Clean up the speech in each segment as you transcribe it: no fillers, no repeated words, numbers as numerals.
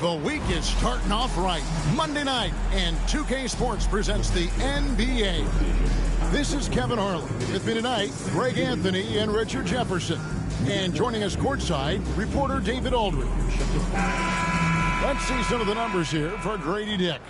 The week is starting off right. Monday night, and 2K Sports presents the NBA. This is Kevin Harlan. With me tonight, Greg Anthony and Richard Jefferson. And joining us courtside, reporter David Aldridge. Let's see some of the numbers here for Grady Dick.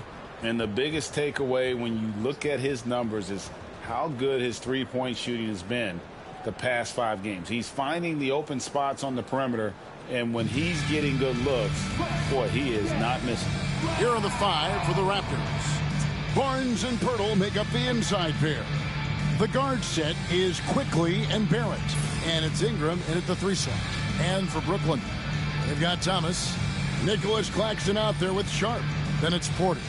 And the biggest takeaway when you look at his numbers is how good his three-point shooting has been the past 5 games. He's finding the open spots on the perimeter, and when he's getting good looks, boy, he is not missing. Here are the 5 for the Raptors. Barnes and Pirtle make up the inside pair. The guard set is Quickly and Barrett, and it's Ingram in at the 3 slot. And for Brooklyn, they've got Thomas, Nicholas Claxton out there with Sharp. Then it's Porter.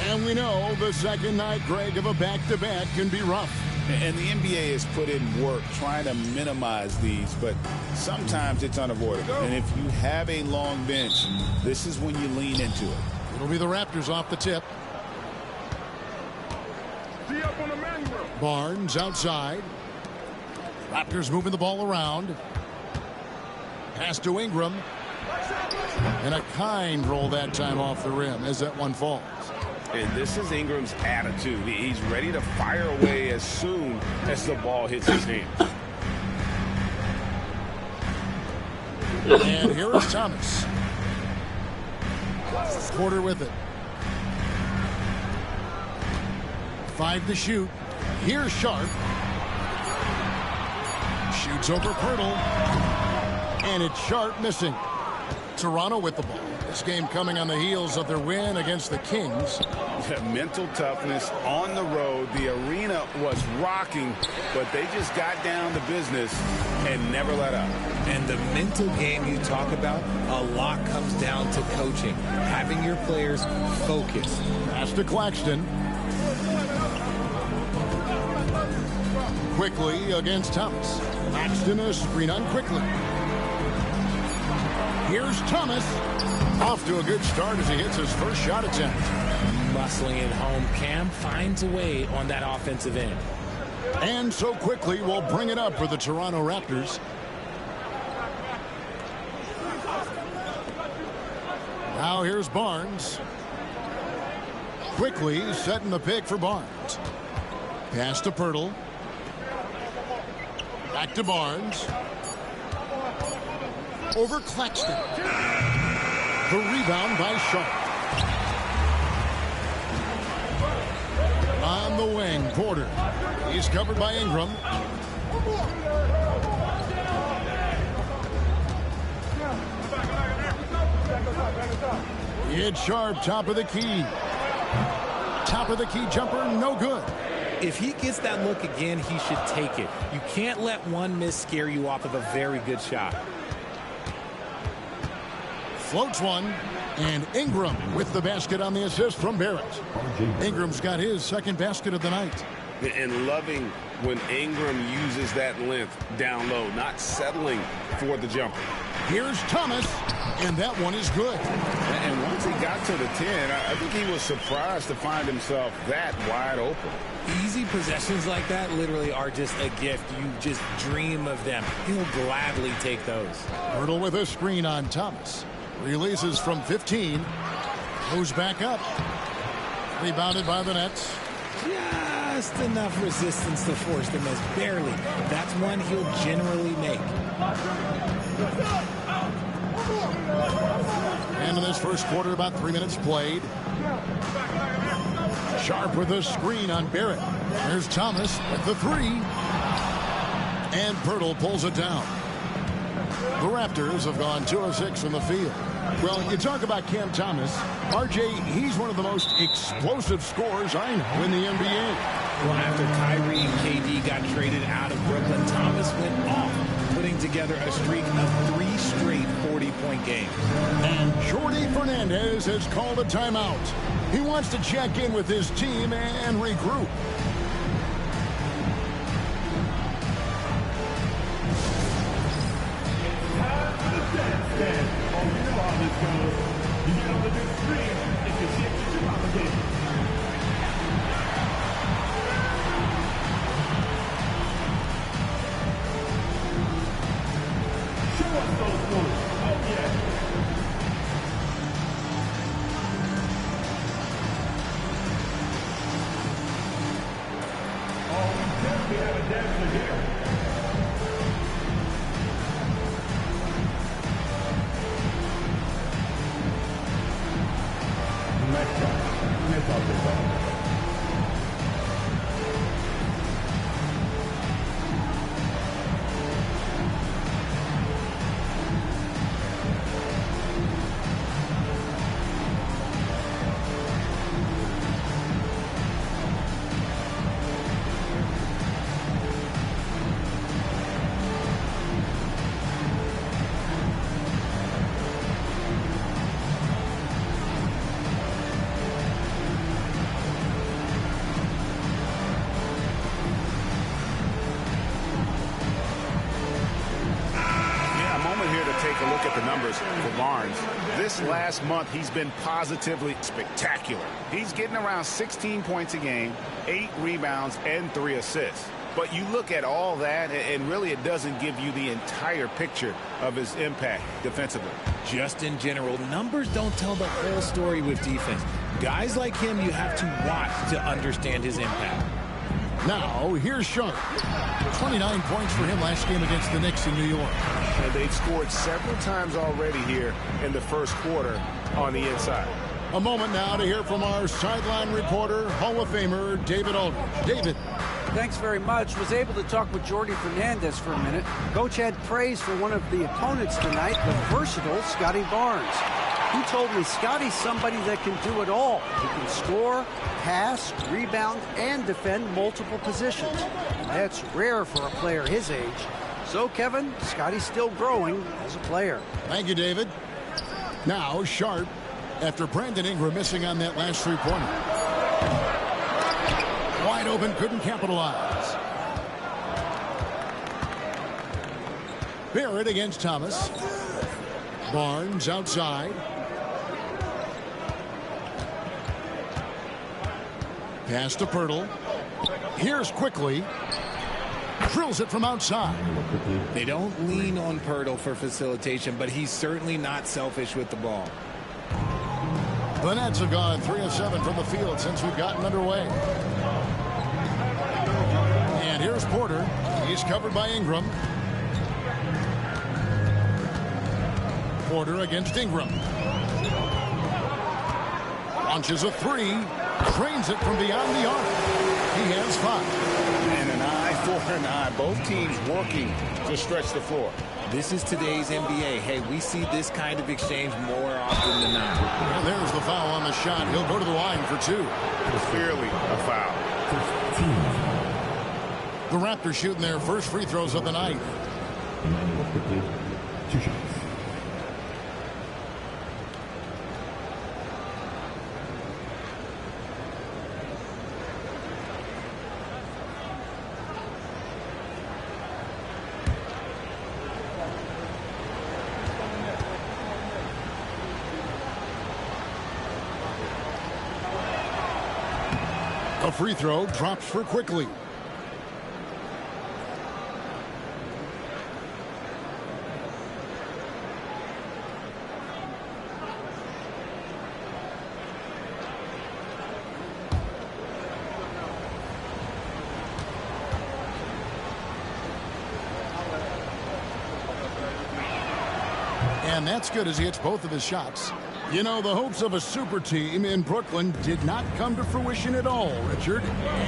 And we know the second night, Greg, of a back-to-back can be rough. And the NBA has put in work trying to minimize these, but sometimes it's unavoidable. And if you have a long bench, this is when you lean into it. It'll be the Raptors off the tip. Barnes outside. Raptors moving the ball around. Pass to Ingram. And a kind roll that time off the rim as that one falls. And this is Ingram's attitude. He's ready to fire away as soon as the ball hits his hand. And here is Thomas. Porter with it. 5 to shoot. Here's Sharp. Shoots over Pirtle. And it's Sharp missing. Toronto with the ball. This game coming on the heels of their win against the Kings. Yeah, mental toughness on the road. The arena was rocking, but they just got down to business and never let up. And the mental game you talk about, a lot comes down to coaching. Having your players focus. Pass to Claxton. Quickly against Thomas. Claxton a screen on Quickly. Here's Thomas. Off to a good start as he hits his first shot attempt. Muscling it home. Cam finds a way on that offensive end. And so Quickly will bring it up for the Toronto Raptors. Now here's Barnes. Quickly setting the pick for Barnes. Pass to Pirtle. Back to Barnes. Over Claxton. The rebound by Sharp. On the wing, Porter. He's covered by Ingram. It's Sharp, top of the key. Top of the key jumper, no good. If he gets that look again, he should take it. You can't let one miss scare you off of a very good shot. Floats one, and Ingram with the basket on the assist from Barrett. Ingram's got his second basket of the night. And loving when Ingram uses that length down low, not settling for the jumper. Here's Thomas, and that one is good. And once he got to the 10, I think he was surprised to find himself that wide open. Easy possessions like that literally are just a gift. You just dream of them. He'll gladly take those. Pirtle with a screen on Thomas. Releases from 15. Goes back up. Rebounded by the Nets. Just enough resistance to force them as barely. That's one he'll generally make. And in this first quarter, about 3 minutes played. Sharp with a screen on Barrett. There's Thomas with the 3. And Pirtle pulls it down. The Raptors have gone 2 of 6 from the field. Well, you talk about Cam Thomas. RJ, he's one of the most explosive scorers I know in the NBA. Well, after Kyrie and KD got traded out of Brooklyn, Thomas went off, putting together a streak of 3 straight 40-point games. And Jordi Fernandez has called a timeout. He wants to check in with his team and regroup. Take a look at the numbers for Barnes. This last month, he's been positively spectacular. He's getting around 16 points a game, 8 rebounds, and 3 assists. But you look at all that, and really it doesn't give you the entire picture of his impact defensively. Just in general, numbers don't tell the whole story with defense. Guys like him, you have to watch to understand his impact. Now, here's Sharp. 29 points for him last game against the Knicks in New York. And they've scored several times already here in the first quarter on the inside. A moment now to hear from our sideline reporter, Hall of Famer David Aldridge. David. Thanks very much. Was able to talk with Jordy Fernandez for a minute. Coach had praise for one of the opponents tonight, the versatile Scotty Barnes. He told me Scotty's somebody that can do it all. He can score, pass, rebound, and defend multiple positions. That's rare for a player his age. So, Kevin, Scotty's still growing as a player. Thank you, David. Now, Sharp, after Brandon Ingram missing on that last three-pointer. Wide open, couldn't capitalize. Barrett against Thomas. Barnes outside. Pass to Pirtle. Here's quickly. Drills it from outside. They don't lean on Pirtle for facilitation, but he's certainly not selfish with the ball. The Nets have gone 3 of 7 from the field since we've gotten underway. And here's Porter. He's covered by Ingram. Porter against Ingram. Launches a three. Drains it from beyond the arc. He has 5. And an eye for an eye. Both teams working to stretch the floor. This is today's NBA. Hey, we see this kind of exchange more often than not. And there's the foul on the shot. He'll go to the line for 2. Clearly a foul. The Raptors shooting their first free throws of the night. 2 shots. A free throw drops for quickly. And that's good as he hits both of his shots. You know, the hopes of a super team in Brooklyn did not come to fruition at all, Richard.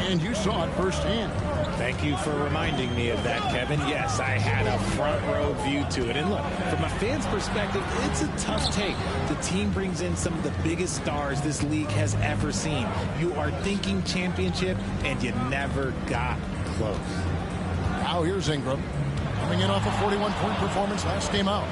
And you saw it firsthand. Thank you for reminding me of that, Kevin. Yes, I had a front row view to it. And look, from a fan's perspective, it's a tough take. The team brings in some of the biggest stars this league has ever seen. You are thinking championship, and you never got close. Now here's Ingram, coming in off a 41-point performance last game out.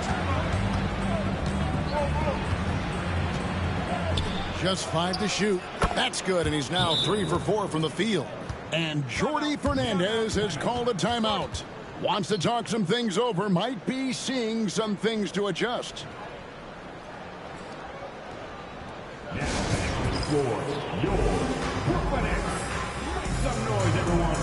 Just 5 to shoot. That's good, and he's now 3 for 4 from the field. And Jordy Fernandez has called a timeout. Wants to talk some things over. Might be seeing some things to adjust. Now back to the floor. Your Brooklyn Nets. Make some noise, everyone.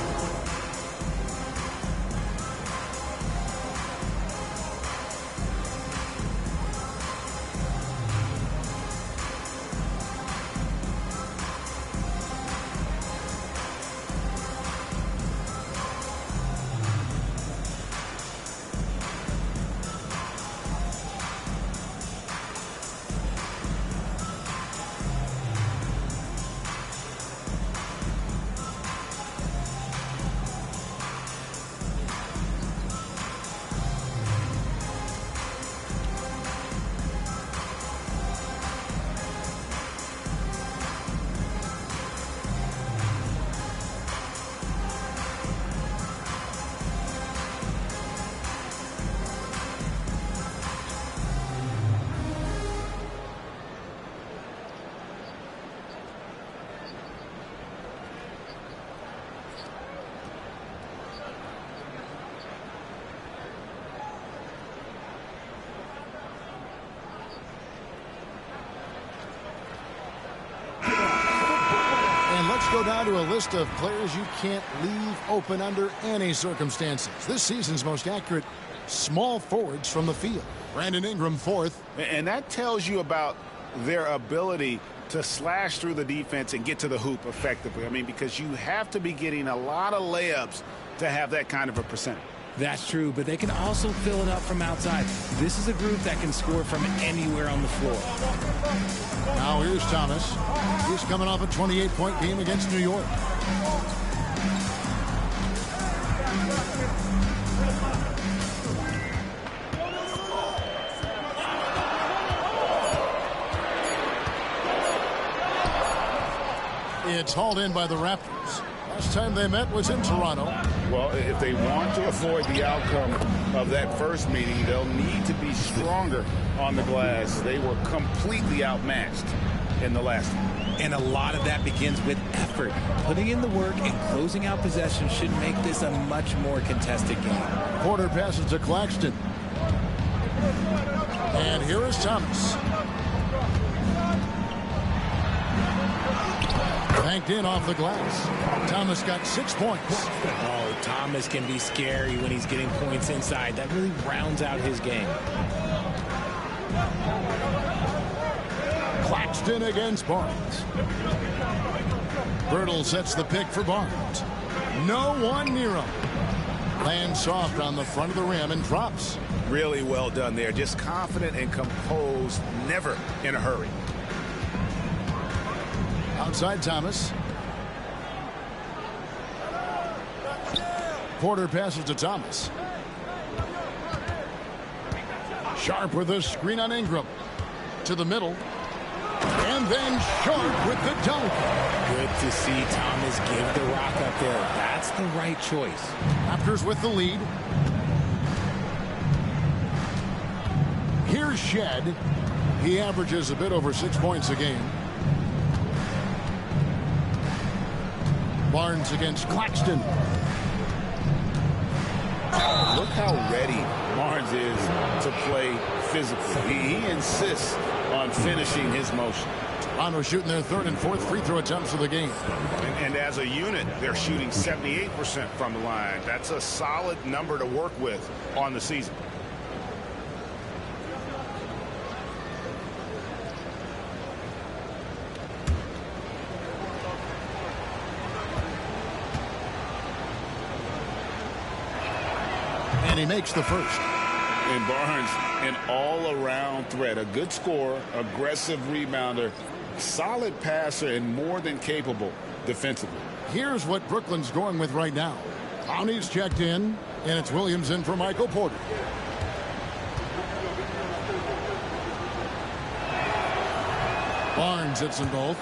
down to a list of players you can't leave open under any circumstances. This season's most accurate small forwards from the field. Brandon Ingram, fourth. And that tells you about their ability to slash through the defense and get to the hoop effectively. I mean, because you have to be getting a lot of layups to have that kind of a percentage. That's true, but they can also fill it up from outside. This is a group that can score from anywhere on the floor. Now here's Thomas. He's coming off a 28-point game against New York. It's hauled in by the Raptors. Last time they met was in Toronto. Well, if they want to avoid the outcome of that first meeting, they'll need to be stronger on the glass. They were completely outmatched in the last one. And a lot of that begins with effort. Putting in the work and closing out possession should make this a much more contested game. Porter passes to Claxton. And here is Thomas. Banked in off the glass. Thomas got 6 points. Oh, Thomas can be scary when he's getting points inside. That really rounds out his game. Claxton against Barnes. Birtle sets the pick for Barnes. No one near him. Lands soft on the front of the rim and drops. Really well done there. Just confident and composed, never in a hurry. Outside Thomas. Porter passes to Thomas. Sharp with a screen on Ingram. To the middle. And then Sharp with the dunk. Good to see Thomas give the rock up there. That's the right choice. Raptors with the lead. Here's Shed. He averages a bit over 6 points a game. Barnes against Claxton. Look how ready Barnes is to play physically. He insists on finishing his motion. Toronto shooting their third and fourth free throw attempts of the game. And as a unit, they're shooting 78% from the line. That's a solid number to work with on the season. And he makes the first. And Barnes, an all-around threat. A good scorer, aggressive rebounder, solid passer, and more than capable defensively. Here's what Brooklyn's going with right now. Downey's checked in, and it's Williams in for Michael Porter. Barnes hits them both.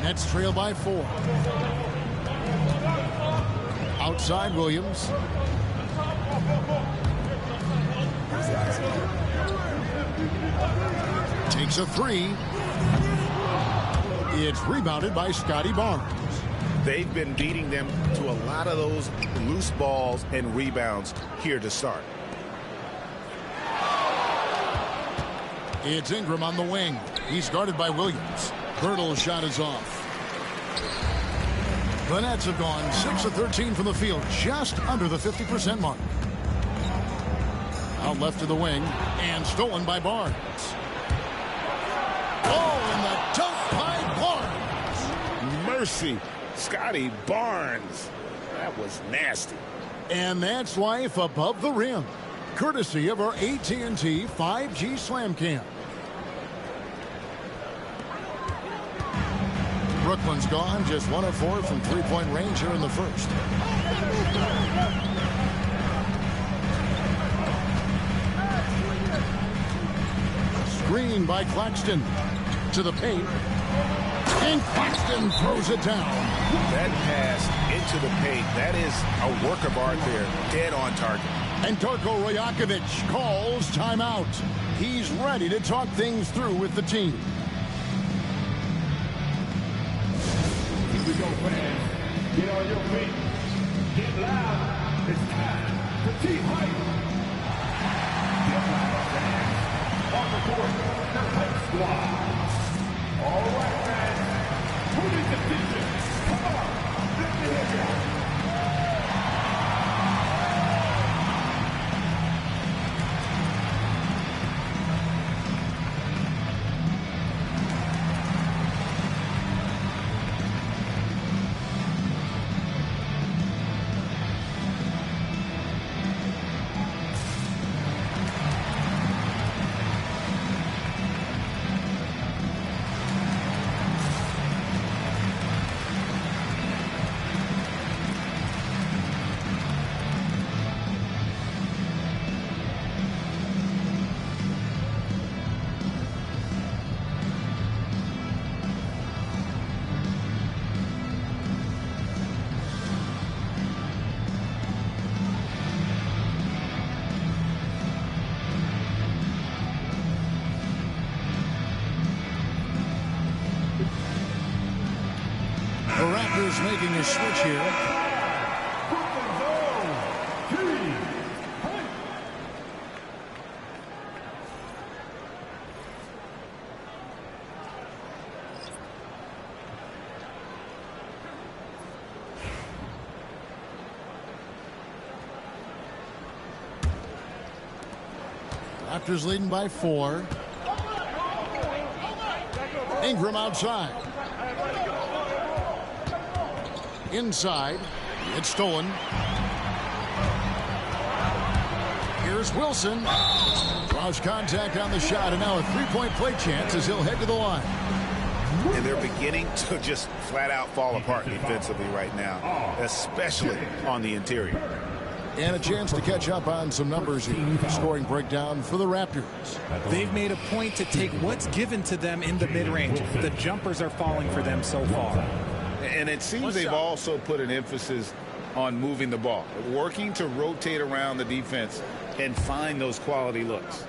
Nets trail by 4. Outside Williams. Takes a 3. It's rebounded by Scotty Barnes. They've been beating them to a lot of those loose balls and rebounds here to start. It's Ingram on the wing. He's guarded by Williams. Birtle's shot is off. The Nets have gone 6 of 13 from the field, just under the 50% mark. Out left to the wing, and stolen by Barnes. Oh, and the dunk by Barnes. Mercy, Scotty Barnes. That was nasty. And that's life above the rim, courtesy of our AT&T 5G Slam Cam. Brooklyn's gone just 1 of 4 from three-point range here in the first. Screen by Claxton to the paint. And Claxton throws it down. That pass into the paint, that is a work of art there. Dead on target. And Darko Rajakovic calls timeout. He's ready to talk things through with the team. Here we go, fans. Get on your feet. Get loud. It's time for team hype. Get loud, fans. On the court, the Hype Squad. All right, man. Who needs attention? Come on. Let me hear you. The Raptors making a switch here. Raptors leading by 4. Ingram outside. Inside. It's stolen. Here's Wilson. Draws contact on the shot, and now a three-point play chance as he'll head to the line. And they're beginning to just flat out fall apart defensively right now, especially on the interior. And a chance to catch up on some numbers here. Scoring breakdown for the Raptors. They've made a point to take what's given to them in the mid-range. The jumpers are falling for them so far. And it seems they've also put an emphasis on moving the ball, working to rotate around the defense and find those quality looks.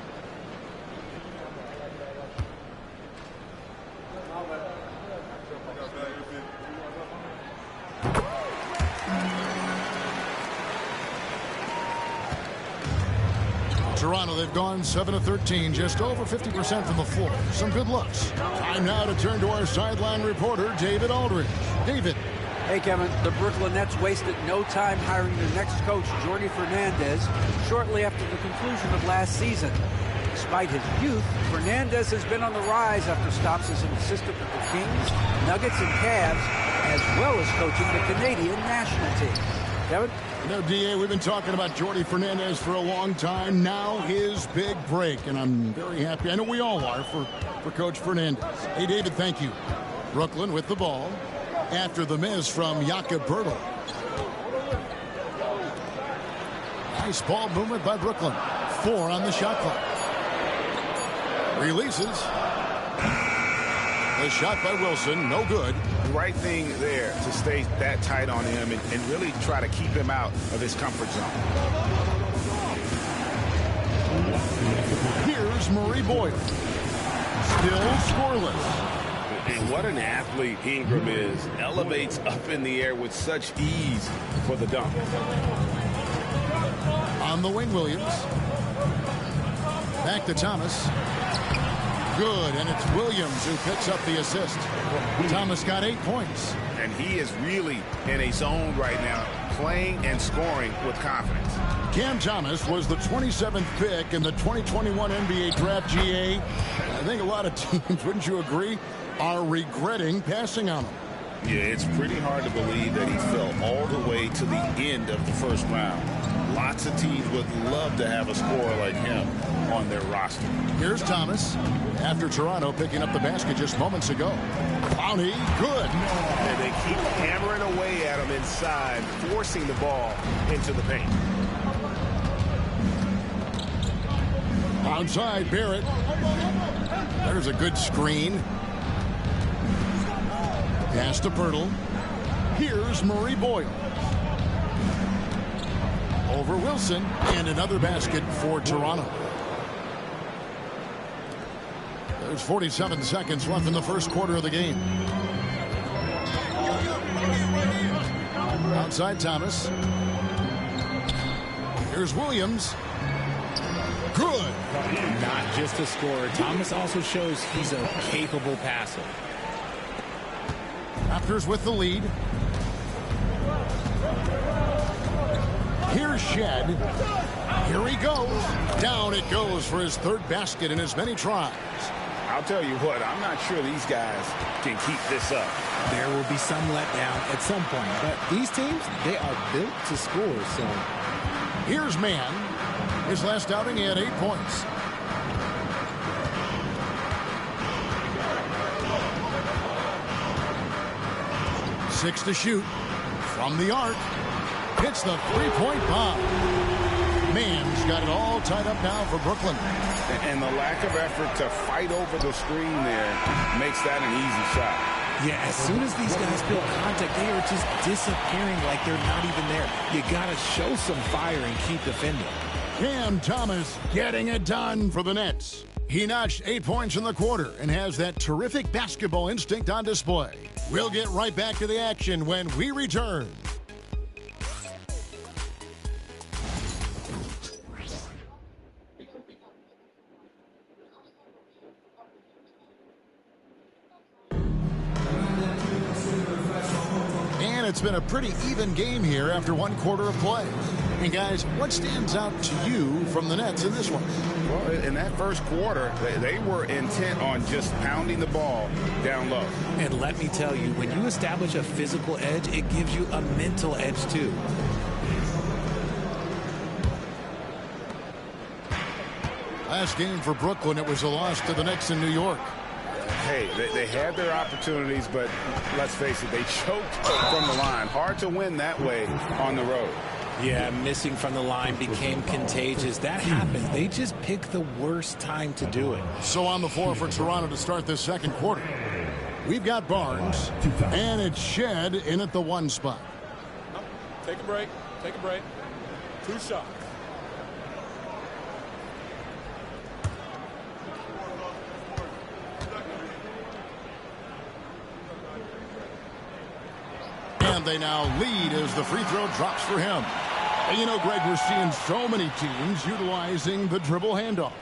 Toronto, they've gone 7 of 13, just over 50% from the floor. Some good looks. Time now to turn to our sideline reporter, David Aldridge. David. Hey, Kevin, the Brooklyn Nets wasted no time hiring their next coach, Jordi Fernandez, shortly after the conclusion of last season. Despite his youth, Fernandez has been on the rise after stops as an assistant with the Kings, Nuggets, and Cavs, as well as coaching the Canadian national team. Kevin? You know, D.A., we've been talking about Jordi Fernandez for a long time. Now his big break, and I'm very happy. I know we all are for Coach Fernandez. Hey, David, thank you. Brooklyn with the ball after the miss from Jakob Poeltl. Nice ball movement by Brooklyn. 4 on the shot clock. Releases. The shot by Wilson, no good. The right thing there to stay that tight on him and really try to keep him out of his comfort zone. Here's Murray Boyle. Still scoreless. And what an athlete Ingram is. Elevates up in the air with such ease for the dunk. On the wing, Williams. Back to Thomas. Good, and it's Williams who picks up the assist. Thomas got 8 points. And he is really in a zone right now, playing and scoring with confidence. Cam Thomas was the 27th pick in the 2021 NBA Draft. GA. I think a lot of teams, wouldn't you agree, are regretting passing on him. Yeah, it's pretty hard to believe that he fell all the way to the end of the first round. Lots of teams would love to have a scorer like him on their roster. Here's Thomas after Toronto picking up the basket just moments ago. Clowney, good. And they keep hammering away at him inside, forcing the ball into the paint. Outside, Barrett. There's a good screen. Pass to Poeltl. Here's Murray Boyle. Over Wilson, and another basket for Toronto. There's 47 seconds left in the first quarter of the game. Outside Thomas. Here's Williams. Good. Not just a scorer. Thomas also shows he's a capable passer. Raptors with the lead. Here's Shed. Here he goes. Down it goes for his third basket in as many tries. I'll tell you what, I'm not sure these guys can keep this up. There will be some letdown at some point, but these teams, they are built to score, so. Here's Mann. His last outing, he had 8 points. Six to shoot. From the arc. Hits the three-point bomb. Mann's got it all tied up now for Brooklyn. And the lack of effort to fight over the screen there makes that an easy shot. Yeah, as soon as these guys feel contact, they are just disappearing like they're not even there. You got to show some fire and keep defending. Cam Thomas getting it done for the Nets. He notched 8 points in the quarter and has that terrific basketball instinct on display. We'll get right back to the action when we return. It's been a pretty even game here after one quarter of play. And guys, what stands out to you from the Nets in this one? Well, in that first quarter, they were intent on just pounding the ball down low. And let me tell you, when you establish a physical edge, it gives you a mental edge too. Last game for Brooklyn, it was a loss to the Knicks in New York. Hey, they had their opportunities, but let's face it, they choked from the line. Hard to win that way on the road. Yeah, missing from the line became contagious. That happened. They just picked the worst time to do it. So on the floor for Toronto to start this second quarter, we've got Barnes, and it's Shed in at the 1 spot. Take a break. Take a break. 2 shots. And they now lead as the free throw drops for him. And you know, Greg, we're seeing so many teams utilizing the dribble handoff.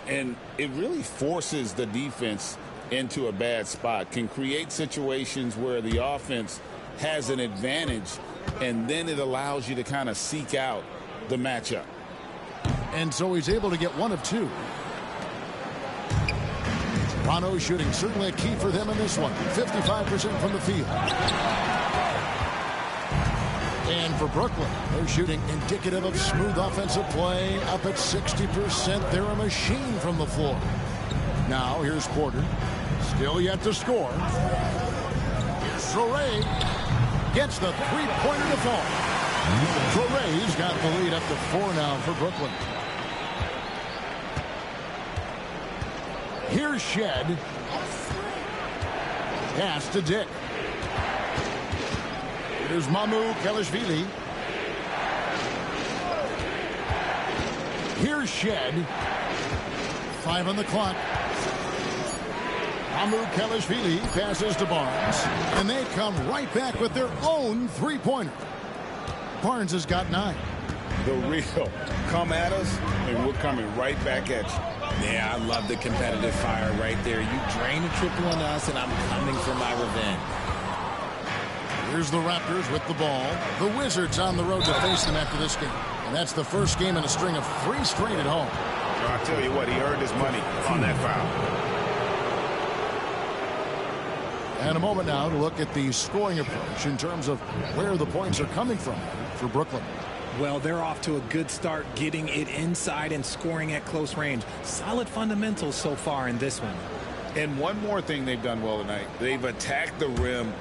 And it really forces the defense into a bad spot, can create situations where the offense has an advantage, and then it allows you to kind of seek out the matchup. And so he's able to get 1 of 2. Toronto shooting certainly a key for them in this one. 55% from the field. And for Brooklyn, they're shooting indicative of smooth offensive play. Up at 60%. They're a machine from the floor. Now, here's Porter. Still yet to score. Here's Traore. Gets the three-pointer to fall. Traore's got the lead up to 4 now for Brooklyn. Here's Shed. Pass to Dick. Here's Mamu Kelishvili. Here's Shed. 5 on the clock. Mamu Kelishvili passes to Barnes. And they come right back with their own three-pointer. Barnes has got 9. The real come at us, and we're coming right back at you. Yeah, I love the competitive fire right there. You drain a triple on us, and I'm coming for my revenge. Here's the Raptors with the ball. The Wizards on the road to face them after this game. And that's the first game in a string of 3 straight at home. Well, I'll tell you what, he earned his money on that foul. And a moment now to look at the scoring approach in terms of where the points are coming from for Brooklyn. Well, they're off to a good start getting it inside and scoring at close range. Solid fundamentals so far in this one. And one more thing they've done well tonight. They've attacked the rim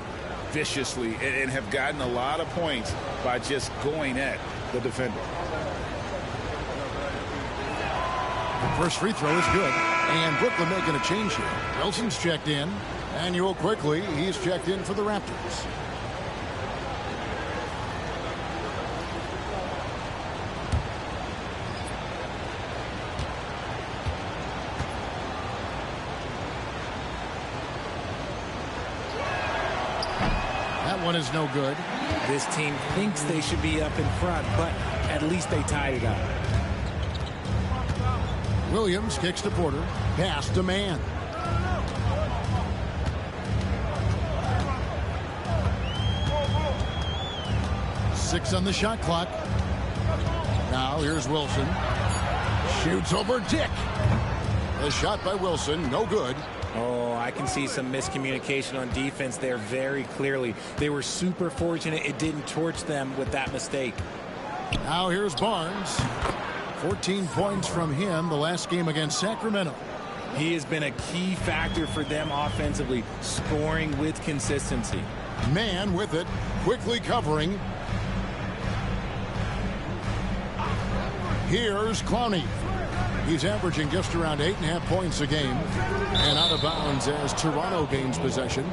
viciously and have gotten a lot of points by just going at the defender. The first free throw is good. And Brooklyn making a change here. Wilson's checked in. And Ewell quickly, he's checked in for the Raptors. One is no good. This team thinks they should be up in front, but at least they tied it up. Williams kicks to Porter. Pass to Mann. Six on the shot clock. Now here's Wilson. Shoots over Dick. The shot by Wilson, no good. Oh, I can see some miscommunication on defense there very clearly. They were super fortunate it didn't torch them with that mistake. Now here's Barnes. 14 points from him the last game against Sacramento. He has been a key factor for them offensively, scoring with consistency. Mann with it, quickly covering. Here's Clowney. He's averaging just around 8.5 points a game. And out of bounds as Toronto gains possession.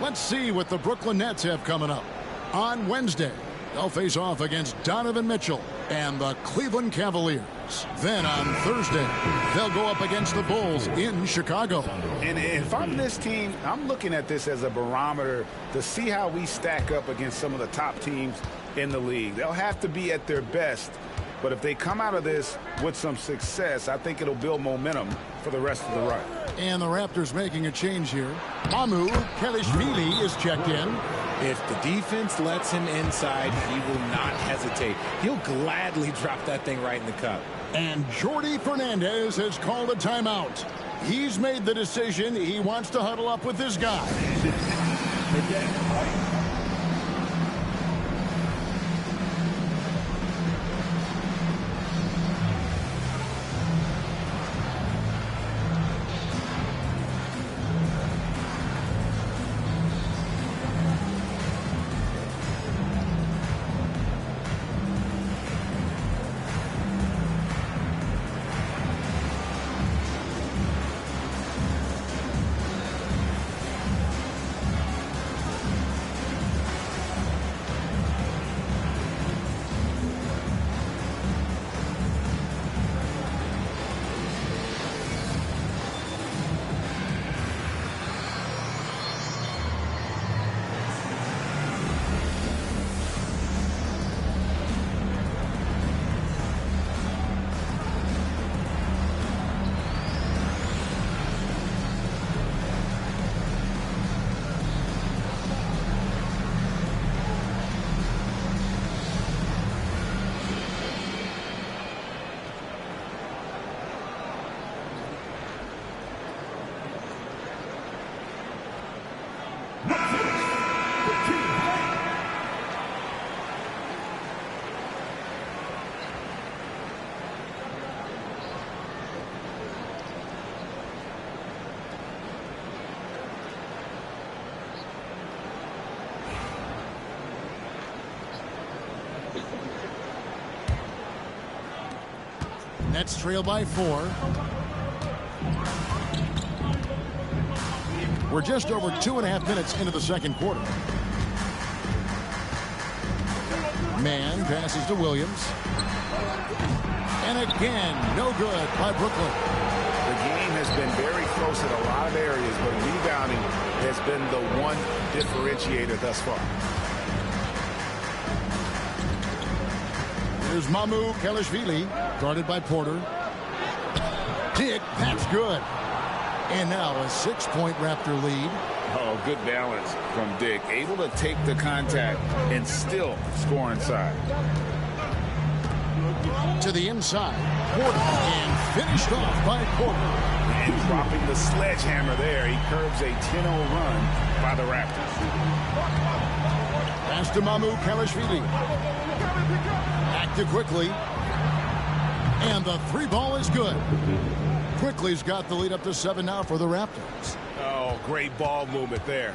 Let's see what the Brooklyn Nets have coming up. On Wednesday, they'll face off against Donovan Mitchell and the Cleveland Cavaliers. Then on Thursday, they'll go up against the Bulls in Chicago. And if I'm this team, I'm looking at this as a barometer to see how we stack up against some of the top teams in the league. They'll have to be at their best. But if they come out of this with some success, I think it'll build momentum for the rest of the run. And the Raptors making a change here. Mamu Kelishvili is checked in. If the defense lets him inside, he will not hesitate. He'll gladly drop that thing right in the cup. And Jordi Fernandez has called a timeout. He's made the decision. He wants to huddle up with this guy. Nets trail by 4. We're just over 2.5 minutes into the second quarter. Mann passes to Williams. And again, no good by Brooklyn. The game has been very close in a lot of areas, but rebounding has been the one differentiator thus far. Here's Mamu Kelishvili, guarded by Porter. Dick, that's good. And now a 6-point Raptor lead. Oh, good balance from Dick. Able to take the contact and still score inside. To the inside. Porter, and finished off by Porter. And dropping the sledgehammer there. He curbs a 10-0 run by the Raptors. Pass to Mamu Kelishvili. Active quickly. And the 3-ball is good. Quickly's got the lead up to 7 now for the Raptors. Oh, great ball movement there.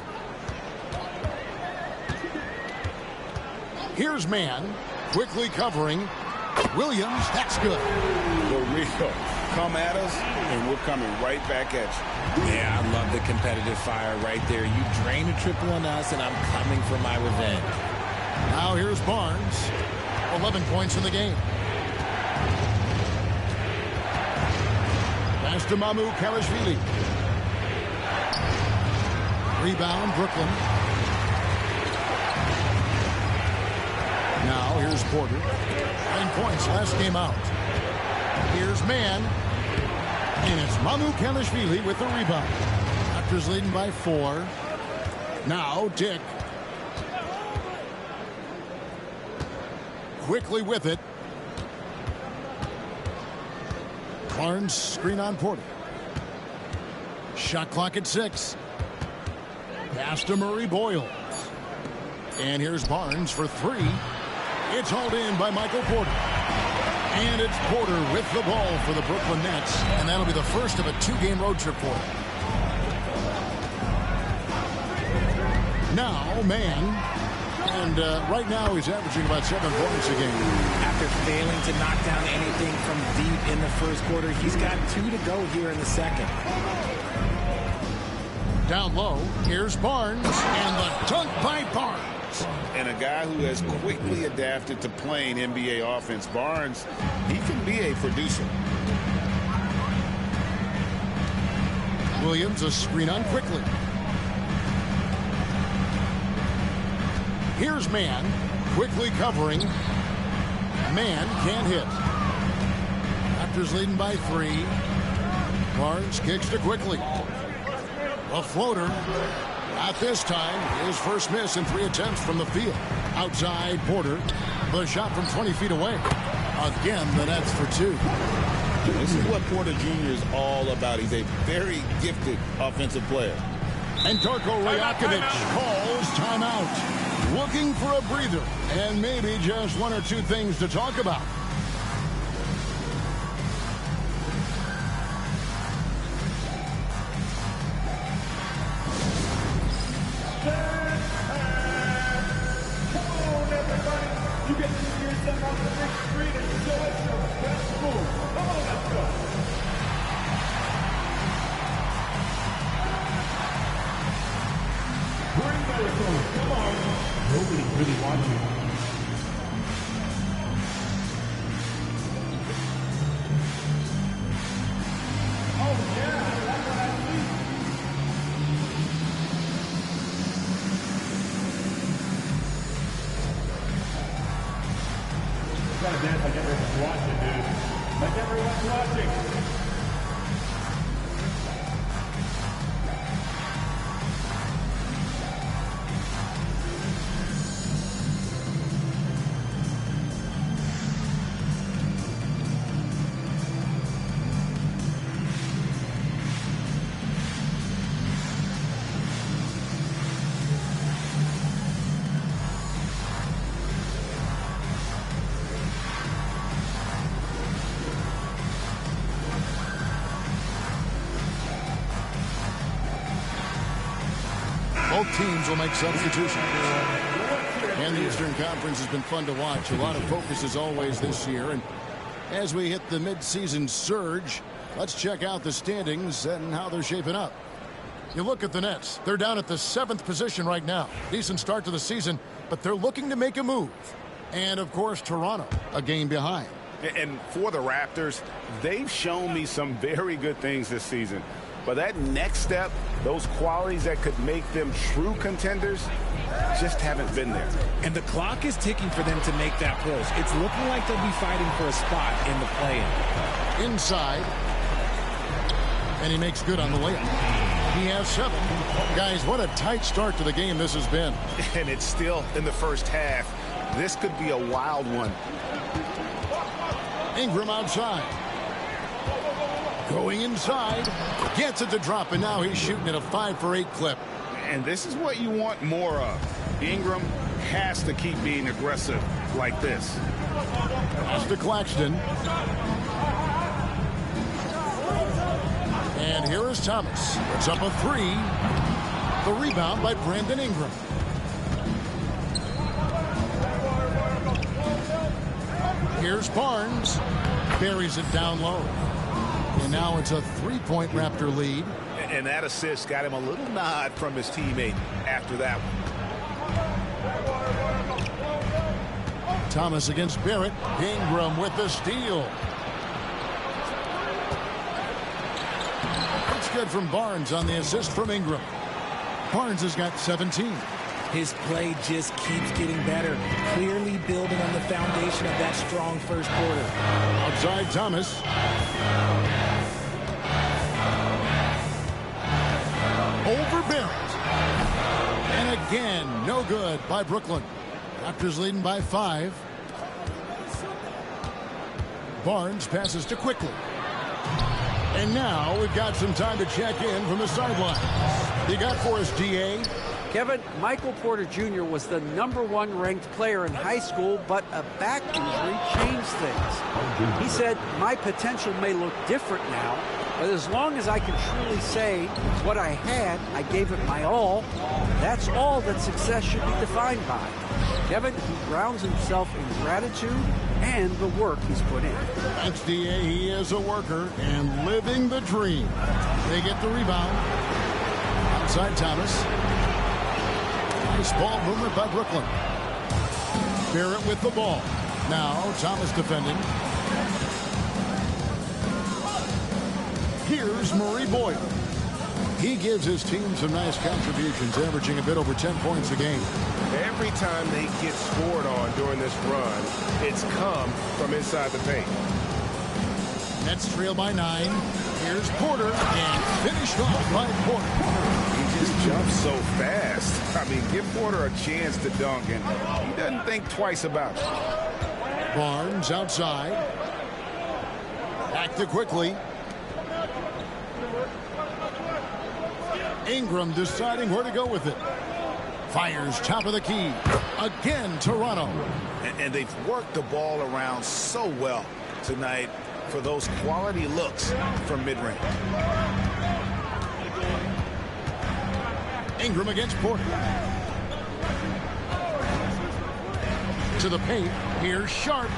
Here's Mann, quickly covering. Williams, that's good. For real. Come at us, and we're coming right back at you. Yeah, I love the competitive fire right there. You drain a triple on us, and I'm coming for my revenge. Now here's Barnes. 11 points in the game. Pass to Mamu Kelishvili. Rebound, Brooklyn. Now here's Porter. 9 points last game out. Here's man. And it's Mamukelashvili with the rebound. Raptors leading by 4. Now Dick. Quickly with it. Barnes screen on Porter. Shot clock at 6. Pass to Murray Boyle. And here's Barnes for 3. It's hauled in by Michael Porter. And it's Porter with the ball for the Brooklyn Nets. And that'll be the first of a 2-game road trip for him. Now, man. And right now he's averaging about 7 points a game. After failing to knock down anything from deep in the first quarter, he's got 2 to go here in the second. Down low, here's Barnes, and the dunk by Barnes. And a guy who has quickly adapted to playing NBA offense, Barnes, he can be a producer. Williams a screen on quickly. Here's man, quickly covering. Man can't hit. Raptors leading by 3. Barnes kicks to quickly. A floater. At this time, his first miss in 3 attempts from the field. Outside Porter. The shot from 20 feet away. Again, the Nets for 2. This is what Porter Jr. is all about. He's a very gifted offensive player. And Darko Rajakovic calls timeout. Looking for a breather and maybe just 1 or 2 things to talk about. Nobody really wants you. Oh, yeah, that's what I see. You gotta dance like everyone's watching, dude. Like everyone's watching. Both teams will make substitutions. And the Eastern Conference has been fun to watch. A lot of focus as always this year. And as we hit the midseason surge, let's check out the standings and how they're shaping up. You look at the Nets. They're down at the 7th position right now. Decent start to the season, but they're looking to make a move. And, of course, Toronto, a game behind. And for the Raptors, they've shown me some very good things this season. But that next step, those qualities that could make them true contenders, just haven't been there. And the clock is ticking for them to make that push. It's looking like they'll be fighting for a spot in the play-in. Inside. And he makes good on the layup. He has 7. Guys, what a tight start to the game this has been. And it's still in the first half. This could be a wild one. Ingram outside. Going inside. Gets it to drop, and now he's shooting at a 5 for 8 clip. And this is what you want more of. Ingram has to keep being aggressive like this. Pass to Claxton. And here is Thomas. It's up a 3. The rebound by Brandon Ingram. Here's Barnes. Buries it down low. And now it's a 3-point Raptor lead. And that assist got him a little nod from his teammate after that one. Thomas against Barrett. Ingram with the steal. It's good from Barnes on the assist from Ingram. Barnes has got 17. His play just keeps getting better, clearly building on the foundation of that strong first quarter. Outside Thomas. Over Barrett. And again, no good by Brooklyn. Raptors leading by 5. Barnes passes to Quickly. And now we've got some time to check in from the sidelines. You got for us, DA? Kevin, Michael Porter Jr. was the #1 ranked player in high school, but a back injury changed things. He said, my potential may look different now, but as long as I can truly say what I had, I gave it my all. That's all that success should be defined by. Kevin, he grounds himself in gratitude and the work he's put in. Thanks, DA. He is a worker and living the dream. They get the rebound. Outside Thomas. Nice ball movement by Brooklyn. Barrett with the ball. Now Thomas defending. Here's Murray Boyle. He gives his team some nice contributions, averaging a bit over 10 points a game. Every time they get scored on during this run, it's come from inside the paint. Nets trail by 9. Here's Porter, and finished off by Porter. He just jumps so fast. I mean, give Porter a chance to dunk, and he doesn't think twice about it. Barnes outside. Back to Quickly. Ingram deciding where to go with it. Fires top of the key. Again, Toronto. And they've worked the ball around so well tonight for those quality looks from mid-range. Ingram against Porter. To the paint. Here's Sharp.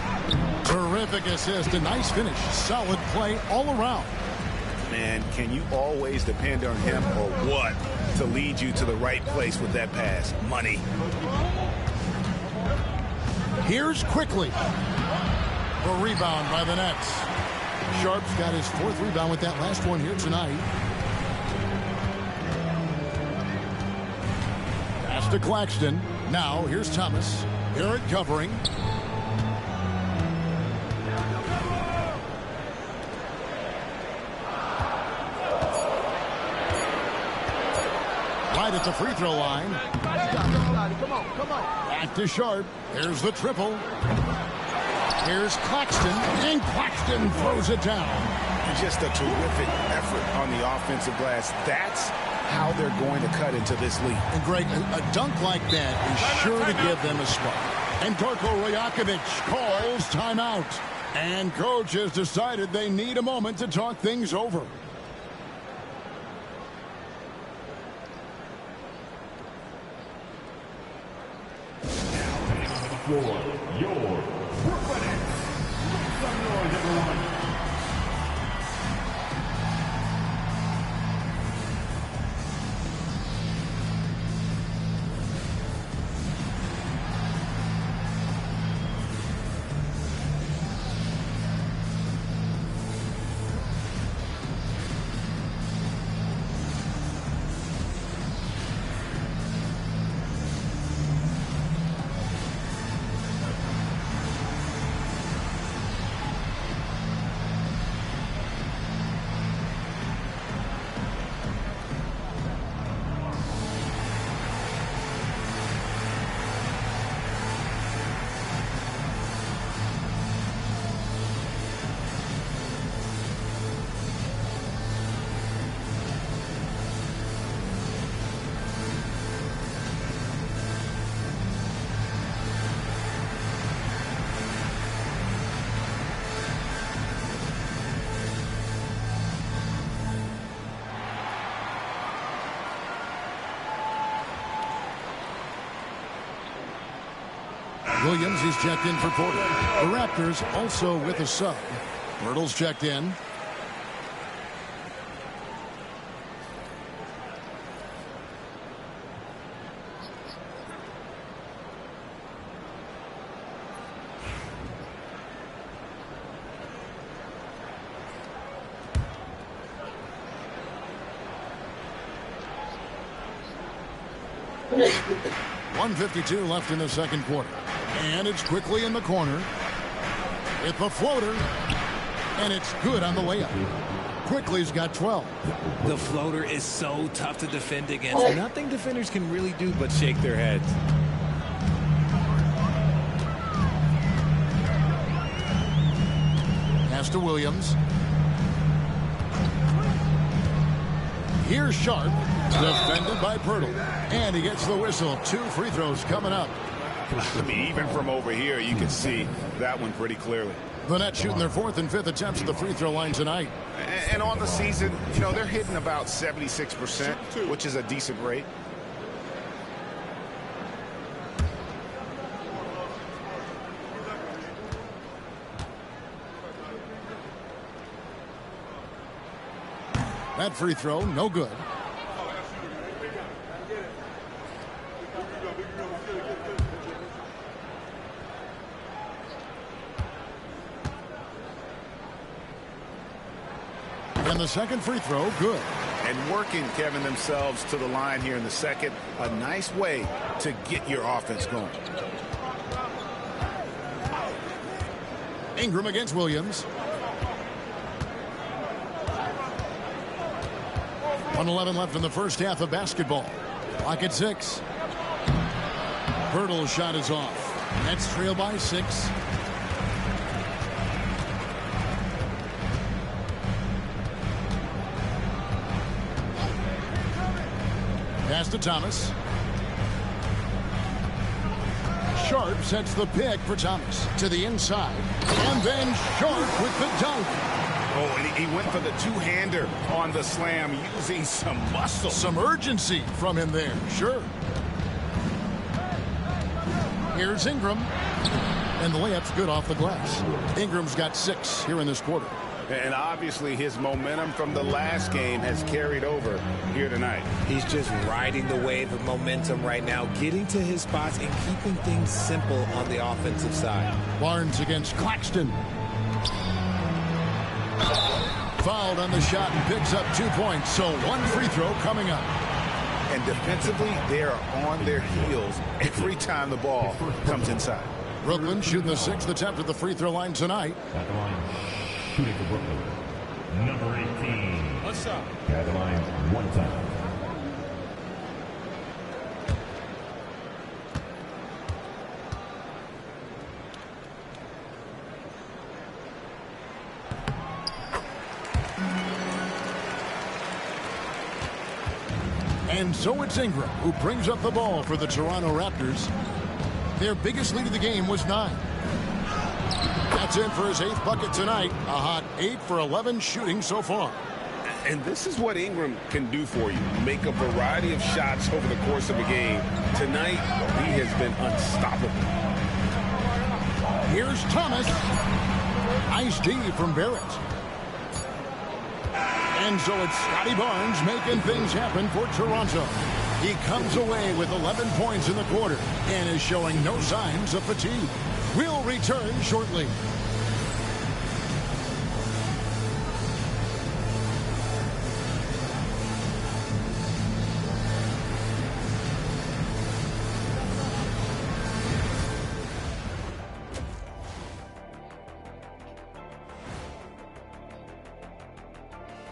Terrific assist. A nice finish. Solid play all around. Man, can you always depend on him or what to lead you to the right place with that pass? Money. Here's Quickly. A rebound by the Nets. Sharp's got his 4th rebound with that last one here tonight. Pass to Claxton. Now here's Thomas. Barrett covering. Right at the free throw line. Back to Sharp. Here's the triple. Here's Claxton, and Claxton throws it down. Just a terrific effort on the offensive glass. That's how they're going to cut into this league. And Greg, a dunk like that is sure to give them a spark. And Darko Rajakovic calls timeout. And coach has decided they need a moment to talk things over. Your Brooklyn Nets. Make some noise, everyone. Williams is checked in for Porter. The Raptors also with a sub. Myrtle's checked in. 1:52 left in the second quarter. And it's quickly in the corner. With the floater. And it's good on the layup. Quickly's got 12. The floater is so tough to defend against. Nothing defenders can really do but shake their heads. Pass to Williams. Here's Sharp, defended by Pirtle. And he gets the whistle. 2 free throws coming up. I mean, even from over here, you can see that one pretty clearly. The Nets shooting their 4th and 5th attempts at the free throw line tonight. And on the season, you know, they're hitting about 76%, which is a decent rate. That free throw, no good. And the second free throw, good. And working, Kevin, themselves to the line here in the second. A nice way to get your offense going. Ingram against Williams. 1:11 left in the first half of basketball. Clock at 6. Pirtle's shot is off. Nets trail by 6. Pass to Thomas. Sharp sets the pick for Thomas to the inside. And then Sharp with the dunk. Oh, and he went for the two-hander on the slam, using some muscle. Some urgency from him there, sure. Here's Ingram. And the layup's good off the glass. Ingram's got 6 here in this quarter. And obviously his momentum from the last game has carried over here tonight. He's just riding the wave of momentum right now, getting to his spots and keeping things simple on the offensive side. Barnes against Claxton. Fouled on the shot and picks up 2 points. So 1 free throw coming up. And defensively, they are on their heels every time the ball comes inside. Brooklyn shooting the 6th attempt at the free throw line tonight. At the line, shooting for Brooklyn, number 18. What's up? At the line, 1 time. And so it's Ingram who brings up the ball for the Toronto Raptors. Their biggest lead of the game was 9. That's in for his 8th bucket tonight. A hot 8 for 11 shooting so far. And this is what Ingram can do for you. Make a variety of shots over the course of a game. Tonight, he has been unstoppable. Here's Thomas. Nice D from Barrett. And so it's Scotty Barnes making things happen for Toronto. He comes away with 11 points in the quarter and is showing no signs of fatigue. We'll return shortly.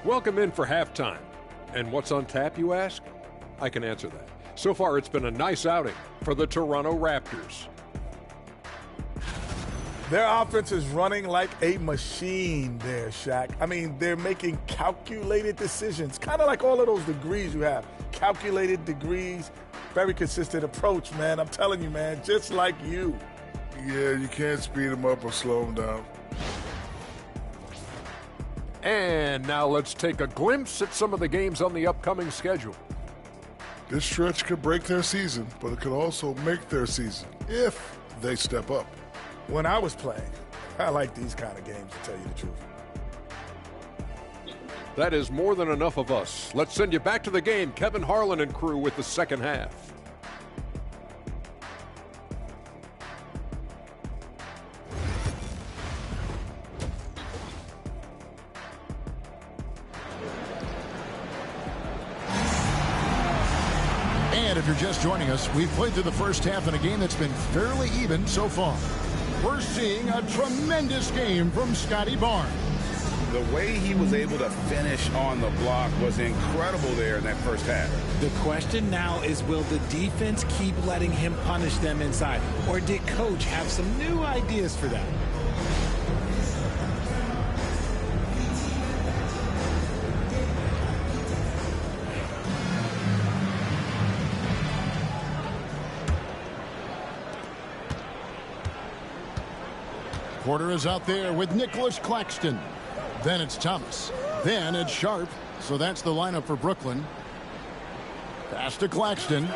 Welcome in for halftime. And what's on tap, you ask? I can answer that. So far, it's been a nice outing for the Toronto Raptors. Their offense is running like a machine there, Shaq. I mean, they're making calculated decisions, kind of like all of those degrees you have. Calculated degrees, very consistent approach, man. I'm telling you, man, just like you. Yeah, you can't speed them up or slow them down. And now let's take a glimpse at some of the games on the upcoming schedule. This stretch could break their season, but it could also make their season if they step up. When I was playing, I like these kind of games, to tell you the truth. That is more than enough of us. Let's send you back to the game. Kevin Harlan and crew with the second half. And if you're just joining us, we've played through the first half in a game that's been fairly even so far. We're seeing a tremendous game from Scotty Barnes. The way he was able to finish on the block was incredible there in that first half. The question now is, will the defense keep letting him punish them inside? Or did Coach have some new ideas for them? Porter is out there with Nicholas Claxton. Then it's Thomas. Then it's Sharp. So that's the lineup for Brooklyn. Pass to Claxton.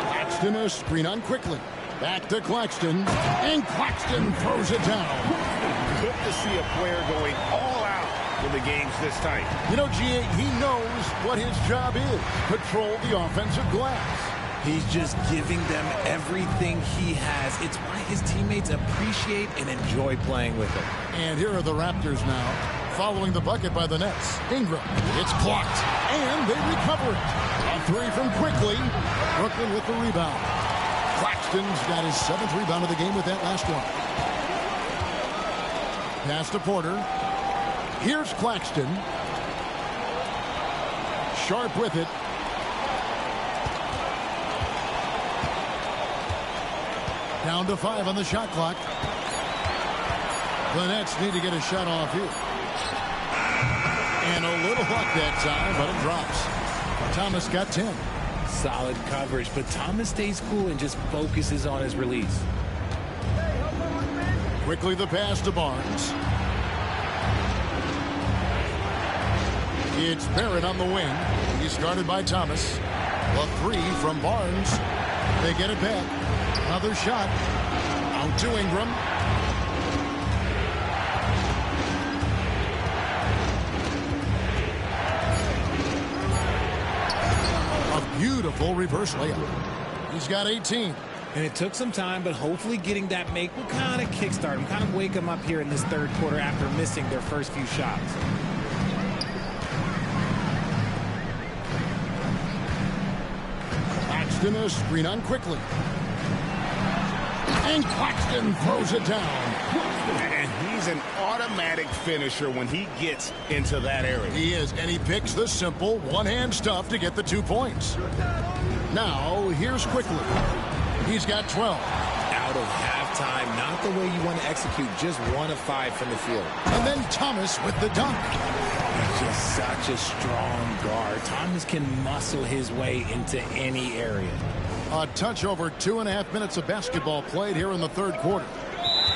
Claxton a screen on quickly. Back to Claxton. And Claxton throws it down. Good to see a player going all out when the game's this tight. You know, G.A., he knows what his job is. Control the offensive glass. He's just giving them everything he has. It's why his teammates appreciate and enjoy playing with him. And here are the Raptors now, following the bucket by the Nets. Ingram, it's blocked, and they recover it. A three from quickly. Brooklyn with the rebound. Claxton's got his 7th rebound of the game with that last one. Pass to Porter. Here's Claxton. Sharp with it. Down to 5 on the shot clock. The Nets need to get a shot off here. And a little luck that time, but it drops. Thomas got 10. Solid coverage, but Thomas stays cool and just focuses on his release. Quickly the pass to Barnes. It's Barrett on the wing. He's guarded by Thomas. A 3 from Barnes. They get it back. Another shot. Out to Ingram. A beautiful reverse layup. He's got 18. And it took some time, but hopefully getting that make will kind of kickstart him, kind of wake him up here in this third quarter after missing their first few shots. Claxton a screen on quickly. And Claxton throws it down. And he's an automatic finisher when he gets into that area. He is, and he picks the simple one-hand stuff to get the 2 points. Now, here's quickly. He's got 12. Out of halftime, not the way you want to execute, just 1 of 5 from the field. And then Thomas with the dunk. He's just such a strong guard. Thomas can muscle his way into any area. A touch over 2.5 minutes of basketball played here in the third quarter.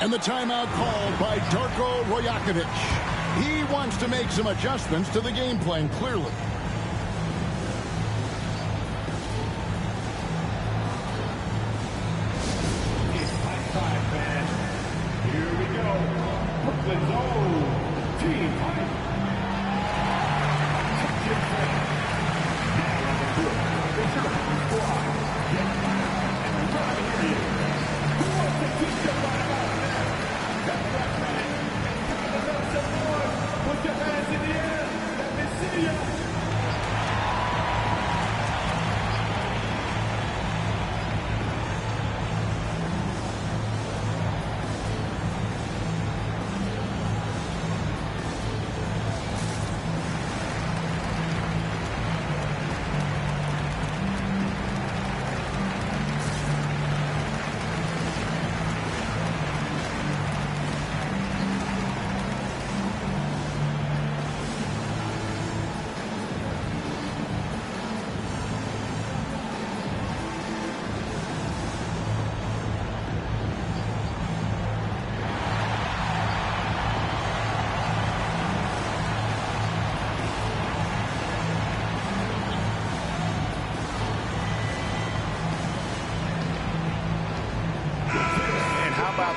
And the timeout called by Darko Rajakovic. He wants to make some adjustments to the game plan, clearly. It's five, man. Here we go. Brooklyn's own team fight. Put your hands in the air. Let me see you.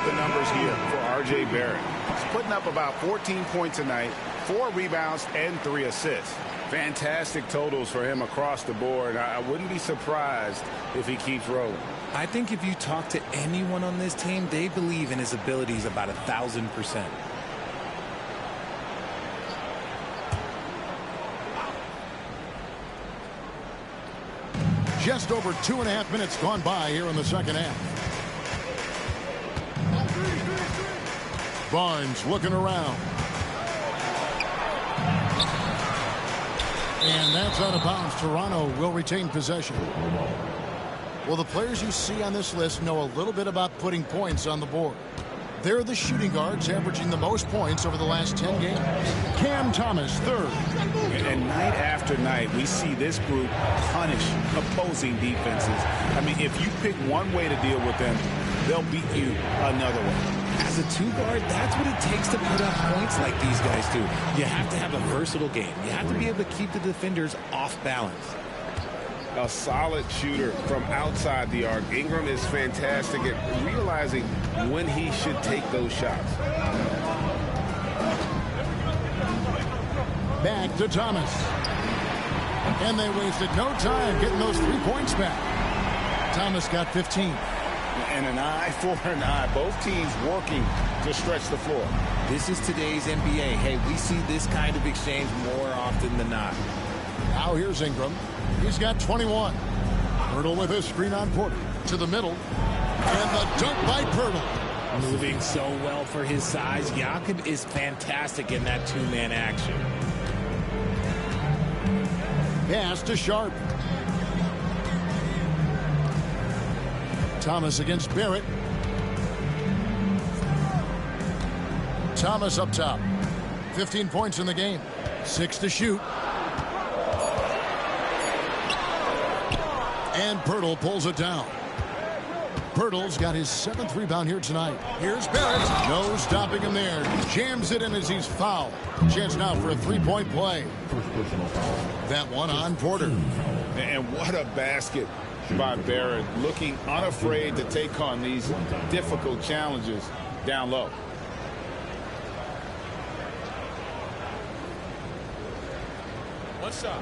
The numbers here for R.J. Barrett. He's putting up about 14 points a night, 4 rebounds, and 3 assists. Fantastic totals for him across the board. I wouldn't be surprised if he keeps rolling. I think if you talk to anyone on this team, they believe in his abilities about 1,000%. Just over 2.5 minutes gone by here in the second half. Barnes looking around. And that's out of bounds. Toronto will retain possession. Well, the players you see on this list know a little bit about putting points on the board. They're the shooting guards averaging the most points over the last 10 games. Cam Thomas, third. And night after night, we see this group punish opposing defenses. I mean, if you pick one way to deal with them, they'll beat you another way. As a two-guard, that's what it takes to put up points like these guys do. You have to have a versatile game. You have to be able to keep the defenders off balance. A solid shooter from outside the arc. Ingram is fantastic at realizing when he should take those shots. Back to Thomas. And they wasted no time getting those 3 points back. Thomas got 15. And an eye for an eye. Both teams working to stretch the floor. This is today's NBA. Hey, we see this kind of exchange more often than not. Now here's Ingram. He's got 21. Pirtle with his screen on Porter. To the middle. And the dunk by Pirtle. Moving so well for his size. Jakob is fantastic in that two-man action. Pass to Sharp. Thomas against Barrett. Thomas up top. 15 points in the game. 6 to shoot. And Pirtle pulls it down. Pirtle's got his 7th rebound here tonight. Here's Barrett. No stopping him there. Jams it in as he's fouled. Chance now for a 3-point play. That one on Porter. And what a basket by Barrett. Looking unafraid to take on these difficult challenges down low. One shot.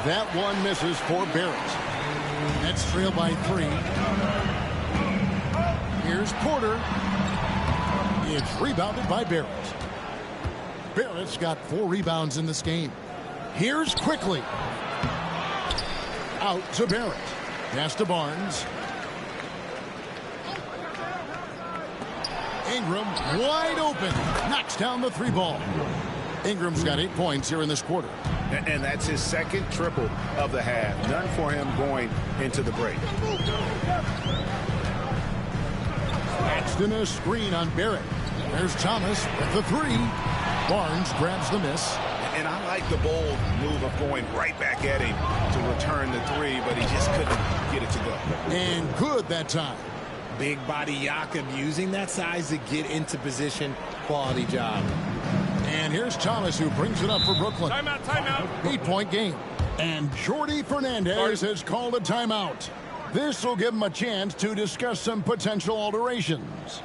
That one misses for Barrett. That's trailed by 3. Here's Porter. It's rebounded by Barrett. Barrett's got 4 rebounds in this game. Here's Quickly. Out to Barrett. Pass to Barnes. Ingram wide open. Knocks down the 3 ball. Ingram's got 8 points here in this quarter. And that's his 2nd triple of the half. None for him going into the break. Paxton a screen on Barrett. There's Thomas with the 3. Barnes grabs the miss. And I like the bold move of going right back at him to return the 3, but he just couldn't get it to go. And good that time. Big body Jakob using that size to get into position. Quality job. And here's Thomas who brings it up for Brooklyn. Timeout, timeout. 8-point game. And Jordi Fernandez has called a timeout. This will give him a chance to discuss some potential alterations.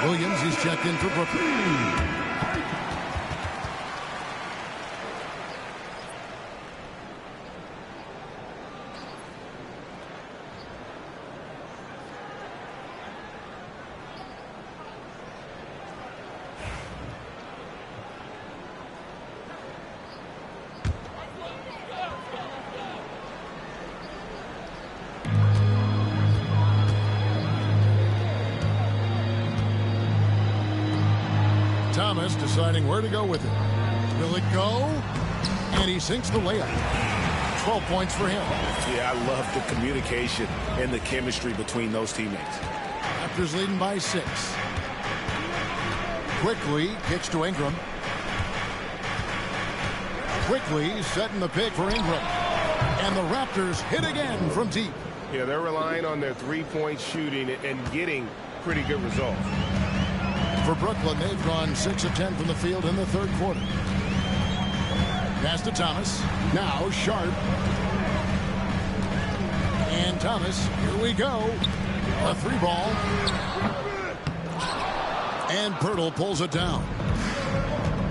Williams is checked in for Brooklyn. Thomas deciding where to go with it. Will it go? And he sinks the layup. 12 points for him. Yeah, I love the communication and the chemistry between those teammates. Raptors leading by 6. Quickly kicks to Ingram. Quickly setting the pick for Ingram. And the Raptors hit again from deep. Yeah, they're relying on their three-point shooting and getting pretty good results. For Brooklyn, they've gone 6 of 10 from the field in the third quarter. Pass to Thomas. Now Sharp. And Thomas, here we go. A 3-ball. And Pirtle pulls it down.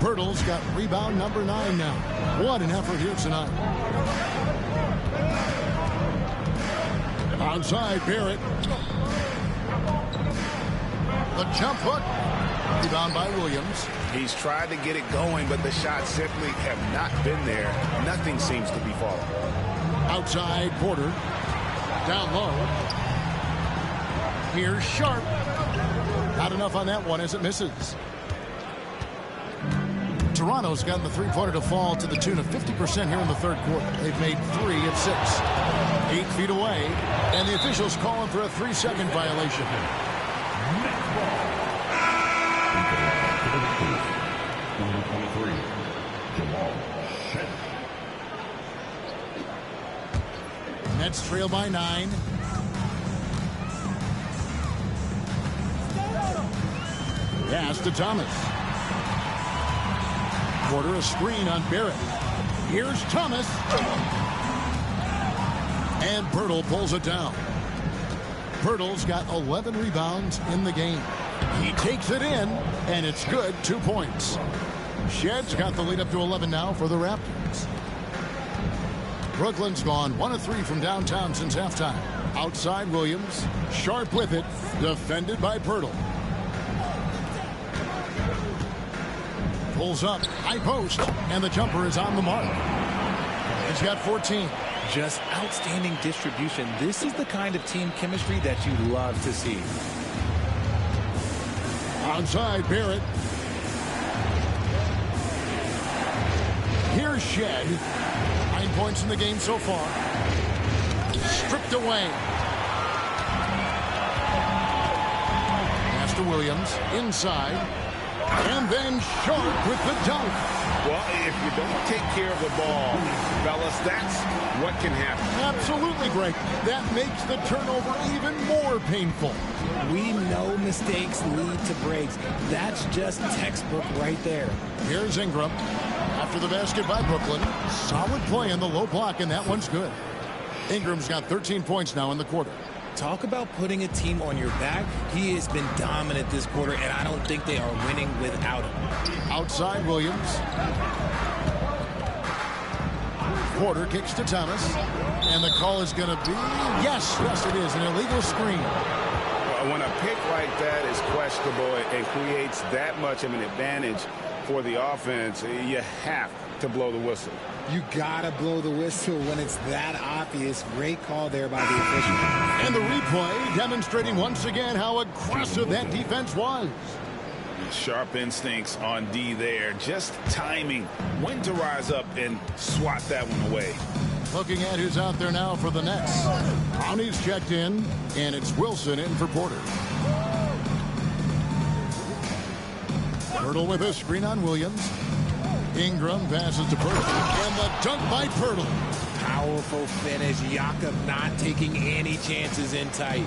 Pirtle's got rebound number 9 now. What an effort here tonight. Outside, Barrett. The jump hook. Rebound by Williams. He's tried to get it going, but the shots simply have not been there. Nothing seems to be falling. Outside, Porter. Down low. Here's Sharp. Not enough on that one as it misses. Toronto's gotten the three-pointer to fall to the tune of 50% here in the third quarter. They've made 3 of 6. 8 feet away, and the officials calling for a 3-second violation. Nets trail by 9. Pass to Thomas. Porter a screen on Barrett. Here's Thomas. And Pirtle pulls it down. Pirtle's got 11 rebounds in the game. He takes it in, and it's good. 2 points. Shedd's got the lead up to 11 now for the Raptors. Brooklyn's gone 1 of 3 from downtown since halftime. Outside Williams. Sharp with it. Defended by Pirtle. Pulls up. High post. And the jumper is on the mark. He's got 14. Just outstanding distribution. This is the kind of team chemistry that you love to see. Outside Barrett. Here's Shedd. 9 points in the game so far. Stripped away. Pass to Williams. Inside. And then Sharp with the dunk. Well, if you don't take care of the ball, fellas, that's what can happen. Absolutely, Greg. That makes the turnover even more painful. We know mistakes lead to breaks. That's just textbook right there. Here's Ingram. After the basket by Brooklyn. Solid play in the low block, and that one's good. Ingram's got 13 points now in the quarter. Talk about putting a team on your back. He has been dominant this quarter, and I don't think they are winning without him. Outside Williams. Porter kicks to Thomas. And the call is going to be, yes, it is, an illegal screen. When a pick like that is questionable and creates that much of an advantage for the offense, you have to blow the whistle. You gotta blow the whistle when it's that obvious. Great call there by the official. And the replay demonstrating once again how aggressive that defense was. Sharp instincts on D there. Just timing when to rise up and swat that one away. Looking at who's out there now for the Nets. Brownie's checked in, and it's Wilson in for Porter. Pirtle with a screen on Williams. Ingram passes to Pirtle. And the dunk by Pirtle. Powerful finish. Jakob not taking any chances in tight.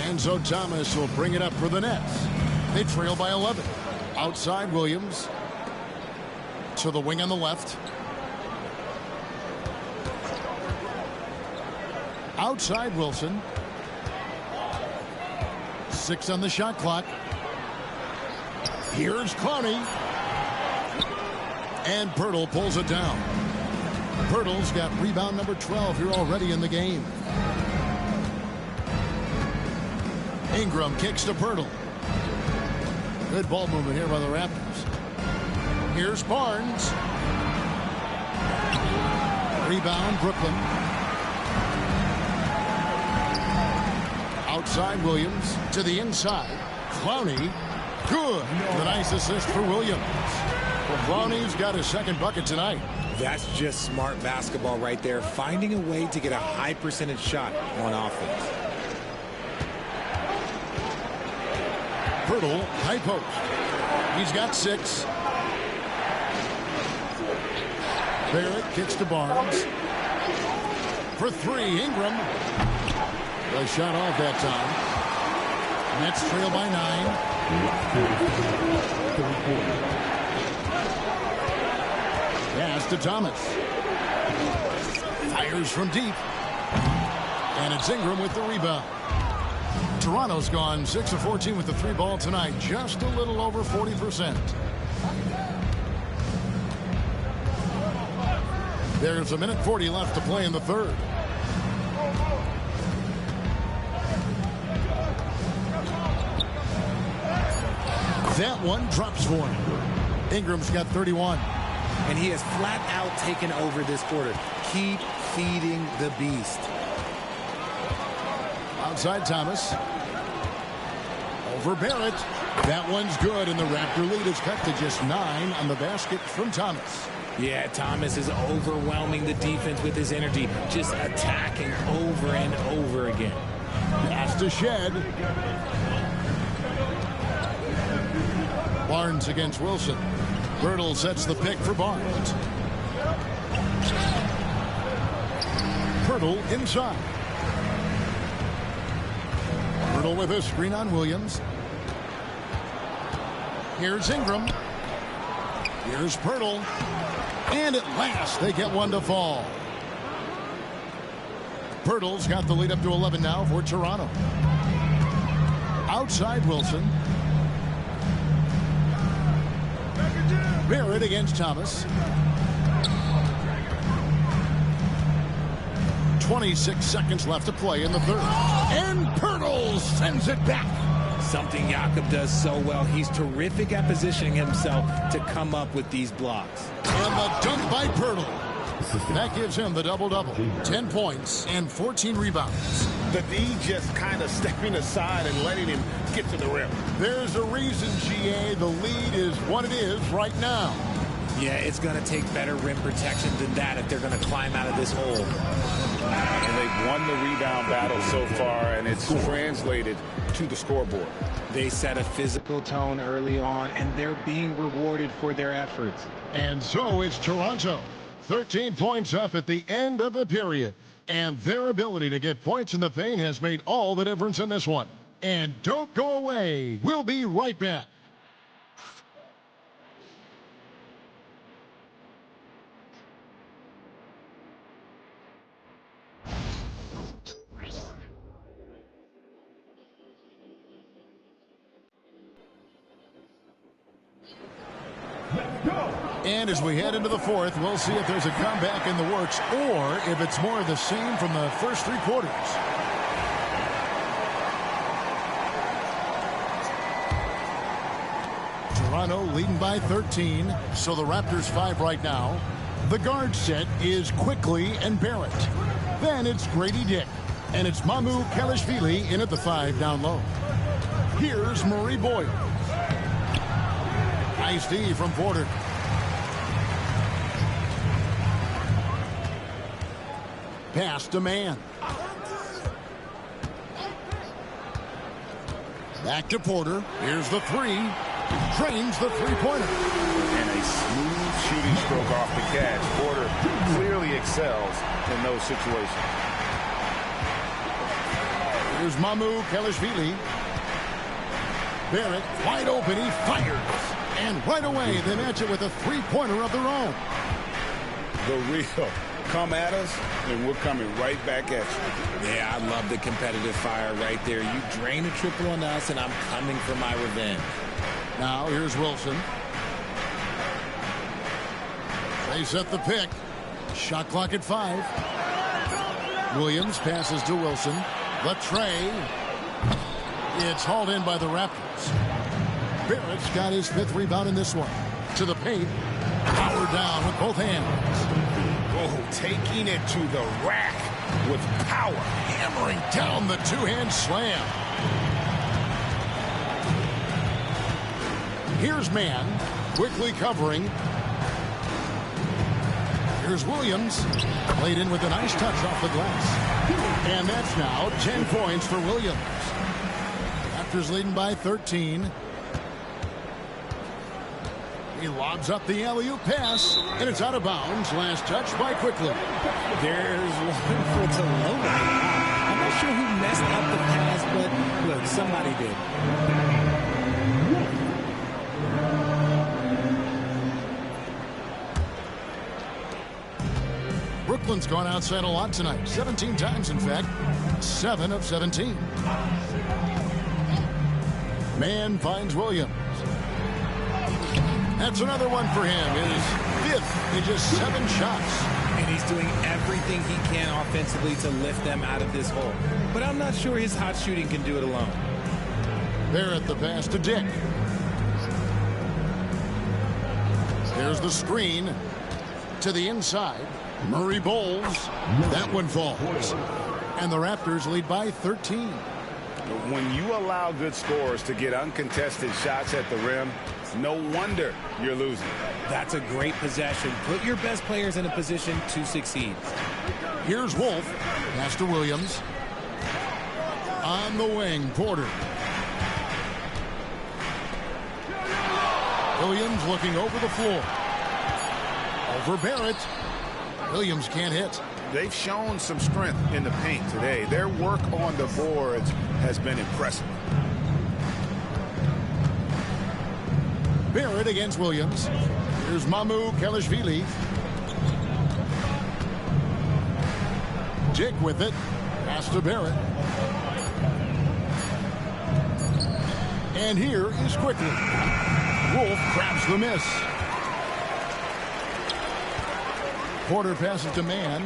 And so Thomas will bring it up for the Nets. They trail by 11. Outside Williams. To the wing on the left. Outside Wilson. 6 on the shot clock. Here's Clowney. And Pirtle pulls it down. Pirtle's got rebound number 12 here already in the game. Ingram kicks to Pirtle. Good ball movement here by the Raptors. Here's Barnes. Rebound, Brooklyn. Outside Williams to the inside. Clowney. Good. The nice assist for Williams. Well, Brownie's got his second bucket tonight. That's just smart basketball right there, finding a way to get a high percentage shot on offense. Pirtle, high post. He's got 6. Barrett kicks to Barnes. For 3, Ingram. The shot off that time. Nets trail by 9. Pass to Thomas. Fires from deep. And it's Ingram with the rebound. Toronto's gone 6 of 14 with the 3 ball tonight. Just a little over 40%. There's 1:40 left to play in the third. That one drops for him. Ingram's got 31. And he has flat out taken over this quarter. Keep feeding the beast. Outside Thomas. Over Barrett. That one's good, and the Raptor lead is cut to just 9 on the basket from Thomas. Yeah, Thomas is overwhelming the defense with his energy, just attacking over and over again. Pass to Shed. Barnes against Wilson. Birtle sets the pick for Barnes. Pirtle inside. Pirtle with a screen on Williams. Here's Ingram. Here's Pirtle. And at last, they get one to fall. Pirtle's got the lead up to 11 now for Toronto. Outside Wilson. Barrett against Thomas. 26 seconds left to play in the third. And Pirtle sends it back. Something Jakob does so well. He's terrific at positioning himself to come up with these blocks. And the dunk by Pirtle. That gives him the double-double. 10 points and 14 rebounds. The D just kind of stepping aside and letting him get to the rim. There's a reason, GA, the lead is what it is right now. Yeah, it's going to take better rim protection than that if they're going to climb out of this hole. And they've won the rebound battle so far, and it's translated to the scoreboard. They set a physical tone early on, and they're being rewarded for their efforts. And so it's Toronto. 13 points up at the end of the period. And their ability to get points in the paint has made all the difference in this one. And don't go away. We'll be right back. And as we head into the fourth, we'll see if there's a comeback in the works or if it's more of the same from the first 3 quarters. Toronto leading by 13, so the Raptors 5 right now. The guard set is Quickly and Barrett. Then it's Grady Dick, and it's Mamu Kalashvili in at the 5 down low. Here's Murray Boyle. Nice D from Porter. Pass to Man. Back to Porter. Here's the 3. Drains the 3-pointer. And a smooth shooting stroke off the catch. Porter clearly excels in those situations. Here's Mamu Kalashvili. Barrett wide open. He fires. And right away, they match it with a 3-pointer of their own. The real come at us, and we're coming right back at you. Yeah, I love the competitive fire right there. You drain a triple on us, and I'm coming for my revenge. Now, here's Wilson. They set the pick. Shot clock at 5. Williams passes to Wilson. The tray. It's hauled in by the Raptors. Barrett's got his 5th rebound in this one. To the paint. Powered down with both hands. Oh, taking it to the rack with power. Hammering down the 2-hand slam. Here's Mann, quickly covering. Here's Williams, laid in with a nice touch off the glass. And that's now 10 points for Williams. Raptors leading by 13. He lobs up the alley-oop pass, and it's out of bounds. Last touch by Quickly. There's one for Talona. I'm not sure who messed up the pass, but look, somebody did. Brooklyn's gone outside a lot tonight. 17 times, in fact. 7 of 17. Mann finds Williams. That's another one for him. His 5th in just 7 shots. And he's doing everything he can offensively to lift them out of this hole. But I'm not sure his hot shooting can do it alone. Barrett the pass to Dick. There's the screen to the inside. Murray bowls. That one falls. And the Raptors lead by 13. When you allow good scorers to get uncontested shots at the rim, no wonder you're losing. That's a great possession. Put your best players in a position to succeed. Here's Wolf. Pass to Williams. On the wing, Porter. Williams looking over the floor. Over Barrett. Williams can't hit. They've shown some strength in the paint today. Their work on the boards has been impressive. Barrett against Williams. Here's Mamu Kelishvili. Dick with it. Pass to Barrett. And here is Quickly. Wolf grabs the miss. Porter passes to Mann.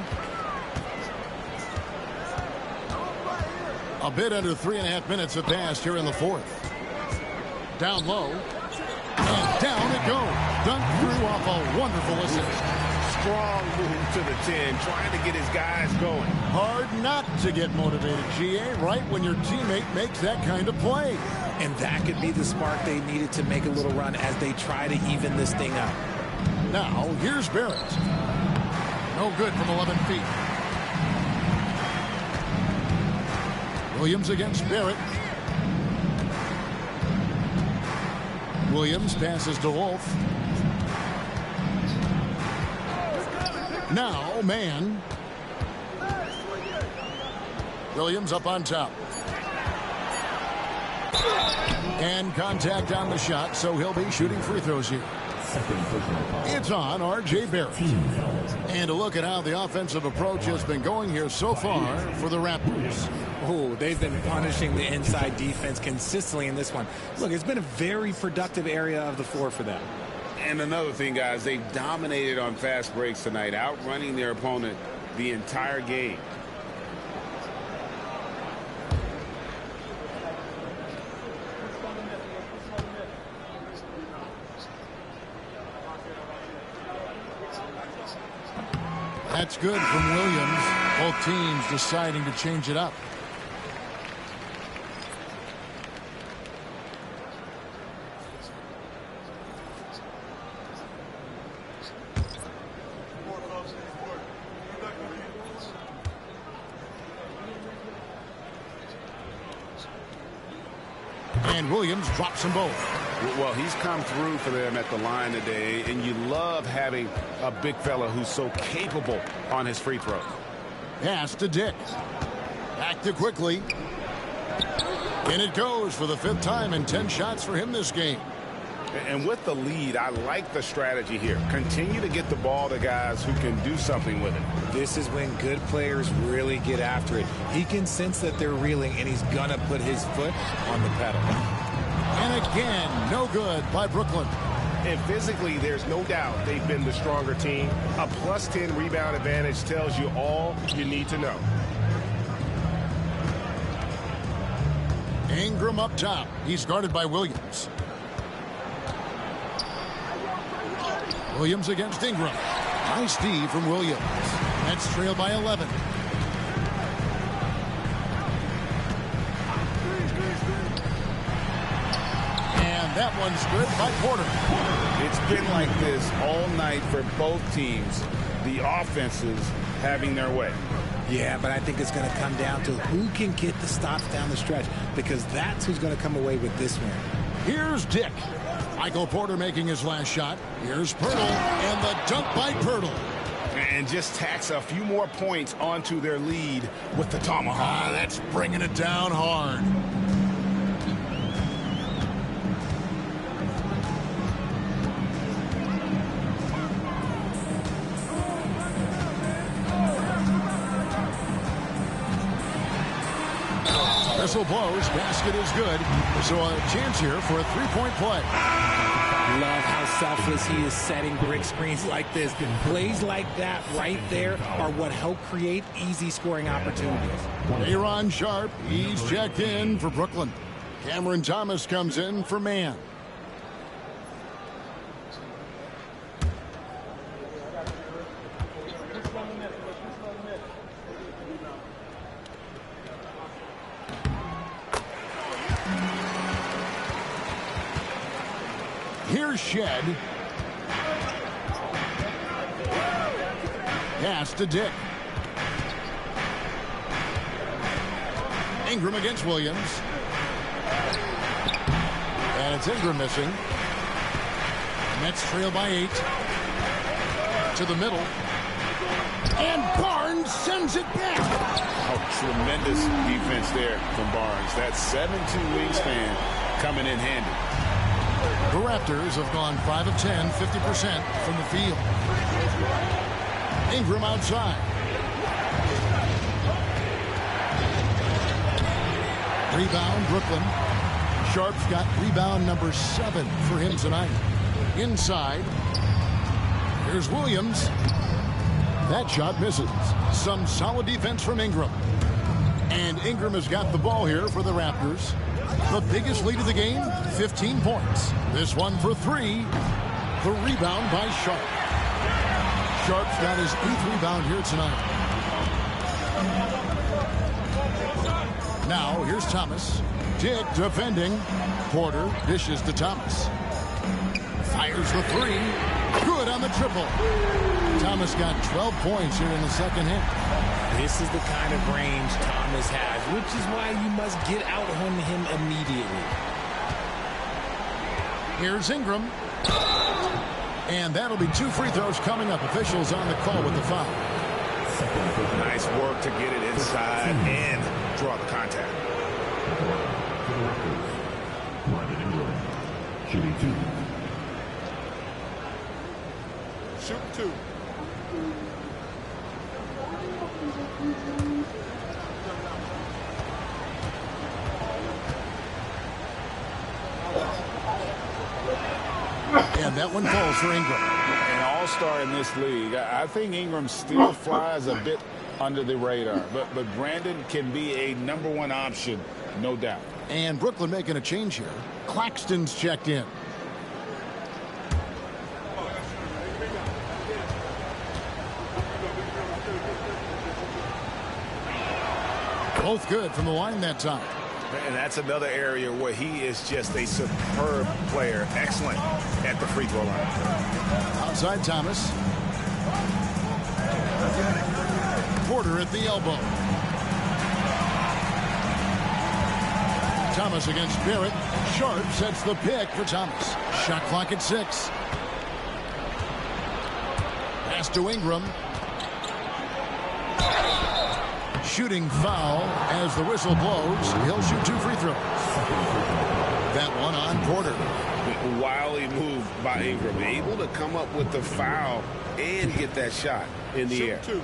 A bit under 3.5 minutes have passed here in the 4th. Down low. And down it goes. Dunked through off a wonderful assist. Strong move to the 10, trying to get his guys going. Hard not to get motivated, GA, right when your teammate makes that kind of play. And that could be the spark they needed to make a little run as they try to even this thing up. Now, here's Barrett. No good from 11 feet. Williams against Barrett. Williams passes to Wolf. Now, Mann. Williams up on top. And contact on the shot, so he'll be shooting free throws here. It's on R.J. Barrett. And a look at how the offensive approach has been going here so far for the Raptors. Oh, they've been punishing the inside defense consistently in this one. Look, it's been a very productive area of the floor for them. And another thing, guys, they've dominated on fast breaks tonight, outrunning their opponent the entire game. That's good from Williams. Both teams deciding to change it up. And Williams drops them both. Well, he's come through for them at the line today, and you love having a big fella who's so capable on his free throws. Pass to Dick. Back to Quickly. And it goes for the 5th time and 10 shots for him this game. And with the lead, I like the strategy here. Continue to get the ball to guys who can do something with it. This is when good players really get after it. He can sense that they're reeling, and he's going to put his foot on the pedal. And again, no good by Brooklyn. And physically, there's no doubt they've been the stronger team. A +10 rebound advantage tells you all you need to know. Ingram up top. He's guarded by Williams. Williams against Ingram. Nice D from Williams. That's trailed by 11. And that one's good by Porter. It's been like this all night for both teams. The offenses having their way. Yeah, but I think it's going to come down to who can get the stops down the stretch, because that's who's going to come away with this win. Here's Dick. Michael Porter making his last shot. Here's Pirtle, and the dunk by Pirtle. And just tacks a few more points onto their lead with the tomahawk. That's bringing it down hard. Whistle blows, basket is good. So a chance here for a three-point play. Love how selfless he is setting brick screens like this. Plays like that right there are what help create easy scoring opportunities. Aaron Sharp, he's checked in for Brooklyn. Cameron Thomas comes in for Man. Here's Shed. Pass to Dick. Ingram against Williams. And it's Ingram missing. Nets trail by 8. To the middle. And Barnes sends it back. Oh, tremendous defense there from Barnes. That 7'2" wingspan coming in handy. The Raptors have gone 5 of 10, 50% from the field. Ingram outside. Rebound, Brooklyn. Sharp's got rebound number 7 for him tonight. Inside. Here's Williams. That shot misses. Some solid defense from Ingram. And Ingram has got the ball here for the Raptors. The biggest lead of the game, 15 points. This one for 3. The rebound by Sharp. Sharp's got his 8th rebound here tonight. Now, here's Thomas. Dick defending. Porter dishes to Thomas. Fires the 3. Good on the triple. Thomas got 12 points here in the second half. This is the kind of range Thomas has, which is why you must get out on him immediately. Here's Ingram. And that'll be 2 free throws coming up. Officials on the call with the foul. Nice work to get it inside and draw the contact. Shooting 2. Shoot 2. And that one falls for Ingram. An all-star in this league. I think Ingram still flies a bit under the radar. But Brandon can be a #1 option, no doubt. And Brooklyn making a change here. Claxton's checked in. Both good from the line that time. And that's another area where he is just a superb player. Excellent at the free throw line. Outside Thomas. Porter at the elbow. Thomas against Barrett. Sharp sets the pick for Thomas. Shot clock at 6. Pass to Ingram. Shooting foul as the whistle blows. He'll shoot 2 free throws. That one on Porter. Wily move by Ingram. Able to come up with the foul and get that shot in the air. 2.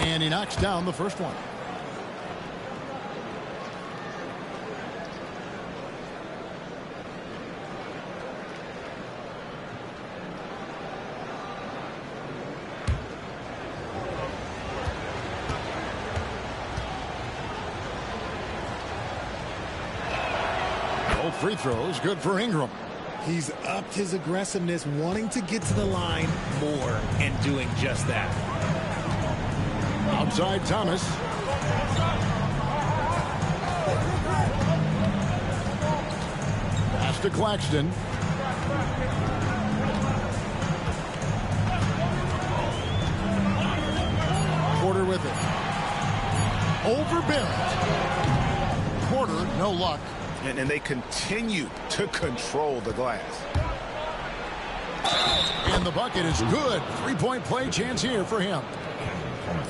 And he knocks down the first one. Both free throws good for Ingram. He's upped his aggressiveness, wanting to get to the line more and doing just that. Outside Thomas. Pass to Claxton. Porter with it. Over Barrett. Porter, no luck. And they continue to control the glass. And the bucket is good. Three-point play chance here for him.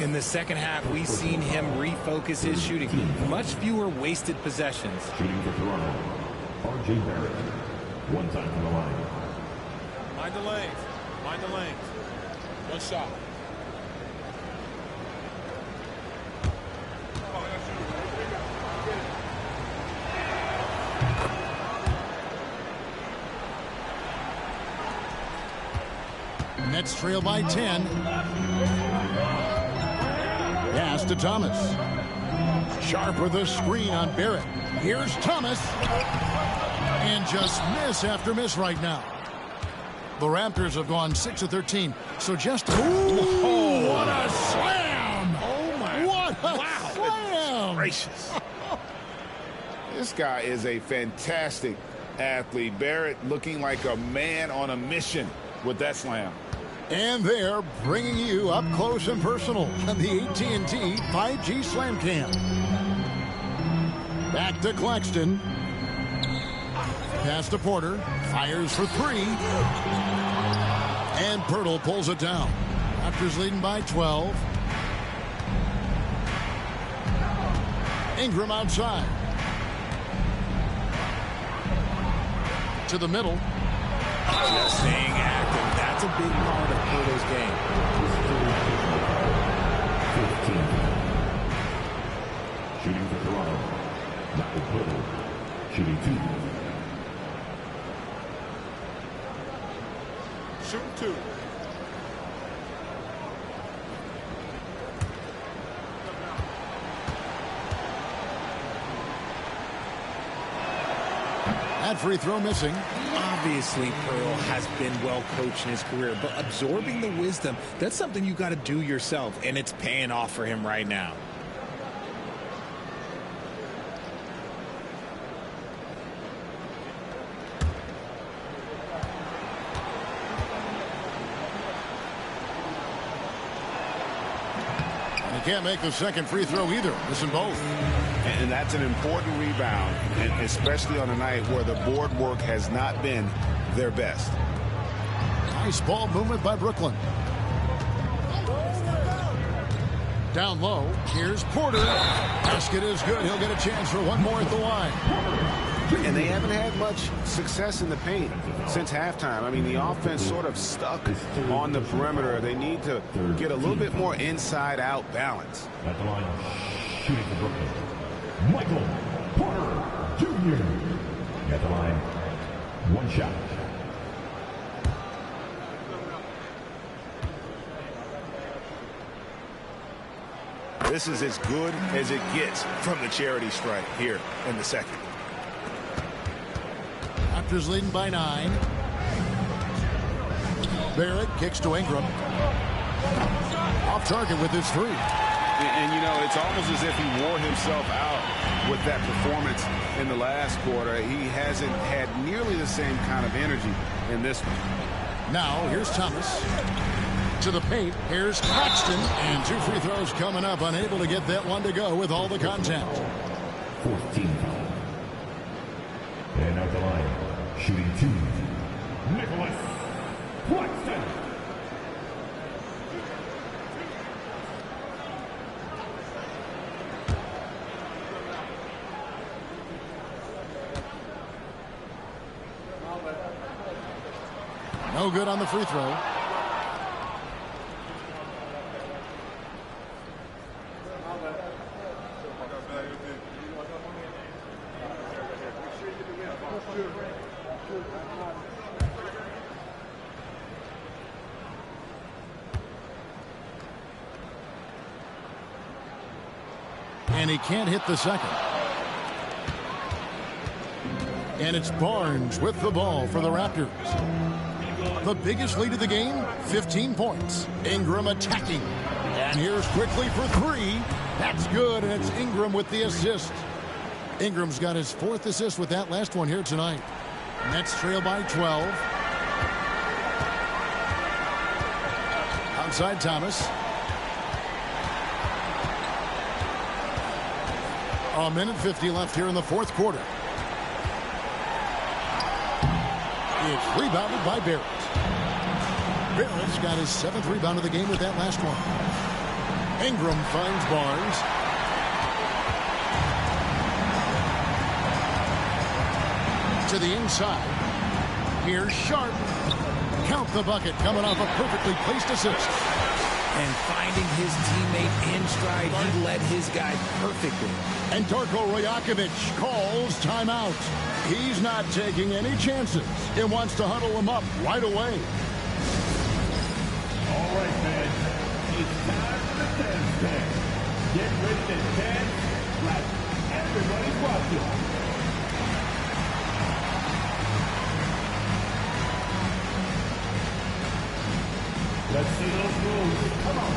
In the second half, we've seen him refocus his shooting. Much fewer wasted possessions. Shooting for Toronto, R.J. Barrett. One time from the line. Mind the lanes. Mind the lanes. One shot. Nets trail by 10. Pass to Thomas. Sharp with a screen on Barrett. Here's Thomas. And just miss after miss right now. The Raptors have gone 6 of 13. So just... Ooh, what a slam! Oh, my. What a slam! Gracious. This guy is a fantastic athlete. Barrett looking like a man on a mission with that slam. And they're bringing you up close and personal on the AT&T 5G Slam Cam. Back to Claxton. Pass to Porter. Fires for three. And Pirtle pulls it down. Raptors leading by 12. Ingram outside. To the middle. Just staying active. That's a big part of Pirtle's game. 15. Shooting for Toronto, Michael Pirtle. Shooting 2. Shooting 2. That free throw missing. Obviously, Pearl has been well coached in his career, but absorbing the wisdom, that's something you got to do yourself, and it's paying off for him right now. And he can't make the second free throw either. Missing both. And that's an important rebound, and especially on a night where the board work has not been their best. Nice ball movement by Brooklyn. Down low. Here's Porter. Basket is good. He'll get a chance for one more at the line. And they haven't had much success in the paint since halftime. I mean, the offense sort of stuck on the perimeter. They need to get a little bit more inside-out balance. At the line, shooting for Brooklyn, Michael Porter Jr. At the line, one shot. This is as good as it gets from the charity stripe here in the second. Raptors leading by 9. Barrett kicks to Ingram. Off target with his three. And, you know, it's almost as if he wore himself out with that performance in the last quarter. He hasn't had nearly the same kind of energy in this one. Now, here's Thomas. To the paint. Here's Claxton. And 2 free throws coming up. Unable to get that one to go with all the contact. 14. And at the line, shooting 2, Nicholas Claxton. No good on the free throw. And he can't hit the second. And it's Barnes with the ball for the Raptors. The biggest lead of the game, 15 points. Ingram attacking. And here's quickly for three. That's good, and it's Ingram with the assist. Ingram's got his 4th assist with that last one here tonight. Nets trail by 12. Outside Thomas. A minute 50 left here in the 4th quarter. It's rebounded by Barrett. Barrett's got his 7th rebound of the game with that last one. Ingram finds Barnes. To the inside. Here's Sharp. Count the bucket coming off a perfectly placed assist. And finding his teammate in stride, he led his guy perfectly. And Darko Rajakovic calls timeout. He's not taking any chances. He wants to huddle him up right away. All right, man. It's time for the dance dance. Get ready to dance like everybody's watching. Let's see those moves. Come on.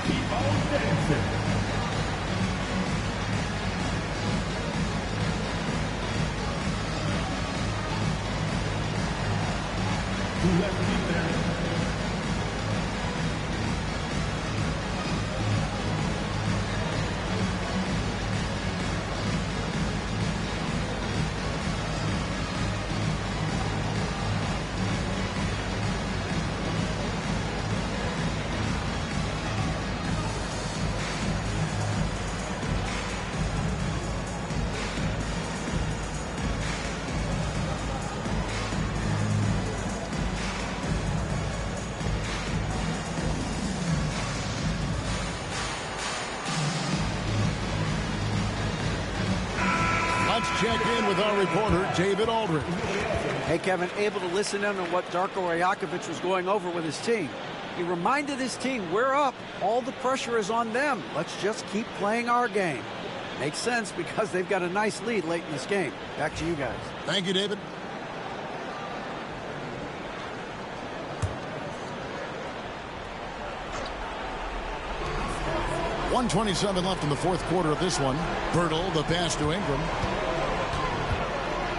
Keep on dancing. Let's keep there. Let's check in with our reporter, David Aldridge. Hey, Kevin, able to listen in on what Darko Rajakovic was going over with his team. He reminded his team, we're up. All the pressure is on them. Let's just keep playing our game. Makes sense because they've got a nice lead late in this game. Back to you guys. Thank you, David. .127 left in the 4th quarter of this one. Pirtle, the pass to Ingram.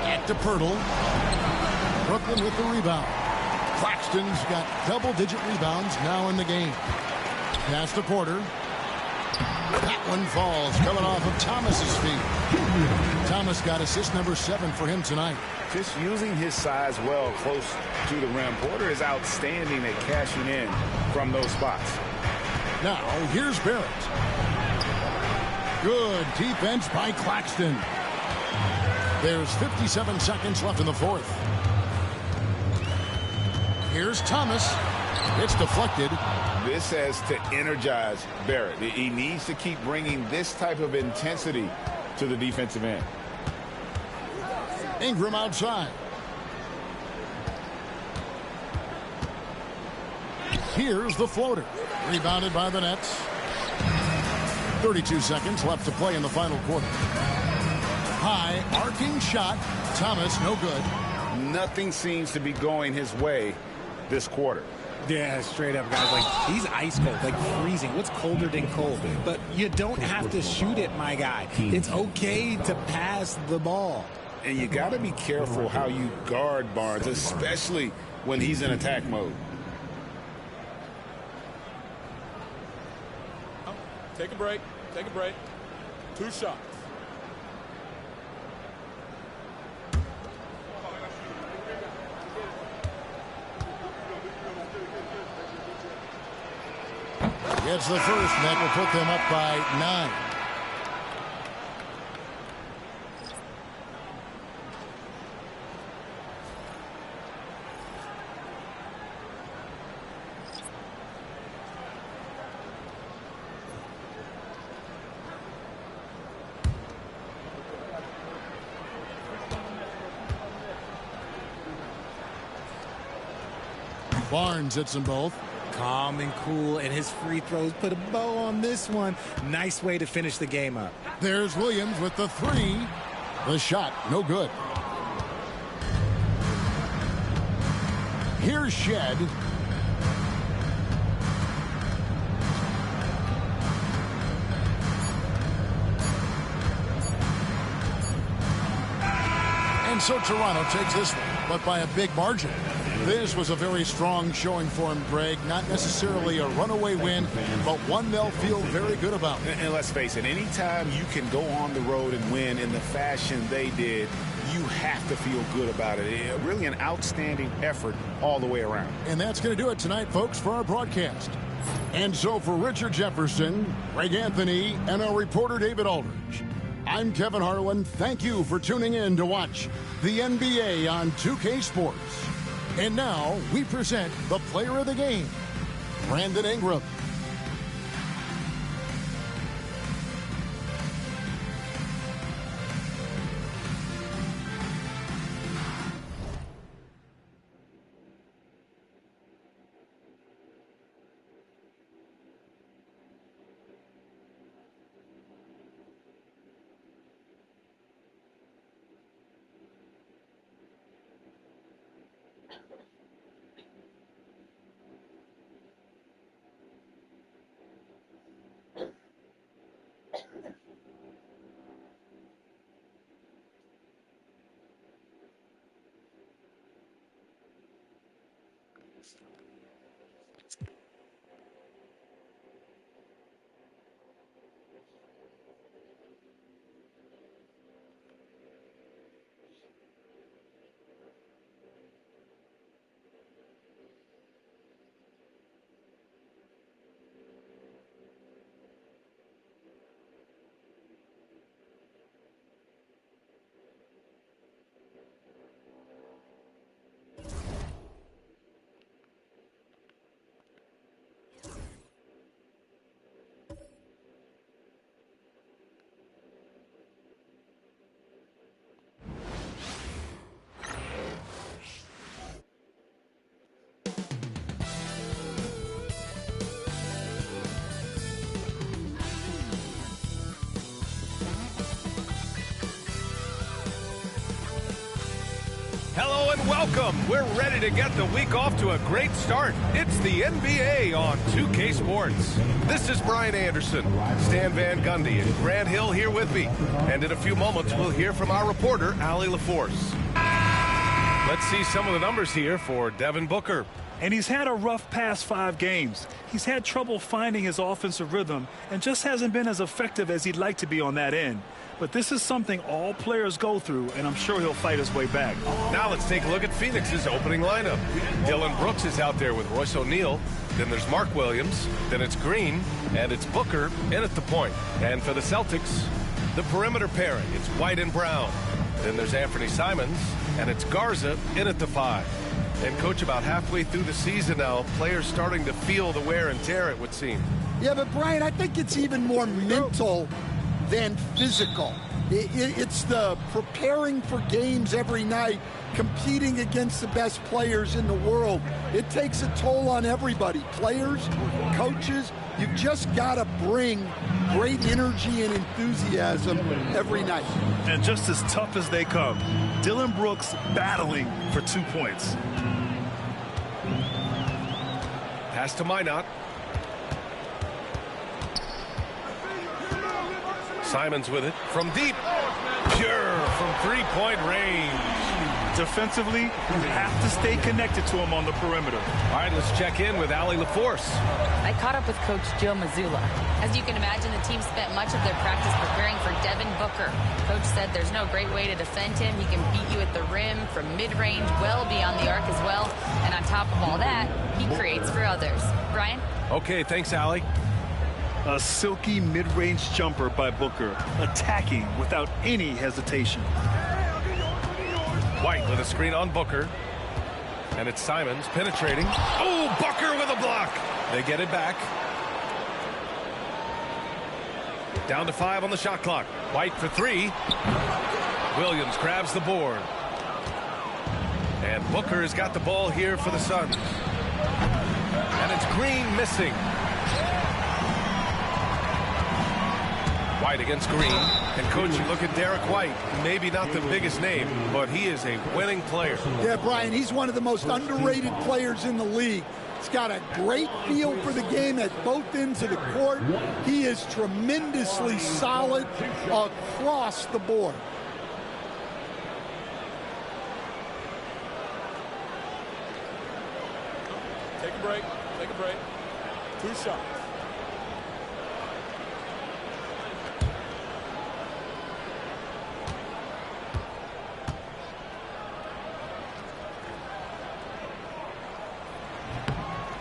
Back to Pirtle. Brooklyn with the rebound. Claxton's got double-digit rebounds now in the game. Pass to Porter. That one falls, coming off of Thomas's feet. Thomas got assist number 7 for him tonight. Just using his size well close to the rim. Porter is outstanding at cashing in from those spots. Now, here's Barrett. Good defense by Claxton. There's 57 seconds left in the 4th. Here's Thomas. It's deflected. This has to energize Barrett. He needs to keep bringing this type of intensity to the defensive end. Ingram outside. Here's the floater. Rebounded by the Nets. 32 seconds left to play in the final quarter. High arcing shot. Thomas, no good. Nothing seems to be going his way this quarter. Yeah, straight up, guys. Like, he's ice cold, like freezing. What's colder than cold? But you don't have to shoot it, my guy. It's okay to pass the ball. And you got to be careful how you guard Barnes, especially when he's in attack mode. Take a break. Take a break. 2 shots. Gets the first, and that will put them up by 9. Barnes hits them both. calm and cool, and his free throws put a bow on this one. Nice way to finish the game up. There's Williams with the three. The shot, no good. Here's Shed. And so Toronto takes this one, but by a big margin. This was a very strong showing for him, Greg. Not necessarily a runaway win, but one they'll feel very good about. And let's face it, anytime you can go on the road and win in the fashion they did, you have to feel good about it. Really an outstanding effort all the way around. And that's going to do it tonight, folks, for our broadcast. And so for Richard Jefferson, Greg Anthony, and our reporter David Aldridge, I'm Kevin Harlan. Thank you for tuning in to watch the NBA on 2K Sports. And now we present the player of the game, Brandon Ingram. Hello and welcome. We're ready to get the week off to a great start. It's the NBA on 2K Sports. This is Brian Anderson, Stan Van Gundy, and Grant Hill here with me. And in a few moments, we'll hear from our reporter, Allie LaForce. Let's see some of the numbers here for Devin Booker. And he's had a rough past 5 games. He's had trouble finding his offensive rhythm and just hasn't been as effective as he'd like to be on that end. But this is something all players go through, and I'm sure he'll fight his way back. Now let's take a look at Phoenix's opening lineup. Dillon Brooks is out there with Royce O'Neal. Then there's Mark Williams. Then it's Green. And it's Booker in at the point. And for the Celtics, the perimeter pairing. It's White and Brown. Then there's Anthony Simons. And it's Garza in at the 5. And, Coach, about halfway through the season now, players starting to feel the wear and tear, it would seem. Yeah, but, Brian, I think it's even more mental than physical. It's the preparing for games every night, competing against the best players in the world. It takes a toll on everybody, players, coaches. You've just got to bring great energy and enthusiasm every night. And just as tough as they come, Dillon Brooks battling for 2 points. Pass to Minot. Simons with it from deep. Pure from three-point range. Defensively, you have to stay connected to him on the perimeter. All right, let's check in with Allie LaForce. I caught up with Coach Joe Mazzulla. As you can imagine, the team spent much of their practice preparing for Devin Booker. Coach said there's no great way to defend him. He can beat you at the rim, from mid-range, well beyond the arc as well. And on top of all that, he creates for others. Brian? Okay, thanks, Allie. A silky mid-range jumper by Booker, attacking without any hesitation. White with a screen on Booker. And it's Simons penetrating. Oh, Booker with a block. They get it back. Down to 5 on the shot clock. White for 3. Williams grabs the board. And Booker has got the ball here for the Suns. And it's Green missing. White against Green. And coach, you look at Derek White, maybe not the biggest name, but he is a winning player. Yeah, Brian, he's one of the most underrated players in the league. He's got a great feel for the game at both ends of the court. He is tremendously solid across the board. Take a break. Take a break. 2 shots.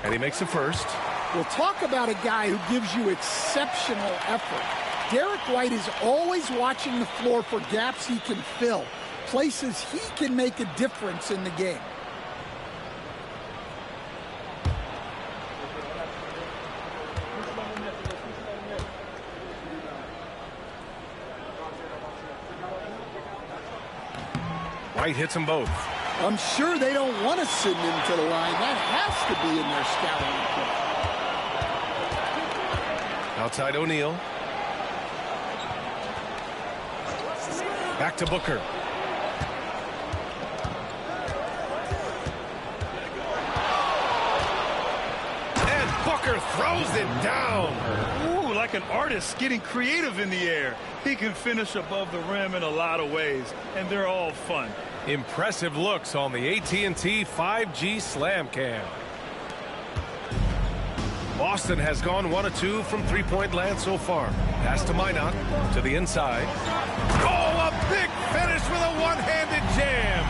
And he makes the first. We'll talk about a guy who gives you exceptional effort. Derek White is always watching the floor for gaps he can fill, places he can make a difference in the game. White hits them both. I'm sure they don't want to send him to the line. That has to be in their scouting report. Outside O'Neal. Back to Booker. And Booker throws it down. Ooh, like an artist getting creative in the air. He can finish above the rim in a lot of ways, and they're all fun. Impressive looks on the AT&T 5G Slam Cam. Boston has gone 1 of 2 from three-point land so far. Pass to Minot, to the inside. Oh, a big finish with a one-handed jam.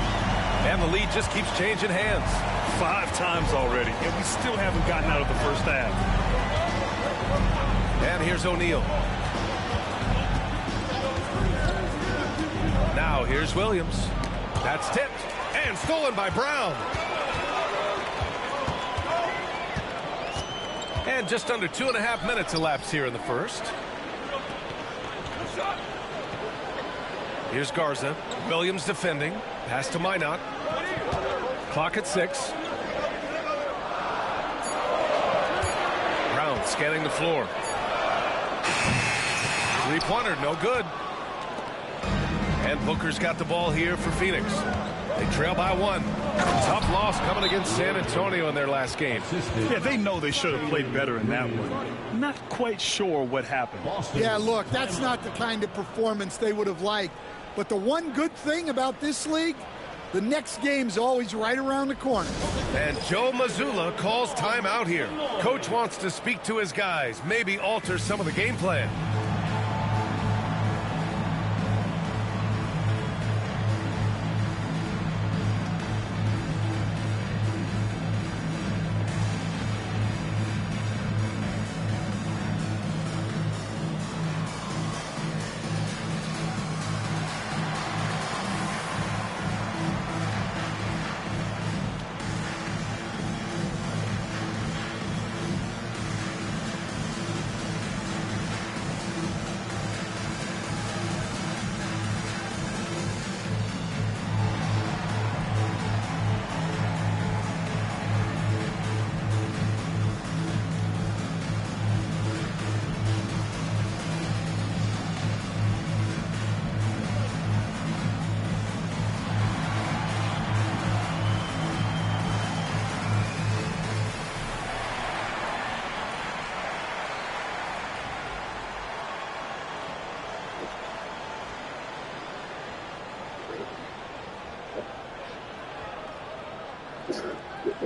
And the lead just keeps changing hands. 5 times already, and we still haven't gotten out of the first half. And here's O'Neal. Now here's Williams. That's tipped and stolen by Brown. And just under 2.5 minutes elapsed here in the first. Here's Garza. Williams defending. Pass to Minot. Clock at 6. Brown scanning the floor. Three-pointer, no good. And Booker's got the ball here for Phoenix. They trail by 1. Tough loss coming against San Antonio in their last game. Yeah, they know they should have played better in that one. Not quite sure what happened. Yeah, look, that's not the kind of performance they would have liked. But the one good thing about this league, the next game's always right around the corner. And Joe Mazzulla calls timeout here. Coach wants to speak to his guys, maybe alter some of the game plan.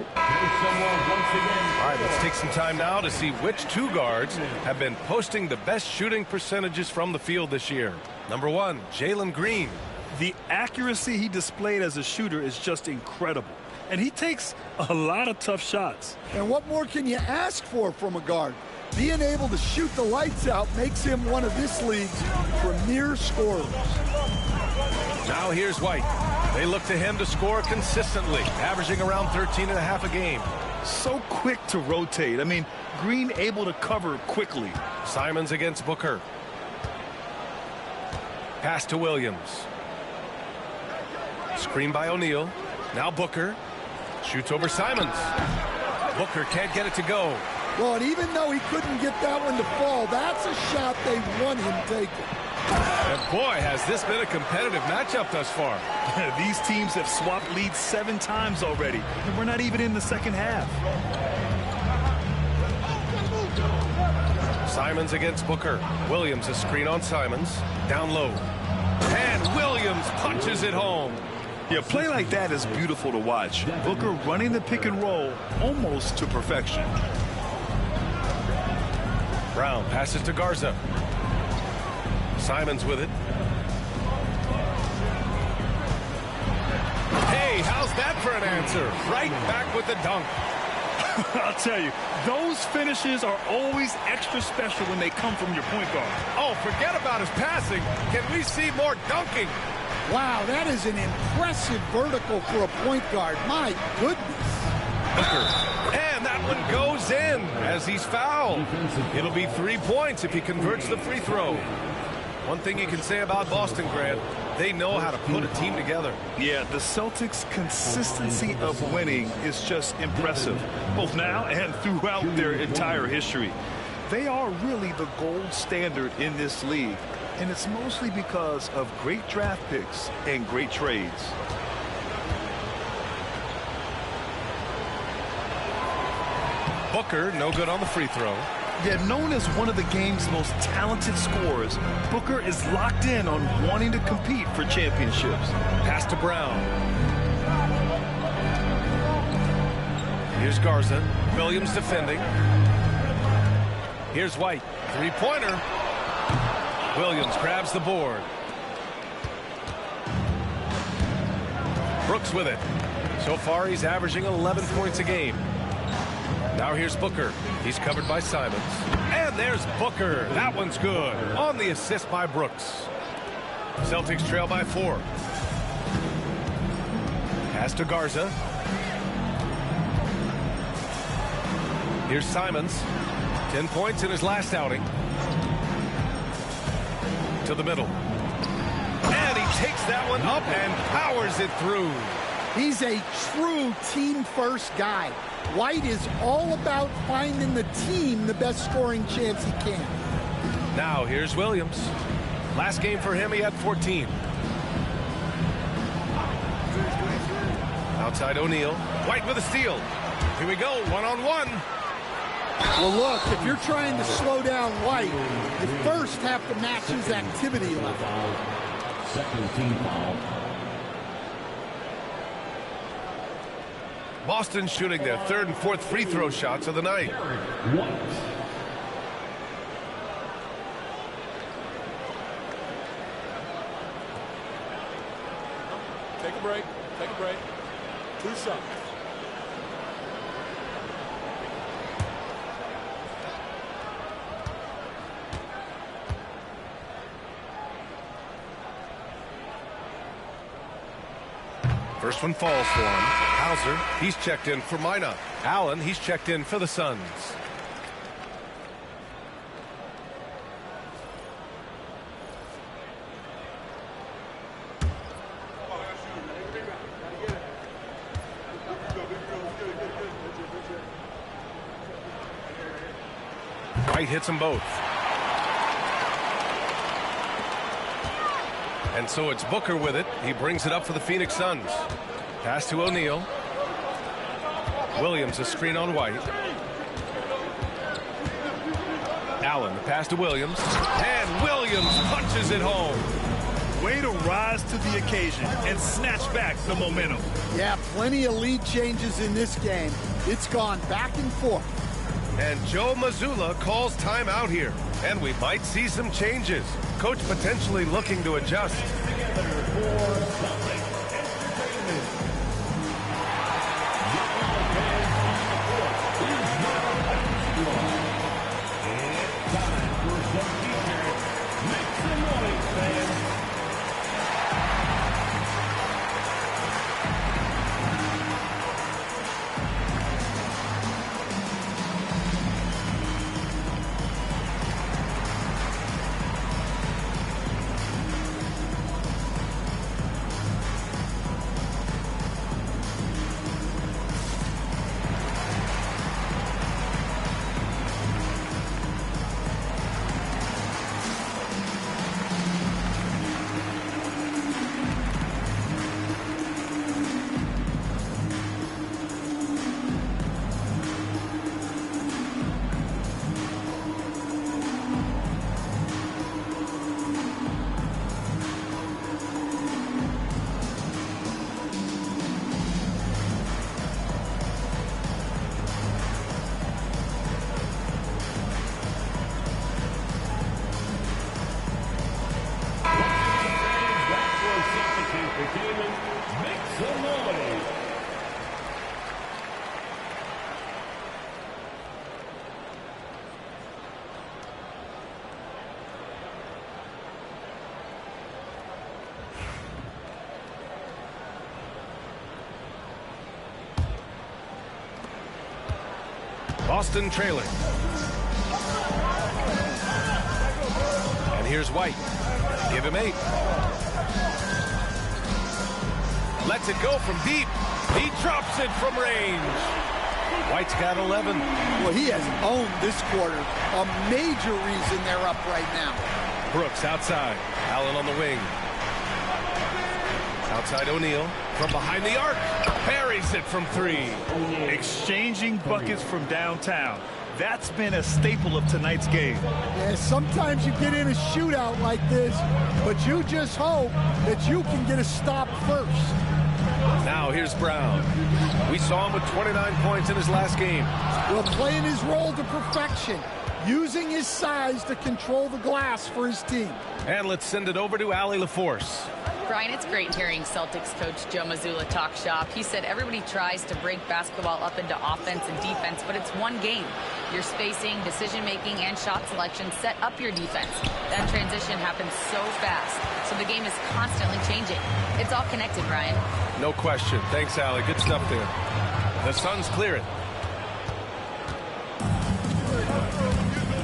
All right, let's take some time now to see which 2 guards have been posting the best shooting percentages from the field this year. Number 1, Jalen Green. The accuracy he displayed as a shooter is just incredible. And he takes a lot of tough shots. And what more can you ask for from a guard? Being able to shoot the lights out makes him one of this league's premier scorers. Now here's White. They look to him to score consistently, averaging around 13.5 a game. So quick to rotate. I mean, Green able to cover quickly. Simons against Booker. Pass to Williams. Screen by O'Neal. Now Booker. Shoots over Simons. Booker can't get it to go. Well, and even though he couldn't get that one to fall, that's a shot they want him taking. And boy, has this been a competitive matchup thus far. These teams have swapped leads 7 times already, and we're not even in the second half. Simons against Booker. Williams, a screen on Simons. Down low. And Williams punches it home. Yeah, play like that is beautiful to watch. Booker running the pick and roll almost to perfection. Brown passes to Garza. Simons with it. Hey, how's that for an answer? Right back with the dunk. I'll tell you, those finishes are always extra special when they come from your point guard. Oh, forget about his passing. Can we see more dunking? Wow, that is an impressive vertical for a point guard. My goodness. Booker. And that one goes in as he's fouled. It'll be 3 points if he converts the free throw. One thing you can say about Boston, Grant, they know how to put a team together. Yeah, the Celtics' consistency of winning is just impressive, both now and throughout their entire history. They are really the gold standard in this league, and it's mostly because of great draft picks and great trades. Booker, no good on the free throw. Yet known as one of the game's most talented scorers, Booker is locked in on wanting to compete for championships. Pass to Brown. Here's Garza. Williams defending. Here's White. Three-pointer. Williams grabs the board. Brooks with it. So far, he's averaging 11 points a game. Now here's Booker. He's covered by Simons. And there's Booker. That one's good. On the assist by Brooks. Celtics trail by 4. Pass to Garza. Here's Simons. 10 points in his last outing. To the middle. And he takes that one up and powers it through. He's a true team-first guy. White is all about finding the team the best scoring chance he can. Now here's Williams. Last game for him, he had 14. Outside O'Neal. White with a steal. Here we go, one-on-one. Well, look, if you're trying to slow down White, you first have to match his activity level. Second team foul. Boston shooting their 3rd and 4th free throw shots of the night. Take a break. Take a break. 2 shots. First one falls for him. Hauser, he's checked in for Mina. Allen, he's checked in for the Suns. White hits them both. And so it's Booker with it. He brings it up for the Phoenix Suns. Pass to O'Neal. Williams, a screen on White. Allen, the pass to Williams. And Williams punches it home. Way to rise to the occasion and snatch back the momentum. Yeah, plenty of lead changes in this game. It's gone back and forth. And Joe Mazzulla calls timeout here. And we might see some changes. Coach potentially looking to adjust. Boston trailing. And here's White. Give him 8. Lets it go from deep. He drops it from range. White's got 11. Well, he has owned this quarter. A major reason they're up right now. Brooks outside. Allen on the wing. Outside O'Neal. From behind the arc. Parries it from 3. Exchanging buckets from downtown. That's been a staple of tonight's game. Yeah, sometimes you get in a shootout like this, but you just hope that you can get a stop first. Now here's Brown. We saw him with 29 points in his last game. Well, playing his role to perfection, using his size to control the glass for his team. And let's send it over to Allie LaForce. Brian, it's great hearing Celtics coach Joe Mazzulla talk shop. He said everybody tries to break basketball up into offense and defense, but it's one game. Your spacing, decision-making, and shot selection set up your defense. That transition happens so fast, so the game is constantly changing. It's all connected, Brian. No question. Thanks, Allie. Good stuff there. The Suns clear it.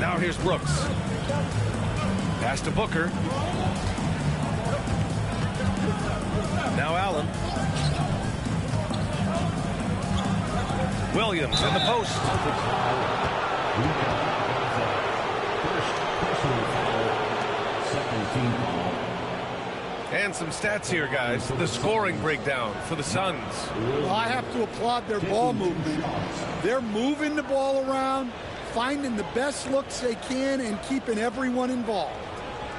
Now here's Brooks. Pass to Booker. Now Allen. Williams in the post. And some stats here, guys. The scoring breakdown for the Suns. Well, I have to applaud their ball movement. They're moving the ball around, finding the best looks they can, and keeping everyone involved.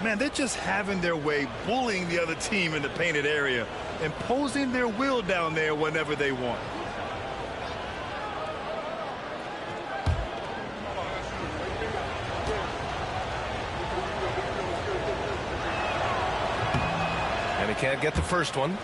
Man, they're just having their way, bullying the other team in the painted area, imposing their will down there whenever they want. And he can't get the first one.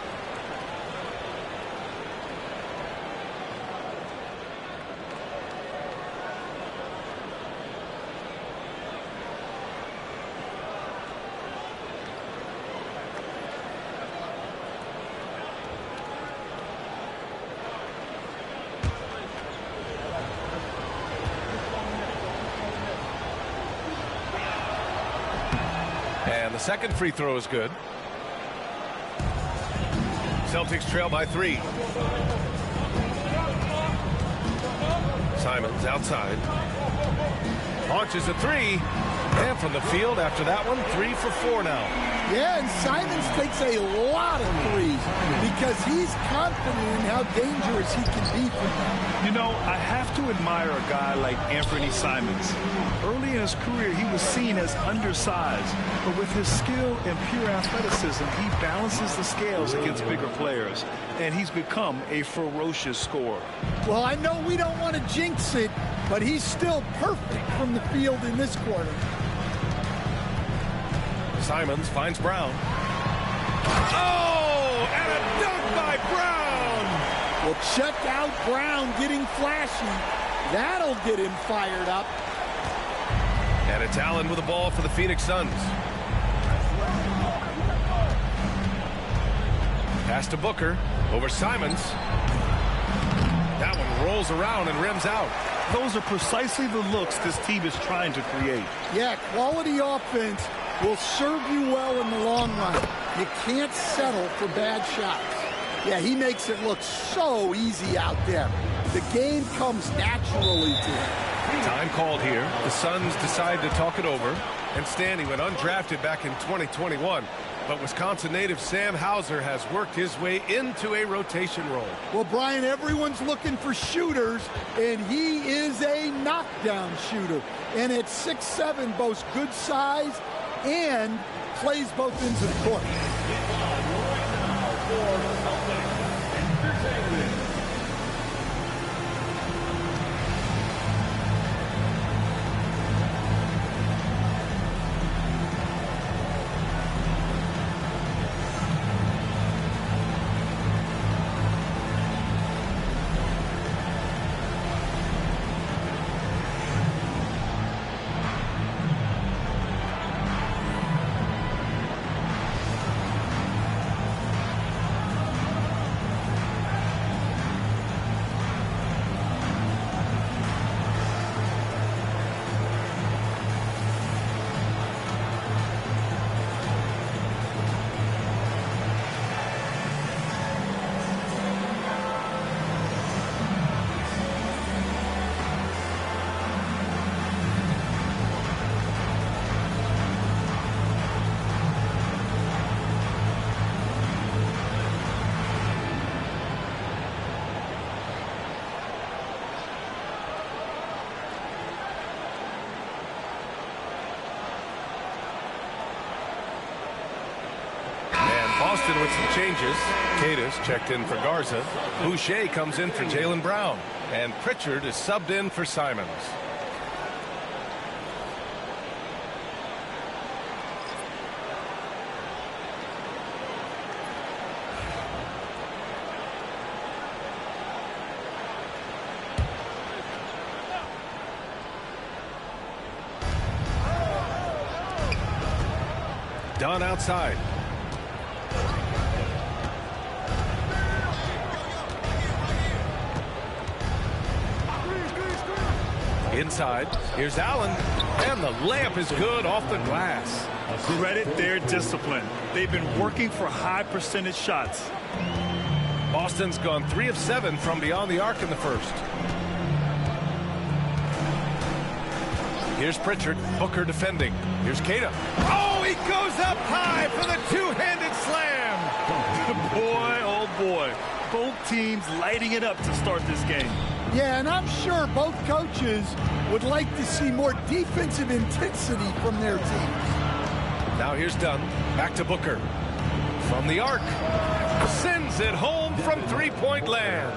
And the second free throw is good. Celtics trail by 3. Simons outside. Launches a 3. And from the field after that one, 3 for 4 now. Yeah, and Simons takes a lot of threes because he's confident in how dangerous he can be for them. You know, I have to admire a guy like Anthony Simons. Early in his career, he was seen as undersized, but with his skill and pure athleticism, he balances the scales against bigger players, and he's become a ferocious scorer. Well, I know we don't want to jinx it, but he's still perfect from the field in this quarter. Simons finds Brown. Oh, and a dunk by Brown. Well, check out Brown getting flashy. That'll get him fired up. And it's Allen with the ball for the Phoenix Suns. Pass to Booker over Simons. That one rolls around and rims out. Those are precisely the looks this team is trying to create. Yeah, quality offense will serve you well in the long run. You can't settle for bad shots. Yeah, he makes it look so easy out there. The game comes naturally to him. Time called here. The Suns decide to talk it over. And Stanley went undrafted back in 2021. But Wisconsin native Sam Hauser has worked his way into a rotation role. Well, Brian, everyone's looking for shooters, and he is a knockdown shooter. And at 6'7", boasts good size and plays both ends of the court. Boston with some changes. Cadis checked in for Garza. Boucher comes in for Jaylen Brown. And Pritchard is subbed in for Simons. Dunn outside. Inside. Here's Allen. And the layup is good off the glass. Credit their discipline. They've been working for high percentage shots. Boston's gone 3 of 7 from beyond the arc in the first. Here's Pritchard. Booker defending. Here's Queta. Oh, he goes up high for the two-handed slam. Boy, oh boy. Both teams lighting it up to start this game. Yeah, and I'm sure both coaches would like to see more defensive intensity from their teams. Now here's Dunn. Back to Booker. From the arc. Sends it home from three-point land.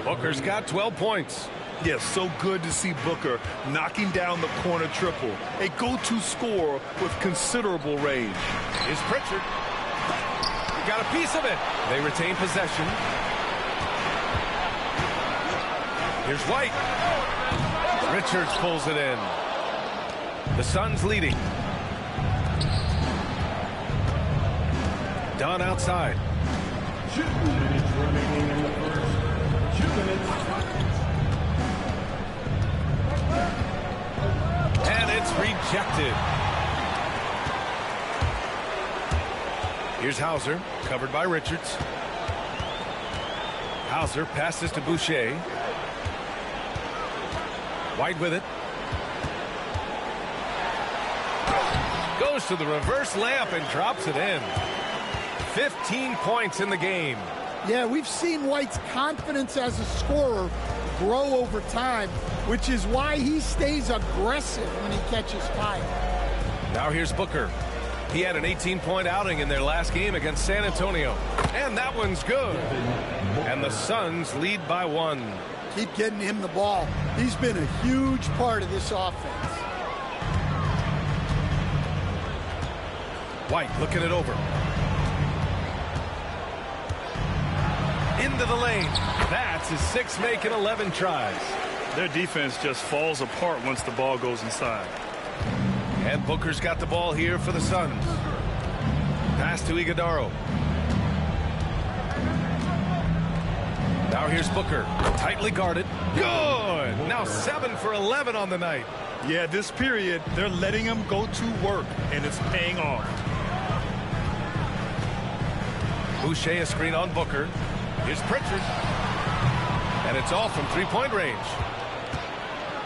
Booker's got 12 points. Yes, so good to see Booker knocking down the corner triple. A go-to scorer with considerable range. Here's Pritchard. He got a piece of it. They retain possession. Here's White. Richards pulls it in. The Suns leading. Dunn outside. 2 minutes remaining in the first. 2 minutes. And it's rejected. Here's Hauser, covered by Richards. Hauser passes to Boucher. White with it. Goes to the reverse layup and drops it in. 15 points in the game. Yeah, we've seen White's confidence as a scorer grow over time, which is why he stays aggressive when he catches fire. Now here's Booker. He had an 18-point outing in their last game against San Antonio. And that one's good. And the Suns lead by 1. Keep getting him the ball. He's been a huge part of this offense. White looking it over. Into the lane. That's his 6th make in 11 tries. Their defense just falls apart once the ball goes inside. And Booker's got the ball here for the Suns. Pass to Iguodaro. Now here's Booker. Tightly guarded. Good! Now 7 for 11 on the night. Yeah, this period, they're letting him go to work, and it's paying off. Boucher a screen on Booker. Here's Pritchard. And it's all from three-point range.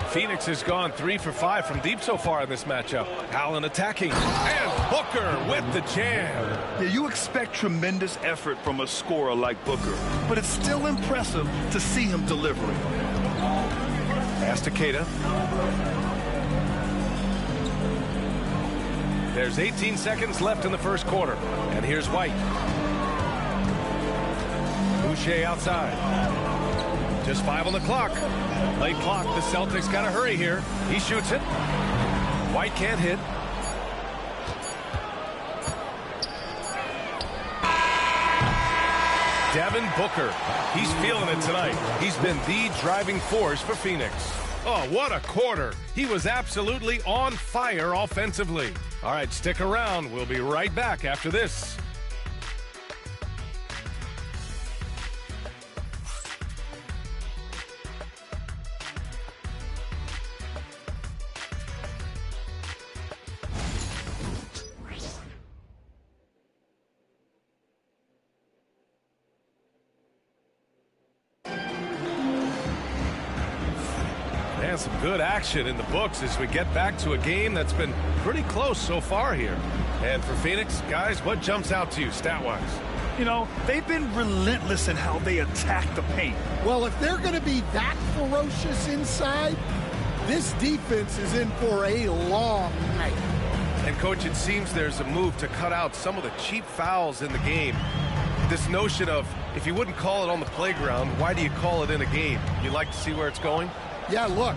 Phoenix has gone 3 for 5 from deep so far in this matchup. Allen attacking. And Booker with the jam. Yeah, you expect tremendous effort from a scorer like Booker, but it's still impressive to see him delivering. Pass to Queta. There's 18 seconds left in the first quarter. And here's White. Boucher outside. Just 5 on the clock. Late clock. The Celtics got to hurry here. He shoots it. White can't hit. Devin Booker. He's feeling it tonight. He's been the driving force for Phoenix. Oh, what a quarter. He was absolutely on fire offensively. All right, stick around. We'll be right back after this. And some good action in the books as we get back to a game that's been pretty close so far here. And for Phoenix, guys, what jumps out to you stat-wise? You know, they've been relentless in how they attack the paint. Well, if they're going to be that ferocious inside, this defense is in for a long night. And, Coach, it seems there's a move to cut out some of the cheap fouls in the game. This notion of, if you wouldn't call it on the playground, why do you call it in a game? You like to see where it's going? Yeah, look,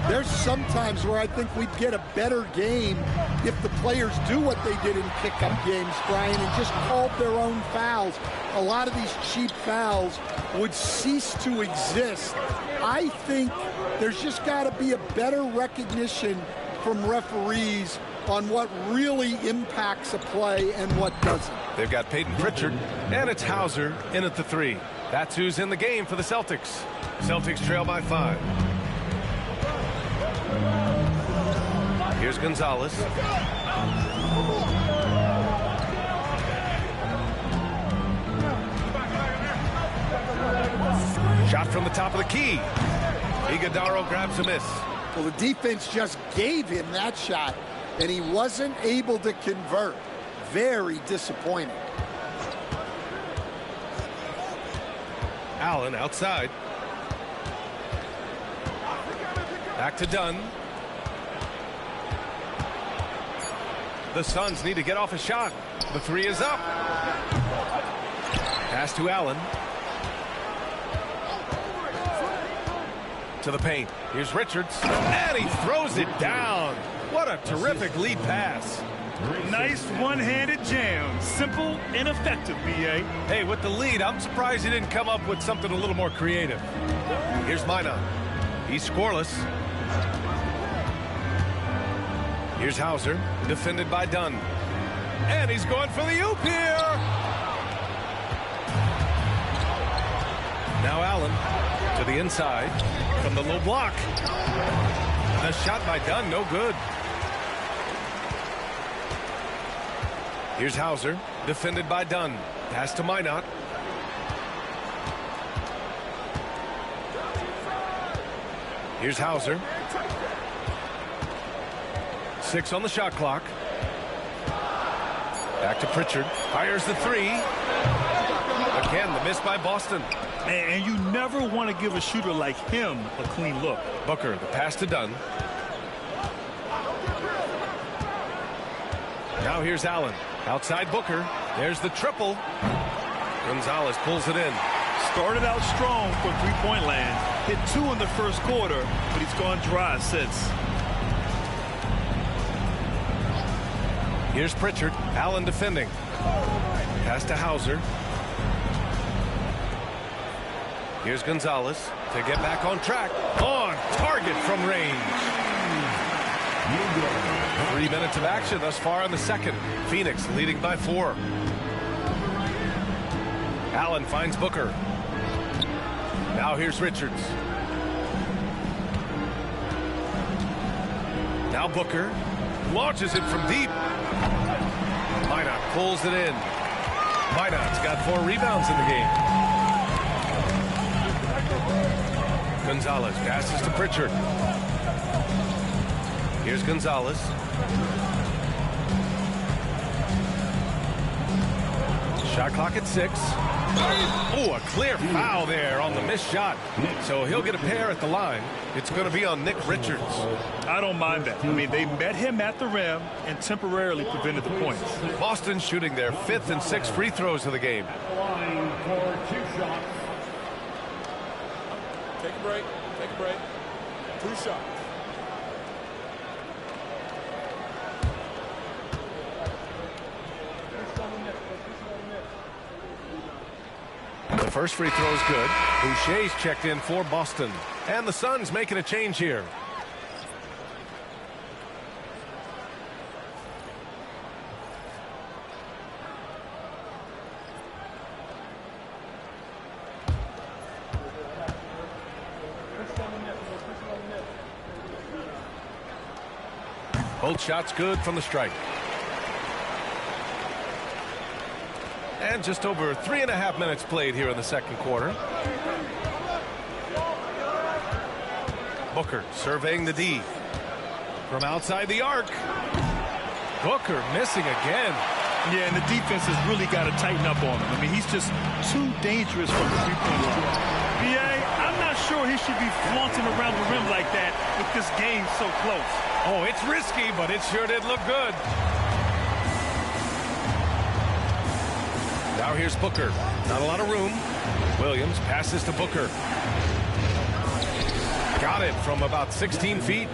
there's some times where I think we'd get a better game if the players do what they did in pickup games, Brian, and just called their own fouls. A lot of these cheap fouls would cease to exist. I think there's just got to be a better recognition from referees on what really impacts a play and what doesn't. They've got Peyton Pritchard, and it's Hauser in at the 3. That's who's in the game for the Celtics. Celtics trail by 5. Here's Gonzalez. Shot from the top of the key. Iguodala grabs a miss. Well, the defense just gave him that shot, and he wasn't able to convert. Very disappointing. Allen outside. Back to Dunn. The Suns need to get off a shot. The 3 is up. Pass to Allen. To the paint. Here's Richards. And he throws it down. What a terrific lead pass. Nice one-handed jam. Simple and effective, B.A. Hey, with the lead, I'm surprised he didn't come up with something a little more creative. Here's Minot. He's scoreless. Here's Hauser, defended by Dunn. And he's going for the oop here. Now Allen to the inside from the low block. The shot by Dunn, no good. Here's Hauser, defended by Dunn. Pass to Minot. Here's Hauser. 6 on the shot clock. Back to Pritchard. Fires the 3. Again, the miss by Boston. And you never want to give a shooter like him a clean look. Booker, the pass to Dunn. Now here's Allen. Outside Booker. There's the triple. Gonzalez pulls it in. Started out strong for three-point land. Hit 2 in the first quarter, but he's gone dry since. Here's Pritchard. Allen defending. Pass to Hauser. Here's Gonzalez to get back on track. On target from range. 3 minutes of action thus far in the second. Phoenix leading by 4. Allen finds Booker. Now here's Richards. Now Booker launches it from deep. Minot pulls it in. Minot's got 4 rebounds in the game. Gonzalez passes to Pritchard. Here's Gonzalez. Shot clock at 6. Oh, a clear foul there on the missed shot. So he'll get a pair at the line. It's going to be on Nick Richards. I don't mind that. I mean, they met him at the rim and temporarily prevented the points. Boston shooting their 5th and 6th free throws of the game. Take a break. Take a break. 2 shots. The first free throw is good. Boucher's checked in for Boston. And the Suns making a change here. Both shots good from the strike. And just over 3.5 minutes played here in the second quarter. Booker surveying the D. From outside the arc. Booker missing again. Yeah, and the defense has really got to tighten up on him. I mean, he's just too dangerous from the three-point line. B.A., I'm not sure he should be flaunting around the rim like that with this game so close. Oh, it's risky, but it sure did look good. Now here's Booker. Not a lot of room. Williams passes to Booker. Got it from about 16 feet.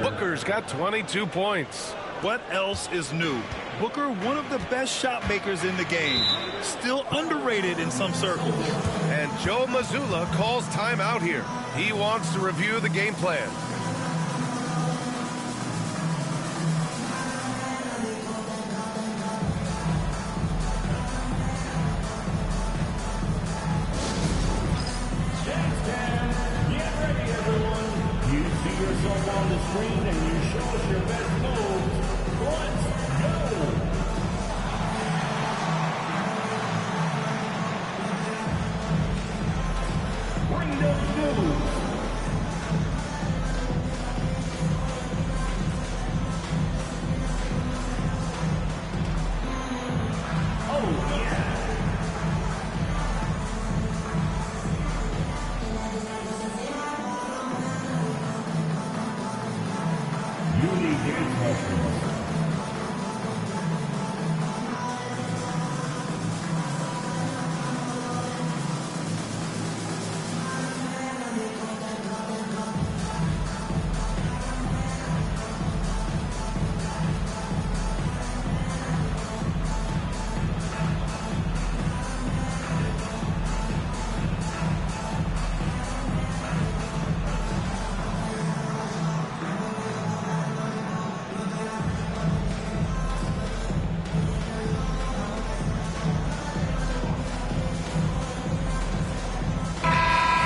Booker's got 22 points. What else is new? Booker, one of the best shot makers in the game. Still underrated in some circles. And Joe Mazzulla calls timeout here. He wants to review the game plan. On the screen and you show us your best moves. Let's go! Bring those moves. Oh yeah!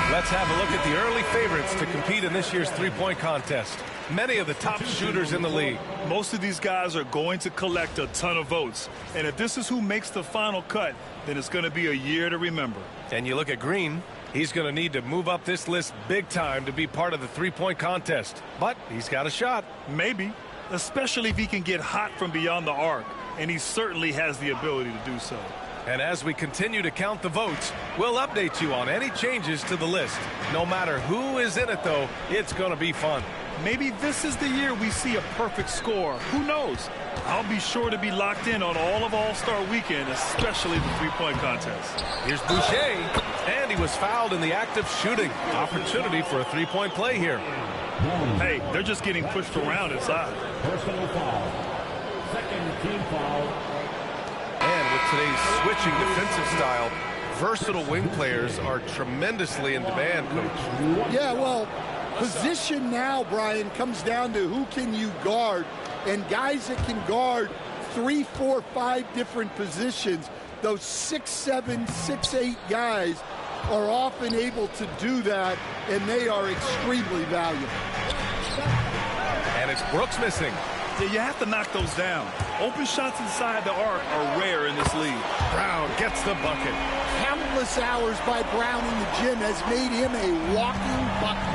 Let's have a look at the early favorites to compete in this year's three-point contest. Many of the top shooters in the league. Most of these guys are going to collect a ton of votes. And if this is who makes the final cut, then it's going to be a year to remember. And you look at Green, he's going to need to move up this list big time to be part of the three-point contest. But he's got a shot. Maybe, especially if he can get hot from beyond the arc. And he certainly has the ability to do so. And as we continue to count the votes, we'll update you on any changes to the list. No matter who is in it, though, it's going to be fun. Maybe this is the year we see a perfect score. Who knows? I'll be sure to be locked in on all of All-Star Weekend, especially the three-point contest. Here's Boucher, and he was fouled in the act of shooting. Opportunity for a three-point play here. Hey, they're just getting pushed around inside. Personal foul. Second team foul. And with today's switching defensive style, versatile wing players are tremendously in demand, Coach. Yeah, well, position now, Brian, comes down to who can you guard. And guys that can guard 3, 4, 5 different positions, those 6'7", 6'8" guys are often able to do that, and they are extremely valuable. And it's Brooks missing. Yeah, you have to knock those down. Open shots inside the arc are rare in this league. Brown gets the bucket. Countless hours by Brown in the gym has made him a walking bucket.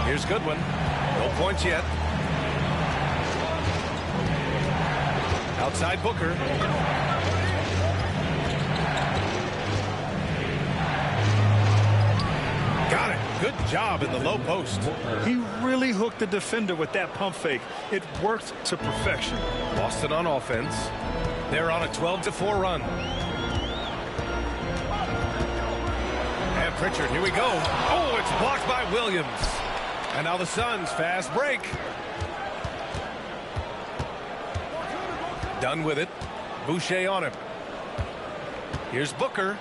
Here's Goodwin. No points yet. Outside Booker. Got it. Good job in the low post. He really hooked the defender with that pump fake. It worked to perfection. Boston on offense. They're on a 12-4 run. And Pritchard, here we go. Oh, it's blocked by Williams. And now the Suns fast break. Done with it. Boucher on him. Here's Booker.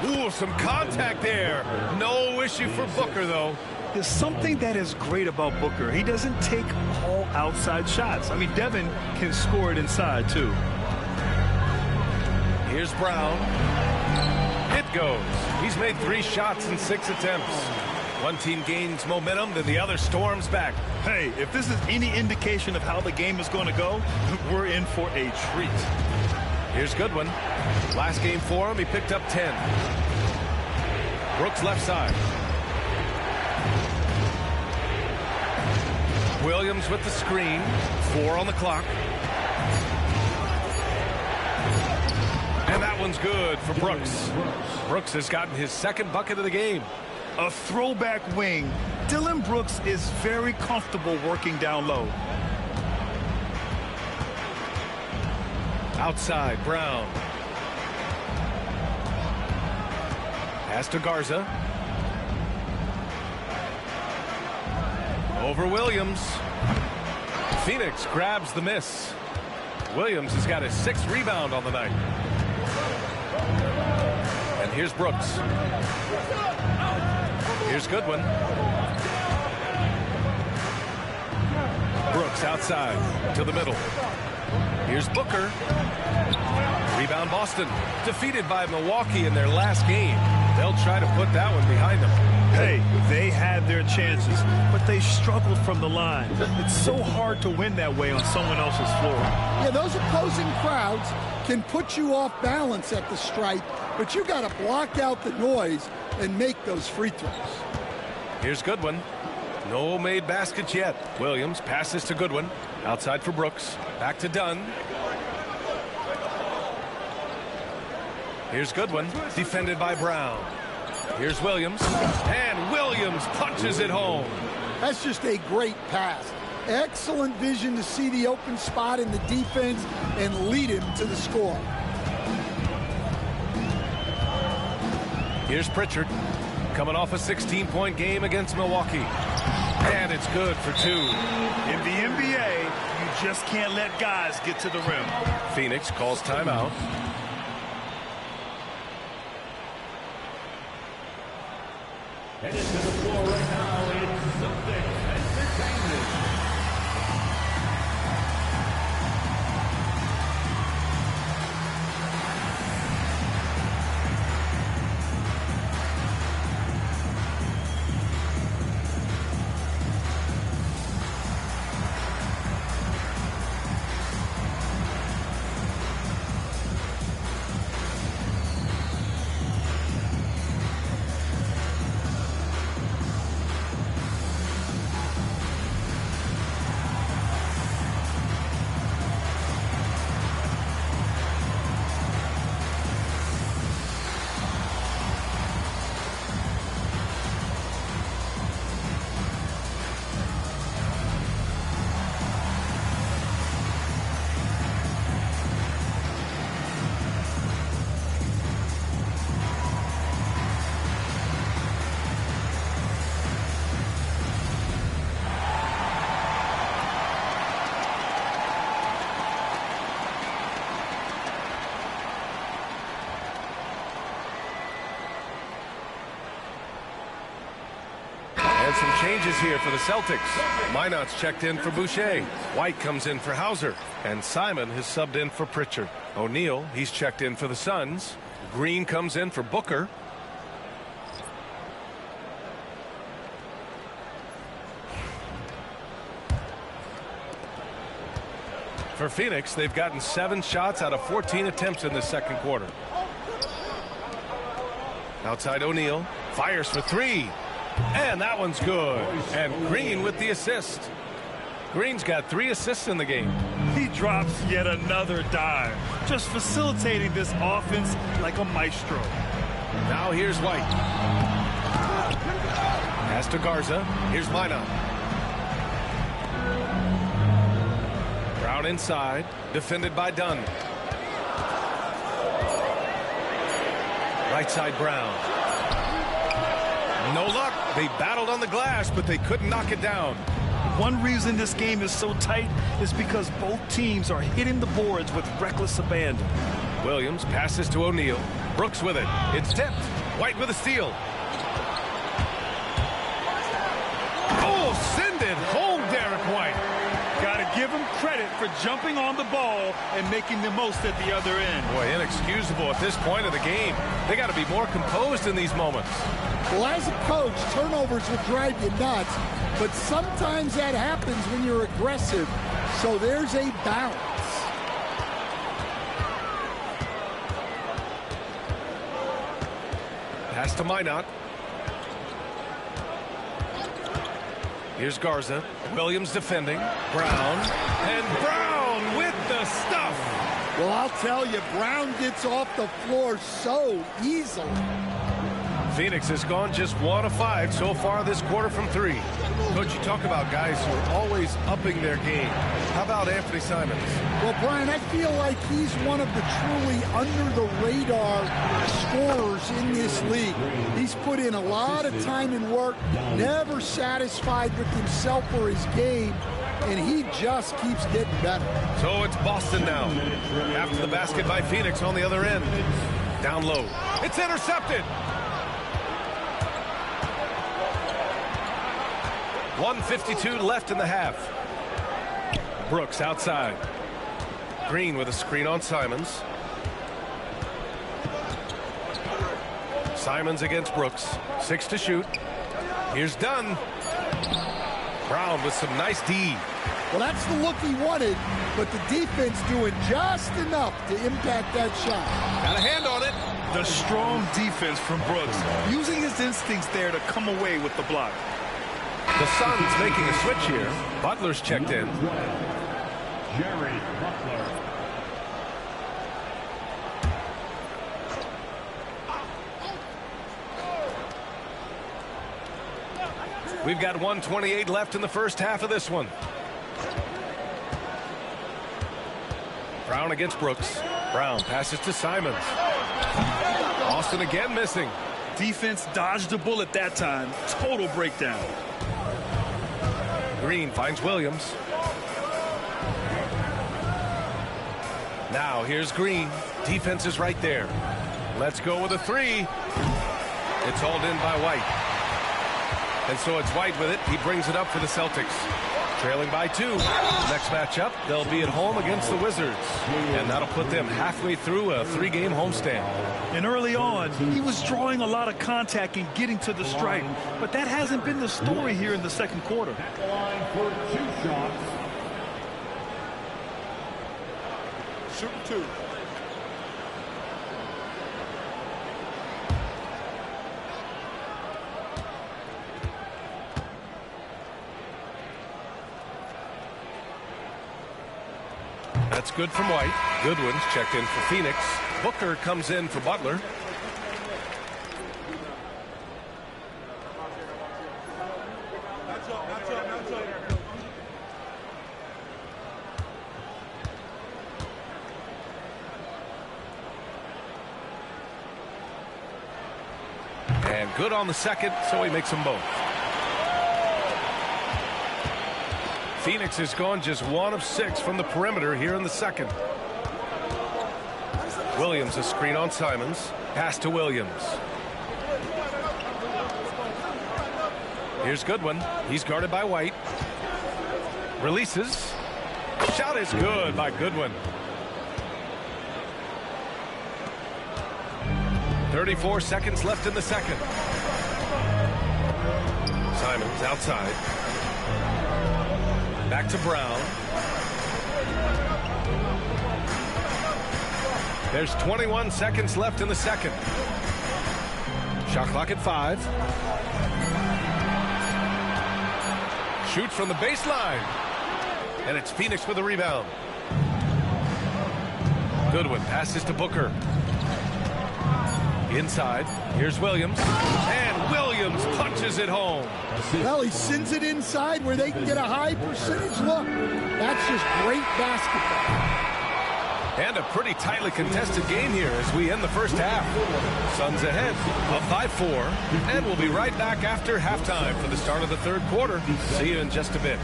Ooh, some contact there. No issue for Booker, though. There's something that is great about Booker. He doesn't take all outside shots. I mean, Devin can score it inside, too. Here's Brown. It goes. He's made 3 shots in 6 attempts. One team gains momentum, then the other storms back. Hey, if this is any indication of how the game is going to go, we're in for a treat. Here's Goodwin. Last game for him, he picked up 10. Brooks left side. Williams with the screen. 4 on the clock. And that one's good for Brooks. Brooks has gotten his 2nd bucket of the game. A throwback wing. Dillon Brooks is very comfortable working down low. Outside, Brown. Pass to Garza. Over Williams. Phoenix grabs the miss. Williams has got his 6th rebound on the night. And here's Brooks. Here's Goodwin. Brooks outside to the middle. Here's Booker. Rebound Boston. Defeated by Milwaukee in their last game. They'll try to put that one behind them. Hey, they had their chances, but they struggled from the line. It's so hard to win that way on someone else's floor. Yeah, those opposing crowds can put you off balance at the stripe, but you got to block out the noise and make those free throws. Here's Goodwin. No made baskets yet. Williams passes to Goodwin. Outside for Brooks. Back to Dunn. Here's Goodwin. Defended by Brown. Here's Williams. And Williams punches it home. That's just a great pass. Excellent vision to see the open spot in the defense and lead him to the score. Here's Pritchard. Coming off a 16-point game against Milwaukee. And it's good for 2. In the NBA, you just can't let guys get to the rim. Phoenix calls timeout. Headed to the floor right now, it's Celtics Entertainment. Some changes here for the Celtics. Minot's checked in for Boucher. White comes in for Hauser. And Simon has subbed in for Pritchard. O'Neal, he's checked in for the Suns. Green comes in for Booker. For Phoenix, they've gotten 7 shots out of 14 attempts in the second quarter. Outside O'Neal. Fires for 3. And that one's good. And Green with the assist. Green's got 3 assists in the game. He drops yet another dime, just facilitating this offense like a maestro. Now here's White. Pass to Garza. Here's Minot. Brown inside. Defended by Dunn. Right side Brown. No luck. They battled on the glass, but they couldn't knock it down. One reason this game is so tight is because both teams are hitting the boards with reckless abandon. Williams passes to O'Neal. Brooks with it. It's tipped. White with a steal. Oh, send it home, Derek White. Got to give him credit for jumping on the ball and making the most at the other end. Boy, inexcusable at this point of the game. They got to be more composed in these moments. Well, as a coach, turnovers will drive you nuts, but sometimes that happens when you're aggressive. So there's a balance. Pass to Minot. Here's Garza. Williams defending. Brown. And Brown with the stuff. Well, I'll tell you, Brown gets off the floor so easily. Phoenix has gone just 1 of 5 so far this quarter from 3. Coach, you talk about guys who are always upping their game. How about Anthony Simons? Well, Brian, I feel like he's one of the truly under-the-radar scorers in this league. He's put in a lot of time and work, never satisfied with himself or his game, and he just keeps getting better. So it's Boston now. After the basket by Phoenix on the other end. Down low. It's intercepted. 1:52 left in the half. Brooks outside. Green with a screen on Simons. Simons against Brooks. 6 to shoot. Here's Dunn. Brown with some nice D. Well, that's the look he wanted, but the defense doing just enough to impact that shot. Got a hand on it. The strong defense from Brooks, using his instincts there to come away with the block. The Suns making a switch here. Butler's checked in. Jerry Butler. We've got 1:28 left in the first half of this one. Brown against Brooks. Brown passes to Simons. Austin again missing. Defense dodged the bullet that time. Total breakdown. Green finds Williams. Now here's Green. Defense is right there. Let's go with a 3. It's hauled in by White. And so it's White with it. He brings it up for the Celtics. Trailing by 2. Next matchup, they'll be at home against the Wizards. And that'll put them halfway through a 3-game homestand. And early on, he was drawing a lot of contact and getting to the stripe. But that hasn't been the story here in the second quarter. Line for 2 shots. Shooting 2. That's good from White. Goodwin's checked in for Phoenix. Booker comes in for Butler. And good on the second, so he makes them both. Phoenix has gone just 1 of 6 from the perimeter here in the second. Williams a screen on Simons. Pass to Williams. Here's Goodwin. He's guarded by White. Releases. Shot is good by Goodwin. 34 seconds left in the second. Simons outside. Back to Brown. There's 21 seconds left in the second. Shot clock at 5. Shoots from the baseline. And it's Phoenix with a rebound. Goodwin passes to Booker. Inside. Here's Williams. And Williams punches it home. Well, he sends it inside where they can get a high percentage look. That's just great basketball. And a pretty tightly contested game here as we end the first half. Suns ahead, up by 4. And we'll be right back after halftime for the start of the third quarter. See you in just a bit.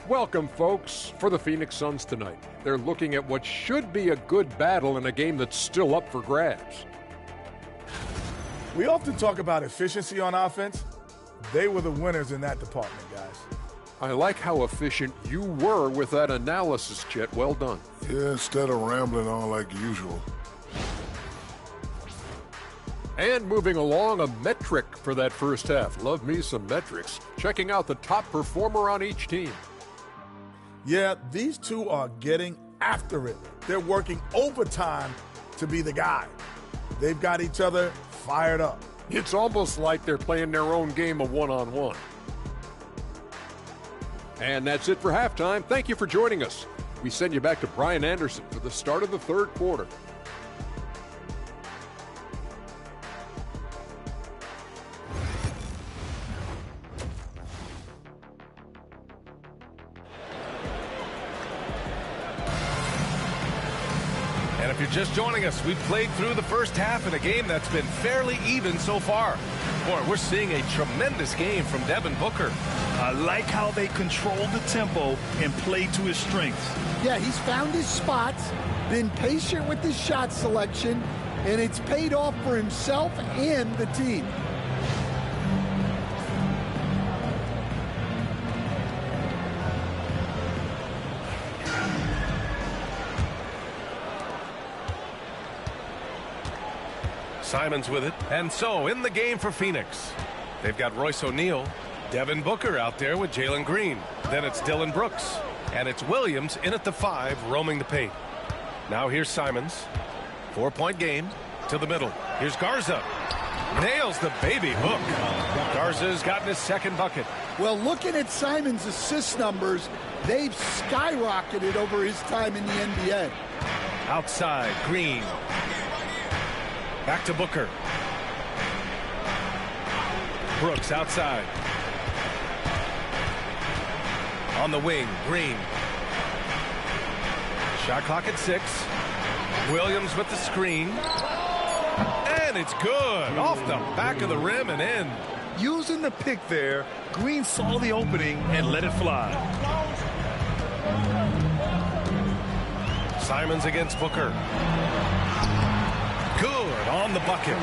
Welcome, folks, for the Phoenix Suns tonight. They're looking at what should be a good battle in a game that's still up for grabs. We often talk about efficiency on offense. They were the winners in that department, guys. I like how efficient you were with that analysis, Chet. Well done. Yeah, instead of rambling on like usual. And moving along, a metric for that first half. Love me some metrics. Checking out the top performer on each team. Yeah, these two are getting after it. They're working overtime to be the guy. They've got each other fired up. It's almost like they're playing their own game of one-on-one. And that's it for halftime. Thank you for joining us. We send you back to Brian Anderson for the start of the third quarter. And if you're just joining us, we've played through the first half in a game that's been fairly even so far. Boy, we're seeing a tremendous game from Devin Booker. I like how they control the tempo and play to his strengths. Yeah, he's found his spots, been patient with his shot selection, and it's paid off for himself and the team. Simons with it. And so in the game for Phoenix, they've got Royce O'Neal, Devin Booker out there with Jalen Green. Then it's Dillon Brooks. And it's Williams in at the 5, roaming the paint. Now here's Simons. 4-point game to the middle. Here's Garza. Nails the baby hook. Garza's gotten his second bucket. Well, looking at Simons' assist numbers, they've skyrocketed over his time in the NBA. Outside, Green. Back to Booker. Brooks outside. On the wing, Green. Shot clock at 6. Williams with the screen. And it's good. Off the back of the rim and in. Using the pick there, Green saw the opening and let it fly. Simons against Booker. Good on the bucket.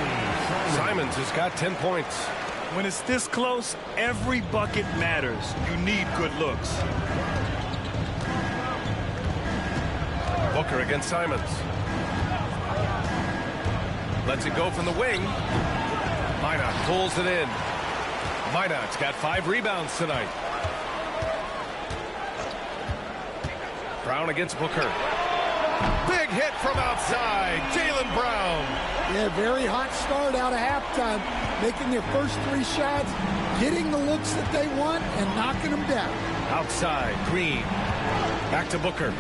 Simons has got 10 points. When it's this close, every bucket matters. You need good looks. Booker against Simons. Lets it go from the wing. Minot pulls it in. Minot's got 5 rebounds tonight. Brown against Booker. Big hit from outside. Jaylen Brown. Yeah, very hot start out of halftime. Making their first 3 shots, getting the looks that they want, and knocking them down. Outside, Green. Back to Booker.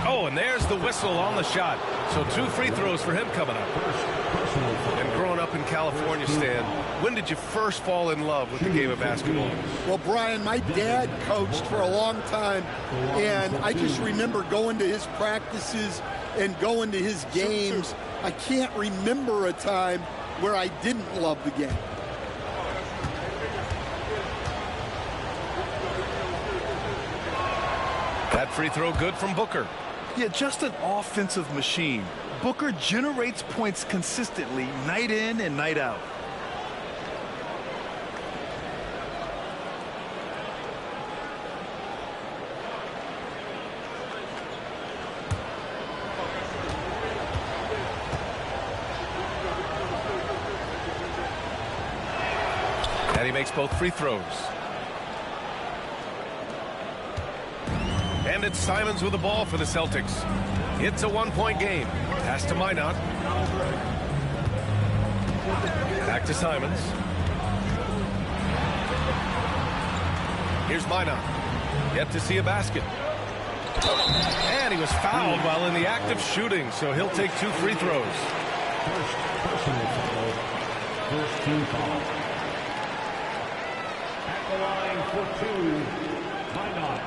Oh, and there's the whistle on the shot. So 2 free throws for him coming up. And growing up in California, Stan, when did you first fall in love with the game of basketball? Well, Brian, my dad coached for a long time, and I just remember going to his practices and going to his games. I can't remember a time where I didn't love the game. That free throw good from Booker. Yeah, just an offensive machine. Booker generates points consistently, night in and night out. And he makes both free throws. And it's Simons with the ball for the Celtics. It's a 1-point game. Pass to Minot. Back to Simons. Here's Minot. Yet to see a basket. And he was fouled while in the act of shooting, so he'll take 2 free throws. First team foul. At the line for 2, Minot.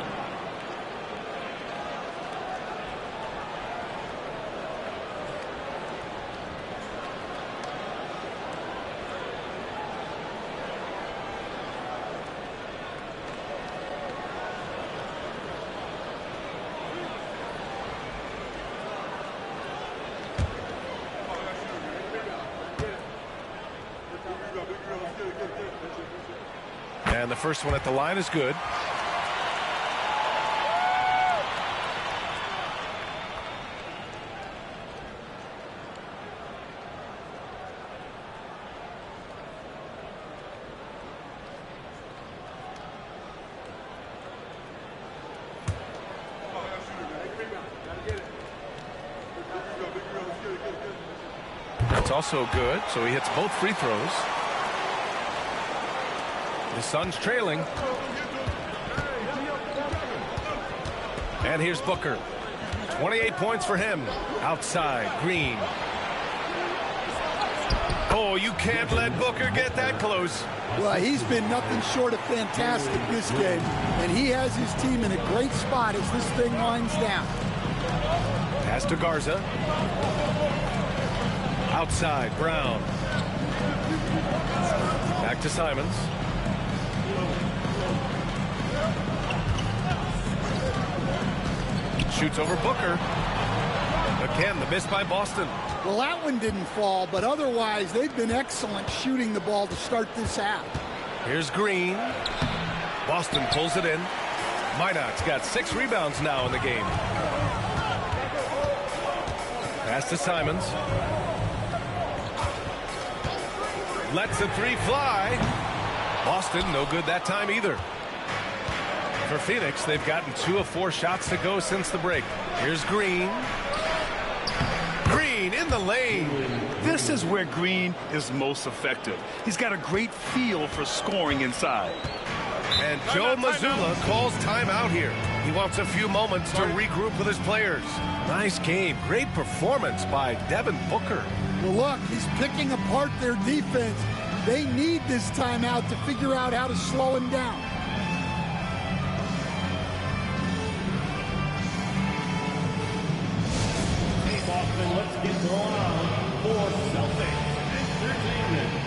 And the first one at the line is good. That's also good, so he hits both free throws. The Suns trailing. And here's Booker. 28 points for him. Outside, Green. Oh, you can't let Booker get that close. Well, he's been nothing short of fantastic this game, and he has his team in a great spot as this thing winds down. Pass to Garza. Outside, Brown. Back to Simons. Shoots over Booker. Again, the miss by Boston. Well, that one didn't fall, but otherwise they've been excellent shooting the ball to start this half. Here's Green. Boston pulls it in. Minot's got 6 rebounds now in the game. Pass to Simons. Lets the 3 fly. Boston, no good that time either. For Phoenix, they've gotten 2 of 4 shots to go since the break. Here's Green. Green in the lane. This is where Green is most effective. He's got a great feel for scoring inside. And Joe Mazzulla calls timeout here. He wants a few moments to regroup with his players. Nice game. Great performance by Devin Booker. Well, look, he's picking apart their defense. They need this timeout to figure out how to slow him down. Hey, Boston, let's get going on for Celtics Entertainment.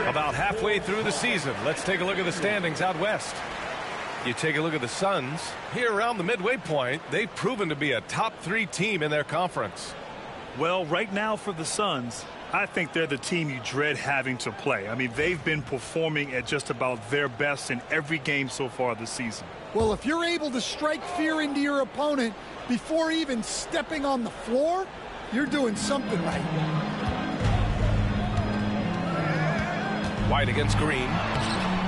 About halfway through the season, let's take a look at the standings out west. You take a look at the Suns. Here around the midway point, they've proven to be a top 3 team in their conference. Well, right now for the Suns, I think they're the team you dread having to play. I mean, they've been performing at just about their best in every game so far this season. Well, if you're able to strike fear into your opponent before even stepping on the floor, you're doing something right. White against Green.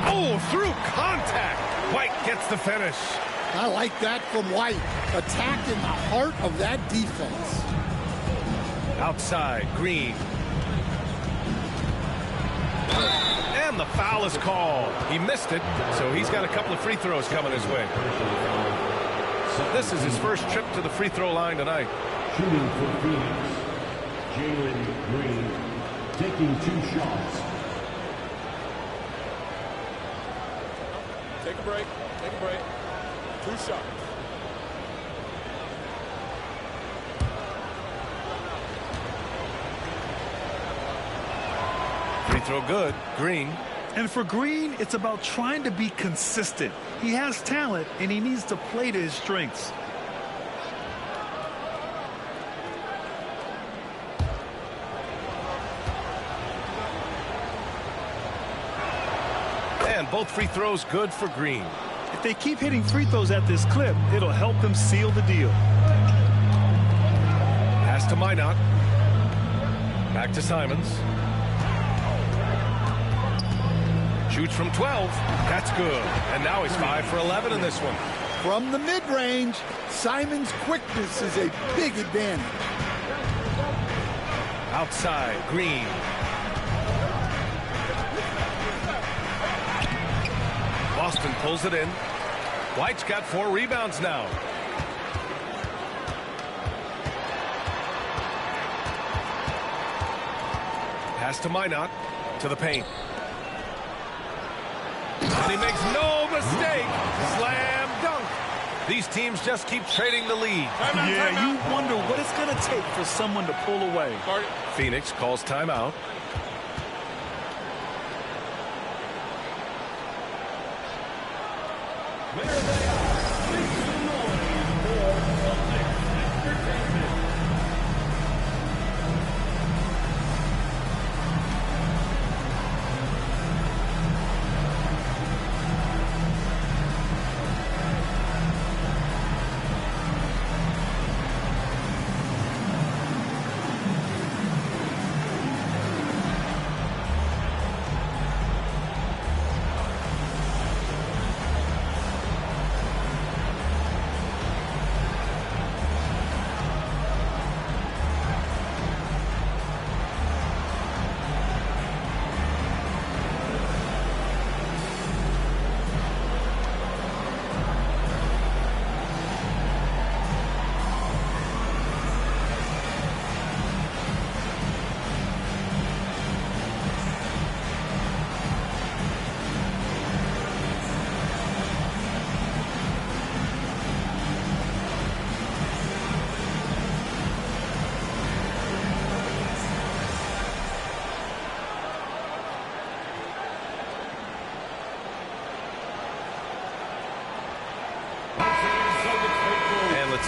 Oh, through contact. White gets the finish. I like that from White. Attack in the heart of that defense. Outside, Green. And the foul is called. He missed it, so he's got a couple of free throws coming his way. So this is his first trip to the free throw line tonight. Shooting for Phoenix, Jalen Green, taking 2 shots. Take a break. Take a break. 2 shots. Free throw good. Green. And for Green, it's about trying to be consistent. He has talent, and he needs to play to his strengths. And both free throws good for Green. If they keep hitting free throws at this clip, it'll help them seal the deal. Pass to Minot. Back to Simons. Shoots from 12. That's good. And now he's 5 for 11 in this one. From the mid-range, Simons' quickness is a big advantage. Outside, Green. Boston pulls it in. White's got 4 rebounds now. Pass to Minot, to the paint. And he makes no mistake. Slam dunk. These teams just keep trading the lead. Yeah, you wonder what it's going to take for someone to pull away. Phoenix calls timeout.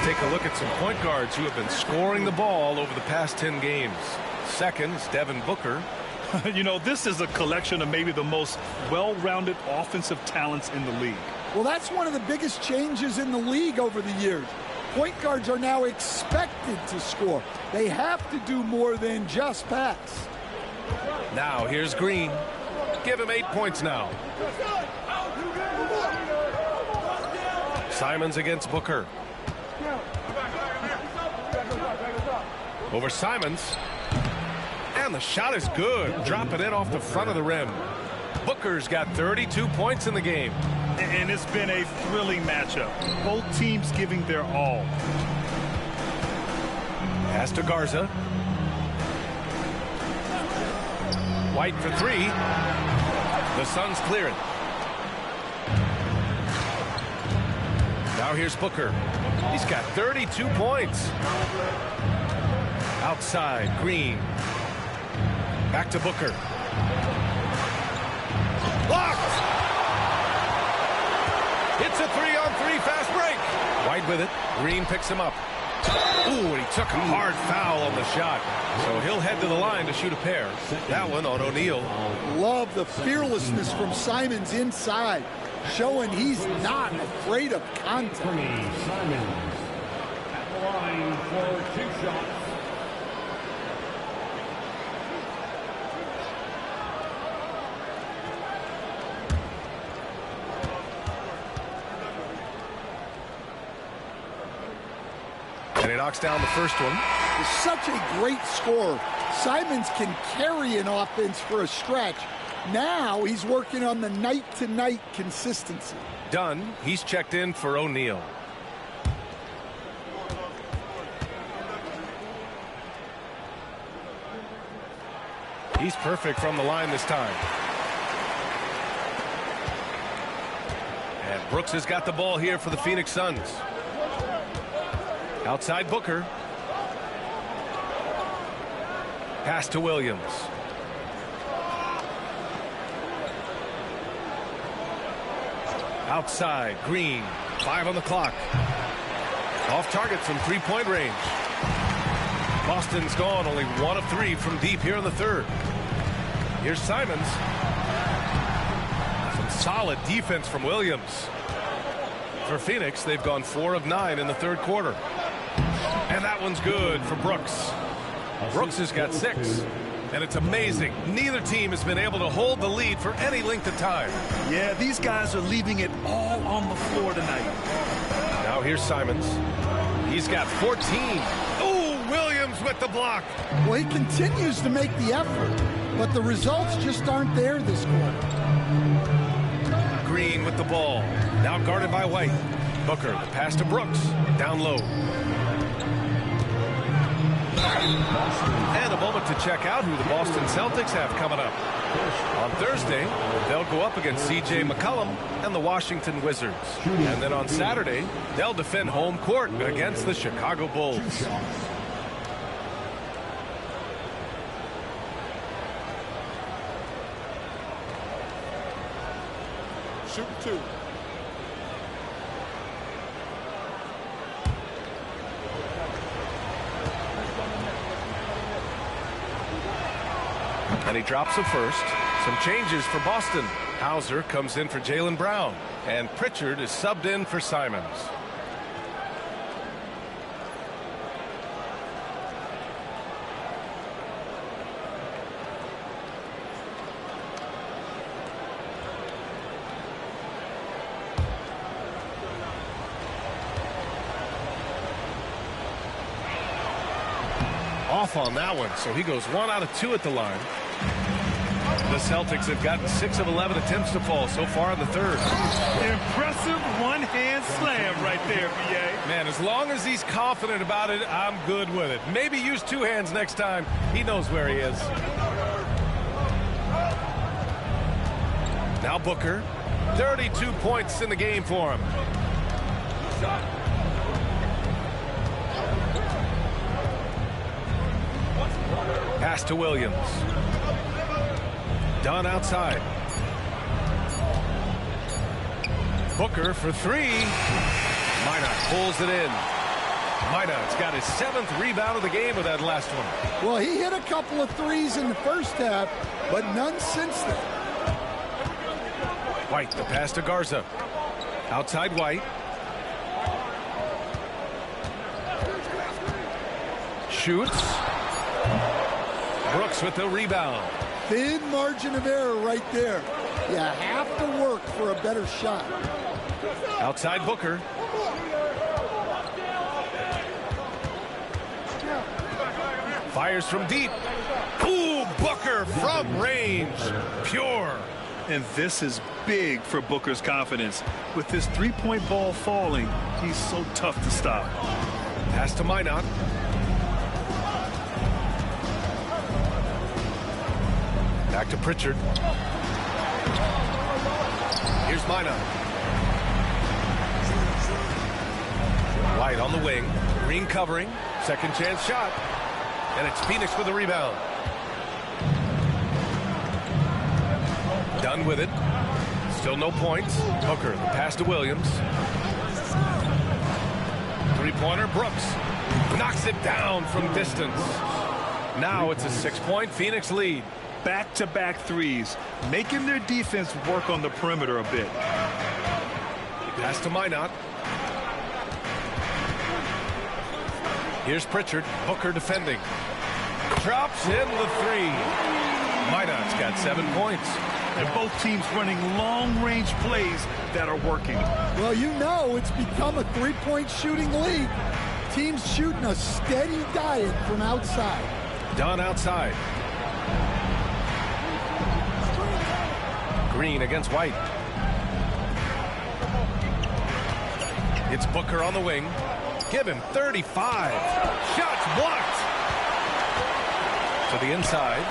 Take a look at some point guards who have been scoring the ball over the past 10 games. Second is Devin Booker. You know, this is a collection of maybe the most well-rounded offensive talents in the league. Well, that's one of the biggest changes in the league over the years. Point guards are now expected to score. They have to do more than just pass. Now here's Green. Give him 8 points now. Simons against Booker. Over Simons. And the shot is good. Dropping it off the front of the rim. Booker's got 32 points in the game. And it's been a thrilling matchup. Both teams giving their all. Pass to Garza. White for 3. The Suns clear it. Now here's Booker. He's got 32 points. Outside, Green. Back to Booker. Blocked! It's a 3-on-3 fast break. White with it. Green picks him up. Ooh, and he took a hard foul on the shot. So he'll head to the line to shoot a pair. That one on O'Neal. Love the fearlessness from Simons inside, showing he's not afraid of contact. Simons at the line for 2 shots. And he knocks down the first one. He's such a great scorer. Simons can carry an offense for a stretch. Now he's working on the night-to-night consistency. Done. He's checked in for O'Neal. He's perfect from the line this time. And Brooks has got the ball here for the Phoenix Suns. Outside Booker. Pass to Williams. Outside, Green. 5 on the clock. Off target from 3-point range. Boston's gone only 1 of 3 from deep here in the third. Here's Simons. Some solid defense from Williams. For Phoenix, they've gone 4 of 9 in the third quarter. And that one's good for Brooks. Brooks has got 6. And it's amazing. Neither team has been able to hold the lead for any length of time. Yeah, these guys are leaving it all on the floor tonight. Now here's Simons. He's got 14. Oh, Williams with the block. Well, he continues to make the effort, but the results just aren't there this quarter. Green with the ball. Now guarded by White. Booker, the pass to Brooks. Down low. And a moment to check out who the Boston Celtics have coming up. On Thursday, they'll go up against C.J. McCollum and the Washington Wizards. And then on Saturday, they'll defend home court against the Chicago Bulls. Shoot two. And he drops the first. Some changes for Boston. Hauser comes in for Jaylen Brown. And Pritchard is subbed in for Simons. Off on that one, so he goes 1 out of 2 at the line. The Celtics have gotten 6 of 11 attempts to fall so far in the third. Impressive one-hand slam right there, B.A. Man, as long as he's confident about it, I'm good with it. Maybe use 2 hands next time. He knows where he is. Now Booker. 32 points in the game for him. Pass to Williams. Dunn outside. Booker for 3. Minot pulls it in. Minot's got his 7th rebound of the game with that last one. Well, he hit a couple of threes in the first half, but none since then. White, the pass to Garza. Outside White. Shoots. Brooks with the rebound. Thin margin of error right there. You have to work for a better shot. Outside Booker. Fires from deep. Ooh, Booker from range. Pure. And this is big for Booker's confidence. With this three-point ball falling, he's so tough to stop. Pass to Minot. Back to Pritchard. Here's Minot. White on the wing. Green covering. Second chance shot. And it's Phoenix with the rebound. Done with it. Still no points. Booker, the pass to Williams. Three-pointer, Brooks. Knocks it down from distance. Now it's a 6-point Phoenix lead. Back-to-back threes, making their defense work on the perimeter a bit. Pass to Minot. Here's Pritchard. Booker defending. Drops in the 3. Minot's got 7 points. And both teams running long-range plays that are working. Well, you know it's become a three-point shooting league. Teams shooting a steady diet from outside. Dunn outside. Green against White. It's Booker on the wing. Give him 35. Shots blocked. To the inside.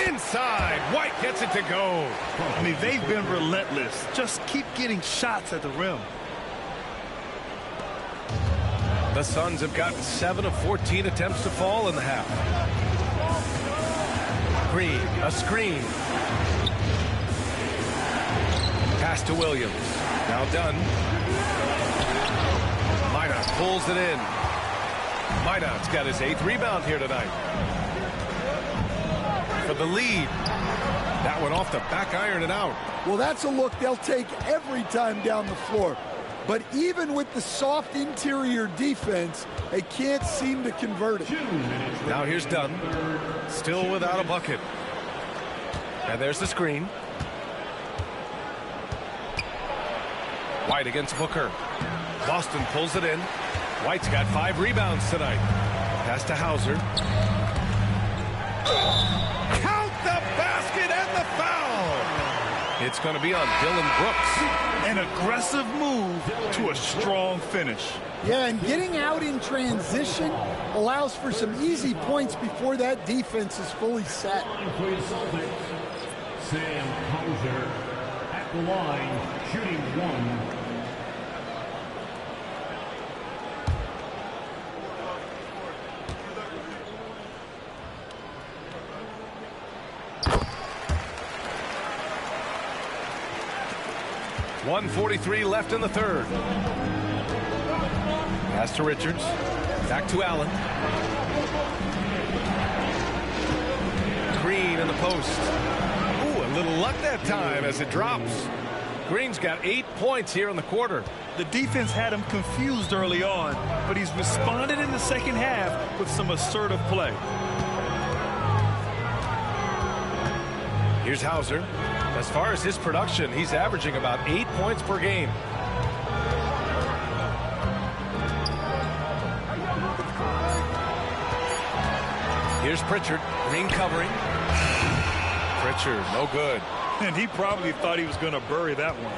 Inside. White gets it to go. I mean, they've been relentless. Just keep getting shots at the rim. The Suns have gotten 7 of 14 attempts to fall in the half. Green, a screen. Pass to Williams. Now done. Minot pulls it in. Minot's got his 8th rebound here tonight. For the lead. That one off the back iron and out. Well, that's a look they'll take every time down the floor. But even with the soft interior defense, they can't seem to convert it. Now here's Dunn. Still without a bucket. And there's the screen. White against Booker. Boston pulls it in. White's got 5 rebounds tonight. Pass to Hauser. Count the basket and the foul. It's going to be on Dylan Brooks. An aggressive move to a strong finish. Yeah, and getting out in transition allows for some easy points before that defense is fully set. Sam Hauser at the line, shooting 1. .143 left in the third. Pass to Richards. Back to Allen. Green in the post. Ooh, a little luck that time as it drops. Green's got 8 points here in the quarter. The defense had him confused early on, but he's responded in the second half with some assertive play. Here's Hauser. As far as his production, he's averaging about 8 points per game. Here's Pritchard. Green covering. Pritchard, no good. And he probably thought he was going to bury that one.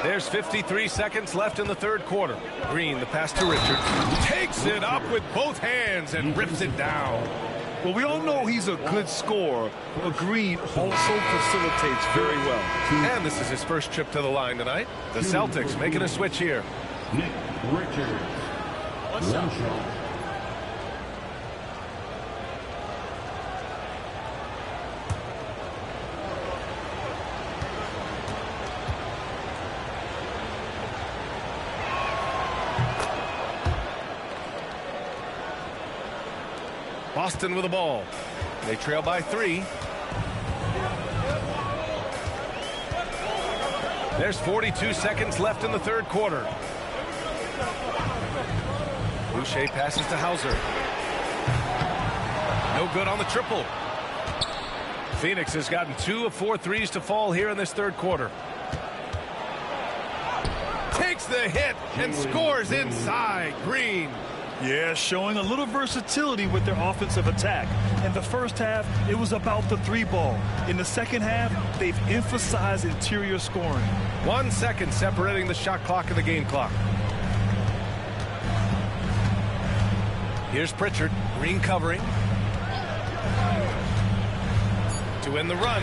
There's 53 seconds left in the third quarter. Green, the pass to Richards. Takes it up with both hands and rips it down. Well, we all know he's a good scorer, but Green also facilitates very well. And this is his first trip to the line tonight. The Celtics making a switch here. Nick Richards. What's up? Boston with the ball. They trail by 3. There's 42 seconds left in the third quarter. Boucher passes to Hauser. No good on the triple. Phoenix has gotten 2 of 4 threes to fall here in this third quarter. Takes the hit and scores inside. Green. Yeah, showing a little versatility with their offensive attack. In the first half, it was about the 3-ball. In the second half, they've emphasized interior scoring. 1 second separating the shot clock and the game clock. Here's Pritchard. Green covering. To end the run.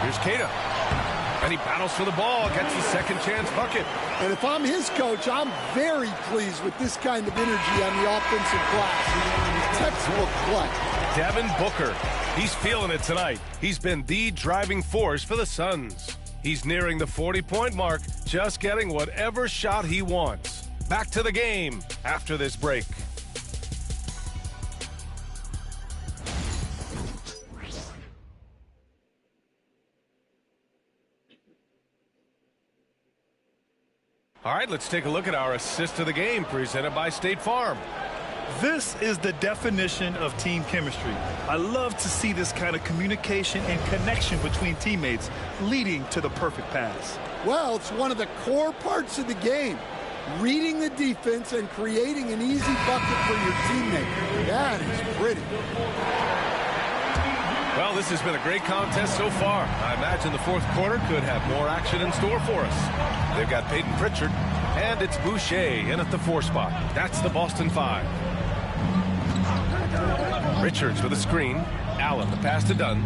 Here's Keita. And he battles for the ball, gets the second chance bucket. And if I'm his coach, I'm very pleased with this kind of energy on the offensive glass. Textbook play. Devin Booker. He's feeling it tonight. He's been the driving force for the Suns. He's nearing the 40-point mark, just getting whatever shot he wants. Back to the game after this break. All right, let's take a look at our assist of the game presented by State Farm. This is the definition of team chemistry. I love to see this kind of communication and connection between teammates leading to the perfect pass. Well, it's one of the core parts of the game. Reading the defense and creating an easy bucket for your teammate. That is pretty. Well, this has been a great contest so far. I imagine the fourth quarter could have more action in store for us. They've got Peyton Pritchard, and it's Boucher in at the 4 spot. That's the Boston 5. Richards with a screen. Allen, the pass to Dunn.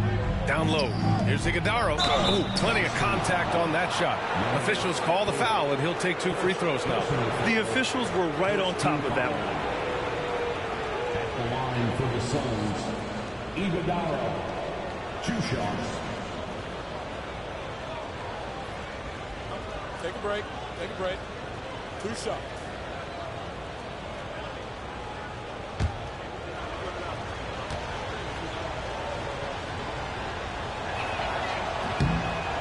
Down low. Here's Iguodala. Oh, plenty of contact on that shot. Officials call the foul, and he'll take 2 free throws now. The officials were right on top of that one. At the line for the Suns, Iguodala. 2 shots. Take a break. Take a break. 2 shots.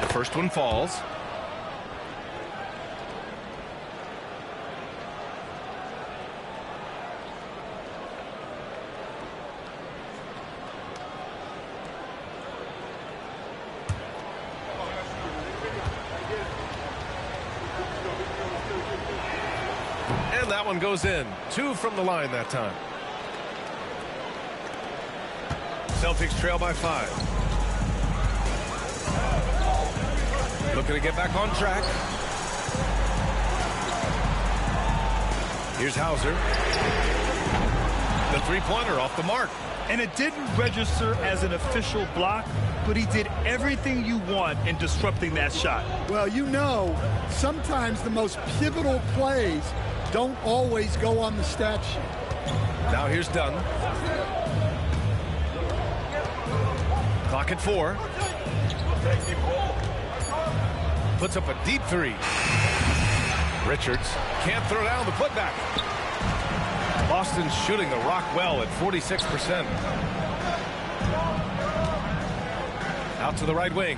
The first one falls. And that one goes in. 2 from the line that time. Celtics trail by 5. Looking to get back on track. Here's Hauser. The three-pointer off the mark. And it didn't register as an official block, but he did everything you want in disrupting that shot. Well, you know, sometimes the most pivotal plays don't always go on the stat sheet. Now here's Dunn. Clock at 4. Puts up a deep three. Richards can't throw down the putback. Boston's shooting the rock well at 46%. Out to the right wing.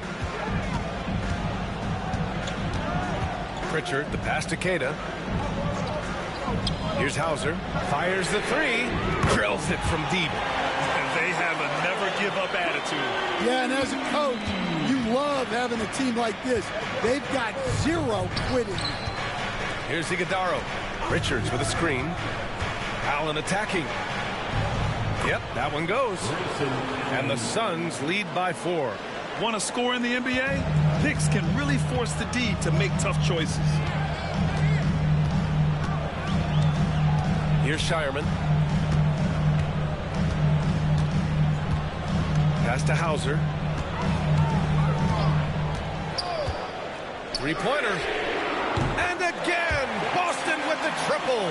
Pritchard, the pass to Queta. Here's Hauser. Fires the three. Drills it from deep. And they have a never-give-up attitude. Yeah, and as a coach, you love having a team like this. They've got zero quitting. Here's Iguodala. Richards with a screen. Allen attacking. Yep, that one goes. And the Suns lead by 4. Want to score in the NBA? Knicks can really force the D to make tough choices. Here's Shireman. Pass to Hauser. Three-pointer. And again, Boston with the triple.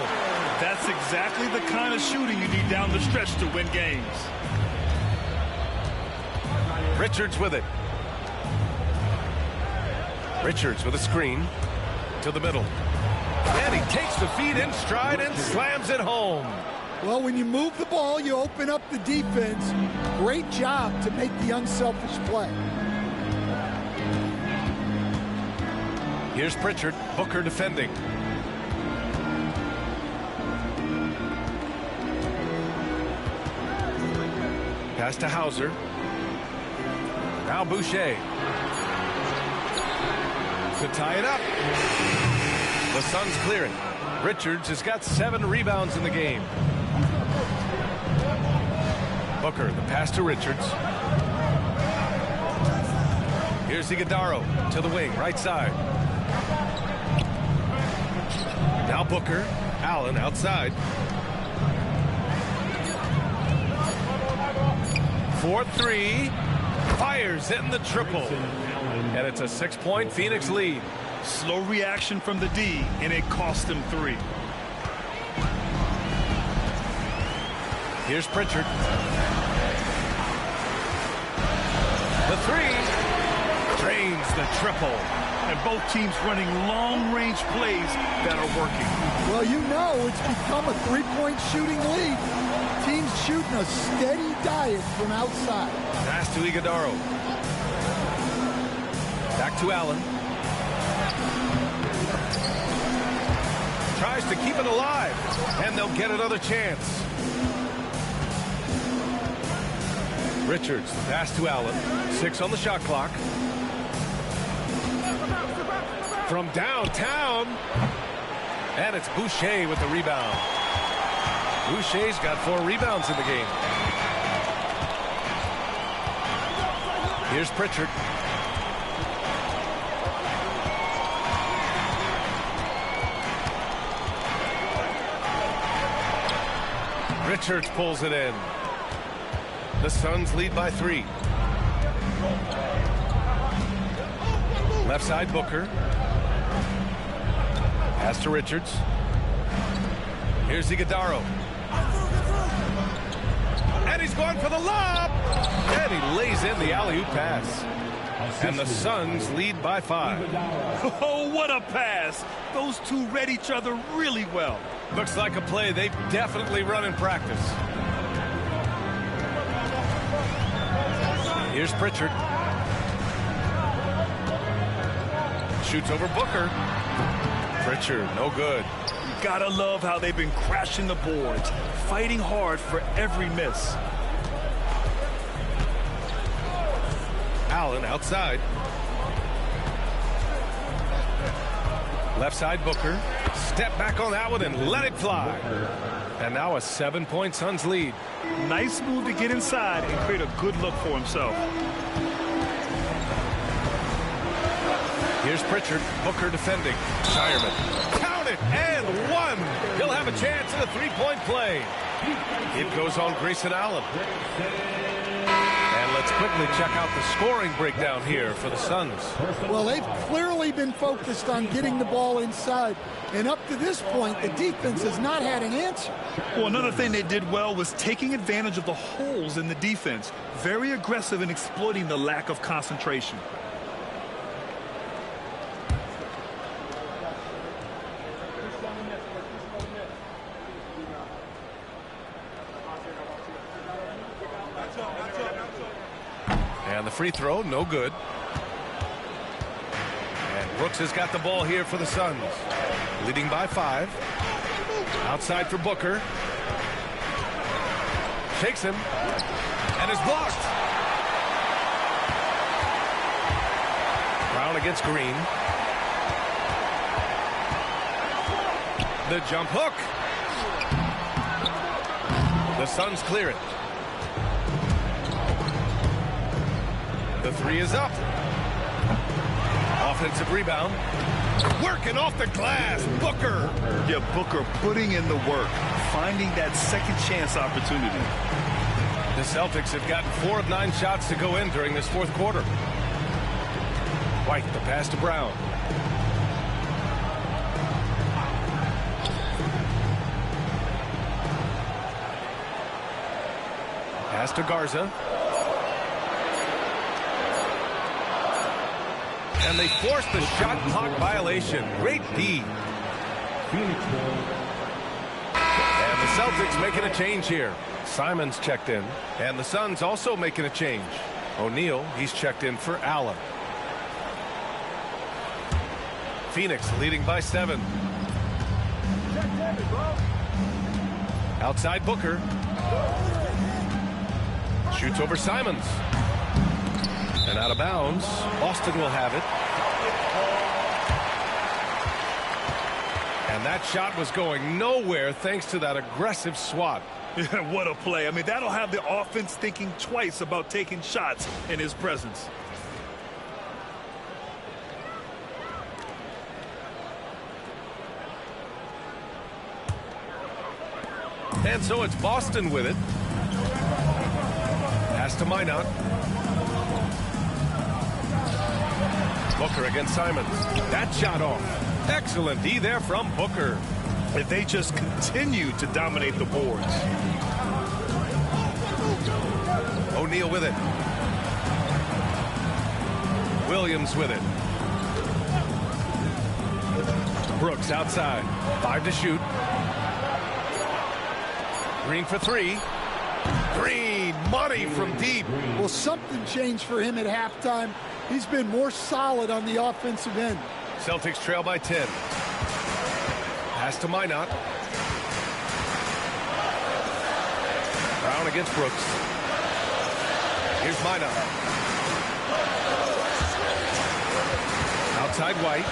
That's exactly the kind of shooting you need down the stretch to win games. Richards with it. Richards with a screen to the middle. And he takes the feed in stride and slams it home. Well, when you move the ball, you open up the defense. Great job to make the unselfish play. Here's Pritchard. Booker defending. Pass to Hauser. Now Boucher. To tie it up. The Suns clear it. Richards has got 7 rebounds in the game. Booker, the pass to Richards. Here's Iguodala to the wing, right side. Now Booker. Allen outside. 4-3. Fires in the triple. And it's a 6-point Phoenix lead. Slow reaction from the D, and it cost him 3. Here's Pritchard. The 3. Drains the triple. And both teams running long-range plays that are working. Well, you know it's become a three-point shooting league. Teams shooting a steady diet from outside. Pass to Iguodala. Back to Allen. Tries to keep it alive, and they'll get another chance. Richards, pass to Allen. 6 on the shot clock. From downtown, and it's Boucher with the rebound. Boucher's got 4 rebounds in the game. Here's Pritchard. Richards pulls it in. The Suns lead by 3. Left side, Booker. Pass to Richards. Here's Iguodala. And he's going for the lob. And he lays in the alley-oop pass. And the Suns lead by 5. Oh, what a pass. Those two read each other really well. Looks like a play they've definitely run in practice. Here's Pritchard. Shoots over Booker. Pritchard, no good. You gotta love how they've been crashing the boards, fighting hard for every miss. Allen outside. Left side, Booker. Step back on that one and let it fly. And now a 7-point Suns lead. Nice move to get inside and create a good look for himself. Here's Pritchard. Booker defending. Shireman. Count it and one. He'll have a chance in a three-point play. It goes on Grayson Allen. And let's quickly check out the scoring breakdown here for the Suns. Well, they've clearly been focused on getting the ball inside. And up to this point, the defense has not had an answer. Well, another thing they did well was taking advantage of the holes in the defense. Very aggressive in exploiting the lack of concentration. And the free throw, no good. And Brooks has got the ball here for the Suns. Leading by 5. Outside for Booker. Shakes him. And is blocked. Brown against Green. The jump hook. The Suns clear it. The three is up. Offensive rebound. Working off the glass. Booker. Yeah, Booker putting in the work. Finding that second chance opportunity. The Celtics have gotten 4 of 9 shots to go in during this fourth quarter. White, the pass to Brown. Pass to Garza. And they force the shot clock violation. Great D. And the Celtics making a change here. Simons checked in. And the Suns also making a change. O'Neal, he's checked in for Allen. Phoenix leading by 7. Outside Booker. Shoots over Simons. And out of bounds. Boston will have it. And that shot was going nowhere thanks to that aggressive swat. Yeah, what a play. I mean, that'll have the offense thinking twice about taking shots in his presence. And so it's Boston with it. Pass to Minot. Booker against Simons. That shot off. Excellent D there from Booker. If they just continue to dominate the boards. O'Neal with it. Williams with it. Brooks outside. 5 to shoot. Green for 3. Green, money from deep. Well, something changed for him at halftime. He's been more solid on the offensive end. Celtics trail by 10. Pass to Minot. Brown against Brooks. Here's Minot. Outside White.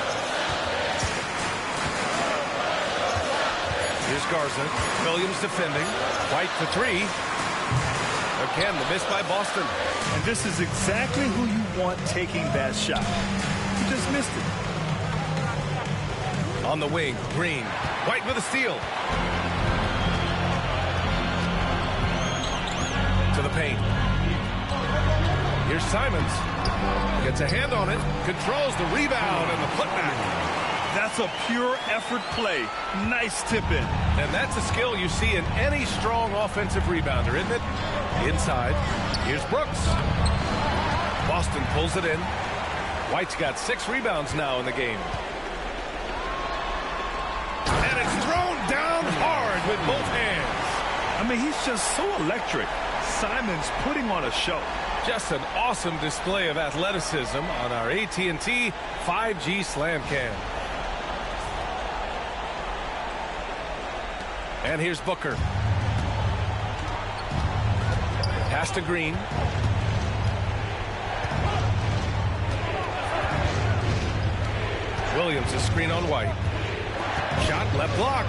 Here's Garza. Williams defending. White for 3. Again, the miss by Boston. And this is exactly who you want taking that shot. He just missed it. On the wing, Green. White with a steal. To the paint. Here's Simons. Gets a hand on it. Controls the rebound and the putback. That's a pure effort play. Nice tip in. And that's a skill you see in any strong offensive rebounder, isn't it? Inside. Here's Brooks. Boston pulls it in. White's got 6 rebounds now in the game. And it's thrown down hard with both hands. I mean, he's just so electric. Simons putting on a show. Just an awesome display of athleticism on our AT&T 5G Slam Cam. And here's Booker. Pass to Green. Williams is screen on White. Shot left block.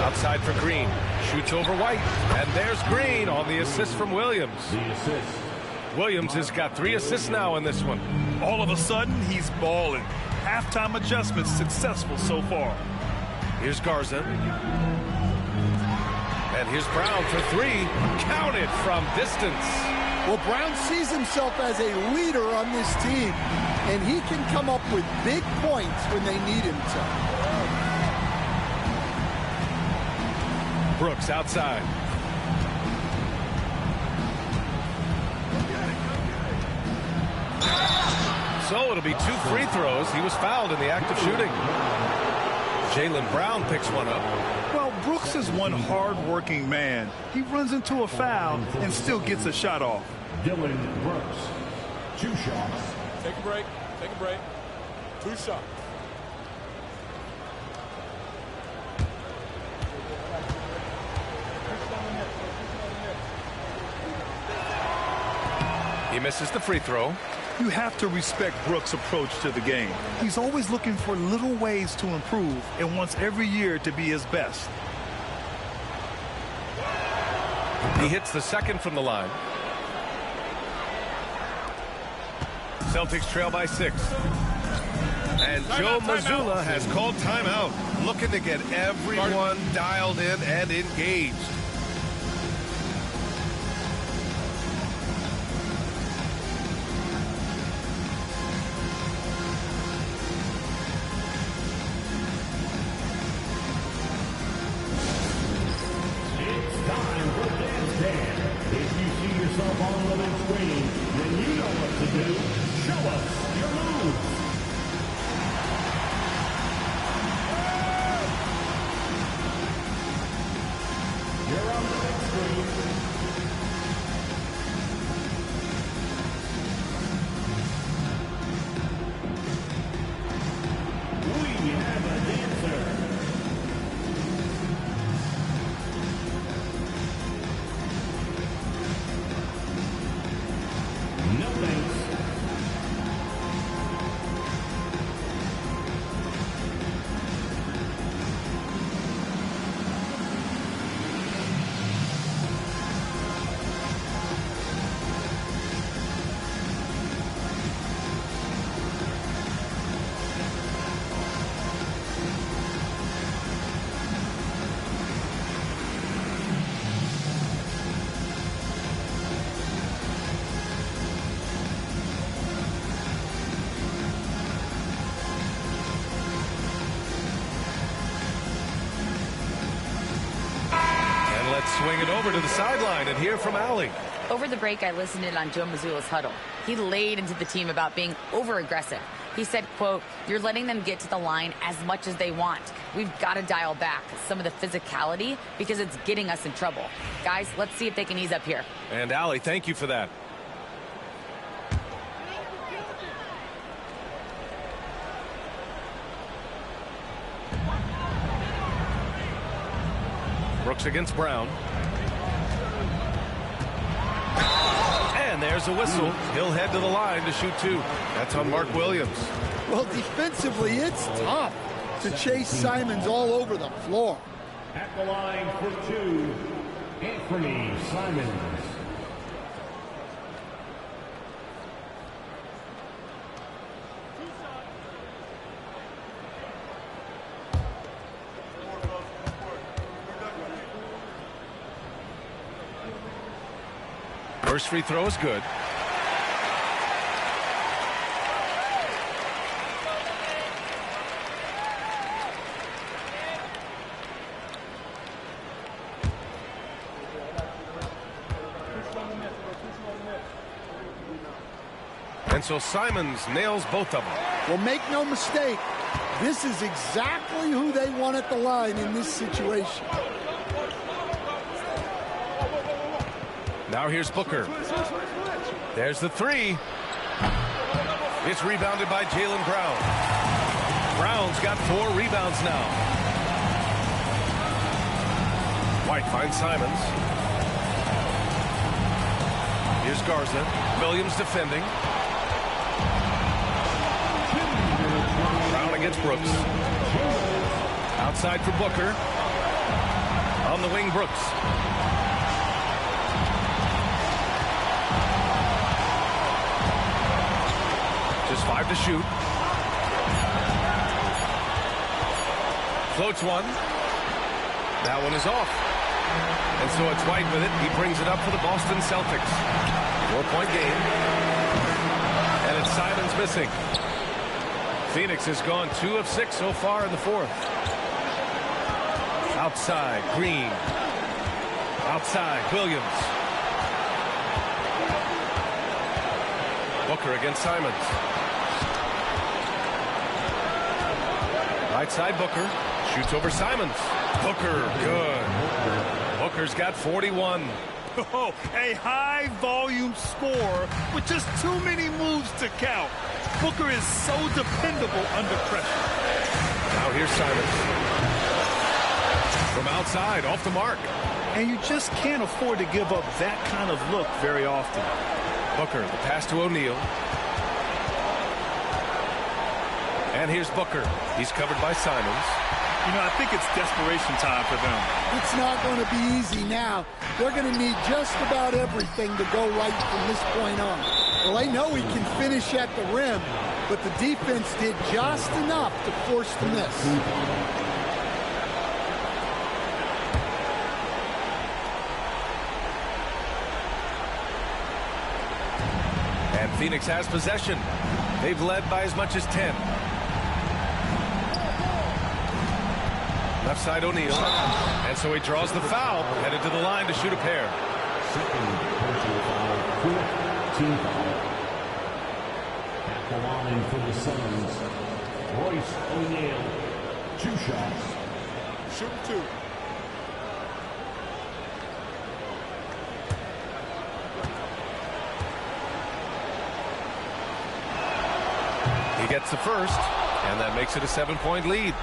Outside for Green. Shoots over White. And there's Green on the assist from Williams. Williams has got 3 assists now in this one. All of a sudden, he's balling. Halftime adjustments successful so far. Here's Garza. And here's Brown for 3. Counted from distance. Well, Brown sees himself as a leader on this team, and he can come up with big points when they need him to. Brooks outside. So it'll be 2 free throws. He was fouled in the act of shooting. Jaylen Brown picks one up. Well, Brooks is one hard-working man. He runs into a foul and still gets a shot off. Dylan Brooks, 2 shots. Take a break. Take a break. 2 shots. He misses the free throw. You have to respect Brooks' approach to the game. He's always looking for little ways to improve and wants every year to be his best. He hits the second from the line. Celtics trail by 6. And Joe Mazzulla has called timeout, looking to get everyone dialed in and engaged. Swing it over to the sideline and hear from Allie. Over the break, I listened in on Joe Mazzulla's huddle. He laid into the team about being over-aggressive. He said, quote, "You're letting them get to the line as much as they want. We've got to dial back some of the physicality because it's getting us in trouble. Guys, let's see if they can ease up here." And Allie, thank you for that. Brooks against Brown. And there's a whistle. He'll head to the line to shoot 2. That's on Mark Williams. Well, defensively, it's tough to chase Simons all over the floor. At the line for 2, Anthony Simons. First free throw is good. And so Simons nails both of them. Well, make no mistake, this is exactly who they want at the line in this situation. Now here's Booker. There's the 3. It's rebounded by Jaylen Brown. Brown's got 4 rebounds now. White finds Simons. Here's Garza. Williams defending. Brown against Brooks. Outside for Booker. On the wing, Brooks. Just 5 to shoot. Floats one. That one is off. And so it's White with it. He brings it up for the Boston Celtics. 4-point game. And it's Simons missing. Phoenix has gone 2 of 6 so far in the fourth. Outside, Green. Outside, Williams. Booker against Simons. Right side, Booker. Shoots over Simons. Booker, good. Booker's got 41. Oh, a high-volume score with just too many moves to count. Booker is so dependable under pressure. Now here's Simons. From outside, off the mark. And you just can't afford to give up that kind of look very often. Booker, the pass to O'Neal. And here's Booker. He's covered by Simons. You know, I think it's desperation time for them. It's not going to be easy now. They're going to need just about everything to go right from this point on. Well, they know he can finish at the rim, but the defense did just enough to force the miss. And Phoenix has possession. They've led by as much as 10. Left side O'Neal. And so he draws the foul, headed to the line to shoot a pair. Second personal foul, 4th team foul. At the line for the Suns, Royce O'Neal. 2 shots. Shoot 2. He gets the first, and that makes it a 7-point lead.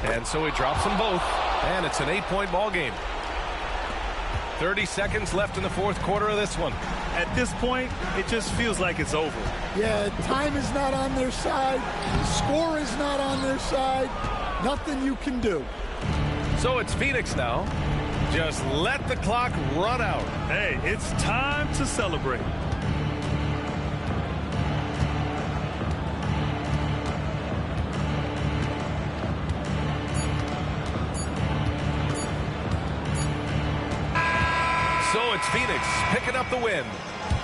And so he drops them both, and it's an 8-point ball game. 30 seconds left in the fourth quarter of this one. At this point, it just feels like it's over. Yeah, time is not on their side. The score is not on their side. Nothing you can do. So it's Phoenix now. Just let the clock run out. Hey, it's time to celebrate. So it's Phoenix picking up the win.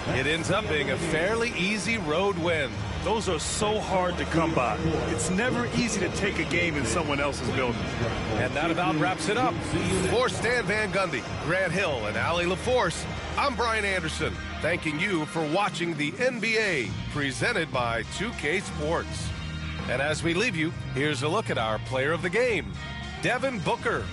It ends up being a fairly easy road win. Those are so hard to come by. It's never easy to take a game in someone else's building. And that about wraps it up. For Stan Van Gundy, Grant Hill, and Allie LaForce, I'm Brian Anderson, thanking you for watching the NBA, presented by 2K Sports. And as we leave you, here's a look at our player of the game, Devin Booker.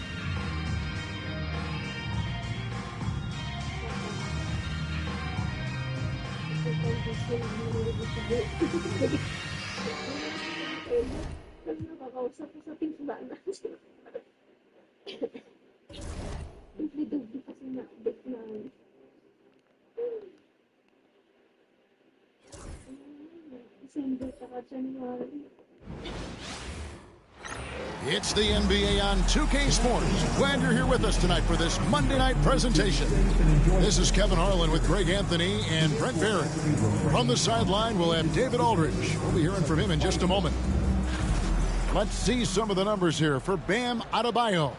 It's the NBA on 2K Sports. Glad you're here with us tonight for this Monday night presentation. This is Kevin Harlan with Greg Anthony and Brent Barrett. From the sideline, we'll have David Aldridge. We'll be hearing from him in just a moment. Let's see some of the numbers here for Bam Adebayo.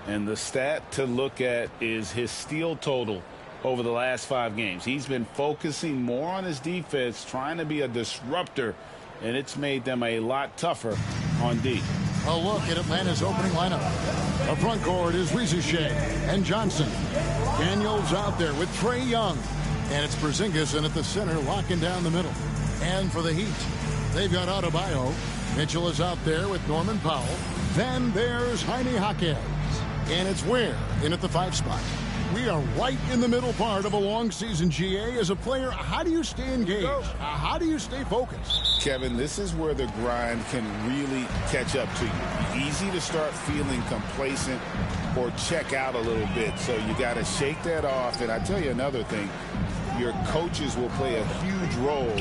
And the stat to look at is his steal total over the last 5 games. He's been focusing more on his defense, trying to be a disruptor, and it's made them a lot tougher on D. A look at Atlanta's opening lineup. The front court is Rizushea and Johnson. Daniels out there with Trae Young. And it's Porzingis in at the center, locking down the middle. And for the Heat, they've got Adebayo. Mitchell is out there with Norman Powell. Then there's Jaime Jaquez. And it's Ware in at the 5 spot. We are right in the middle part of a long season, GA. As a player, how do you stay engaged? How do you stay focused? Kevin, this is where the grind can really catch up to you. easy to start feeling complacent or check out a little bit. So you got to shake that off. And I tell you another thing, your coaches will play a huge role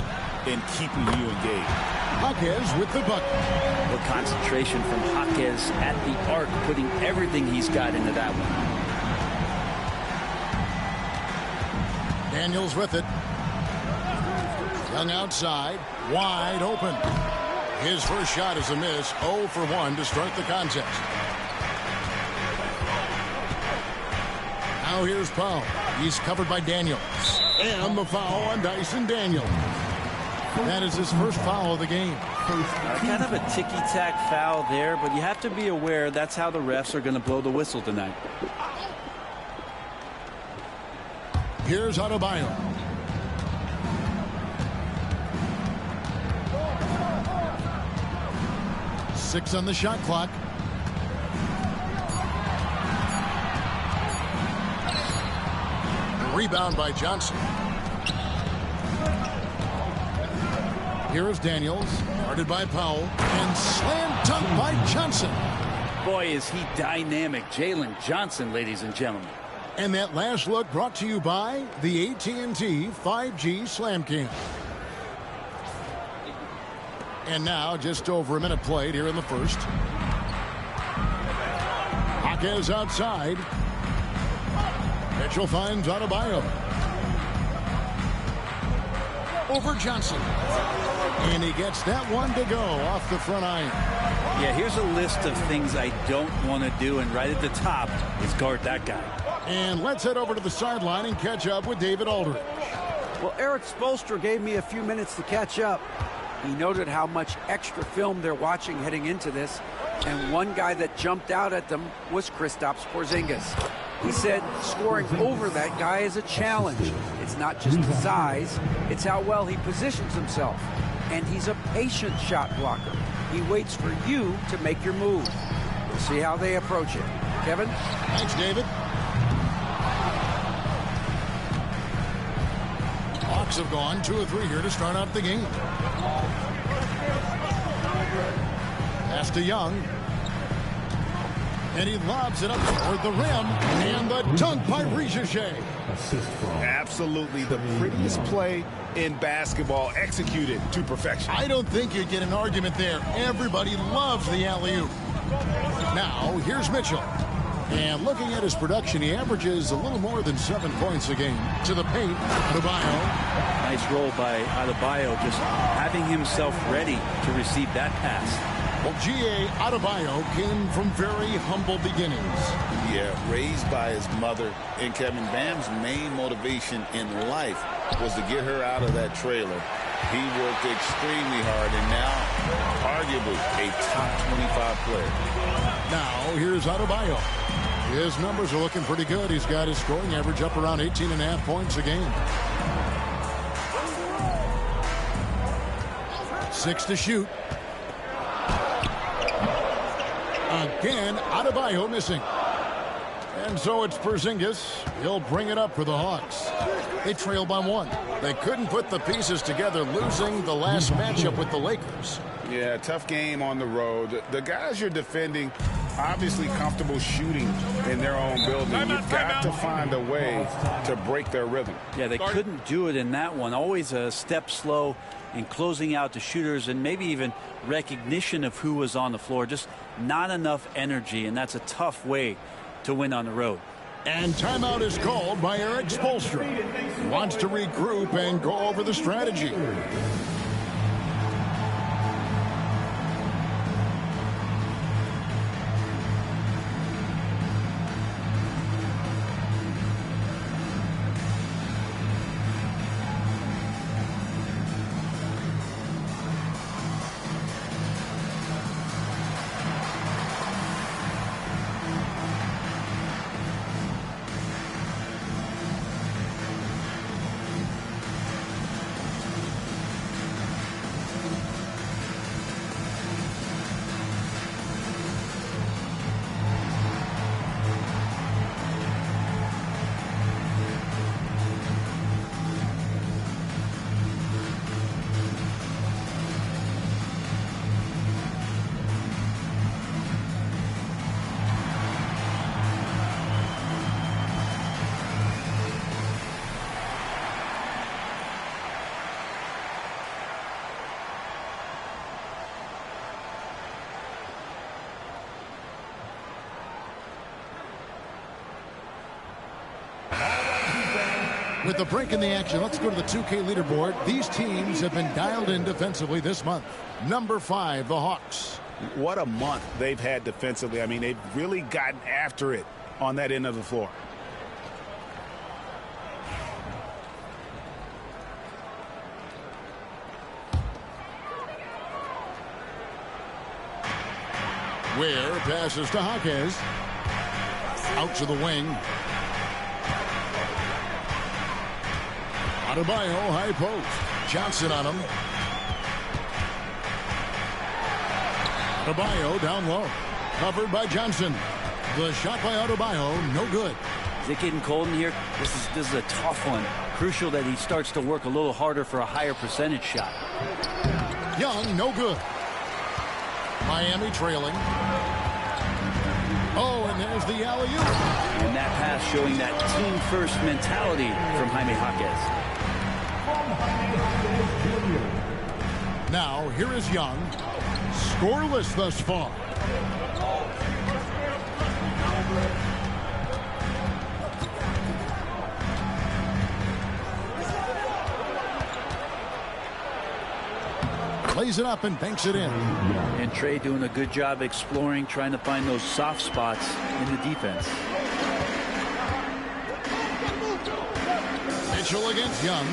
in keeping you engaged. Jaquez with the bucket. Well, concentration from Jaquez at the arc, putting everything he's got into that one. Daniels with it. Young outside, wide open. His first shot is a miss, 0 for 1 to start the contest. Now here's Powell. He's covered by Daniels. And the foul on Dyson Daniels. That is his first foul of the game. Kind of a ticky-tack foul there, but you have to be aware that's how the refs are going to blow the whistle tonight. Here's Adebayo. Six on the shot clock. Rebound by Johnson. Here is Daniels, guarded by Powell, and slam dunk by Johnson. Boy, is he dynamic. Jalen Johnson, ladies and gentlemen. And that last look brought to you by the AT&T 5G Slam King. And now, just over a minute played here in the first. Jaquez outside. Mitchell finds Adebayo. Over Johnson. And he gets that one to go off the front iron. Yeah, here's a list of things I don't want to do, and right at the top is guard that guy. And let's head over to the sideline and catch up with David Aldridge. Well, Eric Spoelstra gave me a few minutes to catch up. He noted how much extra film they're watching heading into this, and one guy that jumped out at them was Kristaps Porzingis. He said scoring over that guy is a challenge. It's not just the size, it's how well he positions himself. And he's a patient shot blocker. He waits for you to make your move. We'll see how they approach it. Kevin? Thanks, David. Hawks have gone 2 of 3 here to start out the game. Pass to Young. And he lobs it up toward the rim. And the dunk by Richeche. Absolutely the prettiest play in basketball, executed to perfection. I don't think you get an argument there. Everybody loves the alley-oop. Now, here's Mitchell. And looking at his production, he averages a little more than 7 points a game. To the paint, Adebayo. Nice roll by Adebayo, just having himself ready to receive that pass. Well, G.A. Adebayo came from very humble beginnings. Yeah, raised by his mother. And Kevin, Bam's main motivation in life was to get her out of that trailer. He worked extremely hard and now arguably a top 25 player. Now, here's Adebayo. His numbers are looking pretty good. He's got his scoring average up around 18.5 points a game. 6 to shoot. Again, Adebayo missing. And so it's Porzingis. He'll bring it up for the Hawks. They trail by 1. They couldn't put the pieces together, losing the last matchup with the Lakers. Yeah, tough game on the road. The guys you're defending, obviously comfortable shooting in their own building. You've got to find a way to break their rhythm. Yeah, they couldn't do it in that one. Always a step slow in closing out the shooters and maybe even recognition of who was on the floor. Just not enough energy, and that's a tough way to win on the road. And timeout is called by Eric Spoelstra. He wants to regroup and go over the strategy. With the break in the action, let's go to the 2K leaderboard. These teams have been dialed in defensively this month. Number 5, the Hawks. What a month they've had defensively. I mean, they've really gotten after it on that end of the floor. Ware passes to Hawkes. Out to the wing. Adebayo, high post. Johnson on him. Adebayo down low. Covered by Johnson. The shot by Adebayo, no good. Is it getting cold in here? This is a tough one. Crucial that he starts to work a little harder for a higher percentage shot. Young, no good. Miami trailing. Oh, and there's the alley-oop. And that pass showing that team-first mentality from Jaime Jaquez. Now, here is Young. Scoreless thus far. Plays it up and banks it in. And Trey doing a good job exploring, trying to find those soft spots in the defense. Mitchell against Young.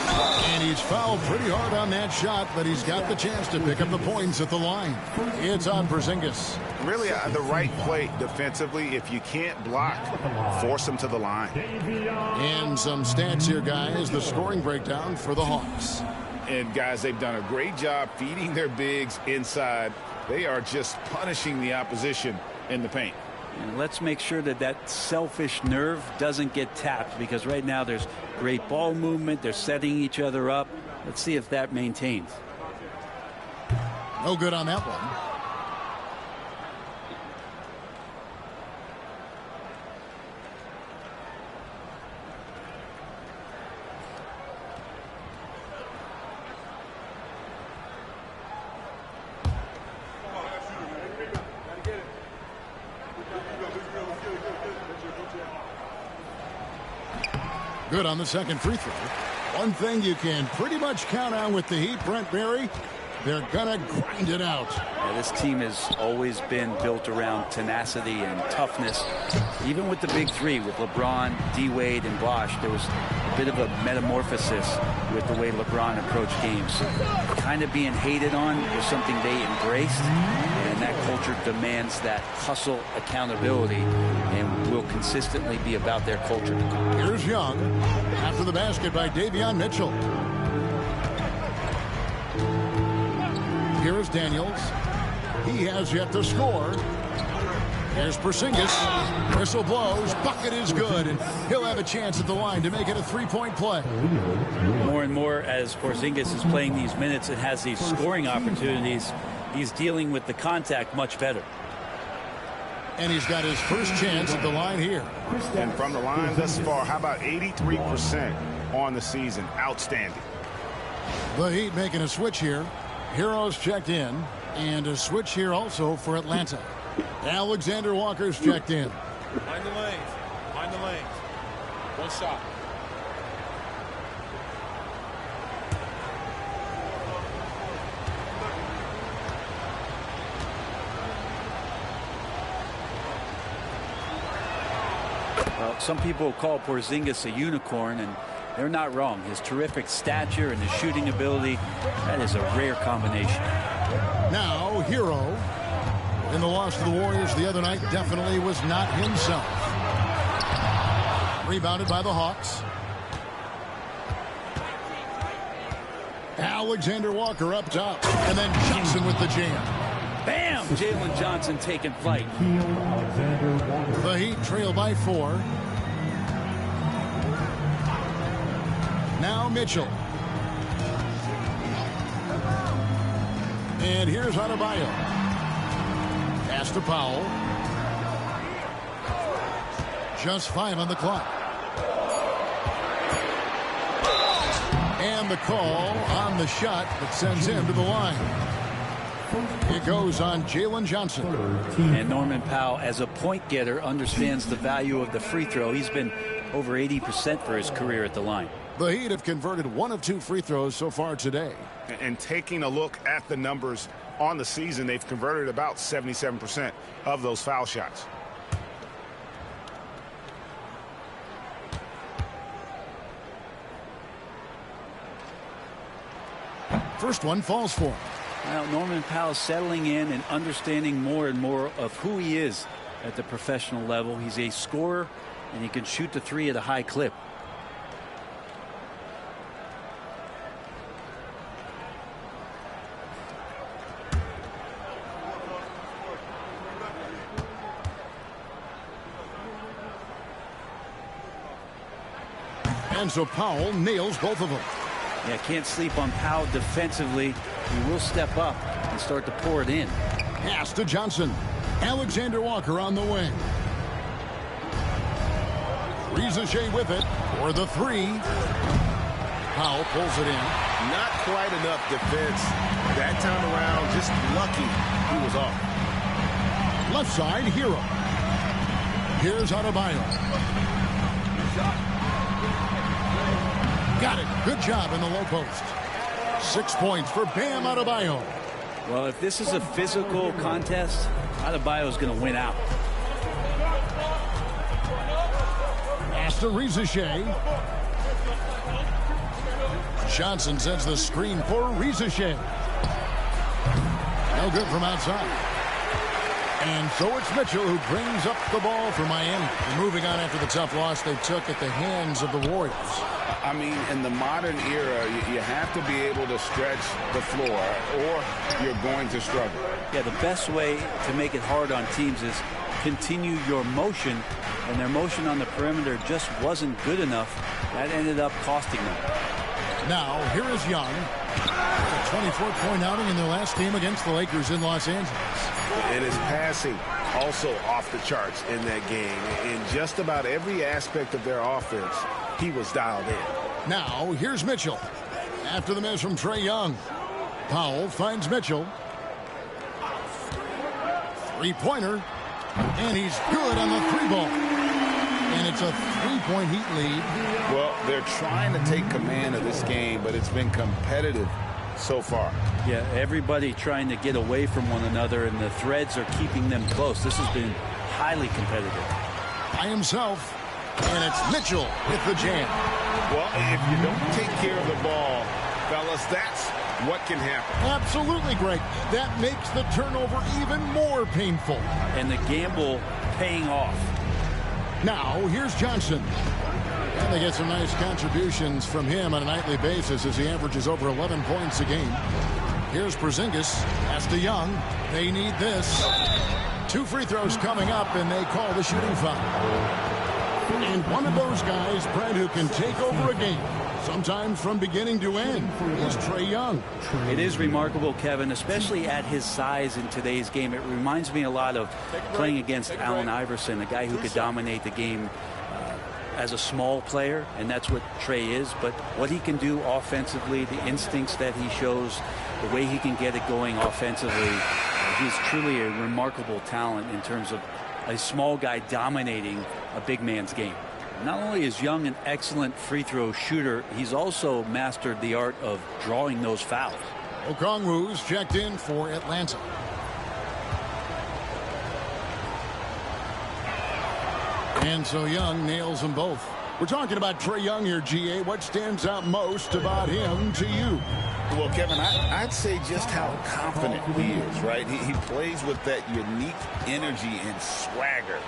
And he's fouled pretty hard on that shot, but he's got the chance to pick up the points at the line. It's on Porzingis. Really the right play defensively. If you can't block, force him to the line. And some stats here, guys. The scoring breakdown for the Hawks. And, guys, they've done a great job feeding their bigs inside. They are just punishing the opposition in the paint. And let's make sure that that selfish nerve doesn't get tapped, because right now there's great ball movement. They're setting each other up. Let's see if that maintains. No good on that one. Good on the second free throw. One thing you can pretty much count on with the Heat, Brent Barry, they're going to grind it out. Yeah, this team has always been built around tenacity and toughness. Even with the big three, with LeBron, D-Wade, and Bosh, there was a bit of a metamorphosis with the way LeBron approached games. Kind of being hated on was something they embraced, and that culture demands that hustle accountability and will consistently be about their culture. Here's Young after the basket by Davion Mitchell. Here is Daniels. He has yet to score. Here's Porzingis. Whistle blows. Bucket is good, and he'll have a chance at the line to make it a three-point play. More and more as Porzingis is playing these minutes and has these scoring opportunities, he's dealing with the contact much better. And he's got his first chance at the line here. And from the line thus far, how about 83% on the season? Outstanding. The Heat making a switch here. Heroes checked in, and a switch here also for Atlanta. Alexander Walker's checked in. Mind the lanes. Mind the lanes. One shot. Well, some people call Porzingis a unicorn, and they're not wrong. His terrific stature and his shooting ability, that is a rare combination. Now, Hero, in the loss to the Warriors the other night, definitely was not himself. Rebounded by the Hawks. Alexander Walker up top, and then Johnson with the jam. Bam! Jalen Johnson taking flight. The Heat trail by 4. Now Mitchell. And here's Adebayo. Pass to Powell. Just 5 on the clock. And the call on the shot that sends him to the line. It goes on Jalen Johnson. And Norman Powell, as a point getter, understands the value of the free throw. He's been over 80% for his career at the line. The Heat have converted 1 of 2 free throws so far today. And taking a look at the numbers on the season, they've converted about 77% of those foul shots. First one falls for him. Well, Norman Powell settling in and understanding more and more of who he is at the professional level. He's a scorer, and he can shoot the three at a high clip. And so Powell nails both of them. Yeah, can't sleep on Powell defensively. He will step up and start to pour it in. Pass to Johnson. Alexander Walker on the wing. Rizachet with it for the three. Powell pulls it in. Not quite enough defense that time around. Just lucky he was off. Left side, Hero. Here's Adebayo. Got it. Good job in the low post. 6 points for Bam Adebayo. Well, if this is a physical contest, Adebayo's going to win out. Pass to Rizachet. Johnson sends the screen for Rizachet. No good from outside. And so it's Mitchell who brings up the ball for Miami. And moving on after the tough loss they took at the hands of the Warriors. I mean, in the modern era, you have to be able to stretch the floor or you're going to struggle. Yeah, the best way to make it hard on teams is continue your motion, and their motion on the perimeter just wasn't good enough. That ended up costing them. Now, here is Young. A 24-point outing in their last game against the Lakers in Los Angeles. And his passing also off the charts in that game. In just about every aspect of their offense, he was dialed in. Now, here's Mitchell. After the miss from Trae Young. Powell finds Mitchell. Three-pointer. And he's good on the three ball. And it's a 3-point Heat lead. Well, they're trying to take command of this game, but it's been competitive so far. Yeah, everybody trying to get away from one another, and the threads are keeping them close. This has been highly competitive. By himself. And it's Mitchell with the jam. Well, if you don't take care of the ball, fellas, that's what can happen. Absolutely, Greg. That makes the turnover even more painful. And the gamble paying off. Now, here's Johnson. And they get some nice contributions from him on a nightly basis as he averages over 11 points a game. Here's Porzingis. Pass to Young. They need this. 2 free throws coming up, and they call the shooting foul. And one of those guys, Brad, who can take over a game, sometimes from beginning to end, is Trae Young. It is remarkable, Kevin, especially at his size in today's game. It reminds me a lot of playing against Allen Iverson, a guy who could dominate the game as a small player, and that's what Trae is. But what he can do offensively, the instincts that he shows, the way he can get it going offensively, he's truly a remarkable talent in terms of a small guy dominating a big man's game. Not only is Young an excellent free throw shooter, he's also mastered the art of drawing those fouls. Okongwu's checked in for Atlanta. And so Young nails them both. We're talking about Trae Young here, GA. What stands out most about him to you? Well, Kevin, I'd say just how confident he is, right? He plays with that unique energy and swagger.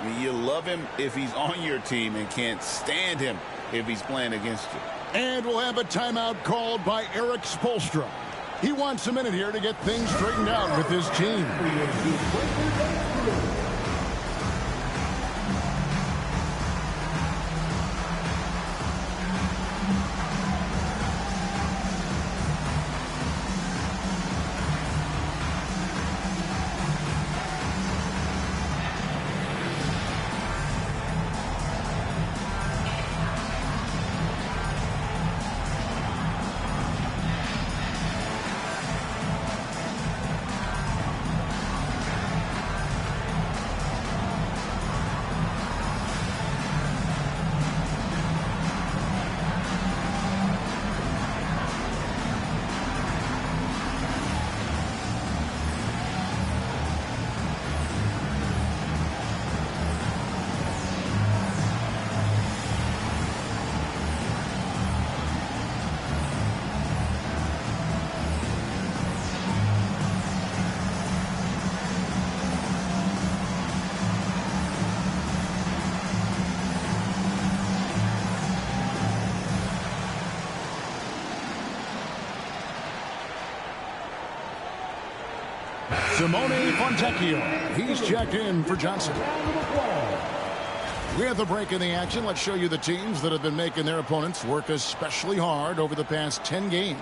I mean, you love him if he's on your team and can't stand him if he's playing against you. And we'll have a timeout called by Eric Spoelstra. He wants a minute here to get things straightened out with his team. Simone Fontecchio. He's checked in for Johnson. We have the break in the action. Let's show you the teams that have been making their opponents work especially hard over the past 10 games.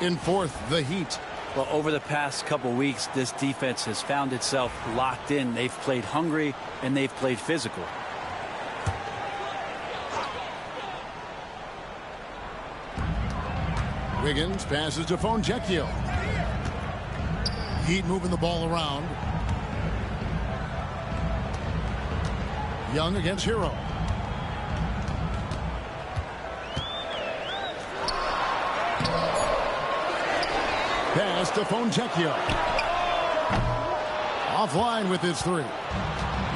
In fourth, the Heat. Well, over the past couple weeks, this defense has found itself locked in. They've played hungry and they've played physical. Wiggins passes to Fontecchio. Heat moving the ball around. Young against Hero. Pass to Fontecchio. Offline with his three.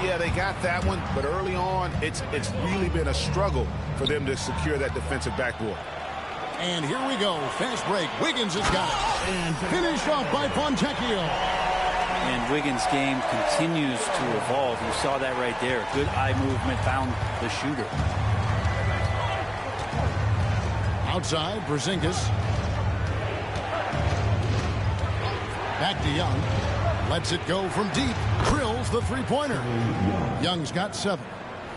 Yeah, they got that one, but early on, it's really been a struggle for them to secure that defensive backboard. And here we go. Fast break. Wiggins has got it. And finished off by Fontecchio. And Wiggins' game continues to evolve. You saw that right there. Good eye movement, found the shooter. Outside, Porzingis. Back to Young. Lets it go from deep. Drills the three-pointer. Young's got 7.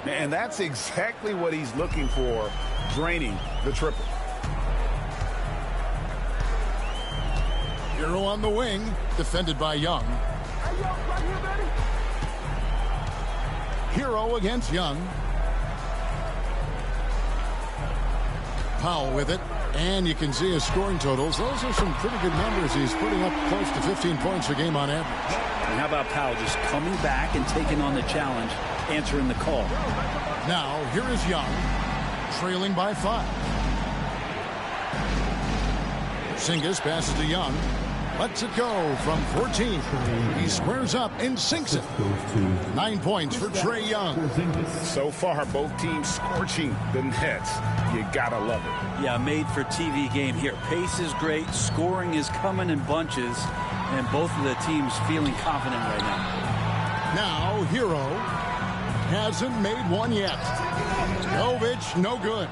And that's exactly what he's looking for, draining the triple. Hero on the wing, defended by Young. Hero against Young. Powell with it. And you can see his scoring totals. Those are some pretty good numbers. He's putting up close to 15 points a game on average. And how about Powell just coming back and taking on the challenge, answering the call. Now, here is Young, trailing by 5. Porzingis passes to Young. Lets it go from 14. He squares up and sinks it. 9 points for Trae Young. So far, both teams scorching the Nets. You gotta love it. Yeah, made for TV game here. Pace is great. Scoring is coming in bunches. And both of the teams feeling confident right now. Now, Hero hasn't made one yet. Jovic, no good.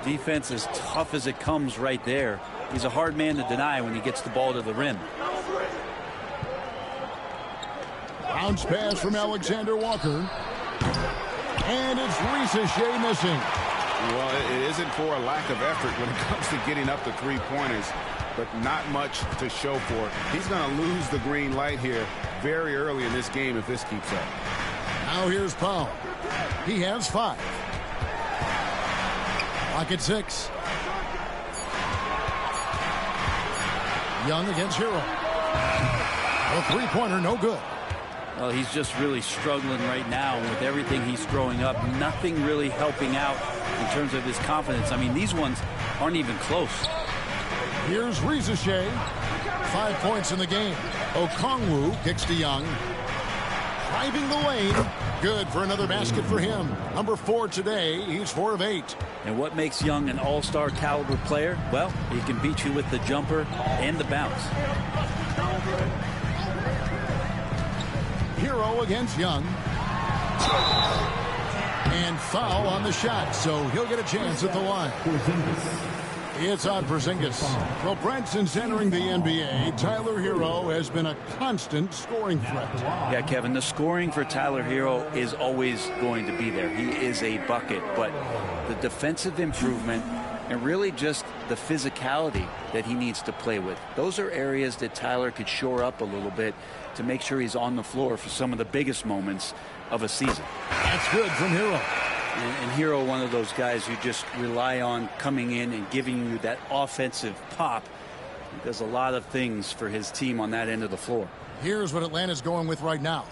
Defense as tough as it comes right there. He's a hard man to deny when he gets the ball to the rim. Bounce pass from Alexander Walker. And it's Shea missing. Well, it isn't for a lack of effort when it comes to getting up the three-pointers, but not much to show for it. He's going to lose the green light here very early in this game if this keeps up. Now here's Powell. He has 5. Clock at 6. Young against Hero. A three-pointer, no good. Well, he's just really struggling right now with everything he's throwing up. Nothing really helping out in terms of his confidence. I mean, these ones aren't even close. Here's Shea. 5 points in the game. Okongwu kicks to Young. Driving the lane. Good for another basket for him. Number 4 today. He's 4 of 8. And what makes Young an all-star caliber player? Well, he can beat you with the jumper and the bounce. Hero against Young. And foul on the shot, so he'll get a chance at the line. It's on Porzingis. Well, Brent, since entering the NBA, Tyler Hero has been a constant scoring threat. Yeah, Kevin, the scoring for Tyler Hero is always going to be there. He is a bucket, but the defensive improvement and really just the physicality that he needs to play with. Those are areas that Tyler could shore up a little bit to make sure he's on the floor for some of the biggest moments of a season. That's good from Hero. And Hero, one of those guys you just rely on coming in and giving you that offensive pop. He does a lot of things for his team on that end of the floor. Here's what Atlanta's going with right now.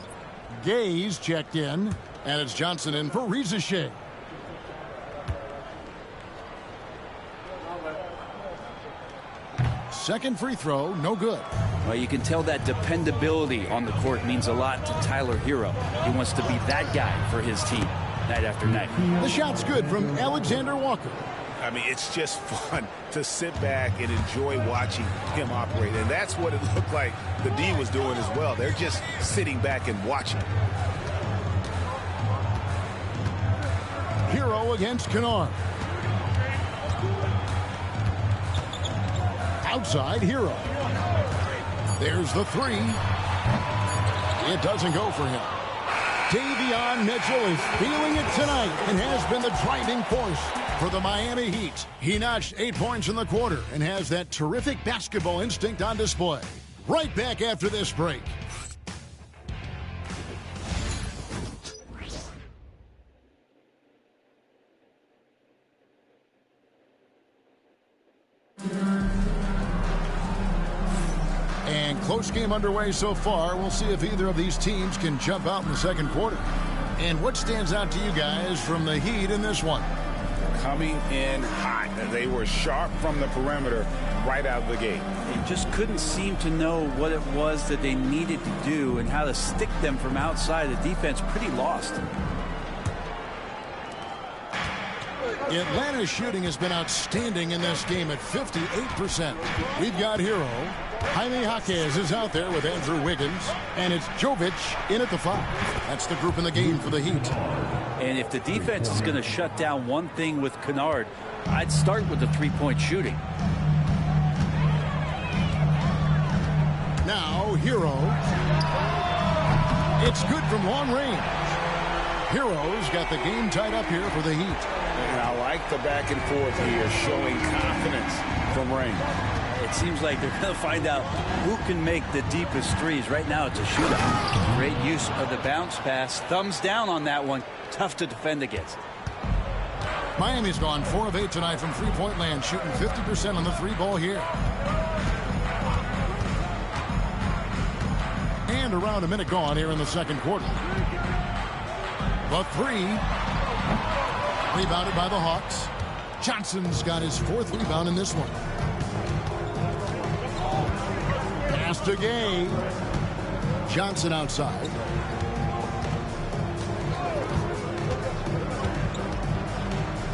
Gay's checked in, and it's Johnson in for Shea. Second free throw, no good. Well, you can tell that dependability on the court means a lot to Tyler Hero. He wants to be that guy for his team night after night. The shot's good from Alexander Walker. I mean, it's just fun to sit back and enjoy watching him operate. And that's what it looked like the D was doing as well. They're just sitting back and watching. Hero against Kennard. Outside Hero. There's the 3. It doesn't go for him. Davion Mitchell is feeling it tonight and has been the driving force for the Miami Heat. He notched 8 points in the quarter and has that terrific basketball instinct on display. Right back after this break. And close game underway so far. We'll see if either of these teams can jump out in the second quarter. And what stands out to you guys from the Heat in this one? Coming in hot. They were sharp from the perimeter right out of the gate. They just couldn't seem to know what it was that they needed to do and how to stick them from outside. The defense pretty lost. Atlanta's shooting has been outstanding in this game at 58%. We've got Hero. Jaime Jaquez is out there with Andrew Wiggins. And it's Jovic in at the 5. That's the group in the game for the Heat. And if the defense is going to shut down one thing with Kennard, I'd start with the three-point shooting. Now, Hero. It's good from long range. Hero's got the game tied up here for the Heat. And I like the back and forth here, showing confidence from range. It seems like they're going to find out who can make the deepest threes. Right now, it's a shootout. Great use of the bounce pass. Thumbs down on that one. Tough to defend against. Miami's gone 4 of 8 tonight from three-point land, shooting 50% on the three ball here. And around a minute gone here in the second quarter. The 3. Rebounded by the Hawks. Johnson's got his 4th rebound in this one. Pass to Gay. Johnson outside.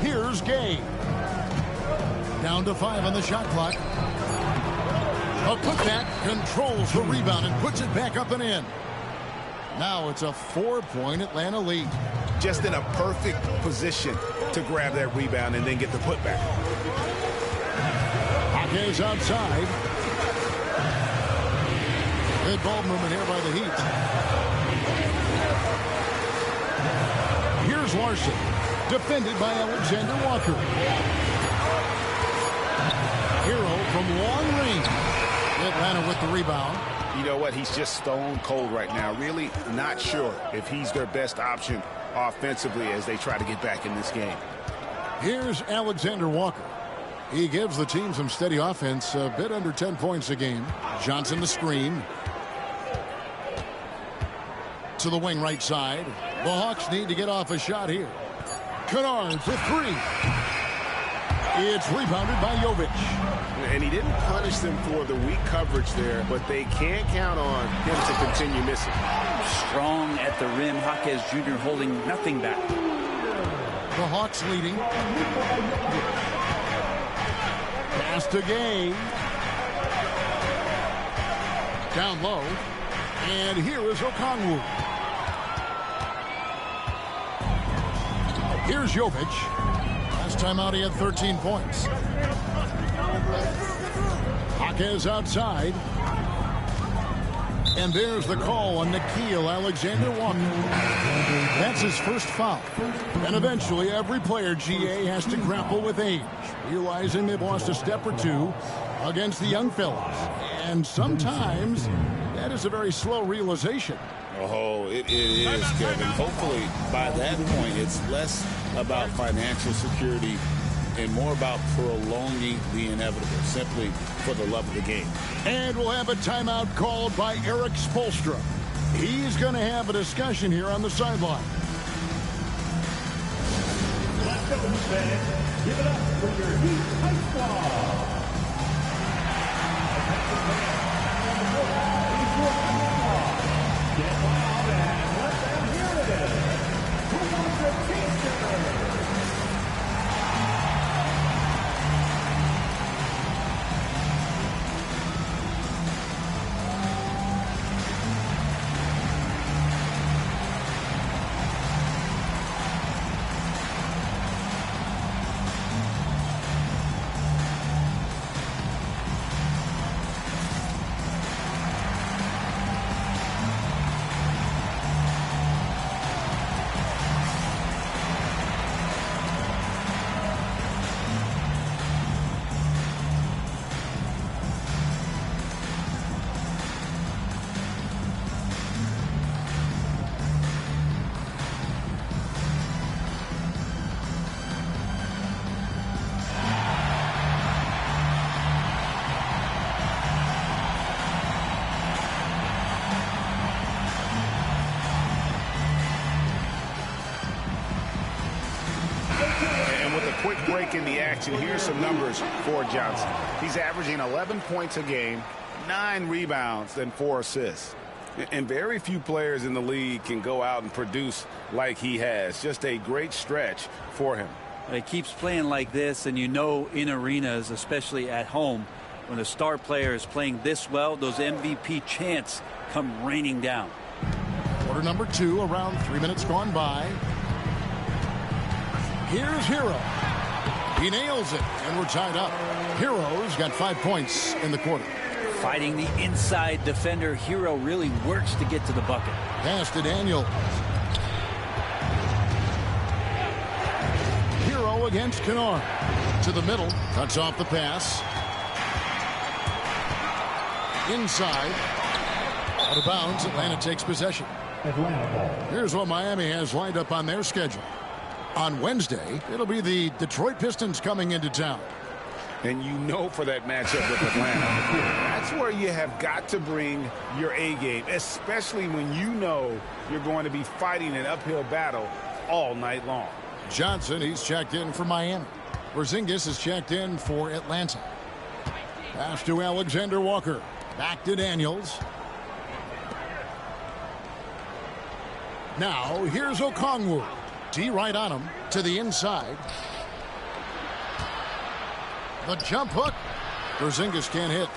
Here's Gay. Down to 5 on the shot clock. A putback controls the rebound and puts it back up and in. Now it's a 4-point Atlanta lead. Just in a perfect position to grab that rebound and then get the putback. Jaquez outside. Good ball movement here by the Heat. Here's Larson. Defended by Alexander Walker. Hero from long range. Atlanta with the rebound. You know what? He's just stone cold right now. Really not sure if he's their best option offensively as they try to get back in this game. Here's Alexander Walker. He gives the team some steady offense, a bit under 10 points a game. Johnson the screen. To the wing right side. The Hawks need to get off a shot here. Kennard for 3. It's rebounded by Jovic. And he didn't punish them for the weak coverage there, but they can't count on him to continue missing. Strong at the rim. Jaquez Jr. holding nothing back. The Hawks leading. Pass to Gay. Down low. And here is Okongwu. Here's Jovic. Last time out he had 13 points. Jaquez outside. And there's the call on Nickeil Alexander-Walker. That's his first foul. And eventually every player, GA, has to grapple with age, realizing they've lost a step or two against the young fellas. And sometimes that is a very slow realization. Oh, it is, Kevin. Hopefully by that point it's less about financial security and more about prolonging the inevitable, simply for the love of the game. And we'll have a timeout called by Eric Spoelstra. He's going to have a discussion here on the sideline. Let's go, fans. Give it up for your Heat High Squad. Get loud and let them hear it. Who wants a t-shirt? in the action. Here's some numbers for Johnson. He's averaging 11 points a game, 9 rebounds, and 4 assists. And very few players in the league can go out and produce like he has. Just a great stretch for him. He keeps playing like this, and you know, in arenas, especially at home, when a star player is playing this well, those MVP chants come raining down. Quarter number 2, around 3 minutes gone by. Here's Hero. He nails it, and we're tied up. Hero's got 5 points in the quarter. Fighting the inside defender, Hero really works to get to the bucket. Pass to Daniel. Hero against Kennard. To the middle. Cuts off the pass. Inside. Out of bounds. Atlanta takes possession. Here's what Miami has lined up on their schedule. On Wednesday, it'll be the Detroit Pistons coming into town. And you know, for that matchup with Atlanta, that's where you have got to bring your A game, especially when you know you're going to be fighting an uphill battle all night long. Johnson, he's checked in for Miami. Porzingis is checked in for Atlanta. Pass to Alexander Walker. Back to Daniels. Now, here's Okongwu. D right on him to the inside. The jump hook. Porzingis can't hit.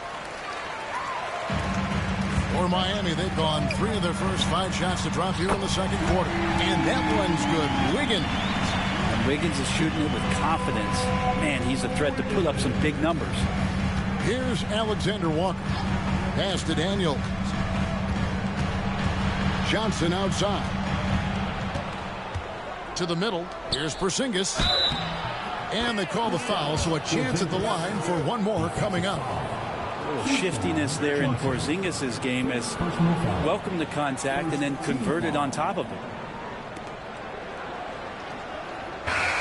For Miami, they've gone 3 of their first 5 shots to drop here in the second quarter. And that one's good. Wiggins. And Wiggins is shooting it with confidence. Man, he's a threat to put up some big numbers. Here's Alexander Walker. Pass to Daniel. Johnson outside. To the middle. Here's Porzingis. And they call the foul, so a chance at the line for one more coming up. A little shiftiness there in Porzingis' game as welcomed the contact and then converted on top of it.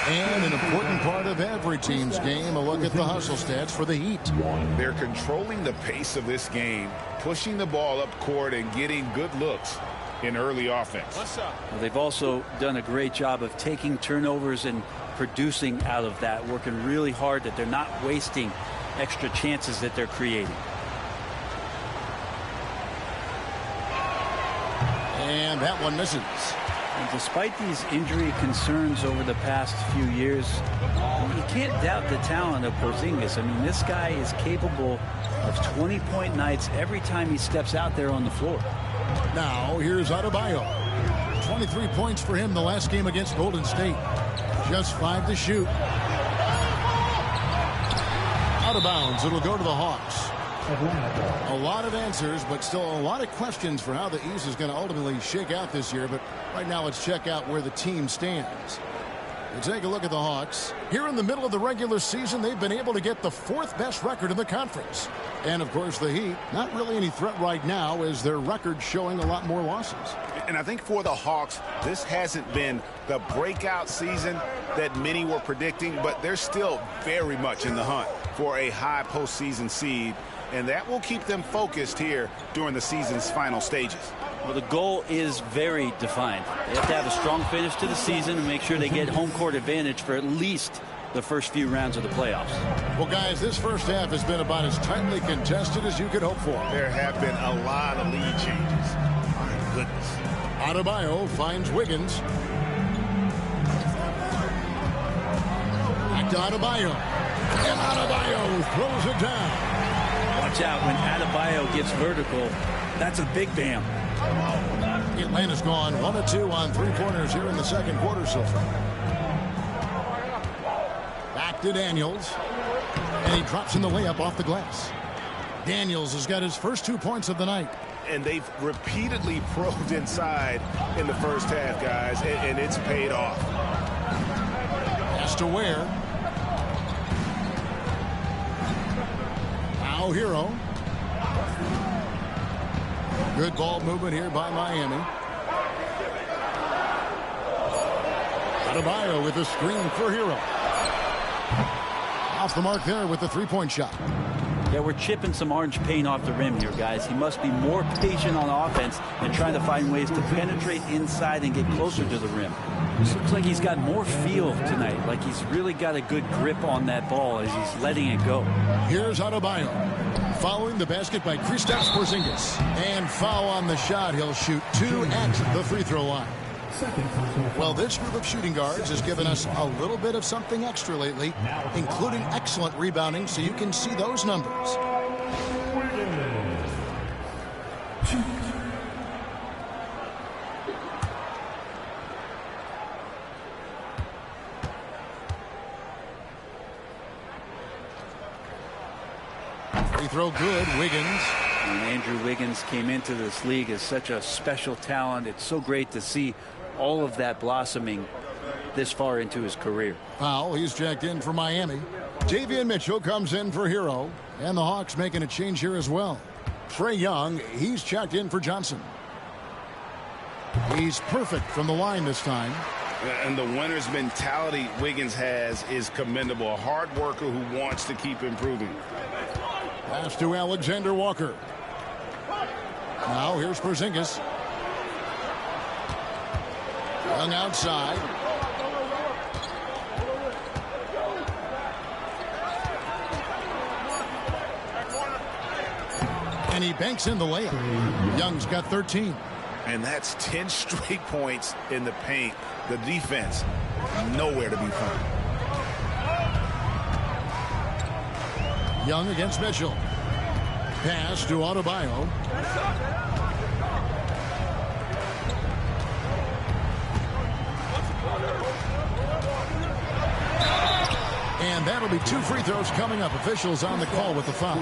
And an important part of every team's game, a look at the hustle stats for the Heat. They're controlling the pace of this game, pushing the ball up court and getting good looks in early offense. Well, they've also done a great job of taking turnovers and producing out of that, working really hard that they're not wasting extra chances that they're creating. And that one misses. And despite these injury concerns over the past few years, you can't doubt the talent of Porzingis. I mean, this guy is capable of 20-point nights every time he steps out there on the floor. Now, here's Adebayo. 23 points for him the last game against Golden State. Just 5 to shoot. Out of bounds. It'll go to the Hawks. A lot of answers, but still a lot of questions for how the East is going to ultimately shake out this year. But right now, let's check out where the team stands. We'll take a look at the Hawks. Here in the middle of the regular season, they've been able to get the 4th best record in the conference. And, of course, the Heat, not really any threat right now as their record showing a lot more losses. And I think for the Hawks, this hasn't been the breakout season that many were predicting, but they're still very much in the hunt for a high postseason seed. And that will keep them focused here during the season's final stages. Well, the goal is very defined. They have to have a strong finish to the season and make sure they get home court advantage for at least the first few rounds of the playoffs. Well, guys, this first half has been about as tightly contested as you could hope for. There have been a lot of lead changes. My goodness. Adebayo finds Wiggins. Back to Adebayo. And Adebayo throws it down. Watch out when Adebayo gets vertical. That's a big bam. Atlanta's gone 1 of 2 on 3-pointers here in the second quarter so far. Back to Daniels. And he drops in the layup off the glass. Daniels has got his first 2 points of the night. And they've repeatedly probed inside in the first half, guys, and it's paid off. Pass to Ware. Now Hero. Good ball movement here by Miami. Adebayo with a screen for Hero. Off the mark there with the 3-point shot. Yeah, we're chipping some orange paint off the rim here, guys. He must be more patient on offense and trying to find ways to penetrate inside and get closer to the rim. This looks like he's got more feel tonight, like he's really got a good grip on that ball as he's letting it go. Here's Adebayo. Following the basket by Kristaps Porzingis. And foul on the shot. He'll shoot 2 at the free throw line. Well, this group of shooting guards has given us a little bit of something extra lately, including excellent rebounding, so you can see those numbers. Free throw good, Wiggins. And Andrew Wiggins came into this league as such a special talent. It's so great to see all of that blossoming this far into his career. Foul, he's checked in for Miami. Davion Mitchell comes in for Hero, and the Hawks making a change here as well. Trae Young, he's checked in for Johnson. He's perfect from the line this time. And the winner's mentality Wiggins has is commendable. A hard worker who wants to keep improving. Pass to Alexander Walker. Now here's Porzingis. Young outside. And he banks in the layup. Young's got 13. And that's 10 straight points in the paint. The defense, nowhere to be found. Young against Mitchell. Pass to Adebayo. And that'll be 2 free throws coming up. Officials on the call with the foul.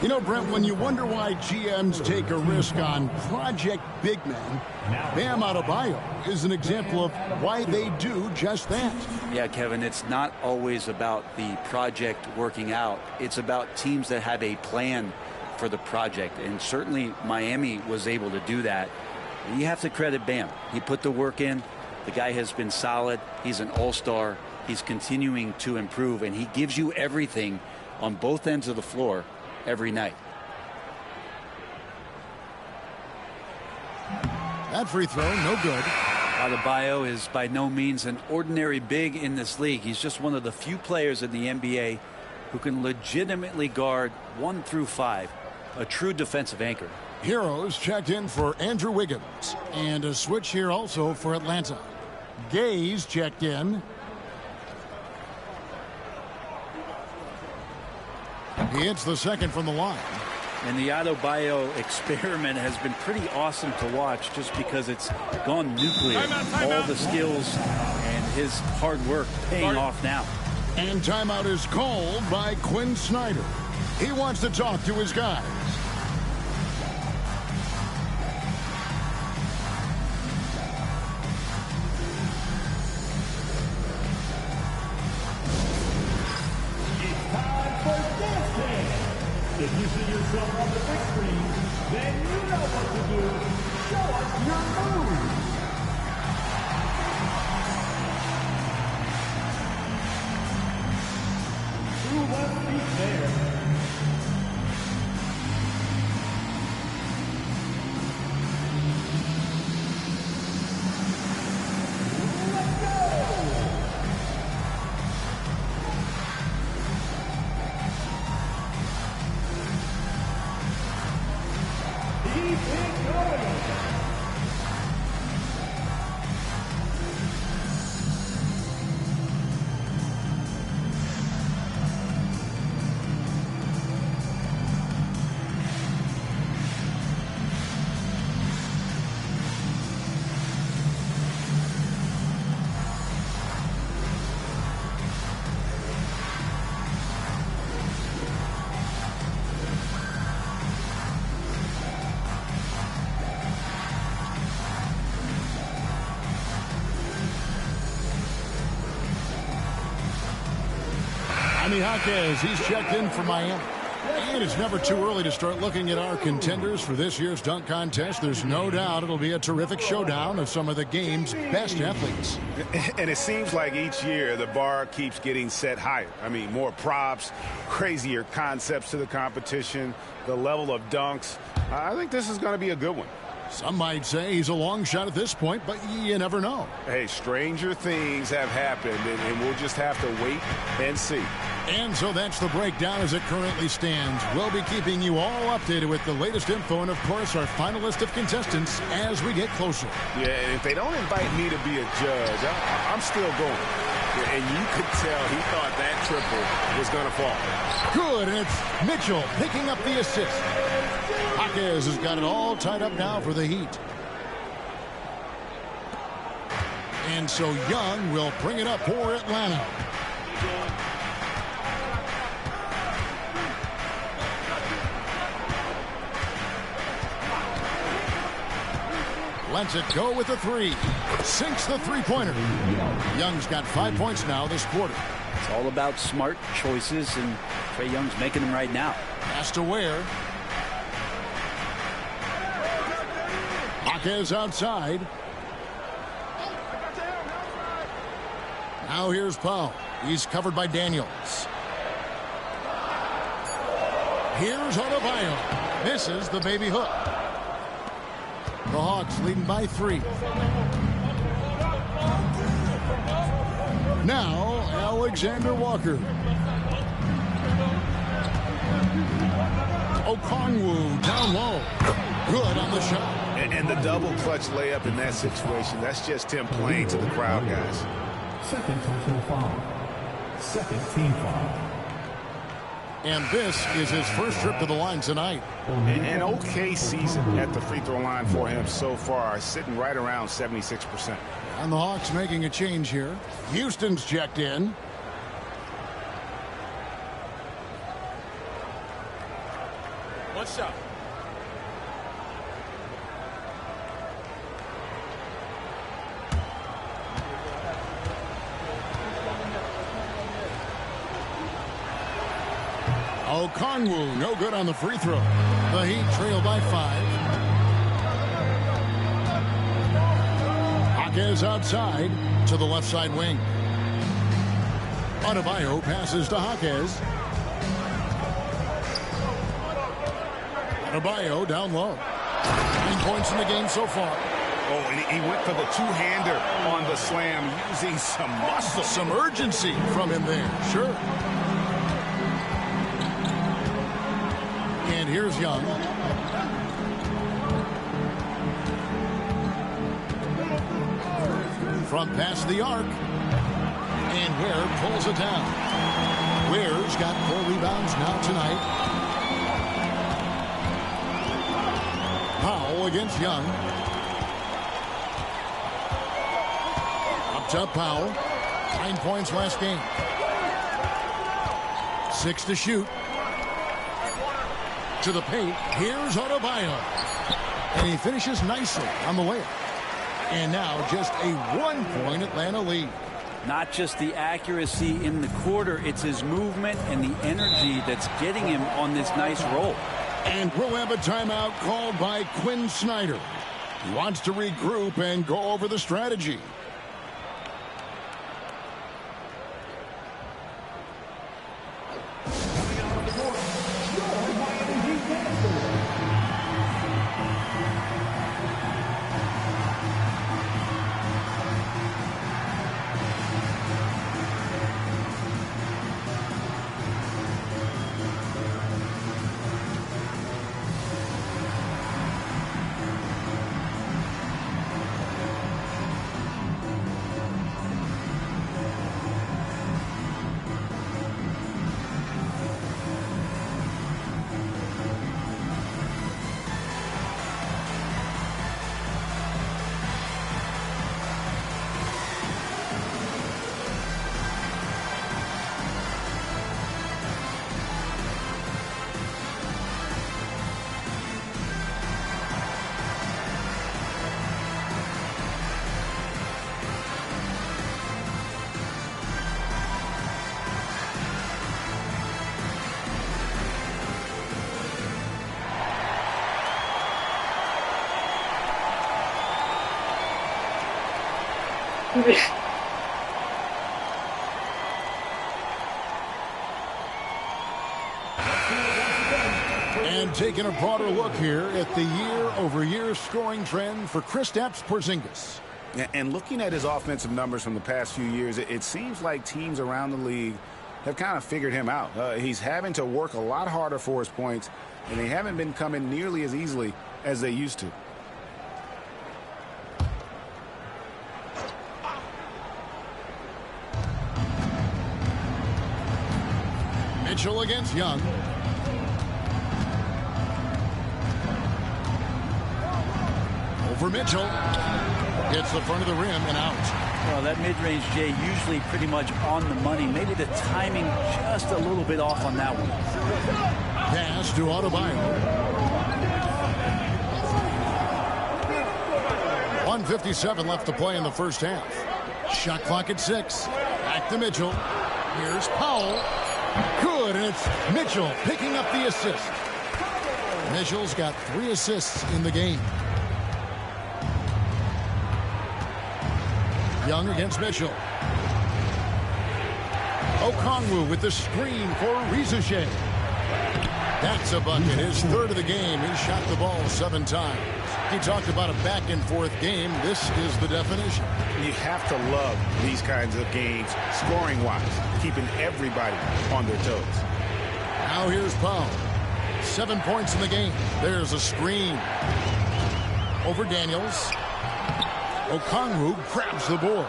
You know, Brent, when you wonder why GMs take a risk on project big men, Bam Adebayo is an example of why they do just that. Yeah, Kevin, it's not always about the project working out. It's about teams that have a plan for the project. And certainly Miami was able to do that. You have to credit Bam. He put the work in. The guy has been solid. He's an all-star. He's continuing to improve, and he gives you everything on both ends of the floor every night. That free throw, no good. Adebayo is by no means an ordinary big in this league. He's just one of the few players in the NBA who can legitimately guard 1 through 5, a true defensive anchor. Heroes checked in for Andrew Wiggins, and a switch here also for Atlanta. Gaze checked in. He hits the second from the line. And the Adebayo experiment has been pretty awesome to watch just because it's gone nuclear. All the skills and his hard work paying off now. And timeout is called by Quinn Snyder. He wants to talk to his guys. If you see yourself on the big screen, then you know what to do. Show us your moves. Two left feet there. Let's go! Jaime Jaquez, he's checked in for Miami. And it's never too early to start looking at our contenders for this year's dunk contest. There's no doubt it'll be a terrific showdown of some of the game's best athletes. And it seems like each year the bar keeps getting set higher. I mean, more props, crazier concepts to the competition, the level of dunks. I think this is going to be a good one. Some might say he's a long shot at this point, but you never know. Hey, stranger things have happened, and we'll just have to wait and see. And so that's the breakdown as it currently stands. We'll be keeping you all updated with the latest info and, of course, our final list of contestants as we get closer. Yeah, and if they don't invite me to be a judge, I'm still going. Yeah, and you could tell he thought that triple was going to fall. Good, and it's Mitchell picking up the assist. Jaquez has got it all tied up now for the Heat. And so Young will bring it up for Atlanta. Lets it go with the three. Sinks the three-pointer. Young's got 5 points now this quarter. It's all about smart choices, and Trae Young's making them right now. Pass to Ware. Jaquez outside. Now here's Powell. He's covered by Daniels. Here's Adebayo. Misses the baby hook. The Hawks leading by 3. Now Alexander Walker. Okongwu down low. Good on the shot. And the double clutch layup in that situation, that's just him playing to the crowd, guys. Second personal foul. Second team foul. And this is his first trip to the line tonight. An okay season at the free throw line for him so far, sitting right around 76%. And the Hawks making a change here. Houston's checked in. One shot. Okongwu, no good on the free throw. The Heat trail by 5. Jaquez outside to the left side wing. Adebayo passes to Jaquez. Adebayo down low. 9 points in the game so far. Oh, and he went for the two-hander on the slam, using some muscle. Some urgency from him there, sure. And here's Young. From past the arc. And Ware pulls it down. Ware's got 4 rebounds now tonight. Powell against Young. Up top Powell. 9 points last game. 6 to shoot. To the paint. Here's Adebayo. And he finishes nicely on the layup. And now just a 1-point Atlanta lead. Not just the accuracy in the quarter, it's his movement and the energy that's getting him on this nice roll. And we'll have a timeout called by Quinn Snyder. He wants to regroup and go over the strategy. And taking a broader look here at the year-over-year scoring trend for Kristaps Porzingis. And looking at his offensive numbers from the past few years, it seems like teams around the league have kind of figured him out. He's having to work a lot harder for his points, and they haven't been coming nearly as easily as they used to. Mitchell against Young. Over Mitchell. Hits the front of the rim and out. Well, that mid-range, Jay, usually pretty much on the money. Maybe the timing just a little bit off on that one. Pass to Adebayo. 1:57 left to play in the first half. Shot clock at 6. Back to Mitchell. Here's Powell. Good, and it's Mitchell picking up the assist. Mitchell's got 3 assists in the game. Young against Mitchell. Okongwu with the screen for Rizuche. That's a bucket. His 3rd of the game. He shot the ball 7 times. He talked about a back-and-forth game. This is the definition. You have to love these kinds of games, scoring-wise, keeping everybody on their toes. Now here's Powell. 7 points in the game. There's a screen. Over Daniels. Okongwu grabs the board.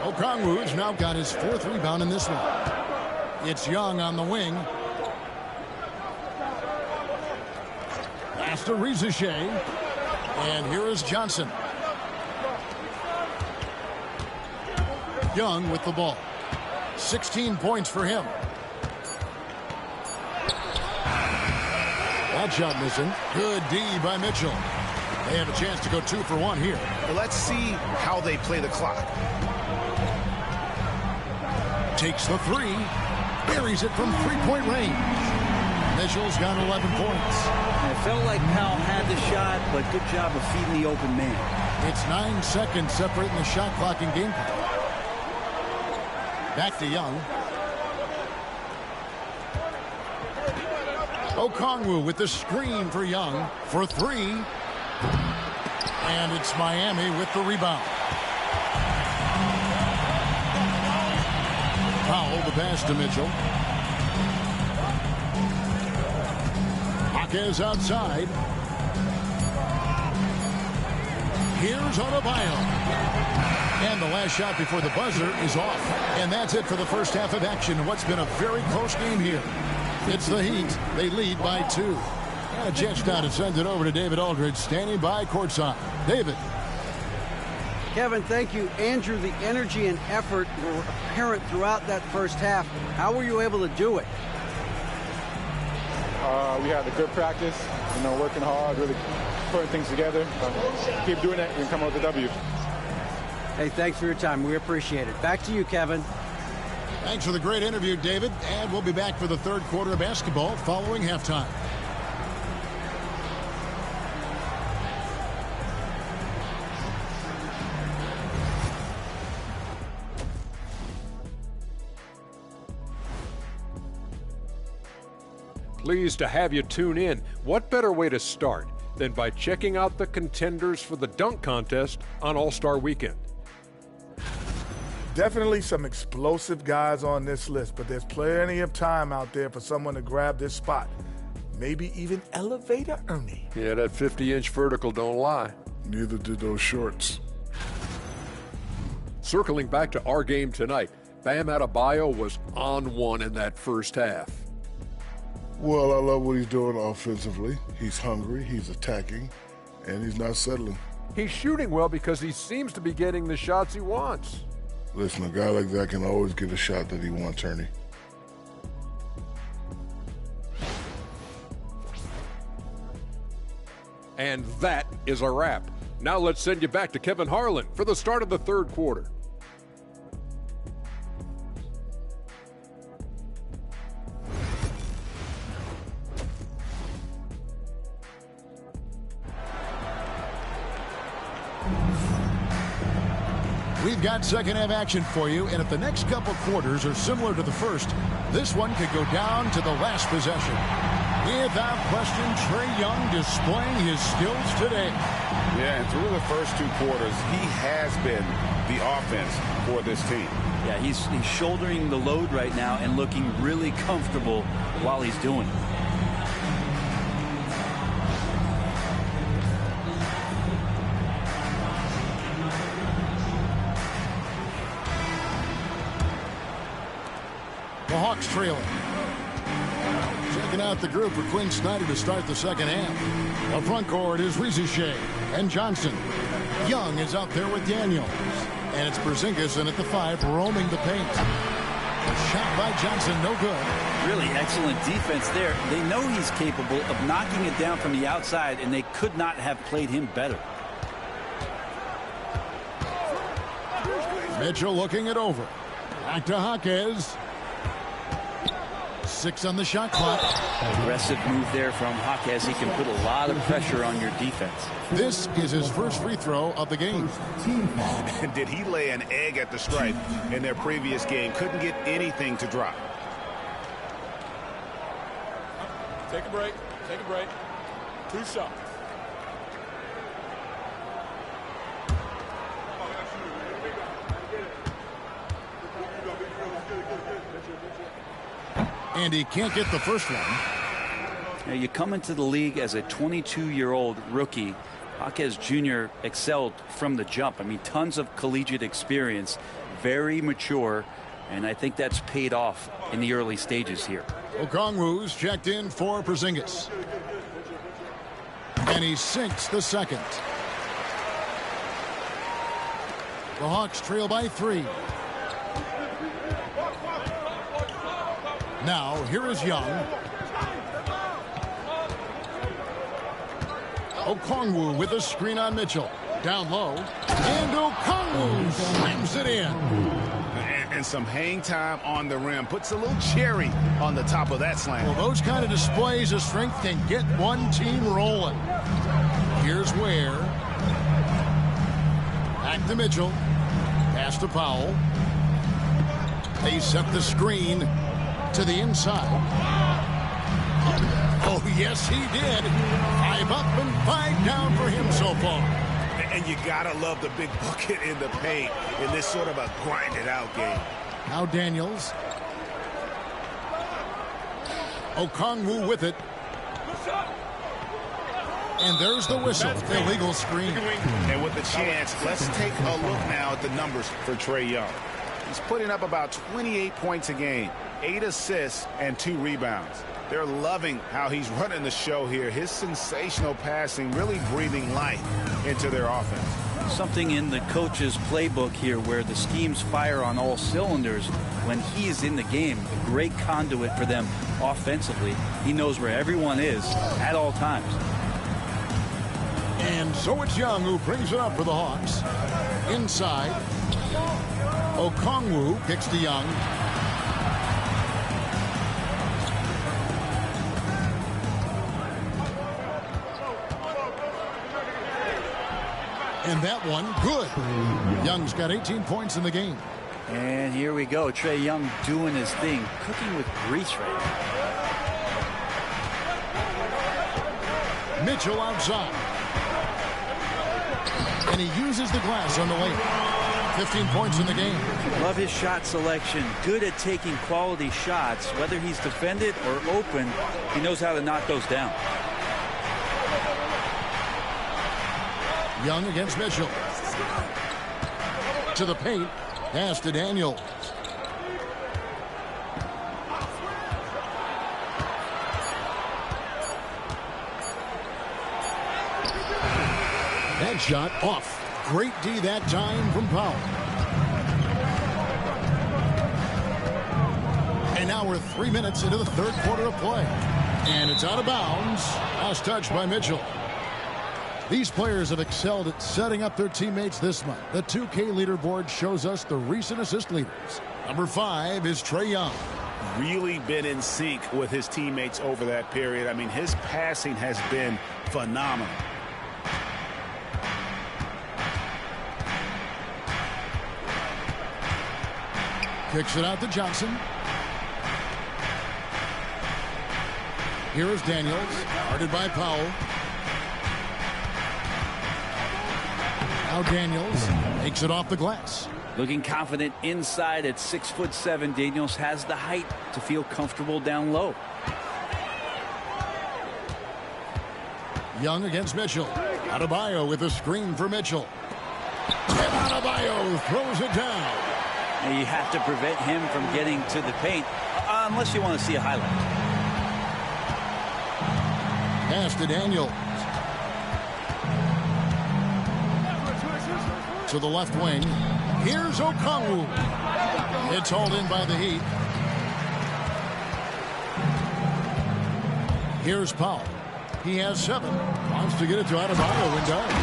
Okongwu's now got his 4th rebound in this one. It's Young on the wing. Pass to Rizuche. And here is Johnson. Young with the ball. 16 points for him. That shot missing. Good D by Mitchell. They have a chance to go 2 for 1 here. Let's see how they play the clock. Takes the 3. Buries it from 3-point range. Mitchell's got 11 points. It felt like Powell had the shot, but good job of feeding the open man. It's 9 seconds separating the shot clock and game clock. Back to Young. Okongwu with the screen for Young for 3. And it's Miami with the rebound. Powell the pass to Mitchell. Jaquez outside. Here's Adebayo. And the last shot before the buzzer is off. And that's it for the first half of action. What's been a very close game here. It's the Heat. They lead by 2. And a chance now to send it over to David Aldridge, standing by courtside. David. Kevin, thank you. Andrew, the energy and effort were apparent throughout that first half. How were you able to do it? We had a good practice, working hard, really putting things together. Keep doing it and come out with a W. Hey, thanks for your time. We appreciate it. Back to you, Kevin. Thanks for the great interview, David. And we'll be back for the 3rd quarter of basketball following halftime. Pleased to have you tune in. What better way to start than by checking out the contenders for the dunk contest on All-Star Weekend? Definitely some explosive guys on this list, but there's plenty of time out there for someone to grab this spot. Maybe even Elevator Ernie. Yeah, that 50-inch vertical don't lie. Neither did those shorts. Circling back to our game tonight, Bam Adebayo was on one in that first half. Well, I love what he's doing offensively. He's hungry, he's attacking, and he's not settling. He's shooting well because he seems to be getting the shots he wants. Listen, a guy like that can always get a shot that he wants, Ernie. And that is a wrap. Now let's send you back to Kevin Harlan for the start of the 3rd quarter. We've got second half action for you, and if the next couple quarters are similar to the first, this one could go down to the last possession. Without question, Trae Young displaying his skills today. Yeah, and through the first 2 quarters, he has been the offense for this team. Yeah, he's shouldering the load right now and looking really comfortable while he's doing it. The Hawks trailing. Checking out the group for Quinn Snyder to start the second half. The front court is Rizier and Johnson. Young is out there with Daniels. And it's Porzingis in at the 5, roaming the paint. A shot by Johnson, no good. Really excellent defense there. They know he's capable of knocking it down from the outside, and they could not have played him better. Mitchell looking it over. Back to Jaquez. 6 on the shot clock. Aggressive move there from Jaquez. He can put a lot of pressure on your defense. This is his first free throw of the game. Did he lay an egg at the stripe in their previous game? Couldn't get anything to drop. Take a break. Take a break. 2 shots. And he can't get the first one. Now you come into the league as a 22-year-old rookie. Jaquez Jr. excelled from the jump. I mean, tons of collegiate experience, very mature, and I think that's paid off in the early stages here. Okongwu's checked in for Porzingis. And he sinks the second. The Hawks trail by 3. Now, here is Young. Okongwu with a screen on Mitchell. Down low. And Okongwu slams it in. And some hang time on the rim. Puts a little cherry on the top of that slam. Well, those kind of displays of strength can get one team rolling. Here's Ware. Back to Mitchell. Pass to Powell. They set the screen to the inside. Oh, yes, he did. 5 up and 5 down for him so far. And you gotta love the big bucket in the paint in this sort of a grinded out game. Now Daniels. Okongwu with it. And there's the whistle. Illegal screen. And with the chance, let's take a look now at the numbers for Trae Young. He's putting up about 28 points a game, 8 assists, and 2 rebounds. They're loving how he's running the show here. His sensational passing really breathing life into their offense. Something in the coach's playbook here where the schemes fire on all cylinders. When he is in the game, a great conduit for them offensively. He knows where everyone is at all times. And so it's Young who brings it up for the Hawks. Inside. Okongwu kicks to Young. And that one, good. Young's got 18 points in the game. And here we go. Trae Young doing his thing, cooking with grease right now. Mitchell outside. And he uses the glass on the way. 15 points in the game. Love his shot selection. Good at taking quality shots. Whether he's defended or open, he knows how to knock those down. Young against Mitchell. To the paint. Pass to Daniels. That shot off. Great D that time from Powell. And now we're 3 minutes into the third quarter of play. And it's out of bounds. Last touch by Mitchell. These players have excelled at setting up their teammates this month. The 2K leaderboard shows us the recent assist leaders. Number 5 is Trae Young. Really been in sync with his teammates over that period. I mean, his passing has been phenomenal. Kicks it out to Johnson. Here is Daniels, guarded by Powell. Now Daniels makes it off the glass. Looking confident inside at 6'7". Daniels has the height to feel comfortable down low. Young against Mitchell. Adebayo with a screen for Mitchell. And Adebayo throws it down. And you have to prevent him from getting to the paint unless you want to see a highlight. Pass to Daniels. To the left wing. Here's Okongwu. It's hauled in by the Heat. Here's Powell. He has 7. Wants to get it to Adebayo and does.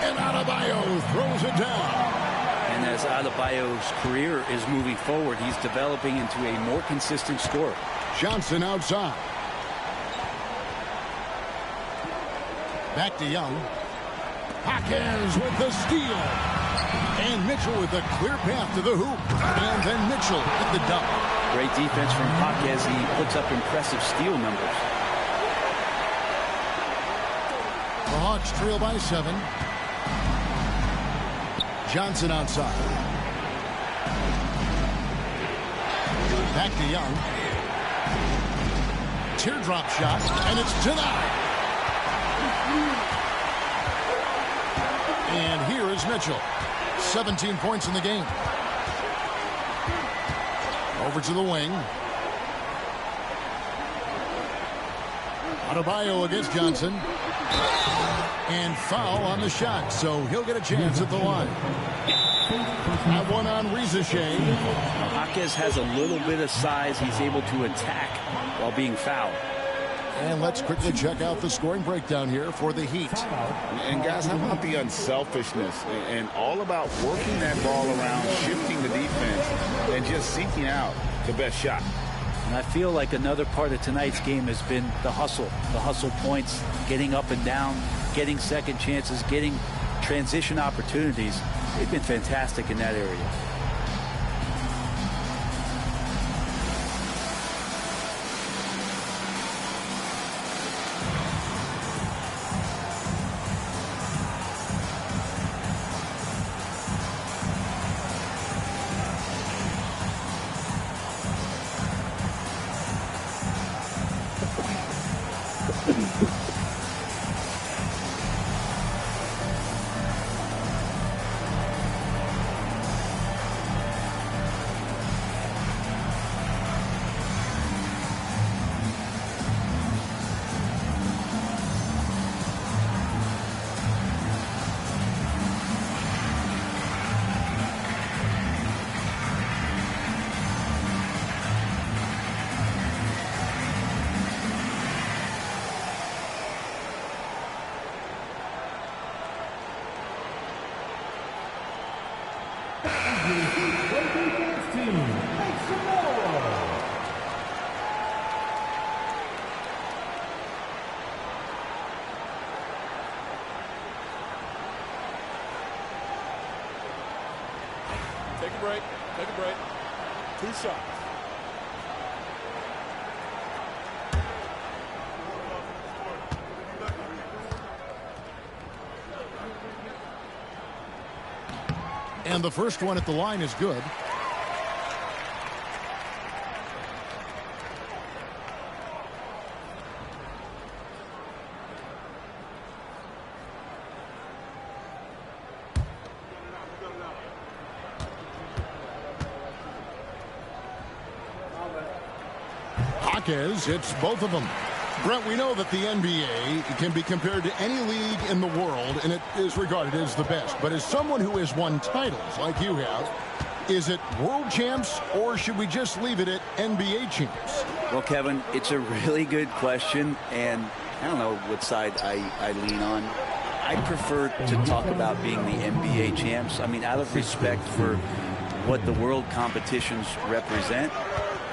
And Adebayo throws it down. And as Adebayo's career is moving forward, he's developing into a more consistent scorer. Johnson outside. Back to Young. Hawkins with the steal. And Mitchell with a clear path to the hoop. And then Mitchell with the dunk. Great defense from Hawkins. He puts up impressive steal numbers. The Hawks trail by 7. Johnson outside. Back to Young. Teardrop shot, and it's denied. And here is Mitchell. 17 points in the game. Over to the wing. Adebayo against Johnson. And foul on the shot, so he'll get a chance at the line. That one on Rizashea. Hawkins has a little bit of size. He's able to attack while being fouled. And let's quickly check out the scoring breakdown here for the Heat. And guys, how about the unselfishness and all about working that ball around, shifting the defense, and just seeking out the best shot. And I feel like another part of tonight's game has been the hustle points, getting up and down, getting second chances, getting transition opportunities. They've been fantastic in that area. Take a break. Take a break. 2 shots. And the first one at the line is good. Hawkins hits both of them. Brent, we know that the NBA can be compared to any league in the world, and it is regarded as the best. But as someone who has won titles like you have, is it world champs, or should we just leave it at NBA champs? Well, Kevin, it's a really good question, and I don't know what side I lean on. I prefer to talk about being the NBA champs. I mean, out of respect for what the world competitions represent,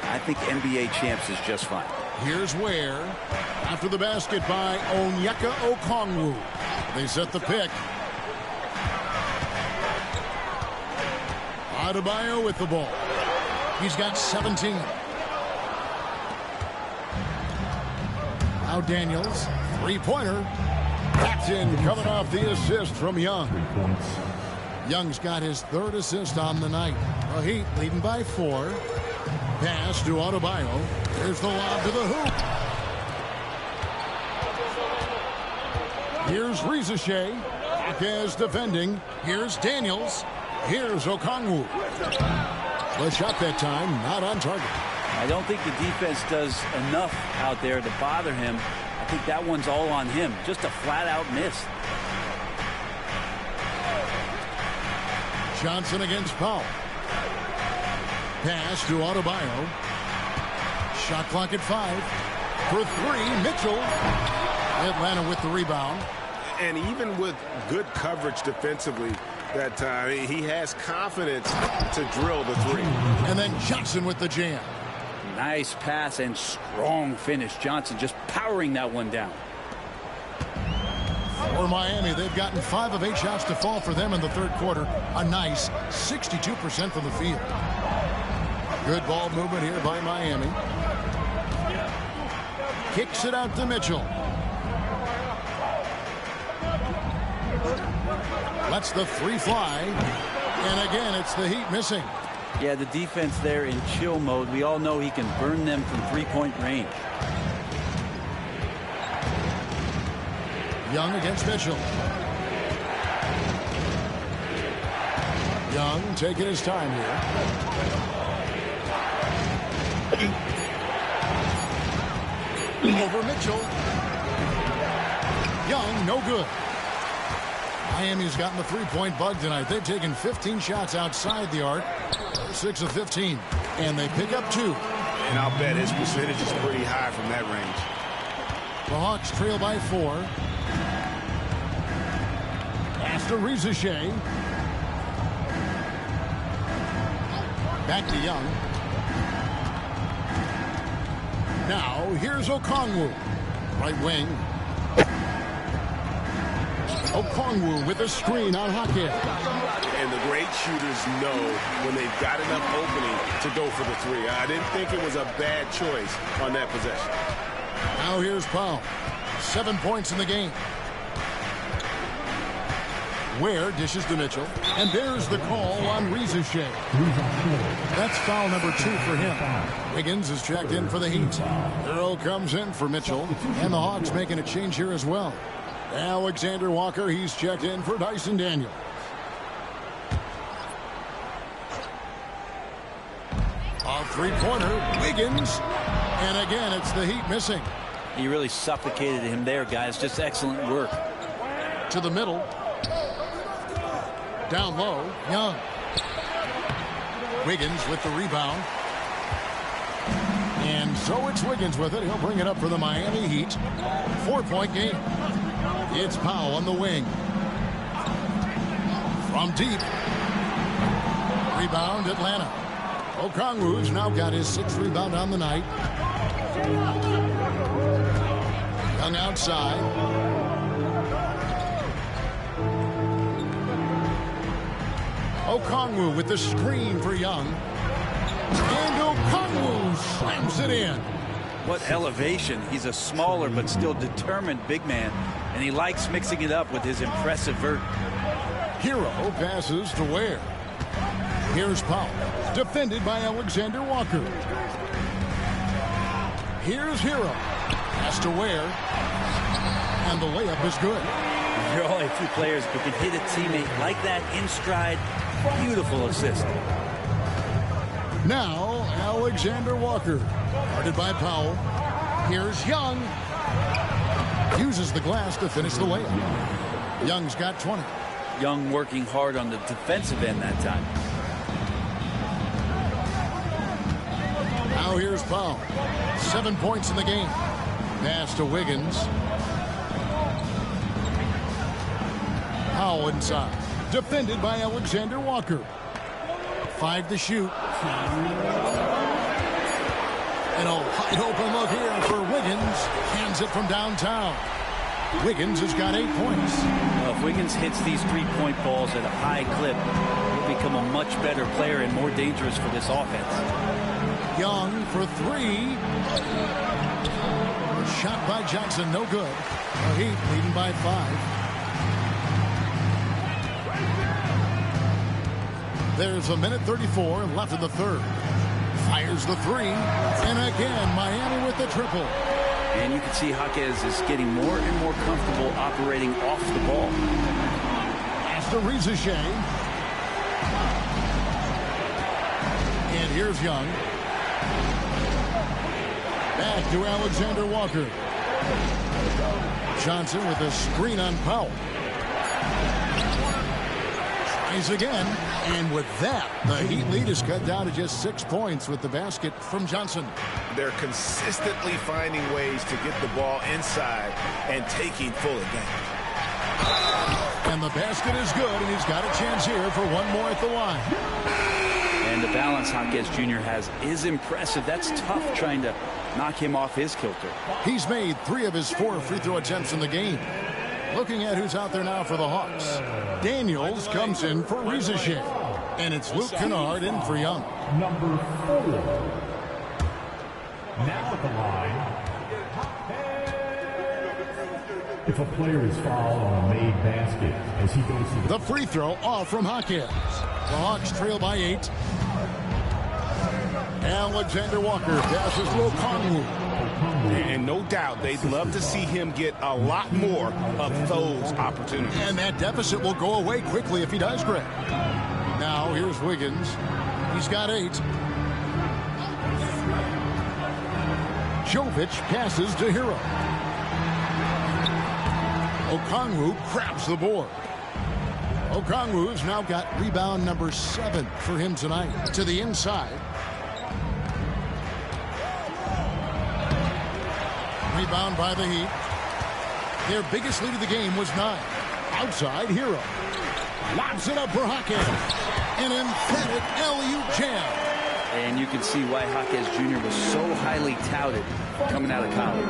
I think NBA champs is just fine. Here's Ware after the basket by Onyeka Okongwu. They set the pick. Adebayo with the ball. He's got 17. Now Daniels, three-pointer. Backed in, coming off the assist from Young. Young's got his third assist on the night. The Heat leading by 4. Pass to Adebayo. Here's the lob to the hoop. Here's Rizeshe. Marquez defending. Here's Daniels. Here's Okongwu. The shot that time, not on target. I don't think the defense does enough out there to bother him. I think that one's all on him. Just a flat-out miss. Johnson against Powell. Pass to Adebayo. Shot clock at 5. For 3, Mitchell. Atlanta with the rebound. And even with good coverage defensively that time, he has confidence to drill the 3. And then Johnson with the jam. Nice pass and strong finish. Johnson just powering that one down. For Miami, they've gotten 5 of 8 shots to fall for them in the third quarter. A nice 62% from the field. Good ball movement here by Miami. Kicks it out to Mitchell. Lets the 3 fly. And again, it's the Heat missing. Yeah, the defense there in chill mode. We all know he can burn them from three-point range. Young against Mitchell. Young taking his time here. Over Mitchell. Young, no good. Miami's gotten the three-point bug tonight. They've taken 15 shots outside the arc. 6 of 15. And they pick up 2. And I'll bet his percentage is pretty high from that range. The Hawks trail by 4. Pass to Rizeshe. Back to Young. Now, here's Okongwu. Right wing. Okongwu with a screen on Hackett. And the great shooters know when they've got enough opening to go for the 3. I didn't think it was a bad choice on that possession. Now here's Powell. 7 points in the game. Ware dishes to Mitchell. And there's the call on Rizeshe. That's foul number 2 for him. Wiggins is checked in for the Heat. Earl comes in for Mitchell. And the Hawks making a change here as well. Alexander Walker, he's checked in for Dyson Daniels. A three-pointer, Wiggins. And again, it's the Heat missing. He really suffocated him there, guys. Just excellent work. To the middle. Down low, Young. Wiggins with the rebound. And so it's Wiggins with it. He'll bring it up for the Miami Heat. 4-point game. It's Powell on the wing. From deep. Rebound, Atlanta. Okongwu's now got his 6th rebound on the night. Young outside. Okongwu with the screen for Young. And Okongwu slams it in. What elevation. He's a smaller but still determined big man. And he likes mixing it up with his impressive vert. Hero passes to Ware. Here's Powell. Defended by Alexander Walker. Here's Hero. Pass to Ware. And the layup is good. There are only a few players who can hit a teammate like that in stride. Beautiful assist. Now, Alexander Walker. Guarded by Powell. Here's Young. Uses the glass to finish the layup. Young's got 20. Young working hard on the defensive end that time. Now here's Powell. 7 points in the game. Pass to Wiggins. Powell inside. Defended by Alexander Walker. 5 to shoot. And a wide open look here for Wiggins. Hands it from downtown. Wiggins has got 8 points. Well, if Wiggins hits these three-point balls at a high clip, become a much better player and more dangerous for this offense. Young for three. Shot by Johnson, no good. The Heat leading by 5. There's a minute 34 left in the third. Fires the three. And again, Miami with the triple. And you can see Jaquez is getting more and more comfortable operating off the ball. Pass to Rizichet. And here's Young. Back to Alexander Walker. Johnson with a screen on Powell. Tries again. And with that, the Heat lead is cut down to just 6 points with the basket from Johnson. They're consistently finding ways to get the ball inside and taking full advantage. And the basket is good, and he's got a chance here for one more at the line. And the balance Jaquez Jr. has is impressive. That's tough trying to knock him off his kilter. He's made 3 of his 4 free throw attempts in the game. Looking at who's out there now for the Hawks. Daniels comes in for Rizichet. And it's Luke Kennard in for Young. Number 4. Now at the line. If a player is fouled on a made basket as he goes to the free throw off from Jaquez. The Hawks trail by 8. Alexander Walker passes to Okongwu. And no doubt they'd love to see him get a lot more of those opportunities. And that deficit will go away quickly if he does, Greg. Now here's Wiggins. He's got 8. Jovic passes to Hero. Okongwu grabs the board. Okongwu's now got rebound number 7 for him tonight. To the inside. Rebound by the Heat. Their biggest lead of the game was 9. Outside, Hero. Lobs it up for Jaquez. An emphatic alley-oop jam. And you can see why Jaquez Jr. was so highly touted coming out of college.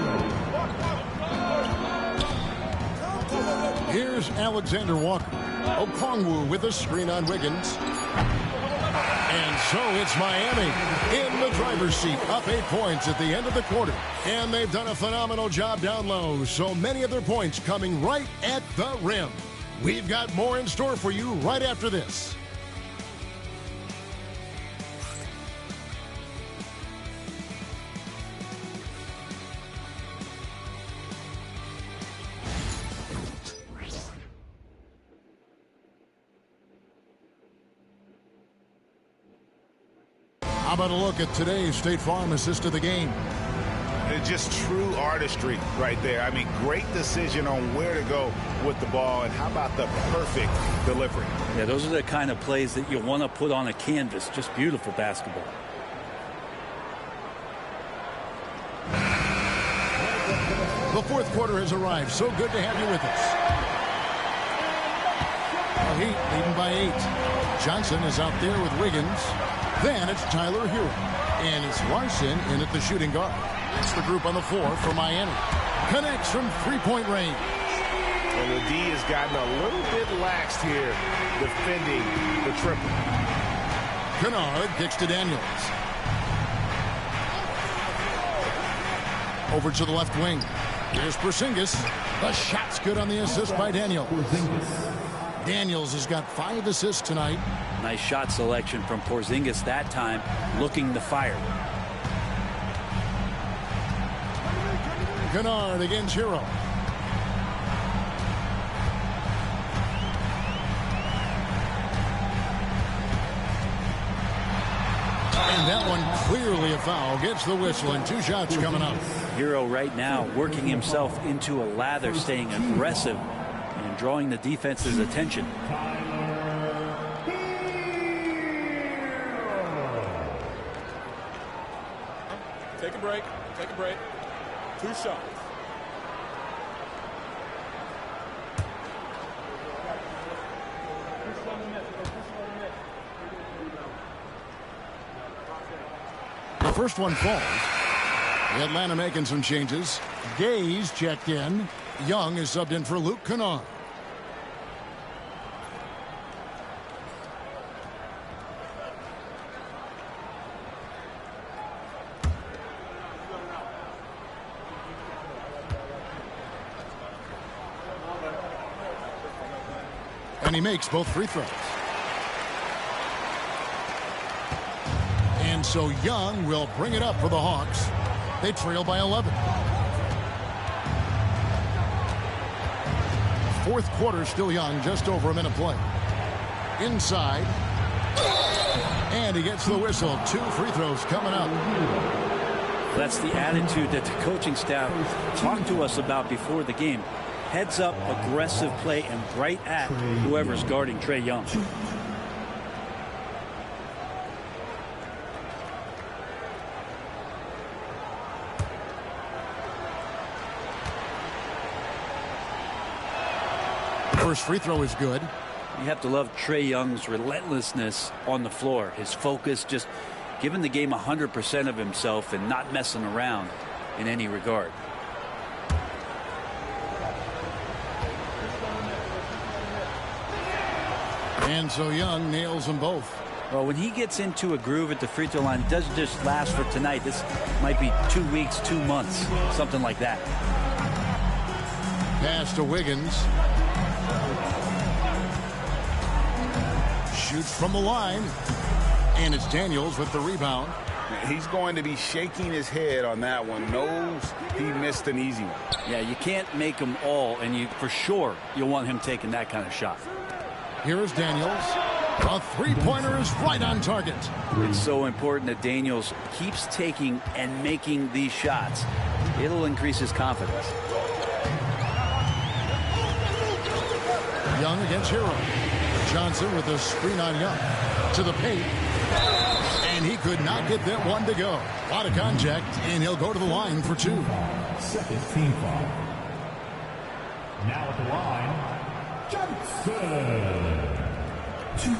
Here's Alexander Walker. Okongwu with a screen on Wiggins. And so it's Miami in the driver's seat, up 8 points at the end of the quarter. And they've done a phenomenal job down low, so many of their points coming right at the rim. We've got more in store for you right after this. How about a look at today's State Farm assist of the game? It's just true artistry right there. I mean, great decision on where to go with the ball, and how about the perfect delivery? Yeah, those are the kind of plays that you want to put on a canvas. Just beautiful basketball. The fourth quarter has arrived. So good to have you with us. The Heat leading by 8. Johnson is out there with Wiggins. Then it's Tyler Hero. And it's Larson in at the shooting guard. It's the group on the floor for Miami. Connects from three-point range. And the D has gotten a little bit laxed here defending the triple. Kennard kicks to Daniels. Over to the left wing. Here's Porzingis. The shot's good on the assist by Daniels. Daniels has got 5 assists tonight. Nice shot selection from Porzingis that time, looking to fire. Kennard against Hero. And that one clearly a foul. Gets the whistle, and 2 shots coming up. Hero right now working himself into a lather, staying aggressive and drawing the defense's attention. Take a break. Take a break. 2 shots. The first one falls. Atlanta making some changes. Gay's checked in. Young is subbed in for Luke Kennard. And he makes both free throws. And so Young will bring it up for the Hawks. They trail by 11. Fourth quarter still young, just over a minute play. Inside. And he gets the whistle. 2 free throws coming up. That's the attitude that the coaching staff talked to us about before the game. Heads up, aggressive play, and right at whoever's guarding Trae Young. First free throw is good. You have to love Trae Young's relentlessness on the floor. His focus, just giving the game 100% of himself and not messing around in any regard. And so Young nails them both. Well, when he gets into a groove at the free throw line, it doesn't just last for tonight. This might be 2 weeks, 2 months, something like that. Pass to Wiggins. Shoots from the line. And it's Daniels with the rebound. He's going to be shaking his head on that one. Knows he missed an easy one. Yeah, you can't make them all, and you for sure you'll want him taking that kind of shot. Here is Daniels. A three-pointer is right on target. It's so important that Daniels keeps taking and making these shots. It'll increase his confidence. Young against Hero. Johnson with a screen on Young. To the paint. And he could not get that one to go. A lot of contact, and he'll go to the line for 2. Second team foul. Now at the line, Johnson. 2.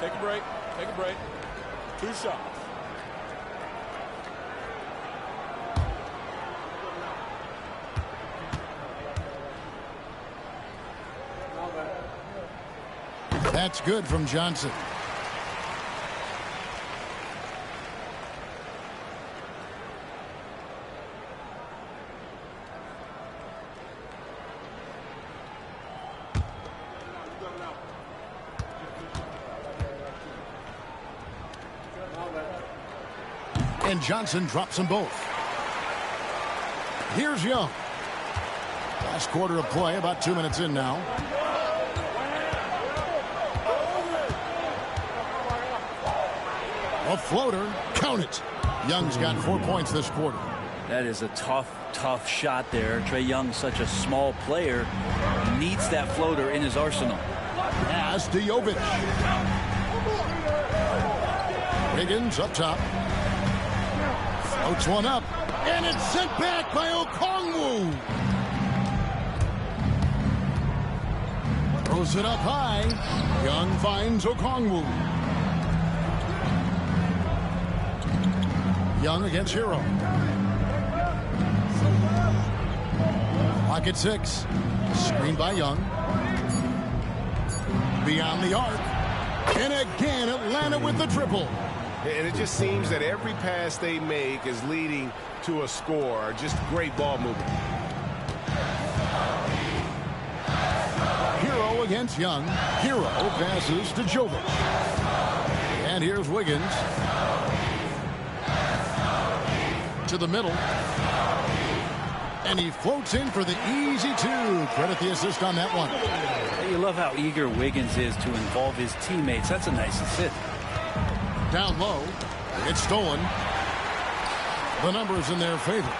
Take a break. Take a break. 2 shots. That's good from Johnson. And Johnson drops them both. Here's Young. Last quarter of play, about 2 minutes in now. A floater, count it. Young's got 4 points this quarter. That is a tough shot there. Trae Young, such a small player, needs that floater in his arsenal. Pass to Jovic. Wiggins up top. Floats one up, and it's sent back by Okongwu. Throws it up high. Young finds Okongwu. Young against Hero. Clock at 6. Screen by Young. Beyond the arc. And again, Atlanta with the triple. And it just seems that every pass they make is leading to a score. Just great ball movement. Hero against Young. Hero passes to Jovic. And here's Wiggins. To the middle. And he floats in for the easy 2. Credit the assist on that one. You love how eager Wiggins is to involve his teammates. That's a nice assist. Down low. It's stolen. The numbers in their favor.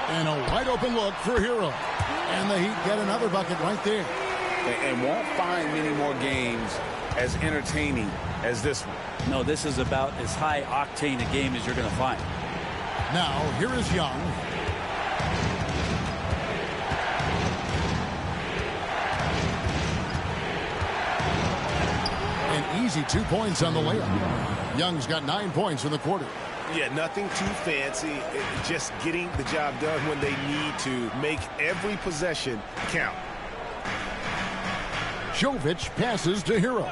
And a wide open look for Hero. And the Heat get another bucket right there. And won't find many more games as entertaining as this one. No, this is about as high octane a game as you're going to find. Now, here is Young. An easy 2 points on the layup. Young's got 9 points in the quarter. Yeah, nothing too fancy. Just getting the job done when they need to. Make every possession count. Jovic passes to Hero.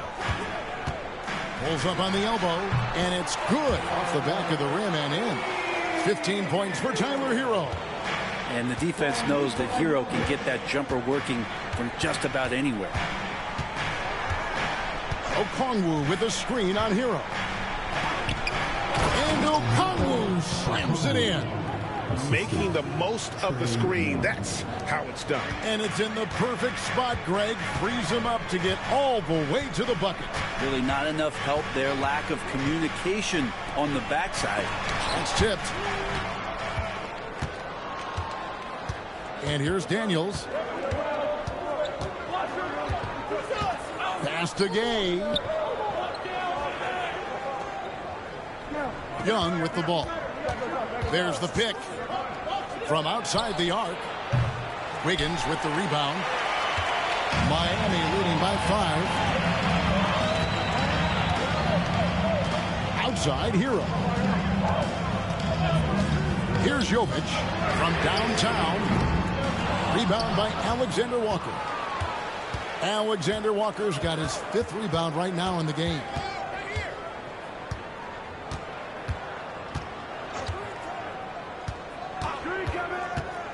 Pulls up on the elbow, and it's good off the back of the rim and in. 15 points for Tyler Hero. And the defense knows that Hero can get that jumper working from just about anywhere. Okongwu with a screen on Hero. And Okongwu slams it in. Making the most of the screen. That's how it's done. And it's in the perfect spot. Greg frees him up to get all the way to the bucket. Really not enough help there. Lack of communication on the backside. That's tipped. And here's Daniels. Pass to Gay. Young with the ball. There's the pick from outside the arc. Wiggins with the rebound. Miami leading by 5. Outside Hero. Here's Jovic from downtown. Rebound by Alexander Walker. Alexander Walker's got his 5th rebound right now in the game.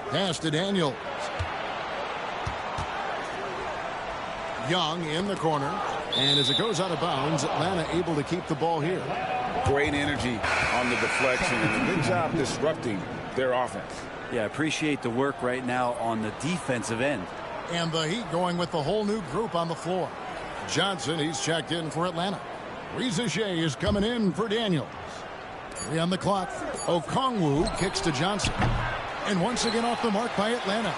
Pass to Daniels. Young in the corner. And as it goes out of bounds, Atlanta able to keep the ball here. Great energy on the deflection and a good job disrupting their offense. Yeah, appreciate the work right now on the defensive end. And the Heat going with the whole new group on the floor. Johnson, he's checked in for Atlanta. Rizachet is coming in for Daniels. 3 on the clock. Okongwu kicks to Johnson. And once again off the mark by Atlanta.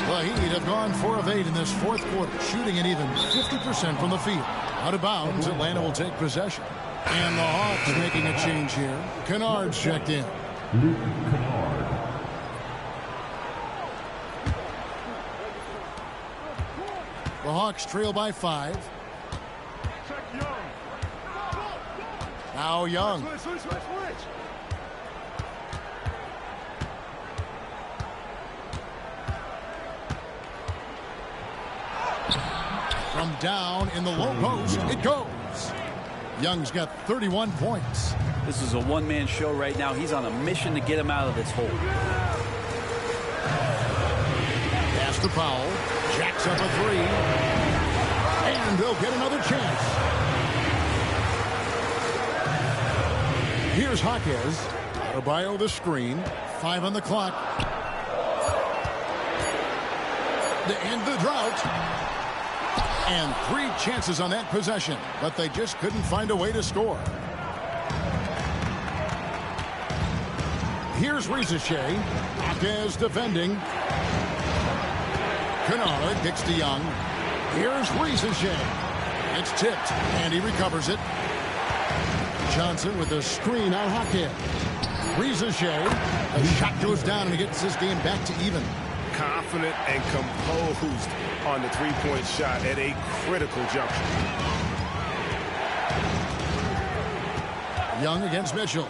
The Heat have gone 4 of 8 in this 4th quarter, shooting an even 50% from the field. Out of bounds, Atlanta will take possession. And the Hawks making a change here. Kennard's checked in. Luke Kennard. The Hawks trail by 5. Now Young. From down in the low post, it goes. Young's got 31 points. This is a one-man show right now. He's on a mission to get him out of this hole. Pass to Powell. Jacks up a 3. And they'll get another chance. Here's Jaquez. Adebayo the screen. 5 on the clock. To end the drought. And 3 chances on that possession, but they just couldn't find a way to score. Here's Rizachet. Jaquez defending. Kennard kicks to Young. Here's Rizachet. It's tipped, and he recovers it. Johnson with a screen on Jaquez. Rizachet. The shot goes down, and he gets this game back to even. Confident and composed on the 3-point shot at a critical juncture. Young against Mitchell.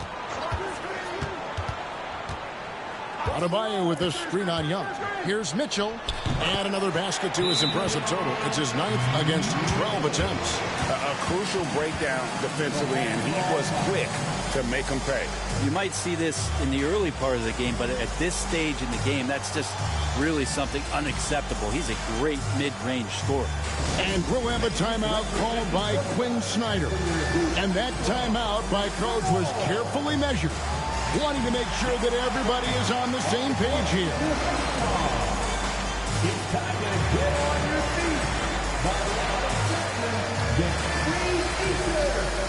Adebayo with the screen on Young. Here's Mitchell. And another basket to his impressive total. It's his 9th against 12 attempts. A crucial breakdown defensively, and he was quick to make them pay. You might see this in the early part of the game, but at this stage in the game, that's just really something unacceptable. He's a great mid-range scorer. And we'll have a timeout called by Quinn Snyder. And that timeout by Coach was carefully measured, wanting to make sure that everybody is on the same page here. It's time to get on your feet. Get free Easter.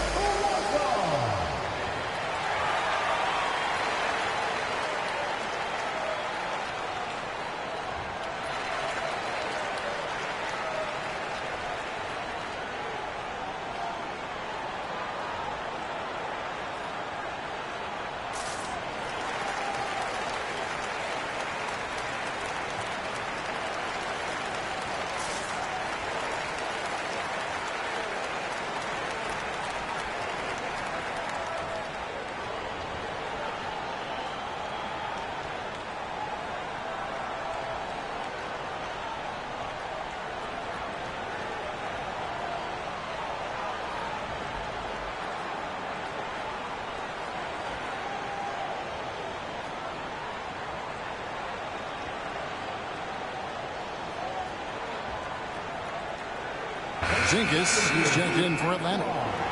Porzingis, he's checked in for Atlanta.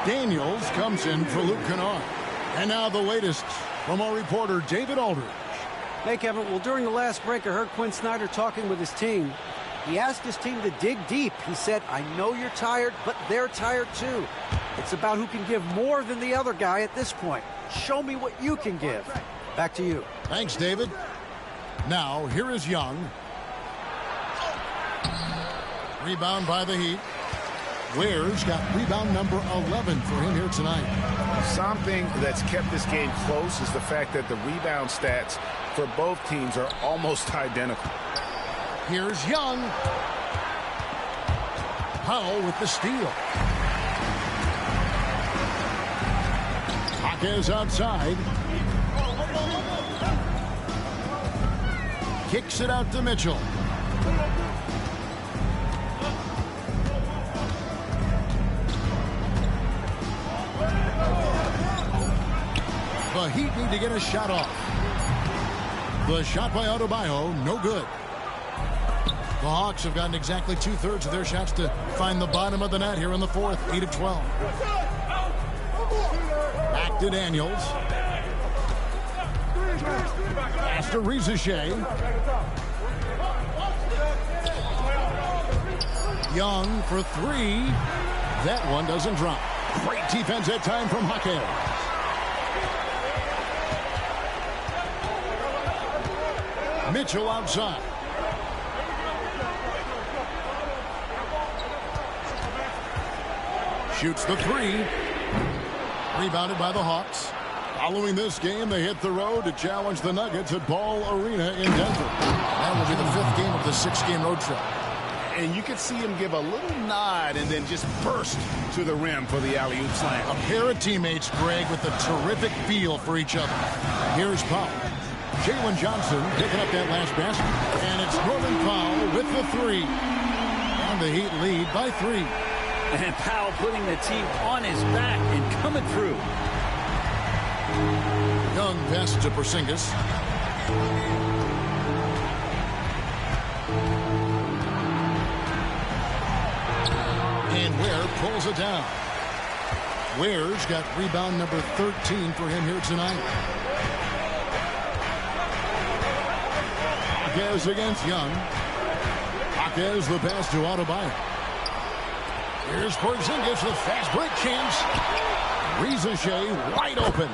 Daniels comes in for Luke Kennard. And now the latest from our reporter, David Aldridge. Hey, Kevin. Well, during the last break, I heard Quinn Snyder talking with his team. He asked his team to dig deep. He said, I know you're tired, but they're tired too. It's about who can give more than the other guy at this point. Show me what you can give. Back to you. Thanks, David. Now, here is Young. Rebound by the Heat. Ware's got rebound number 11 for him here tonight. Something that's kept this game close is the fact that the rebound stats for both teams are almost identical. Here's Young. Powell with the steal. Hawkins outside. Kicks it out to Mitchell. The Heat need to get a shot off. The shot by Adebayo, no good. The Hawks have gotten exactly 2/3 of their shots to find the bottom of the net here in the fourth, 8 of 12. Back to Daniels. Pass to Rizichet. Young for three. That one doesn't drop. Great defense that time from Hawkins. Mitchell outside. Shoots the three. Rebounded by the Hawks. Following this game, they hit the road to challenge the Nuggets at Ball Arena in Denver. That will be the 5th game of the 6-game road trip. And you could see him give a little nod and then just burst to the rim for the alley-oop slam. A pair of teammates, Greg, with a terrific feel for each other. Here's Powell. Jalen Johnson picking up that last basket. And it's Norman Powell with the three. And the Heat lead by 3. And Powell putting the team on his back and coming through. Young pass to Porzingis. And Ware pulls it down. Ware's got rebound number 13 for him here tonight. Hawkins against Young. Hawkins the pass to Adebayo. Here's Porzingis with fast break chance. Rizichet wide open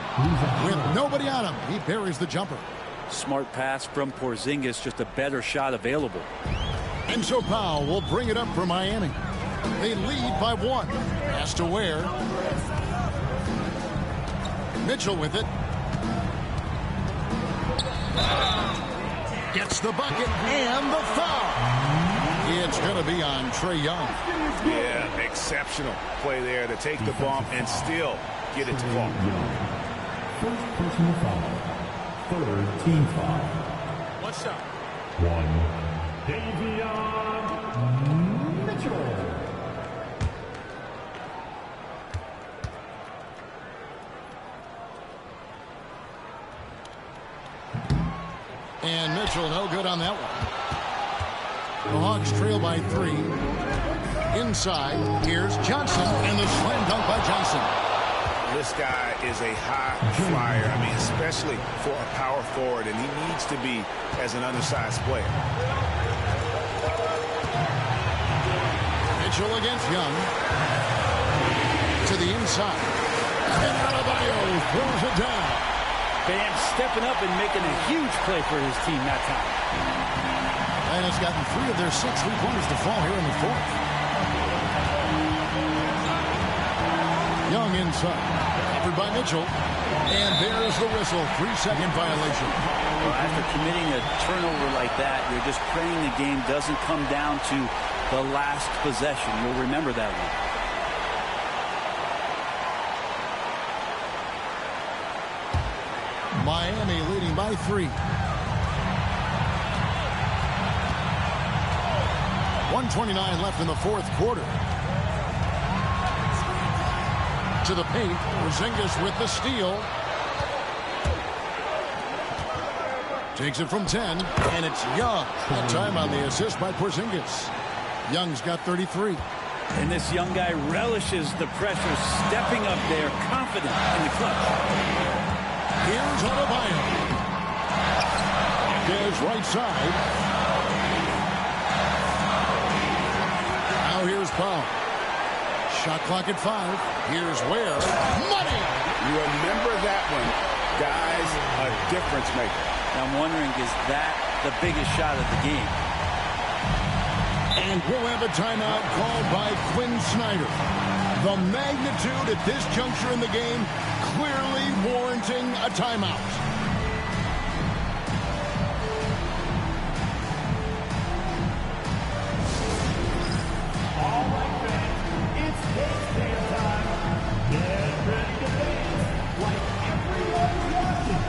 with nobody on him. He buries the jumper. Smart pass from Porzingis, just a better shot available. And so Powell will bring it up for Miami. They lead by 1. Pass to Ware. Mitchell with it. Gets the bucket and the foul. It's going to be on Trae Young. Yeah, exceptional play there to take the bump and still get it to fall. First personal foul. Third team foul. 1 shot. 1. Davion Mitchell. And Mitchell no good on that one. The Hawks trail by 3. Inside, here's Johnson, and the slam dunk by Johnson. This guy is a high flyer. I mean, especially for a power forward, and he needs to be as an undersized player. Mitchell against Young. To the inside. And Adebayo throws it down. Bam stepping up and making a huge play for his team that time. And has gotten 3 of their 6 3-pointers to fall here in the fourth. Young inside. Covered by Mitchell. And there's the whistle. 3-second violation. Well, after committing a turnover like that, you're just praying the game doesn't come down to the last possession. You'll remember that one. Miami leading by 3. 1:29 left in the fourth quarter. To the paint, Porzingis with the steal. Takes it from 10, and it's Young. That time on the assist by Porzingis. Young's got 33. And this young guy relishes the pressure, stepping up there, confident in the clutch. Here's Adebayo. There's right side. Now here's Powell. Shot clock at 5. Here's Ware. Money! You remember that one. Guys, a difference maker. I'm wondering, is that the biggest shot of the game? And we'll have a timeout called by Quinn Snyder. The magnitude at this juncture in the game clearly warranting a timeout. All right, fans, it's dance time. Get ready to dance like everyone's watching.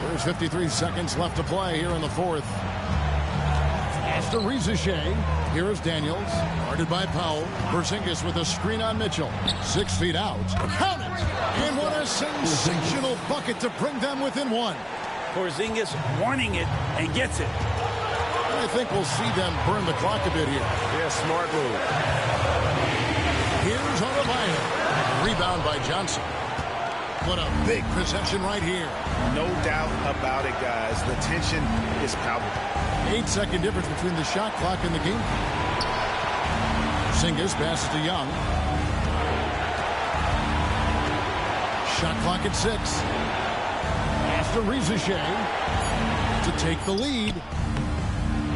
There's 53 seconds left to play here in the fourth. After Rizachet, here is Daniels, guarded by Powell. Porzingis with a screen on Mitchell. 6 feet out. Count it! And what a sensational bucket to bring them within one. Porzingis wanting it and gets it. I think we'll see them burn the clock a bit here. Yeah, smart move. Here's Adebayo. Rebound by Johnson. What a big possession right here. No doubt about it, guys. The tension is palpable. 8-second difference between the shot clock and the game. Porzingis passes to Young. Shot clock at 6. After Rizachet to take the lead.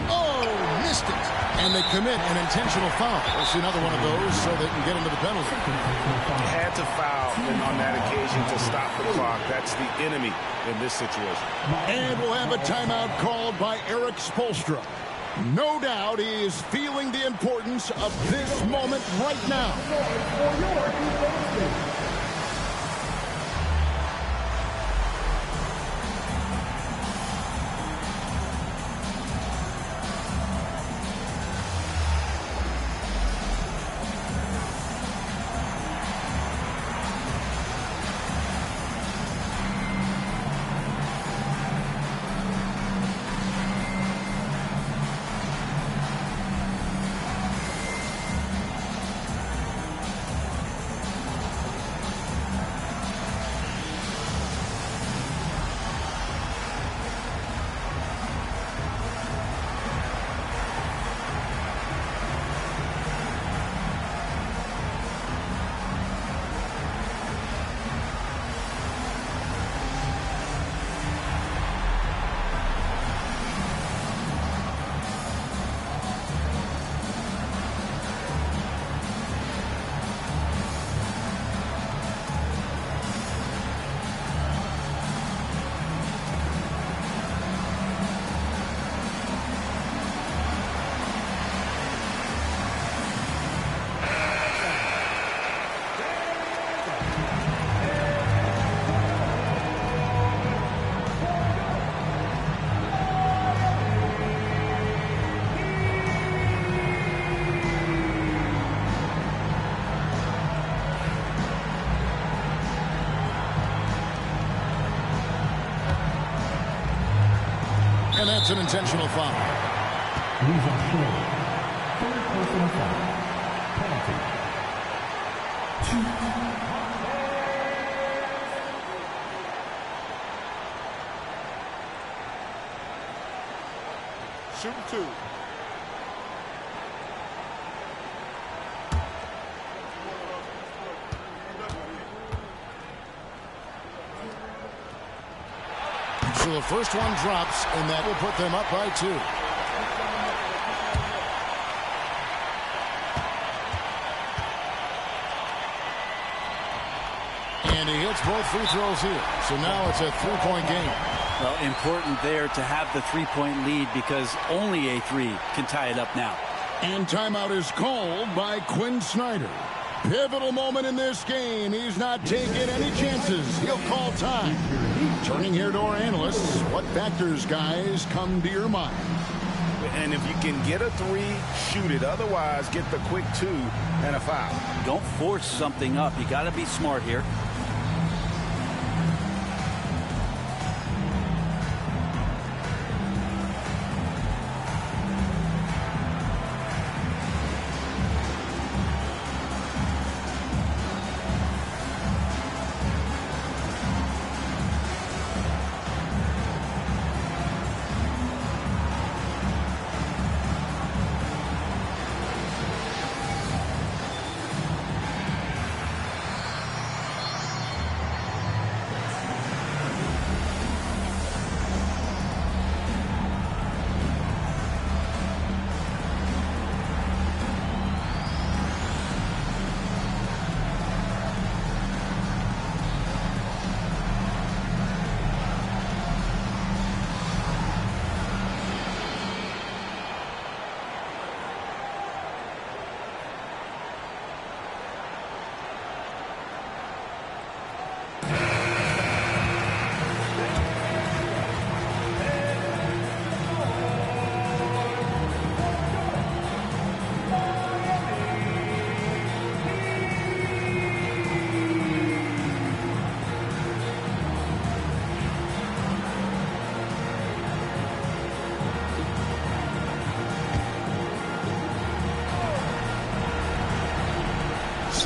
Oh, missed it. And they commit an intentional foul. We'll see another one of those so they can get into the penalty. Had to foul on that occasion to stop the clock. That's the enemy in this situation. And we'll have a timeout called by Eric Spoelstra. No doubt he is feeling the importance of this moment right now. That's an intentional foul. He's on short. Third personal foul. Penalty. 2. Shooting 2. So the first one drops, and that will put them up by 2. And he hits both free throws here. So now it's a 3-point game. Well, important there to have the 3-point lead because only a 3 can tie it up now. And timeout is called by Quinn Snyder. Pivotal moment in this game. He's not taking any chances. He'll call time. Turning here to our analysts, what factors, guys, come to your mind? And if you can get a 3, shoot it. Otherwise, get the quick 2 and a foul. Don't force something up. You got to be smart here.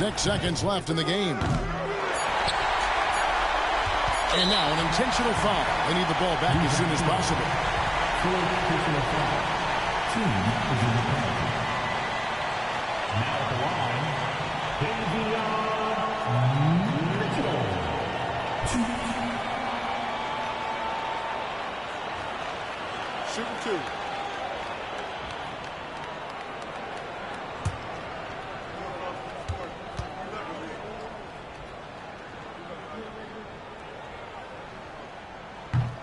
Six seconds left in the game. And now an intentional foul. They need the ball back as soon as possible. Fourth personal foul. Team is in the penalty. Now at the line, Davion Mitchell. 2. Shooting 2.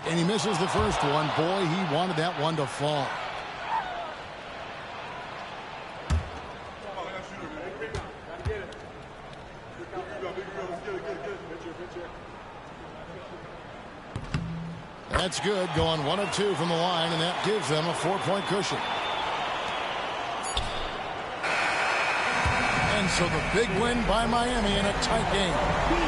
And he misses the first one. Boy, he wanted that one to fall. That's good. Going 1 of 2 from the line, and that gives them a 4-point cushion. And so the big win by Miami in a tight game.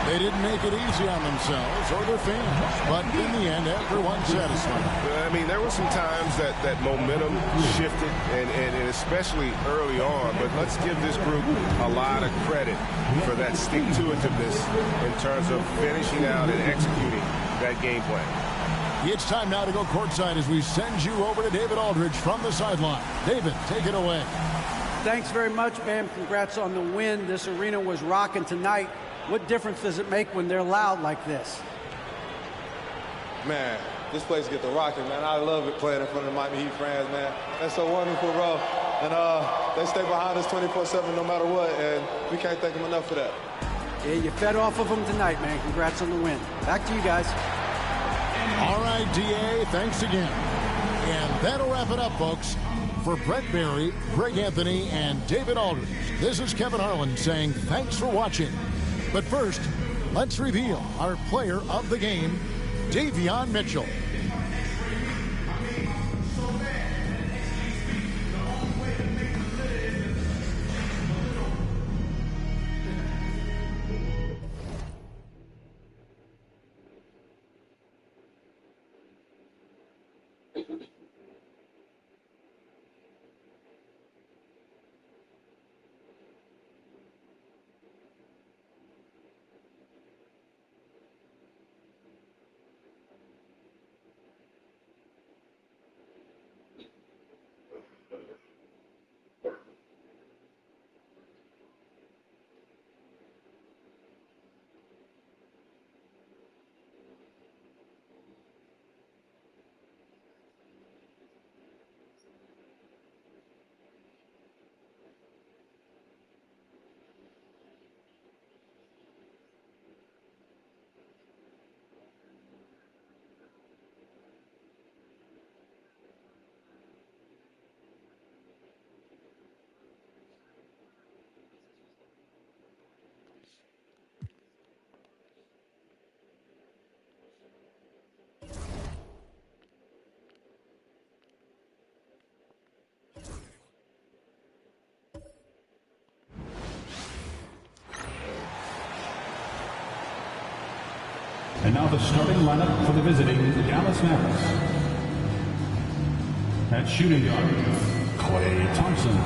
They didn't make it easy on themselves or their fans, but in the end, everyone's satisfied. I mean, there were some times that momentum shifted, and especially early on, but let's give this group a lot of credit for that stick-to-itiveness in terms of finishing out and executing that game plan. It's time now to go courtside as we send you over to David Aldridge from the sideline. David, take it away. Thanks very much, man. Congrats on the win. This arena was rocking tonight. What difference does it make when they're loud like this? Man, this place get the rocking, man. I love it playing in front of the Miami Heat fans, man. That's so wonderful, bro. And they stay behind us 24/7 no matter what, and we can't thank them enough for that. Yeah, you fed off of them tonight, man. Congrats on the win. Back to you guys. All right, DA, thanks again. And that'll wrap it up, folks. For Brett Barry, Greg Anthony, and David Aldridge, this is Kevin Harlan saying thanks for watching. But first, let's reveal our player of the game, Davion Mitchell. And now the starting lineup for the visiting Dallas Mavericks. At shooting guard, Klay Thompson.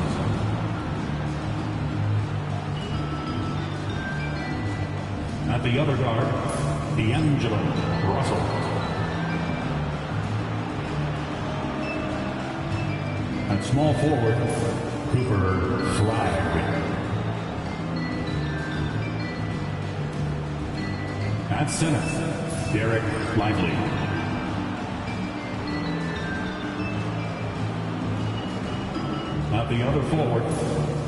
At the other guard, D'Angelo Russell. At small forward, Cooper Flag. At center, Derek Lively. At the other forward,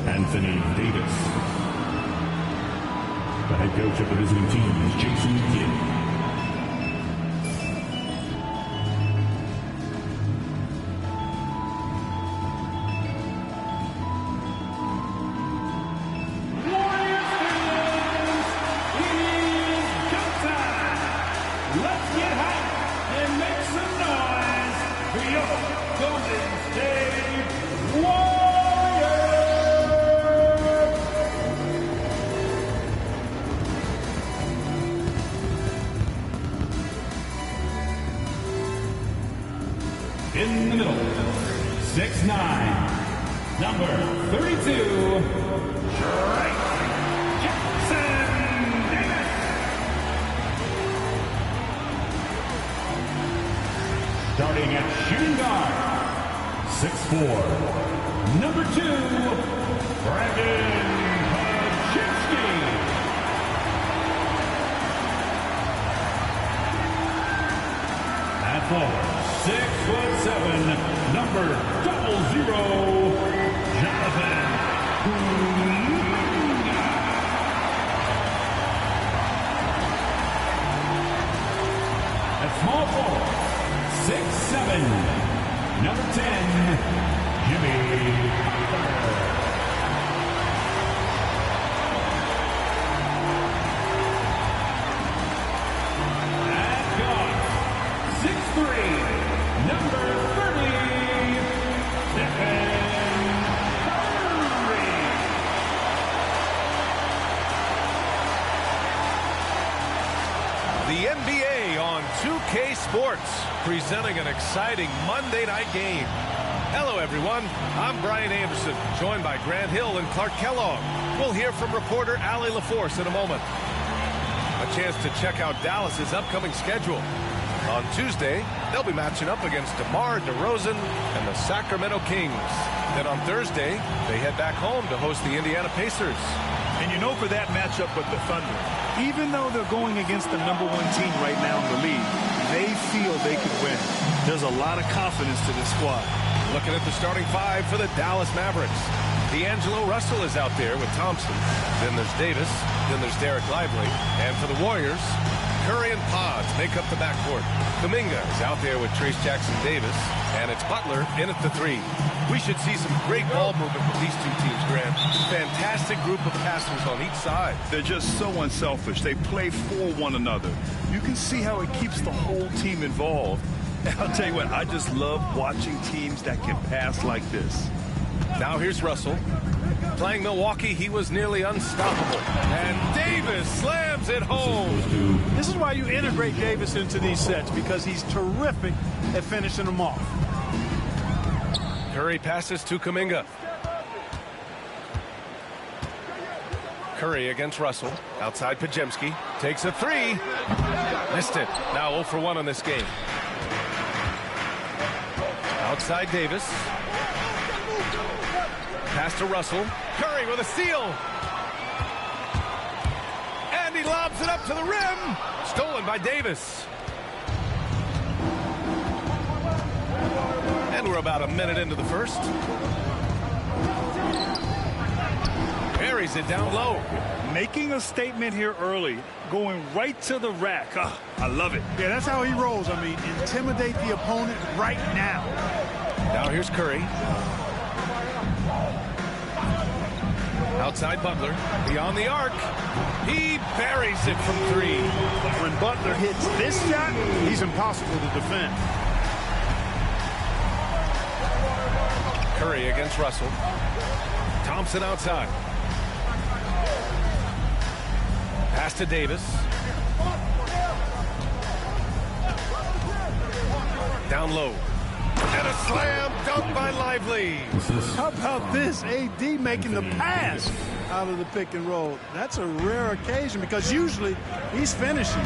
Anthony Davis. The head coach of the visiting team is Jason Kidd. In the middle, 6'9", number 32, Trey Jackson Davis. Starting at shooting guard, 6'4", number 2, Brandon Paczynski. At forward, 6'7", number 00, Jonathan Kuminga. At small forward, 6'7", number 10, Jimmy Butler. At guard, 6'3", number 30, Stephen Curry. The NBA on 2K Sports, presenting an exciting Monday night game. Hello, everyone. I'm Brian Anderson, joined by Grant Hill and Clark Kellogg. We'll hear from reporter Allie LaForce in a moment. A chance to check out Dallas's upcoming schedule. On Tuesday, they'll be matching up against DeMar DeRozan and the Sacramento Kings. Then on Thursday, they head back home to host the Indiana Pacers. And you know, for that matchup with the Thunder, even though they're going against the #1 team right now in the league, they feel they could win. There's a lot of confidence to this squad. Looking at the starting five for the Dallas Mavericks. D'Angelo Russell is out there with Thompson. Then there's Davis. Then there's Derek Lively. And for the Warriors, Curry and Pods make up the backcourt. Kuminga is out there with Trace Jackson Davis, and it's Butler in at the 3. We should see some great ball movement with these two teams, Grant. Fantastic group of passers on each side. They're just so unselfish. They play for one another. You can see how it keeps the whole team involved. And I'll tell you what, I just love watching teams that can pass like this. Now here's Russell. Playing Milwaukee, he was nearly unstoppable. And Davis slams it home. This is why you integrate Davis into these sets, because he's terrific at finishing them off. Curry passes to Kuminga. Curry against Russell. Outside Paczynski. Takes a 3. Missed it. Now 0 for 1 on this game. Outside Davis. Pass to Russell. Curry with a steal. And he lobs it up to the rim. Stolen by Davis. And we're about a minute into the first. Buries it down low. Making a statement here early. Going right to the rack. Oh, I love it. Yeah, that's how he rolls. I mean, intimidate the opponent right now. Now here's Curry. Outside Butler, beyond the arc. He buries it from 3. When Butler hits this shot, he's impossible to defend. Curry against Russell. Thompson outside. Pass to Davis. Down low. And a slam dunk by Lively. How about this? AD making the pass out of the pick and roll. That's a rare occasion because usually he's finishing.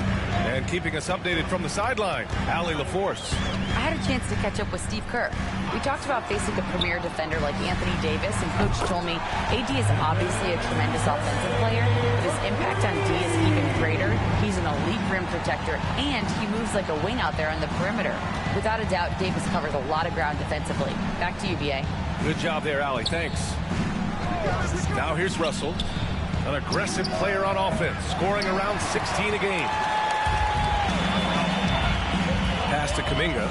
And keeping us updated from the sideline, Allie LaForce. I had a chance to catch up with Steve Kerr. We talked about facing a premier defender like Anthony Davis, and Coach told me AD is obviously a tremendous offensive player, but his impact on D is even greater. He's an elite rim protector, and he moves like a wing out there on the perimeter. Without a doubt, Davis covers a lot of ground defensively. Back to you, B.A. Good job there, Allie. Thanks. Now here's Russell, an aggressive player on offense, scoring around 16 a game. Pass to Kuminga.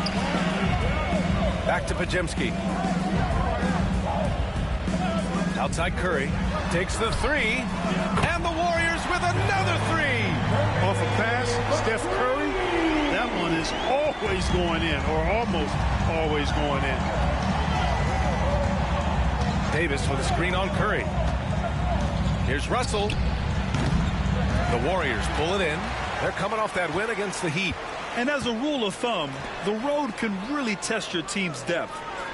Back to Pajemski. Outside Curry. Takes the three. And the Warriors with another three. Off a pass, Steph Curry. That one is always going in, or almost always going in. Davis with a screen on Curry. Here's Russell. The Warriors pull it in. They're coming off that win against the Heat. And as a rule of thumb, the road can really test your team's depth.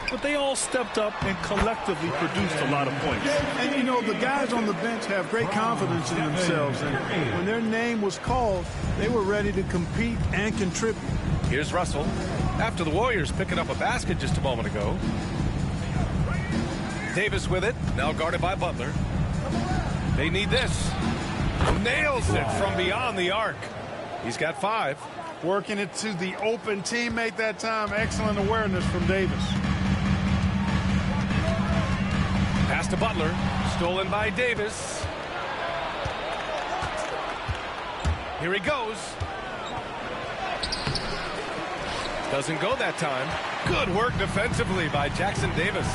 But they all stepped up and collectively produced a lot of points. And, you know, the guys on the bench have great confidence in themselves. And when their name was called, they were ready to compete and contribute. Here's Russell. After the Warriors picking up a basket just a moment ago. Davis with it. Now guarded by Butler. They need this. Nails it from beyond the arc. He's got 5. Working it to the open teammate that time. Excellent awareness from Davis. Pass to Butler. Stolen by Davis. Here he goes. Doesn't go that time. Good work defensively by Jackson Davis.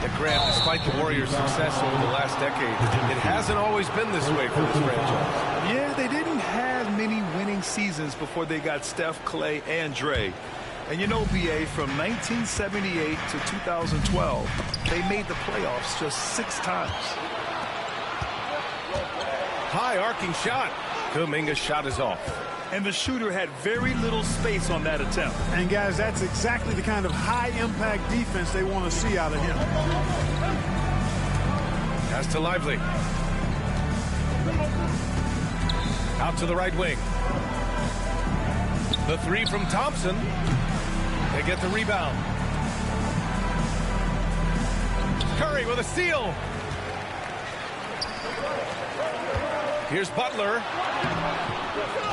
But Grant, despite the Warriors' success over the last decade, it hasn't always been this way for this franchise. Yeah, they didn't have many winning seasons before they got Steph, Clay, and Dre. And you know, B.A., from 1978 to 2012, they made the playoffs just 6 times. High arcing shot. Kuminga's shot is off. And the shooter had very little space on that attempt. And, guys, that's exactly the kind of high-impact defense they want to see out of him. Pass to Lively. Out to the right wing. The 3 from Thompson. They get the rebound. Curry with a steal. Here's Butler.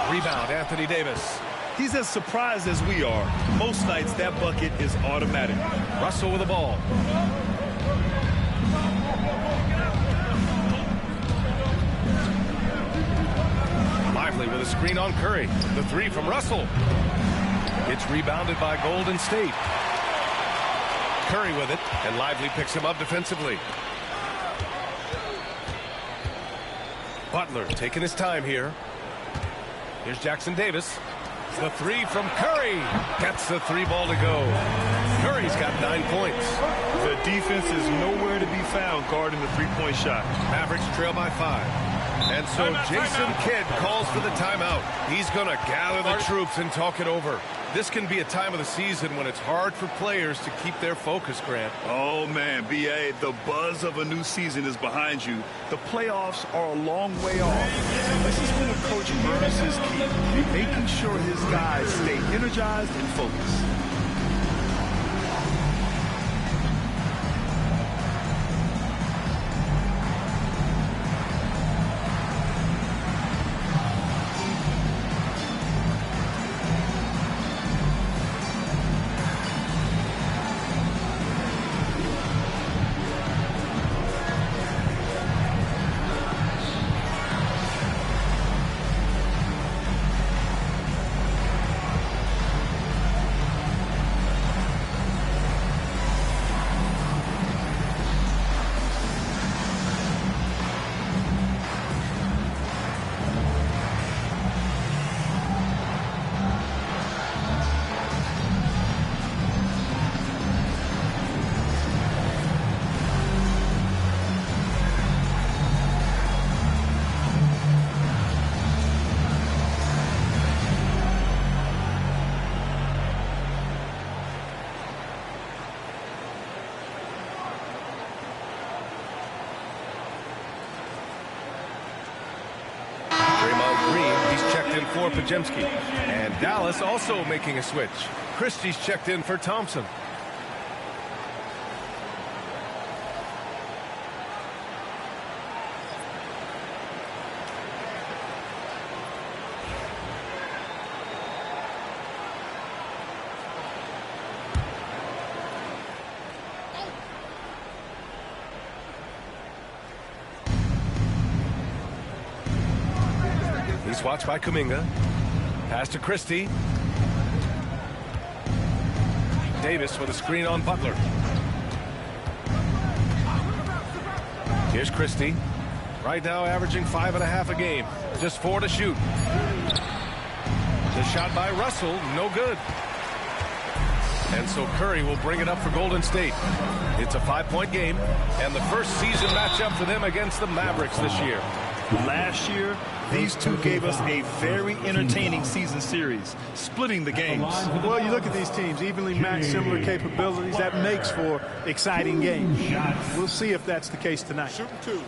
Rebound, Anthony Davis. He's as surprised as we are. Most nights, that bucket is automatic. Russell with the ball. Lively with a screen on Curry. The 3 from Russell. It's rebounded by Golden State. Curry with it, and Lively picks him up defensively. Butler taking his time here. Here's Jackson Davis. The 3 from Curry. Gets the 3 ball to go. Curry's got 9 points. The defense is nowhere to be found guarding the 3-point shot. Mavericks trail by 5. And so Jason Kidd calls for the timeout. He's going to gather the troops and talk it over. This can be a time of the season when it's hard for players to keep their focus, Grant. Oh, man, B.A., the buzz of a new season is behind you. The playoffs are a long way off. This is when a coach burns his key, making sure his guys stay energized and focused. for Pajemski. And Dallas also making a switch. Christie's checked in for Thompson. He's watched by Kuminga. Pass to Christie. Davis with a screen on Butler. Here's Christie. Right now averaging 5.5 a game. Just 4 to shoot. The shot by Russell, no good. And so Curry will bring it up for Golden State. It's a 5-point game and the first season matchup for them against the Mavericks this year. Last year, these two gave us a very entertaining season series, splitting the games. Well, you look at these teams, evenly matched, similar capabilities. That makes for exciting games. We'll see if that's the case tonight. Shooting 2.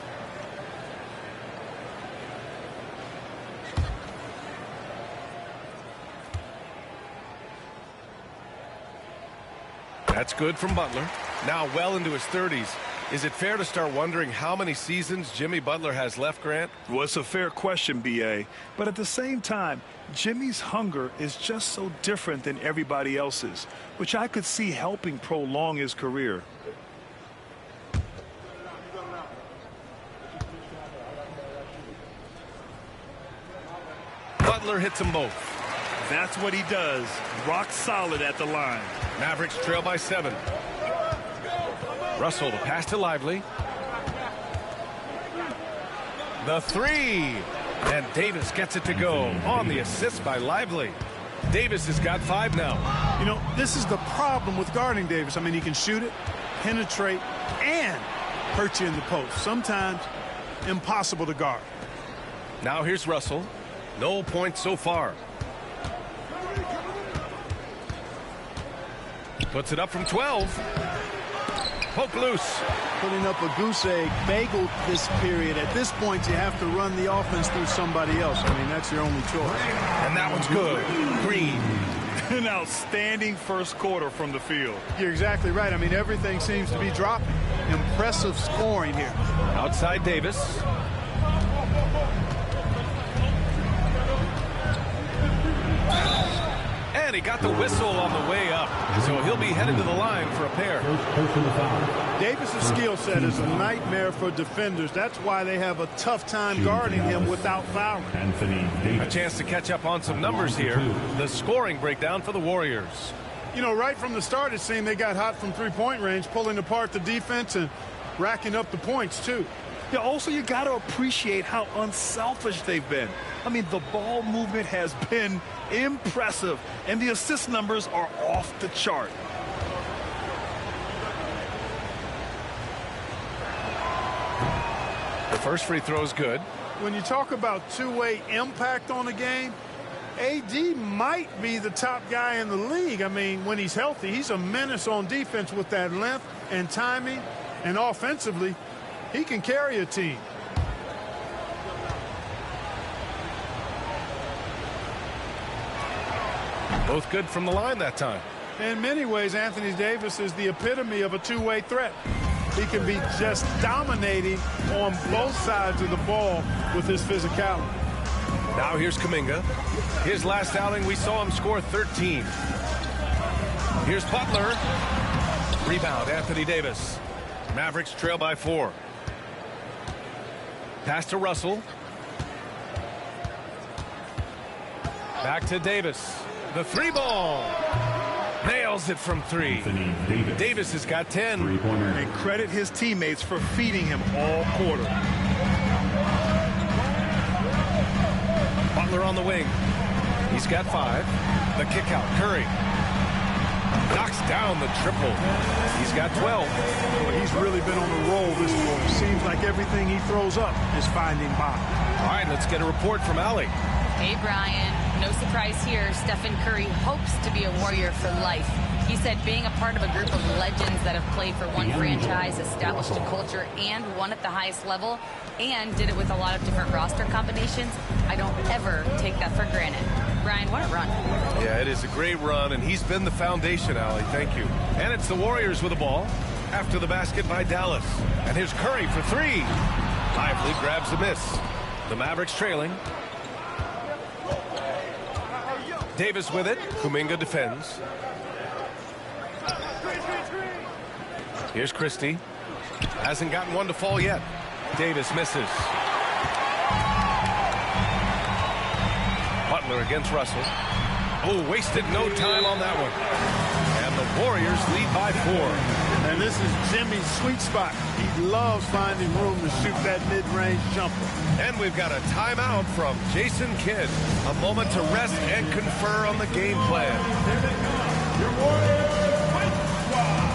That's good from Butler. Now well into his 30s. Is it fair to start wondering how many seasons Jimmy Butler has left, Grant? Well, it's a fair question, B.A. But at the same time, Jimmy's hunger is just so different than everybody else's, which I could see helping prolong his career. Butler hits them both. That's what he does. Rock solid at the line. Mavericks trail by 7. Russell, the pass to Lively. The 3. And Davis gets it to go on the assist by Lively. Davis has got 5 now. You know, this is the problem with guarding Davis. I mean, he can shoot it, penetrate, and hurt you in the post. Sometimes impossible to guard. Now here's Russell. No points so far. Puts it up from 12. Poke loose. Putting up a goose egg, bagel this period. At this point, you have to run the offense through somebody else. I mean, that's your only choice. And that one's good. Green. An outstanding first quarter from the field. You're exactly right. I mean, everything seems to be dropping. Impressive scoring here. Outside Davis. And he got the whistle on the way up. So he'll be headed to the line for a pair. Davis's skill set is a nightmare for defenders. That's why they have a tough time guarding him without fouling. A chance to catch up on some numbers here. The scoring breakdown for the Warriors. You know, right from the start, it seemed they got hot from three-point range, pulling apart the defense and racking up the points, too. Yeah, also, you got to appreciate how unselfish they've been. I mean, the ball movement has been impressive, and the assist numbers are off the chart. The first free throw is good. When you talk about two-way impact on the game, AD might be the top guy in the league. I mean, when he's healthy, he's a menace on defense with that length and timing, and offensively, he can carry a team. Both good from the line that time. In many ways, Anthony Davis is the epitome of a two-way threat. He can be just dominating on both sides of the ball with his physicality. Now here's Kuminga. His last outing, we saw him score 13. Here's Butler. Rebound, Anthony Davis. Mavericks trail by 4. Pass to Russell. Back to Davis. The 3-ball. Nails it from 3. Davis has got 10. And credit his teammates for feeding him all quarter. Butler on the wing. He's got 5. The kick out. Curry knocks down the triple. He's got 12. Well, he's really been on the roll this quarter. Seems like everything he throws up is finding bottom. All right, let's get a report from Allie. Hey, Brian. No surprise surprise here. Stephen Curry hopes to be a Warrior for life. He said being a part of a group of legends that have played for one franchise, established a culture, and won at the highest level, and did it with a lot of different roster combinations, I don't ever take that for granted. Brian, what a run. Yeah, it is a great run, and he's been the foundation, Allie. Thank you. And it's the Warriors with the ball after the basket by Dallas. And here's Curry for three. Lively grabs the miss. The Mavericks trailing. Davis with it. Kuminga defends. Here's Christie. Hasn't gotten one to fall yet. Davis misses. Butler against Russell. Oh, wasted no time on that one. And the Warriors lead by 4. And this is Jimmy's sweet spot. He loves finding room to shoot that mid-range jumper. And we've got a timeout from Jason Kidd. A moment to rest and confer on the game plan. Your Warriors fight squad.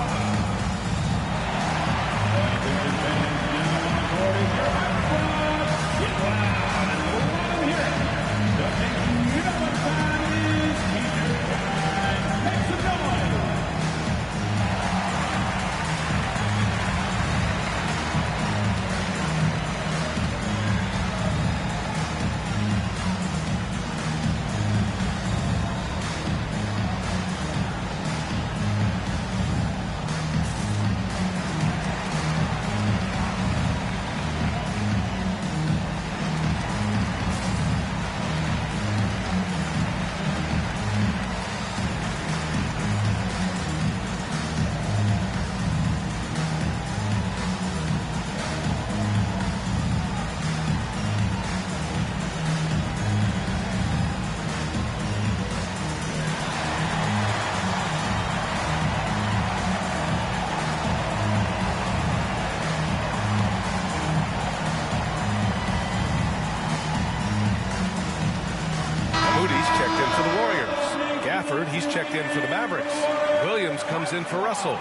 He's checked in for the Mavericks. Williams comes in for Russell.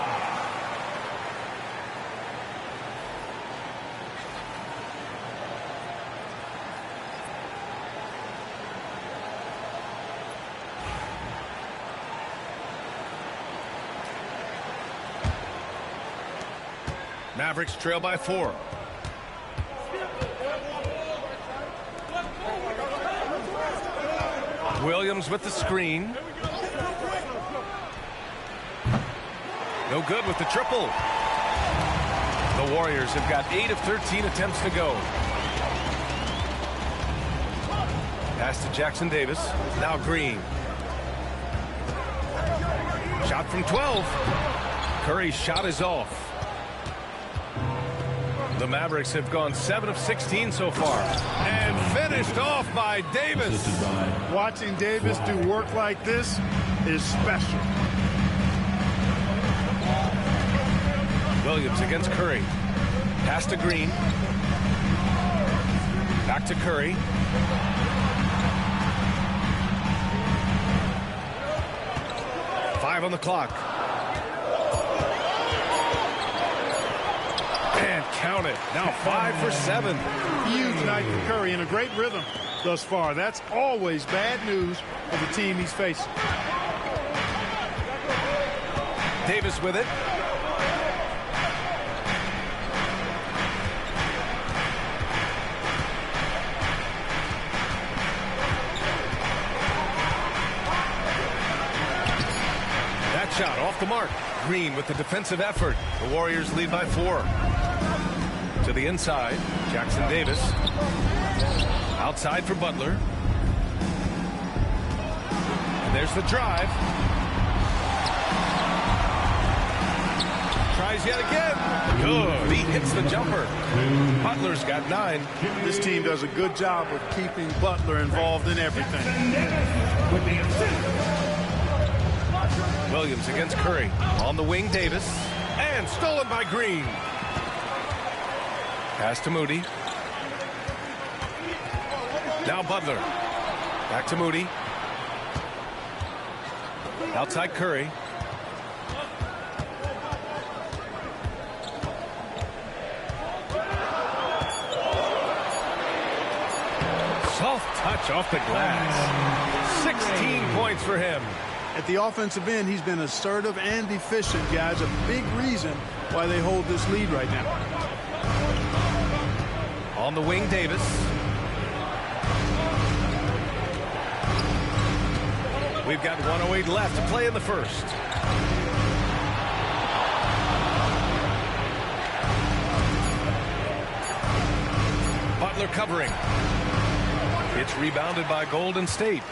Mavericks trail by 4. Williams with the screen. No good with the triple. The Warriors have got 8 of 13 attempts to go. Pass to Jackson Davis. Now Green. Shot from 12. Curry's shot is off. The Mavericks have gone 7 of 16 so far. And finished off by Davis. Watching Davis do work like this is special. Williams against Curry. Pass to Green. Back to Curry. Five on the clock. And count it. Now 5 for 7. Huge night for Curry in a great rhythm thus far. That's always bad news for the team he's facing. Davis with it. Shot off the mark. Green with the defensive effort. The Warriors lead by 4. To the inside. Jackson Davis. Outside for Butler. And there's the drive. Tries yet again. Good. He hits the jumper. Butler's got 9. This team does a good job of keeping Butler involved in everything. With the assist. Williams against Curry. On the wing, Davis. And stolen by Green. Pass to Moody. Now Butler. Back to Moody. Outside Curry. Soft touch off the glass. 6 points for him. At the offensive end, he's been assertive and efficient, guys. A big reason why they hold this lead right now. On the wing, Davis. We've got 1:08 left to play in the first. Butler covering. It's rebounded by Golden State.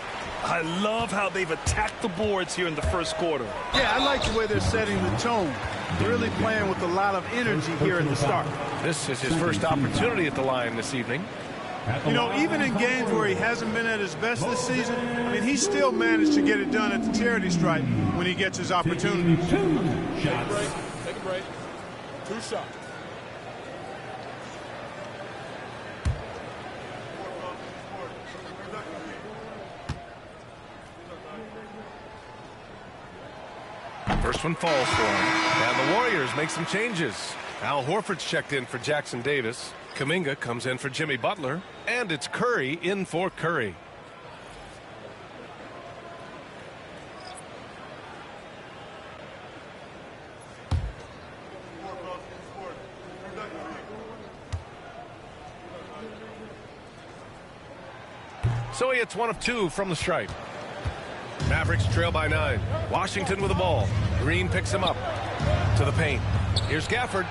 I love how they've attacked the boards here in the first quarter. Yeah, I like the way they're setting the tone. Really playing with a lot of energy here in the start. This is his first opportunity at the line this evening. You know, even in games where he hasn't been at his best this season, I mean, he still managed to get it done at the charity stripe when he gets his opportunities. Take a break. Take a break. 2 shots. First one falls for him. And the Warriors make some changes. Al Horford's checked in for Jackson Davis. Kuminga comes in for Jimmy Butler. And it's Curry in for Curry. So he hits 1 of 2 from the stripe. Mavericks trail by 9. Washington with the ball. Green picks him up to the paint. Here's Gafford.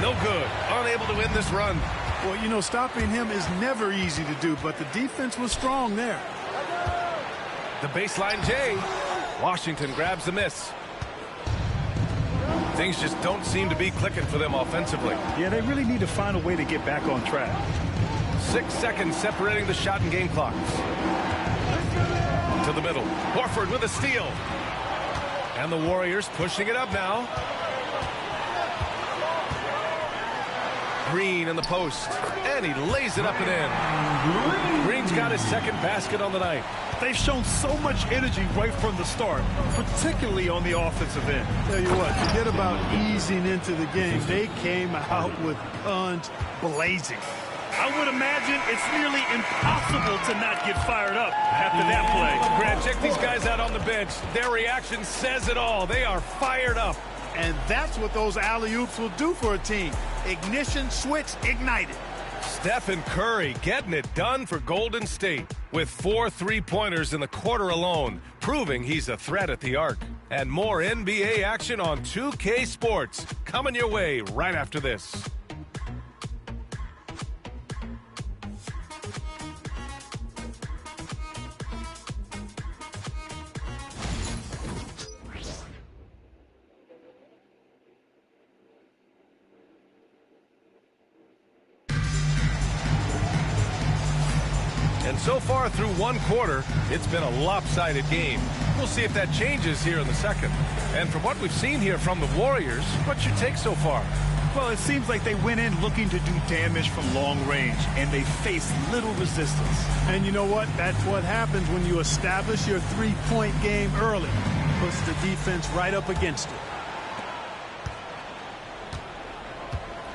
No good. Unable to win this run. Well, you know, stopping him is never easy to do, but the defense was strong there. The baseline J. Washington grabs the miss. Things just don't seem to be clicking for them offensively. Yeah, they really need to find a way to get back on track. 6 seconds separating the shot and game clocks. To the middle. Horford with a steal. And the Warriors pushing it up now. Green in the post. And he lays it up and in. Green's got his second basket on the night. They've shown so much energy right from the start, particularly on the offensive end. Tell you what, forget about easing into the game. They came out with guns blazing. I would imagine it's nearly impossible to not get fired up after that play. Grant, check these guys out on the bench. Their reaction says it all. They are fired up. And that's what those alley-oops will do for a team. Ignition switch ignited. Stephen Curry getting it done for Golden State with 4 3-pointers in the quarter alone, proving he's a threat at the arc. And more NBA action on 2K Sports coming your way right after this. And so far through 1 quarter, it's been a lopsided game. We'll see if that changes here in the second. And from what we've seen here from the Warriors, what's your take so far? Well, it seems like they went in looking to do damage from long range, and they faced little resistance. And you know what? That's what happens when you establish your three-point game early. Puts the defense right up against it.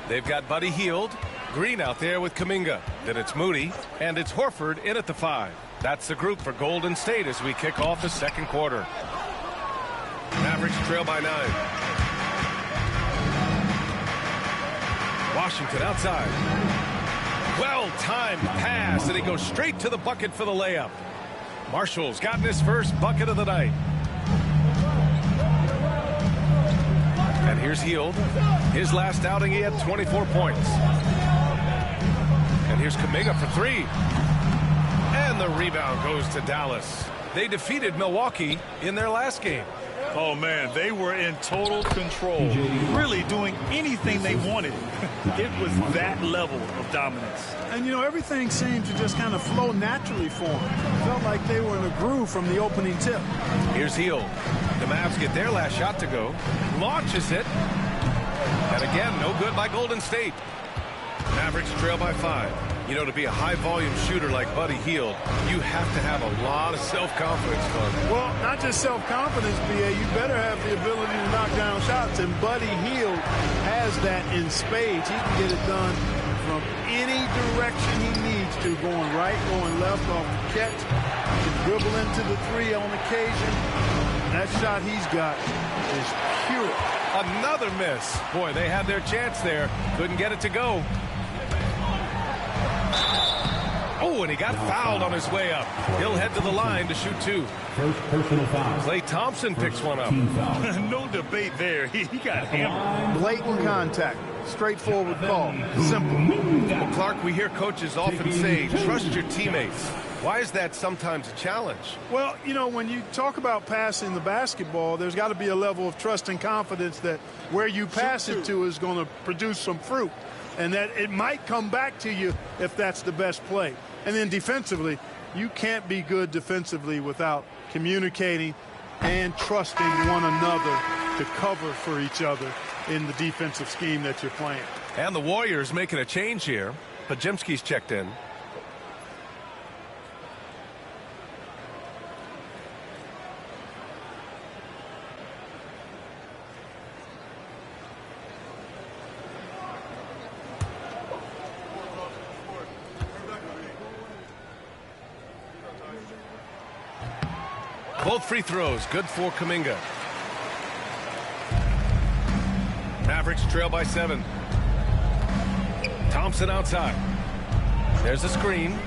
They've got Buddy Hield. Green out there with Kuminga. Then it's Moody, and it's Horford in at the 5. That's the group for Golden State as we kick off the second quarter. Mavericks trail by 9. Washington outside. Well-timed pass, and he goes straight to the bucket for the layup. Marshall's gotten his first bucket of the night. And here's Hield. His last outing, he had 24 points. And here's Kuminga for 3. And the rebound goes to Dallas. They defeated Milwaukee in their last game. Oh, man, they were in total control, really doing anything they wanted. It was that level of dominance. And, you know, everything seemed to just kind of flow naturally for them. Felt like they were in a groove from the opening tip. Here's Hield. The Mavs get their last shot to go. Launches it. And again, no good by Golden State. Mavericks trail by 5. You know, to be a high-volume shooter like Buddy Hield, you have to have a lot of self-confidence, Clark. Well, not just self-confidence, B.A. You better have the ability to knock down shots, and Buddy Hield has that in spades. He can get it done from any direction he needs to, going right, going left off the catch. He can dribble into the three on occasion. That shot he's got is pure. Another miss. Boy, they had their chance there. Couldn't get it to go. Oh, and he got fouled on his way up. He'll head to the line to shoot two. First personal foul. Klay Thompson picks one up. No debate there. He got hammered. Blatant contact. Straightforward call. Simple. Well, Clark, we hear coaches often say, trust your teammates. Why is that sometimes a challenge? Well, you know, when you talk about passing the basketball, there's got to be a level of trust and confidence that where you pass it to is going to produce some fruit, and that it might come back to you if that's the best play. And then defensively, you can't be good defensively without communicating and trusting one another to cover for each other in the defensive scheme that you're playing. And the Warriors making a change here. Podziemski's checked in. Both free throws good for Kuminga. Mavericks trail by 7. Thompson outside. There's a screen.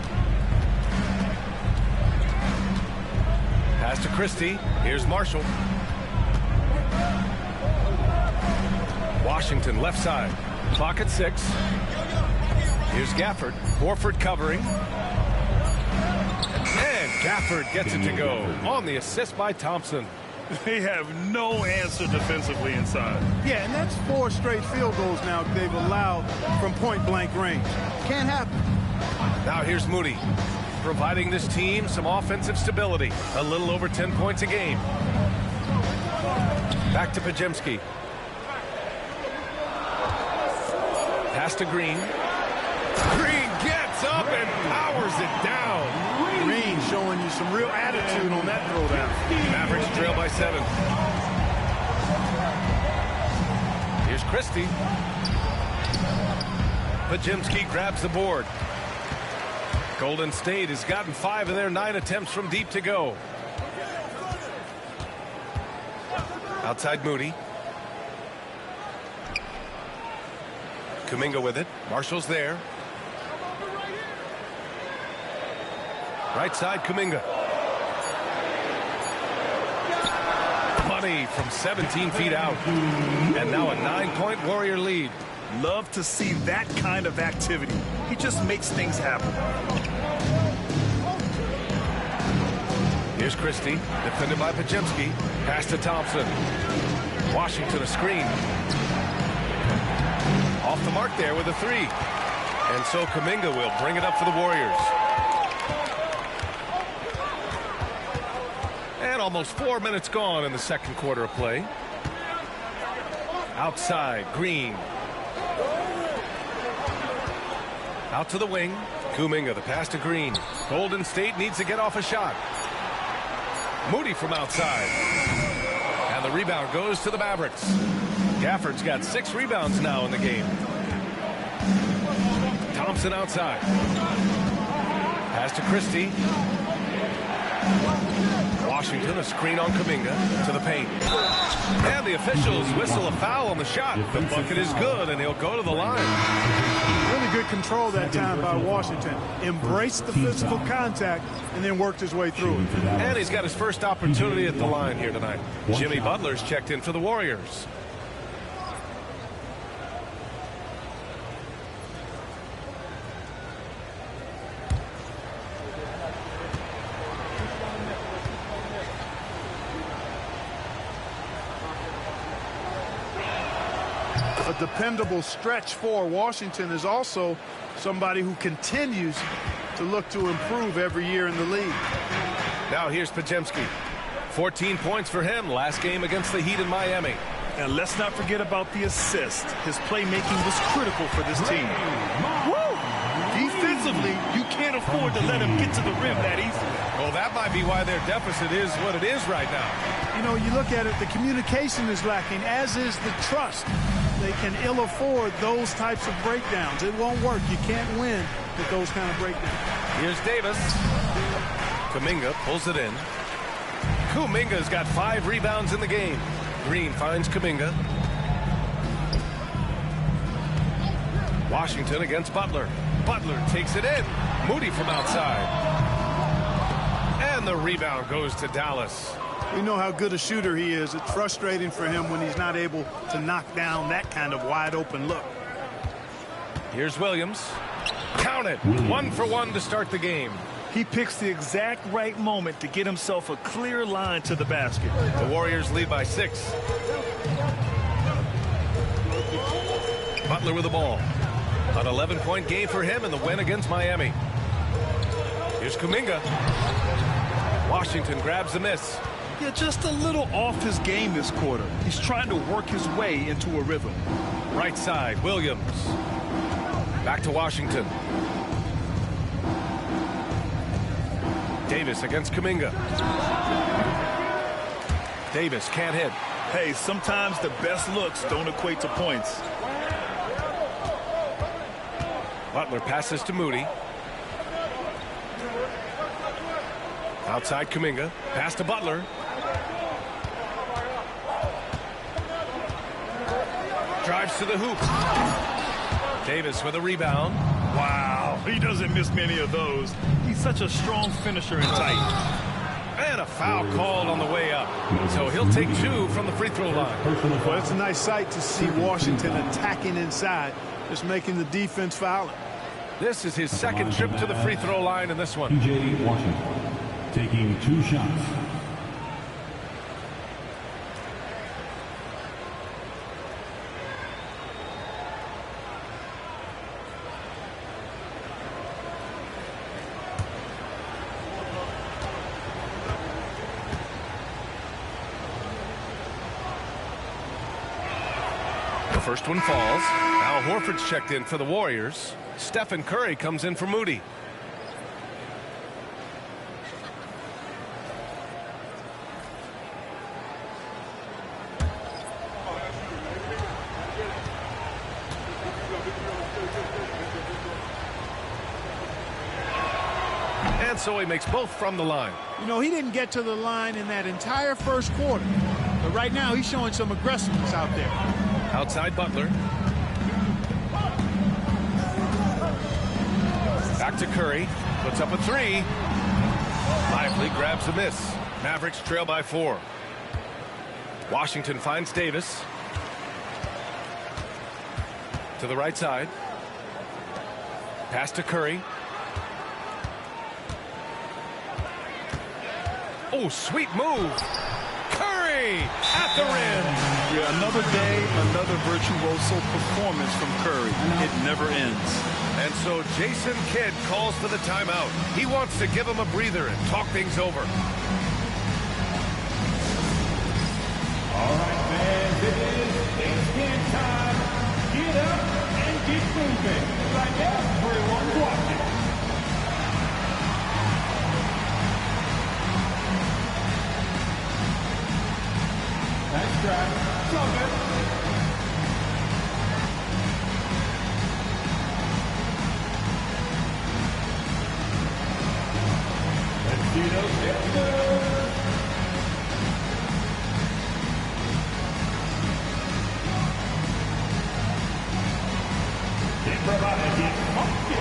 Pass to Christie. Here's Marshall. Washington left side. Clock at 6. Here's Gafford. Horford covering. And Gafford gets it to go on the assist by Thompson. They have no answer defensively inside. Yeah, and that's 4 straight field goals now they've allowed from point-blank range. Can't happen. Now here's Moody, providing this team some offensive stability. A little over 10 points a game. Back to Podziemski. Pass to Green. Green gets up and powers it down. Green showing you some real attitude on that throwdown. Mavericks trail by 7. Here's Christie. Podziemski grabs the board. Golden State has gotten 5 of their 9 attempts from deep to go. Outside Moody. Kuminga with it. Marshall's there. Right side, Kuminga. Money from 17 feet out. And now a 9-point Warrior lead. Love to see that kind of activity. He just makes things happen. Here's Christie, defended by Podziemski. Pass to Thompson. Washington a screen. Off the mark there with a 3. And so Kuminga will bring it up for the Warriors. And almost 4 minutes gone in the second quarter of play. Outside, Green. Out to the wing. Kuminga, the pass to Green. Golden State needs to get off a shot. Moody from outside. And the rebound goes to the Mavericks. Gafford's got 6 rebounds now in the game. Thompson outside. Pass to Christie. Washington, a screen on Kuminga to the paint. And the officials whistle a foul on the shot. The bucket is good, and he'll go to the line. Really good control that time by Washington. Embraced the physical contact and then worked his way through it. And he's got his first opportunity at the line here tonight. Jimmy Butler's checked in for the Warriors. A dependable stretch for Washington is also somebody who continues to look to improve every year in the league. Now here's Podziemski. 14 points for him last game against the Heat in Miami. And let's not forget about the assist. His playmaking was critical for this team. Woo! Defensively, you can't afford to let him get to the rim that easily. Well, that might be why their deficit is what it is right now. You know, you look at it, the communication is lacking, as is the trust. they can ill afford those types of breakdowns. It won't work. You can't win with those kind of breakdowns. Here's Davis. Kuminga pulls it in. Kuminga's got 5 rebounds in the game. Green finds Kuminga. Washington against Butler. Butler takes it in. Moody from outside. And the rebound goes to Dallas. We know how good a shooter he is. It's frustrating for him when he's not able to knock down that kind of wide open look. Here's Williams. Count it. 1 for 1 to start the game. He picks the exact right moment to get himself a clear line to the basket. The Warriors lead by 6. Butler with the ball. An 11-point game for him in the win against Miami. Here's Kuminga. Washington grabs the miss. Yeah, just a little off his game this quarter. He's trying to work his way into a rhythm. Right side, Williams. Back to Washington. Davis against Kuminga. Davis can't hit. Hey, sometimes the best looks don't equate to points. Butler passes to Moody. Outside Kuminga. Pass to Butler. Drives to the hoop. Davis with a rebound. Wow, he doesn't miss many of those. He's such a strong finisher and tight. And a foul called on the way up. So he'll take 2 from the free throw line. Well, it's a nice sight to see Washington attacking inside, just making the defense foul. This is his second trip to the free throw line in this one. PJ Washington taking 2 shots. The first one falls. Al Horford's checked in for the Warriors. Stephen Curry comes in for Moody. And so he makes both from the line. You know, he didn't get to the line in that entire first quarter. But right now, he's showing some aggressiveness out there. Outside Butler. Back to Curry. Puts up a 3. Lively grabs a miss. Mavericks trail by 4. Washington finds Davis. To the right side. Pass to Curry. Oh, sweet move. Curry at the rim. Yeah, another day, another virtuoso performance from Curry. It never ends. And so Jason Kidd calls for the timeout. He wants to give him a breather and talk things over. All right, man, it's game time. Get up and get moving. Like everyone's watching. Nice drive. Love it. Let's see those hitters. Everybody get funky.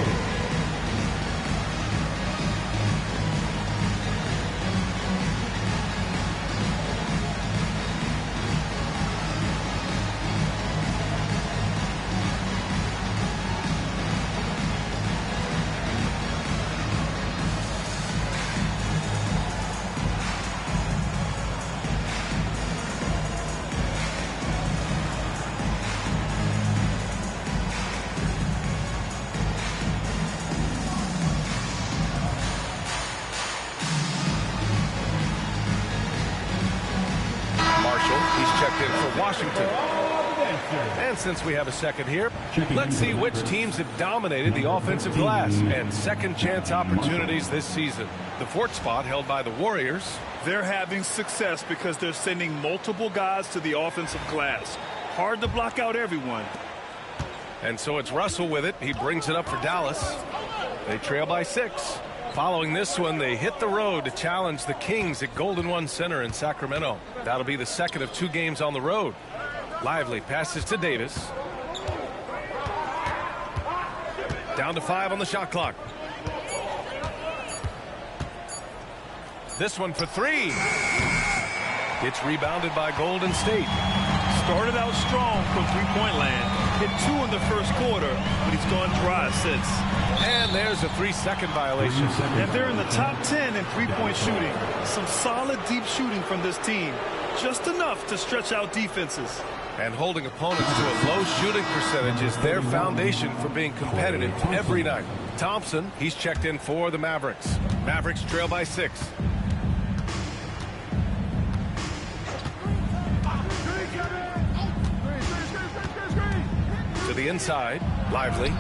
Washington. And since we have a second here, let's see which teams have dominated the offensive glass and second chance opportunities this season. The 4th spot held by the Warriors. They're having success because they're sending multiple guys to the offensive glass. hard to block out everyone. And so it's Russell with it. He brings it up for Dallas. They trail by 6. Following this one, they hit the road to challenge the Kings at Golden One Center in Sacramento. That'll be the second of 2 games on the road. Lively passes to Davis. Down to 5 on the shot clock. This one for 3. It's rebounded by Golden State. Started out strong from three-point land. Hit 2 in the first quarter, but he's gone dry since. And there's a 3-second violation. And they're in the top 10 in three-point shooting. Some solid deep shooting from this team. Just enough to stretch out defenses. And holding opponents to a low shooting percentage is their foundation for being competitive every night. Thompson, he's checked in for the Mavericks. Mavericks trail by 6. To the inside, Lively.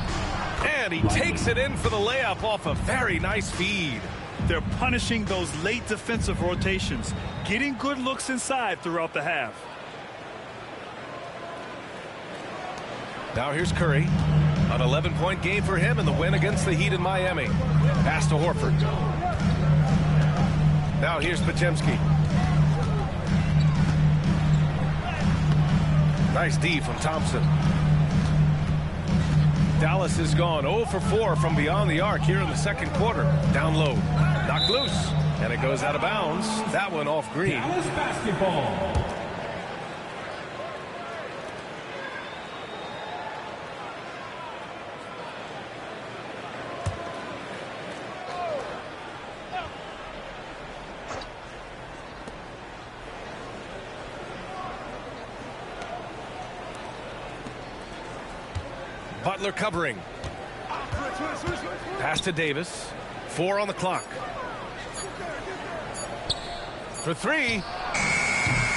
And he takes it in for the layup off a very nice feed. They're punishing those late defensive rotations, getting good looks inside throughout the half. Now here's Curry. An 11-point game for him in the win against the Heat in Miami. Pass to Horford. Now here's Podziemski. Nice D from Thompson. Dallas is gone 0 for 4 from beyond the arc here in the second quarter. Down low. Knocked loose. And it goes out of bounds. That one off Green. Dallas basketball. Butler covering. Pass to Davis. 4 on the clock. For 3.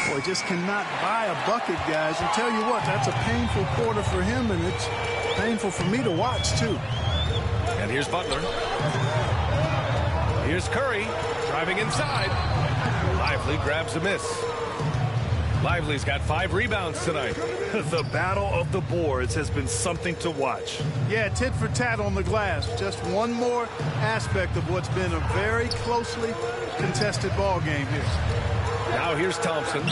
Boy, just cannot buy a bucket, guys. And tell you what, that's a painful quarter for him, and it's painful for me to watch, too. And here's Butler. Here's Curry driving inside. Lively grabs a miss. Lively's got 5 rebounds tonight. The battle of the boards has been something to watch. Yeah, tit for tat on the glass. Just one more aspect of what's been a very closely contested ball game here. Now here's Thompson,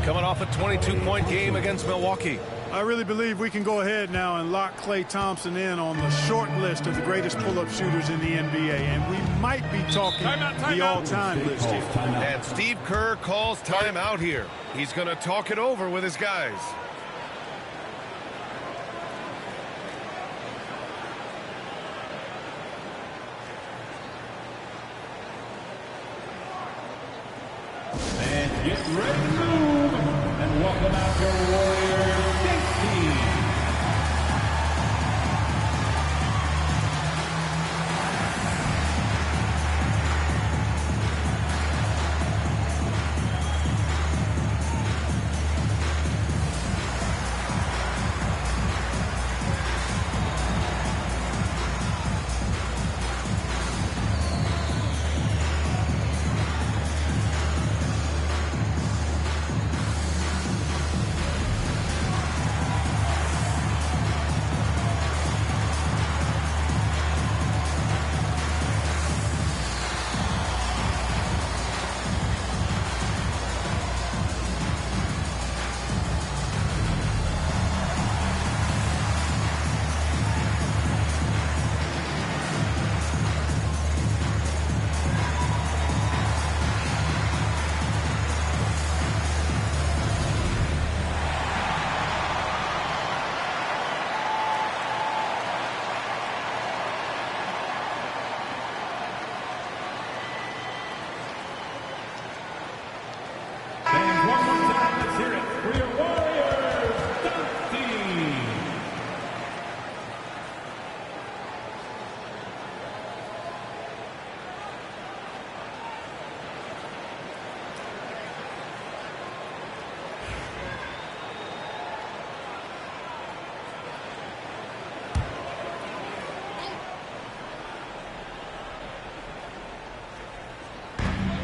coming off a 22-point game against Milwaukee. I really believe we can go ahead now and lock Klay Thompson in on the short list of the greatest pull-up shooters in the NBA, and we might be talking the all-time list here. And Steve Kerr calls timeout here. He's going to talk it over with his guys. And get ready to move. And welcome out your Warriors.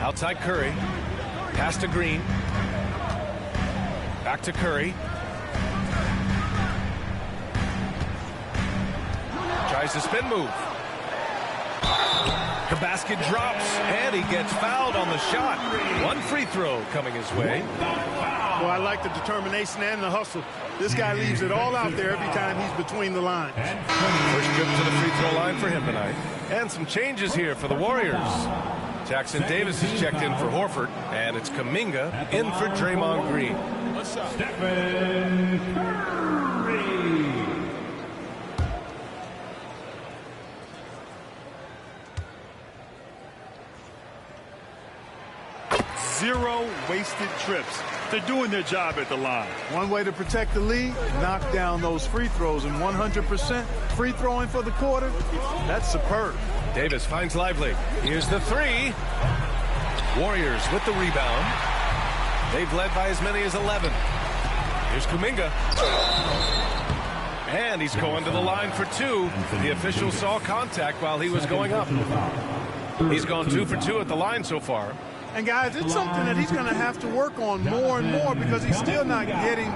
Outside Curry. Pass to Green. Back to Curry. Tries to spin move. The basket drops, and he gets fouled on the shot. One free throw coming his way. Well, I like the determination and the hustle. This guy leaves it all out there every time he's between the lines. First trip to the free throw line for him tonight. And some changes here for the Warriors. Jackson Davis is checked in for Horford, and it's Kuminga in for Draymond Green. Stephen Curry. Zero wasted trips. They're doing their job at the line. One way to protect the lead, knock down those free throws, and 100% free throwing for the quarter, that's superb. Davis finds Lively. Here's the three. Warriors with the rebound. They've led by as many as 11. Here's Kuminga. And he's going to the line for two. The official saw contact while he was going up. He's gone 2 for 2 at the line so far. And guys, it's something that he's going to have to work on more and more because he's still not getting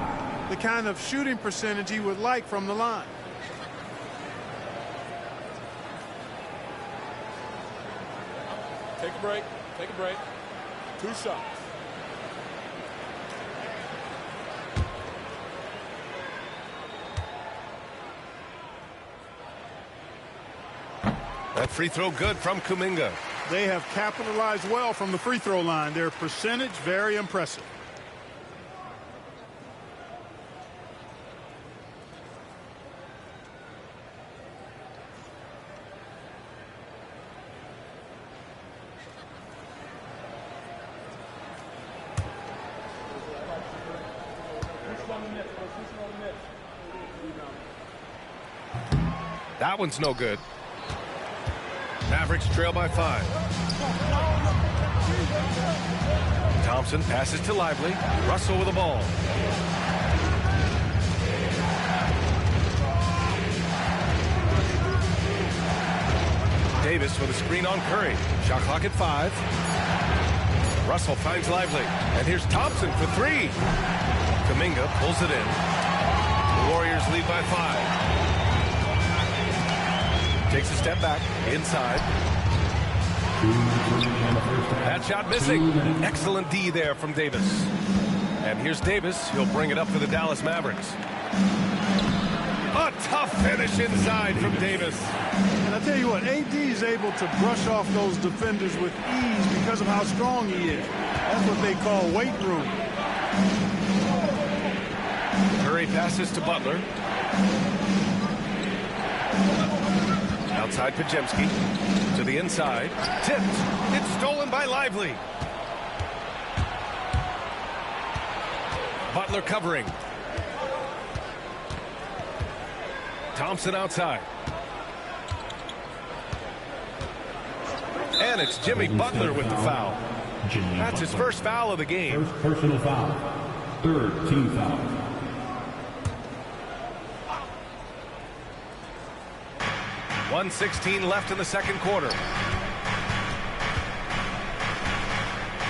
the kind of shooting percentage he would like from the line. Take a break. Take a break. 2 shots. That free throw good from Kuminga. They have capitalized well from the free throw line. Their percentage very impressive. That one's no good. Mavericks trail by 5. Thompson passes to Lively. Russell with the ball. Davis with a screen on Curry. Shot clock at 5. Russell finds Lively. And here's Thompson for 3. Kuminga pulls it in. The Warriors lead by 5. Takes a step back, inside. That shot missing. Excellent D there from Davis. And here's Davis. He'll bring it up for the Dallas Mavericks. A tough finish inside from Davis. And I tell you what, AD is able to brush off those defenders with ease because of how strong he is. That's what they call weight room. Curry passes to Butler. Outside Pajemski to the inside. Tipped. It's stolen by Lively. Butler covering. Thompson outside. And it's Jimmy Butler with the foul. That's his first foul of the game. First personal foul. Third team foul. .116 left in the second quarter.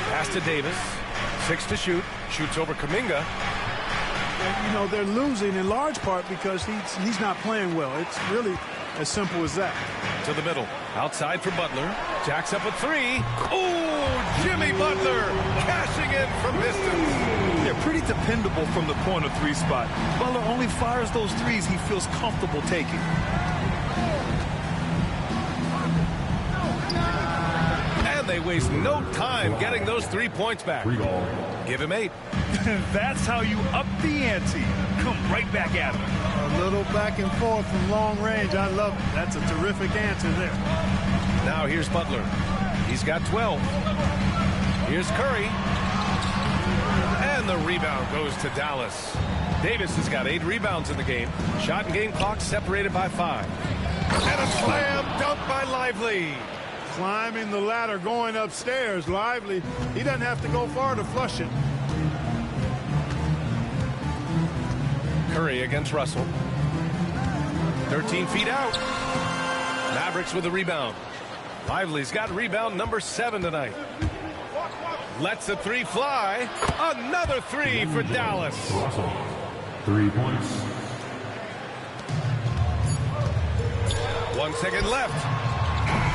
Pass to Davis. 6 to shoot. Shoots over Kuminga. And, you know, they're losing in large part because he's not playing well. It's really as simple as that. To the middle. Outside for Butler. Jacks up a 3. Oh, Jimmy Butler cashing in from distance. They're pretty dependable from the corner 3 spot. Butler only fires those threes he feels comfortable taking. They waste no time getting those 3 points back. Give him 8. That's how you up the ante. Come right back at him. A little back and forth from long range. I love it. That's a terrific answer there. Now here's Butler. He's got 12. Here's Curry. And the rebound goes to Dallas. Davis has got 8 rebounds in the game. Shot and game clock separated by 5. And a slam dunk by Lively. Climbing the ladder, going upstairs. Lively. He doesn't have to go far to flush it. Curry against Russell. 13 feet out. Mavericks with the rebound. Lively's got rebound number 7 tonight. Lets the 3 fly. Another 3 for Dallas. Russell, 3 points. 1 second left.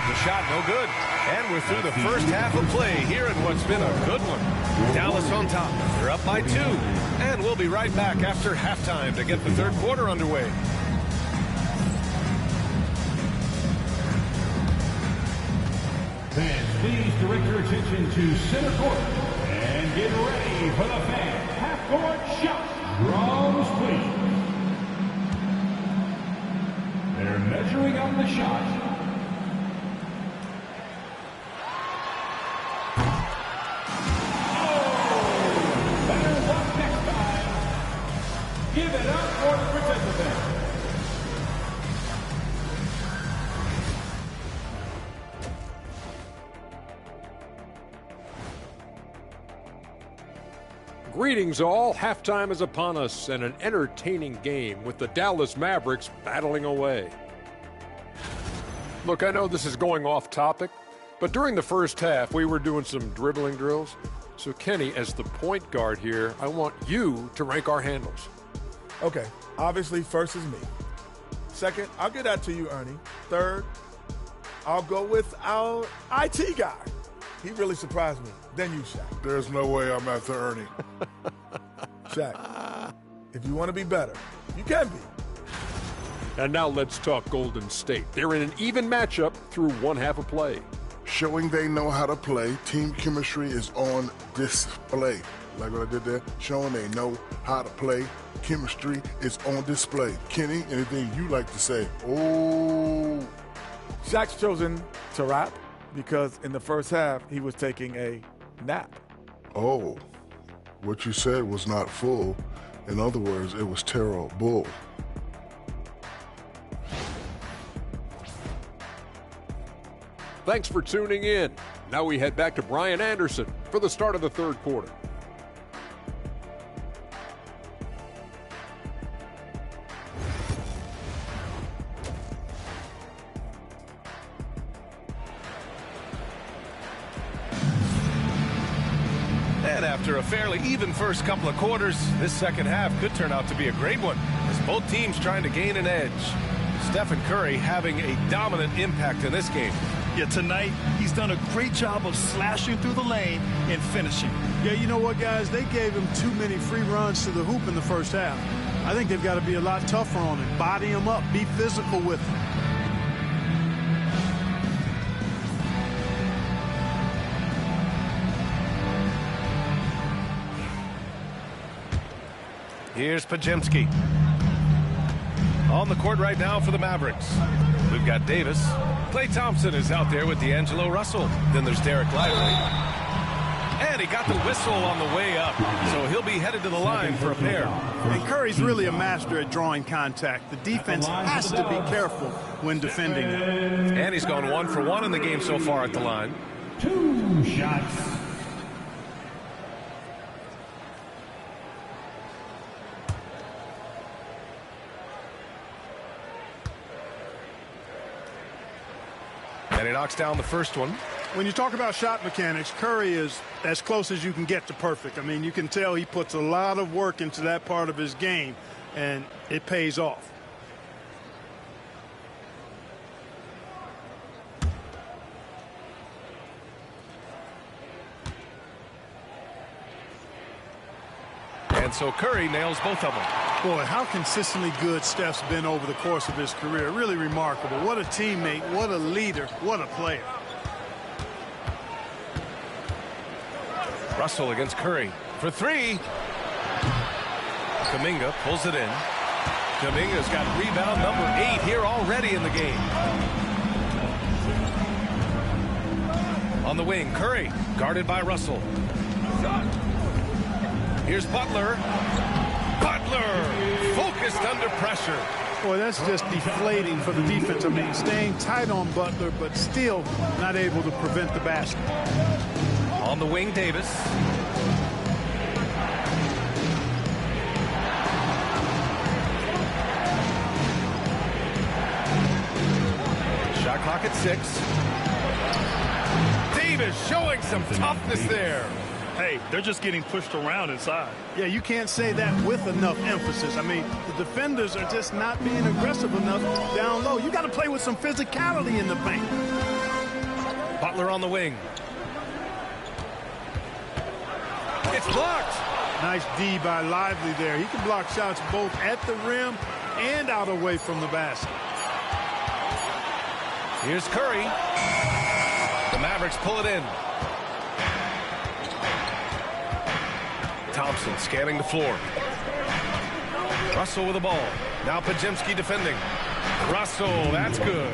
The shot no good. And we're through the first half of play here in what's been a good one. Dallas on top. They're up by 2. And we'll be right back after halftime to get the third quarter underway. Fans, please direct your attention to center court and get ready for the fan half-court shot. Drums, please. They're measuring up the shot. Give it up for the participant. Greetings all. Halftime is upon us and an entertaining game with the Dallas Mavericks battling away. Look, I know this is going off topic, but during the first half we were doing some dribbling drills. So Kenny, as the point guard here, I want you to rank our handles. Okay, obviously first is me. Second, I'll get that to you, Ernie. Third, I'll go with our IT guy. He really surprised me. Then you, Shaq. There's no way I'm after Ernie. Shaq, if you want to be better, you can be. And now let's talk Golden State. They're in an even matchup through one half of play. Showing they know how to play. Team chemistry is on display. Like what I did there, showing they know how to play. Chemistry is on display. Kenny, anything you like to say? Oh. Shaq's chosen to rap because in the first half, he was taking a nap. Oh, what you said was not full. In other words, it was terrible. Thanks for tuning in. Now we head back to Brian Anderson for the start of the third quarter. And after a fairly even first couple of quarters, this second half could turn out to be a great one, as both teams trying to gain an edge. Stephen Curry having a dominant impact in this game. Yeah, tonight he's done a great job of slashing through the lane and finishing. Yeah, you know what, guys? They gave him too many free runs to the hoop in the first half. I think they've got to be a lot tougher on him. Body him up. Be physical with him. Here's Pajemski. On the court right now for the Mavericks. We've got Davis. Klay Thompson is out there with D'Angelo Russell. Then there's Derek Lively. And he got the whistle on the way up. So he'll be headed to the line for a pair. And Curry's really a master at drawing contact. The defense has to be careful when defending him. And he's gone 1 for 1 in the game so far at the line. 2 shots. And he knocks down the first one. When you talk about shot mechanics, Curry is as close as you can get to perfect. I mean, you can tell he puts a lot of work into that part of his game, and it pays off. And so Curry nails both of them. Boy, how consistently good Steph's been over the course of his career. Really remarkable. What a teammate, what a leader, what a player. Russell against Curry for 3. Kuminga pulls it in. Kuminga's got rebound number 8 here already in the game. On the wing, Curry guarded by Russell. Here's Butler. Butler focused under pressure. Boy, that's just deflating for the defense. I mean, staying tight on Butler, but still not able to prevent the basket. On the wing, Davis. Shot clock at 6. Davis showing some toughness there. Hey, they're just getting pushed around inside. Yeah, you can't say that with enough emphasis. I mean, the defenders are just not being aggressive enough down low. You got to play with some physicality in the paint. Butler on the wing. It's blocked. Nice D by Lively there. He can block shots both at the rim and out away from the basket. Here's Curry. The Mavericks pull it in. Thompson scanning the floor. Russell with the ball. Now Podziemski defending. Russell, that's good.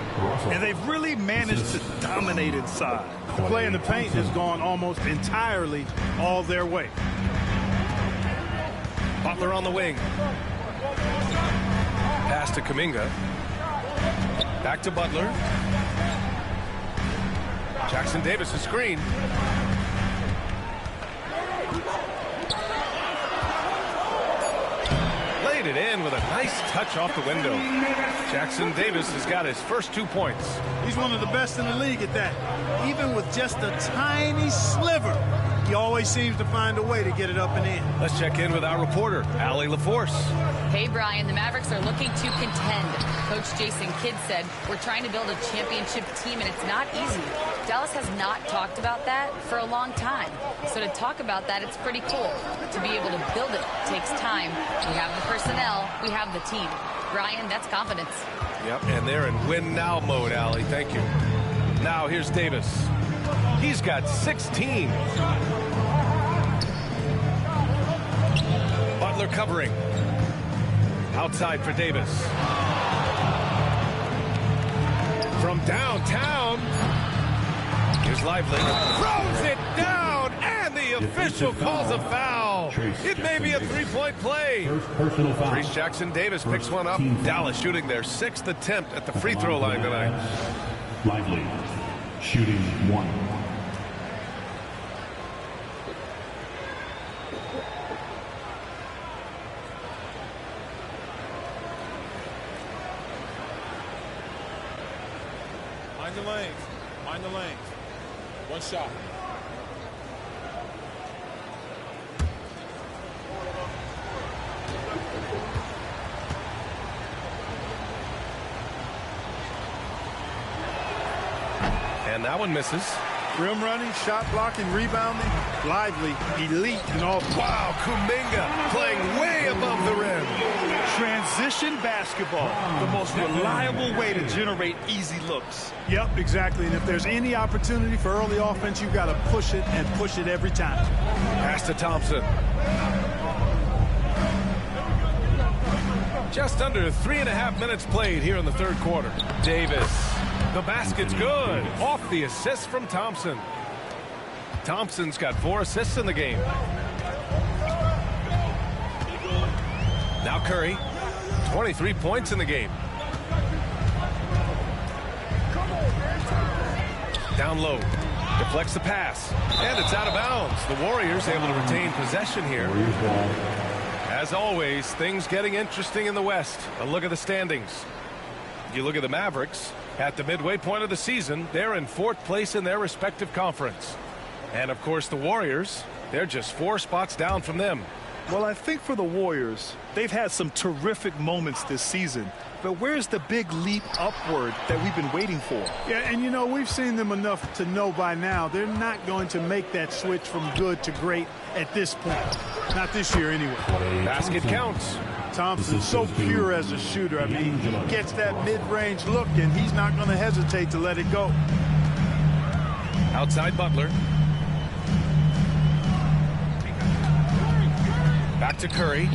And they've really managed to dominate inside. The play in the paint has gone almost entirely all their way. Butler on the wing. Pass to Kuminga. Back to Butler. Jackson Davis, a screen. Laid it in with a nice touch off the window. Jackson Davis has got his first 2 points. He's one of the best in the league at that. Even with just a tiny sliver, he always seems to find a way to get it up and in. Let's check in with our reporter, Allie LaForce. Hey, Brian, the Mavericks are looking to contend. Coach Jason Kidd said, we're trying to build a championship team, and it's not easy. Dallas has not talked about that for a long time. So to talk about that, it's pretty cool. To be able to build it takes time. We have the personnel. We have the team. Brian, that's confidence. Yep, and they're in win now mode, Allie. Thank you. Now here's Davis. He's got 16. Butler covering. Outside for Davis. From downtown. Here's Lively. Throws it down, and the official calls a foul. It may be a three-point play. Personal foul. Reese Jackson Davis picks one up. Dallas shooting their 6th attempt at the free throw line tonight. Lively shooting 1. Mind the lanes. Mind the lanes. One shot. And that one misses. Rim running, shot blocking, rebounding, Lively, elite, and all. Wow, Kuminga playing way above the rim. Transition basketball, the most reliable way to generate easy looks. Yep, exactly. And if there's any opportunity for early offense, you've got to push it and push it every time. Pass to Thompson. Just under 3.5 minutes played here in the third quarter. Davis. The basket's good. Off the assist from Thompson. Thompson's got 4 assists in the game. Now Curry. 23 points in the game. Down low. Deflects the pass. And it's out of bounds. The Warriors able to retain possession here. As always, things getting interesting in the West. A look at the standings. You look at the Mavericks. At the midway point of the season, they're in 4th place in their respective conference. And, of course, the Warriors, they're just 4 spots down from them. Well, I think for the Warriors, they've had some terrific moments this season. But where's the big leap upward that we've been waiting for? Yeah, and, you know, we've seen them enough to know by now they're not going to make that switch from good to great at this point. Not this year, anyway. Basket counts. Thompson's so pure as a shooter. I mean, he gets that mid-range look, and he's not going to hesitate to let it go. Outside Butler. Back to Curry.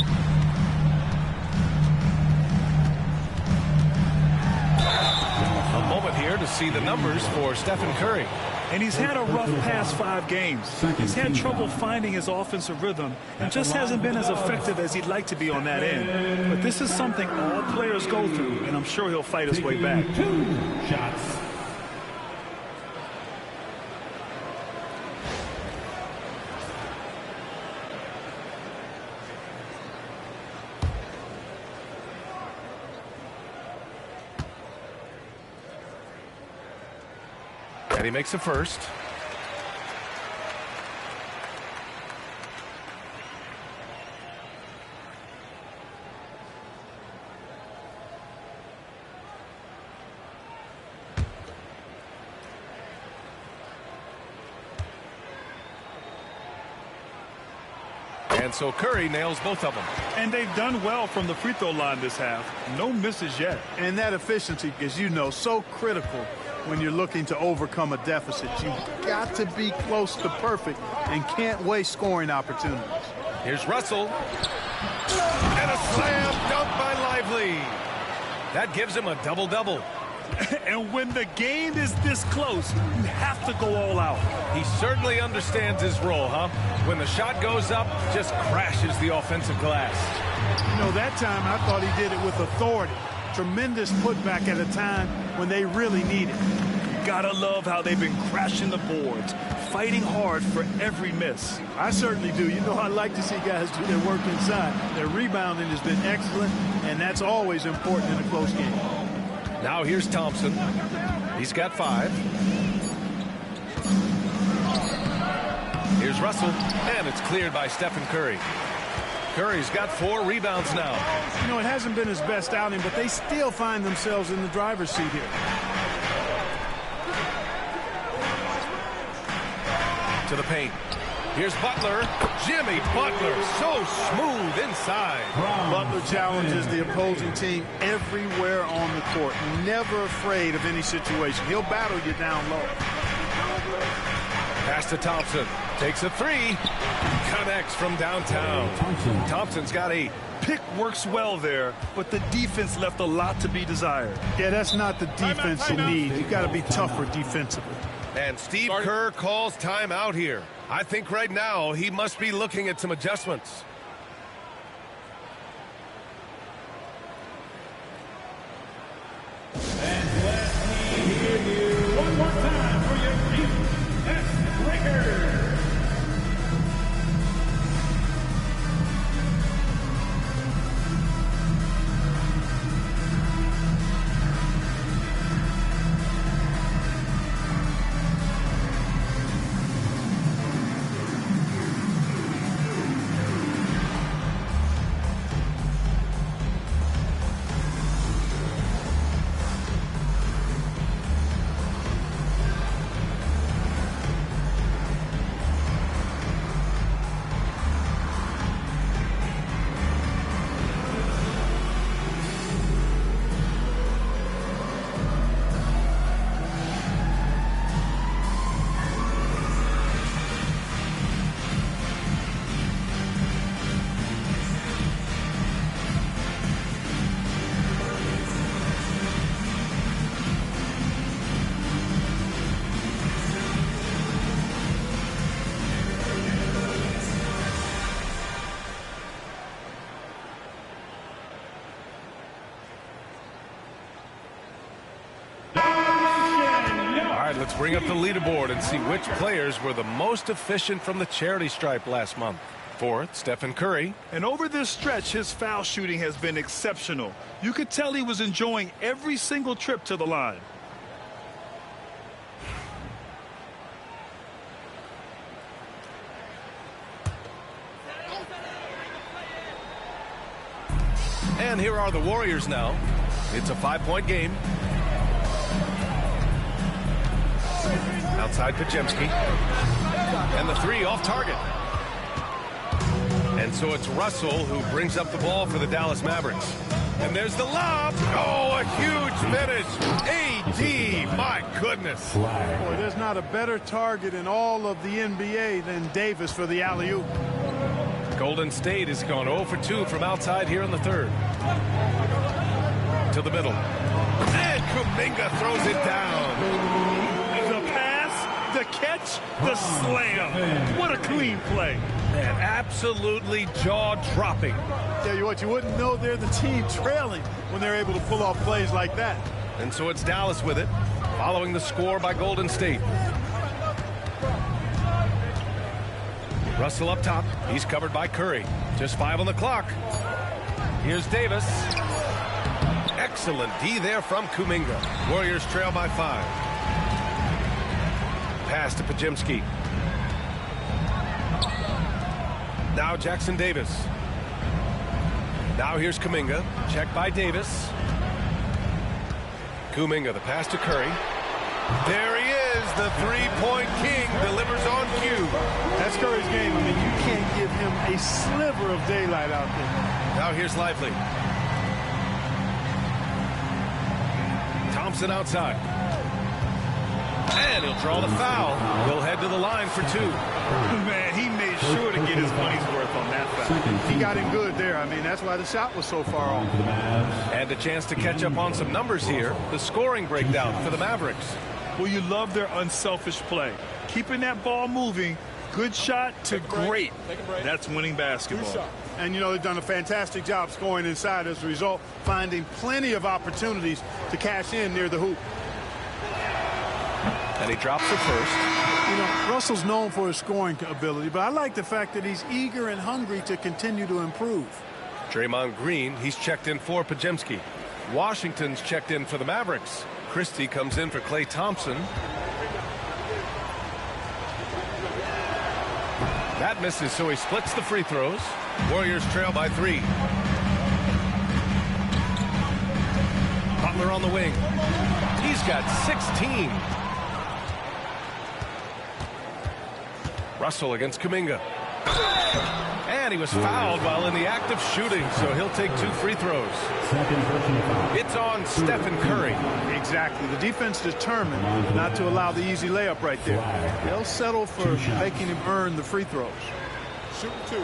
A moment here to see the numbers for Stephen Curry. And he's had a rough past 5 games. He's had trouble finding his offensive rhythm and just hasn't been as effective as he'd like to be on that end. But this is something all players go through, and I'm sure he'll fight his way back. 2 shots. And he makes a first. And so Curry nails both of them. And they've done well from the free throw line this half. No misses yet. And that efficiency, as you know, so critical when you're looking to overcome a deficit. You've got to be close to perfect and can't waste scoring opportunities. Here's Russell. And a slam dunk by Lively. That gives him a double-double. And when the game is this close, you have to go all out. He certainly understands his role, huh? When the shot goes up, just crashes the offensive glass. You know, that time I thought he did it with authority. Tremendous putback at a time when they really need it. You gotta love how they've been crashing the boards, fighting hard for every miss. I certainly do. You know, I like to see guys do their work inside. Their rebounding has been excellent, and that's always important in a close game. Now here's Thompson. He's got 5. Here's Russell, and it's cleared by Stephen Curry. Curry's got 4 rebounds now. You know, it hasn't been his best outing, but they still find themselves in the driver's seat here. To the paint. Here's Butler. Jimmy Butler, so smooth inside. Butler challenges the opposing team everywhere on the court. Never afraid of any situation. He'll battle you down low. Pass to Thompson. Takes a 3. Connects from downtown. Thompson's got 8. Pick works well there, but the defense left a lot to be desired. Yeah, that's not the defense you need. You got to be tougher defensively. And Steve Kerr calls timeout here. I think right now he must be looking at some adjustments. And let me hear you one more time for your defense breakers. Let's bring up the leaderboard and see which players were the most efficient from the charity stripe last month. 4th, Stephen Curry. And over this stretch, his foul shooting has been exceptional. You could tell he was enjoying every single trip to the line. And here are the Warriors now. It's a 5-point game. Outside Pajemski. And the 3 off target. And so it's Russell who brings up the ball for the Dallas Mavericks. And there's the lob. Oh, a huge finish. AD, my goodness. Boy, there's not a better target in all of the NBA than Davis for the alley-oop. Golden State has gone 0 for 2 from outside here in the 3rd. To the middle. And Kuminga throws it down. The catch, the slam. What a clean play. Man, absolutely jaw-dropping. Tell you what, you wouldn't know they're the team trailing when they're able to pull off plays like that. And so it's Dallas with it, following the score by Golden State. Russell up top. He's covered by Curry. Just 5 on the clock. Here's Davis. Excellent D there from Kuminga. Warriors trail by 5. Pass to Pajemski. Now Jackson Davis. Now here's Kuminga. Check by Davis. Kuminga, the pass to Curry. There he is, the three-point king, delivers on cue. That's Curry's game. I mean, you can't give him a slip sliver of daylight out there. Now here's Lively. Thompson outside. And he'll draw the foul. He'll head to the line for 2. Man, he made sure to get his money's worth on that foul. He got him good there. I mean, that's why the shot was so far off. And a chance to catch up on some numbers here. The scoring breakdown for the Mavericks. Well, you love their unselfish play. Keeping that ball moving, good shot to great. That's winning basketball. And, you know, they've done a fantastic job scoring inside as a result, finding plenty of opportunities to cash in near the hoop. And he drops it first. You know, Russell's known for his scoring ability, but I like the fact that he's eager and hungry to continue to improve. Draymond Green, he's checked in for Pajemski. Washington's checked in for the Mavericks. Christie comes in for Klay Thompson. That misses, so he splits the free throws. Warriors trail by 3. Butler on the wing. He's got 16. Russell against Kuminga. And he was fouled while in the act of shooting, so he'll take 2 free throws. It's on Stephen Curry. Exactly. The defense determined not to allow the easy layup right there. They'll settle for making him earn the free throws. Shoot 2.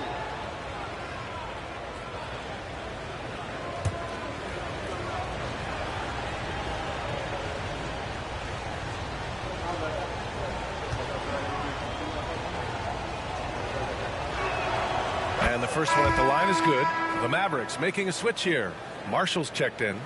And the first one at the line is good. The Mavericks making a switch here. Marshall's checked in.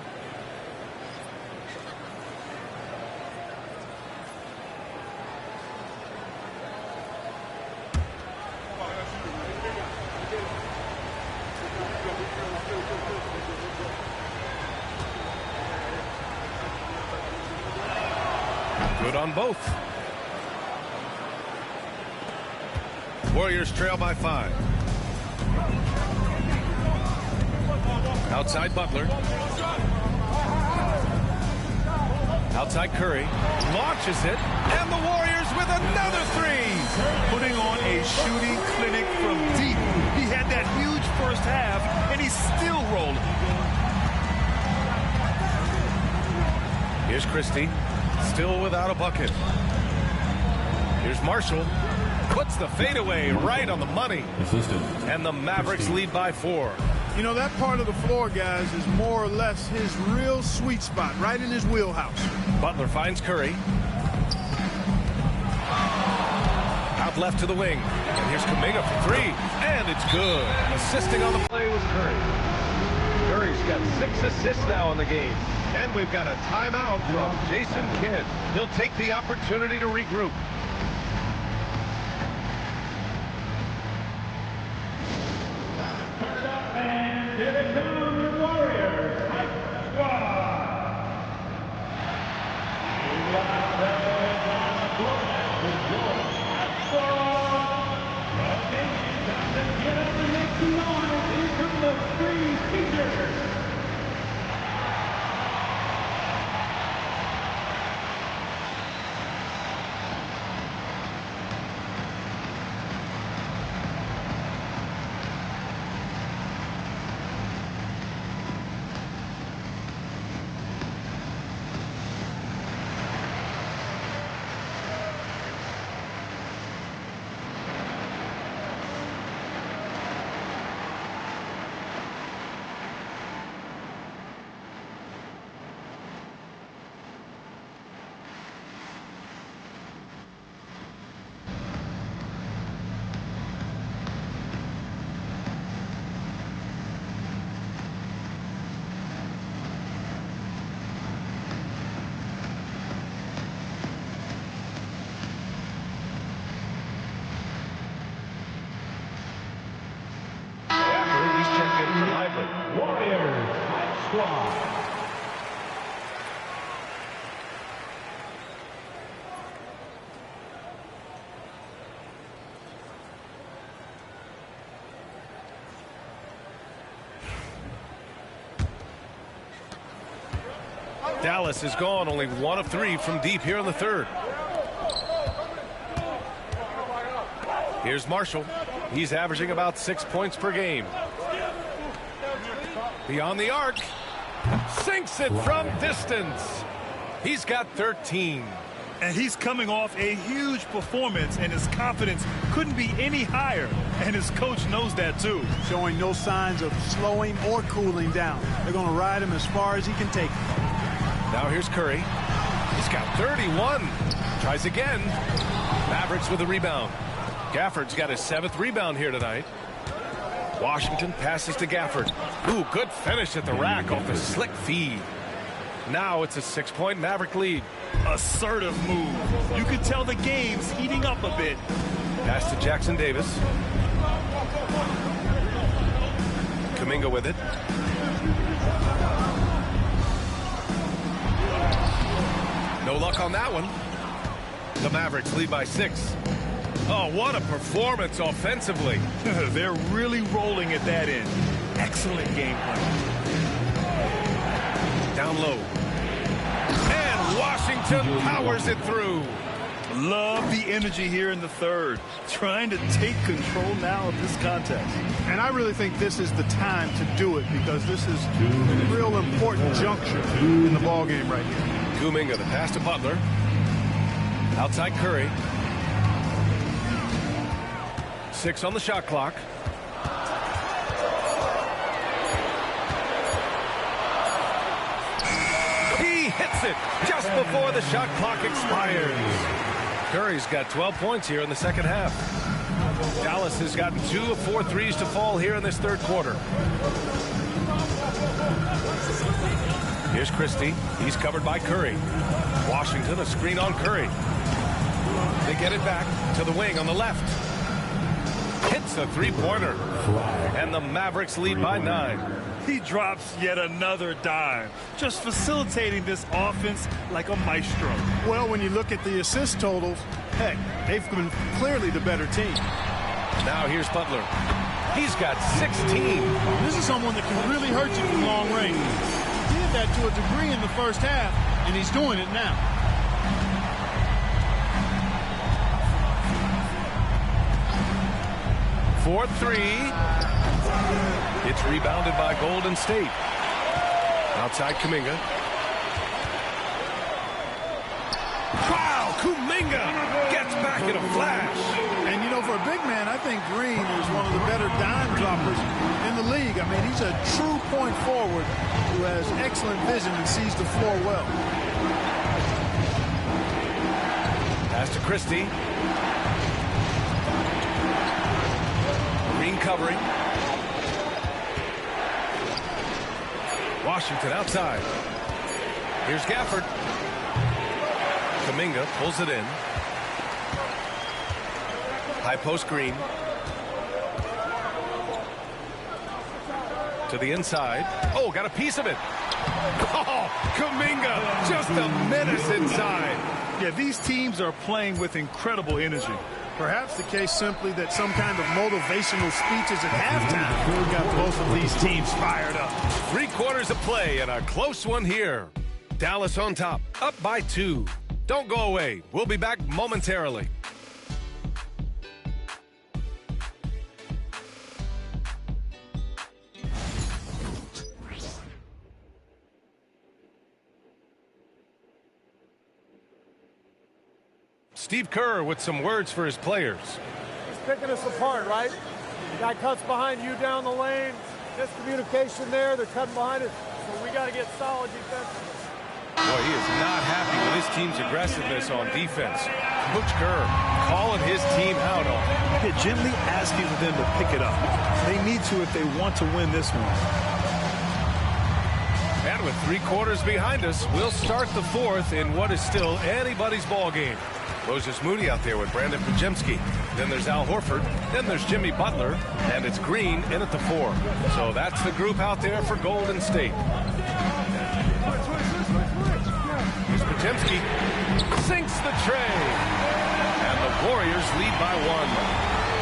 Good on both. Warriors trail by 5. Outside Butler. Outside Curry. Launches it. And the Warriors with another 3. Putting on a shooting clinic from deep. He had that huge first half, and he's still rolling. Here's Christie. Still without a bucket. Here's Marshall. Puts the fadeaway right on the money. And the Mavericks lead by 4. You know, that part of the floor, guys, is more or less his real sweet spot, right in his wheelhouse. Butler finds Curry. Out left to the wing. And here's Kuminga for 3. And it's good. Assisting on the play was Curry. Curry's got 6 assists now in the game. And we've got a timeout from Jason Kidd. He'll take the opportunity to regroup. And here they come, the Warriors. Hype Squad. Get up and make some noise. Here come the Free Speakers. Warriors Hype Squad. Dallas is gone, only 1 of 3 from deep here in the 3rd. Here's Marshall. He's averaging about 6 points per game. Beyond the arc. Sinks it from distance. He's got 13. And he's coming off a huge performance, and his confidence couldn't be any higher. And his coach knows that, too. Showing no signs of slowing or cooling down. They're going to ride him as far as he can take him. Now here's Curry. He's got 31. Tries again. Mavericks with a rebound. Gafford's got his 7th rebound here tonight. Washington passes to Gafford. Ooh, good finish at the rack off the slick feed. Now it's a 6-point Maverick lead. Assertive move. You can tell the game's heating up a bit. Pass to Jackson Davis. Kuminga with it. No luck on that one. The Mavericks lead by 6. Oh, what a performance offensively. They're really rolling at that end. Excellent game plan. Down low. And Washington powers it through. Love the energy here in the third. Trying to take control now of this contest. And I really think this is the time to do it because this is a real important juncture in the ballgame right here. Kuminga, the pass to Butler. Outside Curry. 6 on the shot clock. He hits it just before the shot clock expires. Curry's got 12 points here in the second half. Dallas has gotten 2 of 4 threes to fall here in this third quarter. Here's Christie. He's covered by Curry. Washington, a screen on Curry. They get it back to the wing on the left. Hits a three-pointer. And the Mavericks lead by 9. He drops yet another dime, just facilitating this offense like a maestro. Well, when you look at the assist totals, heck, they've been clearly the better team. Now here's Butler. He's got 16. This is someone that can really hurt you from long range. He did that to a degree in the first half, and he's doing it now. For 3. It's rebounded by Golden State. Outside Kuminga. Wow, Kuminga gets back in a flash. And, you know, for a big man, I think Green is one of the better dime droppers in the league. I mean, he's a true point forward who has excellent vision and sees the floor well. Pass to Christie. Green covering. Washington outside. Here's Gafford. Kuminga pulls it in. High post Green. To the inside. Oh, got a piece of it. Oh, Kuminga, just a menace inside. Yeah, these teams are playing with incredible energy. Perhaps the case simply that some kind of motivational speeches at halftime got both of these teams fired up. 3 quarters of play and a close one here. Dallas on top, up by 2. Don't go away. We'll be back momentarily. Steve Kerr with some words for his players. He's picking us apart, right? The guy cuts behind you down the lane. Miscommunication there. They're cutting behind us. So we got to get solid defensively. Boy, he is not happy with his team's aggressiveness on defense. Coach Kerr calling his team out on it. Yeah, gently asking them to pick it up. They need to if they want to win this one. And with 3 quarters behind us, we'll start the 4th in what is still anybody's ball game. Moses Moody out there with Brandon Pajemski. Then there's Al Horford. Then there's Jimmy Butler. And it's Green in at the 4. So that's the group out there for Golden State. Here's Pajemski. Sinks the tray. And the Warriors lead by 1.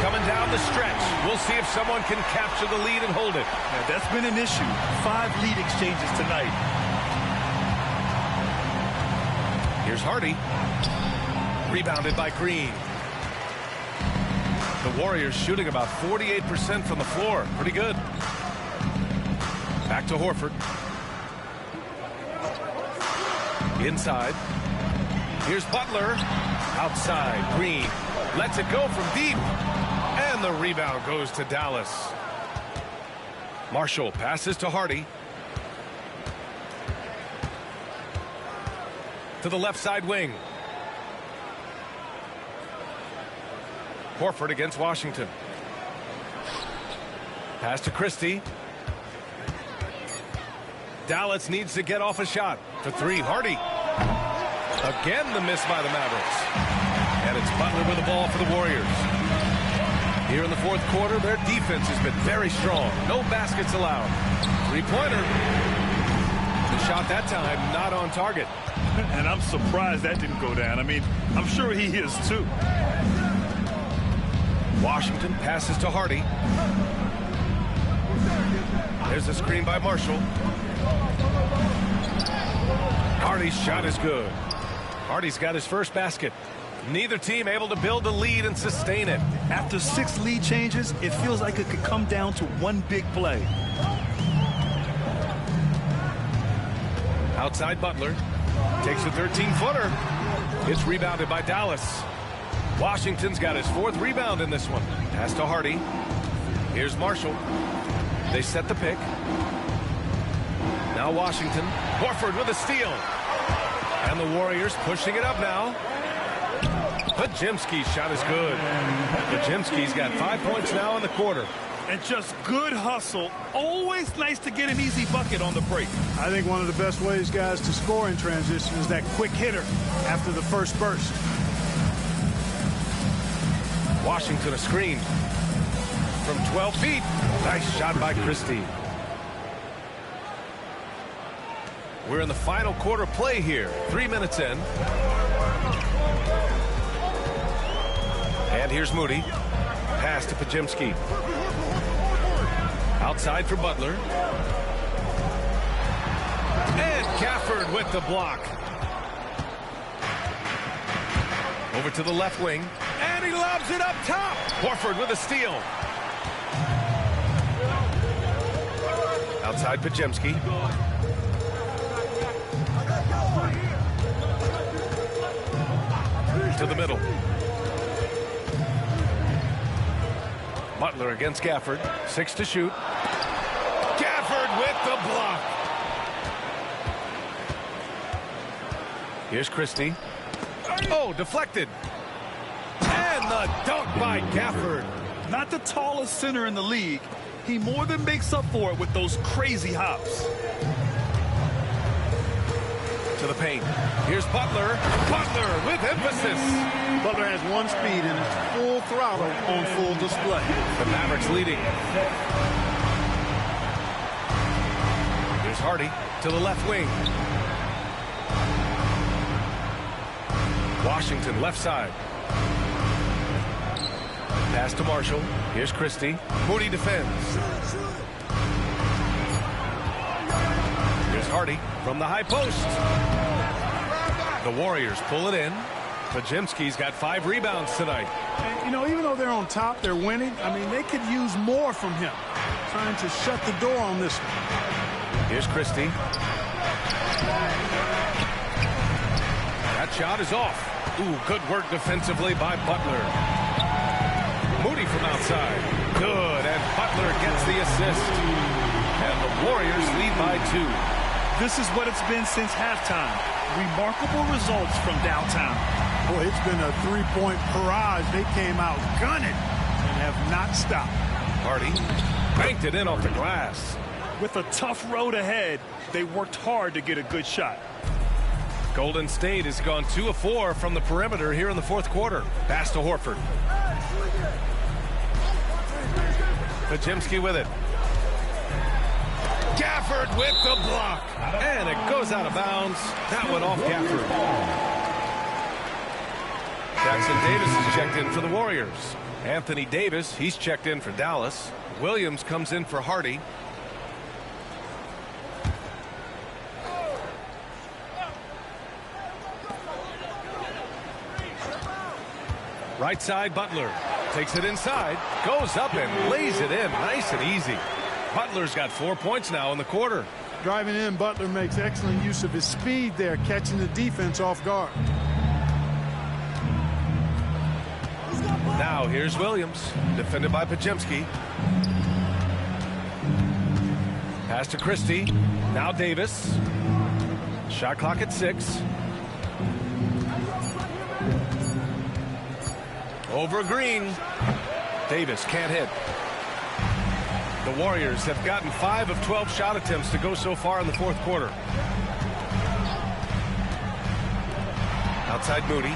Coming down the stretch. We'll see if someone can capture the lead and hold it. Yeah, that's been an issue. 5 lead exchanges tonight. Here's Hardy. Rebounded by Green. The Warriors shooting about 48% from the floor. Pretty good. Back to Horford. Inside. Here's Butler. Outside. Green lets it go from deep. And the rebound goes to Dallas. Marshall passes to Hardy. To the left side wing. Horford against Washington. Pass to Christie. Dallas needs to get off a shot. For three, Hardy. Again, the miss by the Mavericks. And it's Butler with the ball for the Warriors. Here in the fourth quarter, their defense has been very strong. No baskets allowed. Three-pointer. The shot that time not on target. And I'm surprised that didn't go down. I mean, I'm sure he is too. Washington passes to Hardy. There's a screen by Marshall. Hardy's shot is good. Hardy's got his first basket. Neither team able to build a lead and sustain it. After 6 lead changes, it feels like it could come down to one big play. Outside Butler. Takes a 13-footer. It's rebounded by Dallas. Washington's got his 4th rebound in this one. Pass to Hardy. Here's Marshall. They set the pick. Now Washington. Horford with a steal. And the Warriors pushing it up now. Pajimski's shot is good. Pajimski's got 5 points now in the quarter. And just good hustle. Always nice to get an easy bucket on the break. I think one of the best ways, guys, to score in transition is that quick hitter after the first burst. Washington a screen. From 12 feet. Nice shot by Christie. We're in the final quarter play here. 3 minutes in. And here's Moody. Pass to Pajimski. Outside for Butler. And Gafford with the block. Over to the left wing. And he lobs it up top. Horford with a steal. Outside Pajimski. To the middle. Butler against Gafford. 6 to shoot. Gafford with the block. Here's Christie. Oh, deflected. And the dunk by Gafford. Not the tallest center in the league. He more than makes up for it with those crazy hops. To the paint. Here's Butler. Butler with emphasis. Butler has one speed and it's full throttle on full display. The Mavericks leading. Here's Hardy to the left wing. Washington left side. Pass to Marshall. Here's Christie. Moody defends. Here's Hardy from the high post. The Warriors pull it in. Pajimski's got 5 rebounds tonight. And, you know, even though they're on top, they're winning. I mean, they could use more from him. Trying to shut the door on this one. Here's Christie. That shot is off. Ooh, good work defensively by Butler. Moody from outside. Good, and Butler gets the assist. And the Warriors lead by 2. This is what it's been since halftime. Remarkable results from downtown. Boy, it's been a 3-point barrage. They came out gunning and have not stopped. Hardy banked it in off the glass. With a tough road ahead, they worked hard to get a good shot. Golden State has gone 2 of 4 from the perimeter here in the fourth quarter. Pass to Horford. Pajimski with it. Gafford with the block. And it goes out of bounds. That went off Gafford. Jackson Davis is checked in for the Warriors. Anthony Davis, he's checked in for Dallas. Williams comes in for Hardy. Right side, Butler. Takes it inside, goes up and lays it in nice and easy. Butler's got 4 points now in the quarter. Driving in, Butler makes excellent use of his speed there, catching the defense off guard. Now here's Williams, defended by Pajemski. Pass to Christie. Now Davis. Shot clock at 6. Over Green. Davis can't hit. The Warriors have gotten 5 of 12 shot attempts to go so far in the fourth quarter. Outside Moody.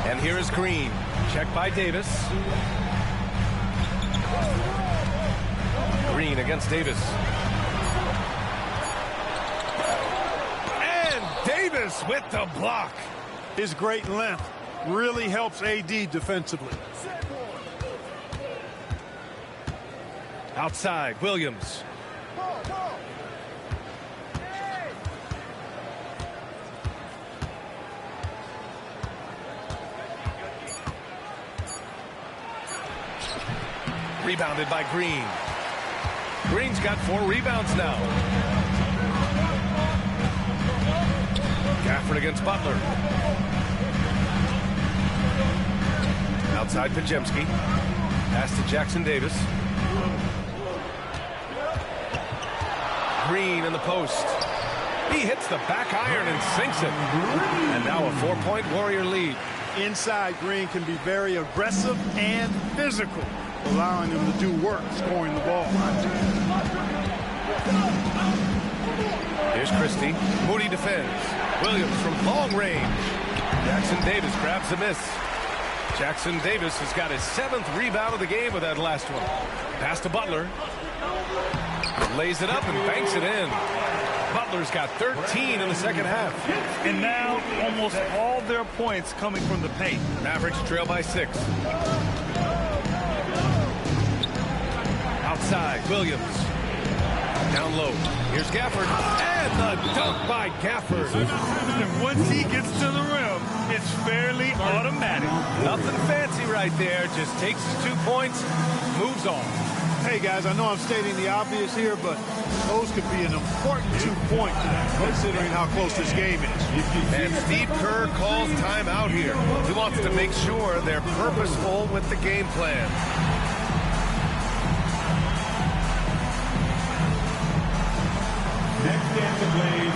And here is Green. Checked by Davis. Green against Davis. And Davis with the block. His great length really helps AD defensively. Outside, Williams. Rebounded by Green. Green's got 4 rebounds now. Gafford against Butler. Outside Pajemski. Pass to Jackson Davis. Green in the post. He hits the back iron and sinks it. And now a 4-point Warrior lead. Inside, Green can be very aggressive and physical, allowing him to do work scoring the ball. Here's Christie. Moody defends. Williams from long range. Jackson Davis grabs the miss. Jackson Davis has got his 7th rebound of the game with that last one. Pass to Butler. Lays it up and banks it in. Butler's got 13 in the second half. And now almost all their points coming from the paint. Mavericks trail by 6. Outside, Williams. Down low. Here's Gafford. And the dunk by Gafford. And once he gets to the rim, it's fairly automatic. Nothing fancy right there. Just takes his 2 points, moves on. Hey, guys, I know I'm stating the obvious here, but those could be an important 2 points considering how close this game is. And Steve Kerr calls timeout here. He wants to make sure they're purposeful with the game plan. Next dancer, please.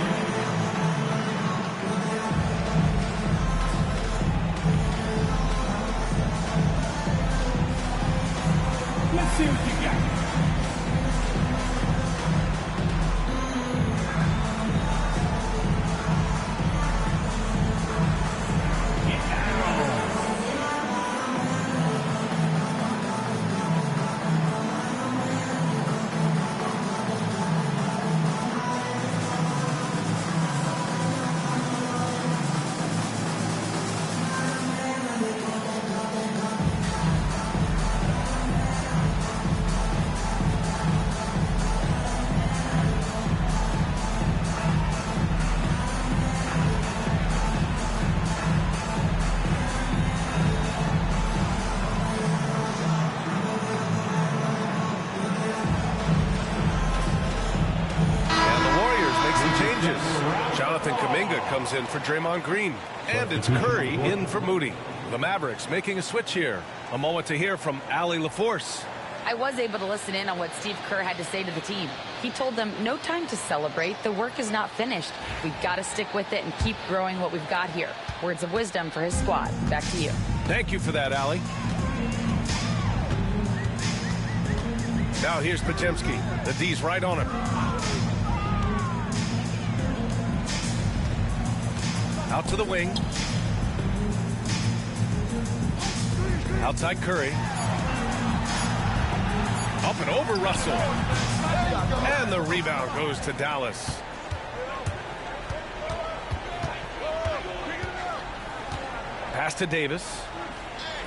Let's see what you got. Comes in for Draymond Green. And it's Curry in for Moody. The Mavericks making a switch here. A moment to hear from Allie LaForce. I was able to listen in on what Steve Kerr had to say to the team. He told them, no time to celebrate. The work is not finished. We've got to stick with it and keep growing what we've got here. Words of wisdom for his squad. Back to you. Thank you for that, Allie. Now here's Pajemski. The D's right on him. Out to the wing. Outside Curry. Up and over Russell. And the rebound goes to Dallas. Pass to Davis.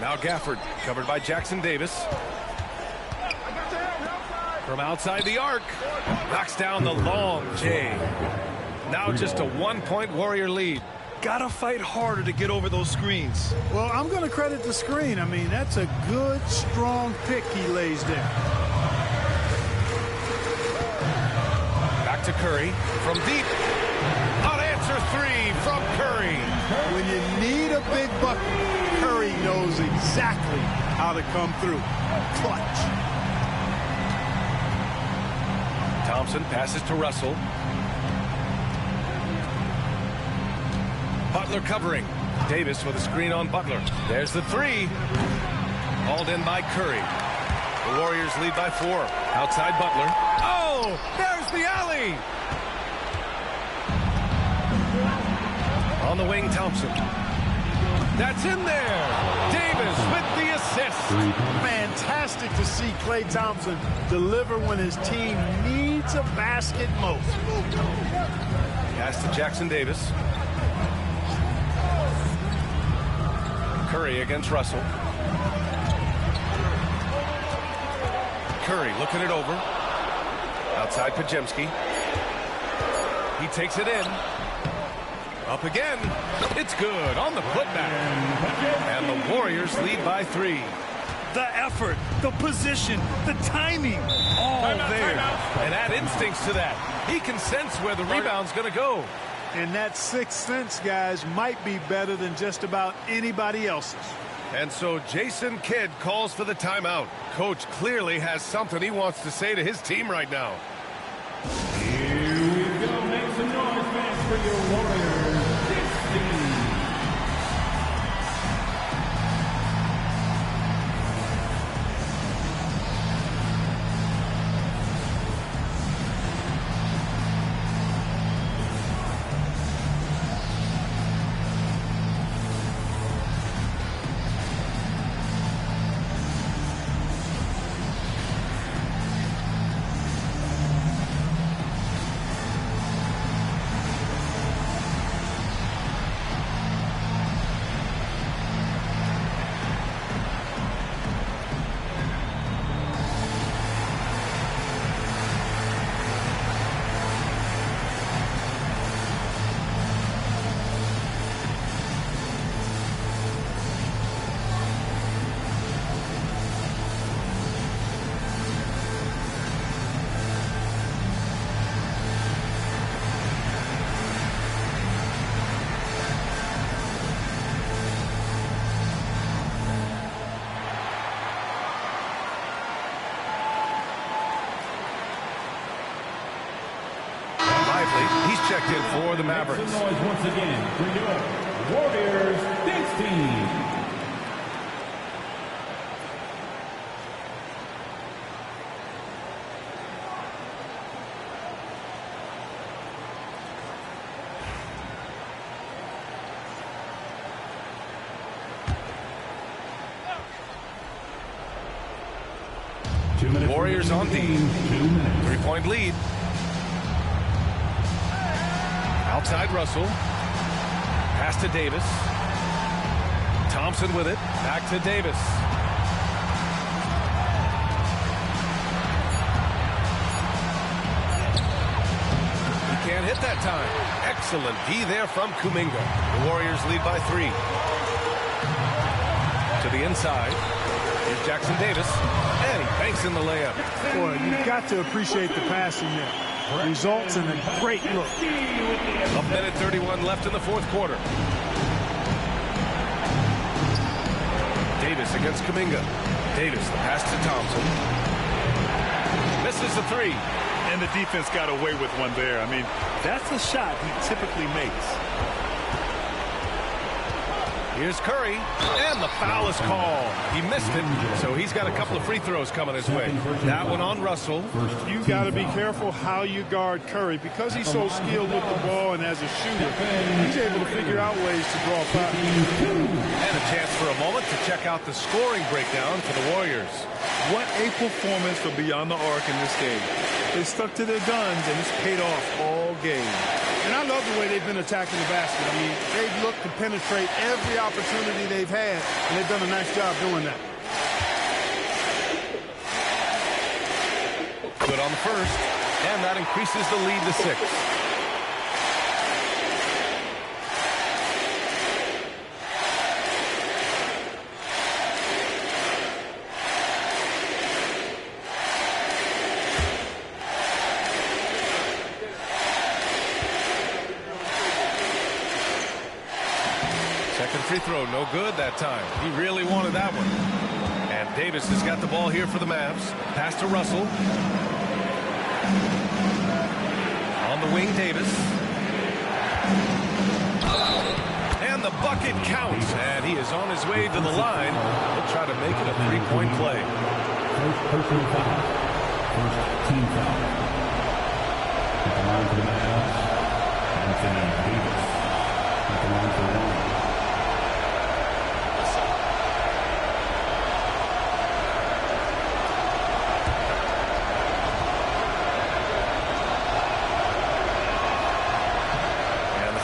Now Gafford, covered by Jackson Davis. From outside the arc. Knocks down the long J. Now just a 1-point Warrior lead. got to fight harder to get over those screens. Well, I'm going to credit the screen. I mean, that's a good, strong pick he lays there. Back to Curry from deep. Unanswered three from Curry. When you need a big bucket, Curry knows exactly how to come through. Clutch. Thompson passes to Russell. Butler covering. Davis with a screen on Butler. There's the three. Hauled in by Curry. The Warriors lead by 4. Outside Butler. Oh, there's the alley. On the wing, Thompson. That's in there. Davis with the assist. Fantastic to see Klay Thompson deliver when his team needs a basket most. Pass to Jackson Davis. Curry against Russell. Curry looking it over. Outside Pajemski. He takes it in. Up again. It's good on the putback. And the Warriors lead by 3. The effort, the position, the timing, all there. And add instincts to that. He can sense where the rebound's going to go. And that sixth sense, guys, might be better than just about anybody else's. And so Jason Kidd calls for the timeout. Coach clearly has something he wants to say to his team right now. Here we go. Make some noise, fans, for your Warriors. 16. He's checked in for the Mavericks. Make some noise once again for your Warriors dance team. Warriors on D. 3-point lead. Outside Russell. Pass to Davis. Thompson with it. Back to Davis. He can't hit that time. Excellent D there from Kuminga. The Warriors lead by 3. To the inside. Here's Jackson Davis. And he banks in the layup. Boy, you've got to appreciate the passing there. Results in a great look. A minute 31 left in the fourth quarter. Davis against Kuminga. Davis, the pass to Thompson. Misses the 3. And the defense got away with one there. I mean, that's a shot he typically makes. Here's Curry, and the foul is called. He missed it, so he's got a couple of free throws coming his way. That one on Russell. You got to be careful how you guard Curry. Because he's so skilled with the ball and as a shooter, he's able to figure out ways to draw fouls. And a chance for a moment to check out the scoring breakdown for the Warriors. What a performance for Beyond the Arc in this game. They stuck to their guns, and it's paid off all game. And I love the way they've been attacking the basket. I mean, they've looked to penetrate every opportunity they've had, and they've done a nice job doing that. Good on the first, and that increases the lead to 6. free throw, no good that time. He really wanted that one. And Davis has got the ball here for the Mavs. Pass to Russell. On the wing, Davis. And the bucket counts. And he is on his way to the line. He'll try to make it a three-point play. First personal foul. First team foul. At the line for the Mavs, Anthony Davis. At the line for one.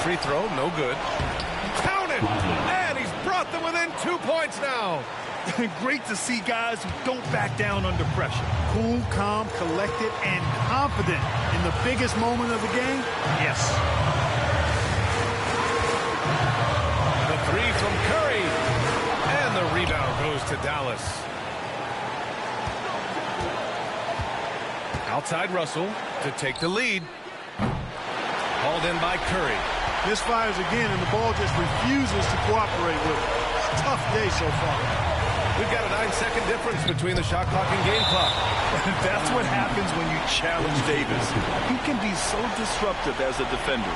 Free throw, no good. Counted! And he's brought them within 2 points now. Great to see guys who don't back down under pressure. Cool, calm, collected, and confident in the biggest moment of the game. Yes. The three from Curry. And the rebound goes to Dallas. Outside Russell to take the lead. Hauled in by Curry. Misfires again, and the ball just refuses to cooperate with it. Tough day so far. We've got a 9-second difference between the shot clock and game clock. That's what happens when you challenge Davis. He can be so disruptive as a defender.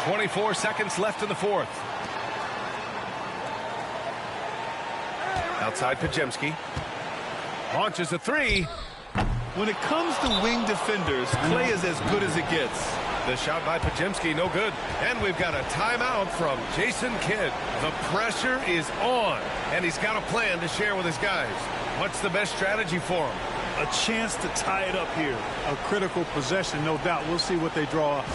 .24 seconds left in the fourth. Outside Pajemski. Launches a three. When it comes to wing defenders, play is as good as it gets. The shot by Pajemski, no good. And we've got a timeout from Jason Kidd. The pressure is on, and he's got a plan to share with his guys. What's the best strategy for him? A chance to tie it up here. A critical possession, no doubt. We'll see what they draw up.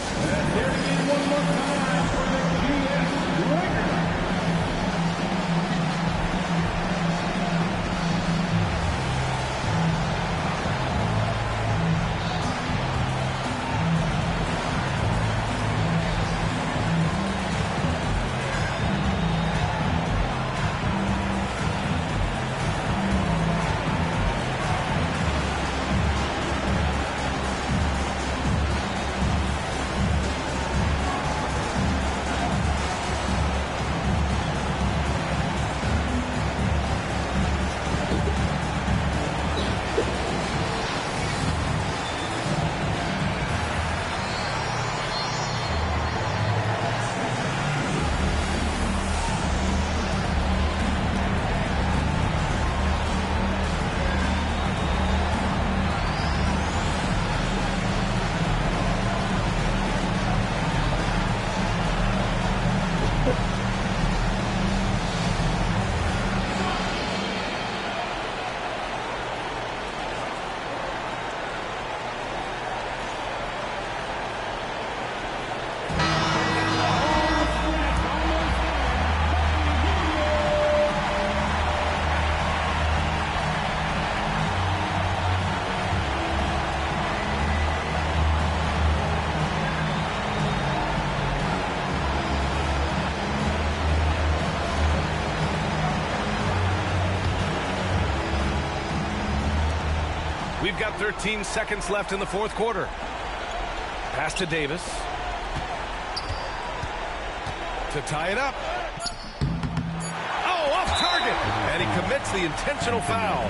We've got 13 seconds left in the fourth quarter. Pass to Davis. To tie it up. Oh, off target. And he commits the intentional foul.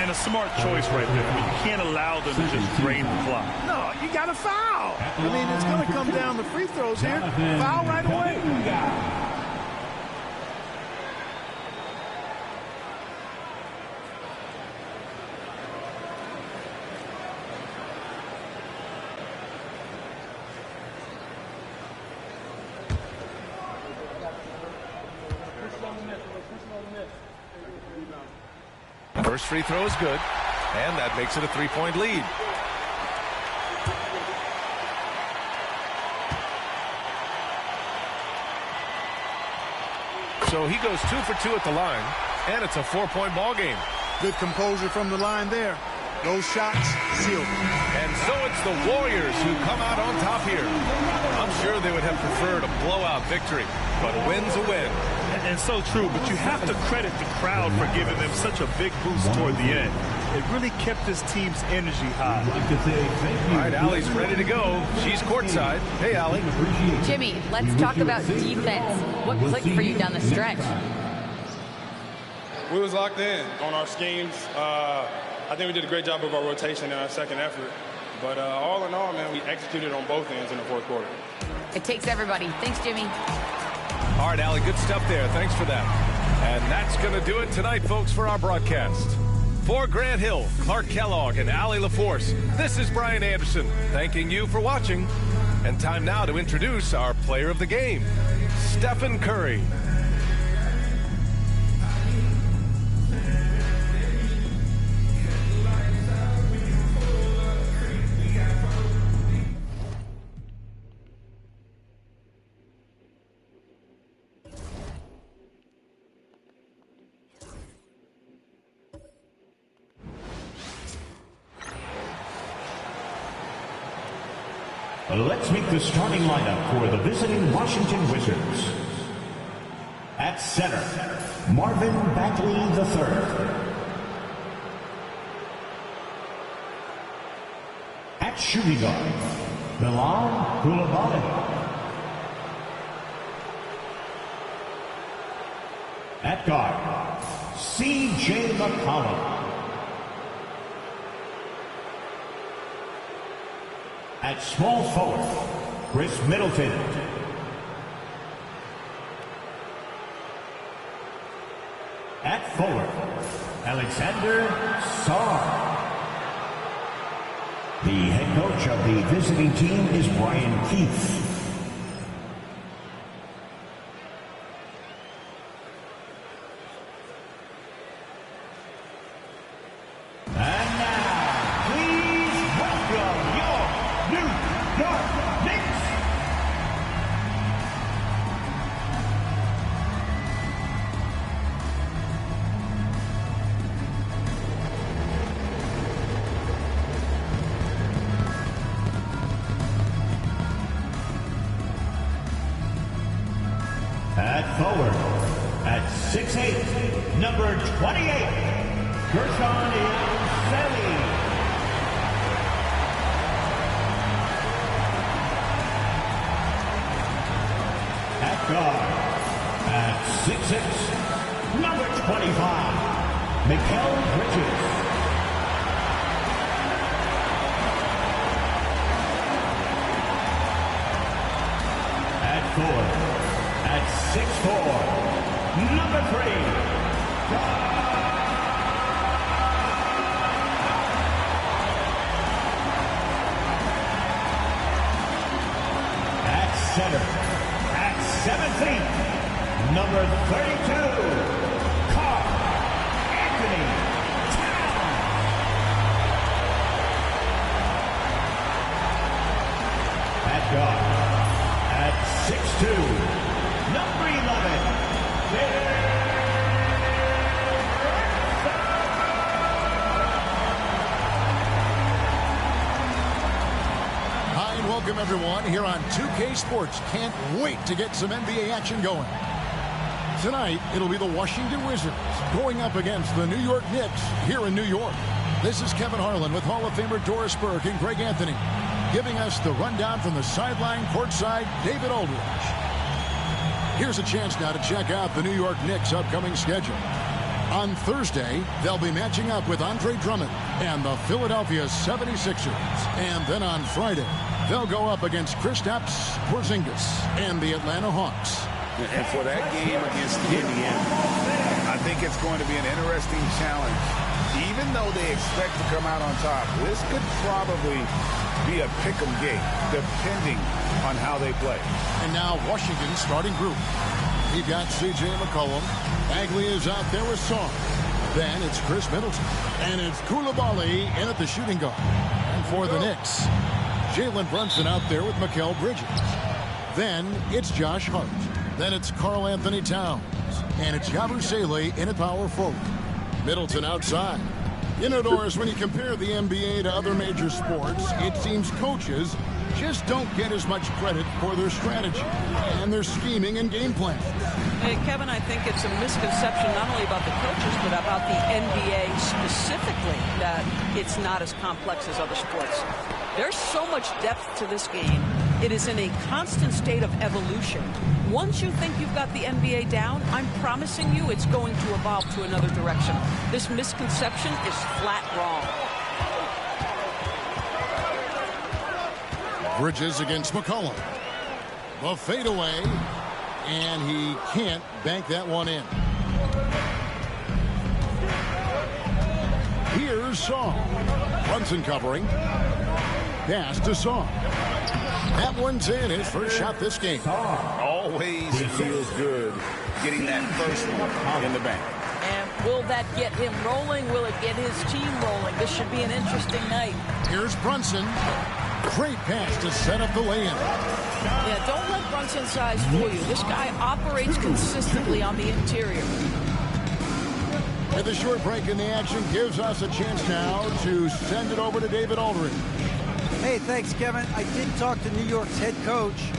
And a smart choice right there. I mean, you can't allow them to just drain the clock. No, you got to foul. I mean, it's going to come down to free throws here. Foul right away. First free throw is good, and that makes it a three-point lead. So he goes 2 for 2 at the line, and it's a 4-point ball game. Good composure from the line there. Those shots sealed. And so it's the Warriors who come out on top here. I'm sure they would have preferred a blowout victory, but a win's a win. And so true, but you have to credit the crowd for giving them such a big boost toward the end. It really kept this team's energy high. All right, Allie's ready to go. She's courtside. Hey, Allie. Jimmy, let's talk about defense. What clicked for you down the stretch? We was locked in on our schemes. I think we did a great job of our rotation in our second effort. But all in all, man, we executed on both ends in the fourth quarter. It takes everybody. Thanks, Jimmy. All right, Allie, good stuff there. Thanks for that. And that's going to do it tonight, folks, for our broadcast. For Grant Hill, Clark Kellogg, and Allie LaForce, this is Brian Anderson thanking you for watching. And time now to introduce our player of the game, Stephen Curry. Let's meet the starting lineup for the visiting Washington Wizards. At center, Marvin Bagley III. At shooting guard, Bilal Coulibaly. At guard, C.J. McCollum. At small forward, Chris Middleton. At forward, Alexander Sarr. The head coach of the visiting team is Brian Keith. At forward, at 6'8", number 28, Gershon Yabusele. At guard, at 6'6", number 25, Mikal Bridges. At forward, at 6'4", number 3, at center, at 7', number 32, Karl Anthony Towns. At guard, at 6'2", number 11, Hi, and welcome everyone here on 2K Sports. Can't wait to get some NBA action going. Tonight, it'll be the Washington Wizards going up against the New York Knicks here in New York. This is Kevin Harlan with Hall of Famer Doris Burke and Greg Anthony, giving us the rundown from the sideline courtside, David Aldridge. Here's a chance now to check out the New York Knicks' upcoming schedule. On Thursday, they'll be matching up with Andre Drummond and the Philadelphia 76ers. And then on Friday, they'll go up against Kristaps Porzingis and the Atlanta Hawks. And for that game against Indiana, I think it's going to be an interesting challenge. Even though they expect to come out on top, this could probably be a pick-em game, depending on how they play. And now Washington's starting group. You've got C.J. McCollum. Bagley is out there with Sarr. Then it's Chris Middleton. And it's Coulibaly in at the shooting guard. And for the Knicks, Jalen Brunson out there with Mikal Bridges. Then it's Josh Hart. Then it's Karl Anthony Towns. And it's Yabusele in at power forward. Middleton outside. You know, Doris, when you compare the NBA to other major sports, it seems coaches just don't get as much credit for their strategy and their scheming and game plan. Hey, Kevin, I think it's a misconception not only about the coaches, but about the NBA specifically, that it's not as complex as other sports. There's so much depth to this game. It is in a constant state of evolution. Once you think you've got the NBA down, I'm promising you it's going to evolve to another direction. This misconception is flat wrong. Bridges against McCollum. The fadeaway, and he can't bank that one in. Here's Song. Brunson covering. Pass to Song. That one's in, his first shot this game. Always feels good getting that first one in the bank. And will that get him rolling? Will it get his team rolling? This should be an interesting night. Here's Brunson. Great pass to set up the lay-in. Yeah, don't let Brunson's size fool you. This guy operates consistently on the interior. And the short break in the action gives us a chance now to send it over to David Aldridge. Hey, thanks, Kevin. I did talk to New York's head coach.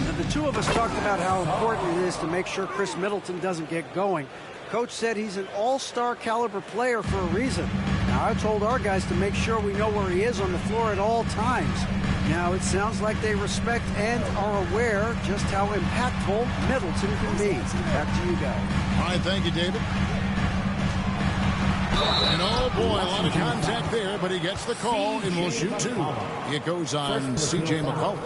And the two of us talked about how important it is to make sure Chris Middleton doesn't get going. Coach said he's an all-star caliber player for a reason. Now, I told our guys to make sure we know where he is on the floor at all times. Now, it sounds like they respect and are aware just how impactful Middleton can be. Back to you guys. All right, thank you, David. And oh boy, a lot of contact there, but he gets the call and will shoot two. It goes on C.J. McCollum.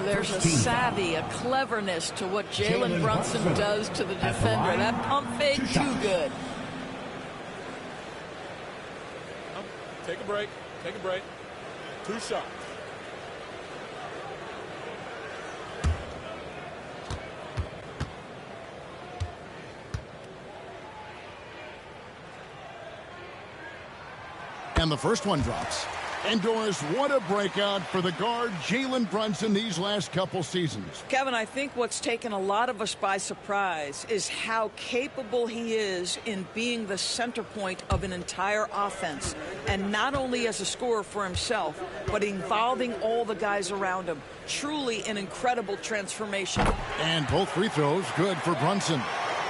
There's a savvy, a cleverness to what Jalen Brunson does to the defender. That pump fake, too good. Take a break. Take a break. 2 shots. And the first one drops. And Doris, what a breakout for the guard Jalen Brunson these last couple seasons. Kevin, I think what's taken a lot of us by surprise is how capable he is in being the center point of an entire offense. And not only as a scorer for himself, but involving all the guys around him. Truly an incredible transformation. And both free throws good for Brunson.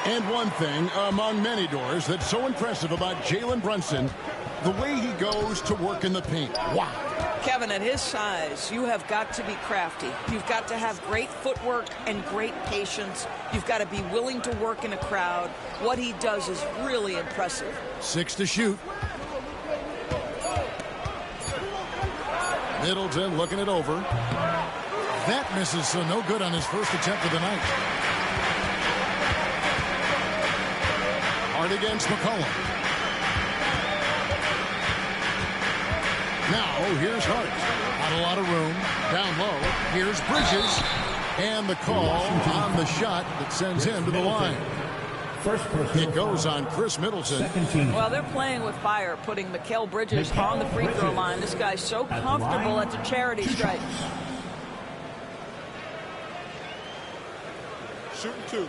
And one thing among many, Doors, that's so impressive about Jalen Brunson, the way he goes to work in the paint. Wow. Kevin, at his size, you have got to be crafty. You've got to have great footwork and great patience. You've got to be willing to work in a crowd. What he does is really impressive. 6 to shoot. Middleton looking it over. That misses, so no good on his first attempt of the night. Hard against McCollum. Now, here's Hart. Not a lot of room. Down low. Here's Bridges. And the call on the shot that sends him to the line. It goes on Chris Middleton. Well, they're playing with fire, putting Mikal Bridges on the free throw line. This guy's so comfortable at the charity stripe. Shooting 2.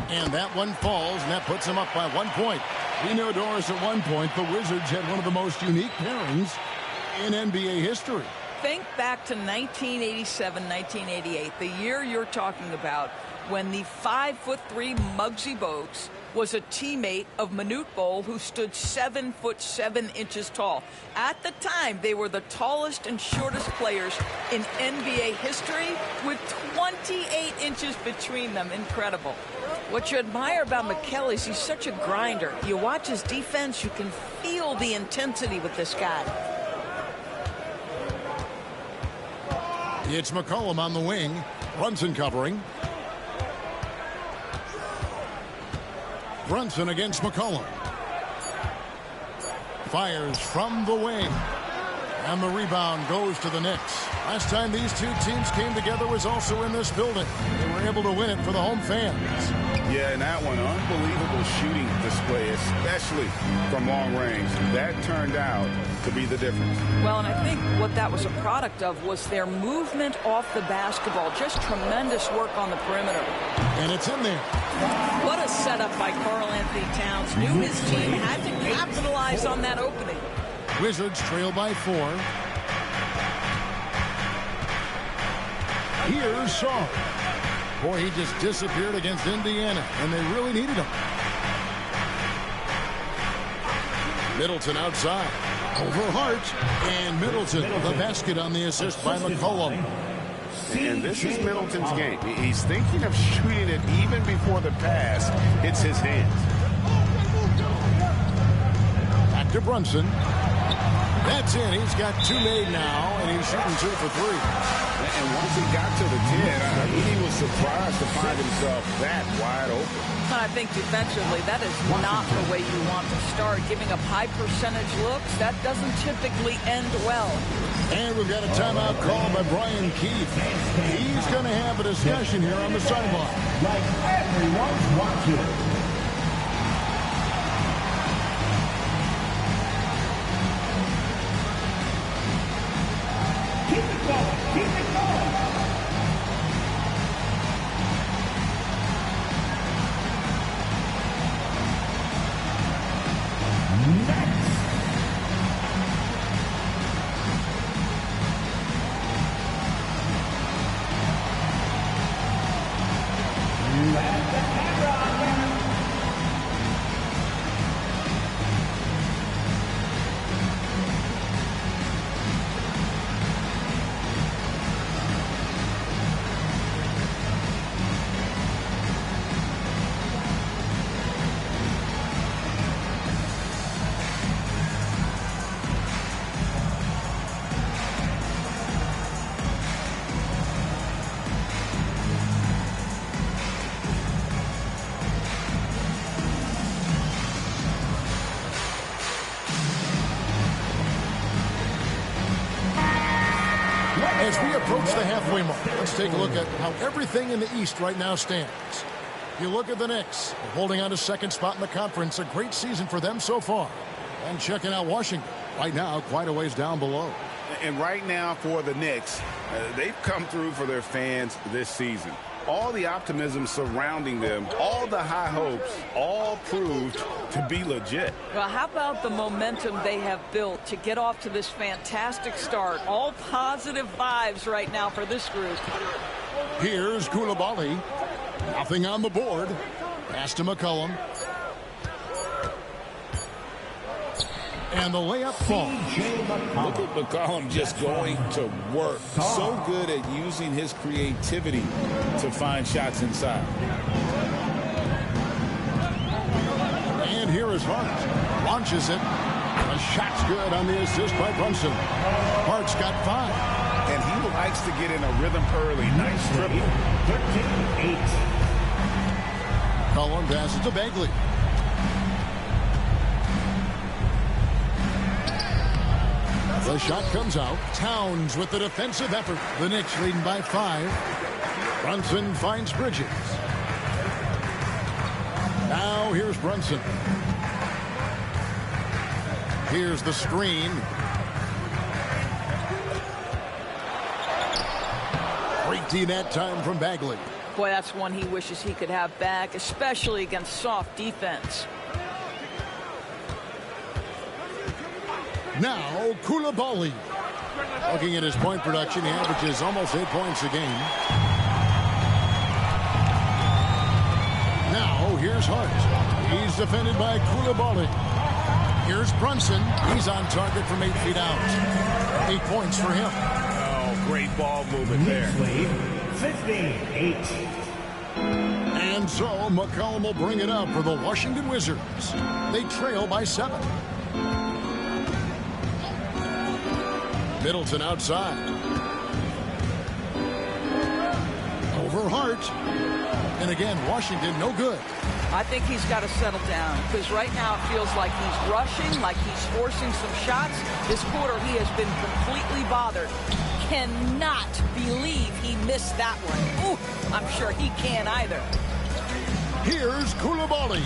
And that one falls, and that puts them up by 1 point. We know, Doris, at one point, the Wizards had one of the most unique pairings in NBA history. Think back to 1987, 1988, the year you're talking about, when the 5'3" Muggsy Bogues was a teammate of Manute Bol, who stood 7'7" tall. At the time, they were the tallest and shortest players in NBA history, with 28 inches between them. Incredible. What you admire about Mikal is he's such a grinder. You watch his defense, you can feel the intensity with this guy. It's McCollum on the wing. Brunson covering. Brunson against McCollum. Fires from the wing. And the rebound goes to the Knicks. Last time these two teams came together was also in this building. They were able to win it for the home fans. Yeah, and that one, unbelievable shooting display, especially from long range. That turned out to be the difference. Well, and I think what that was a product of was their movement off the basketball. Just tremendous work on the perimeter. And it's in there. What a setup by Karl Anthony Towns. Knew his team had to capitalize on that opening. Wizards trail by 4. Here's Shaw. Boy, he just disappeared against Indiana, and they really needed him. Middleton outside. Over Hart. And Middleton, the basket on the assist by McCollum. And this is Middleton's game. He's thinking of shooting it even before the pass hits his hands. Back to Brunson. That's in. He's got 2 made now, and he's shooting 2 for 3. And once he got to the 10, he was surprised to find himself that wide open. And I think defensively, that is not the way you want to start. Giving up high percentage looks, that doesn't typically end well. And we've got a timeout call by Brian Keefe. He's going to have a discussion here on the sideline. Like everyone's watching. Keep it going. Keep it going. As we approach the halfway mark, let's take a look at how everything in the East right now stands. You look at the Knicks, holding on to second spot in the conference. A great season for them so far. And checking out Washington, right now quite a ways down below. And right now for the Knicks, they've come through for their fans this season. All the optimism surrounding them, all the high hopes, all proved to be legit. Well, how about the momentum they have built to get off to this fantastic start? All positive vibes right now for this group. Here's Koulibaly. Nothing on the board. Pass to McCollum. And the layup falls. Look at McCollum just going to work. So good at using his creativity to find shots inside. And here is Hart. Launches it. The shot's good on the assist by Brunson. Hart's got 5. And he likes to get in a rhythm early. Nice triple. 13-8. Cullen passes to Bagley. The shot comes out. Towns with the defensive effort. The Knicks leading by 5. Brunson finds Bridges. Now here's Brunson. Here's the screen. Great D that time from Bagley. Boy, that's one he wishes he could have back, especially against soft defense. Now, Koulibaly. Looking at his point production, he averages almost 8 points a game. Now, here's Hart. He's defended by Koulibaly. Here's Brunson. He's on target from 8 feet out. 8 points for him. Oh, great ball movement there. 15-8. And so, McCollum will bring it up for the Washington Wizards. They trail by 7. Middleton outside. Over Hart. And again, Washington no good. I think he's got to settle down because right now it feels like he's rushing, like he's forcing some shots. This quarter he has been completely bothered. Cannot believe he missed that one. Ooh, I'm sure he can't either. Here's Koulibaly.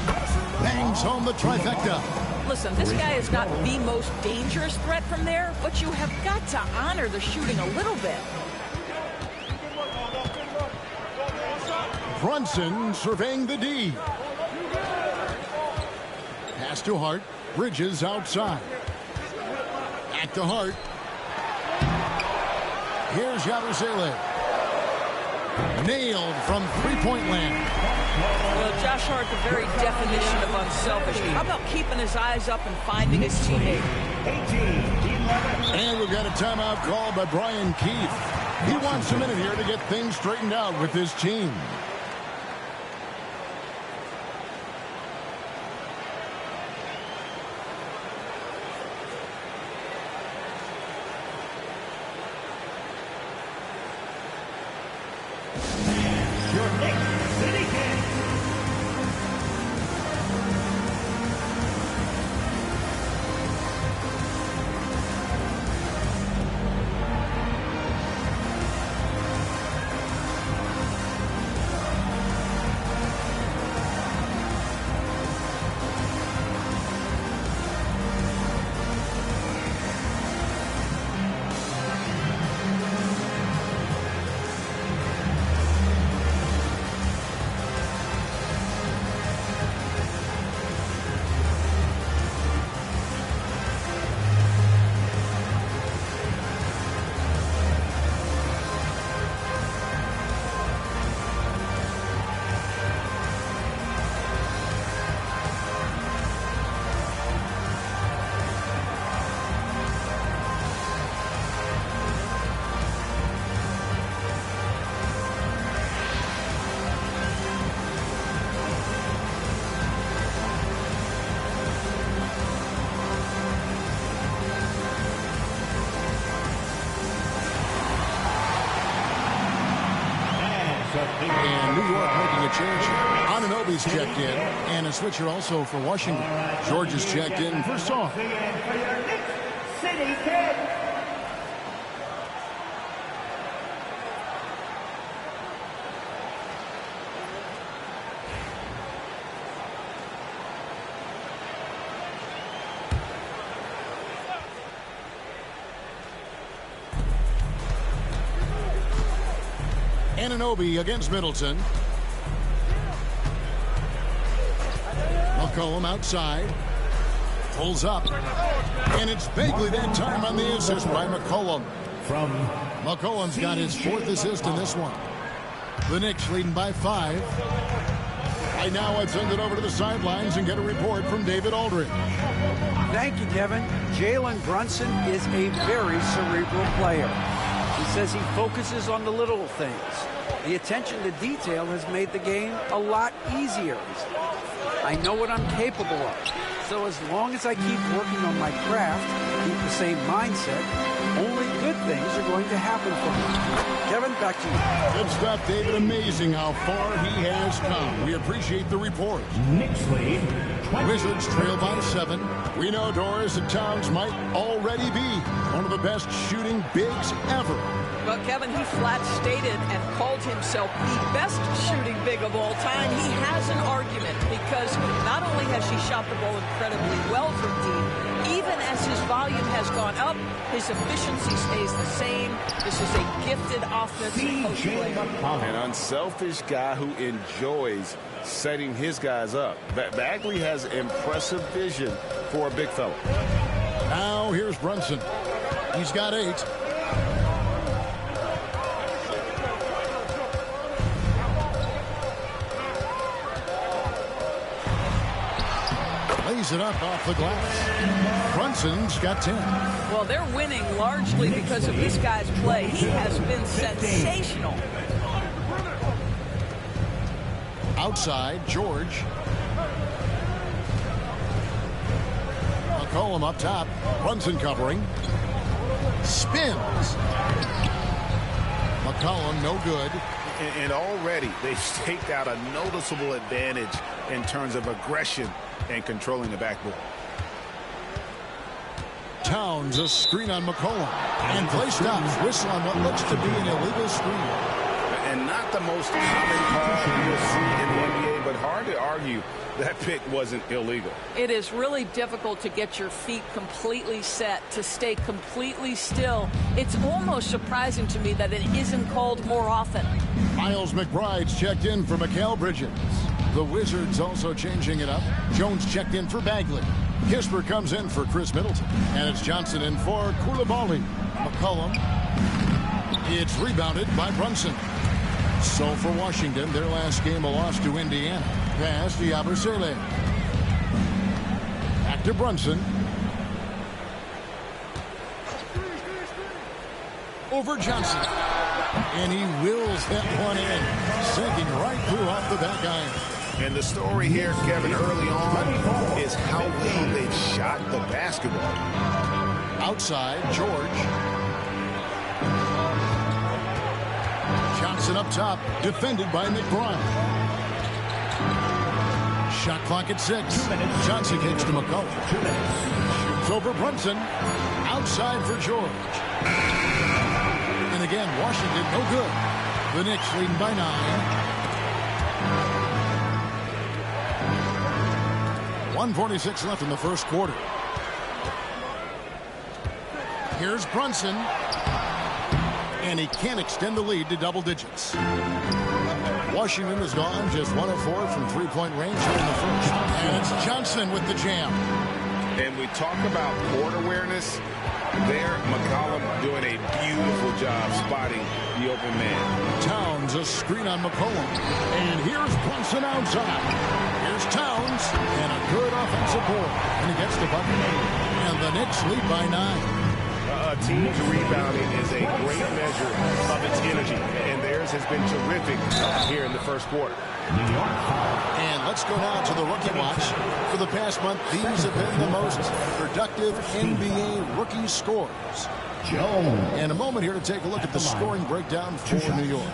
Bangs home the trifecta. Listen, this guy is not the most dangerous threat from there, but you have got to honor the shooting a little bit. Brunson surveying the D. Pass to Hart. Bridges outside. Back to Hart. Here's Yabusele. Nailed from three-point land. Well, Josh Hart, the very definition of unselfish. How about keeping his eyes up and finding his teammate? And we've got a timeout called by Brian Keith. He wants a minute here to get things straightened out with his team. And New York making a change. Anunoby's checked in, and a switcher also for Washington. George is checked in for Song. Anunoby against Middleton. McCollum outside. Pulls up. And it's Bagley that time on the assist by McCollum. McCollum's got his fourth assist in this one. The Knicks leading by 5. Right now, I'd send it over to the sidelines and get a report from David Aldridge. Thank you, Kevin. Jalen Brunson is a very cerebral player. He says he focuses on the little things. The attention to detail has made the game a lot easier. I know what I'm capable of. So as long as I keep working on my craft, keep the same mindset, only good things are going to happen for me. Kevin, back to you. Good stuff, David. Amazing how far he has come. We appreciate the report. Wizards trail by 7. We know Doris and Towns might already be one of the best shooting bigs ever. Well, Kevin, he flat stated and called himself the best shooting big of all time. He has an argument because not only has he shot the ball incredibly well from deep, even as his volume has gone up, his efficiency stays the same. This is a gifted offensive post player. An unselfish guy who enjoys setting his guys up. Bagley has impressive vision for a big fella. Now here's Brunson. He's got 8. Lays it up off the glass. Brunson's got 10. Well, they're winning largely because of this guy's play. He has been sensational. Outside, George. McCollum up top. Brunson covering. Spins. McCollum no good. And already they've staked out a noticeable advantage in terms of aggression and controlling the backboard. Towns a screen on McCollum. And play stops. Whistle on what looks to be an illegal screen. And not the most common call you'll see in the NBA, but hard to argue that pick wasn't illegal. It is really difficult to get your feet completely set, to stay completely still. It's almost surprising to me that it isn't called more often. Miles McBride's checked in for Mikal Bridges. The Wizards also changing it up. Jones checked in for Bagley. Kispert comes in for Chris Middleton. And it's Johnson in for Coulibaly. McCollum. It's rebounded by Brunson. So for Washington, their last game a loss to Indiana. Pass to Yabusele. Back to Brunson. Over Johnson. And he wills that one in. Sinking right through off the back iron. And the story here, Kevin, early on is how well they've shot the basketball. Outside, George. Johnson up top, defended by McBride. Shot clock at 6. Johnson kicks to McCollum. Shoots over Brunson. Outside for George. And again, Washington no good. The Knicks leading by 9. 1:46 left in the first quarter. Here's Brunson. And he can't extend the lead to double digits. Washington has gone just 1 of 4 from three-point range here in the first. And it's Johnson with the jam. And we talk about court awareness. There, McCollum doing a beautiful job spotting the open man. Towns a screen on McCollum. And here's Brunson outside. Here's Towns. And a good offensive board. And he gets the bucket. And the Knicks lead by 9. A team's rebounding is a great measure of its energy, and theirs has been terrific here in the first quarter. And let's go now to the rookie watch. For the past month, these have been the most productive NBA rookie scores. And a moment here to take a look at the scoring breakdown for New York.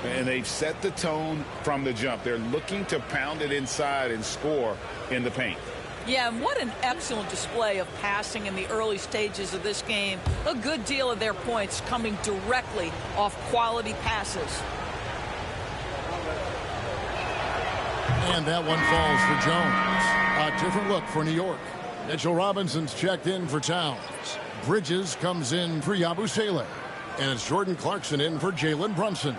And they've set the tone from the jump. They're looking to pound it inside and score in the paint. Yeah, and what an excellent display of passing in the early stages of this game. A good deal of their points coming directly off quality passes. And that one falls for Jones. A different look for New York. Mitchell Robinson's checked in for Towns. Bridges comes in for Yabusele. And it's Jordan Clarkson in for Jalen Brunson.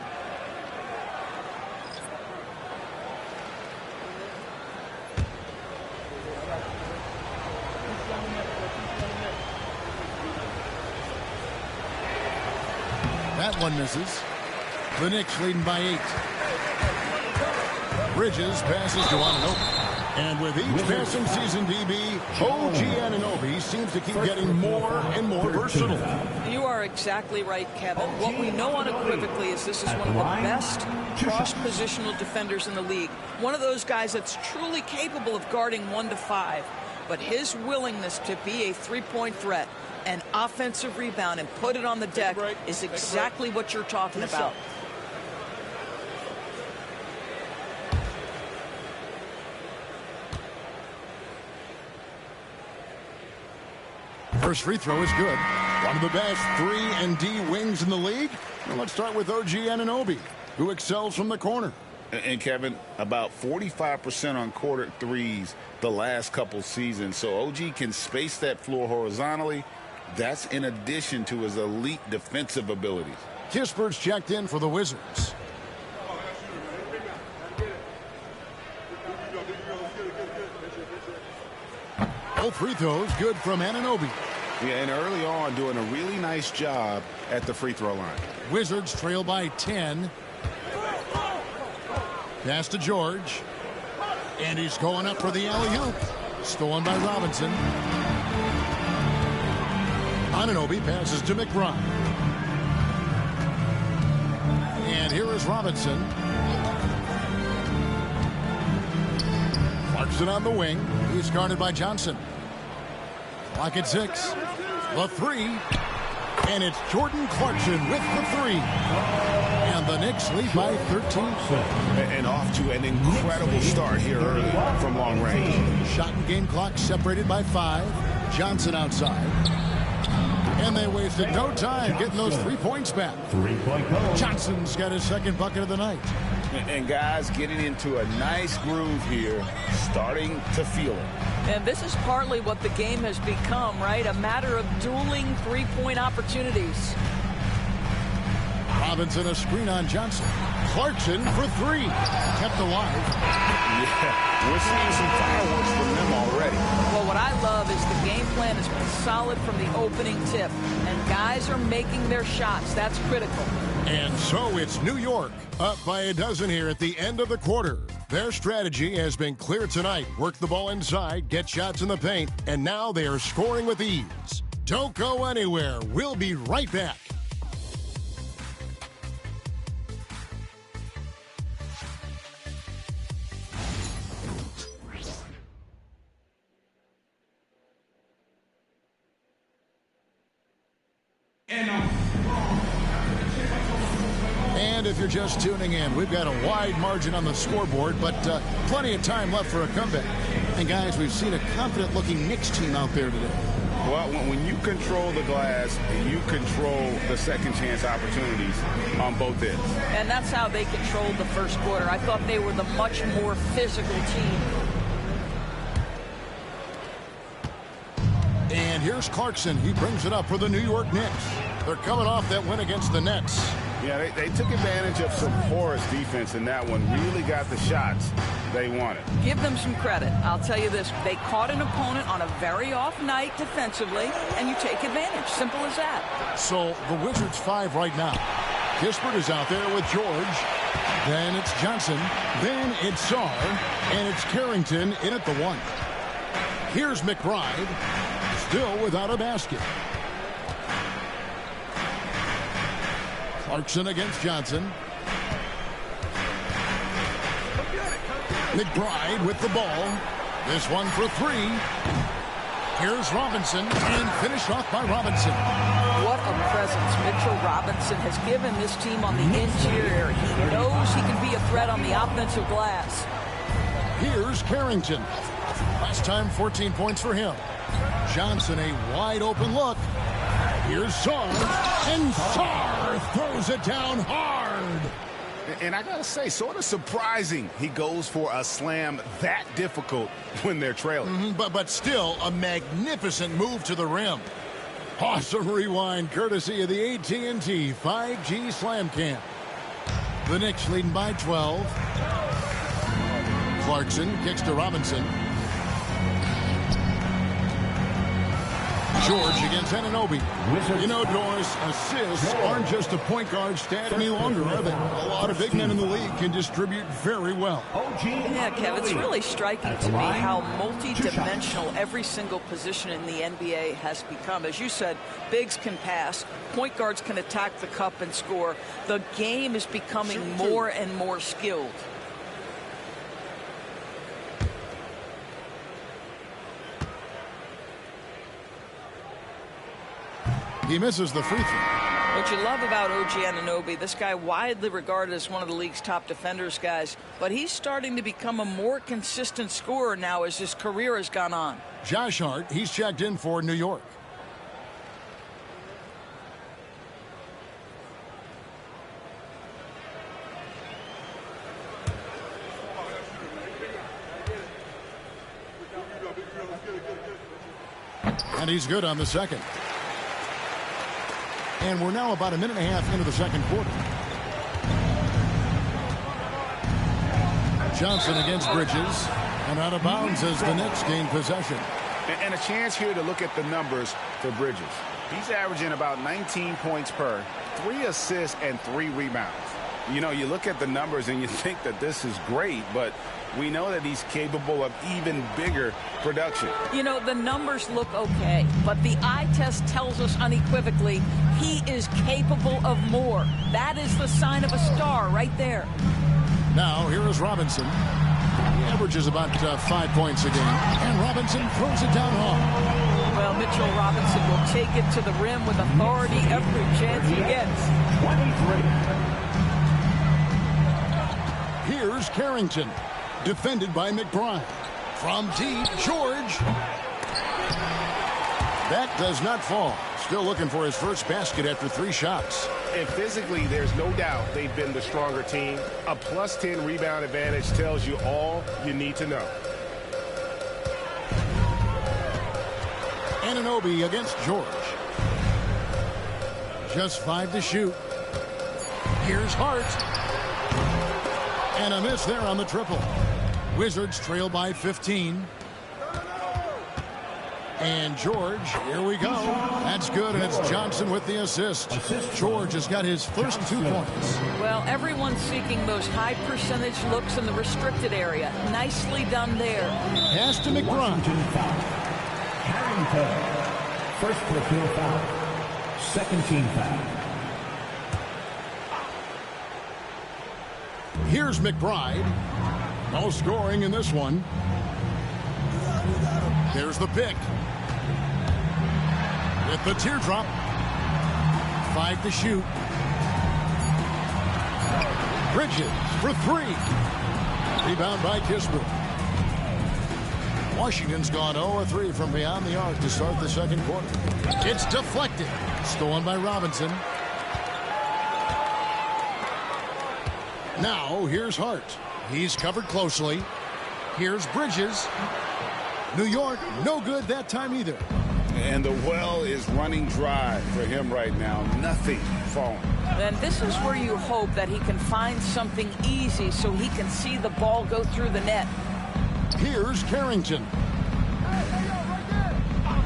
That one misses. The Knicks leading by 8. Bridges passes to Anunoby. And with each passing season, DB, OG Anunoby seems to keep getting more and more versatile. You are exactly right, Kevin. What we know unequivocally is this is one of the best cross-positional defenders in the league. One of those guys that's truly capable of guarding 1 to 5. But his willingness to be a three-point threat, an offensive rebound, and put it on the deck is exactly what you're talking about. First free throw is good. One of the best 3-and-D wings in the league. Well, let's start with OG Anunoby, who excels from the corner. And Kevin, about 45% on quarter threes the last couple seasons. So OG can space that floor horizontally. That's in addition to his elite defensive abilities. Kispert's checked in for the Wizards. Both free throws good from Anunoby. Yeah, and early on doing a really nice job at the free throw line. Wizards trail by 10. Pass to George. And he's going up for the alley-oop. Stolen by Robinson. Anunoby passes to McBride. And here is Robinson. Clarkson on the wing. He's guarded by Johnson. Clock at 6. The 3. And it's Jordan Clarkson with the 3. And the Knicks lead by 13. And off to an incredible start here early from long range. Shot and game clock separated by 5. Johnson outside. And they wasted no time getting those 3 points back. 3-point goal. Johnson's got his second bucket of the night. And guys getting into a nice groove here, starting to feel it. And this is partly what the game has become, right? A matter of dueling three-point opportunities. Robinson, a screen on Johnson. Clarkson for three. Kept alive. Yeah, we're seeing some fireworks from them already. Well, what I love is the game plan has been solid from the opening tip. And guys are making their shots. That's critical. And so it's New York up by a dozen here at the end of the quarter. Their strategy has been clear tonight. Work the ball inside, get shots in the paint, and now they are scoring with ease. Don't go anywhere. We'll be right back. And if you're just tuning in, we've got a wide margin on the scoreboard, but plenty of time left for a comeback. And guys, we've seen a confident-looking Knicks team out there today. Well, when you control the glass, you control the second chance opportunities on both ends. And that's how they controlled the first quarter. I thought they were the much more physical team. And here's Clarkson. He brings it up for the New York Knicks. They're coming off that win against the Nets. Yeah, they took advantage of some porous defense in that one. Really got the shots they wanted. Give them some credit. I'll tell you this. They caught an opponent on a very off night defensively, and you take advantage. Simple as that. So the Wizards 5 right now. Kispert is out there with George. Then it's Johnson. Then it's Sarr. And it's Carrington in at the 1. Here's McBride. Still without a basket. Clarkson against Johnson. McBride with the ball. This one for three. Here's Robinson, and finished off by Robinson. What a presence Mitchell Robinson has given this team on the interior. He knows he can be a threat on the offensive glass. Here's Carrington. Last time, 14 points for him. Johnson, a wide open look. Here's Sarr, and Sarr throws it down hard. And I gotta say, sort of surprising he goes for a slam that difficult when they're trailing. But still a magnificent move to the rim. Awesome rewind courtesy of the AT&T 5G Slam Cam. The Knicks leading by 12. Clarkson kicks to Robinson. George against Anunoby. You know, Doris, assists aren't just a point guard stat any longer, are they? A lot of big men in the league can distribute very well. Yeah, Kev, it's really striking to me how multi-dimensional every single position in the NBA has become. As you said, bigs can pass, point guards can attack the cup and score. The game is becoming more and more skilled. He misses the free throw. What you love about OG Anunoby, this guy widely regarded as one of the league's top defenders, guys, but he's starting to become a more consistent scorer now as his career has gone on. Josh Hart, he's checked in for New York. And he's good on the second. And we're now about a minute and a half into the second quarter. Johnson against Bridges. And out of bounds as the Knicks gain possession. And a chance here to look at the numbers for Bridges. He's averaging about 19 points per, 3 assists, and 3 rebounds. You know, you look at the numbers and you think that this is great, but we know that he's capable of even bigger production. You know, the numbers look okay, but the eye test tells us unequivocally he is capable of more. That is the sign of a star right there. Now, here is Robinson. He averages about 5 points a game, and Robinson throws it down hard. Well, Mitchell Robinson will take it to the rim with authority every chance he gets. 23. Here's Carrington, defended by McBride. From deep, George. That does not fall. Still looking for his first basket after 3 shots. And physically, there's no doubt they've been the stronger team. A +10 rebound advantage tells you all you need to know. Anunoby against George. Just 5 to shoot. Here's Hart. And a miss there on the triple. Wizards trail by 15. And George, here we go. That's good, and it's Johnson with the assist. George has got his first 2 points. Well, everyone's seeking those high percentage looks in the restricted area. Nicely done there. Pass to McBride. Harrington. First personal foul. Second team foul. Here's McBride. No scoring in this one. There's the pick. With the teardrop. 5 to shoot. Bridges for 3. Rebound by Kispert. Washington's gone 0-3 from beyond the arc to start the second quarter. It's deflected. Stolen by Robinson. Now here's Hart. He's covered closely. Here's Bridges. New York, no good that time either. And the well is running dry for him right now. Nothing falling. And this is where you hope that he can find something easy so he can see the ball go through the net. Here's Carrington.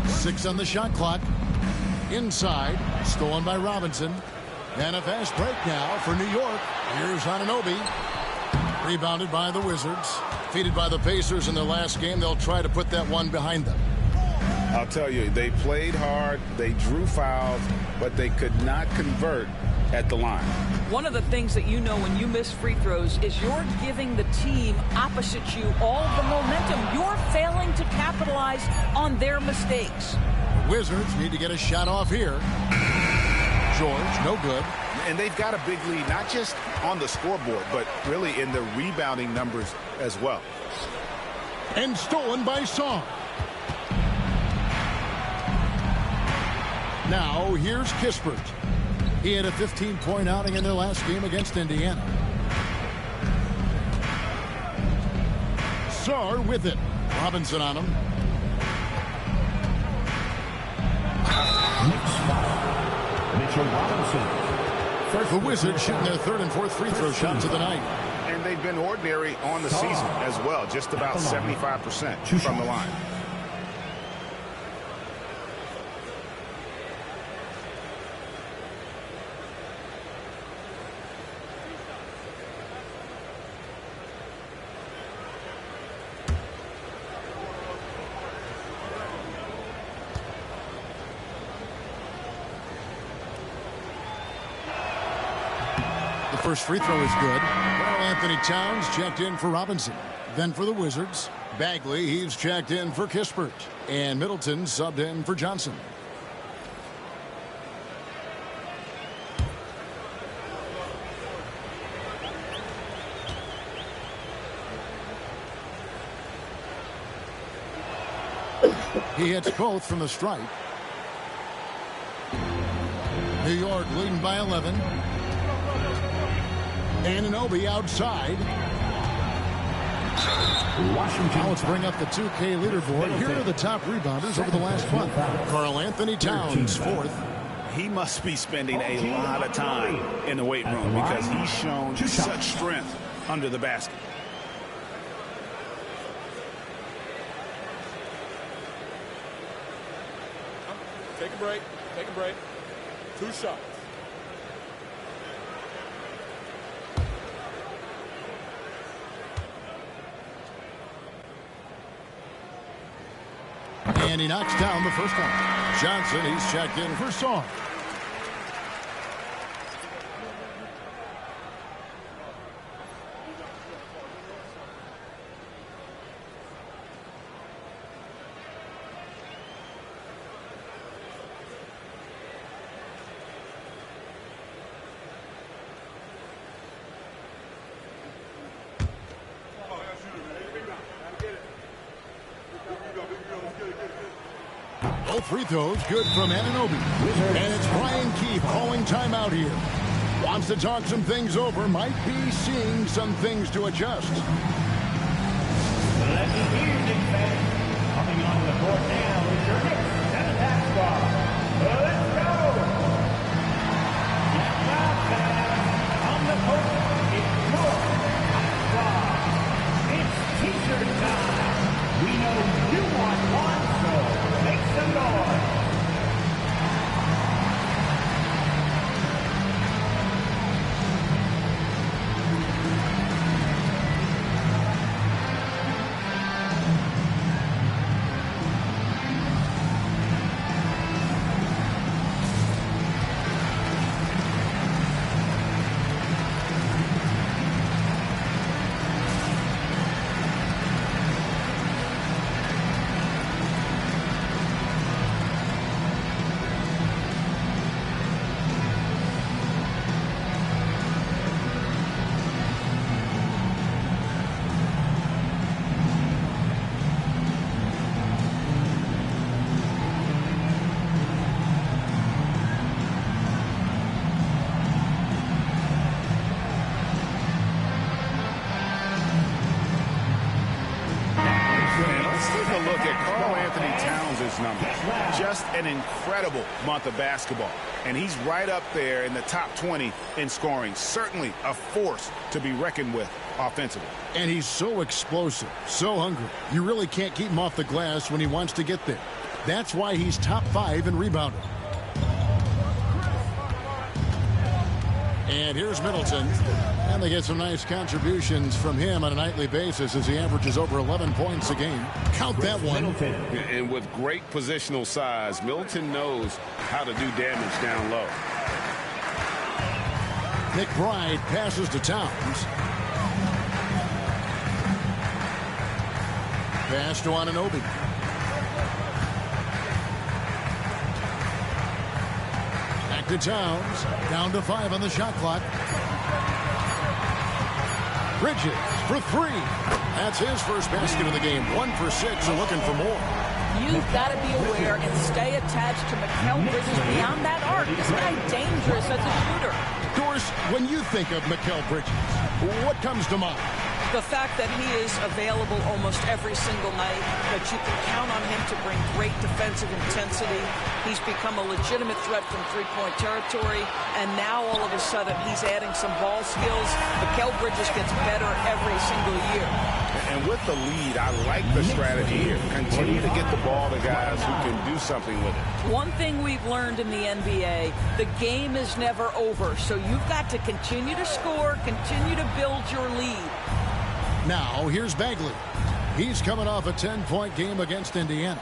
6 on the shot clock. Inside, stolen by Robinson. And a fast break now for New York. Here's Anunoby. Rebounded by the Wizards. Defeated by the Pacers in their last game. They'll try to put that one behind them. I'll tell you, they played hard, they drew fouls, but they could not convert at the line. One of the things that you know when you miss free throws is you're giving the team opposite you all the momentum. You're failing to capitalize on their mistakes. The Wizards need to get a shot off here. George, no good. And they've got a big lead, not just on the scoreboard, but really in the rebounding numbers as well. And stolen by Song. Now, here's Kispert. He had a 15-point outing in their last game against Indiana. Sarr with it. Robinson on him. Mitchell Robinson. The Wizards shooting their 3rd and 4th free throw shots of the night. And they've been ordinary on the season as well, just about 75% from the line. First free throw is good. Karl-Anthony Towns checked in for Robinson. Then for the Wizards, Bagley, he's checked in for Kispert. And Middleton subbed in for Johnson. He hits both from the stripe. New York leading by 11. Anunoby outside. Washington. Now let's bring up the 2K leaderboard. Here are the top rebounders over the last month. Karl-Anthony Towns, 4th. He must be spending a lot of time in the weight room because he's shown such strength under the basket. Take a break. Take a break. 2 shots. And he knocks down the first one. Johnson, he's checked in for Song. Both free throws good from Anunoby. And it's Brian Keefe calling timeout here. Wants to talk some things over. Might be seeing some things to adjust. Let me hear you, Knicks fans. Coming onto the court now is your Knicks 7-half squad. Let's go! Now, fans, on the court, it's your squad. It's T-shirt time. We know you want one, so make some noise. Just an incredible month of basketball. And he's right up there in the top 20 in scoring. Certainly a force to be reckoned with offensively. And he's so explosive, so hungry. You really can't keep him off the glass when he wants to get there. That's why he's top 5 in rebounding. And here's Middleton. And they get some nice contributions from him on a nightly basis as he averages over 11 points a game. Count that one. And with great positional size, Middleton knows how to do damage down low. McBride passes to Towns. Pass to Anunoby. Back to Towns. Down to 5 on the shot clock. Bridges for 3. That's his first basket of the game. 1 for 6 and looking for more. You've got to be aware and stay attached to Mikal Bridges beyond that arc. This guy dangerous as a shooter. Doris, when you think of Mikal Bridges, what comes to mind? The fact that he is available almost every single night, that you can count on him to bring great defensive intensity. He's become a legitimate threat from three-point territory, and now all of a sudden he's adding some ball skills. Mikal Bridges gets better every single year. And with the lead, I like the strategy here. Continue to get the ball to guys who can do something with it. One thing we've learned in the NBA, the game is never over, so you've got to continue to score, continue to build your lead. Now, here's Bagley. He's coming off a 10-point game against Indiana.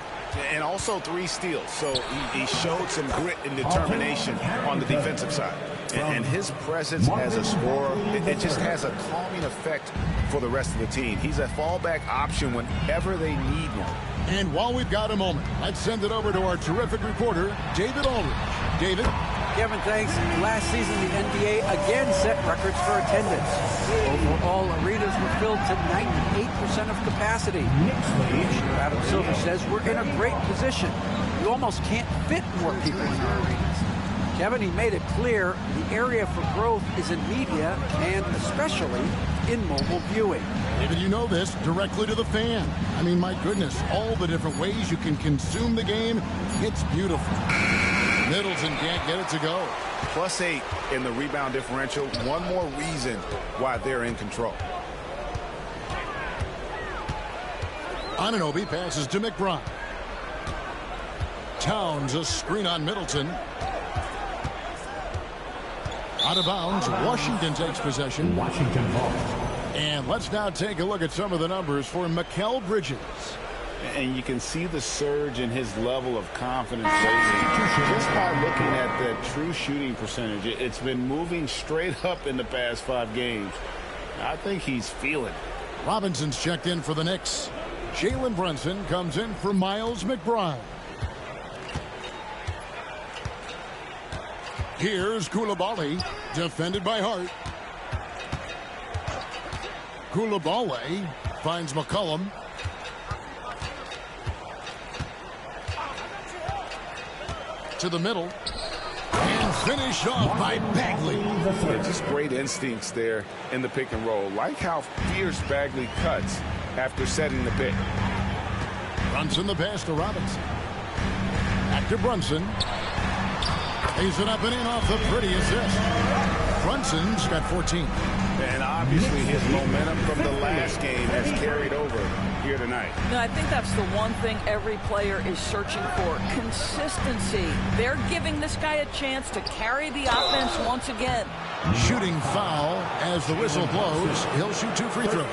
And also 3 steals, so he showed some grit and determination on the defensive side. And his presence as a scorer, it just has a calming effect for the rest of the team. He's a fallback option whenever they need one. And while we've got a moment, let's send it over to our terrific reporter, David Aldridge. David? Kevin, thanks. Last season, the NBA again set records for attendance. Overall, arenas were filled to 98% of capacity. Commissioner Adam Silver says we're in a great position. You almost can't fit more people in our arenas. Kevin, he made it clear the area for growth is in media and especially in mobile viewing. David, you know this, directly to the fan. I mean, my goodness, all the different ways you can consume the game, it's beautiful. Middleton can't get it to go. +8 in the rebound differential. One more reason why they're in control. Anunoby passes to McBride. Towns, a screen on Middleton. Out of bounds, Washington takes possession. Washington ball. And let's now take a look at some of the numbers for Mikal Bridges. And you can see the surge in his level of confidence just by looking at the true shooting percentage. It's been moving straight up in the past 5 games. I think he's feeling it. Robinson's checked in for the Knicks. Jalen Brunson comes in for Miles McBride. Here's Coulibaly, defended by Hart. Coulibaly finds McCollum. to the middle. And finished off by Bagley. Yeah, just great instincts there in the pick and roll. Like how fierce Bagley cuts after setting the pick. Brunson the pass to Robinson. Back to Brunson. Lays it up and in off the pretty assist. Brunson's got 14. And obviously his momentum from the last game has carried over here tonight. No, I think that's the one thing every player is searching for. Consistency. They're giving this guy a chance to carry the offense once again. Shooting foul as the whistle blows. He'll shoot 2 free throws.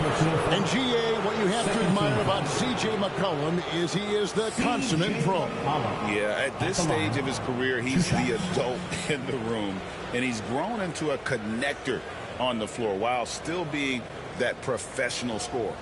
And GA, what you have to admire about C.J. McCollum is he is the consummate pro. Yeah, at this stage of his career, he's the adult in the room. And he's grown into a connector on the floor while still being that professional scorer.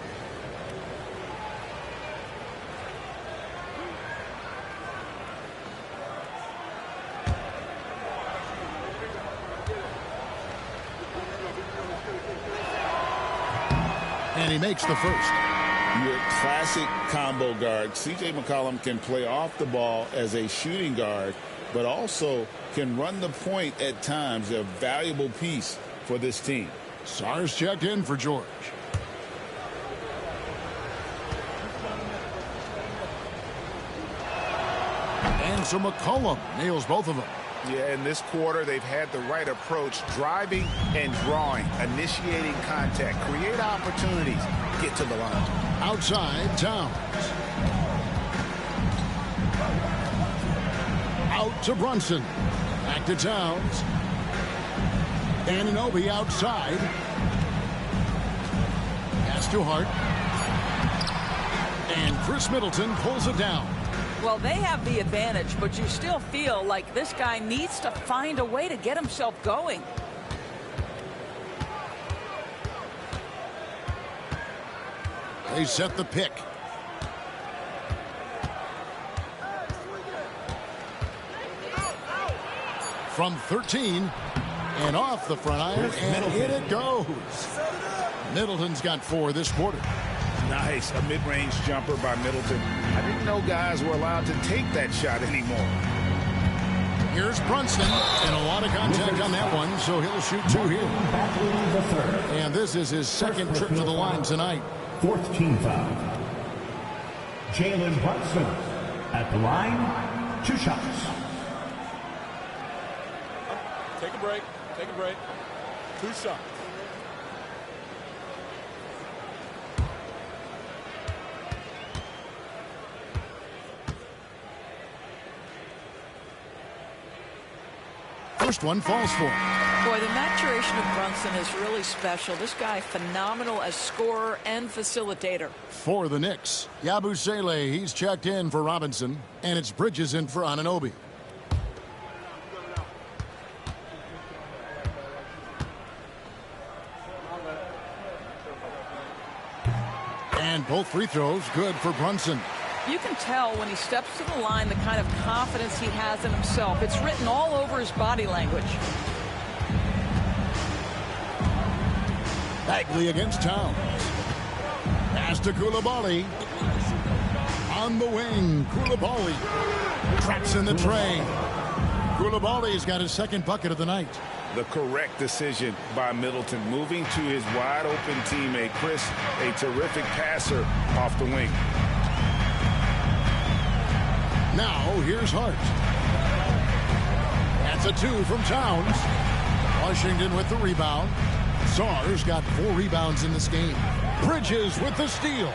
And he makes the first. Your classic combo guard. C.J. McCollum can play off the ball as a shooting guard, but also can run the point at times, a valuable piece for this team. Sars checked in for George. And so McCollum nails both of them. Yeah, in this quarter, they've had the right approach, driving and drawing, initiating contact, create opportunities, get to the line. Outside, Towns. Out to Brunson. Back to Towns. Anunoby outside. Pass to Hart. And Chris Middleton pulls it down. Well, they have the advantage, but you still feel like this guy needs to find a way to get himself going. They set the pick. From 13 and off the front iron, and in it goes. Middleton's got 4 this quarter. Nice, a mid-range jumper by Middleton. I didn't know guys were allowed to take that shot anymore. Here's Brunson, and a lot of contact on that one, so he'll shoot 2 here. And this is his second trip to the line tonight. 4th team foul. Jalen Brunson at the line, 2 shots. Take a break. Take a break. 2 shots. First one falls for him. Boy, the maturation of Brunson is really special. This guy, phenomenal as scorer and facilitator. For the Knicks, Yabusele, he's checked in for Robinson, and it's Bridges in for Anunoby. And both free throws good for Brunson. You can tell when he steps to the line the kind of confidence he has in himself. It's written all over his body language. Bagley against Towns. Pass to Koulibaly. On the wing, Koulibaly traps in the tray. Koulibaly's got his second bucket of the night. The correct decision by Middleton, moving to his wide-open teammate, Chris, a terrific passer off the wing. Now, here's Hart. That's a 2 from Towns. Washington with the rebound. Sars got 4 rebounds in this game. Bridges with the steal.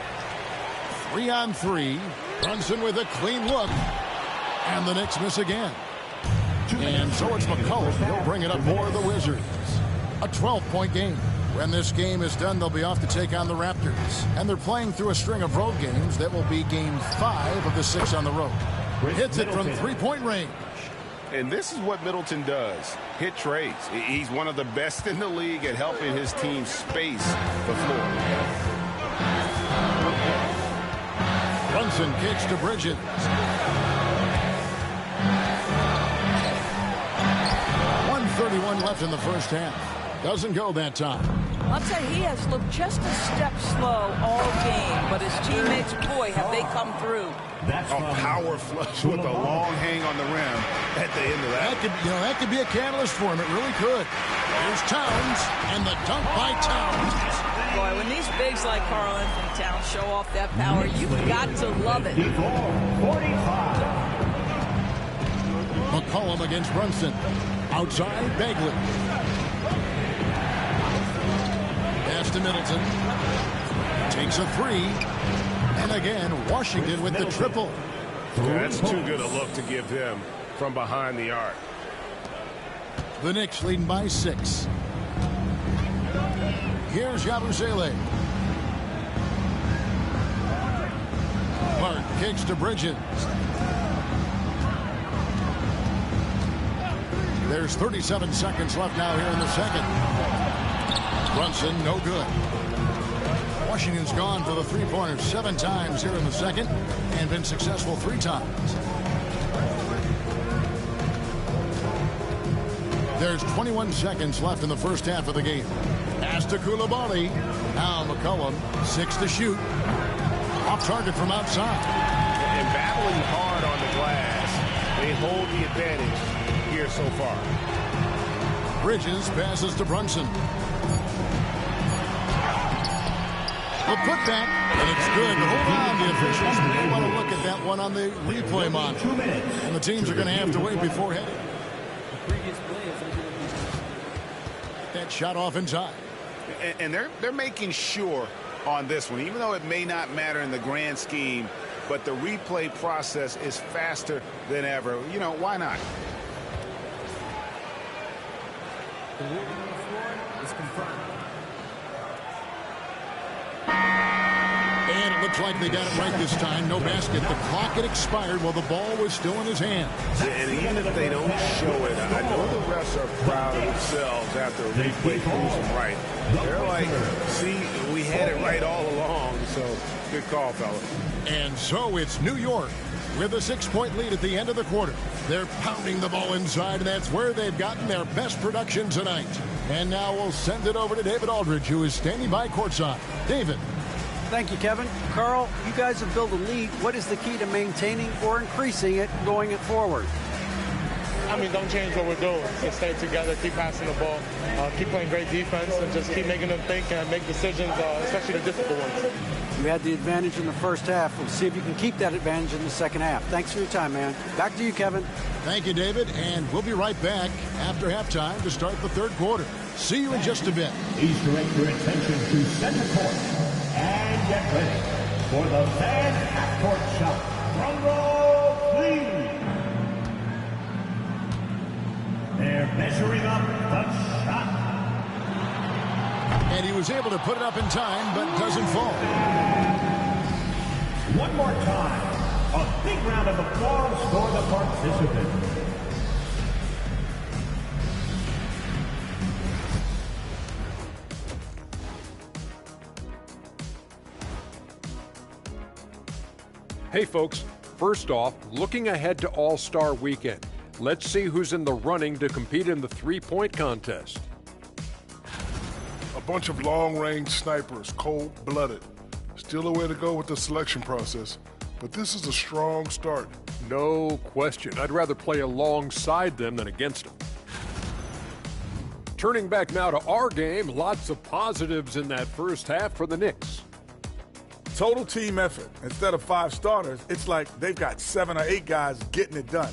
3 on 3. Brunson with a clean look. And the Knicks miss again. And so it's McCollum. He'll bring it up for the Wizards. A 12-point game. When this game is done, they'll be off to take on the Raptors. And they're playing through a string of road games. That will be game 5 of the 6 on the road. Hits it from 3-point range. And this is what Middleton does. Hit trades. He's one of the best in the league at helping his team space the floor. Brunson kicks to Bridges. .131 left in the first half. Doesn't go that time. I'll tell you, he has looked just a step slow all game, but his teammates, boy, have they come through. A power flush with a long hang on the rim at the end of that. That could be a catalyst for him. It really could. Here's Towns, and the dunk by Towns. Boy, when these bigs like Karl Anthony Towns show off that power, you've got to love it. 45. McCollum against Brunson. Outside, Bagley. Pass to Middleton. Takes a three. And again, Washington with the triple. That's too good a look to give him from behind the arc. The Knicks leading by 6. Here's Yabusele. Clark kicks to Bridges. There's 37 seconds left now here in the second. Brunson, no good. Washington's gone for the three-pointer 7 times here in the second and been successful 3 times. There's 21 seconds left in the first half of the game. Pass to Coulibaly. Now McCollum, 6 to shoot. Off target from outside. And battling hard on the glass. They hold the advantage here so far. Bridges passes to Brunson. The putback, and it's good. Hold on, the officials. They want to look at that one on the replay monitor. And the teams are going to have to wait before heading. That shot off in time. And they're making sure on this one, even though it may not matter in the grand scheme, but the replay process is faster than ever. You know, why not? The ruling on the floor is confirmed. And it looks like they got it right this time. No basket. The clock had expired while the ball was still in his hand. Yeah, and even if they don't show it, I know the refs are proud of themselves after a replay proves them right. They're like, see, we had it right all along. So, good call, fellas. And so it's New York with a 6-point lead at the end of the quarter. They're pounding the ball inside, and that's where they've gotten their best production tonight. And now we'll send it over to David Aldridge, who is standing by courtside. David. Thank you, Kevin. Carl, you guys have built a lead. What is the key to maintaining or increasing it going it forward? I mean, don't change what we're doing. Just stay together, keep passing the ball, keep playing great defense, and just keep making them think and make decisions, especially the difficult ones. You had the advantage in the first half. We'll see if you can keep that advantage in the second half. Thanks for your time, man. Back to you, Kevin. Thank you, David. And we'll be right back after halftime to start the third quarter. See you in just a bit. Please direct your attention to center court. And get ready for the fan half-court shot. Drum roll, please. They're measuring up the shot. And he was able to put it up in time, but doesn't fall. One more time. A big round of applause for the participants. Hey folks, first off, looking ahead to All-Star Weekend. Let's see who's in the running to compete in the three-point contest. A bunch of long-range snipers, cold-blooded. Still a way to go with the selection process, but this is a strong start. No question. I'd rather play alongside them than against them. Turning back now to our game, lots of positives in that first half for the Knicks. Total team effort. Instead of 5 starters, it's like they've got 7 or 8 guys getting it done.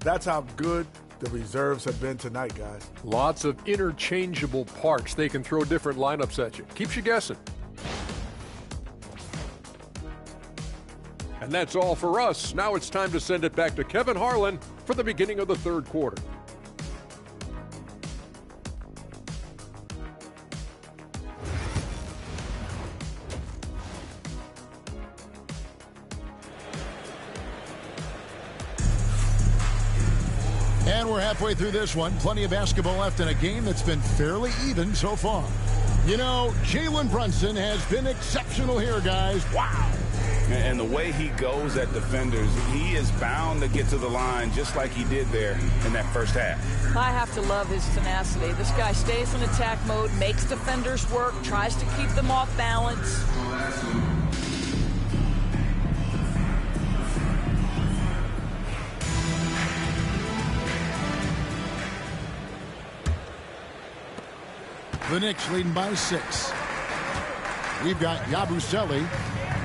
That's how good the reserves have been tonight, guys. Lots of interchangeable parts. They can throw different lineups at you. Keeps you guessing. And that's all for us. Now it's time to send it back to Kevin Harlan for the beginning of the third quarter. And we're halfway through this one. Plenty of basketball left in a game that's been fairly even so far. You know, Jalen Brunson has been exceptional here, guys. Wow. And the way he goes at defenders, he is bound to get to the line just like he did there in that first half. I have to love his tenacity. This guy stays in attack mode, makes defenders work, tries to keep them off balance. The Knicks leading by 6. We've got Yabusele,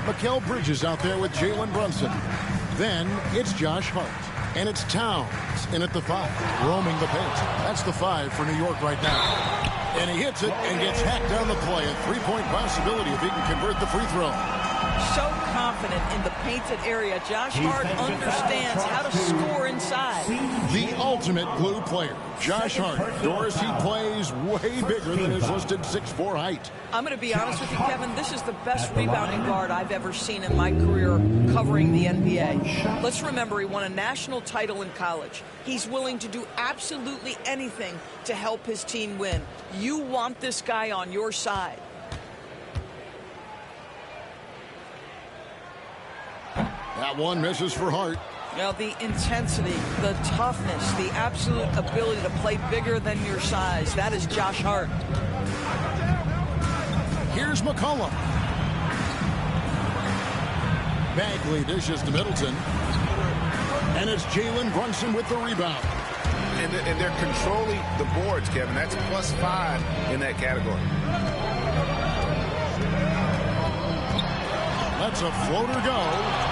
Mikal Bridges out there with Jalen Brunson. Then it's Josh Hart. And it's Towns in at the 5, roaming the paint. That's the 5 for New York right now. And he hits it and gets hacked down the play. A three-point possibility if he can convert the free throw. So confident in the painted area. Josh Hart understands how to score inside. The ultimate glue player, Josh Hart. Doris, he plays way bigger than his listed 6'4" height. I'm going to be honest with you, Kevin. This is the best rebounding guard I've ever seen in my career covering the NBA. Let's remember, he won a national title in college. He's willing to do absolutely anything to help his team win. You want this guy on your side. That one misses for Hart. Now, the intensity, the toughness, the absolute ability to play bigger than your size. That is Josh Hart. Here's McCollum. Bagley dishes to Middleton. And it's Jalen Brunson with the rebound. And they're controlling the boards, Kevin. That's +5 in that category. Lets a floater go,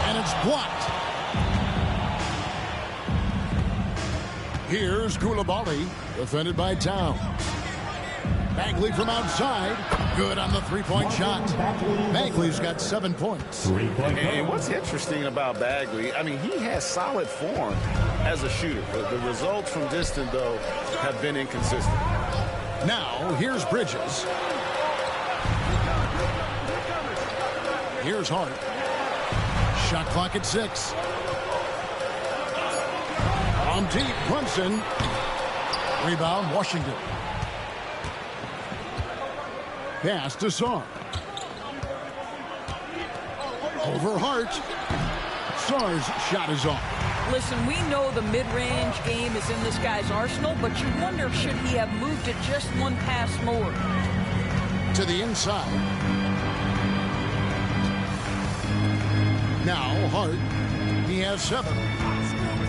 and it's blocked. Here's Koulibaly, defended by Towns. Bagley from outside, good on the three-point shot. Bagley's got 7 points. And what's interesting about Bagley, I mean, he has solid form as a shooter. The results from distance, though, have been inconsistent. Now, here's Bridges. Here's Hart. Shot clock at 6. On deep, Brunson. Rebound, Washington. Pass to Sarr. Over Hart. Sarr's shot is off. Listen, we know the mid-range game is in this guy's arsenal, but you wonder, should he have moved it just one pass more? To the inside. Now, Hart, he has 7.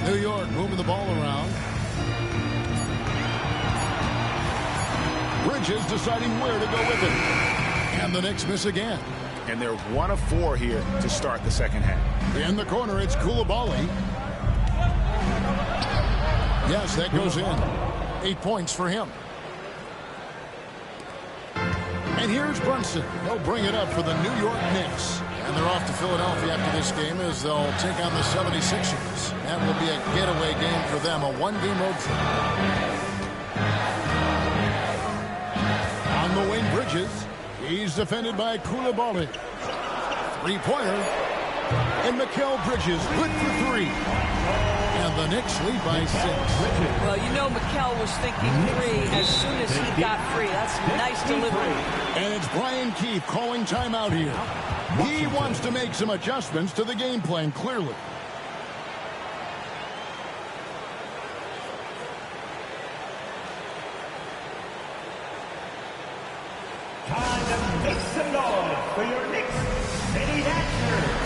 New York moving the ball around. Bridges deciding where to go with it. And the Knicks miss again. And they're 1 of 4 here to start the second half. In the corner, it's Koulibaly. Yes, that goes in. 8 points for him. And here's Brunson. He'll bring it up for the New York Knicks. And they're off to Philadelphia after this game as they'll take on the 76ers. That will be a getaway game for them, a one-game road trip. On the wing, Bridges. He's defended by Koulibaly. Three-pointer. And Mikal Bridges, good for 3. And the Knicks lead by 6. Well, you know Mikal was thinking 3 as soon as he got free. That's nice delivery. And it's Brian Keefe calling timeout here. He wants to make some adjustments to the game plan, clearly. Time to make some noise for your Knicks City Dancers.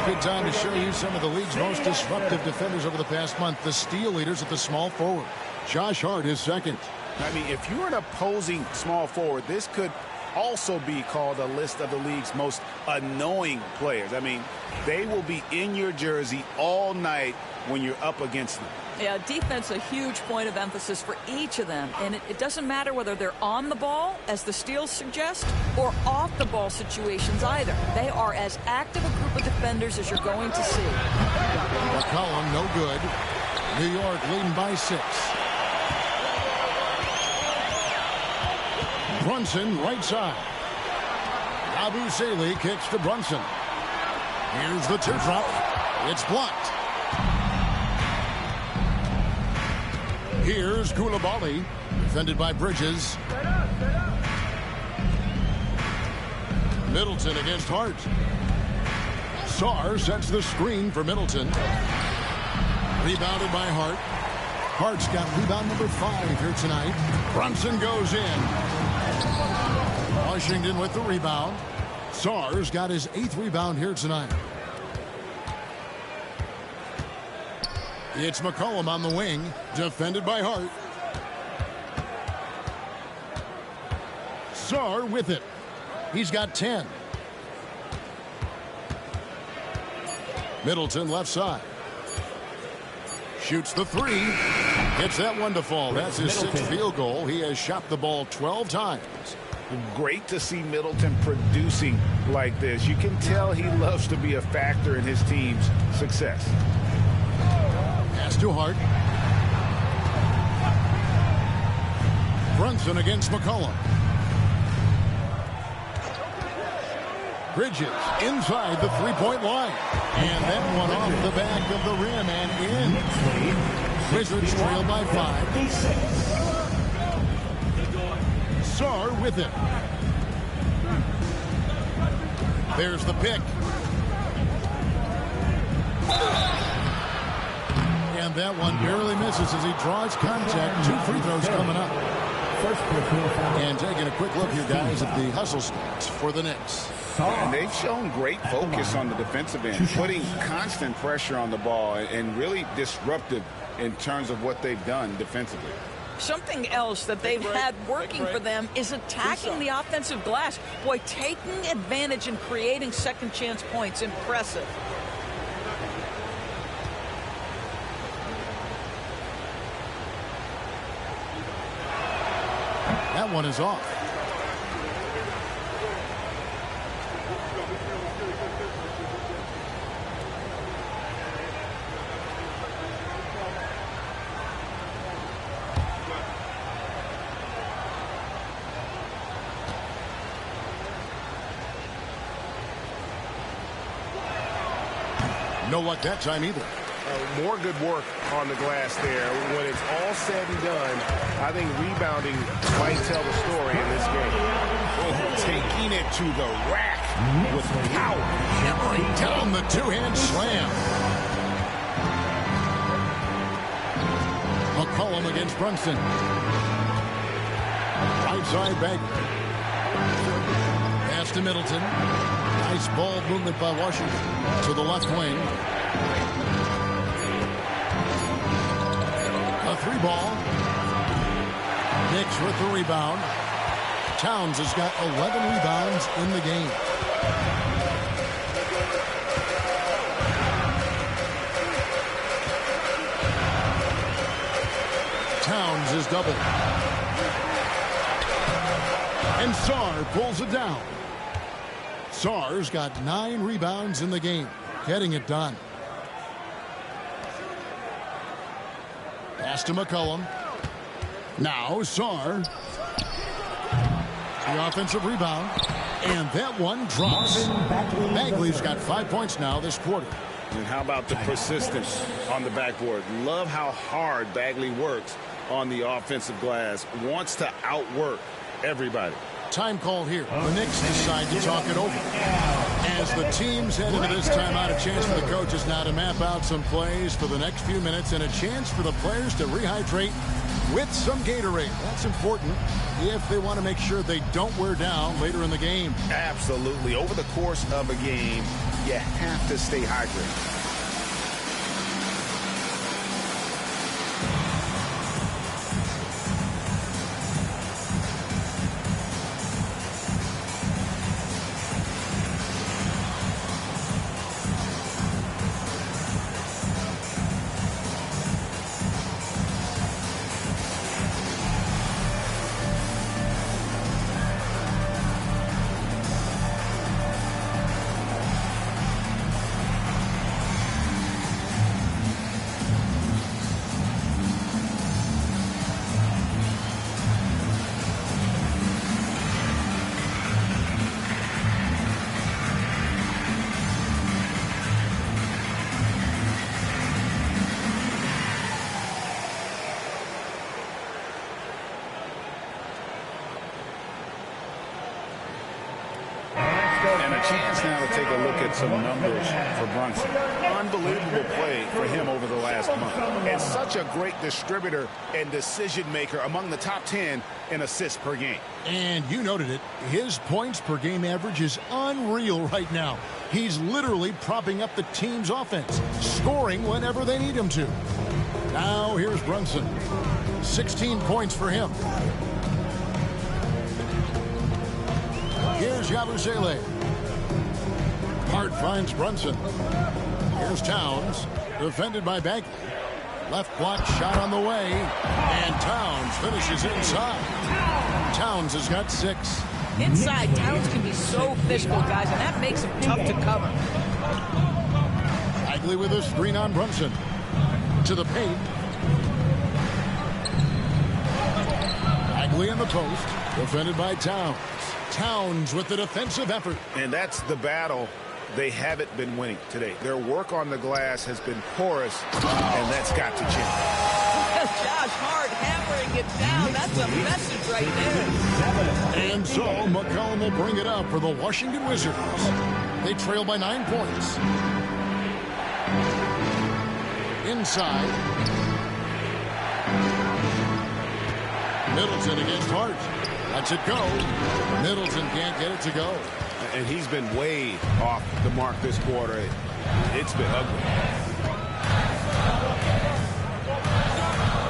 a good time to show you some of the league's most disruptive defenders over the past month. The steal leaders at the small forward. Josh Hart is second. I mean, if you're an opposing small forward, this could also be called a list of the league's most annoying players. I mean, they will be in your jersey all night when you're up against them. Yeah, defense a huge point of emphasis for each of them. And it doesn't matter whether they're on the ball, as the steals suggest, or off the ball situations either. They are as active a group of defenders as you're going to see. McCollum, no good. New York leading by 6. Brunson, right side. Abu Saleh kicks to Brunson. Here's the teardrop. It's blocked. Here's Koulibaly, defended by Bridges. Middleton against Hart. Sarr sets the screen for Middleton. Rebounded by Hart. Hart's got rebound number 5 here tonight. Brunson goes in. Washington with the rebound. Sarr's got his 8th rebound here tonight. It's McCollum on the wing, defended by Hart. Sarr with it. He's got 10. Middleton left side. Shoots the 3. Gets that one to fall. That's his 6th field goal. He has shot the ball 12 times. Great to see Middleton producing like this. You can tell he loves to be a factor in his team's success. Pass to Hart. Brunson against McCollum. Bridges inside the 3-point line. And that one off the back of the rim and in. Wizards trail by 5. Sarr with it. There's the pick. And that one barely misses as he draws contact. 2 free throws coming up. And taking a quick look here, guys, at the hustle stats for the Knicks. And they've shown great focus on the defensive end, putting constant pressure on the ball and really disruptive in terms of what they've done defensively. Something else that they've had working for them is attacking the offensive glass. Boy, taking advantage and creating second chance points. Impressive. That one is off. No luck that time either. More good work on the glass there. When it's all said and done, I think rebounding might tell the story in this game. Oh, taking it to the rack with power. Hammering down the 2-hand slam. McCollum against Brunson. Right side Bagley. Pass to Middleton. Nice ball movement by Washington to the left wing. A 3-ball. Knicks with the rebound. Towns has got 11 rebounds in the game. Towns is doubled. And Sarr pulls it down. Sarr's got 9 rebounds in the game, getting it done. Pass to McCollum. Now Sarr. The offensive rebound. And that one drops. Bagley's got 5 points now this quarter. And how about the persistence on the backboard? Love how hard Bagley works on the offensive glass. Wants to outwork everybody. Time call here. The Knicks decide to talk it over. As the teams head into this timeout, a chance for the coaches now to map out some plays for the next few minutes and a chance for the players to rehydrate with some Gatorade. That's important if they want to make sure they don't wear down later in the game. Absolutely. Over the course of a game, you have to stay hydrated. And a chance now to take a look at some numbers for Brunson. Unbelievable play for him over the last month. And such a great distributor and decision maker, among the top 10 in assists per game. And you noted it. His points per game average is unreal right now. He's literally propping up the team's offense, scoring whenever they need him to. Now here's Brunson. 16 points for him. Here's Yabusele. Hart finds Brunson. Here's Towns. Defended by Bagley. Left block shot on the way. And Towns finishes inside. Towns has got 6. Inside, Towns can be so physical, guys, and that makes him tough to cover. Bagley with a screen on Brunson. To the paint. Bagley in the post. Defended by Towns. Towns with the defensive effort. And that's the battle they haven't been winning today. Their work on the glass has been porous, and that's got to change. Josh Hart hammering it down. That's a message right there. And so McCollum will bring it up for the Washington Wizards. They trail by 9 points. Inside. Middleton against Hart. Lets it go. Middleton can't get it to go. And he's been way off the mark this quarter. It's been ugly.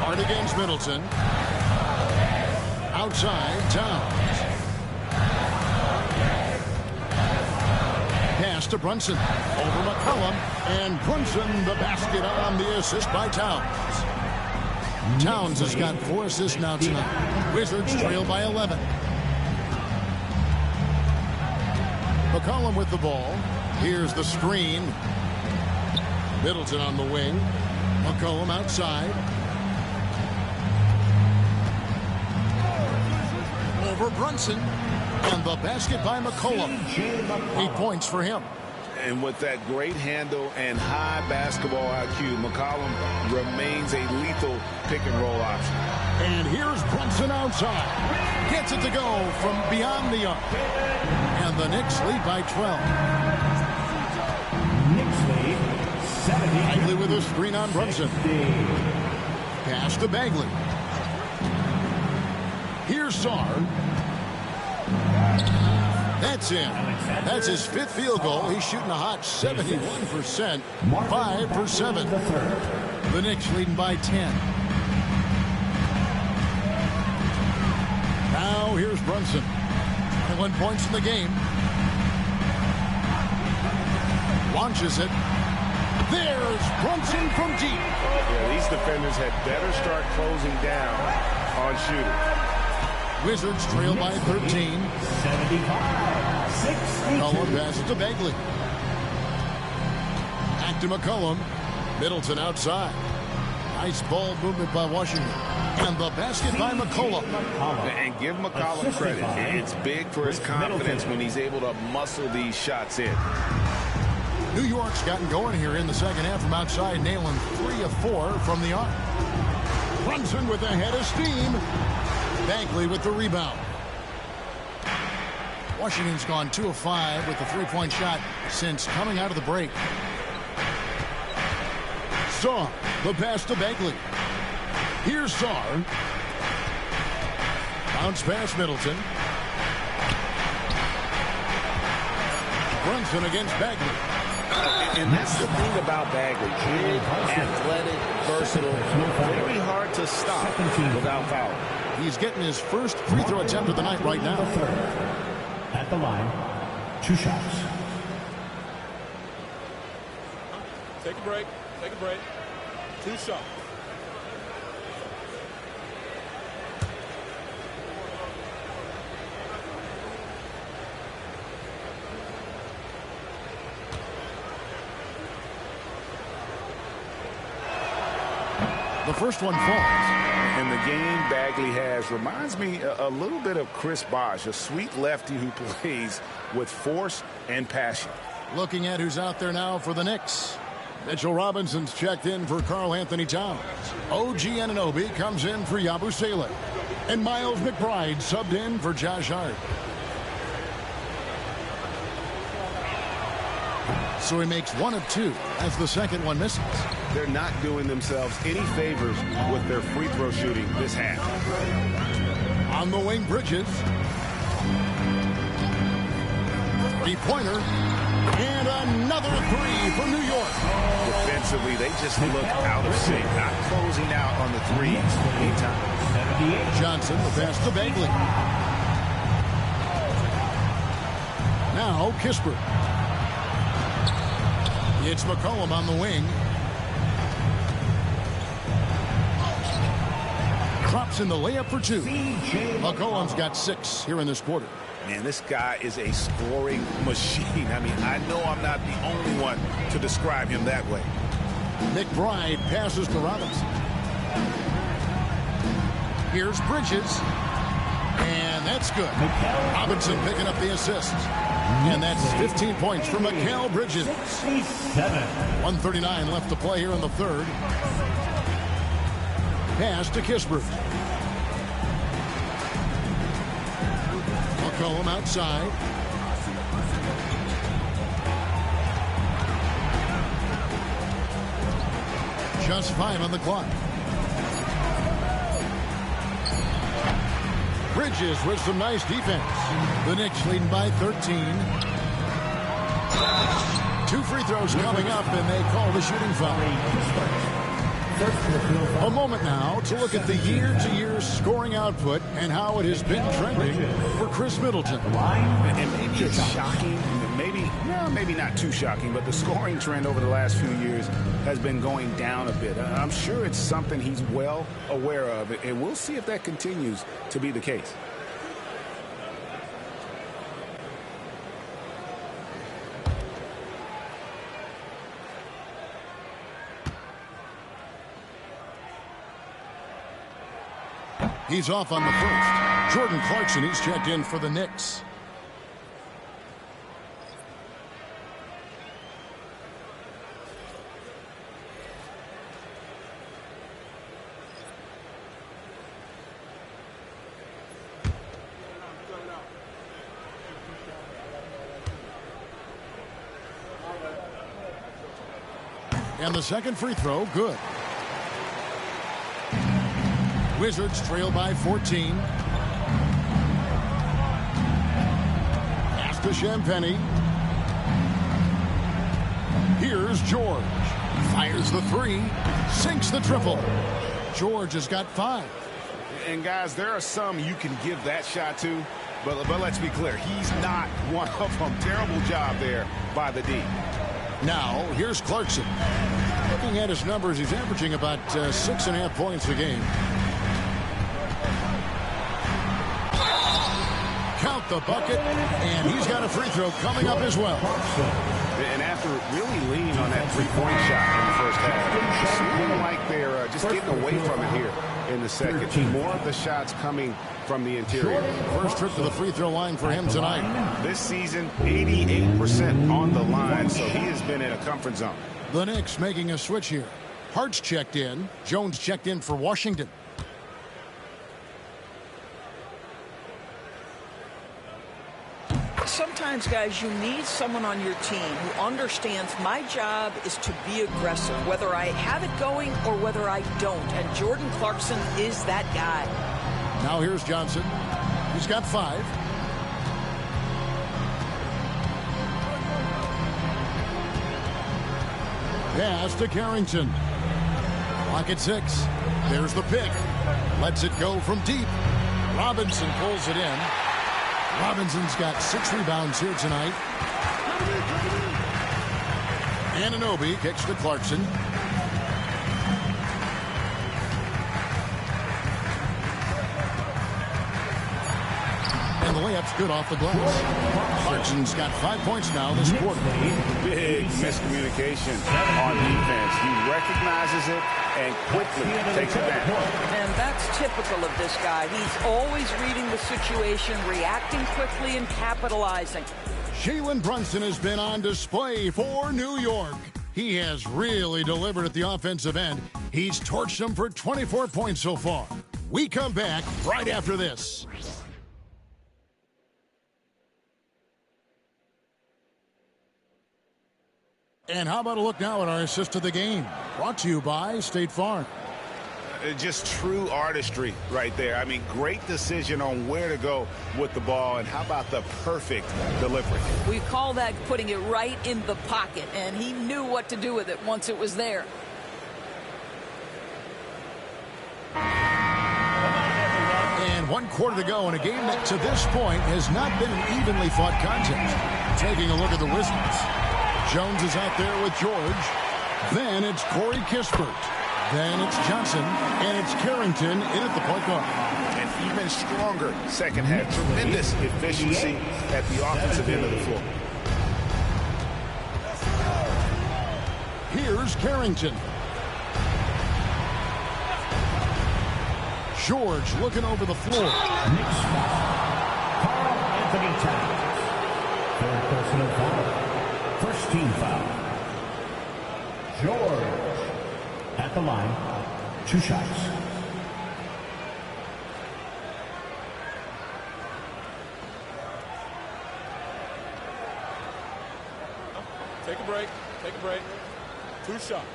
Hart against Middleton. Outside, Towns. Pass to Brunson. Over McCollum. And Brunson the basket on the assist by Towns. Towns has got 4 assists now tonight. Wizards trail by 11. McCollum with the ball. Here's the screen. Middleton on the wing. McCollum outside. Over Brunson. And the basket by McCollum. 8 points for him. And with that great handle and high basketball IQ, McCollum remains a lethal pick-and-roll option. And here's Brunson outside. Gets it to go from beyond the arc. And the Knicks lead by 12. Knicks lead 70. Bagley with a screen on Brunson. Pass to Bagley. Here's Sarr. That's in. That's his 5th field goal. He's shooting a hot 71%. 5 for 7. The Knicks leading by 10. Now here's Brunson. 1 points in the game. Launches it. There's Brunson from deep. Yeah, these defenders had better start closing down on shooters. Wizards trail by 13. 75. 62. McCollum passes to Bagley. Back to McCollum. Middleton outside. Nice ball movement by Washington. And the basket by McCollum. And give McCollum credit. It's big for his confidence when he's able to muscle these shots in. New York's gotten going here in the second half from outside, nailing 3 of 4 from the arc. Brunson with a head of steam. Bagley with the rebound. Washington's gone 2 of 5 with the 3-point shot since coming out of the break. Saw the pass to Bagley. Here's Czar. Bounce pass Middleton. Brunson against Bagley. And that's the thing about Bagley. Big, athletic, versatile, very hard to stop without foul. He's getting his first free throw attempt of the night right now. At the line, 2 shots. Take a break. Take a break. 2 shots. The first one falls. And the game Bagley has reminds me a little bit of Chris Bosh, a sweet lefty who plays with force and passion. Looking at who's out there now for the Knicks. Mitchell Robinson's checked in for Karl Anthony Towns. OG Anunoby comes in for Yabusele. And Miles McBride subbed in for Josh Hart. So he makes 1 of 2 as the second one misses. They're not doing themselves any favors with their free throw shooting this half. On the wing, Bridges. 3-pointer. And another 3 for New York. Defensively, they just look out of sync, not closing out on the threes anytime. Johnson, the pass to Bagley. Now, Kispert. It's McCollum on the wing. Drops in the layup for 2. McCollum's got 6 here in this quarter. Man, this guy is a scoring machine. I mean, I know I'm not the only one to describe him that way. McBride passes to Robinson. Here's Bridges. And that's good. Robinson picking up the assist. And that's 15 points for Mikal Bridges. 1:39 left to play here in the third. Pass to Kispert. McCollum outside. Just 5 on the clock. Bridges with some nice defense. The Knicks leading by 13. 2 free throws coming up, and they call the shooting foul. A moment now to look at the year-to-year scoring output and how it has been trending for Chris Middleton. And maybe it's shocking, maybe not too shocking, but the scoring trend over the last few years has been going down a bit. I'm sure it's something he's well aware of, and we'll see if that continues to be the case. He's off on the first. Jordan Clarkson, he's checked in for the Knicks. And the second free throw, good. Wizards trail by 14. Pass to Champagny. Here's George. Fires the 3. Sinks the triple. George has got 5. And guys, there are some you can give that shot to, but let's be clear, he's not one of them. Terrible job there by the D. Now, here's Clarkson. Looking at his numbers, he's averaging about 6.5 points a game. Count the bucket, and he's got a free throw coming up as well. And after really leaning on that three-point shot in the first half, it seemed like they're just getting away from it here in the second. More of the shots coming from the interior. First trip to the free throw line for him tonight. This season, 88% on the line, so he has been in a comfort zone. The Knicks making a switch here. Hart's checked in. Jones checked in for Washington. sometimes, guys, you need someone on your team who understands my job is to be aggressive, whether I have it going or whether I don't. And Jordan Clarkson is that guy. Now here's Johnson. He's got 5. Pass to Carrington. Clock at 6. There's the pick. Lets it go from deep. Robinson pulls it in. Robinson's got 6 rebounds here tonight. Anunoby kicks to Clarkson. And the layup's good off the glass. Clarkson's got 5 points now this quarter. Big miscommunication on defense. He recognizes it and quickly takes advantage. And that's typical of this guy. He's always reading the situation, reacting quickly, and capitalizing. Jalen Brunson has been on display for New York. He has really delivered at the offensive end. He's torched them for 24 points so far. We come back right after this. And how about a look now at our assist of the game? Brought to you by State Farm. Just true artistry right there. I mean, great decision on where to go with the ball, and how about the perfect delivery? We call that putting it right in the pocket, and he knew what to do with it once it was there. And 1 quarter to go in a game that to this point has not been an evenly fought contest. Taking a look at the Wizards. Jones is out there with George. Then it's Corey Kispert. Then it's Johnson. And it's Carrington in at the point guard. And even stronger second half. Tremendous efficiency at the offensive end of the floor. Here's Carrington. George looking over the floor. Next foul. Karl Anthony Towns. Third personal foul. First team foul. George at the line. 2 shots. Take a break. Take a break. 2 shots.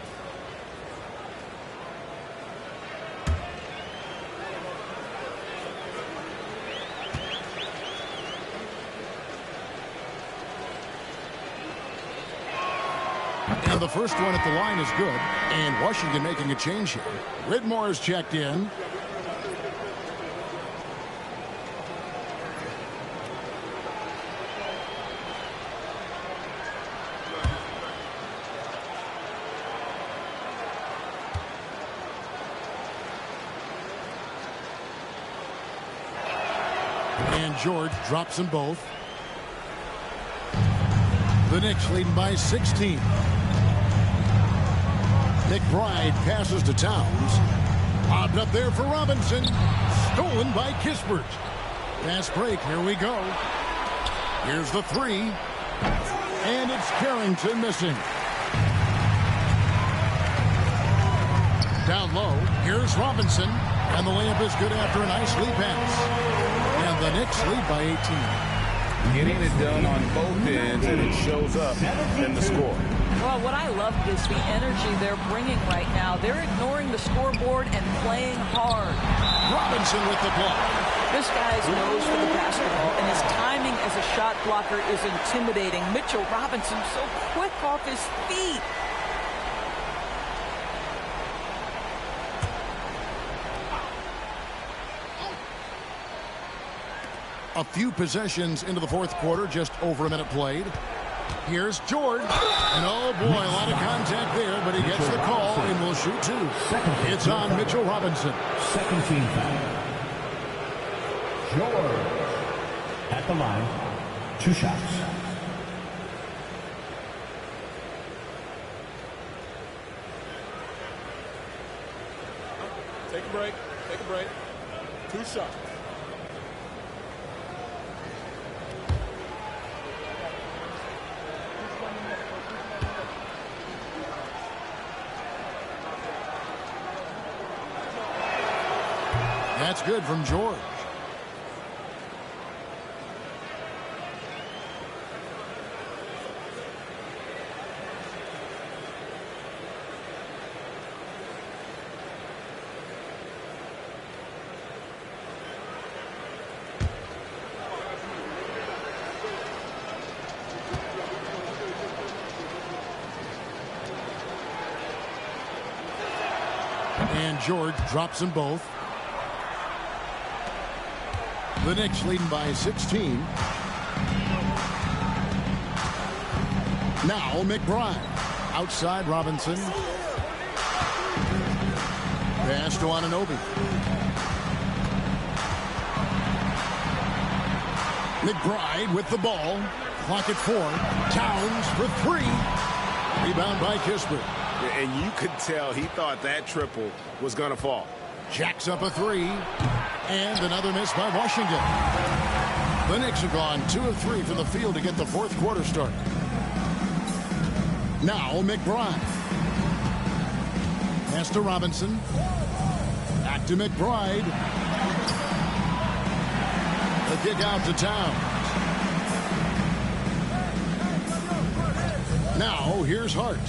And the first one at the line is good. And Washington making a change here. Ridmore is checked in. And George drops them both. The Knicks leading by 16. McBride passes to Towns. Lobbed up there for Robinson. Stolen by Kispert. Fast break. Here we go. Here's the 3. And it's Carrington missing. Down low. Here's Robinson. And the layup is good after a nice lead pass. And the Knicks lead by 18. Getting it done on both ends, and it shows up in the score. Well, what I love is the energy they're bringing right now. They're ignoring the scoreboard and playing hard. Robinson with the block. This guy's nose for the basketball, and his timing as a shot blocker is intimidating. Mitchell Robinson so quick off his feet. A few possessions into the fourth quarter, just over a minute played. Here's George. And oh boy, a lot of contact there, but he gets the call and will shoot 2. It's on Mitchell Robinson. Second team foul. George at the line. 2 shots. Take a break. Take a break. 2 shots. That's good from George. And George drops them both. The Knicks leading by 16. Now McBride. Outside Robinson. Pass to Anunoby. McBride with the ball. Clock at 4. Towns for 3. Rebound by Kispert. And you could tell he thought that triple was going to fall. Jacks up a 3. And another miss by Washington. The Knicks have gone 2 of 3 from the field to get the fourth quarter started. Now McBride. Pass to Robinson. Back to McBride. The kick out to Towns. Now here's Hart.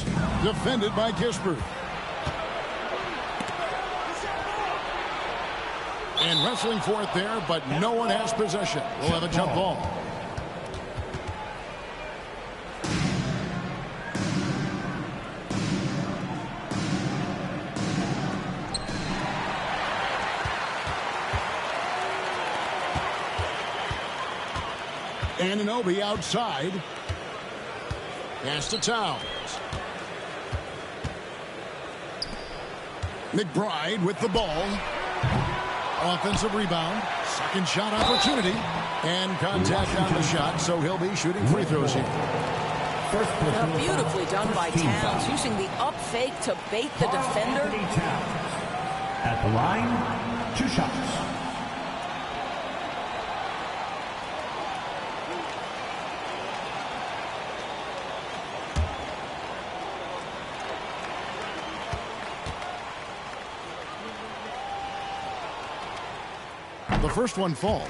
Defended by Kispert. And wrestling for it there, but no one has possession. We'll have a jump ball. Anunoby outside. Pass to Towns. McBride with the ball. Offensive rebound. Second shot opportunity. And contact on the shot, so he'll be shooting free throws here. Beautifully done by Towns, using the up fake to bait the defender. At the line, 2 shots. The first one falls.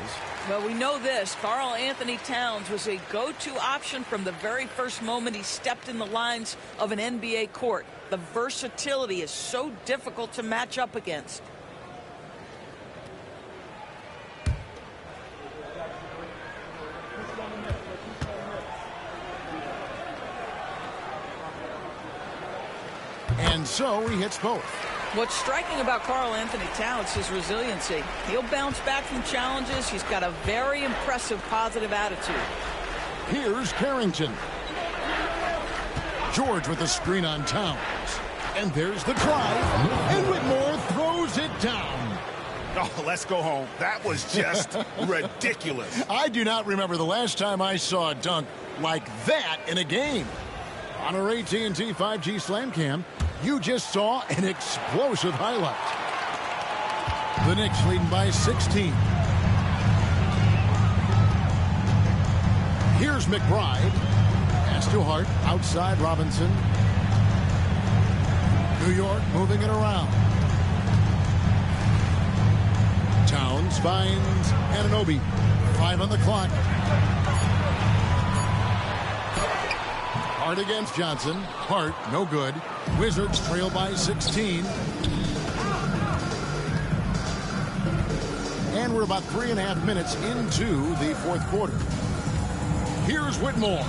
Well, we know this. Karl Anthony Towns was a go-to option from the very first moment he stepped in the lines of an NBA court. The versatility is so difficult to match up against. And so he hits both. What's striking about Karl Anthony Towns is resiliency. He'll bounce back from challenges. He's got a very impressive positive attitude. Here's Carrington. George with the screen on Towns. And there's the drive. And Whitmore throws it down. Oh, let's go home. That was just ridiculous. I do not remember the last time I saw a dunk like that in a game. On our AT&T 5G Slam Cam, you just saw an explosive highlight. The Knicks leading by 16. Here's McBride. Pass to Hart. Outside Robinson. New York moving it around. Towns finds Anunoby. 5 on the clock. Hart against Johnson. Hart, no good. Wizards trail by 16. And we're about 3.5 minutes into the fourth quarter. Here's Whitmore.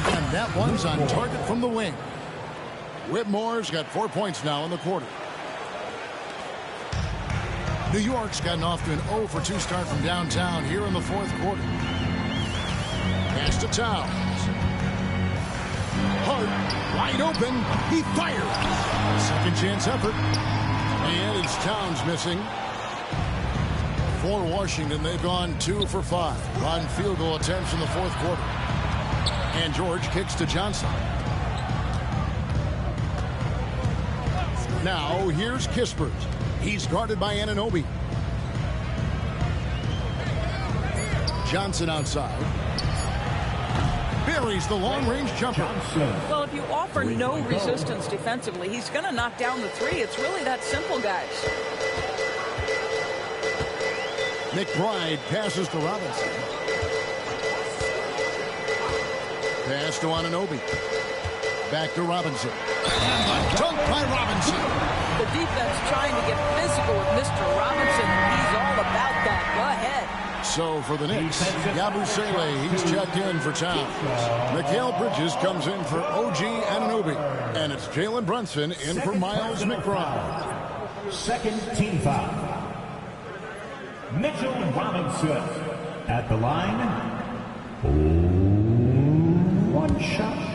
And that one's on target from the wing. Whitmore's got 4 points now in the quarter. New York's gotten off to an 0 for 2 start from downtown here in the fourth quarter. Pass to Towns. Hart, wide open. He fires. Second chance effort. And it's Towns missing. For Washington, they've gone 2 for 5 on field goal attempts in the fourth quarter. And George kicks to Johnson. Now here's Kispert. He's guarded by Anunoby. Johnson outside. Buries the long-range jumper. Well, if you offer no resistance defensively, he's going to knock down the 3. It's really that simple, guys. McBride passes to Robinson. Pass to Anunoby. Back to Robinson. Dunk by Robinson. The defense trying to get physical with Mr. Robinson. He's all about that. Go ahead. So for the Knicks, Yabusele, he's checked in for Towns. Mikal Bridges comes in for OG Anunoby. And it's Jalen Brunson in for Miles McBride. second team foul. Mitchell Robinson at the line. One shot.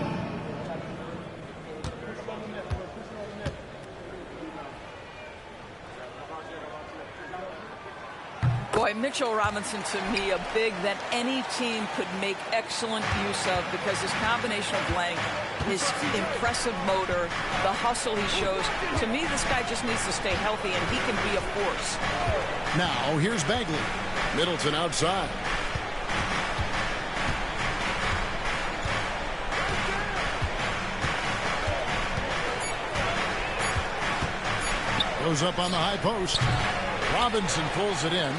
Boy, Mitchell Robinson, to me, a big that any team could make excellent use of because his combination of length, his impressive motor, the hustle he shows. To me, this guy just needs to stay healthy, and he can be a force. Now, here's Bagley. Middleton outside. Goes up on the high post. Robinson pulls it in.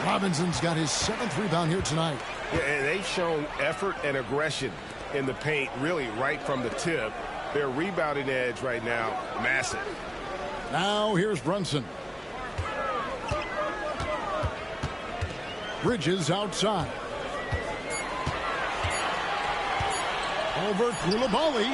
Robinson's got his 7th rebound here tonight. Yeah, and they've shown effort and aggression in the paint, really right from the tip. Their rebounding edge right now, massive. Now here's Brunson. Bridges outside. Over Koulibaly.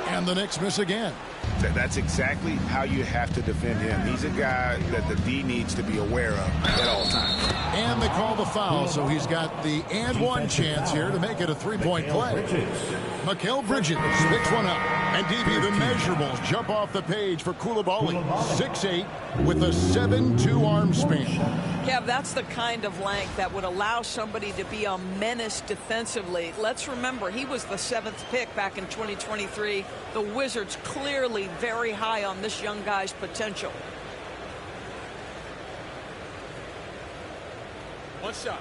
And the Knicks miss again. That's exactly how you have to defend him. He's a guy that the D needs to be aware of at all times. And they call the foul, so he's got the and one chance here to make it a three-point play. Mikal Bridges picks one up. And DB, the measurables jump off the page for Koulibaly. 6'8" with a 7'2" arm span. Kev, that's the kind of length that would allow somebody to be a menace defensively. Let's remember, he was the 7th pick back in 2023. The Wizards clearly very high on this young guy's potential. One shot.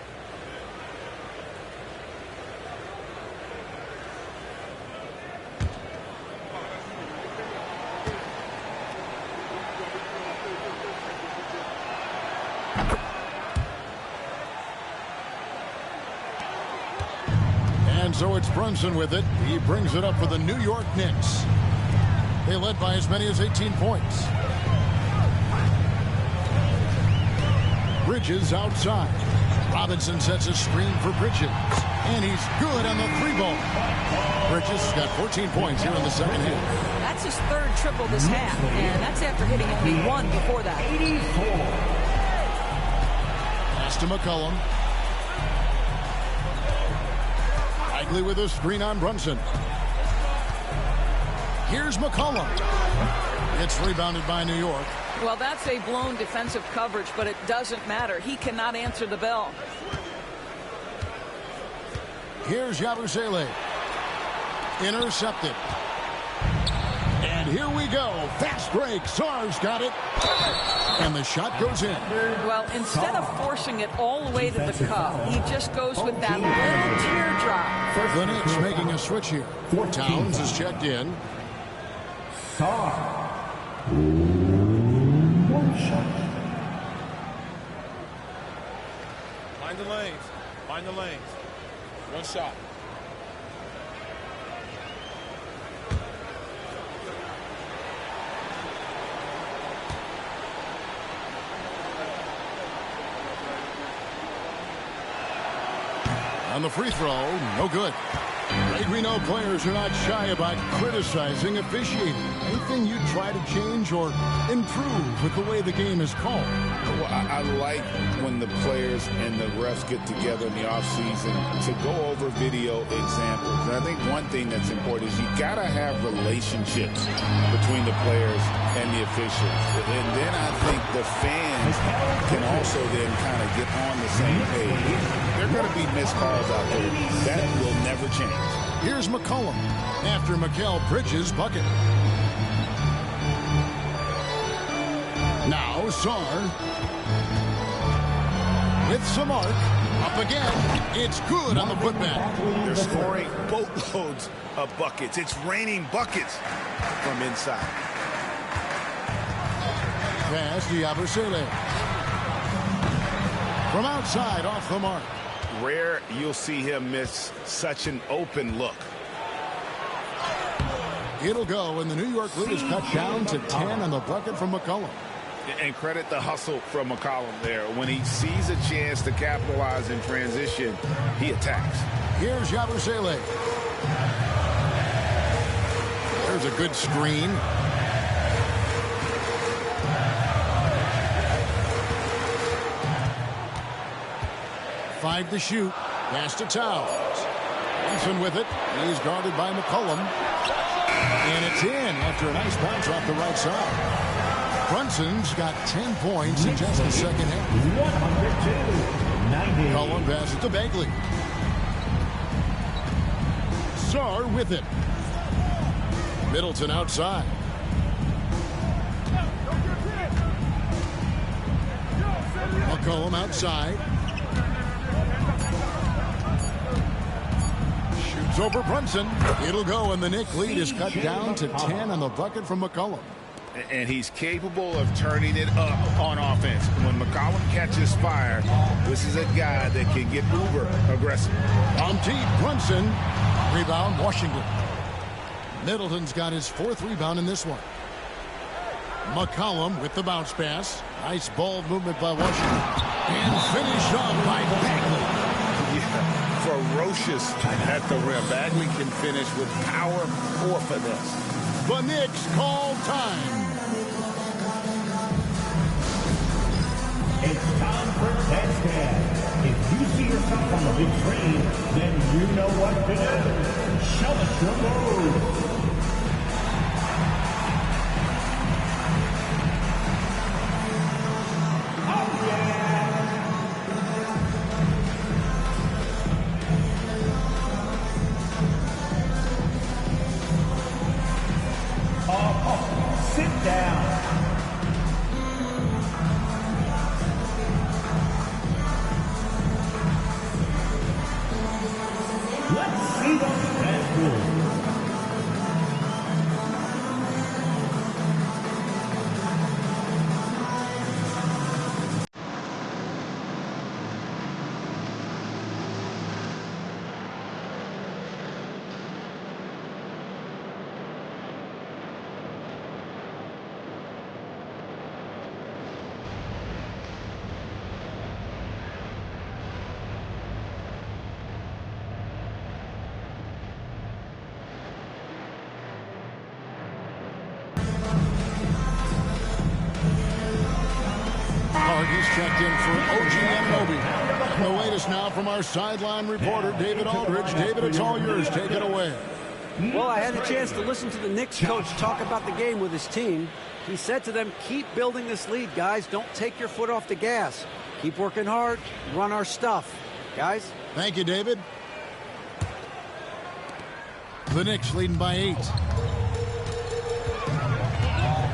And so it's Brunson with it. He brings it up for the New York Knicks. They led by as many as 18 points. Bridges outside. Robinson sets a screen for Bridges. And he's good on the 3-ball. Bridges has got 14 points here in the second half. That's his 3rd triple this half, and that's after hitting only 1 before that. Pass to McCollum. Bagley with a screen on Brunson. Here's McCollum. It's rebounded by New York. Well, that's a blown defensive coverage, but it doesn't matter. He cannot answer the bell. Here's Yabusele. Intercepted. And here we go. Fast break. Sarr's got it. And the shot goes in. Well, instead of forcing it all the way to the cup, he just goes with that little teardrop. The Knicks making a switch here. Towns is checked in. Sarr. One shot. Find the lanes. Find the lanes. One shot. On the free throw, no good. Greg, we know players are not shy about criticizing officiating. Anything you try to change or improve with the way the game is called? Well, I like when the players and the refs get together in the offseason to go over video examples. And I think one thing that's important is you got to have relationships between the players and the officials. And then I think the fans can also then kind of get on the same page. There are going to be missed calls out there. That will never change. Here's McCollum after Mikal Bridges' bucket. Now Sarr with some arc. Up again. It's good on the putback. They're scoring boatloads of buckets. It's raining buckets from inside. Pass to Yabusele. From outside, off the mark. Rare you'll see him miss such an open look. It'll go, and the New York lead is cut down to 10 on the bucket from McCollum. And credit the hustle from McCollum there. When he sees a chance to capitalize in transition, he attacks. Here's Yabusele. There's a good screen. Inside the shoot. Pass to Towns. Brunson with it. He's guarded by McCollum. And it's in after a nice bounce off the right side. Brunson's got 10 points in just the second half. 102. McCollum passes to Bagley. Sarr with it. Middleton outside. McCollum outside. Shoots over Brunson. It'll go, and the Knicks lead is cut down to 10 on the bucket from McCollum. And he's capable of turning it up on offense. When McCollum catches fire, this is a guy that can get uber aggressive. On deep, Brunson. Rebound, Washington. Middleton's got his 4th rebound in this one. McCollum with the bounce pass. Nice ball movement by Washington. And finished off by Bagley. Yeah, ferocious at the rim. Bagley can finish with power or finesse. The Knicks call time. It's time for touchdown. If you see yourself on the big screen, then you know what to do. Show us your move. Sit down. Let's see those fast moves. He's checked in for OG Anunoby. The latest now from our sideline reporter, David Aldridge. David, it's all yours. Take it away. Well, I had a chance to listen to the Knicks coach talk about the game with his team. He said to them, keep building this lead, guys. Don't take your foot off the gas. Keep working hard. Run our stuff. Guys? Thank you, David. The Knicks leading by 8.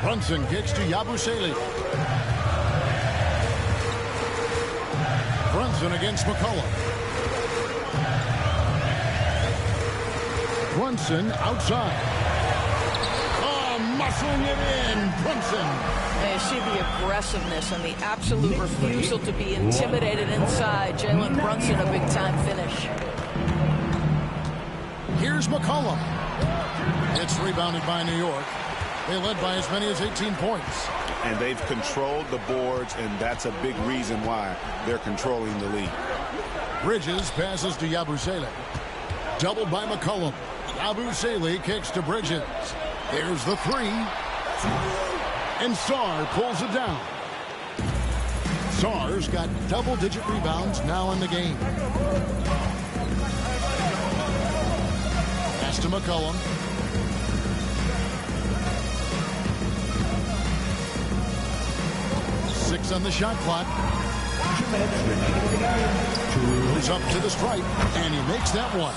Brunson kicks to Yabusele. Brunson against McCollum. Brunson outside. Oh, muscling it in. Brunson. And you see the aggressiveness and the absolute refusal to be intimidated inside. Jalen Brunson, a big-time finish. Here's McCollum. It's rebounded by New York. They led by as many as 18 points. And they've controlled the boards, and that's a big reason why they're controlling the lead. Bridges passes to Yabusele. Doubled by McCollum. Yabusele kicks to Bridges. There's the 3. And Sarr pulls it down. Sarr's got double-digit rebounds now in the game. Pass to McCollum. 6 on the shot clock. Goes up to the stripe, and he makes that one.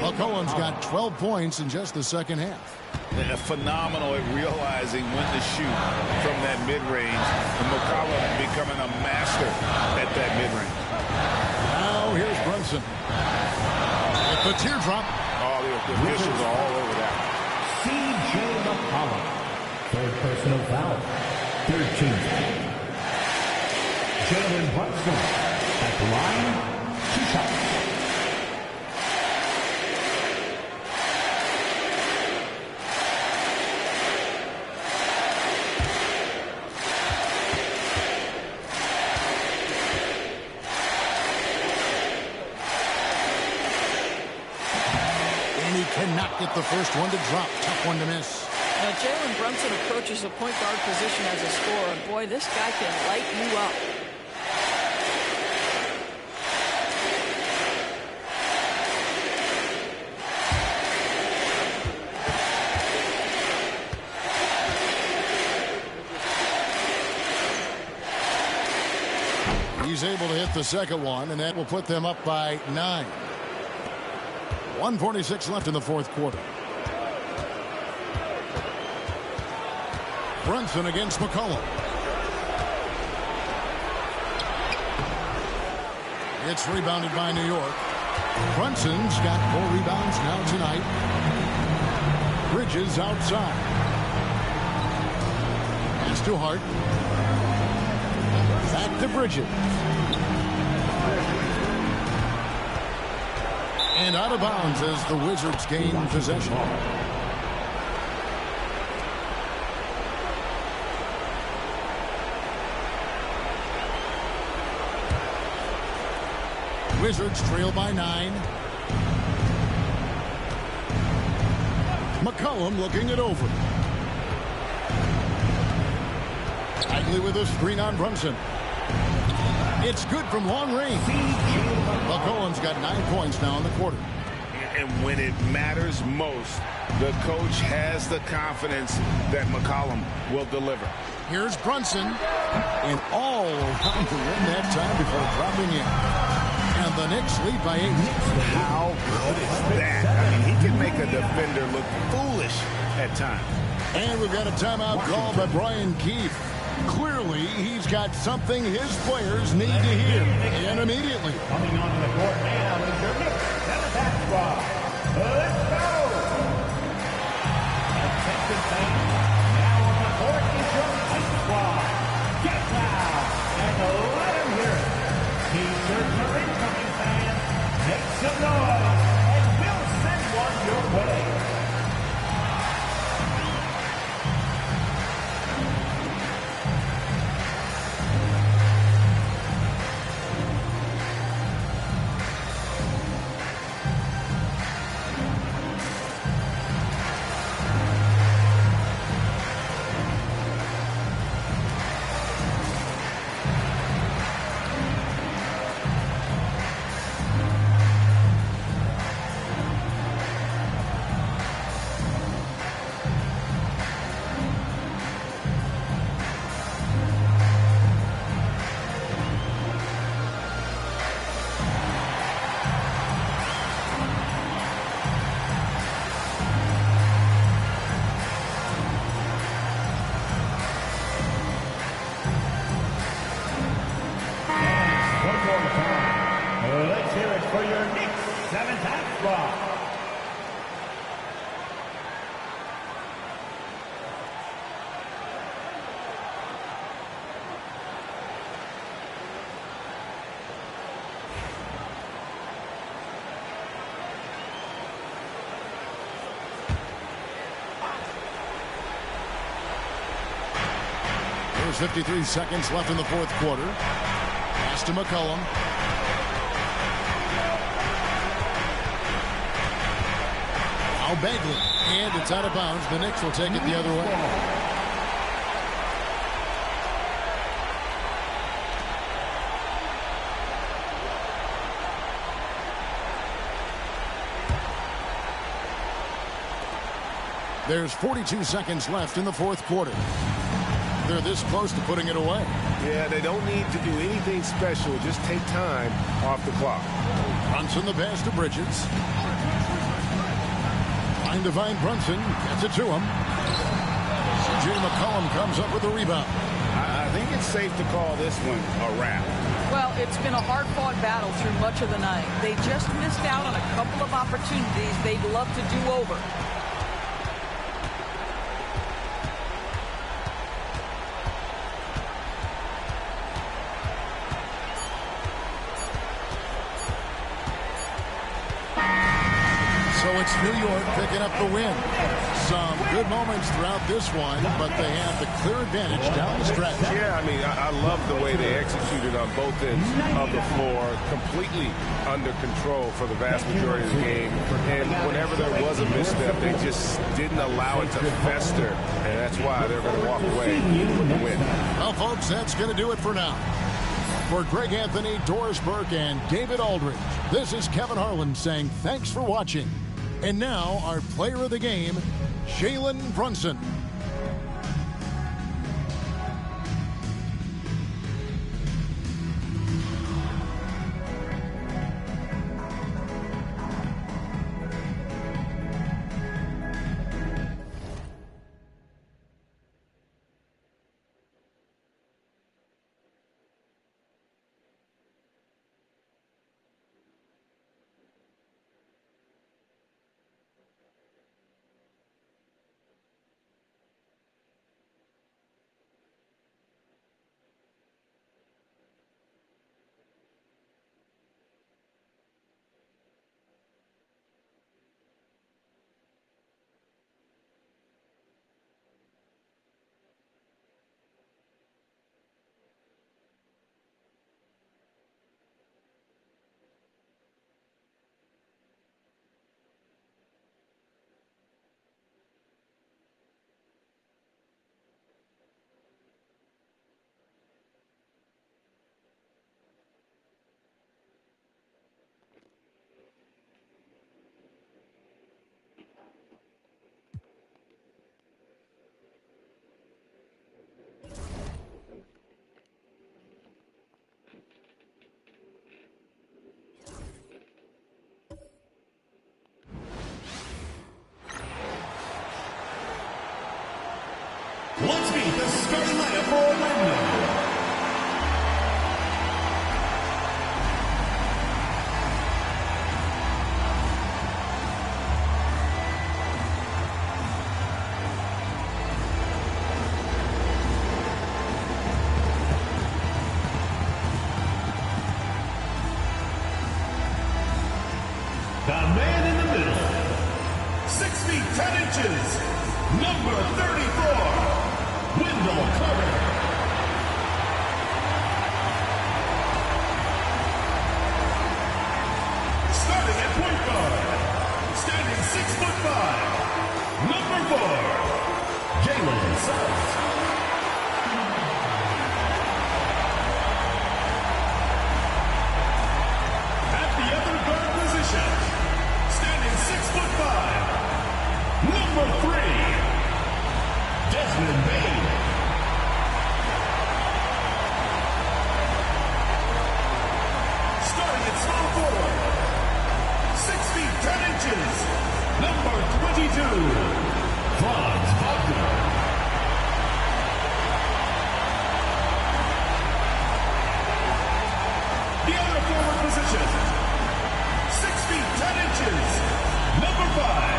McCollum's got 12 points in just the second half. They're phenomenal at realizing when to shoot from that mid-range. And McCollum becoming a master at that mid-range. Now here's Brunson. With the teardrop. Oh, the officials are all over that. C.J. McCollum. Third personal foul. 13th. Jalen Brunson at the line, 2 shots. And he cannot get the first one to drop. Tough one to miss. Now, Jalen Brunson approaches the point guard position as a scorer. And boy, this guy can light you up. He's able to hit the second one, and that will put them up by 9. 1:46 left in the fourth quarter. Brunson against McCollum. It's rebounded by New York. Brunson's got 4 rebounds now tonight. Bridges outside. Pass to Hart. Back to Bridges. And out of bounds as the Wizards gain possession. Wizards trail by 9. McCollum looking it over. Tightly with a screen on Brunson. It's good from long range. McCollum's got 9 points now in the quarter. And when it matters most, the coach has the confidence that McCollum will deliver. Here's Brunson. And all around to win that time before dropping in. And the Knicks lead by 8. How good is that? I mean, he can make a defender look foolish at times. And we've got a timeout called by Brian Keefe. Clearly, he's got something his players need to hear. And immediately. Coming onto the court now is your Knicks 7th squad. Let's go! Attention fans. Now on the court is your Knicks squad. Get down and let him hear it. T-shirts are incoming, fans. Make some noise, and we'll send one your way. Let's hear it for your Knicks 7th squad. There's 53 seconds left in the fourth quarter. Pass to McCollum. Now Bagley. And it's out of bounds. The Knicks will take it the other way. There's 42 seconds left in the fourth quarter. They're this close to putting it away. Yeah, they don't need to do anything special. Just take time off the clock. Brunson the pass to Bridges. Trying to find Brunson. Gets it to him. C.J. McCollum comes up with the rebound. I think it's safe to call this one a wrap. Well, it's been a hard-fought battle through much of the night. They just missed out on a couple of opportunities they'd love to do over. So it's New York picking up the win. Some good moments throughout this one, but they have the clear advantage down the stretch. Yeah, I mean, I love the way they executed on both ends of the floor, completely under control for the vast majority of the game. And whenever there was a misstep, they just didn't allow it to fester, and that's why they're going to walk away with the win. Well, folks, that's going to do it for now. For Greg Anthony, Doris Burke, and David Aldridge, this is Kevin Harlan saying thanks for watching. And now, our player of the game, Jalen Brunson. Let's meet the starting lineup for Orlando. The man in the middle, 6 feet 10 inches, number 34, Wendell Carter. Starting at point guard, standing 6'5", number 4, Jalen Suggs. At the other guard position, standing 6'5", number 3, Desmond Bain. Starting at small forward, 6 feet 10 inches, number 22, Franz Wagner. The other forward position, 6 feet 10 inches, number 5,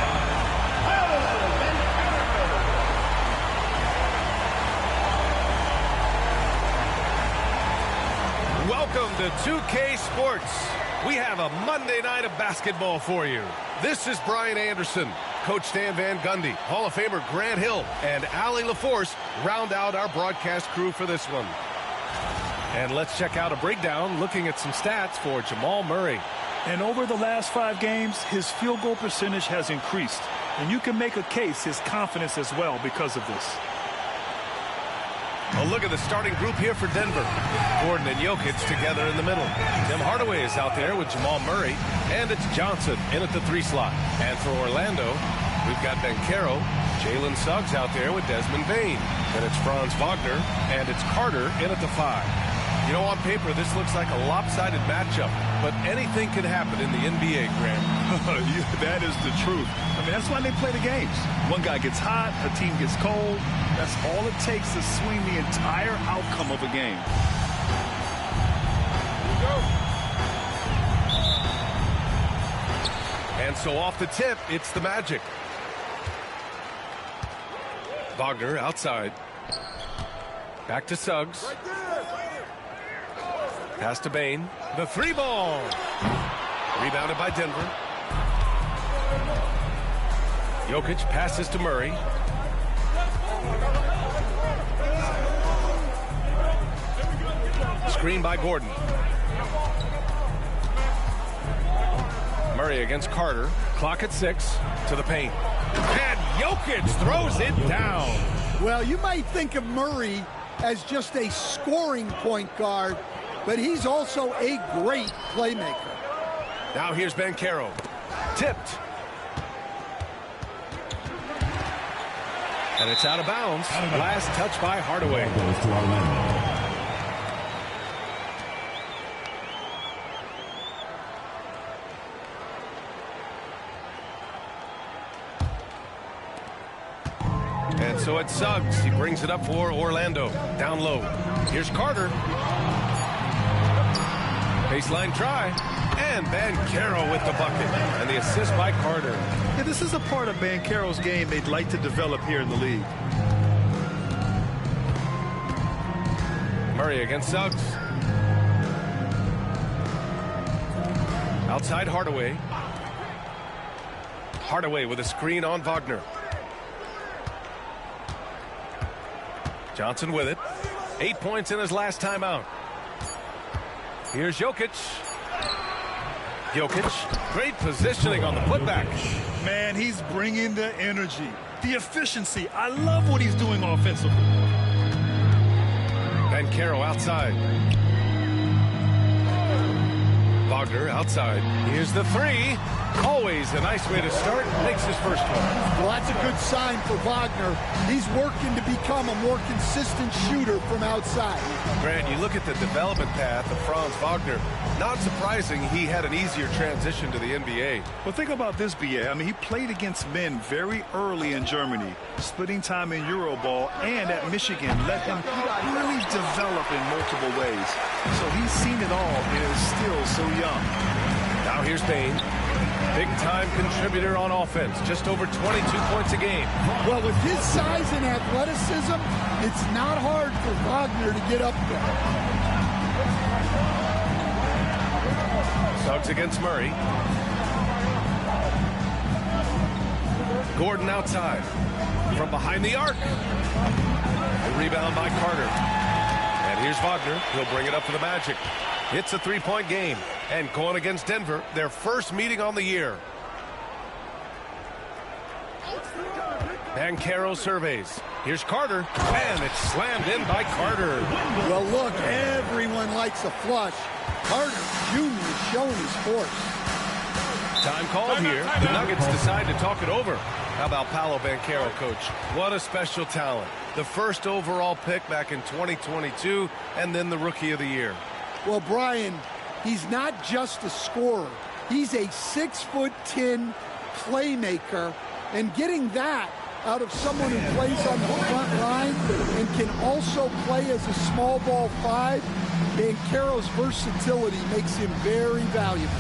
Welcome to 2K Sports. We have a Monday night of basketball for you. This is Brian Anderson. Coach Stan Van Gundy, Hall of Famer Grant Hill, and Allie LaForce round out our broadcast crew for this one. And let's check out a breakdown looking at some stats for Jamal Murray. And over the last 5 games, his field goal percentage has increased. And you can make a case his confidence as well because of this. A look at the starting group here for Denver. Gordon and Jokic together in the middle. Tim Hardaway is out there with Jamal Murray. And it's Johnson in at the 3 slot. And for Orlando, we've got Banchero, Jalen Suggs out there with Desmond Bain. Then it's Franz Wagner, and it's Carter in at the 5. You know, on paper, this looks like a lopsided matchup, but anything can happen in the NBA, Grant. That is the truth. I mean, that's why they play the games. One guy gets hot, a team gets cold. That's all it takes to swing the entire outcome of a game. And so off the tip, it's the Magic. Wagner outside. Back to Suggs. Pass to Bain. The 3 ball. Rebounded by Denver. Jokic passes to Murray. Screen by Gordon. Murray against Carter. Clock at 6 to the paint. And Jokic throws it down. Well, you might think of Murray as just a scoring point guard, but he's also a great playmaker. Now here's Banchero. Tipped. And it's out of bounds. Last touch by Hardaway. Goes to Orlando. And so it's Suggs. He brings it up for Orlando. Down low. Here's Carter. Baseline try. And Banchero with the bucket. And the assist by Carter. Yeah, this is a part of Banchero's game they'd like to develop here in the league. Murray against Suggs. Outside Hardaway. Hardaway with a screen on Wagner. Johnson with it. 8 points in his last time out. Here's Jokic. Jokic, great positioning on the putback. Man, he's bringing the energy, the efficiency. I love what he's doing offensively. Banchero outside. Wagner outside. Here's the 3. Always a nice way to start. Makes his first one. Well, that's a good sign for Wagner. He's working to become a more consistent shooter from outside. Grant, you look at the development path of Franz Wagner. Not surprising he had an easier transition to the NBA. Well, think about this, B.A. I mean, he played against men very early in Germany, splitting time in Euroball, and at Michigan let him really develop in multiple ways. So he's seen it all and is still so young. Now here's Bain. Big-time contributor on offense, just over 22 points a game. Well, with his size and athleticism, it's not hard for Wagner to get up there. Suggs against Murray. Gordon outside. From behind the arc. The rebound by Carter. And here's Wagner. He'll bring it up for the Magic. It's a three-point game. And going against Denver, their first meeting on the year. Banchero surveys. Here's Carter. And it's slammed in by Carter. Well, look, everyone likes a flush. Carter Jr. is showing his force. Time called here. The Nuggets decide to talk it over. How about Paolo Banchero, coach? What a special talent. The first overall pick back in 2022, and then the Rookie of the Year. Well, Brian, he's not just a scorer. He's a 6'10" playmaker, and getting that out of someone who plays on the front line and can also play as a small ball five, Banchero's versatility makes him very valuable.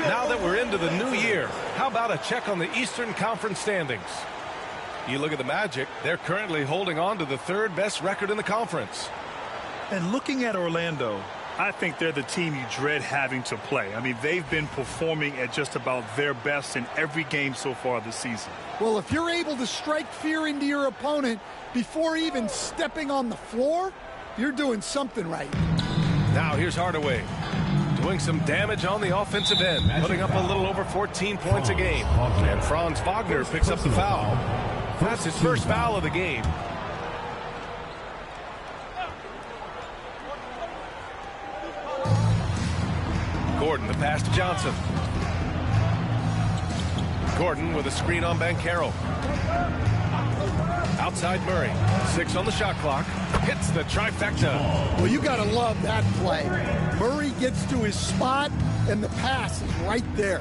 Now that we're into the new year, how about a check on the Eastern Conference standings? You look at the Magic, they're currently holding on to the third best record in the conference. And looking at Orlando, I think they're the team you dread having to play. I mean, they've been performing at just about their best in every game so far this season. Well, if you're able to strike fear into your opponent before even stepping on the floor, you're doing something right. Now here's Hardaway. Doing some damage on the offensive end, putting up a little over 14 points a game. And Franz Wagner picks up the foul. That's his first foul of the game. Gordon, the pass to Johnson. Gordon with a screen on Banchero. Outside Murray. 6 on the shot clock. Hits the trifecta. Well, you got to love that play. Murray gets to his spot, and the pass is right there.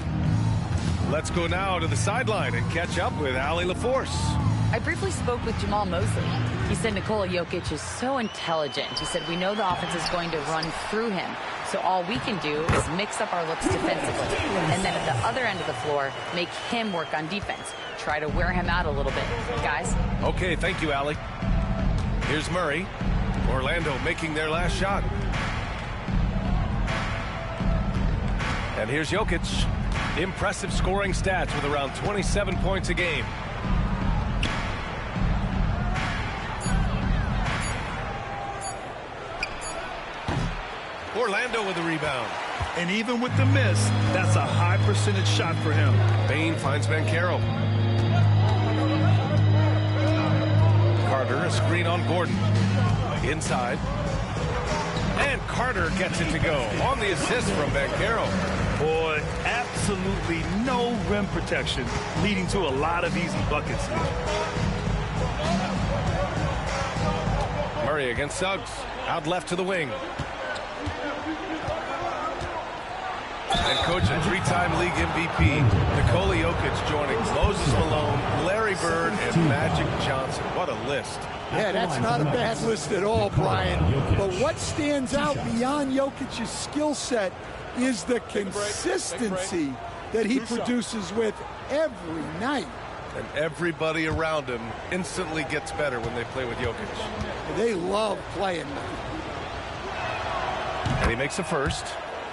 Let's go now to the sideline and catch up with Allie LaForce. I briefly spoke with Jamal Mosley. He said Nikola Jokic is so intelligent. He said we know the offense is going to run through him. So all we can do is mix up our looks defensively. And then at the other end of the floor, make him work on defense. Try to wear him out a little bit. Guys? Okay, thank you, Allie. Here's Murray. Orlando making their last shot. And here's Jokic. Impressive scoring stats with around 27 points a game. Orlando with the rebound. And even with the miss, that's a high percentage shot for him. Bain finds Banchero. Carter, a screen on Gordon. Inside. And Carter gets it to go on the assist from Banchero. Boy, absolutely no rim protection, leading to a lot of easy buckets here. Murray against Suggs. Out left to the wing. And coach and three-time league MVP, Nikola Jokic joining Moses Malone, Larry Bird, and Magic Johnson. What a list. Yeah, that's not a bad list at all, Brian. But what stands out beyond Jokic's skill set is the consistency that he produces with every night. And everybody around him instantly gets better when they play with Jokic. They love playing with him. And he makes a first.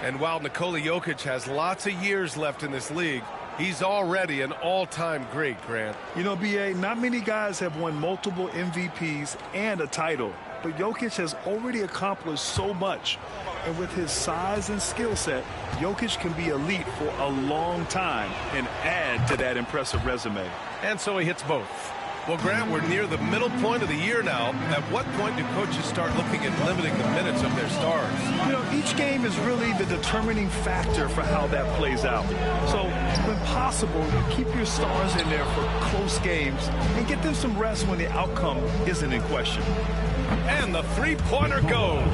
And while Nikola Jokic has lots of years left in this league, he's already an all-time great, Grant. You know, B.A., not many guys have won multiple MVPs and a title. But Jokic has already accomplished so much. And with his size and skill set, Jokic can be elite for a long time and add to that impressive resume. And so he hits both. Well, Grant, we're near the middle point of the year now. At what point do coaches start looking at limiting the minutes of their stars? You know, each game is really the determining factor for how that plays out. So, when possible, you keep your stars in there for close games and get them some rest when the outcome isn't in question. And the three-pointer goes.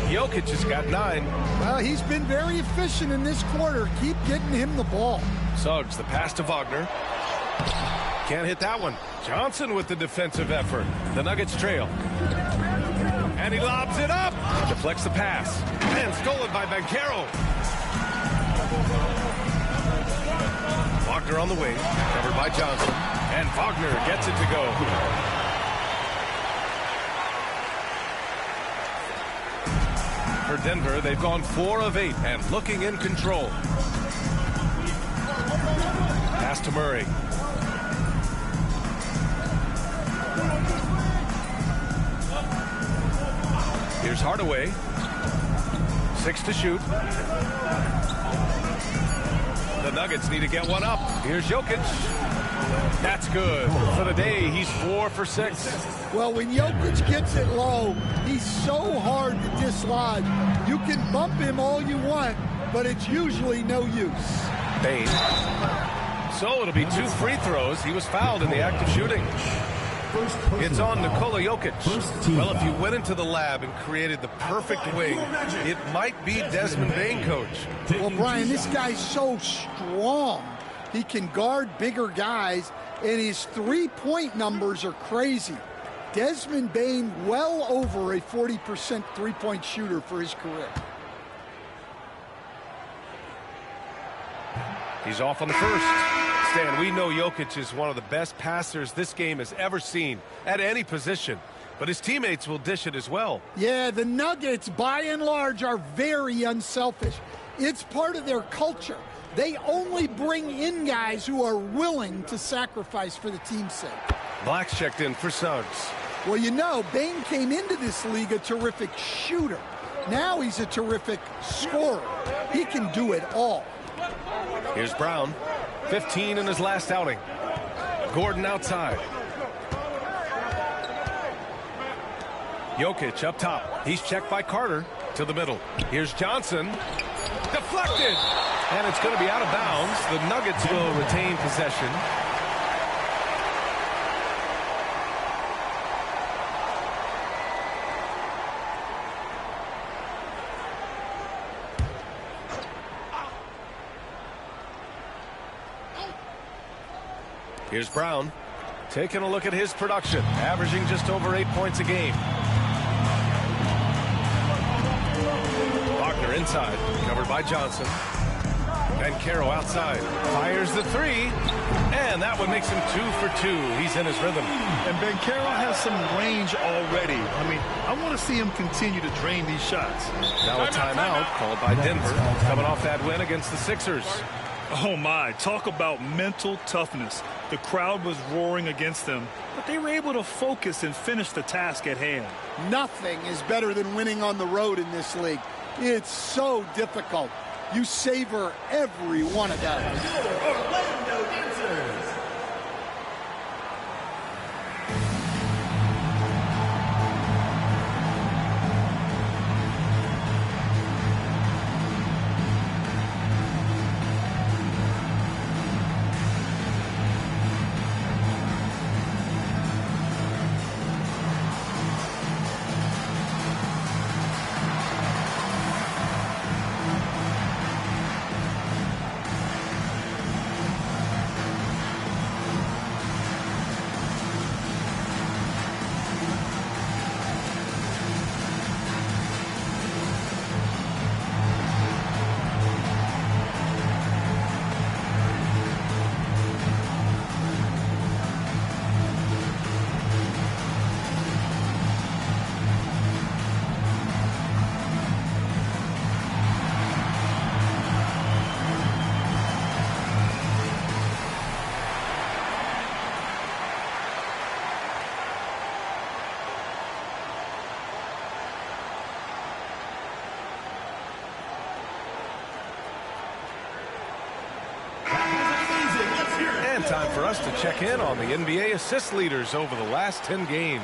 Jokic has got 9. Well, he's been very efficient in this quarter. Keep getting him the ball. Suggs, the pass to Wagner. Can't hit that one. Johnson with the defensive effort. The Nuggets trail. And he lobs it up. Deflects the pass. And stolen by Banchero. Wagner on the wing. Covered by Johnson. And Wagner gets it to go. For Denver, they've gone 4 of 8 and looking in control. Pass to Murray. Here's Hardaway. 6 to shoot. The Nuggets need to get one up. Here's Jokic. That's good. For the day, he's 4 for 6. Well, when Jokic gets it low, he's so hard to dislodge. You can bump him all you want, but it's usually no use. Bane. So it'll be 2 free throws. He was fouled in the act of shooting. It's on Nikola Jokic. Well, if you went into the lab and created the perfect wing, it might be Desmond Bane, coach. Well, Brian, this guy's so strong. He can guard bigger guys, and his three-point numbers are crazy. Desmond Bane well over a 40% three-point shooter for his career. He's off on the first. Stan, we know Jokic is one of the best passers this game has ever seen at any position, but his teammates will dish it as well. Yeah, the Nuggets, by and large, are very unselfish. It's part of their culture. They only bring in guys who are willing to sacrifice for the team's sake. Black's checked in for Suggs. Well, you know, Bane came into this league a terrific shooter. Now he's a terrific scorer. He can do it all. Here's Brown. 15 in his last outing. Gordon outside. Jokic up top. He's checked by Carter to the middle. Here's Johnson. Deflected. And it's going to be out of bounds. The Nuggets will retain possession. Here's Brown, taking a look at his production, averaging just over 8 points a game. Wagner inside, covered by Johnson. Banchero outside, fires the 3, and that one makes him 2 for 2. He's in his rhythm. And Banchero has some range already. I mean, I want to see him continue to drain these shots. Now a timeout called by Denver, coming off that win against the Sixers. Oh my, talk about mental toughness. The crowd was roaring against them, but they were able to focus and finish the task at hand. Nothing is better than winning on the road in this league. It's so difficult. You savor every one of those. time for us to check in on the NBA assist leaders over the last 10 games.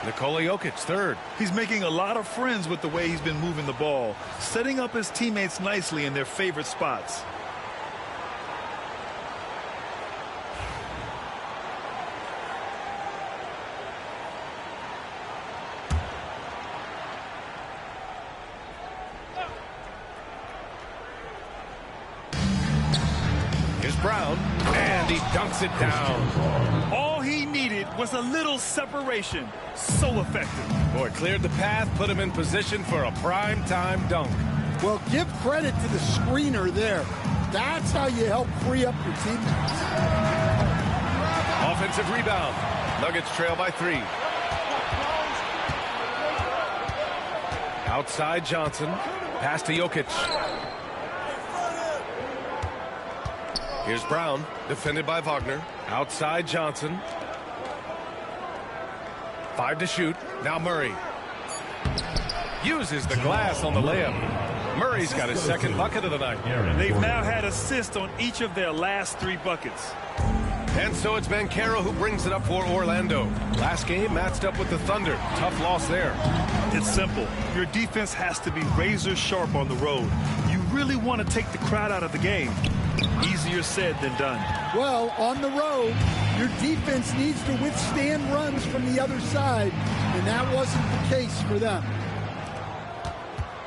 Nikola Jokic, third. He's making a lot of friends with the way he's been moving the ball, setting up his teammates nicely in their favorite spots. Brown, and he dunks it down. All he needed was a little separation. So effective. Boy, cleared the path, put him in position for a prime-time dunk. Well, give credit to the screener there. That's how you help free up your teammates. Offensive rebound. Nuggets trail by 3. Outside Johnson. Pass to Jokic. Here's Brown, defended by Wagner. Outside Johnson. 5 to shoot. Now Murray. Uses the glass on the layup. Murray's got his second bucket of the night. They've now had assists on each of their last 3 buckets. And so it's Banchero who brings it up for Orlando. Last game matched up with the Thunder. Tough loss there. It's simple. Your defense has to be razor sharp on the road. You really want to take the crowd out of the game. Easier said than done. Well, on the road, your defense needs to withstand runs from the other side, and that wasn't the case for them.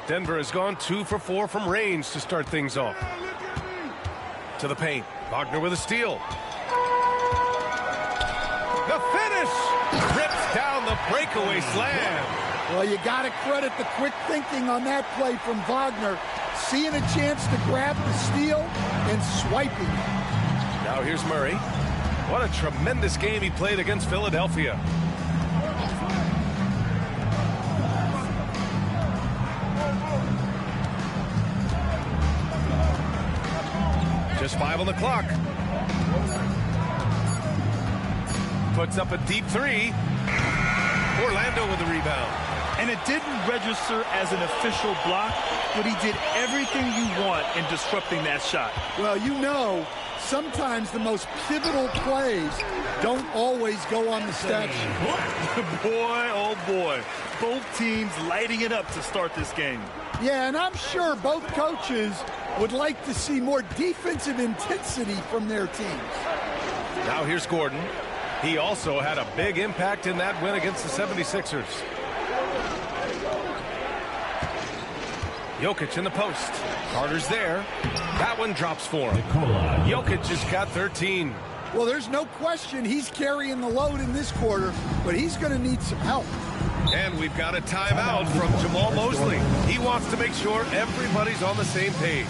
Denver has gone 2 for 4 from range to start things off. To the paint. Wagner with a steal. The finish! Rips down the breakaway slam. Well, you got to credit the quick thinking on that play from Wagner, seeing a chance to grab the steal and swiping. Now here's Murray. What a tremendous game he played against Philadelphia. Just 5 on the clock. Puts up a deep 3. Orlando with the rebound. And it didn't register as an official block, but he did everything you want in disrupting that shot. Well, you know, sometimes the most pivotal plays don't always go on the stat sheet. Boy, oh boy. Both teams lighting it up to start this game. Yeah, and I'm sure both coaches would like to see more defensive intensity from their teams. Now here's Gordon. He also had a big impact in that win against the 76ers. Jokic in the post. Carter's there. That one drops for him. Jokic just got 13. Well, there's no question he's carrying the load in this quarter, but he's going to need some help. And we've got a timeout from Jamal Mosley. He wants to make sure everybody's on the same page.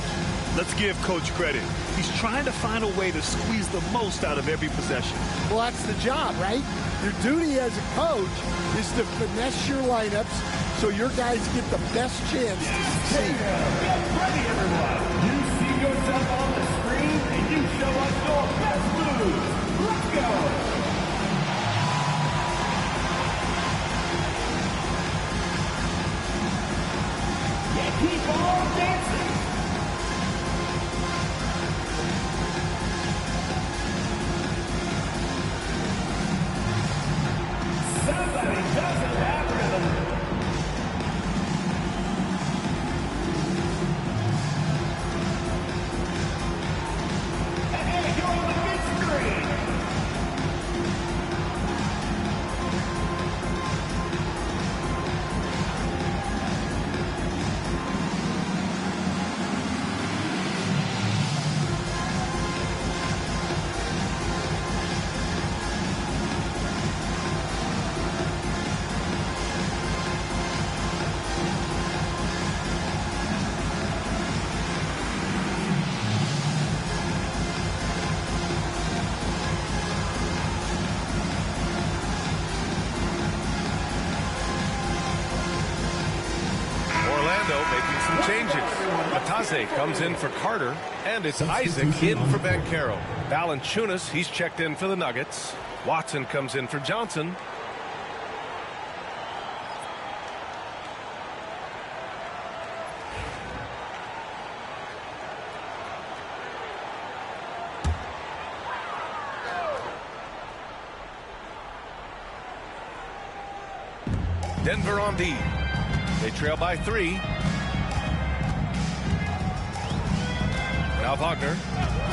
Let's give Coach credit. He's trying to find a way to squeeze the most out of every possession. Well, that's the job, right? Your duty as a coach is to finesse your lineups so your guys get the best chance to succeed. Get ready, everyone. You see yourself on the screen, and you show us your best moves. Let's go. Yeah, keep on dancing. Somebody doesn't have rhythm. Hey, you're on the big screen. Making some changes. Matase comes in for Carter, and it's Isaac in for Banchero. Valanciunas, he's checked in for the Nuggets. Watson comes in for Johnson. Denver on D. They trail by 3. Now Wagner,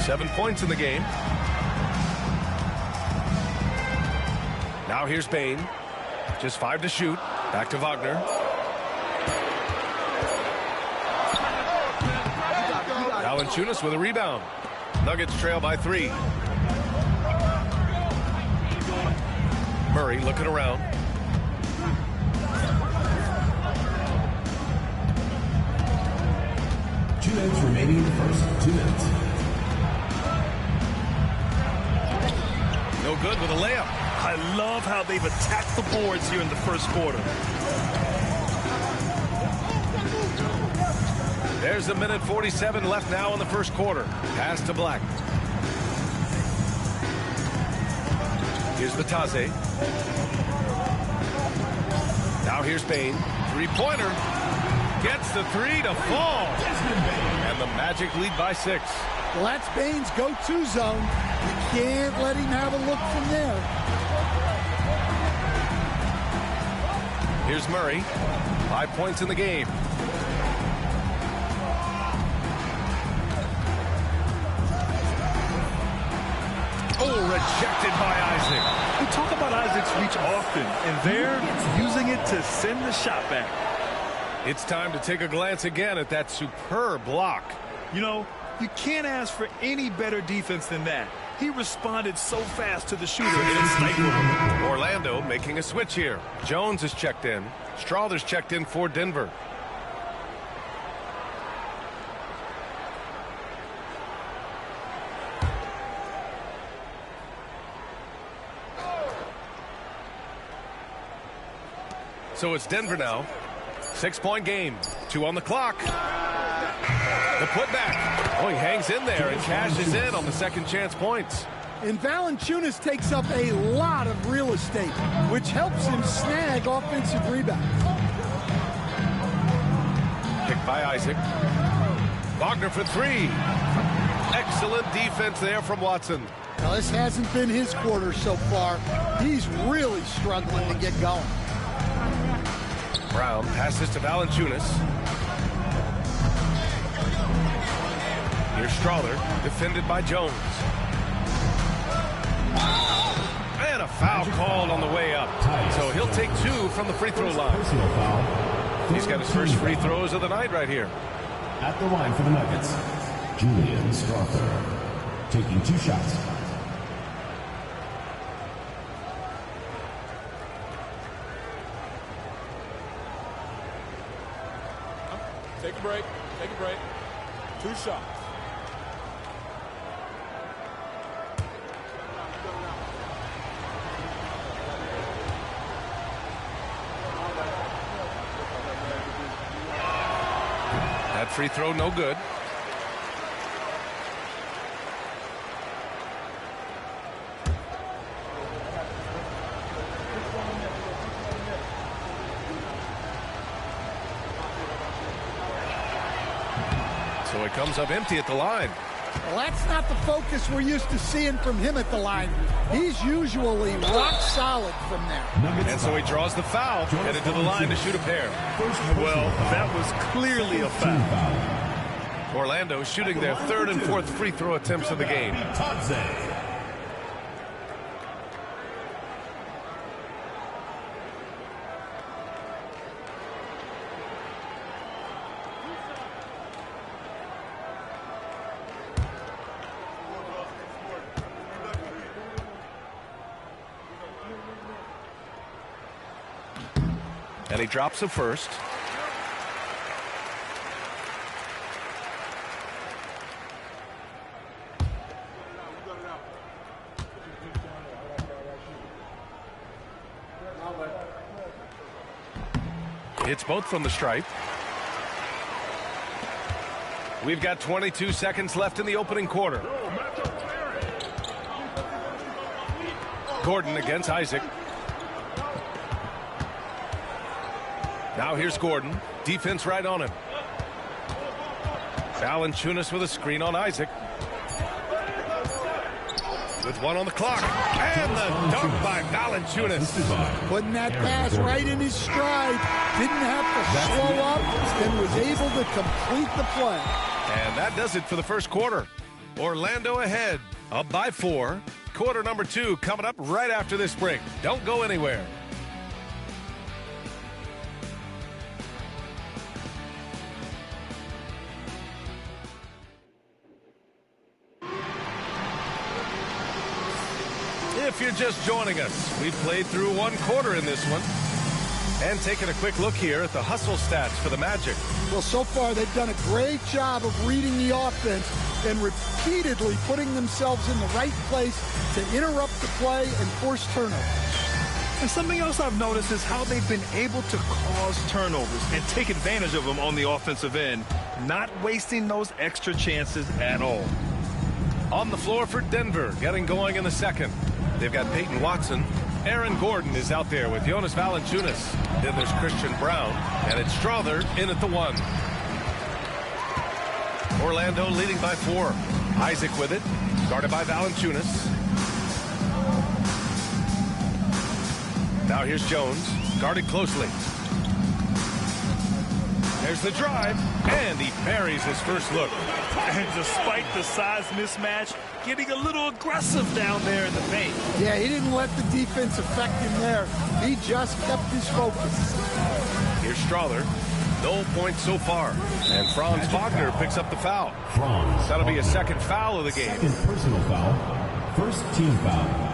7 points in the game. Now here's Bain. Just 5 to shoot. Back to Wagner. Valanciunas with a rebound. Nuggets trail by 3. Murray looking around. Two minutes remaining in the first. 2 minutes. No good with a layup. I love how they've attacked the boards here in the first quarter. There's a minute 47 left now in the first quarter. Pass to Black. Here's Batase. Now here's Bain. Three-pointer. Gets the 3 to fall. And the Magic lead by 6. Well, that's Bain's go-to zone. You can't let him have a look from there. Here's Murray. 5 points in the game. Oh, rejected by Isaac. We talk about Isaac's reach often, and there, using it to send the shot back. It's time to take a glance again at that superb block. You know, you can't ask for any better defense than that. He responded so fast to the shooter, and it stifled him. Orlando making a switch here. Jones is checked in. Strawther's checked in for Denver. So it's Denver now. 6-point game. 2 on the clock. The putback. Oh, he hangs in there and cashes in on the second chance points. And Valanciunas takes up a lot of real estate, which helps him snag offensive rebounds. Picked by Isaac. Wagner for 3. Excellent defense there from Watson. Now, this hasn't been his quarter so far. He's really struggling to get going. Brown passes to Valanciunas. Here's Strawther, defended by Jones. And a foul called on the way up. So he'll take 2 from the free throw line. He's got his first free throws of the night right here. At the line for the Nuggets, Julian Strawther, taking 2 shots. Take a break. Take a break. 2 shots. That free throw no good. So it comes up empty at the line. Well, that's not the focus we're used to seeing from him at the line. He's usually rock solid from there. And so he draws the foul, headed to the line to shoot a pair. Well, that was clearly a foul. Orlando shooting their 3rd and 4th free throw attempts of the game. And he drops a first. It's both from the stripe. We've got 22 seconds left in the opening quarter. Gordon against Isaac. Now here's Gordon. Defense right on him. Valanciunas with a screen on Isaac. with 1 on the clock. And the dunk by Valanciunas. Putting that pass right in his stride. Didn't have to slow up and was able to complete the play. And that does it for the first quarter. Orlando ahead, up by 4. Quarter number 2 coming up right after this break. Don't go anywhere. If you're just joining us, we've played through 1 quarter in this one. And taking a quick look here at the hustle stats for the Magic. Well, so far they've done a great job of reading the offense and repeatedly putting themselves in the right place to interrupt the play and force turnovers. And something else I've noticed is how they've been able to cause turnovers and take advantage of them on the offensive end, not wasting those extra chances at all. On the floor for Denver, getting going in the second. They've got Peyton Watson. Aaron Gordon is out there with Jonas Valanciunas. Then there's Christian Brown, and it's Strother in at the 1. Orlando leading by 4. Isaac with it, guarded by Valanciunas. Now here's Jones, guarded closely. There's the drive, and he buries his first look. And despite the size mismatch, getting a little aggressive down there in the paint. Yeah, he didn't let the defense affect him there. He just kept his focus. Here's Strother. No points so far. And Franz Wagner picks up the foul. That'll be a second foul of the game. Second personal foul. First team foul.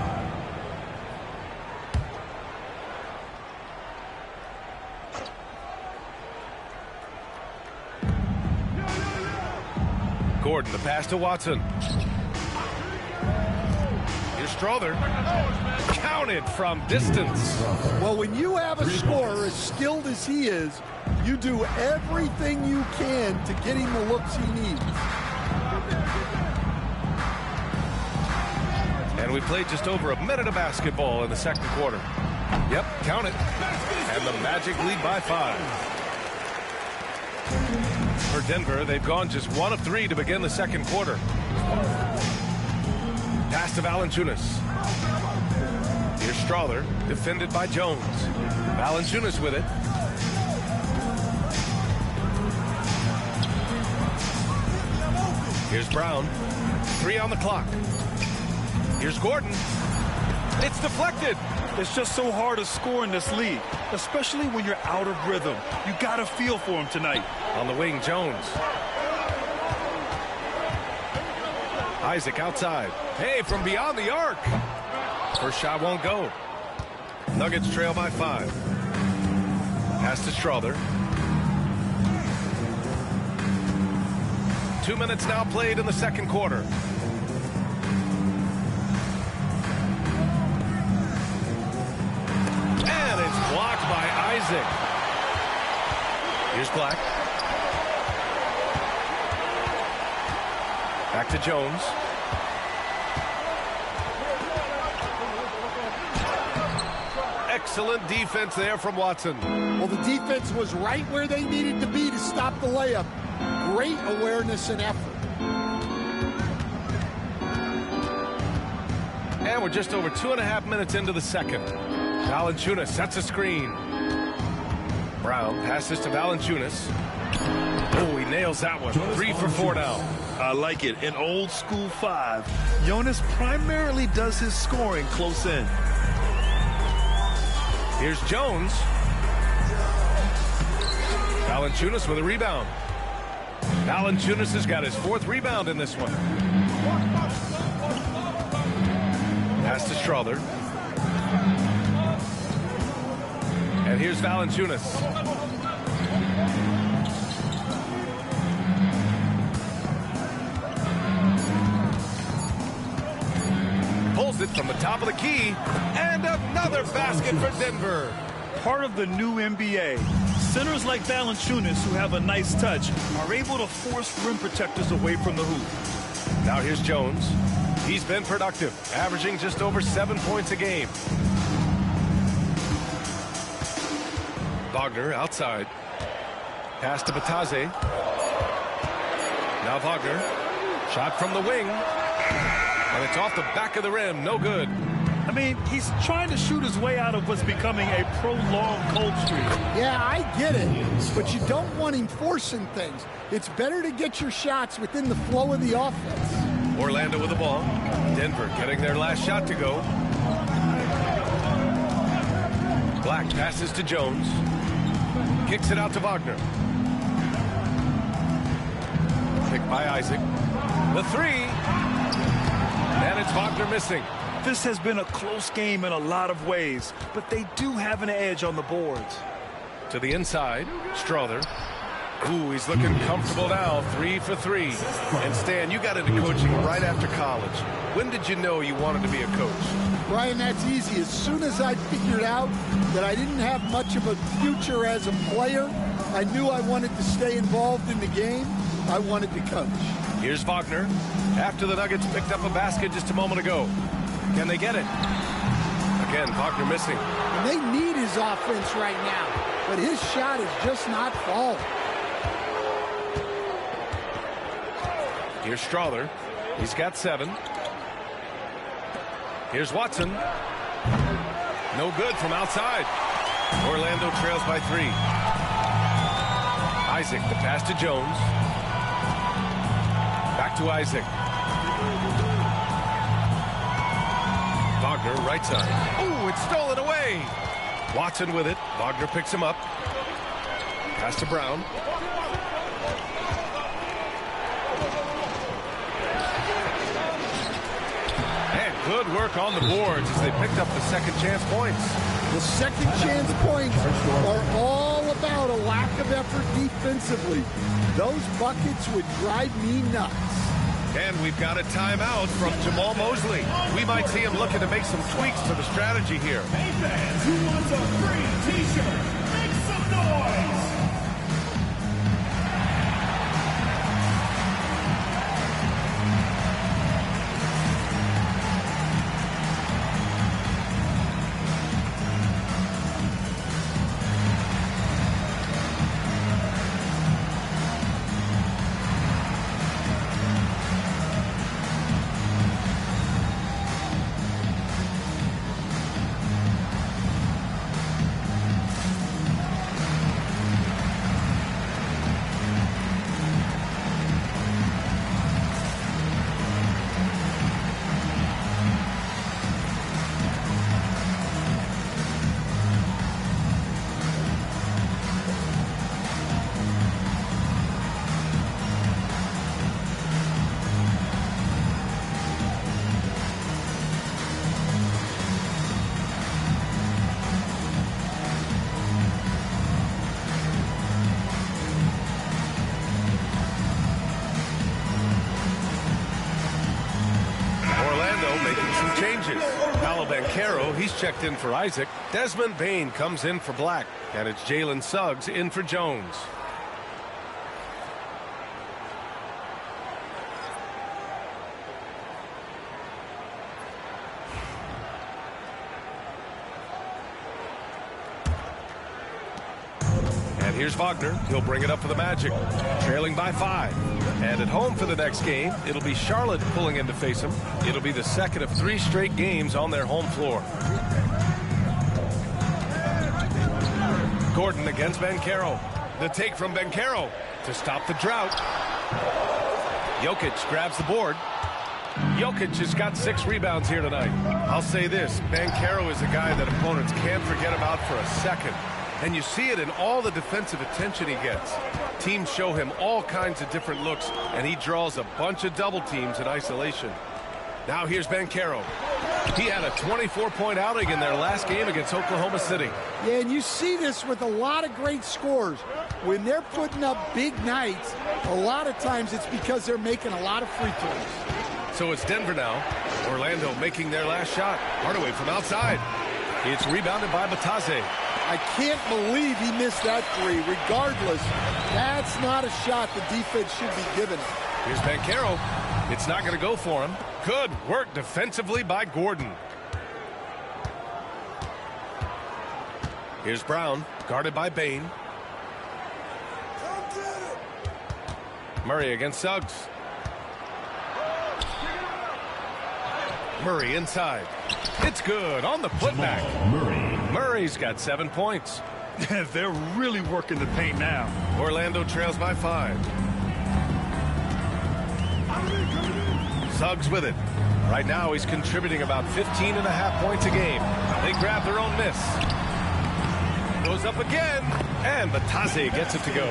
Gordon, the pass to Watson. Here's Strother. Counted from distance. Well, when you have a scorer as skilled as he is, you do everything you can to get him the looks he needs. And we played just over a minute of basketball in the second quarter. Yep, count it. And the Magic lead by 5. For Denver, they've gone just 1 of 3 to begin the second quarter. Pass to Valanciunas. Here's Strother, defended by Jones. Valanciunas with it. Here's Brown. 3 on the clock. Here's Gordon. It's deflected. It's just so hard to score in this league, especially when you're out of rhythm. You got to feel for him tonight. On the wing, Jones. Isaac outside. Hey, from beyond the arc. First shot won't go. Nuggets trail by 5. Pass to Strother. 2 minutes now played in the second quarter. And it's blocked by Isaac. Here's Black. Back to Jones. Excellent defense there from Watson. Well, the defense was right where they needed to be to stop the layup. Great awareness and effort. And we're just over 2.5 minutes into the second. Valanciunas sets a screen. Brown passes to Valanciunas. Oh, he nails that one. 3 for 4 now. I like it. An old school 5. Jonas primarily does his scoring close in. Here's Jones. Valanciunas with a rebound. Valanciunas has got his 4th rebound in this one. Pass to Strother. And here's Valanciunas. Pulls it from the top of the key. And another basket for Denver. Part of the new NBA. Centers like Valanciunas, who have a nice touch, are able to force rim protectors away from the hoop. Now here's Jones. He's been productive, averaging just over 7 points a game. Wagner outside. Pass to Batase. Now Wagner. Shot from the wing. And it's off the back of the rim. No good. I mean, he's trying to shoot his way out of what's becoming a prolonged cold streak. Yeah, I get it, but you don't want him forcing things. It's better to get your shots within the flow of the offense. Orlando with the ball. Denver getting their last shot to go. Black passes to Jones. Kicks it out to Wagner. Picked by Isaac. The three. And it's Wagner missing. This has been a close game in a lot of ways, but they do have an edge on the boards. To the inside, Strother. Ooh, he's looking comfortable now. 3 for 3. And Stan, you got into coaching right after college. When did you know you wanted to be a coach? Brian, that's easy. As soon as I figured out that I didn't have much of a future as a player, I knew I wanted to stay involved in the game. I wanted to coach. Here's Wagner. After the Nuggets picked up a basket just a moment ago. Can they get it? Again, Wagner missing. And they need his offense right now, but his shot is just not falling. Here's Strother. He's got 7. Here's Watson. No good from outside. Orlando trails by 3. Isaac, the pass to Jones. Back to Isaac. Wagner, right side. Ooh, it's stolen away. Watson with it. Wagner picks him up. Pass to Brown. And good work on the boards as they picked up the second chance points. The second chance points are all about a lack of effort defensively. Those buckets would drive me nuts. And we've got a timeout from Jamal Mosley. We might see him looking to make some tweaks to the strategy here. Hey fans, who wants a free t-shirt? Make some noise! He's checked in for Isaac. Desmond Bane comes in for Black. And it's Jalen Suggs in for Jones. And here's Wagner. He'll bring it up for the Magic. Trailing by 5. And at home for the next game, it'll be Charlotte pulling in to face him. It'll be the second of 3 straight games on their home floor. Gordon against Banchero. The take from Banchero to stop the drought. Jokic grabs the board. Jokic has got 6 rebounds here tonight. I'll say this, Banchero is a guy that opponents can't forget about for a second. And you see it in all the defensive attention he gets. Teams show him all kinds of different looks, and he draws a bunch of double teams in isolation. Now here's Banchero. He had a 24-point outing in their last game against Oklahoma City. Yeah, and you see this with a lot of great scores. When they're putting up big nights, a lot of times it's because they're making a lot of free throws. So it's Denver now. Orlando making their last shot. Hardaway from outside. It's rebounded by Batase. I can't believe he missed that 3. Regardless, that's not a shot the defense should be giving him. Here's Banchero. It's not going to go for him. Good work defensively by Gordon. Here's Brown, guarded by Bane. Murray against Suggs. Murray inside. It's good on the putback. Murray's got 7 points. They're really working the paint now. Orlando trails by 5. Suggs with it. Right now he's contributing about 15.5 points a game. They grab their own miss. Goes up again, and Batase gets it to go.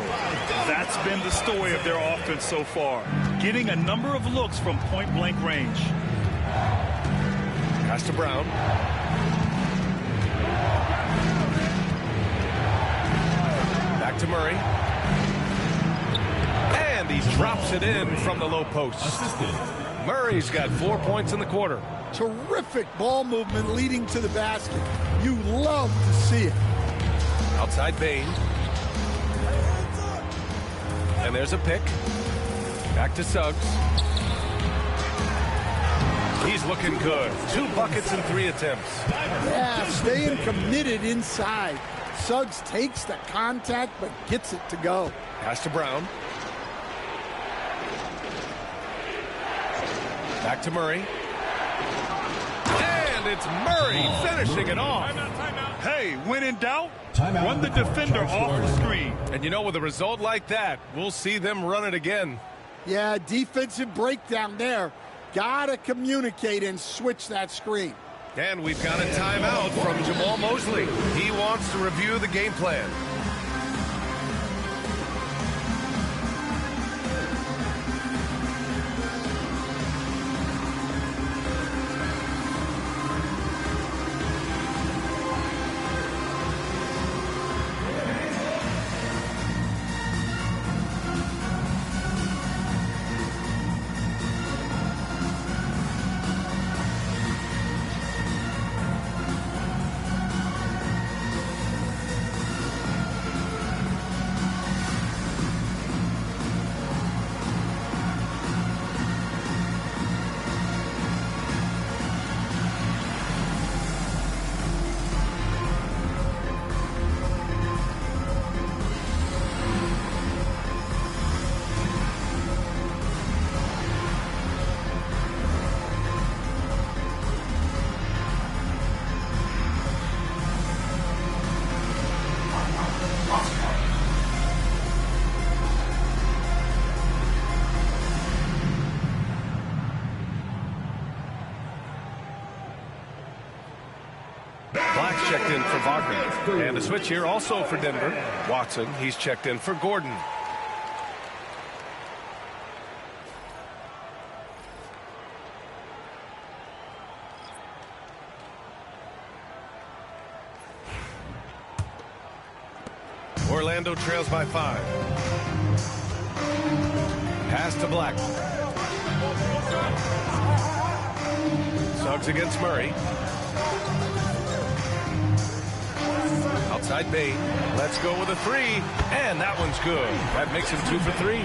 That's been the story of their offense so far. Getting a number of looks from point-blank range. Pass to Brown. Back to Murray. And he drops it in from the low post. Murray's got 4 points in the quarter. Terrific ball movement leading to the basket. You love to see it. Outside Bain. And there's a pick. Back to Suggs. He's looking good. 2 buckets in 3 attempts. Yeah, staying committed inside. Suggs takes the contact but gets it to go. Pass to Brown. Back to Murray. And it's Murray finishing it off. Hey, when in doubt, run the defender off the screen. And you know, with a result like that, we'll see them run it again. Yeah, defensive breakdown there. Gotta communicate and switch that screen. And we've got a timeout from Jamal Mosley. He wants to review the game plan. Black's checked in for Wagner. And a switch here also for Denver. Watson, he's checked in for Gordon. Orlando trails by 5. Pass to Black. Suggs against Murray. Outside Bain. Let's go with a 3. And that one's good. That makes him 2 for 3.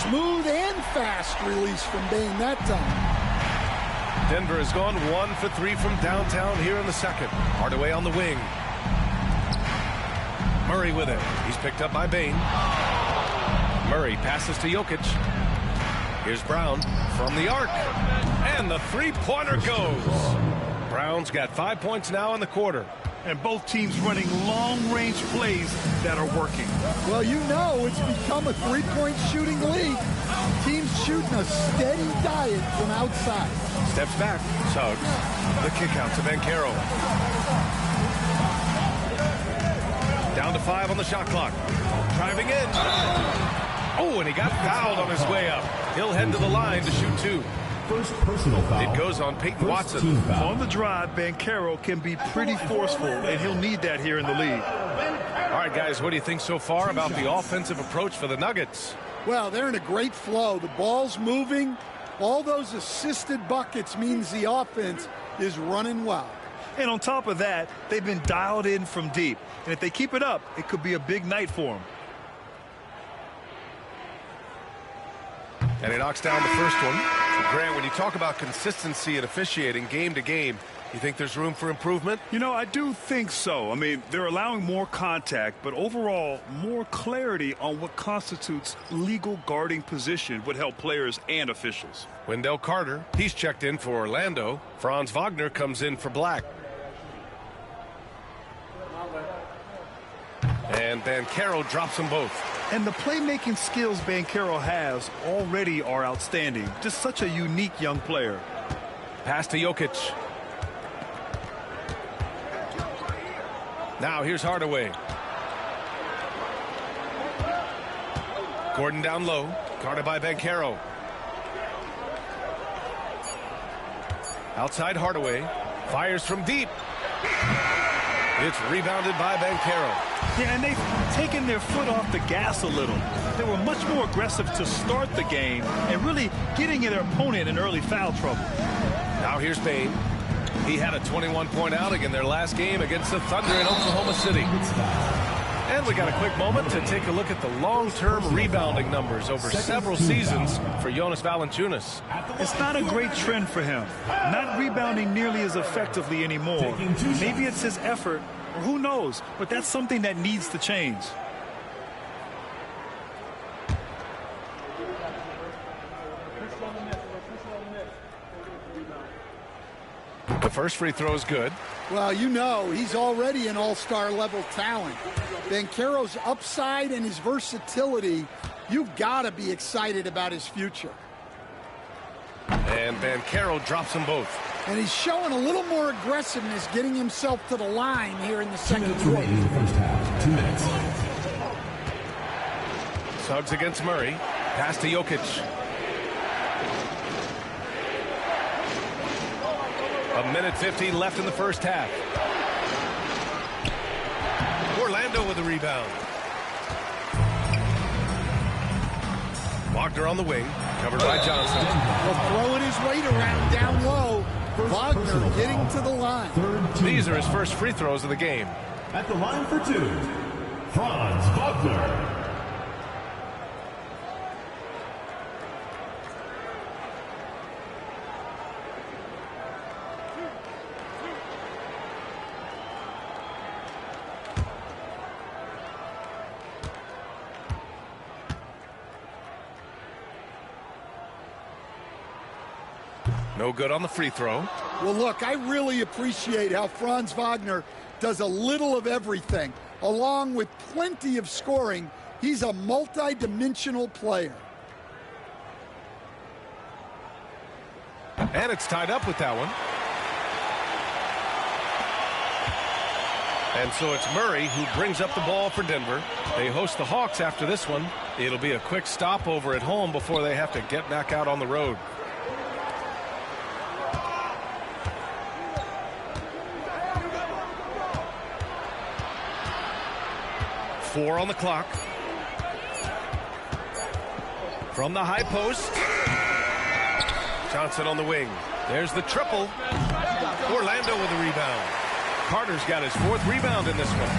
Smooth and fast release from Bain that time. Denver has gone 1 for 3 from downtown here in the second. Hardaway on the wing. Murray with it. He's picked up by Bain. Murray passes to Jokic. Here's Brown from the arc. And the three-pointer goes. Brown's got 5 points now in the quarter. And both teams running long-range plays that are working. Well, you know it's become a three-point shooting league. Teams shooting a steady diet from outside. Steps back. Suggs. The kick out to Banchero. Down to 5 on the shot clock. Driving in. Oh, and he got fouled on his way up. He'll head to the line to shoot 2. First personal foul. It goes on Peyton Watson. On the drive, Banchero can be pretty forceful, and he'll need that here in the league. All right, guys, what do you think so far about the offensive approach for the Nuggets? Well, they're in a great flow. The ball's moving. All those assisted buckets means the offense is running well. And on top of that, they've been dialed in from deep. And if they keep it up, it could be a big night for them. And he knocks down the first one. Grant, when you talk about consistency and officiating game to game, you think there's room for improvement? You know, I do think so. I mean, they're allowing more contact, but overall, more clarity on what constitutes legal guarding position would help players and officials. Wendell Carter, he's checked in for Orlando. Franz Wagner comes in for Black. And Banchero drops them both. And the playmaking skills Banchero has already are outstanding. Just such a unique young player. Pass to Jokic. Now here's Hardaway. Gordon down low. Guarded by Banchero. Outside Hardaway. Fires from deep. It's rebounded by Banchero. Yeah, and they've taken their foot off the gas a little. They were much more aggressive to start the game and really getting their opponent in early foul trouble. Now here's Payne. He had a 21-point outing in their last game against the Thunder in Oklahoma City. And we got a quick moment to take a look at the long-term rebounding numbers over several seasons for Jonas Valanciunas. It's not a great trend for him. Not rebounding nearly as effectively anymore. Maybe it's his effort, or who knows, but that's something that needs to change. The first free throw is good. Well, you know, he's already an all-star level talent. Banchero's upside and his versatility, you've got to be excited about his future. And Banchero drops them both. And he's showing a little more aggressiveness, getting himself to the line here in the second quarter. In the first half, 2 minutes. Suggs against Murray. Pass to Jokic. A minute 15 left in the first half. Orlando with a rebound. Wagner on the wing, covered by Johnson. Well, throwing his weight around down low. Wagner getting to the line. These are his first free throws of the game. At the line for 2, Franz Wagner. No good on the free throw. Well, look, I really appreciate how Franz Wagner does a little of everything. Along with plenty of scoring, he's a multi-dimensional player. And it's tied up with that one. And so it's Murray who brings up the ball for Denver. They host the Hawks after this one. It'll be a quick stopover at home before they have to get back out on the road. Four on the clock. From the high post. Johnson on the wing. There's the triple. Orlando with a rebound. Carter's got his 4th rebound in this one.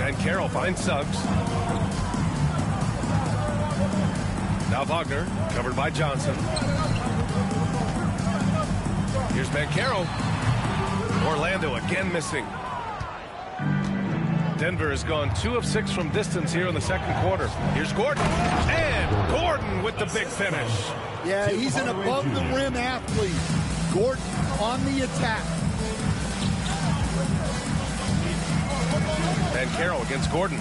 And Carroll finds Suggs. Now Wagner, covered by Johnson. Here's Banchero. Orlando again missing. Denver has gone 2 of 6 from distance here in the second quarter. Here's Gordon. And Gordon with the big finish. Yeah, he's an above-the-rim athlete. Gordon on the attack. Banchero against Gordon.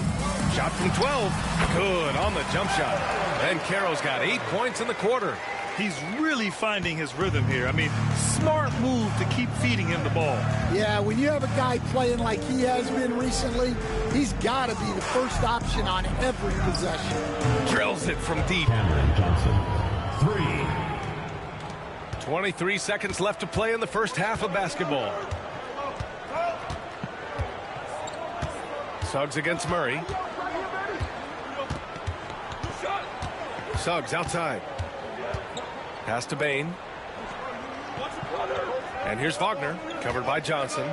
Shot from 12. Good on the jump shot. Banchero's got 8 points in the quarter. He's really finding his rhythm here. I mean, smart move to keep feeding him the ball. Yeah, when you have a guy playing like he has been recently, he's got to be the first option on every possession. Drills it from deep. Johnson, 3. 23 seconds left to play in the first half of basketball. Suggs against Murray. Suggs outside. Pass to Bane. And here's Wagner, covered by Johnson.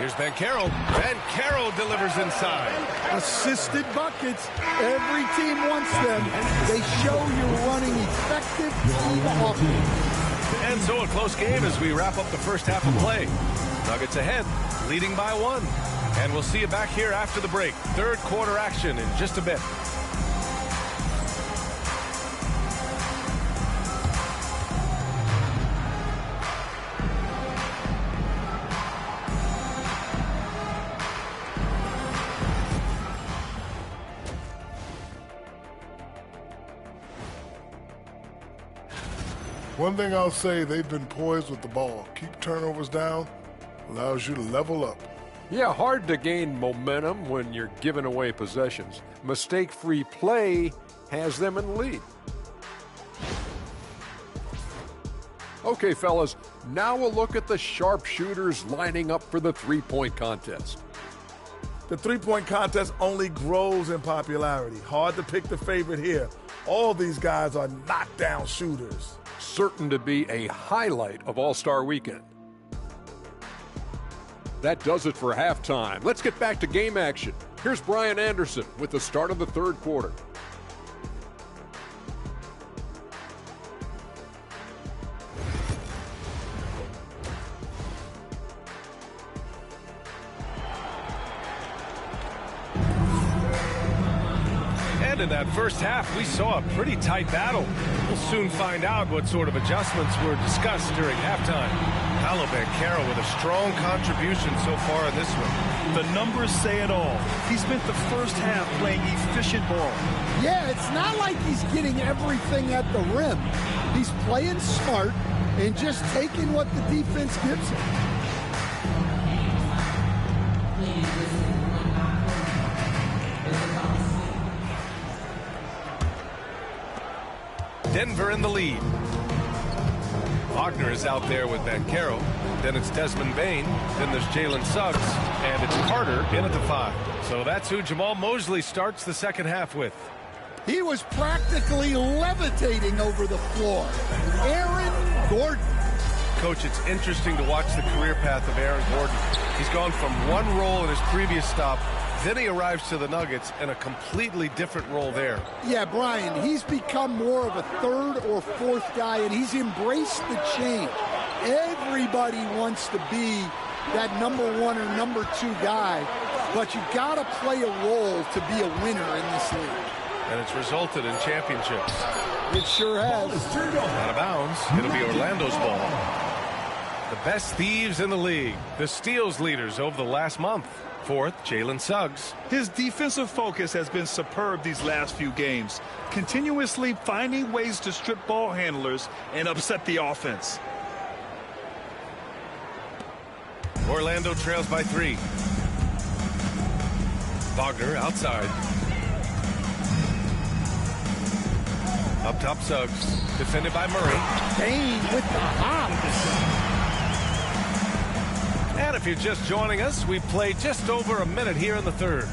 Here's Banchero. Banchero delivers inside. Assisted buckets. Every team wants them. They show you're running effective team offense. And so a close game as we wrap up the first half of play. Nuggets ahead, leading by 1. And we'll see you back here after the break. Third quarter action in just a bit. One thing I'll say, they've been poised with the ball. Keep turnovers down, allows you to level up. Yeah, hard to gain momentum when you're giving away possessions. Mistake-free play has them in the lead. Okay, fellas, now we'll look at the sharpshooters lining up for the three-point contest. The three-point contest only grows in popularity. Hard to pick the favorite here. All these guys are knockdown shooters. Certain to be a highlight of All-Star Weekend. That does it for halftime. Let's get back to game action. Here's Brian Anderson with the start of the third quarter. And in that first half, we saw a pretty tight battle. We'll soon find out what sort of adjustments were discussed during halftime. Paolo Banchero with a strong contribution so far in this one. The numbers say it all. He spent the first half playing efficient ball. Yeah, it's not like he's getting everything at the rim. He's playing smart and just taking what the defense gives him. Denver in the lead. Wagner is out there with Banchero. Then it's Desmond Bane. Then there's Jalen Suggs. And it's Carter in at the 5. So that's who Jamal Mosley starts the second half with. He was practically levitating over the floor. Aaron Gordon. Coach, it's interesting to watch the career path of Aaron Gordon. He's gone from one role in his previous stop, then he arrives to the Nuggets in a completely different role there. Yeah, Brian, he's become more of a third or fourth guy, and he's embraced the change. Everybody wants to be that number 1 or number 2 guy, but you got to play a role to be a winner in this league. And it's resulted in championships. It sure has. Out of bounds. It'll be Orlando's ball. The best thieves in the league. The steals leaders over the last month. Fourth, Jalen Suggs. His defensive focus has been superb these last few games, continuously finding ways to strip ball handlers and upset the offense. Orlando trails by 3. Wagner outside. Up top, Suggs. Defended by Murray. Bane with the hops. And if you're just joining us, we've played just over a minute here in the third.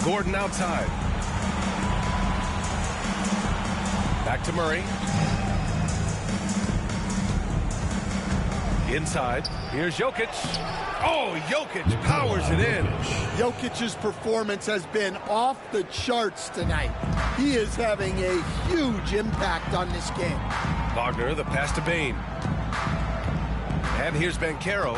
Gordon outside. Back to Murray. Inside. Here's Jokic. Oh, Jokic powers it in. Jokic's performance has been off the charts tonight. He is having a huge impact on this game. Wagner, the pass to Bane. And here's Banchero.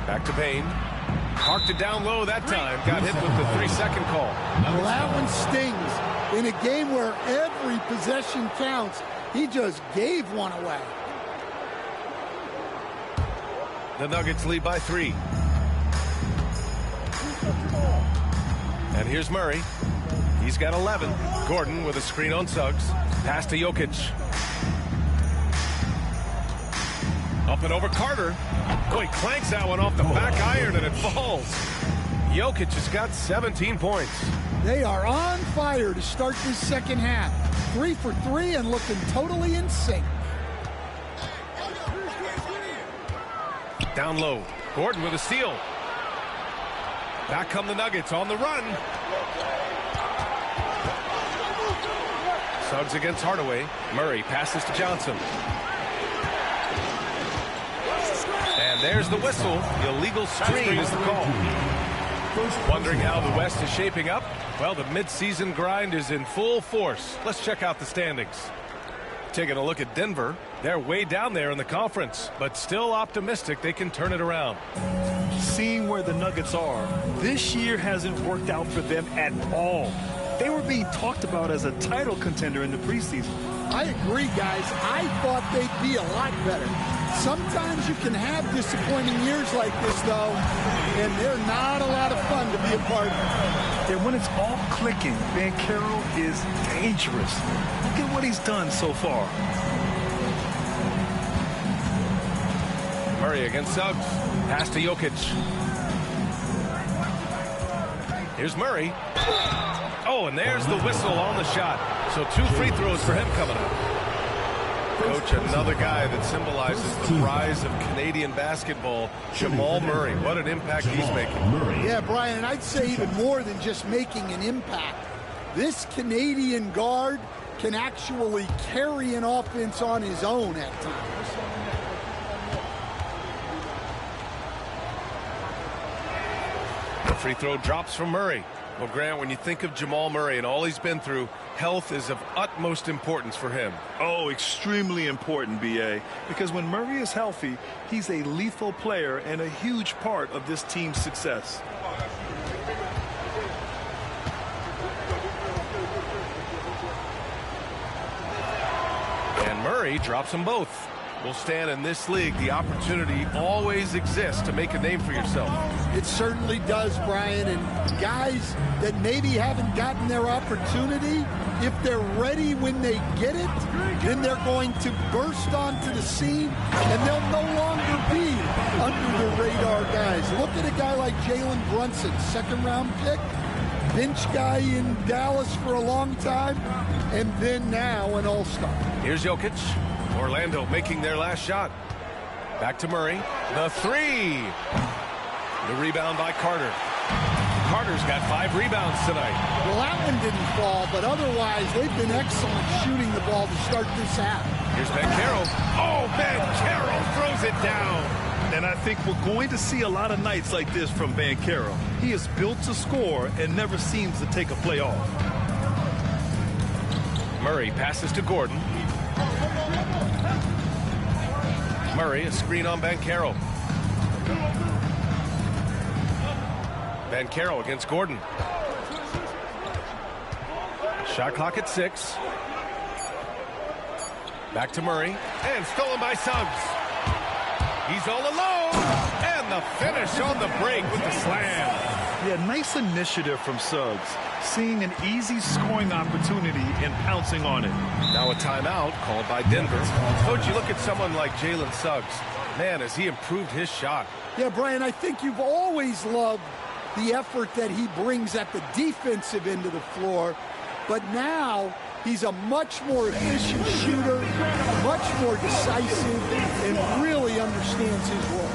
Back to Bane. Parked it down low that time. Got hit with the 3-second call. Well, that one stings. In a game where every possession counts, he just gave one away. The Nuggets lead by 3. And here's Murray. He's got 11. Gordon with a screen on Suggs. Pass to Jokic. Up and over Carter. Oh, he clanks that one off the back iron and it falls. Jokic has got 17 points. They are on fire to start this second half. 3 for 3 and looking totally in sync. Down low. Gordon with a steal. Back come the Nuggets on the run. Suggs against Hardaway. Murray passes to Johnson. And there's the whistle. Illegal screen is the call. Wondering how the West is shaping up? Well, the midseason grind is in full force. Let's check out the standings. Taking a look at Denver. They're way down there in the conference, but still optimistic they can turn it around. Seeing where the Nuggets are, this year hasn't worked out for them at all. They were being talked about as a title contender in the preseason. I agree, guys. I thought they'd be a lot better. Sometimes you can have disappointing years like this, though, and they're not a lot of fun to be a part of. And when it's all clicking, Banchero is dangerous. Look at what he's done so far. Murray against Suggs. Pass to Jokic. Here's Murray. Oh, and there's the whistle on the shot. So 2 free throws for him coming up. Coach, another guy that symbolizes the rise of Canadian basketball, Jamal Murray. What an impact he's making. Yeah, Brian, and I'd say even more than just making an impact. This Canadian guard can actually carry an offense on his own at times. The free throw drops from Murray. Well, Grant, when you think of Jamal Murray and all he's been through, health is of utmost importance for him. Oh, extremely important, B.A., because when Murray is healthy, he's a lethal player and a huge part of this team's success. And Murray drops them both. Will stand in this league, the opportunity always exists to make a name for yourself. It certainly does, Brian, and guys that maybe haven't gotten their opportunity, if they're ready when they get it, then they're going to burst onto the scene, and they'll no longer be under the radar guys. Look at a guy like Jalen Brunson, 2nd-round pick, bench guy in Dallas for a long time, and then now an all-star. Here's Jokic. Orlando making their last shot. Back to Murray. The 3. The rebound by Carter. Carter's got 5 rebounds tonight. Well, that one didn't fall, but otherwise they've been excellent shooting the ball to start this half. Here's Banchero. Oh, Banchero throws it down. And I think we're going to see a lot of nights like this from Banchero. He is built to score and never seems to take a play off. Murray passes to Gordon. Murray, a screen on Banchero. Banchero against Gordon. Shot clock at 6. Back to Murray. And stolen by Suggs. He's all alone. And the finish on the break with the slam. Yeah, nice initiative from Suggs. Seeing an easy scoring opportunity and pouncing on it. Now a timeout called by Denver. Coach, you look at someone like Jalen Suggs. Man, has he improved his shot. Yeah, Brian, I think you've always loved the effort that he brings at the defensive end of the floor. But now he's a much more efficient shooter, much more decisive, and really understands his role.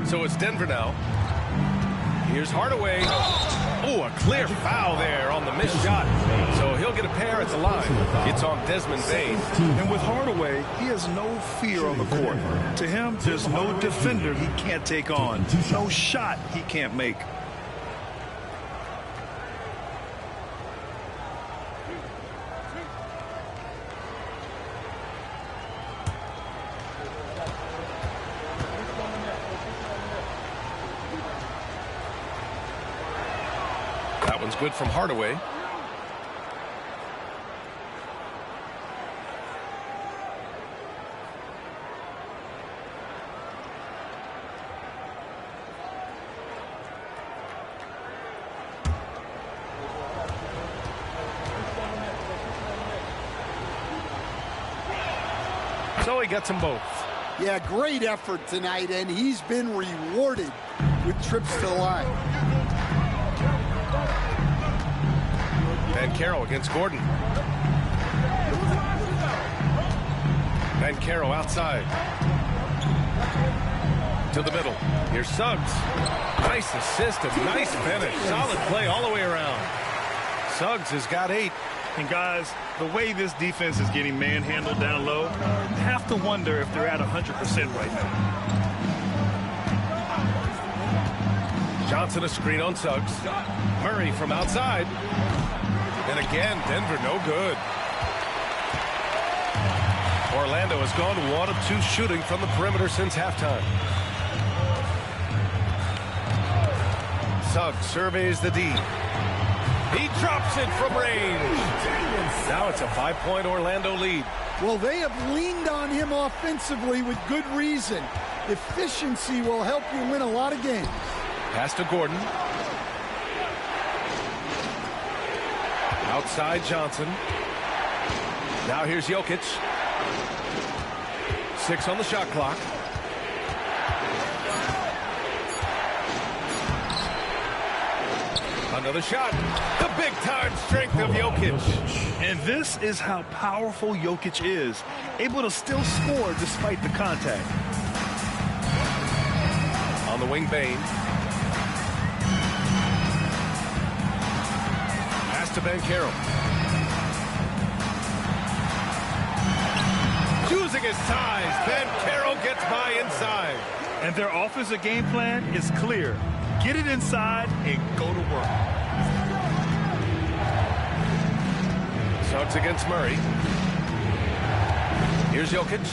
So it's Denver now. Here's Hardaway. Oh, a clear foul there on the missed shot. So he'll get a pair at the line. It's on Desmond Bain. And with Hardaway, he has no fear on the court. To him, there's no defender he can't take on. No shot he can't make. That one's good from Hardaway. So he gets them both. Yeah, great effort tonight, and he's been rewarded with trips to the line. Banchero against Gordon. Banchero outside. To the middle. Here's Suggs. Nice assist and nice finish. Solid play all the way around. Suggs has got 8. And guys, the way this defense is getting manhandled down low, you have to wonder if they're at 100% right now. Johnson a screen on Suggs. Murray from outside. And again, Denver no good. Orlando has gone 1 of 2 shooting from the perimeter since halftime. Suggs surveys the D. He drops it from range. Now it's a 5-point Orlando lead. Well, they have leaned on him offensively with good reason. Efficiency will help you win a lot of games. Pass to Gordon. Outside Johnson. Now here's Jokic. 6 on the shot clock. Another shot. The big-time strength of Jokic. And this is how powerful Jokic is. Able to still score despite the contact. On the wing, Bain. Pass to Banchero. Using his size, Banchero gets by inside. And their offensive game plan is clear. Get it inside and go to work. Suggs against Murray. Here's Jokic.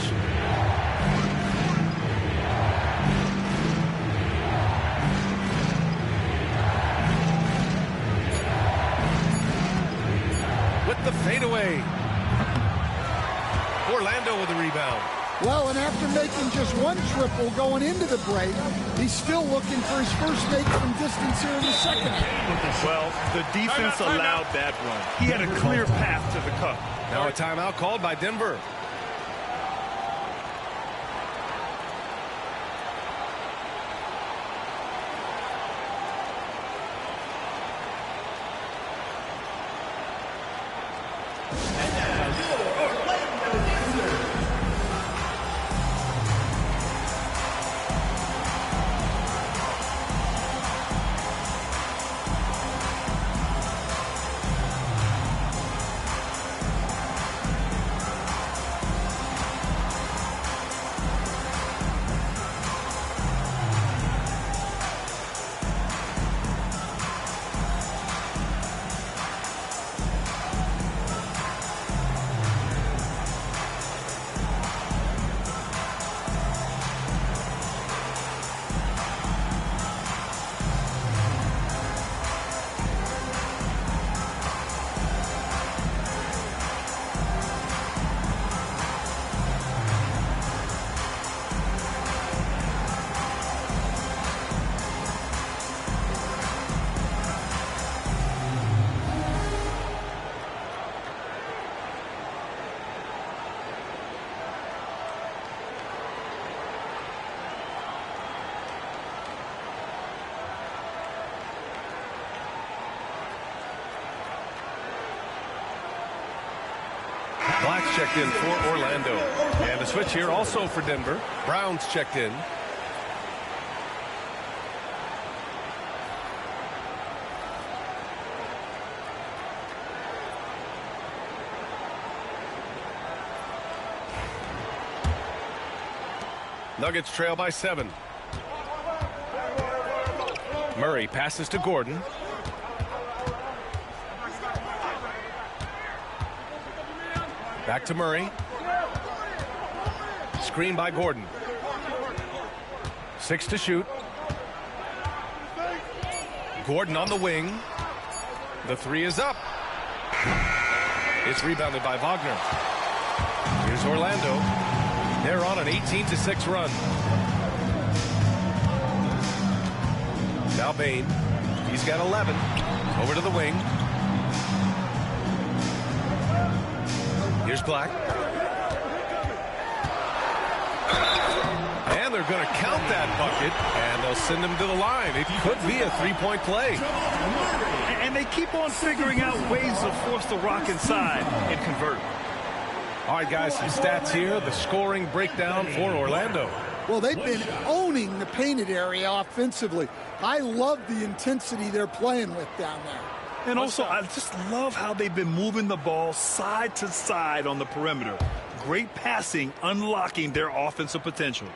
With the fadeaway. Orlando with the rebound. Well, and after making just 1 triple going into the break, he's still looking for his first make from distance here in the second. Well, the defense allowed that run. He had a clear path to the cup. Now a timeout called by Denver. Black's checked in for Orlando. And a switch here also for Denver. Brown's checked in. Nuggets trail by 7. Murray passes to Gordon. Back to Murray. Screen by Gordon. 6 to shoot. Gordon on the wing. The 3 is up. It's rebounded by Wagner. Here's Orlando. They're on an 18-6 run. Now Bane. He's got 11. Over to the wing. Here's Black. And they're going to count that bucket, and they'll send him to the line. It could be a three-point play. And they keep on figuring out ways to force the Rock inside and convert. All right, guys, some stats here. The scoring breakdown for Orlando. Well, they've been owning the painted area offensively. I love the intensity they're playing with down there. And also, I just love how they've been moving the ball side to side on the perimeter. Great passing, unlocking their offensive potential.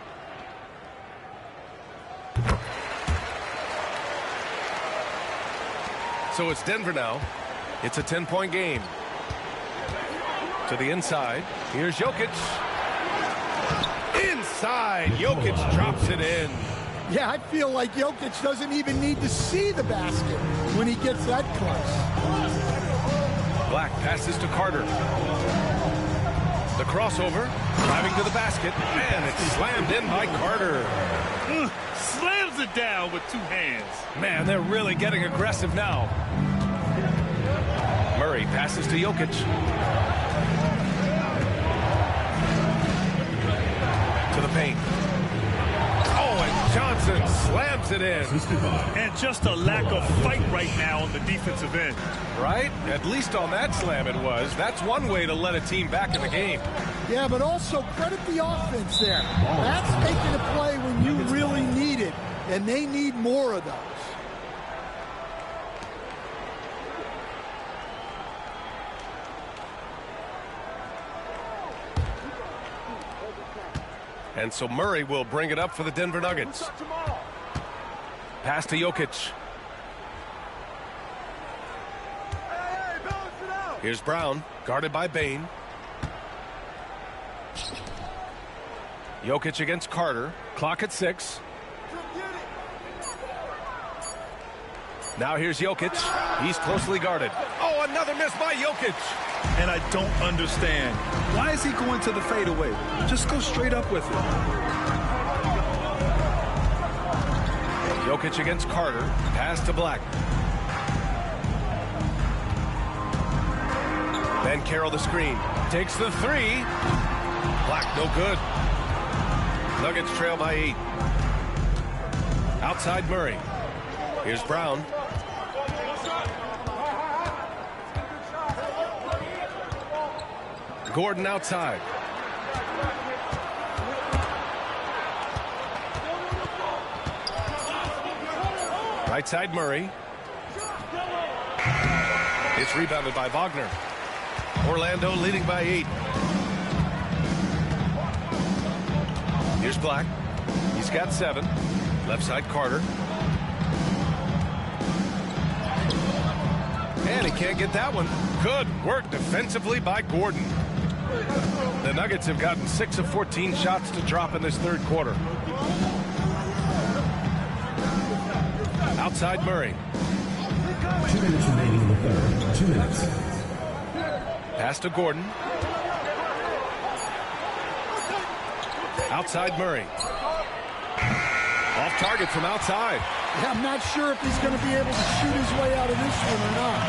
So it's Denver now. It's a 10-point game. To the inside. Here's Jokic. Inside. Jokic drops it in. Yeah, I feel like Jokic doesn't even need to see the basket when he gets that close. Black passes to Carter. The crossover. Driving to the basket. And it's slammed in by Carter. Slams it down with 2 hands. Man, they're really getting aggressive now. Murray passes to Jokic. To the paint. Oh, and Johnson slams it in. And just a lack of fight right now on the defensive end. Right? At least on that slam it was. That's one way to let a team back in the game. Yeah, but also credit the offense there. That's making a play when you really need it, and they need more of those. And so Murray will bring it up for the Denver Nuggets. Pass to Jokic. Here's Brown, guarded by Bane. Jokic against Carter. Clock at 6. Now here's Jokic. He's closely guarded. Oh, another miss by Jokic. And I don't understand. Why is he going to the fadeaway? Just go straight up with it. Jokic against Carter. Pass to Black. Ben Carroll the screen. Takes the 3. Black no good. Nuggets trail by 8. Outside Murray. Here's Brown. Gordon outside. Right side Murray. It's rebounded by Wagner. Orlando leading by 8. Here's Black. He's got 7. Left side Carter. And he can't get that one. Good work defensively by Gordon. The Nuggets have gotten 6 of 14 shots to drop in this third quarter. Outside Murray. 2 minutes remaining in the third. 2 minutes. Pass to Gordon. Outside Murray. Off target from outside. Yeah, I'm not sure if he's going to be able to shoot his way out of this one or not.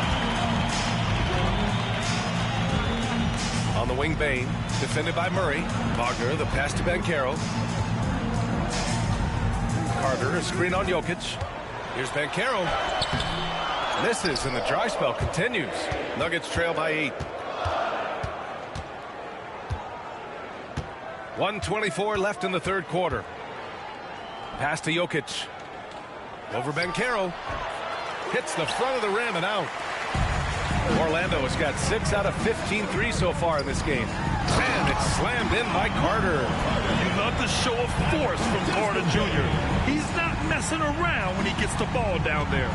On the wing, Bane. Defended by Murray. Wagner, the pass to Ben Carroll. Carter, a screen on Jokic. Here's Ben Carroll. Misses, and the dry spell continues. Nuggets trail by 8. 1:24 left in the third quarter. Pass to Jokic. Over Ben Carroll. Hits the front of the rim and out. Orlando has got 6 out of 15 threes so far in this game. And it's slammed in by Carter. You love the show of force from Carter Jr. He's not messing around when he gets the ball down there.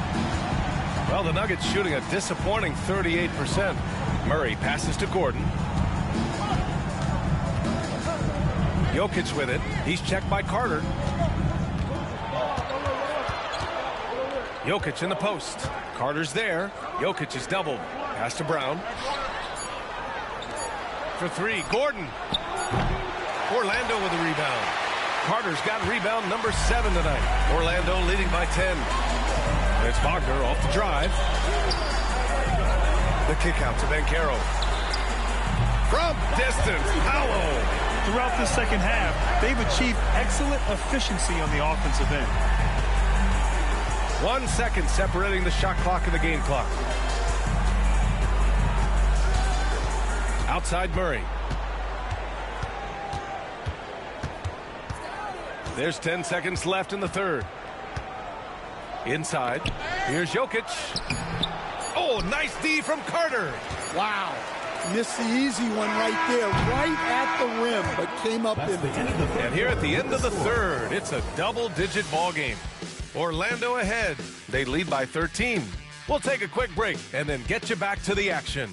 Well, the Nuggets shooting a disappointing 38%. Murray passes to Gordon. Jokic with it. He's checked by Carter. Jokic in the post. Carter's there. Jokic is doubled. Pass to Brown. For 3, Gordon. Orlando with a rebound. Carter's got rebound number 7 tonight. Orlando leading by 10. And it's Wagner off the drive. The kick out to Banchero. From distance, Paolo. Throughout the second half, they've achieved excellent efficiency on the offensive end. 1 second separating the shot clock and the game clock. Outside Murray. There's 10 seconds left in the third. Inside. Here's Jokic. Oh, nice D from Carter. Wow. Missed the easy one right there, right at the rim, but came up in. And here at the end of the third, it's a double-digit ball game. Orlando ahead. They lead by 13. We'll take a quick break and then get you back to the action.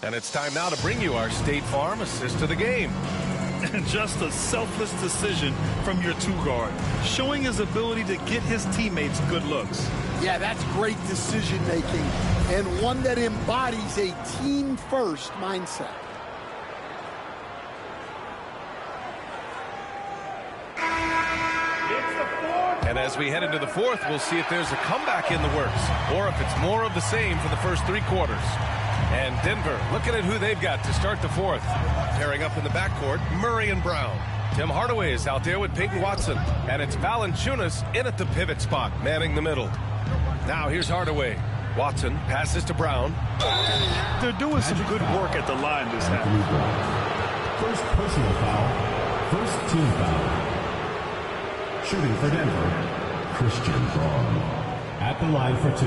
And it's time now to bring you our State Farm assist to the game. And just a selfless decision from your 2-guard, showing his ability to get his teammates good looks. Yeah, that's great decision making, and one that embodies a team-first mindset. And as we head into the fourth, we'll see if there's a comeback in the works or if it's more of the same for the first 3 quarters. And Denver looking at who they've got to start the fourth. Pairing up in the backcourt, Murray and Brown. Tim Hardaway is out there with Peyton Watson. And it's Valanciunas in at the pivot spot, manning the middle. Now here's Hardaway. Watson passes to Brown. They're doing some good work at the line this half. First personal foul. First team foul. Shooting for Denver, Christian Braun. At the line for 2.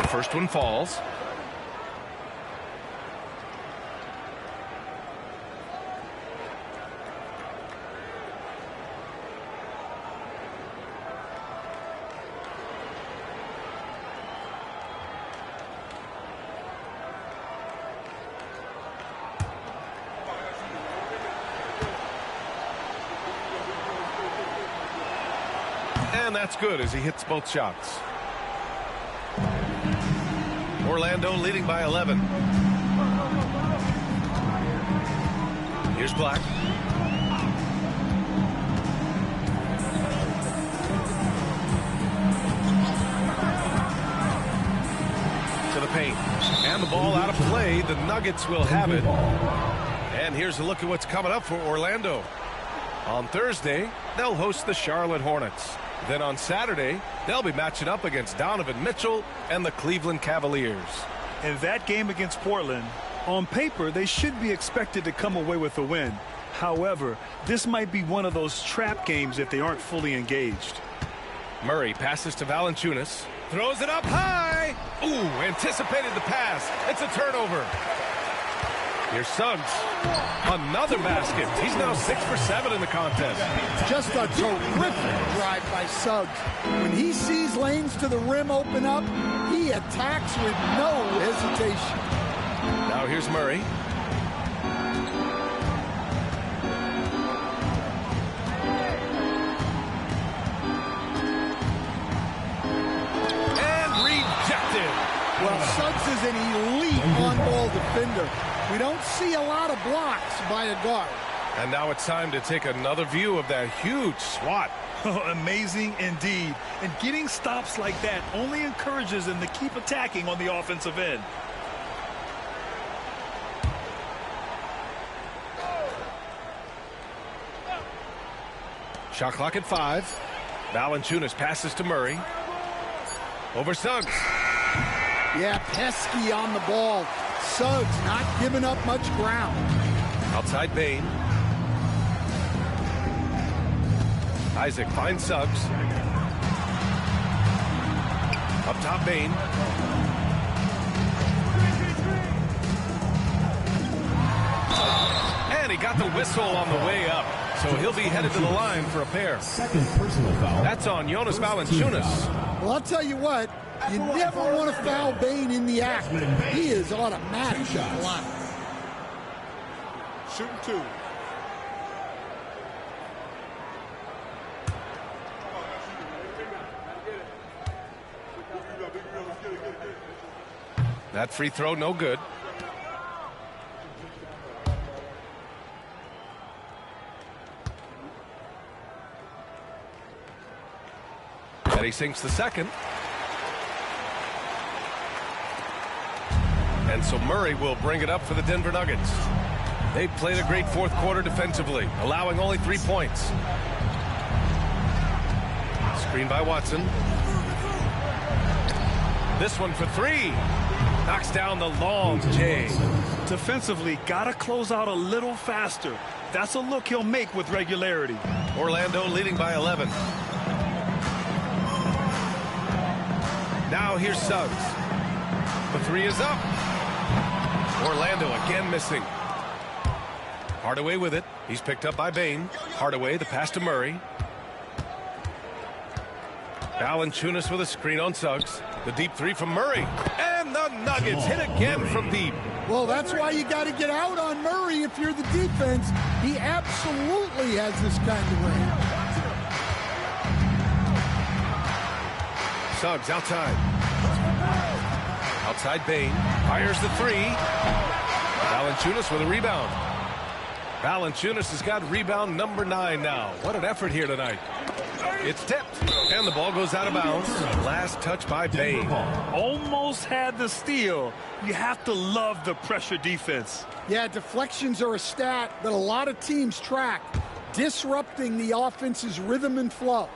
The first one falls. And that's good as he hits both shots. Orlando leading by 11. Here's Black. To the paint. And the ball out of play. The Nuggets will have it. And here's a look at what's coming up for Orlando. On Thursday, they'll host the Charlotte Hornets. Then on Saturday, they'll be matching up against Donovan Mitchell and the Cleveland Cavaliers. In that game against Portland, on paper, they should be expected to come away with a win. However, this might be one of those trap games if they aren't fully engaged. Murray passes to Valanciunas. Throws it up high. Ooh, anticipated the pass. It's a turnover. Here's Suggs. Another basket. He's now 6 for 7 in the contest. Just a terrific drive by Suggs. When he sees lanes to the rim open up, he attacks with no hesitation. Now here's Murray. And rejected. Well, Suggs is an elite on-ball defender. We don't see a lot of blocks by a guard. And now it's time to take another view of that huge swat. Amazing indeed. And getting stops like that only encourages them to keep attacking on the offensive end. Shot clock at 5. Valanciunas passes to Murray. Over Suggs. Yeah, pesky on the ball. Suggs not giving up much ground. Outside Bane. Isaac finds Suggs. Up top Bane. And he got the whistle on the way up. So he'll be headed to the line for a pair. Second personal foul. That's on Jonas Valanciunas. Well, I'll tell you what, you never want to foul Bane in the act. He is automatic at the line. Shooting 2. That free throw, no good. And he sinks the second. And so Murray will bring it up for the Denver Nuggets. They've played a great fourth quarter defensively, allowing only 3 points. Screen by Watson. This one for 3. Knocks down the long J. Defensively, gotta close out a little faster. That's a look he'll make with regularity. Orlando leading by 11. Now here's Suggs. The 3 is up. Orlando again missing. Hardaway with it. He's picked up by Bane. Hardaway, the pass to Murray. Valanciunas with a screen on Suggs. The deep 3 from Murray. And the Nuggets hit again from deep. Well, that's why you got to get out on Murray if you're the defense. He absolutely has this kind of range. Suggs outside. Outside Bane. Fires the 3. Valanciunas with a rebound. Valanciunas has got rebound number 9 now. What an effort here tonight. It's tipped, and the ball goes out of bounds. Last touch by Bane. Almost had the steal. You have to love the pressure defense. Yeah, deflections are a stat that a lot of teams track, disrupting the offense's rhythm and flow.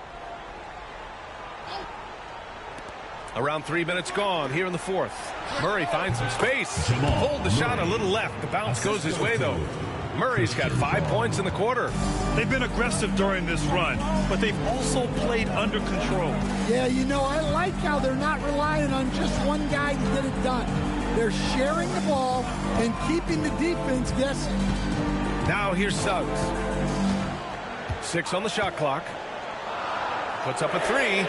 Around 3 minutes gone here in the fourth. Murray finds some space. Pulled the shot a little left. The bounce goes his way, though. Murray's got 5 points in the quarter. They've been aggressive during this run, but they've also played under control. Yeah, you know, I like how they're not relying on just one guy to get it done. They're sharing the ball and keeping the defense guessing. Now here's Suggs. 6 on the shot clock. Puts up a 3.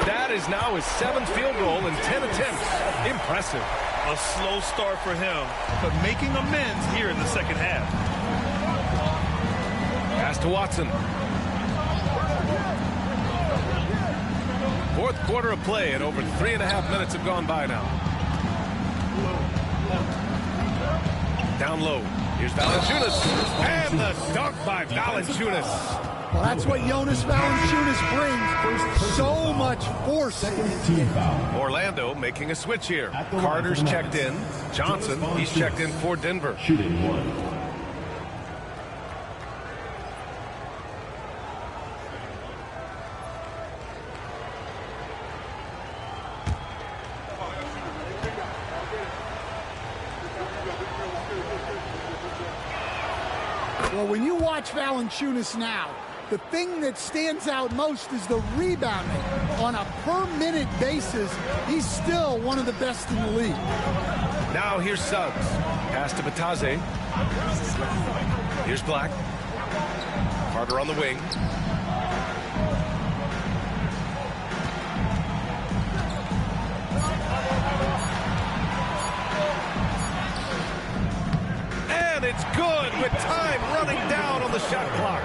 That is now his 7th field goal in 10 attempts. Impressive. A slow start for him, but making amends here in the second half. Pass to Watson. Fourth quarter of play, and over 3.5 minutes have gone by now. Down low. Here's Valanciunas. And the dunk by Valanciunas. Well, that's what Jonas Valanciunas brings. So much force. Orlando making a switch here. Carter's checked in. Johnson, he's checked in for Denver. Shooting 1. Well, when you watch Valanciunas now, the thing that stands out most is the rebounding. On a per-minute basis, he's still one of the best in the league. Now here's Suggs. Pass to Batase. Here's Black. Carter on the wing. And it's good with time running down on the shot clock.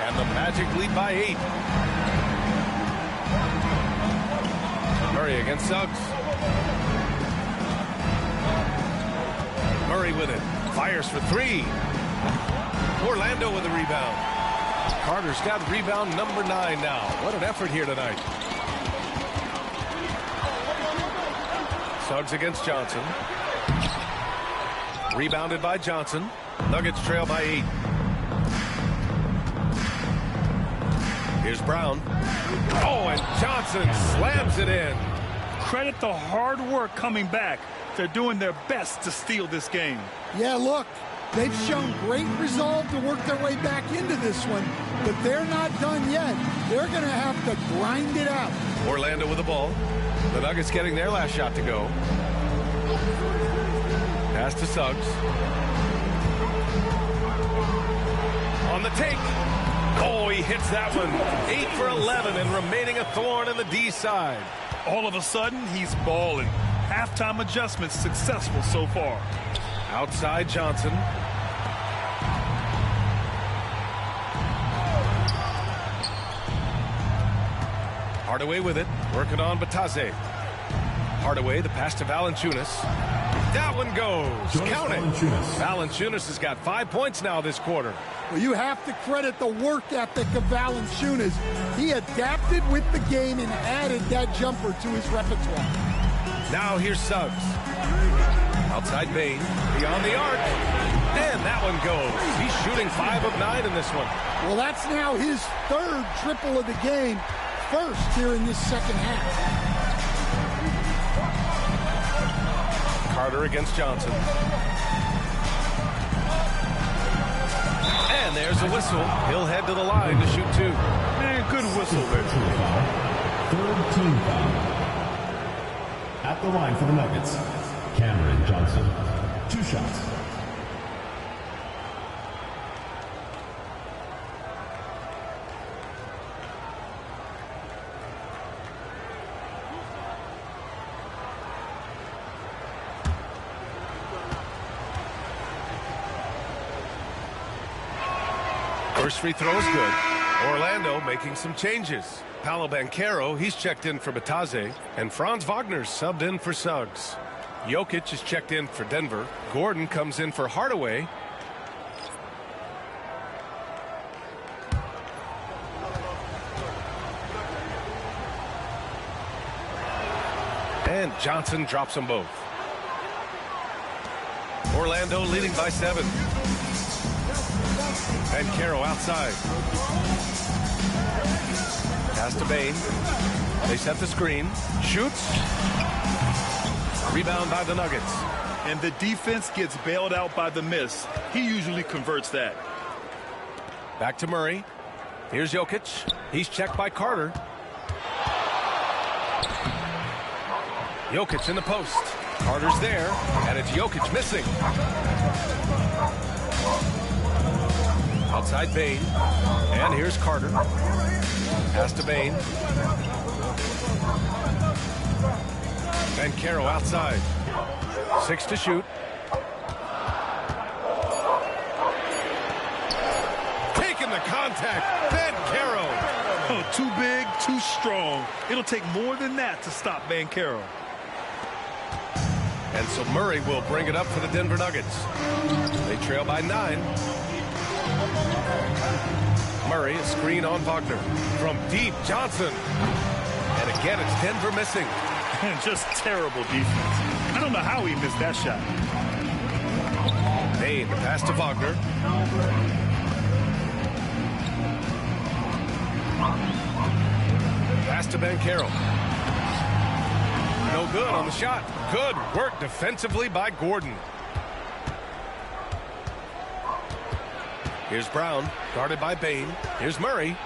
And the Magic lead by 8. Murray against Suggs. Murray with it. Fires for 3. Orlando with a rebound. Carter's got rebound number 9 now. What an effort here tonight. Suggs against Johnson. Rebounded by Johnson. Nuggets trail by 8. Here's Brown. Oh, and Johnson slams it in. Credit the hard work coming back. They're doing their best to steal this game. Yeah, look, they've shown great resolve to work their way back into this one, but they're not done yet. They're going to have to grind it out. Orlando with the ball. The Nuggets getting their last shot to go. Pass to Suggs. On the take. Oh, he hits that one. 8 for 11 and remaining a thorn in the D side. All of a sudden, he's balling. Halftime adjustments successful so far. Outside Johnson. Hardaway with it. Working on Bataze. Hardaway, the pass to Valanciunas. That one goes. Count it. Valanciunas has got 5 points now this quarter. Well, you have to credit the work ethic of Valanciunas. He adapted with the game and added that jumper to his repertoire. Now here's Suggs. Outside Bain. Beyond the arc. And that one goes. He's shooting 5 of 9 in this one. Well, that's now his 3rd triple of the game. First here in this second half. Carter against Johnson. And there's a whistle. He'll head to the line to shoot 2. Man, good whistle there. 3rd team foul. At the line for the Nuggets, Cameron Johnson. 2 shots. First free throw is good. Orlando making some changes. Paolo Banchero, he's checked in for Bataze, and Franz Wagner's subbed in for Suggs. Jokic is checked in for Denver. Gordon comes in for Hardaway. And Johnson drops them both. Orlando leading by 7. And Banchero outside. Pass to Bain. They set the screen. Shoots. Rebound by the Nuggets. And the defense gets bailed out by the miss. He usually converts that. Back to Murray. Here's Jokic. He's checked by Carter. Jokic in the post. Carter's there, and it's Jokic missing. Outside Bain. And here's Carter. Pass to Bain. Banchero outside. 6 to shoot. Taking the contact. Banchero. Oh, too big, too strong. It'll take more than that to stop Banchero. And so Murray will bring it up for the Denver Nuggets. They trail by 9. Murray, a screen on Wagner. From deep, Johnson. And again, it's Denver missing. Just terrible defense. I don't know how he missed that shot. Bain, the pass to Wagner. Pass to Banchero. No good on the shot. Good work defensively by Gordon. Here's Brown, guarded by Bain. Here's Murray.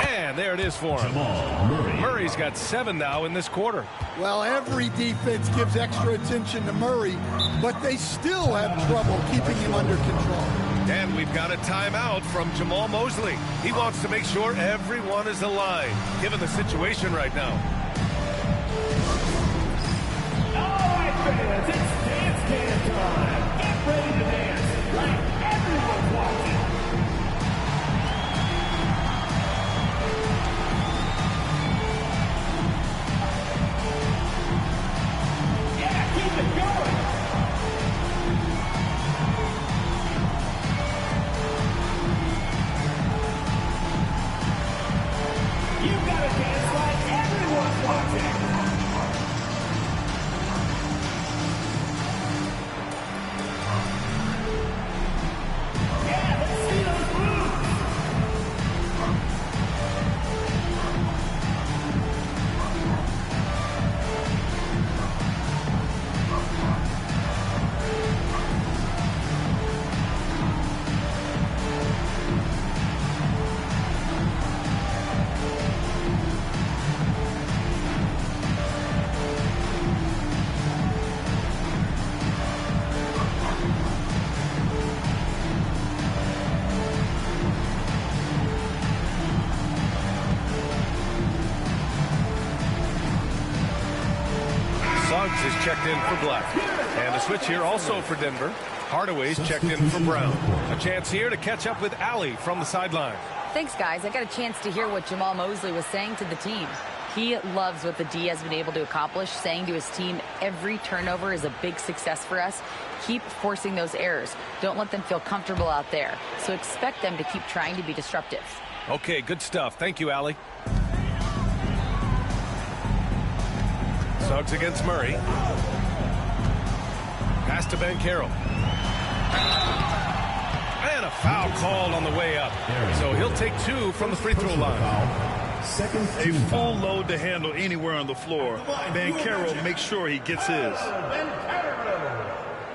And there it is for him. Murray's got 7 now in this quarter. Well, every defense gives extra attention to Murray, but they still have trouble keeping him under control. And we've got a timeout from Jamal Mosley. He wants to make sure everyone is aligned, given the situation right now. All right, fans, it's dance can time. Get ready to dance like everyone's watching. Yeah, keep it going. Suggs is checked in for Black. And a switch here also for Denver. Hardaway's checked in for Brown. A chance here to catch up with Allie from the sideline. Thanks, guys. I got a chance to hear what Jamal Mosley was saying to the team. He loves what the D has been able to accomplish, saying to his team, every turnover is a big success for us. Keep forcing those errors. Don't let them feel comfortable out there. So expect them to keep trying to be disruptive. Okay, good stuff. Thank you, Allie. Suggs against Murray. Pass to Banchero. And a foul called on the way up. So he'll take 2 from the free throw line. A full load to handle anywhere on the floor. Banchero makes sure he gets his.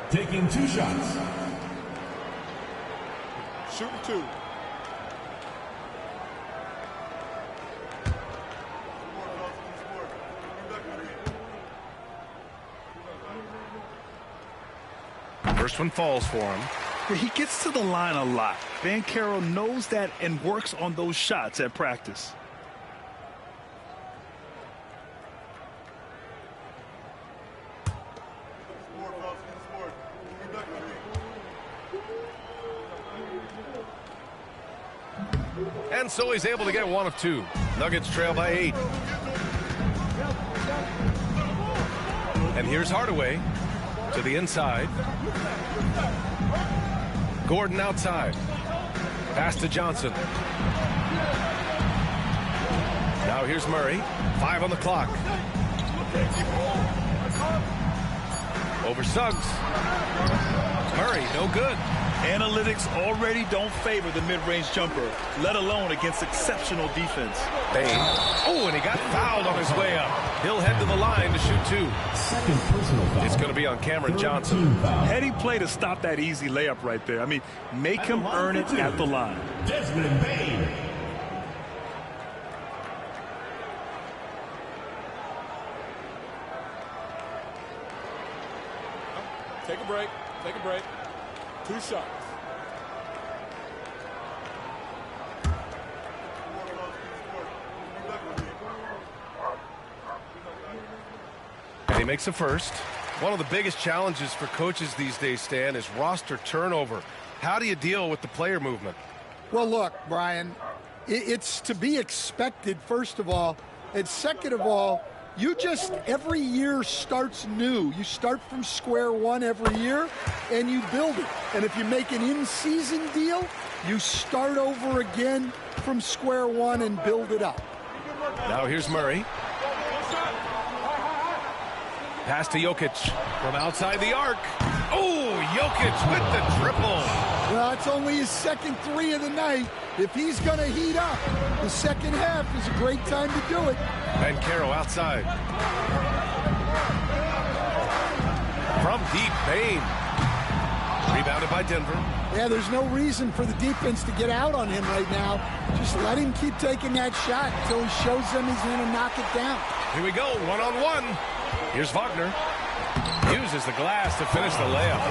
Taking 2 shots. Shooting 2. First one falls for him. He gets to the line a lot. Banchero knows that and works on those shots at practice. And so he's able to get 1 of 2. Nuggets trail by 8. And here's Hardaway to the inside. Gordon outside. Pass to Johnson. Now here's Murray. 5 on the clock. Over Suggs. Murray, no good. Analytics already don't favor the mid-range jumper, let alone against exceptional defense. Bane. Oh, and he got fouled on his way up. He'll head to the line to shoot 2. Second personal foul. It's going to be on Cameron Johnson. Heady play to stop that easy layup right there. I mean, make him earn it at the line. Desmond Bane. Take a break. Take a break. 2 shots. And he makes a first. One of the biggest challenges for coaches these days, Stan, is roster turnover. How do you deal with the player movement? Well, look, Brian, it's to be expected, first of all. And second of all, you just, every year starts new. You start from square one every year, and you build it. And if you make an in-season deal, you start over again from square one and build it up. Now here's Murray. Pass to Jokic from outside the arc. Oh, Jokic with the triple. Well, it's only his second 3 of the night. If he's going to heat up, the second half is a great time to do it. Banchero outside. From deep, Bane. Rebounded by Denver. Yeah, there's no reason for the defense to get out on him right now. Just let him keep taking that shot until he shows them he's going to knock it down. Here we go, 1-on-1. Here's Wagner. Uses the glass to finish the layup.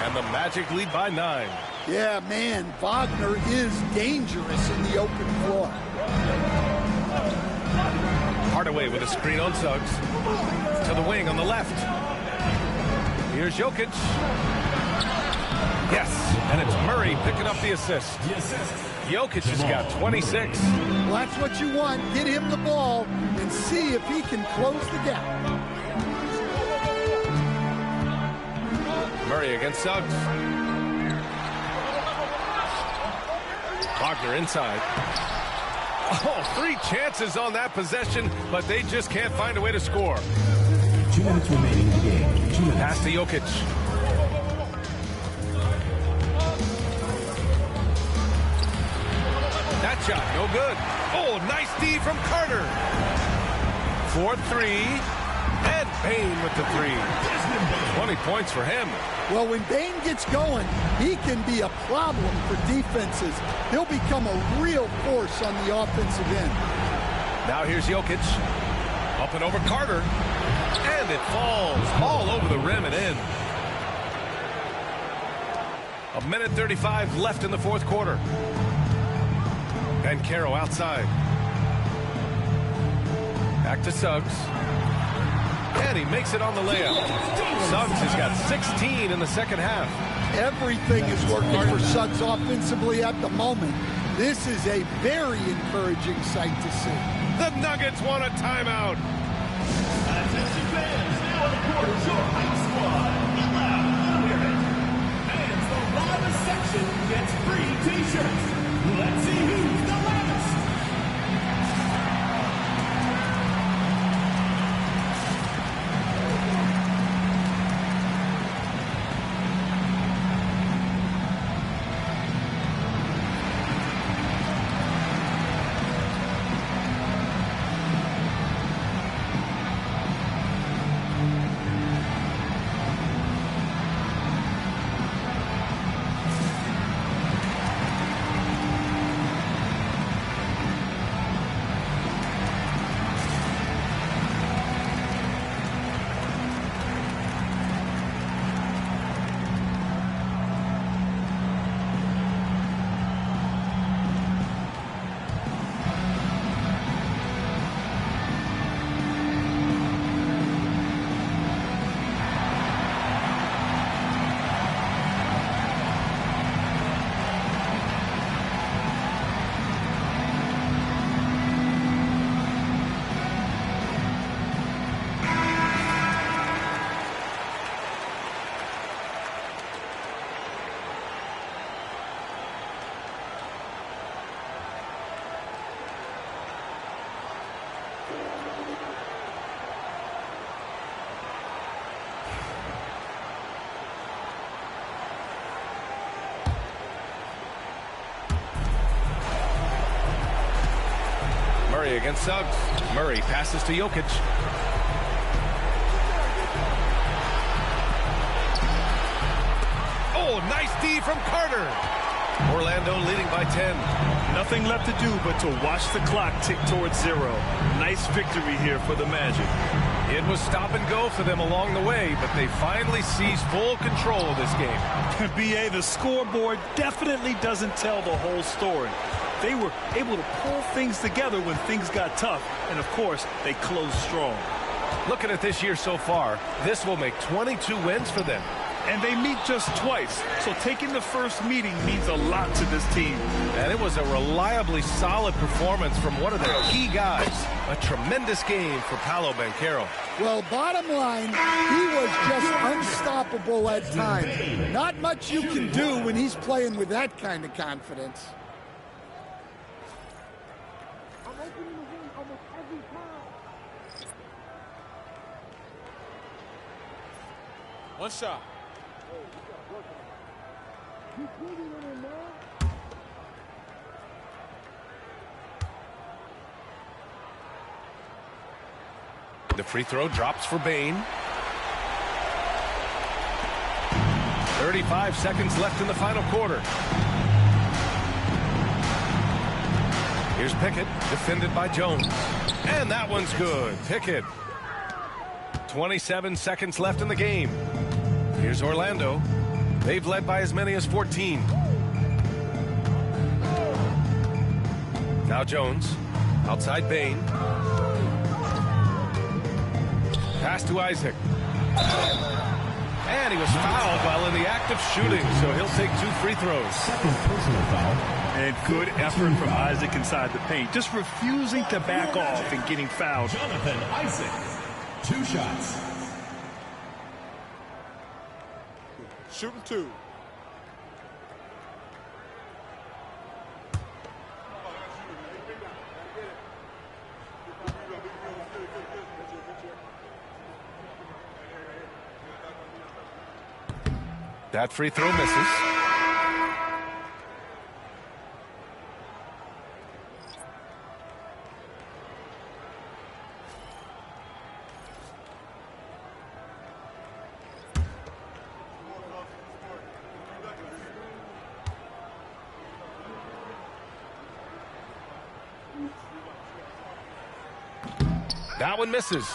And the Magic lead by 9. Yeah, man, Wagner is dangerous in the open floor. Hardaway with a screen on Suggs. To the wing on the left. Here's Jokic. Yes, and it's Murray picking up the assist. Jokic has got 26. Well, that's what you want. Get him the ball and see if he can close the gap. Murray against Suggs. Wagner inside. Oh, 3 chances on that possession, but they just can't find a way to score. 2 minutes remaining in the game. 2 minutes. Pass to Jokic. That shot, no good. Oh, nice D from Carter. 4-3. And Bane with the 3. 20 points for him. Well, when Bane gets going, he can be a problem for defenses. He'll become a real force on the offensive end. Now here's Jokic. Up and over Carter. And it falls all over the rim and in. 1:35 left in the fourth quarter. Banchero outside. Back to Suggs. And and he makes it on the layup. Suggs has got 16 in the second half. Everything is working for Suggs offensively at the moment. This is a very encouraging sight to see. The Nuggets want a timeout. Attention fans, now in the court is your high squad. Get loud, hear it. Fans, the loudest section gets free t-shirts. Let's see who's the loudest. Murray against Suggs. Murray passes to Jokic. Oh, nice D from Carter. Orlando leading by 10. Nothing left to do but to watch the clock tick towards 0. Nice victory here for the Magic. It was stop and go for them along the way, but they finally seized full control of this game. B.A., the scoreboard definitely doesn't tell the whole story. They were able to pull things together when things got tough, and of course, they closed strong. Looking at this year so far, this will make 22 wins for them. And they meet just twice, so taking the first meeting means a lot to this team. And it was a reliably solid performance from one of their key guys. A tremendous game for Paolo Banchero. Well, bottom line, he was just unstoppable at times. Not much you can do when he's playing with that kind of confidence. One shot. The free throw drops for Bane. 35 seconds left in the final quarter. Here's Pickett, defended by Jones. And that one's good. Pickett. 27 seconds left in the game. Here's Orlando. They've led by as many as 14. Now Jones. Outside Bane. Pass to Isaac. And he was fouled while in the act of shooting, so he'll take 2 free throws. Second personal foul. And good effort from Isaac inside the paint. Just refusing to back off and getting fouled. Jonathan Isaac. 2 shots. Shooting 2. That free throw misses. That one misses.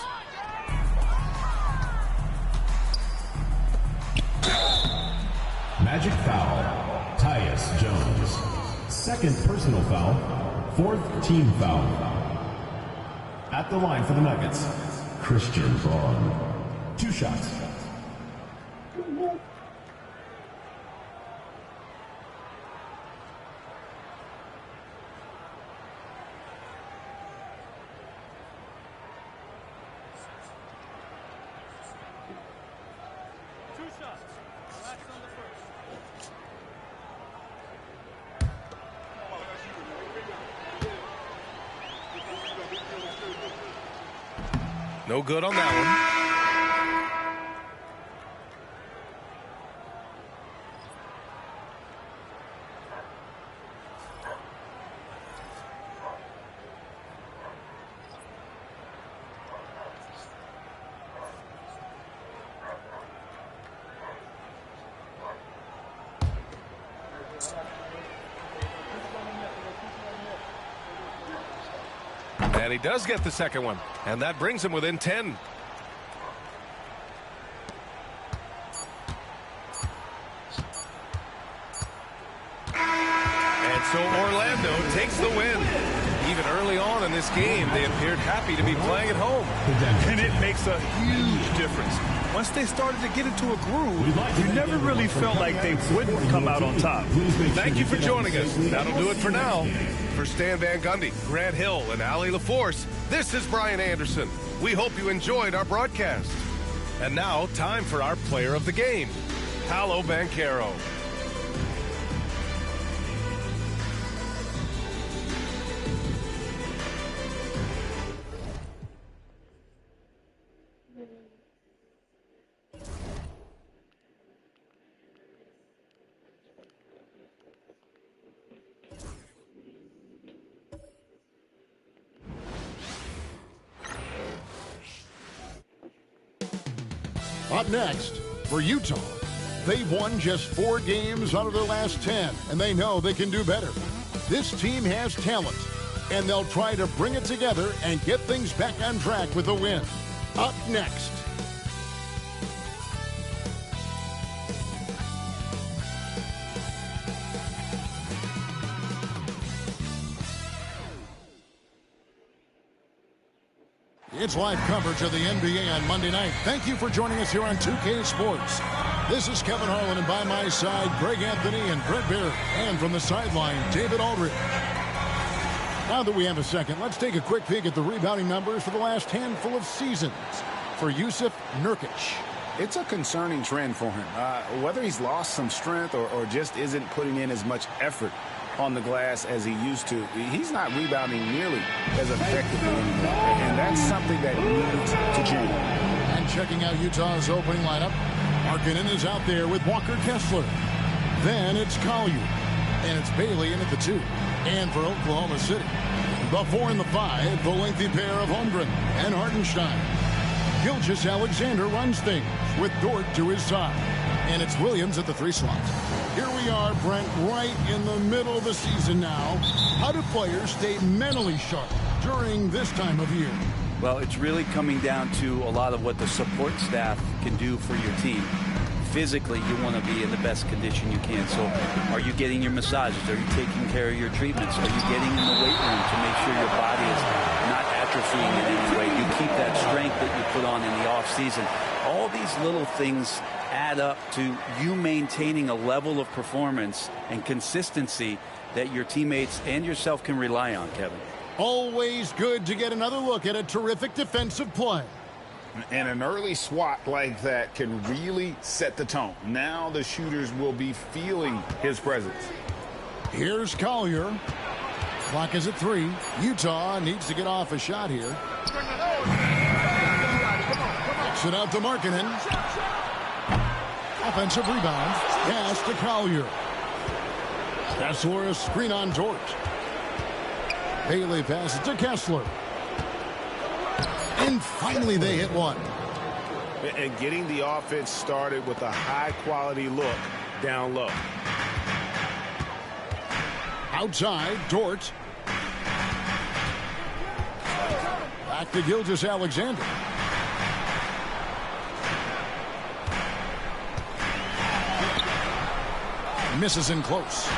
Magic foul. Tyus Jones. Second personal foul. 4th team foul. At the line for the Nuggets, Christian Braun. 2 shots. No good on that one. And he does get the second one, and that brings him within 10. And so Orlando takes the win. Even early on in this game, they appeared happy to be playing at home. And it makes a huge difference. Once they started to get into a groove, you never really felt like they wouldn't come out on top. Thank you for joining us. That'll do it for now. For Stan Van Gundy, Grant Hill, and Ali LaForce, this is Brian Anderson. We hope you enjoyed our broadcast. And now, time for our player of the game, Paolo Banchero. Up next, for Utah, they've won just 4 games out of their last 10, and they know they can do better. This team has talent, and they'll try to bring it together and get things back on track with a win. Up next. It's live coverage of the NBA on Monday night. Thank you for joining us here on 2K Sports. This is Kevin Harlan, and by my side, Greg Anthony and Brett Barrett. And from the sideline, David Aldridge. Now that we have a second, let's take a quick peek at the rebounding numbers for the last handful of seasons for Jusuf Nurkic. It's a concerning trend for him. Whether he's lost some strength or just isn't putting in as much effort on the glass as he used to, he's not rebounding nearly as effectively anymore. And that's something that needs to change. And checking out Utah's opening lineup, Markkanen is out there with Walker Kessler. Then it's Collier. And it's Bailey in at the 2. And for Oklahoma City, the 4 and the 5, the lengthy pair of Holmgren and Hartenstein. Gilgeous-Alexander runs things with Dort to his side. And it's Williams at the 3 slot. Here we are, Brent, right in the middle of the season now. How do players stay mentally sharp during this time of year? Well, it's really coming down to a lot of what the support staff can do for your team. Physically, you want to be in the best condition you can. So are you getting your massages? Are you taking care of your treatments? Are you getting in the weight room to make sure your body is not atrophying in any way? You keep that strength that you put on in the off season. All these little things add up to you maintaining a level of performance and consistency that your teammates and yourself can rely on, Kevin. Always good to get another look at a terrific defensive play. And an early swat like that can really set the tone. Now the shooters will be feeling his presence. Here's Collier. Clock is at 3. Utah needs to get off a shot here. Kicks it out to Markkanen. Offensive rebound. Pass to Collier. Kessler, a screen on Dort. Bailey passes to Kessler. And finally they hit one. And getting the offense started with a high-quality look down low. Outside, Dort. Back to Gilgeous-Alexander. Misses in close.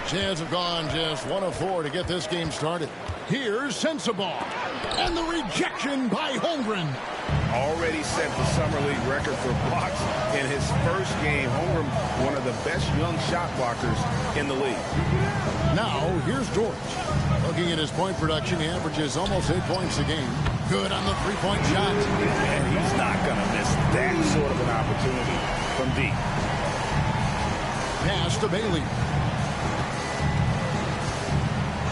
Jazz have gone just 1 of 4 to get this game started. Here's Sensabaugh. And the rejection by Holmgren. Already set the Summer League record for blocks in his first game. Holmgren, one of the best young shot blockers in the league. Now, here's George. Looking at his point production, he averages almost 8 points a game. Good on the three-point shot. And he's not going to miss that sort of an opportunity from deep. Pass to Bailey.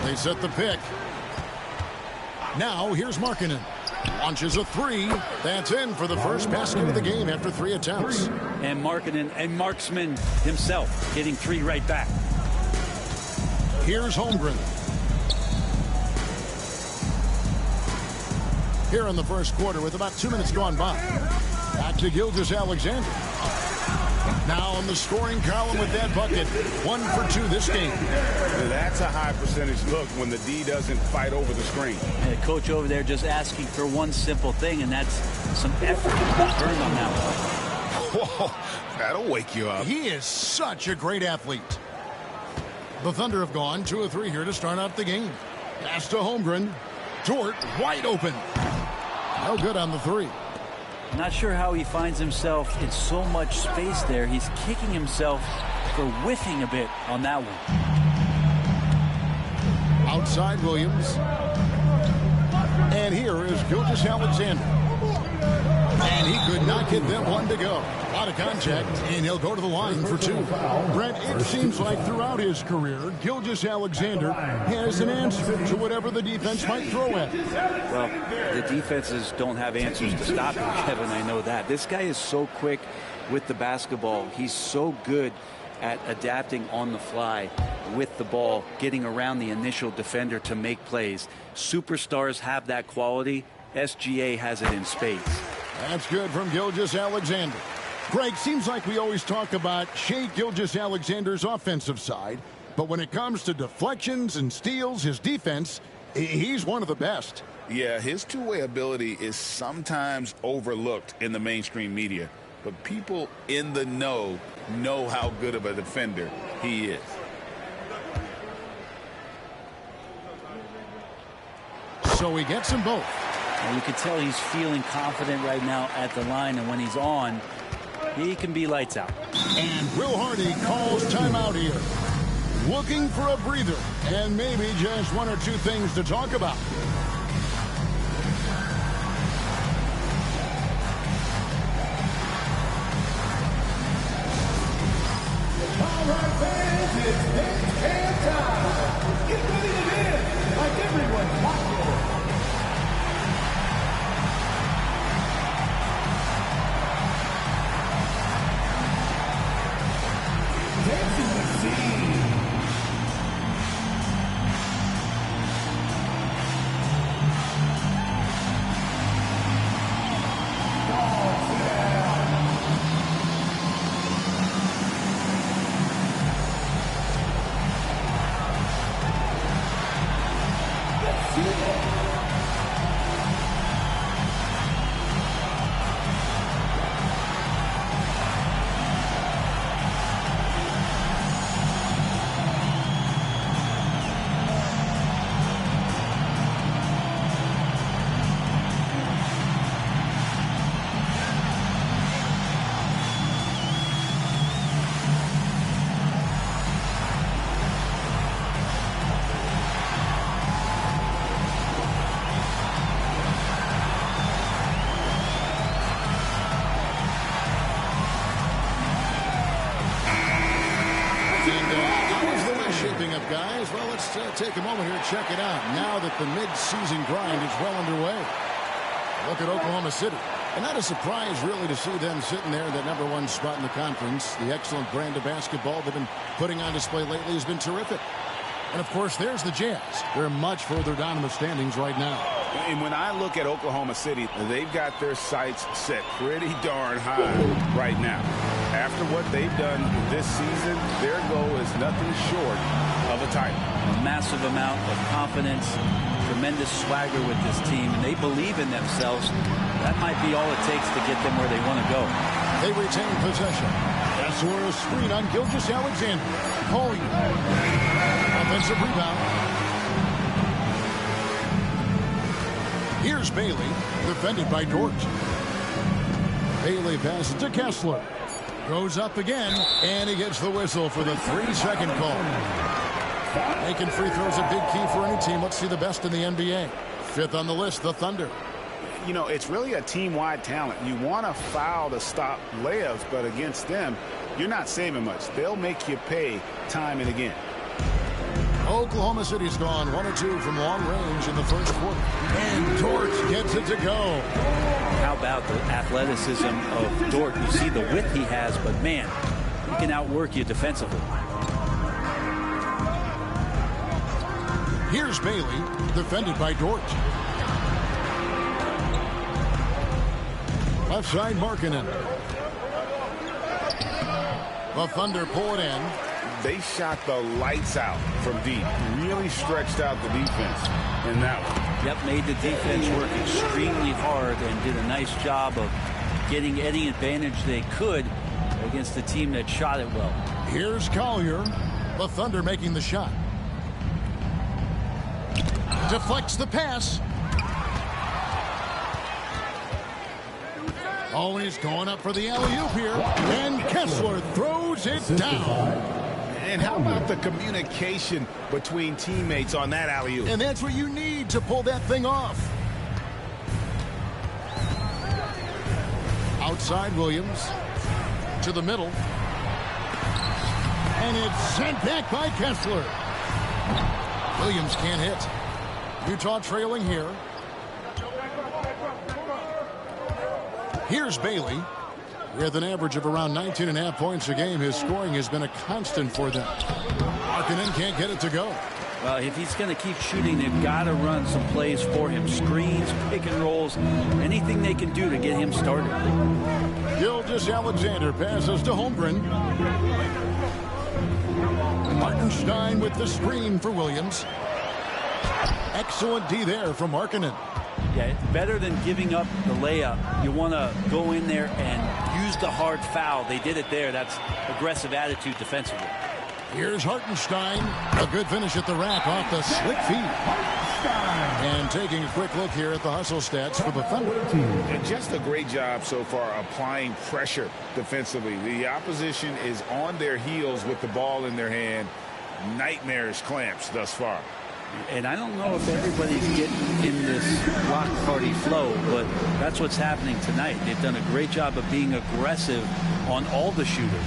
They set the pick. Now, here's Markkanen. Launches a three. That's in for the first basket of the game after 3 attempts. And Markkanen and Marksman himself hitting 3 right back. Here's Holmgren. Here in the first quarter with about 2 minutes gone by. Back to Gilgeous-Alexander. Now in the scoring column with that bucket. 1 for 2 this game. That's a high percentage look when the D doesn't fight over the screen. And the coach over there just asking for one simple thing, and that's some effort burned on that one. Whoa, that'll wake you up. He is such a great athlete. The Thunder have gone 2 of 3 here to start out the game. Pass to Holmgren. Dort wide open. No good on the 3. Not sure how he finds himself in so much space there. He's kicking himself for whiffing a bit on that one. Outside Williams. And here is Gilgeous-Alexander. And he could not get them 1 to go. A lot of contact, and he'll go to the line for 2. Brent, it seems like throughout his career, Gilgeous-Alexander has an answer to whatever the defense might throw at him. Well, the defenses don't have answers to stop him, Kevin. I know that. This guy is so quick with the basketball. He's so good at adapting on the fly with the ball, getting around the initial defender to make plays. Superstars have that quality. SGA has it in spades. That's good from Gilgeous-Alexander. Greg, seems like we always talk about Shai Gilgeous-Alexander's offensive side, but when it comes to deflections and steals, his defense, he's one of the best. Yeah, his two-way ability is sometimes overlooked in the mainstream media, but people in the know how good of a defender he is. So he gets them both. And you can tell he's feeling confident right now at the line, and when he's on, he can be lights out. And Will Hardy calls timeout here. Looking for a breather and maybe just 1 or 2 things to talk about. All right, fans, it's big time. Get ready to dance like everyone's watching. Take a moment here and check it out now that the mid-season grind is well underway. Look at Oklahoma City. And not a surprise, really, to see them sitting there in that #1 spot in the conference. The excellent brand of basketball they've been putting on display lately has been terrific. And, of course, there's the Jazz. They're much further down in the standings right now. And when I look at Oklahoma City, they've got their sights set pretty darn high right now. After what they've done this season, their goal is nothing short of a title. A massive amount of confidence, tremendous swagger with this team, and they believe in themselves. That might be all it takes to get them where they want to go. They retain possession. That's where a screen on Gilgeous-Alexander. Offensive rebound. Here's Bailey, defended by Dort. Bailey passes to Kessler. Goes up again, and he gets the whistle for the 3-second call. Making free throws a big key for any team. Let's see the best in the NBA. 5th on the list, the Thunder. You know, it's really a team-wide talent. You want to foul to stop layups, but against them, you're not saving much. They'll make you pay time and again. Oklahoma City's gone 1 of 2 from long range in the first quarter. And Dort gets it to go. How about the athleticism of Dort? You see the width he has, but man, he can outwork you defensively. Here's Bailey, defended by Dort. Left side, Markkanen. The Thunder pull it in. They shot the lights out from deep. Really stretched out the defense in that one. Yep, made the defense work extremely hard and did a nice job of getting any advantage they could against a team that shot it well. Here's Collier. The Thunder making the shot. Deflects the pass. Oh, he's going up for the alley-oop here. And Kessler throws it down. And how about the communication between teammates on that alley-oop? And that's what you need to pull that thing off. Outside Williams. To the middle. And it's sent back by Kessler. Williams can't hit. Utah trailing here. Here's Bailey. With an average of around 19.5 points a game, his scoring has been a constant for them. Markkanen can't get it to go. Well, if he's going to keep shooting, they've got to run some plays for him. Screens, pick and rolls, anything they can do to get him started. Gilgeous-Alexander passes to Holmgren. Hartenstein with the screen for Williams. Excellent D there from Markkanen. Yeah, it's better than giving up the layup. You want to go in there and use the hard foul. They did it there. That's aggressive attitude defensively. Here's Hartenstein. A good finish at the rack off the slick feet. And taking a quick look here at the hustle stats for the Thunder. And just a great job so far applying pressure defensively. The opposition is on their heels with the ball in their hand. Nightmarish clamps thus far. And I don't know if everybody's getting in this block party flow, but that's what's happening tonight. They've done a great job of being aggressive on all the shooters.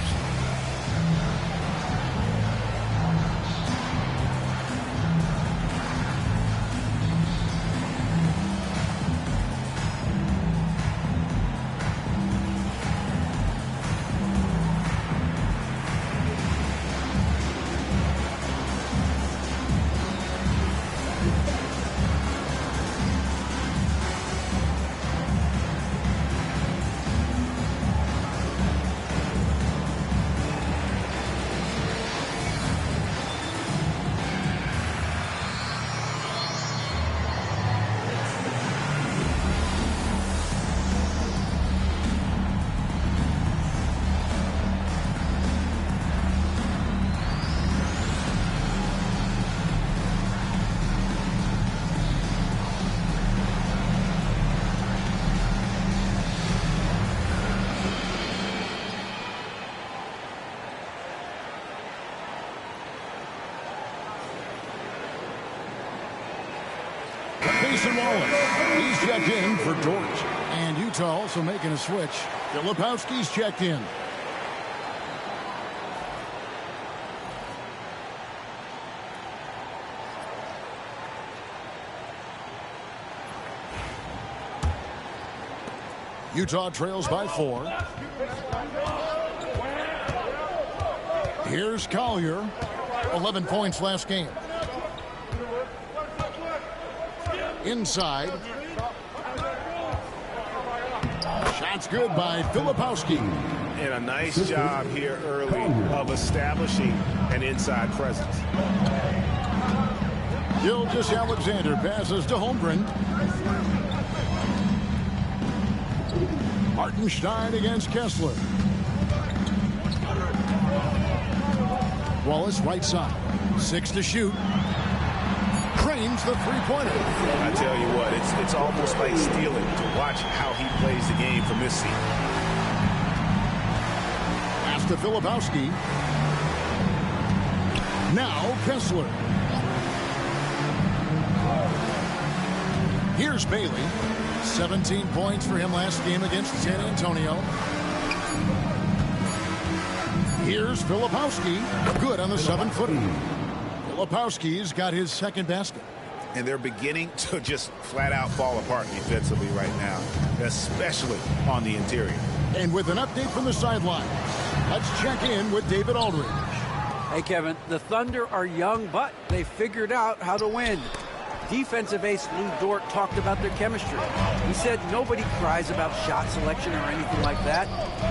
He's checked in for Dort. And Utah also making a switch. Filipowski's checked in. Utah trails by 4. Here's Collier. 11 points last game. Inside. Shots good by Filipowski. And a nice job here early of establishing an inside presence. Gilgeous-Alexander passes to Holmgren. Hartenstein against Kessler. Wallace right side. 6 to shoot. Cranes the three-pointer. I tell you what, it's It's almost like stealing to watch how he plays the game from this seat. Pass to Filipowski. Now Kessler. Here's Bailey. 17 points for him last game against San Antonio. Here's Filipowski. Good on the 7-footer. Filipowski's got his second basket. And they're beginning to just flat out fall apart defensively right now, especially on the interior. And with an update from the sidelines, let's check in with David Aldridge. Hey, Kevin, the Thunder are young, but they figured out how to win. Defensive ace Lou Dort talked about their chemistry. He said nobody cries about shot selection or anything like that.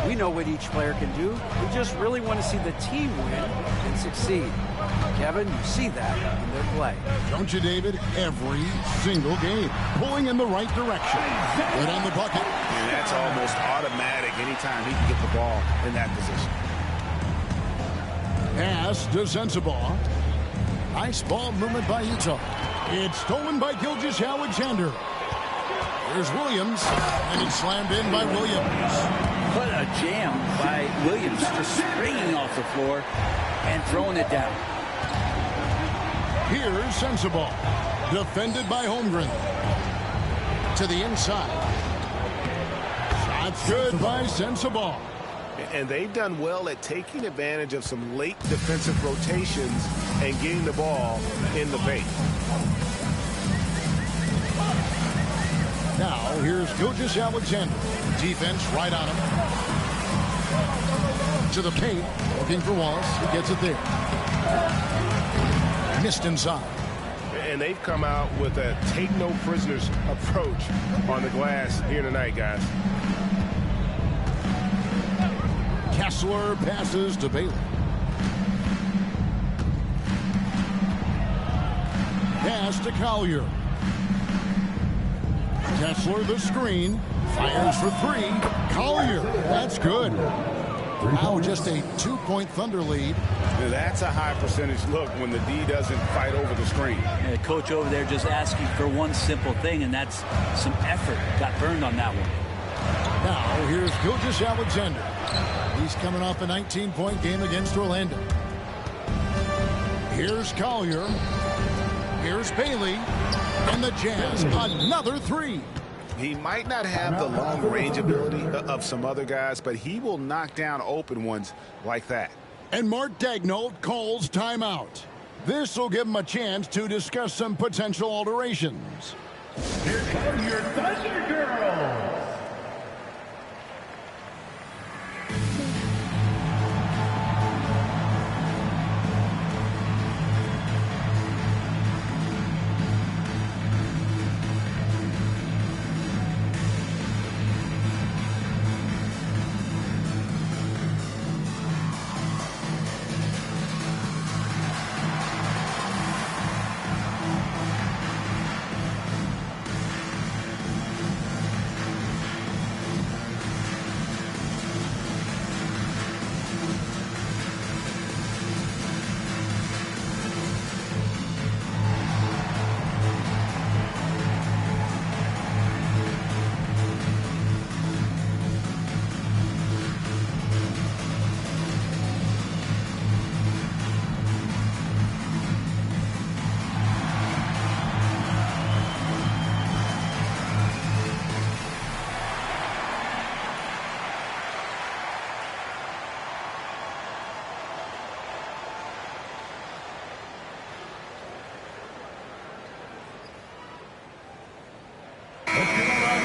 We know what each player can do. We just really want to see the team win and succeed. Kevin, you see that in their play. Don't you, David? Every single game. Pulling in the right direction. Good on the bucket. And that's almost automatic anytime he can get the ball in that position. Pass to Sensabaugh. Nice ball movement by Utah. It's stolen by Gilgeous-Alexander. Here's Williams, and it's slammed in by Williams. What a jam by Williams, just springing off the floor and throwing it down. Here's Sensabaugh, defended by Holmgren. To the inside. Shot's good by Sensabaugh. And they've done well at taking advantage of some late defensive rotations and getting the ball in the paint. Now, here's Gilgeous-Alexander. Defense right on him. To the paint. Looking for Wallace. He gets it there. Missed inside. And they've come out with a take-no-prisoners approach on the glass here tonight, guys. Kessler passes to Bailey. Pass to Collier. Kessler the screen. Fires for three. Collier. That's good. Now just a 2-point Thunder lead. Now that's a high percentage look when the D doesn't fight over the screen. And the coach over there just asking for one simple thing, and that's some effort. Got burned on that one. Now here's Gilgeous-Alexander. He's coming off a 19-point game against Orlando. Here's Collier. Here's Bailey. And the Jazz, another three. He might not have the long range ability of some other guys, but he will knock down open ones like that. And Mark Daigneault calls timeout. This will give him a chance to discuss some potential alterations. Here come your Thunder Girls.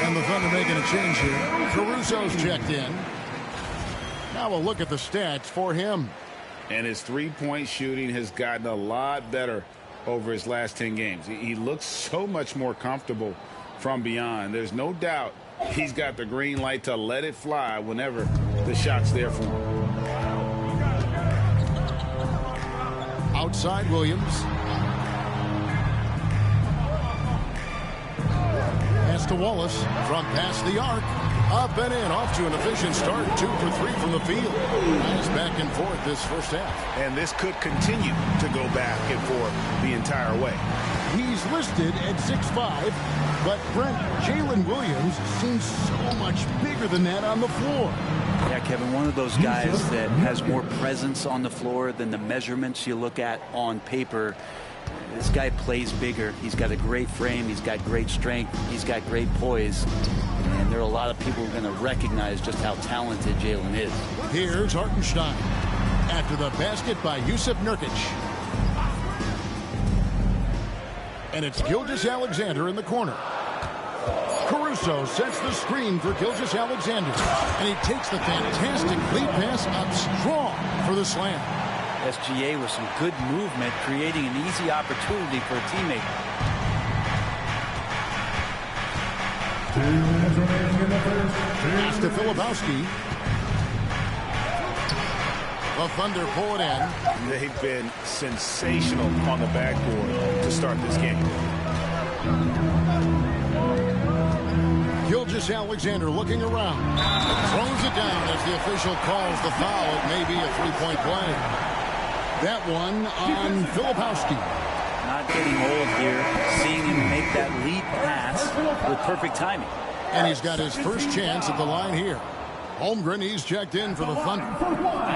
And the Thunder making a change here. Caruso's checked in. Now we'll look at the stats for him. And his three-point shooting has gotten a lot better over his last 10 games. He looks so much more comfortable from beyond. There's no doubt he's got the green light to let it fly whenever the shot's there for him. Outside Williams. Pass to Wallace from past the arc. Up and in, off to an efficient start. 2 for 3 from the field. Nice back and forth this first half. And this could continue to go back and forth the entire way. He's listed at 6'5", but Brent, Jalen Williams seems so much bigger than that on the floor. Yeah, Kevin, one of those guys that has more presence on the floor than the measurements you look at on paper. This guy plays bigger. He's got a great frame. He's got great strength. He's got great poise. And there are a lot of people who are going to recognize just how talented Jalen is. Here's Hartenstein after the basket by Yusuf Nurkic. And it's Gilgeous-Alexander in the corner. Caruso sets the screen for Gilgeous-Alexander. And he takes the fantastic lead pass up strong for the slam. SGA with some good movement, creating an easy opportunity for a teammate. 2 minutes remaining in the first. Pass to Filipowski. The Thunder pull it in. They've been sensational on the backboard to start this game. Gilgeous-Alexander looking around. Throws it down as the official calls the foul. It may be a three-point play. That one on Filipowski. Not getting old here. Seeing him make that lead pass with perfect timing. And he's got his first chance at the line here. Holmgren, he's checked in for the Thunder.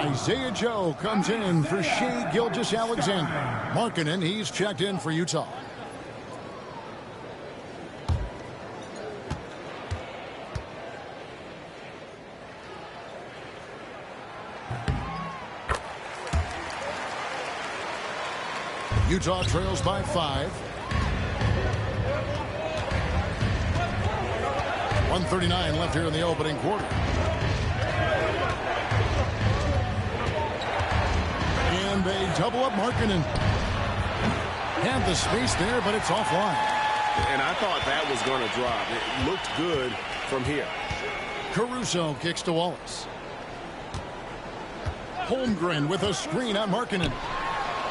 Isaiah Joe comes in for Shai Gilgeous-Alexander. Markkanen, he's checked in for Utah. Utah trails by 5. 1:39 left here in the opening quarter. And they double up Markkanen. Had the space there, but it's offline. And I thought that was going to drop. It looked good from here. Caruso kicks to Wallace. Holmgren with a screen on Markkanen.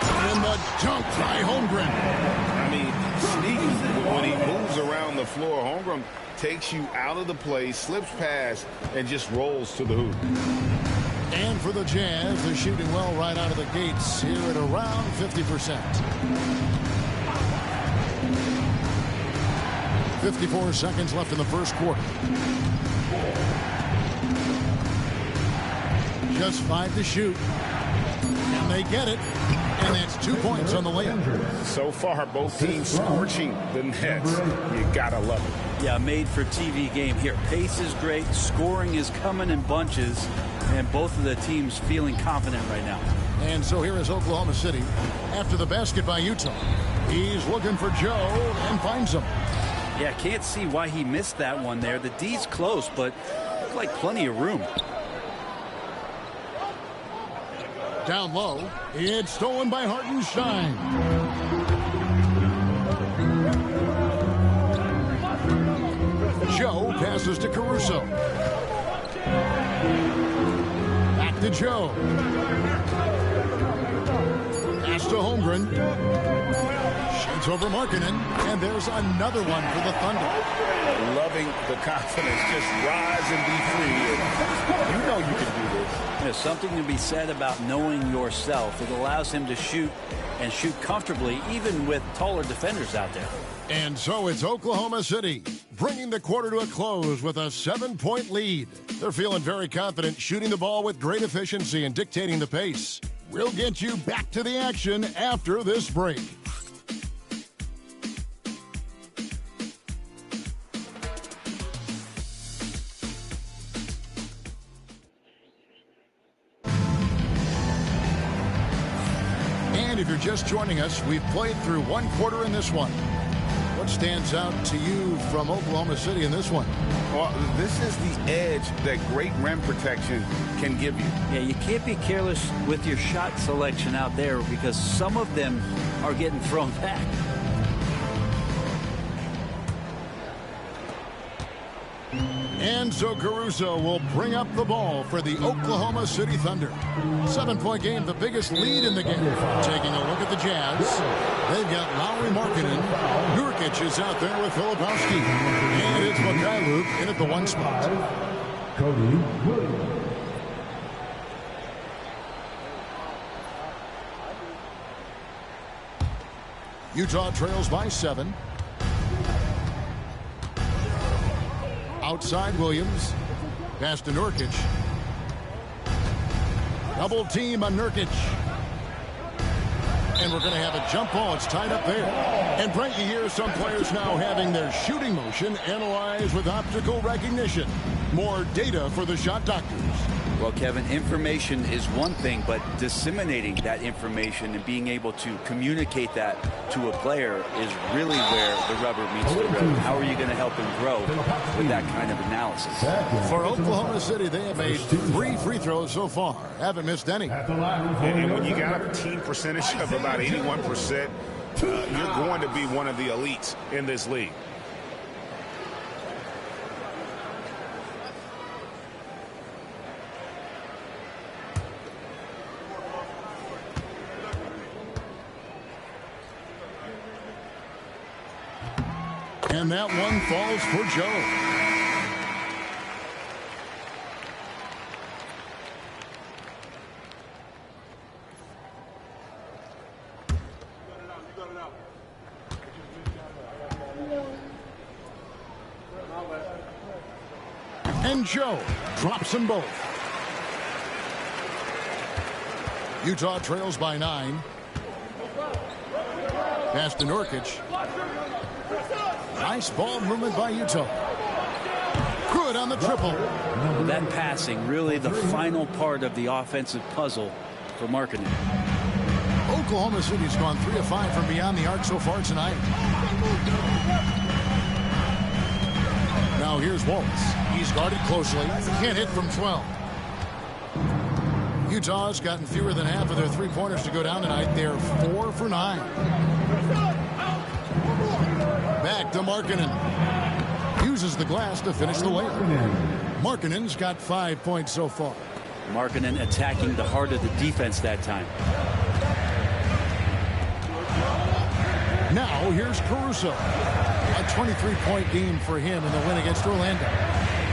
And the dunk by Holmgren. I mean, sneaky. When he moves around the floor, Holmgren takes you out of the play, slips past, and just rolls to the hoop. And for the Jazz, they're shooting well right out of the gates here at around 50%. 54 seconds left in the first quarter. Just 5 to shoot. And they get it. And that's 2 points on the layup. So far, both teams scorching the Nets. You gotta love it. Yeah, made for TV game here. Pace is great. Scoring is coming in bunches. And both of the teams feeling confident right now. And so here is Oklahoma City. After the basket by Utah, he's looking for Joe and finds him. Yeah, can't see why he missed that one there. The D's close, but looked like plenty of room. Down low, it's stolen by Hartenstein. Joe passes to Caruso. Back to Joe. Pass to Holmgren. Shoots over Markkanen. And there's another one for the Thunder. Loving the confidence. Just rise and be free. You know you can do this. There's something to be said about knowing yourself. It allows him to shoot and shoot comfortably, even with taller defenders out there. And so it's Oklahoma City bringing the quarter to a close with a 7-point lead. They're feeling very confident, shooting the ball with great efficiency and dictating the pace. We'll get you back to the action after this break. And if you're just joining us, we've played through one quarter in this one. What stands out to you from Oklahoma City in this one? Well, this is the edge that great rim protection can give you. Yeah, you can't be careless with your shot selection out there because some of them are getting thrown back. And so Caruso will bring up the ball for the Oklahoma City Thunder. 7-point game, the biggest lead in the game. Taking a look at the Jazz. They've got Lowry Markkanen. Nurkic is out there with Filipowski. And it's Mikhailuk in at the 1 spot. Cody Williams. Utah trails by 7. Outside Williams. Pass to Nurkic. Double team on Nurkic. And we're going to have a jump ball. It's tied up there. And Brent, you hear some players now having their shooting motion analyzed with optical recognition. More data for the shot doctors. Well, Kevin, information is one thing, but disseminating that information and being able to communicate that to a player is really where the rubber meets the road. How are you going to help him grow with that kind of analysis? For Oklahoma City, they have made 3 free throws so far. Haven't missed any. And when you got a team percentage of about 81%, you're going to be one of the elites in this league. And that one falls for Joe. And Joe drops them both. Utah trails by 9. Pass to Nurkic. Nice ball movement by Utah. Good on the triple. That passing, really the final part of the offensive puzzle for Markkanen. Oklahoma City's gone 3 of 5 from beyond the arc so far tonight. Now here's Waltz. He's guarded closely. Can't hit from 12. Utah's gotten fewer than half of their 3-pointers to go down tonight. They're 4 for 9. Back to Markkanen. Uses the glass to finish the layup. Markkanen's got 5 points so far. Markkanen attacking the heart of the defense that time. Now here's Caruso. A 23-point game for him in the win against Orlando.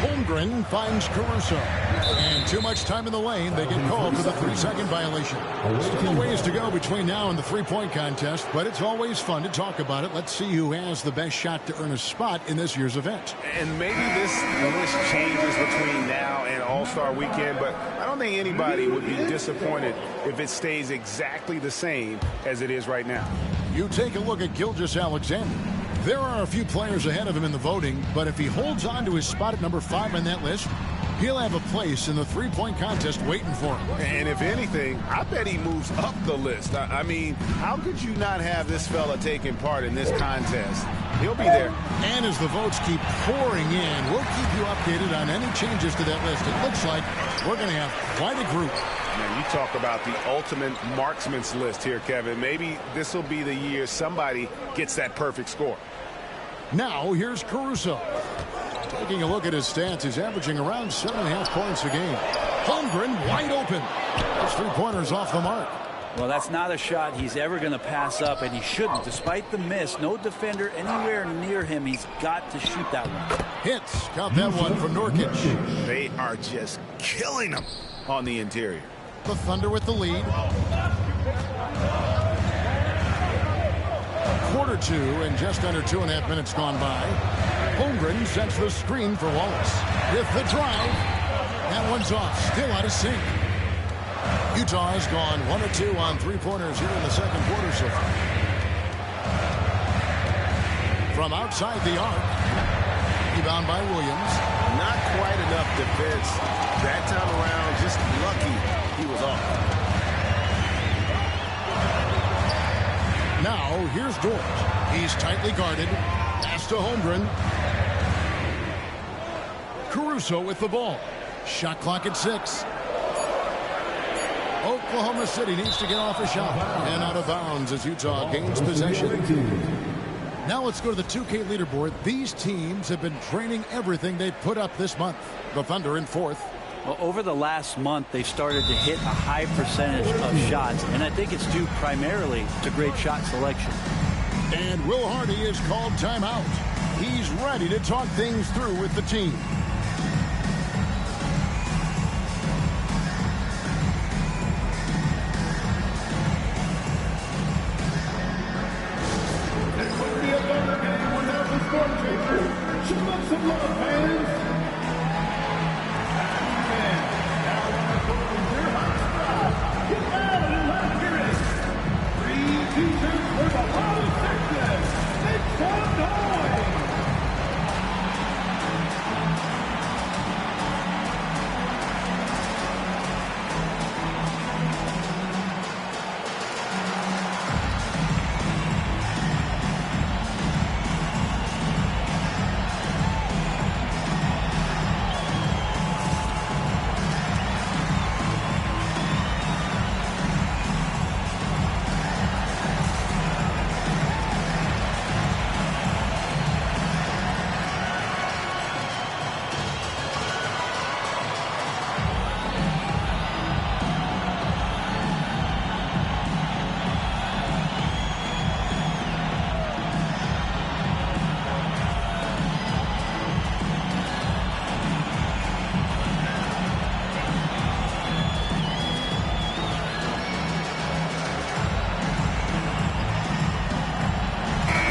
Holmgren finds Caruso. And too much time in the lane. They get called for the 3-second violation. Still a ways to go between now and the 3-point contest, but it's always fun to talk about it. Let's see who has the best shot to earn a spot in this year's event. And maybe this list changes between now and All-Star Weekend, but I don't think anybody would be disappointed if it stays exactly the same as it is right now. You take a look at Gilgeous-Alexander. There are a few players ahead of him in the voting, but if he holds on to his spot at number 5 on that list, he'll have a place in the 3-point contest waiting for him. And if anything, I bet he moves up the list. I mean, how could you not have this fella taking part in this contest? He'll be there. And as the votes keep pouring in, we'll keep you updated on any changes to that list. It looks like we're going to have quite a group. Man, you talk about the ultimate marksman's list here, Kevin. Maybe this will be the year somebody gets that perfect score. Now here's Caruso. Taking a look at his stats, he's averaging around 7.5 points a game. Holmgren wide open. Those 3-pointers off the mark. Well, that's not a shot he's ever going to pass up, and he shouldn't. Despite the miss, no defender anywhere near him. He's got to shoot that one. Hits. Count that one from Nurkic. They are just killing him on the interior. The Thunder with the lead. Quarter 2 and just under 2.5 minutes gone by. Holmgren sets the screen for Wallace. With the drive. That one's off. Still out of sync. Utah has gone 1 of 2 on 3-pointers here in the second quarter so far. From outside the arc. Rebound by Williams. Not quite enough defense. That time around, just lucky he was off. Now, here's Dort. He's tightly guarded. Pass to Holmgren. Caruso with the ball. Shot clock at 6. Oklahoma City needs to get off a shot. And out of bounds as Utah gains possession. Now let's go to the 2K leaderboard. These teams have been training everything they've put up this month. The Thunder in 4th. Well, over the last month, they've started to hit a high percentage of shots, and I think it's due primarily to great shot selection. And Will Hardy is called timeout. He's ready to talk things through with the team. Some love, fans. Get out and let's hear it. 3 teachers for the whole section. Make some noise.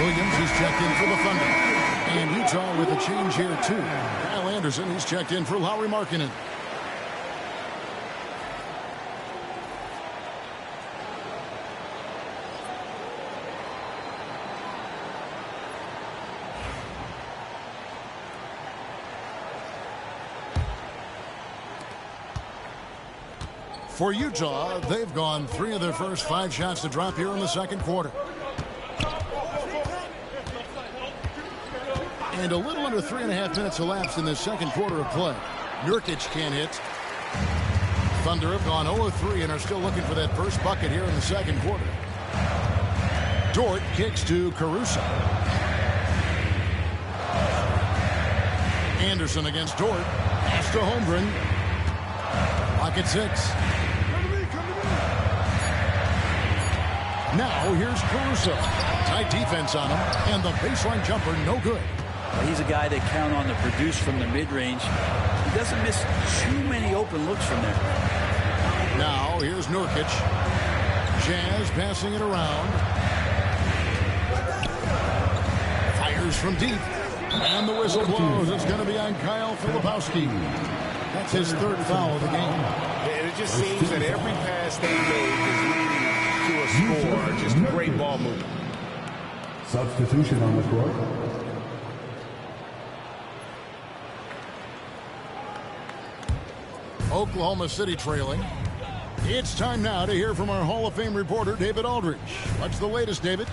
Williams, he's checked in for the Thunder. And Utah with a change here, too. Kyle Anderson, he's checked in for Lauri Markkanen. For Utah, they've gone 3 of their first 5 shots to drop here in the second quarter. And a little under 3.5 minutes elapsed in this second quarter of play. Nurkic can't hit. Thunder have gone 0-3 and are still looking for that first bucket here in the second quarter. Dort kicks to Caruso. Anderson against Dort. Pass to Holmgren. Lock at 6. Now here's Caruso. Tight defense on him. And the baseline jumper no good. He's a guy they count on to produce from the mid-range. He doesn't miss too many open looks from there. Now, here's Nurkic. Jazz passing it around. Fires from deep. And the whistle blows. It's going to be on Kyle Filipowski. That's his 3rd foul of the game. And it just seems that every pass they made is leading to a score. Just great ball movement. Substitution on the court. Oklahoma City trailing. It's time now to hear from our Hall of Fame reporter, David Aldridge. What's the latest, David?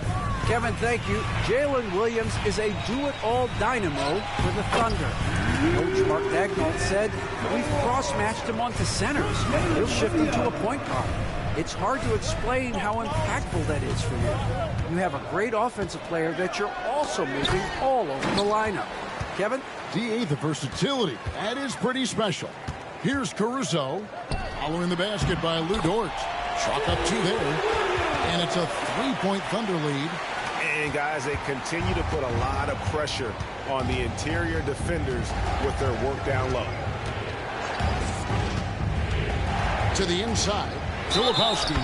Kevin, thank you. Jalen Williams is a do-it-all dynamo for the Thunder. Coach Mark Dagnall said, we've cross-matched him onto centers. He'll shift into a point guard. It's hard to explain how impactful that is for you. You have a great offensive player that you're also moving all over the lineup. Kevin? DA, the versatility. That is pretty special. Here's Caruso, following the basket by Lou Dort. Chalk up 2 there, and it's a 3-point Thunder lead. And guys, they continue to put a lot of pressure on the interior defenders with their work down low. To the inside, Filipowski,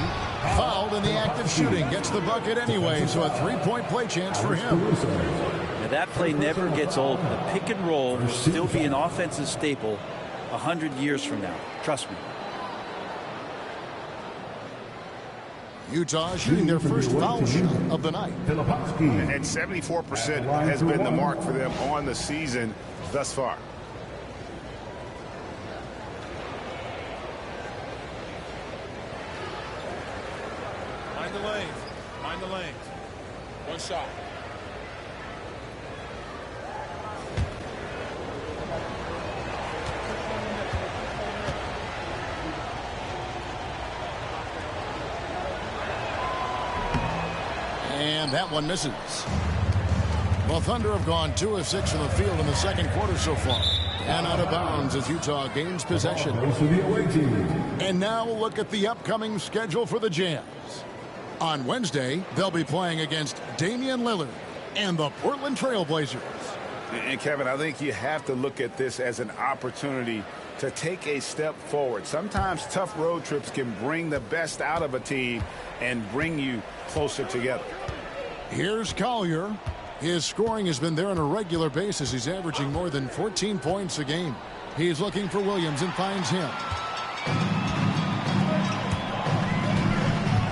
fouled in the act of shooting, gets the bucket anyway, so a 3-point play chance for him. Now that play never gets old. The pick and roll will still be an offensive staple 100 years from now. Trust me. Utah shooting their first foul shot of the night. And 74% has been the mark for them on the season thus far. Mind the lanes. Mind the lanes. 1 shot. And that one misses. The Thunder have gone 2 of 6 from the field in the second quarter so far. And out of bounds as Utah gains possession. And now we'll look at the upcoming schedule for the Jazz. On Wednesday, they'll be playing against Damian Lillard and the Portland Trail Blazers. And Kevin, I think you have to look at this as an opportunity to take a step forward. Sometimes tough road trips can bring the best out of a team and bring you closer together. Here's Collier. His scoring has been there on a regular basis. He's averaging more than 14 points a game. He's looking for Williams and finds him.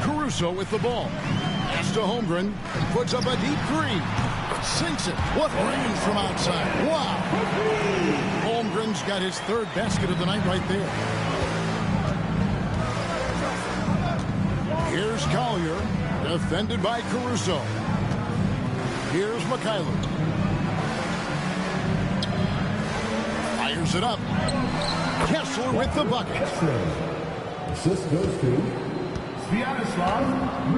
Caruso with the ball. Pass to Holmgren. Puts up a deep three. Sinks it. What range from outside. Wow. Holmgren's got his third basket of the night right there. Here's Collier. Defended by Caruso. Here's McKayler. Fires it up. Kessler with the bucket. Assist goes to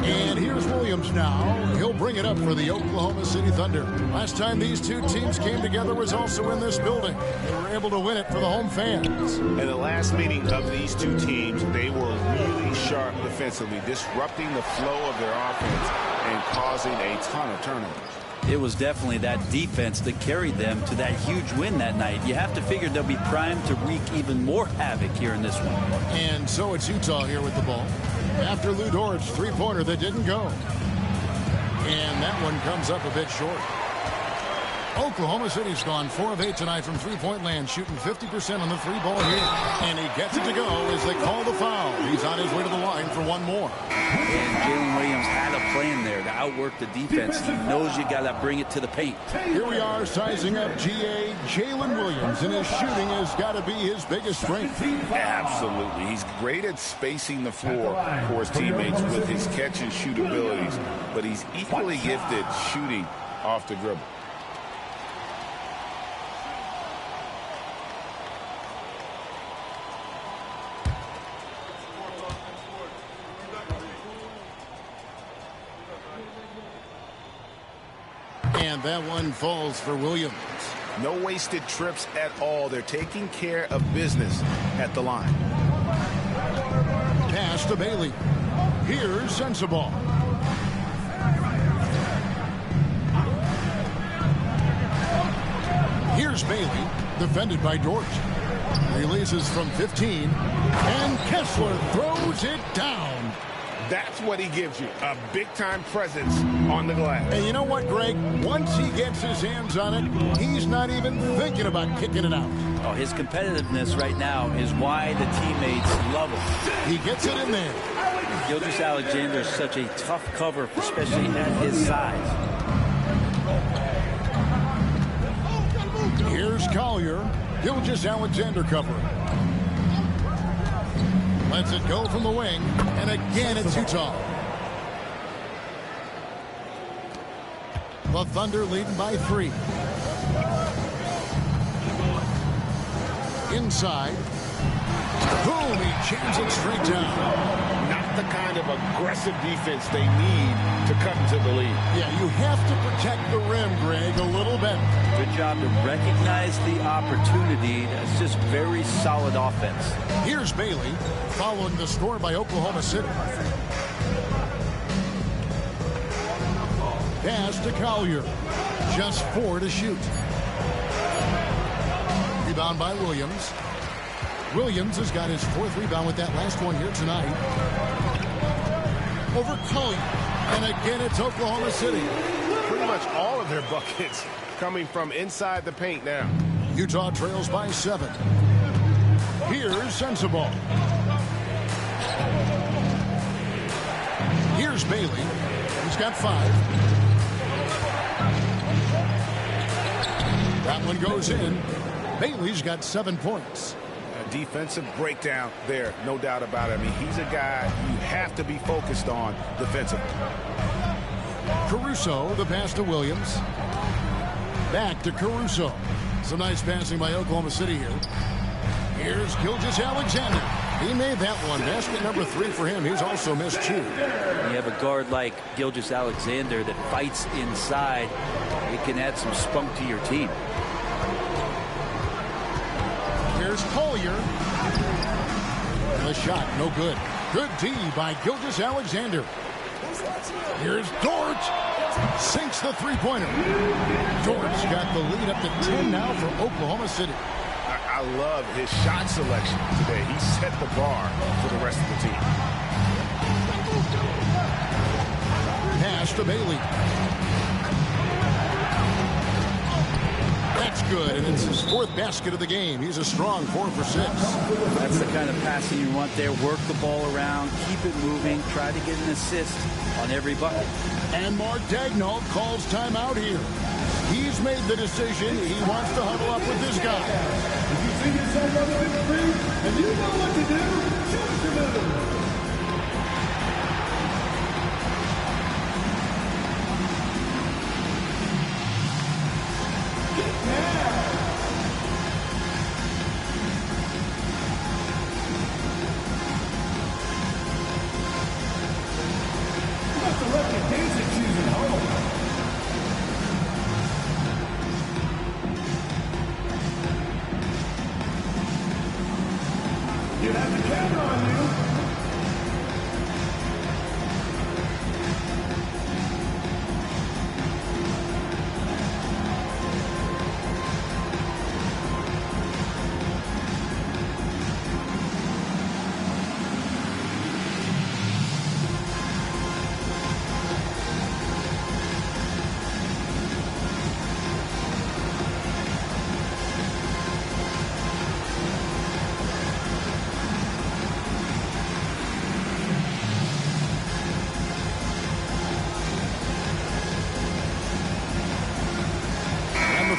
And here's Williams now. He'll bring it up for the Oklahoma City Thunder. Last time these two teams came together was also in this building. They were able to win it for the home fans. In the last meeting of these two teams, they were really sharp defensively, disrupting the flow of their offense and causing a ton of turnovers. It was definitely that defense that carried them to that huge win that night. You have to figure they'll be primed to wreak even more havoc here in this one. And so it's Utah here with the ball. After Lou Dort's three-pointer that didn't go. And that one comes up a bit short. Oklahoma City's gone 4 of 8 tonight from three-point land, shooting 50% on the three-ball here. And he gets it to go as they call the foul. He's on his way to the line for one more. And Jalen Williams had a plan there to outwork the defense. He knows you got to bring it to the paint. Here we are sizing up GA Jalen Williams, and his shooting has got to be his biggest strength. Absolutely. He's great at spacing the floor for his teammates with his catch-and-shoot abilities, but he's equally gifted shooting off the dribble. And that one falls for Williams. No wasted trips at all. They're taking care of business at the line. Pass to Bailey. Here's Sensabaugh. Here's Bailey, defended by Dort. Releases from 15, and Kessler throws it down. That's what he gives you, a big-time presence on the glass. And you know what, Greg? Once he gets his hands on it, he's not even thinking about kicking it out. Oh, his competitiveness right now is why the teammates love him. He gets it in there. Gilgeous-Alexander is such a tough cover, especially at his size. Here's Collier. Gilgeous-Alexander covering. Lets it go from the wing, and again it's Utah. The Thunder leading by 3. Inside. Boom, he jams it straight down. Not the kind of aggressive defense they need to come to the lead. Yeah, you have to protect the rim, Greg, a little bit. Good job to recognize the opportunity. That's just very solid offense. Here's Bailey, following the score by Oklahoma City. Pass to Collier. Just 4 to shoot. Rebound by Williams. Williams has got his 4th rebound with that last one here tonight. Over Collier. And again, it's Oklahoma City. Pretty much all of their buckets coming from inside the paint now. Utah trails by 7. Here's Sensabaugh. Here's Bailey. He's got 5. That one goes in. Bailey's got 7 points. A defensive breakdown there, no doubt about it. I mean, he's a guy you have to be focused on defensively. Caruso, the pass to Williams. Back to Caruso. Some nice passing by Oklahoma City here. Here's Gilgeous-Alexander. He made that one. Basket number 3 for him. He's also missed 2. You have a guard like Gilgeous-Alexander that fights inside. It can add some spunk to your team. Here's Collier. The shot, no good. Good D by Gilgeous-Alexander. Here's Dort. Sinks the three-pointer. Dort's got the lead up to 10 now for Oklahoma City. I love his shot selection today. He set the bar for the rest of the team. Pass to Bailey. That's good, and it's his fourth basket of the game. He's a strong 4 for 6. That's the kind of passing you want there. Work the ball around, keep it moving, try to get an assist on every bucket. And Mark Daigneault calls timeout here. He's made the decision. He wants to huddle up with this guy. If you see yourself on the big screen and you know what to do, choose to move.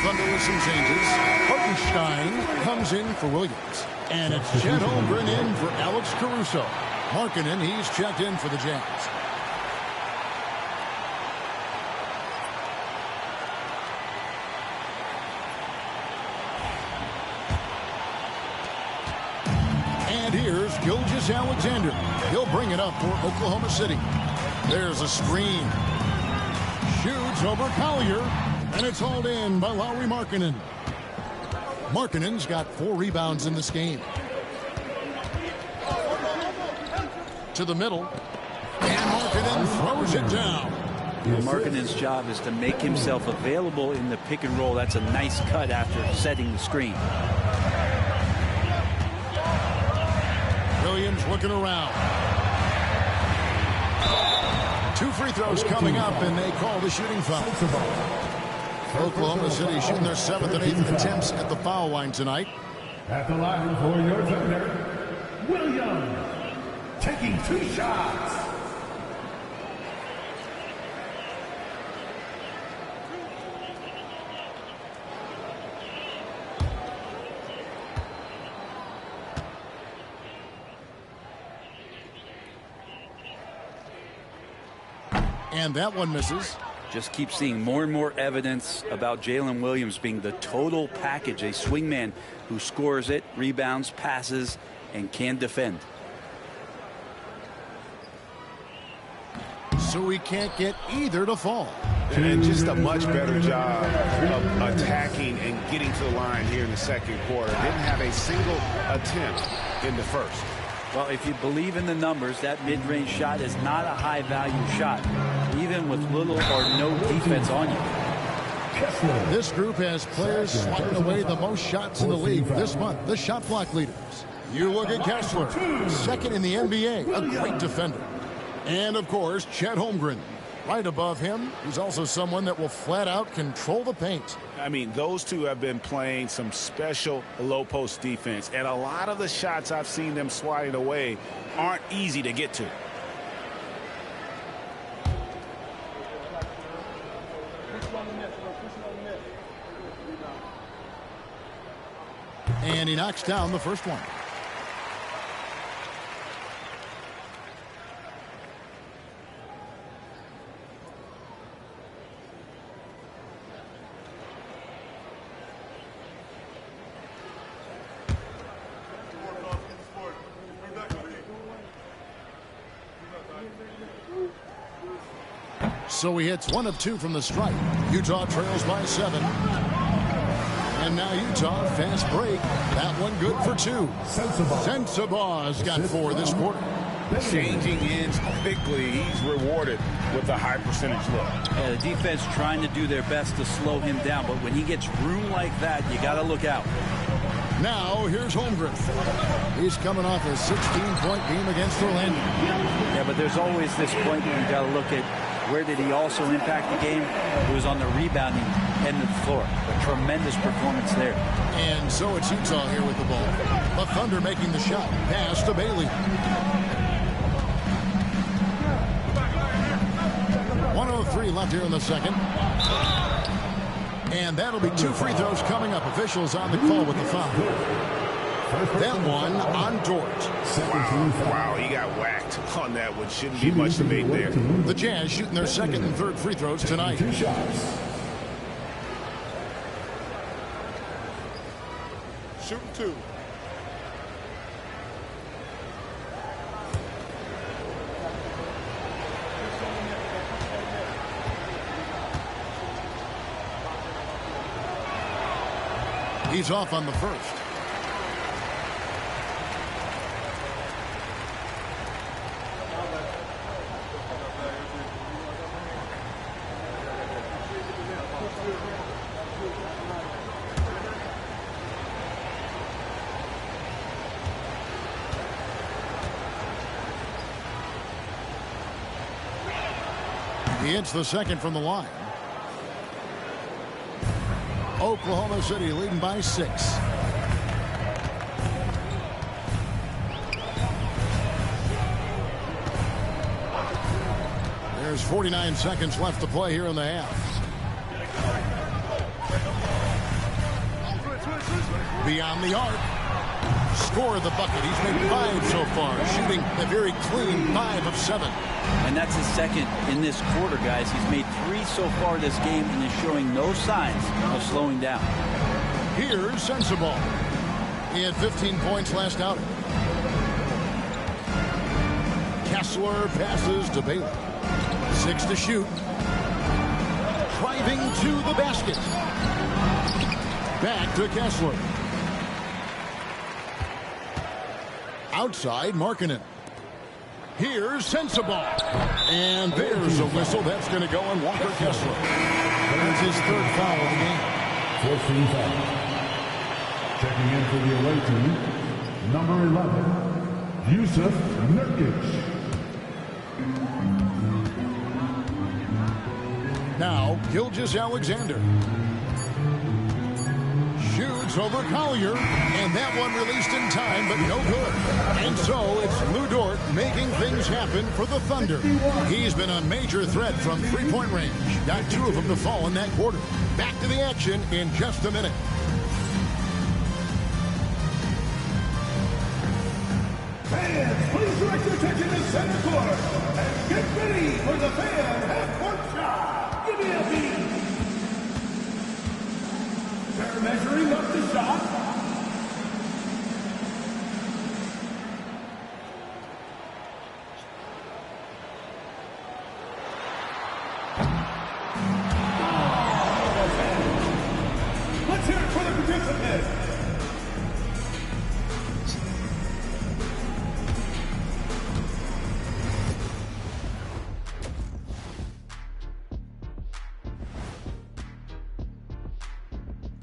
Thunder with some changes. Hartenstein comes in for Williams. And it's Chet Holmgren in for Alex Caruso. Markkanen, he's checked in for the Jazz. And here's Gilgeous-Alexander. He'll bring it up for Oklahoma City. There's a screen. Shoots over Collier. And it's hauled in by Lauri Markkanen. Markkanen's got 4 rebounds in this game. To the middle. And Markkanen throws it down. Markkanen's job is to make himself available in the pick and roll. That's a nice cut after setting the screen. Williams looking around. 2 free throws coming up, and they call the shooting foul. Oklahoma City shooting their 7th and 8th attempts at the foul line tonight. At the line for your defender, Williams, taking 2 shots. And that one misses. Just keep seeing more and more evidence about Jalen Williams being the total package, a swingman who scores it, rebounds, passes, and can defend. So he can't get either to fall. And just a much better job of attacking and getting to the line here in the second quarter. Didn't have a single attempt in the first. Well, if you believe in the numbers, that mid-range shot is not a high-value shot, even with little or no defense on you. This group has players swatting away the most shots in the league this month, the shot block leaders. You look at Kessler, second in the NBA, a great defender. And, of course, Chet Holmgren. Right above him, he's also someone that will flat-out control the paint. I mean, those two have been playing some special low-post defense, and a lot of the shots I've seen them swatting away aren't easy to get to. And he knocks down the first one. So he hits 1 of 2 from the stripe. Utah trails by 7. And now Utah, fast break. That one good for 2. Sensabaugh's got 4 this quarter. Changing ends quickly. He's rewarded with a high percentage look. Yeah, the defense trying to do their best to slow him down, but when he gets room like that, you got to look out. Now here's Holmgren. He's coming off a 16-point game against Orlando. Yeah, but there's always this point where you got to look at where did he also impact the game. It was on the rebounding end of the floor. A tremendous performance there. And so it's Utah here with the ball. The Thunder making the shot. Pass to Bailey. 1:03 left here in the second. And that'll be 2 free throws coming up. Officials on the call with the foul. That one on Dort. Wow, he got whacked on that one. Shouldn't be much debate there. The Jazz shooting their second and third free throws tonight. 2 shots. Shooting 2. He's off on the first. He hits the second from the line. Oklahoma City leading by 6. There's 49 seconds left to play here in the half. Beyond the arc. Score the bucket. He's made 5 so far. Shooting a very clean 5 of 7. And that's his second in this quarter, guys. He's made 3 so far this game and is showing no signs of slowing down. Here's Sensabaugh. He had 15 points last outing. Kessler passes to Bailey. 6 to shoot. Driving to the basket. Back to Kessler. Outside, Markkanen. Here's Sensabaugh. And there's a whistle. That's going to go on Walker Kessler. That's his 3rd foul of the game. 14 foul. Checking in for the away team, number 11, Yusuf Nurkic. Now, Gilgeous-Alexander. Shoots over Collier, and that one released in time, but no good. And so it's Lou Dort making things happen for the Thunder. He's been a major threat from 3-point range. Got 2 of them to fall in that quarter. Back to the action in just a minute. Fans, please direct your attention to center court and get ready for the fan half-court shot. Give me a beat. They're measuring up the shot. Let's hear it for the participants.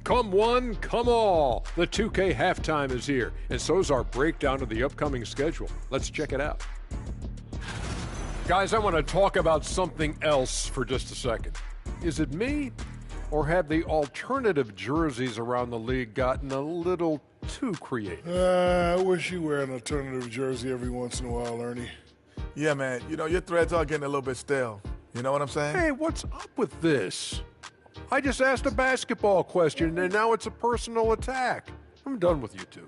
Come one, come all. The 2K halftime is here, and so's our breakdown of the upcoming schedule. Let's check it out. Guys, I want to talk about something else for just a second. Is it me, or have the alternative jerseys around the league gotten a little too creative? I wish you wear an alternative jersey every once in a while, Ernie. Yeah, man. You know, your threads are getting a little bit stale. You know what I'm saying? Hey, what's up with this? I just asked a basketball question, and now it's a personal attack. I'm done with you two.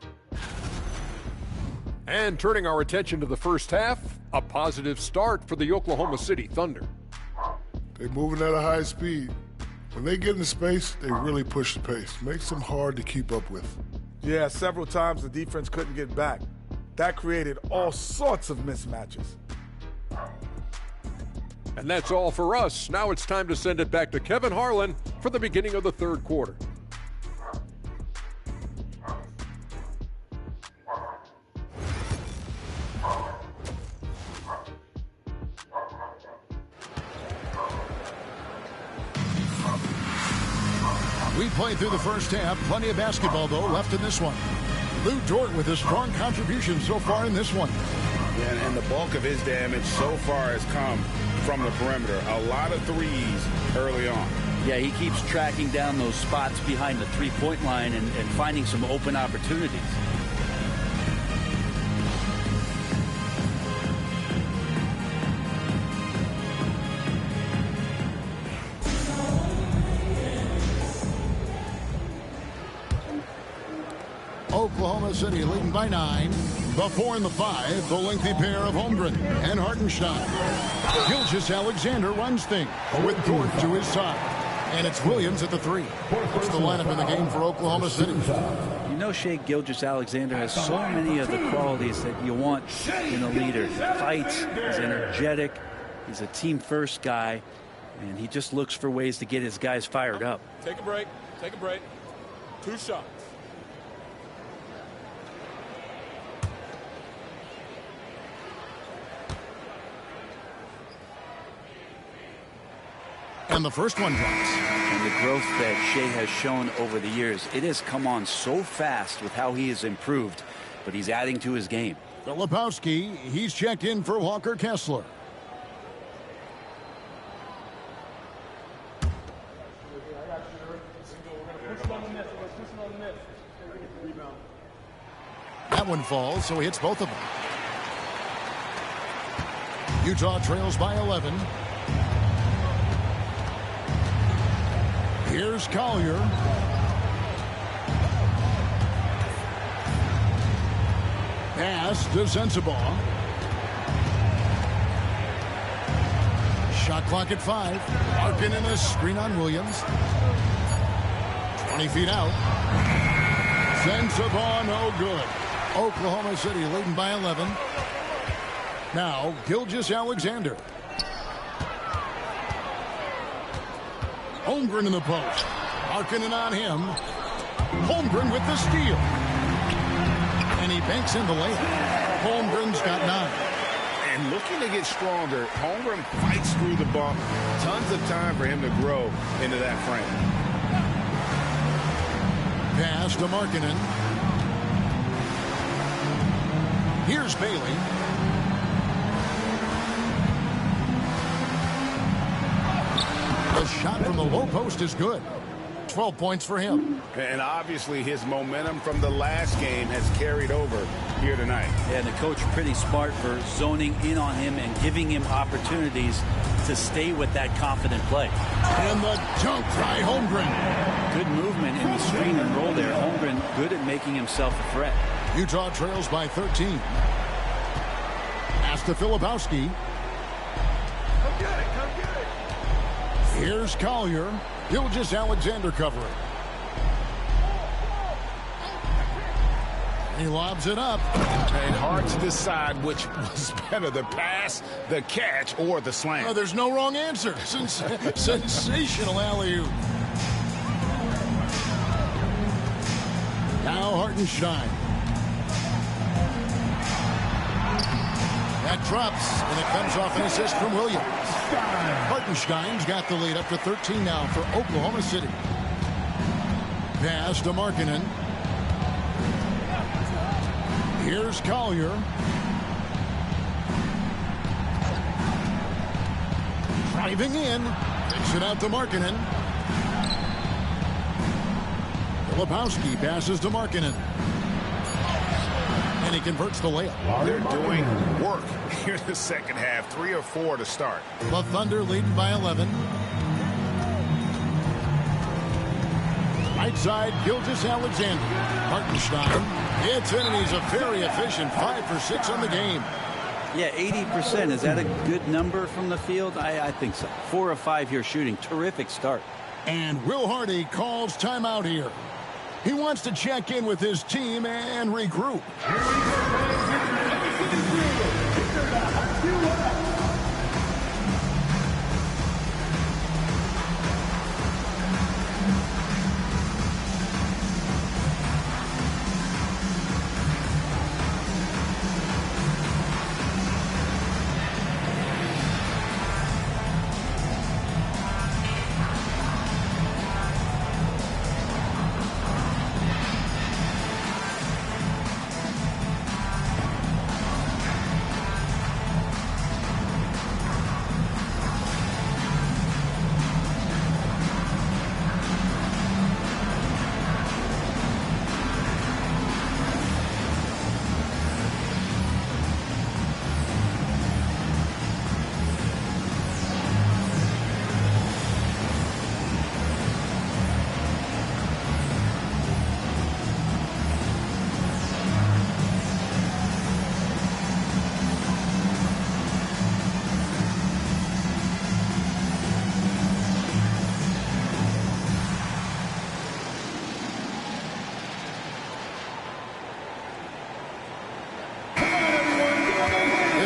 And turning our attention to the first half, a positive start for the Oklahoma City Thunder. They're moving at a high speed. When they get in space, they really push the pace. Makes them hard to keep up with. Yeah, several times the defense couldn't get back. That created all sorts of mismatches. And that's all for us. Now it's time to send it back to Kevin Harlan for the beginning of the third quarter. We played through the first half. Plenty of basketball, though, left in this one. Lou Dort with a strong contribution so far in this one. Yeah, and the bulk of his damage so far has come from the perimeter. A lot of threes early on. Yeah, he keeps tracking down those spots behind the three-point line and finding some open opportunities. Oklahoma City leading by 9. The 4 and the 5, the lengthy pair of Holmgren and Hartenstein. Gilgeous-Alexander runs things with Dort to his side. And it's Williams at the 3. What's the lineup in the game for Oklahoma City? You know, Shea Gilgeous-Alexander has so many of the qualities that you want in a leader. He fights, he's energetic, he's a team-first guy, and he just looks for ways to get his guys fired up. Take a break. Take a break. 2 shots. And the first one drops. And the growth that Shea has shown over the years, it has come on so fast with how he has improved, but he's adding to his game. Filipowski, he's checked in for Walker Kessler. That one falls, so he hits both of them. Utah trails by 11. Here's Collier. Pass to Sensabaugh. Shot clock at 5. Larkin in a screen on Williams. 20 feet out. Sensabaugh no good. Oklahoma City leading by 11. Now Gilgeous-Alexander. Holmgren in the post. Harkinen on him. Holmgren with the steal. And he banks in the layup. Holmgren's got 9. And looking to get stronger, Holmgren fights through the bump. Tons of time for him to grow into that frame. Pass to Markkanen. Here's Bailey. The shot from the low post is good. 12 points for him. And obviously his momentum from the last game has carried over here tonight. Yeah, and the coach pretty smart for zoning in on him and giving him opportunities to stay with that confident play. And the dunk by Holmgren. Good movement in the screen and roll there. Holmgren good at making himself a threat. Utah trails by 13. Pass to Filipowski. Come get it. Come get it. Here's Collier. Gilgeous-Alexander covering. He lobs it up. And hard to decide which was better, the pass, the catch, or the slam. Oh, there's no wrong answer. Sensational alley-oop. Now Hartenstein. That drops, and it comes off an assist from Williams. Hartenstein's got the lead up to 13 now for Oklahoma City. Pass to Markkanen. Here's Collier. Driving in. Takes it out to Markkanen. Filipowski passes to Markkanen. And he converts the layup. They're doing work here in the second half. 3 or 4 to start. The Thunder leading by 11. Right side, Gilgeous-Alexander. Hartenstein. It's in, and he's a very efficient 5 for 6 on the game. Yeah, 80%. Is that a good number from the field? I think so. 4 of 5 here shooting. Terrific start. And Will Hardy calls timeout here. He wants to check in with his team and regroup.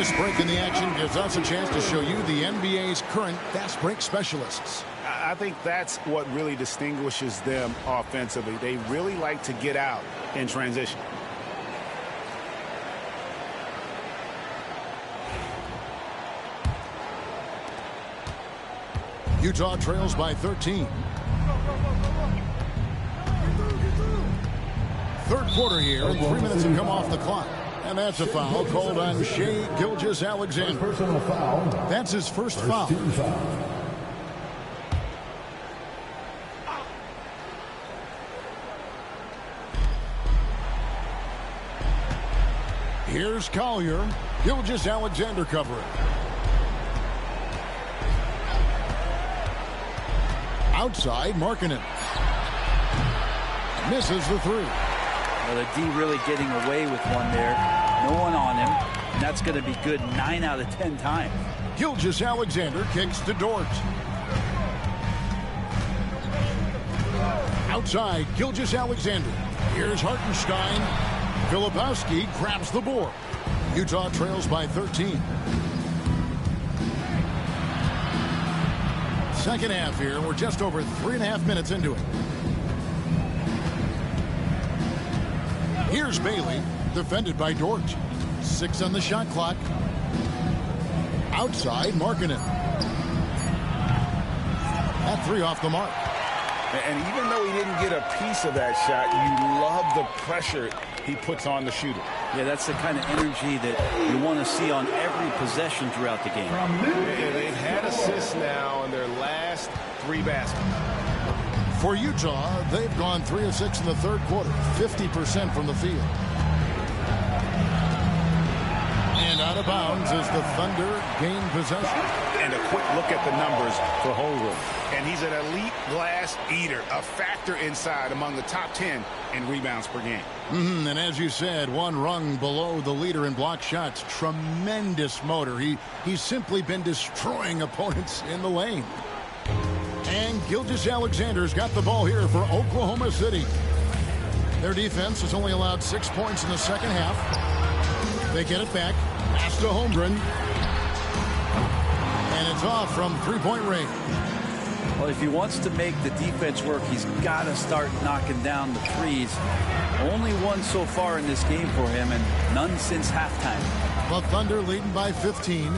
This break in the action gives us a chance to show you the NBA's current fast break specialists. I think that's what really distinguishes them offensively. They really like to get out in transition. Utah trails by 13. Third quarter here, and 3 minutes have come off the clock. And that's a foul called on Shai Gilgeous-Alexander. Personal foul. That's his first foul. Team foul. Here's Collier. Gilgeous-Alexander covering. Outside, Markkanen. Misses the three. Well, the D really getting away with one there. No one on him. And that's going to be good 9 out of 10 times. Gilgeous-Alexander kicks to Dort. Outside, Gilgeous-Alexander. Here's Hartenstein. Filipowski grabs the board. Utah trails by 13. Second half here. We're just over 3.5 minutes into it. Here's Bailey, defended by Dort. 6 on the shot clock. Outside, Markkanen. That 3 off the mark. And even though he didn't get a piece of that shot, you love the pressure he puts on the shooter. Yeah, that's the kind of energy that you want to see on every possession throughout the game. Yeah, they've had assists now in their last 3 baskets. For Utah, they've gone 3 of 6 in the third quarter, 50% from the field. And out of bounds as the Thunder gain possession. And a quick look at the numbers for Holmgren. And he's an elite glass eater, a factor inside among the top 10 in rebounds per game. And as you said, 1 rung below the leader in block shots. Tremendous motor. He's simply been destroying opponents in the lane. And Gilgeous-Alexander's got the ball here for Oklahoma City. Their defense has only allowed 6 points in the second half. They get it back. Pass to Holmgren. And it's off from 3-point range. Well, if he wants to make the defense work, he's got to start knocking down the threes. Only 1 so far in this game for him, and none since halftime. The Thunder leading by 15.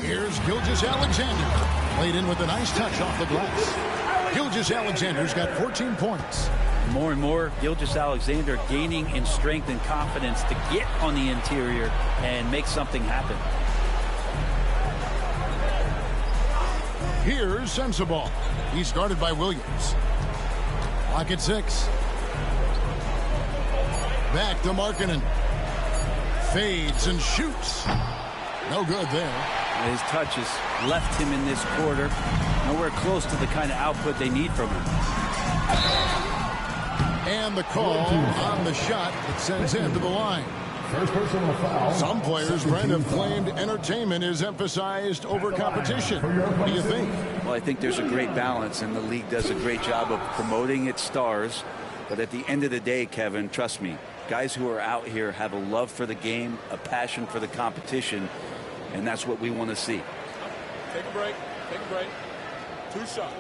Here's Gilgeous-Alexander. Played in with a nice touch off the glass. Gilgeous-Alexander's got 14 points. More and more, Gilgeous-Alexander gaining in strength and confidence to get on the interior and make something happen. Here's Sensabaugh. He's guarded by Williams. Clock at 6. Back to Markkanen. Fades and shoots. No good there. His touches left him in this quarter. Nowhere close to the kind of output they need from him. And the call on the shot that sends him to the line. First personal foul. Some players, Brent, have claimed entertainment is emphasized over competition. What do you think? Well, I think there's a great balance, and the league does a great job of promoting its stars. But at the end of the day, Kevin, trust me, guys who are out here have a love for the game, a passion for the competition, and that's what we want to see. Take a break. Take a break. 2 shots.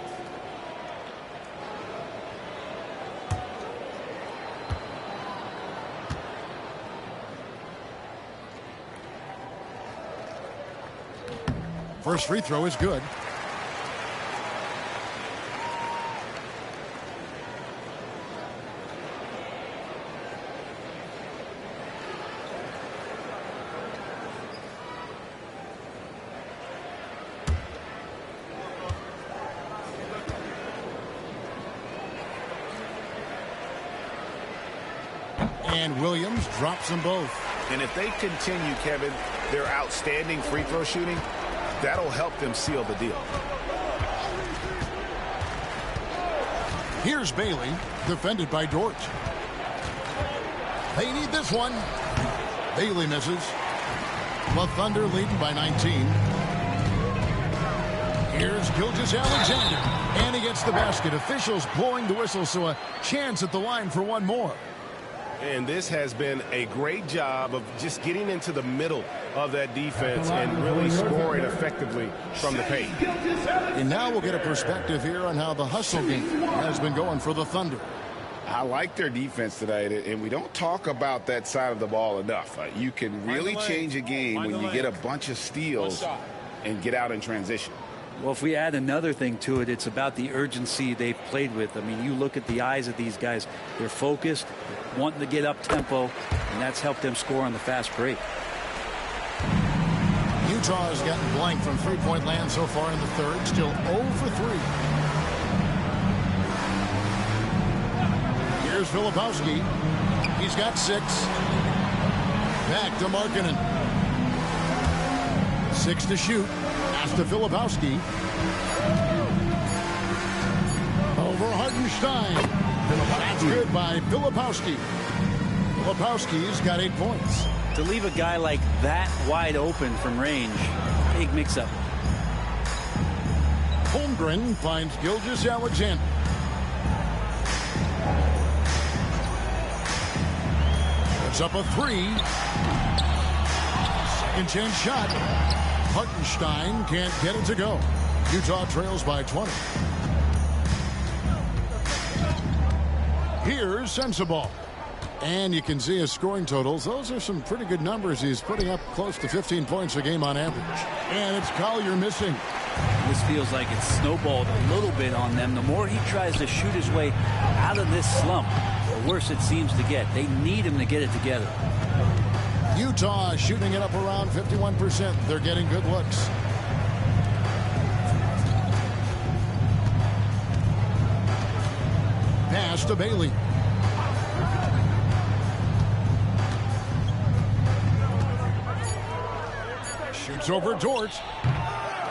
First free throw is good. And Williams drops them both. And if they continue, Kevin, their outstanding free throw shooting, that'll help them seal the deal. Here's Bailey, defended by Dort. They need this one. Bailey misses. The Thunder leading by 19. Here's Gilgeous-Alexander. And he gets the basket. Officials blowing the whistle, so a chance at the line for one more. And this has been a great job of just getting into the middle of that defense and really scoring effectively from the paint. And now we'll get a perspective here on how the hustle game has been going for the Thunder. I like their defense tonight, and we don't talk about that side of the ball enough. You can really change a game when you get a bunch of steals and get out in transition. Well, if we add another thing to it, it's about the urgency they've played with. I mean, you look at the eyes of these guys. They're focused, wanting to get up tempo, and that's helped them score on the fast break. Utah has gotten blank from three-point land so far in the third. Still 0 for 3. Here's Filipowski. He's got 6. Back to Markkanen. 6 to shoot. Pass to Filipowski. Over Hartenstein. That's good by Filipowski. Filipowski's got 8 points. To leave a guy like that wide open from range, big mix-up. Holmgren finds Gilgeous-Alexander. Puts up a 3. Second chance shot. Hartenstein can't get it to go. Utah trails by 20. Here's Sensabaugh. And you can see his scoring totals. Those are some pretty good numbers. He's putting up close to 15 points a game on average. And it's Collier missing. This feels like it's snowballed a little bit on them. The more he tries to shoot his way out of this slump, the worse it seems to get. They need him to get it together. Utah shooting it up around 51%. They're getting good looks. Pass to Bailey. Shoots over Dort.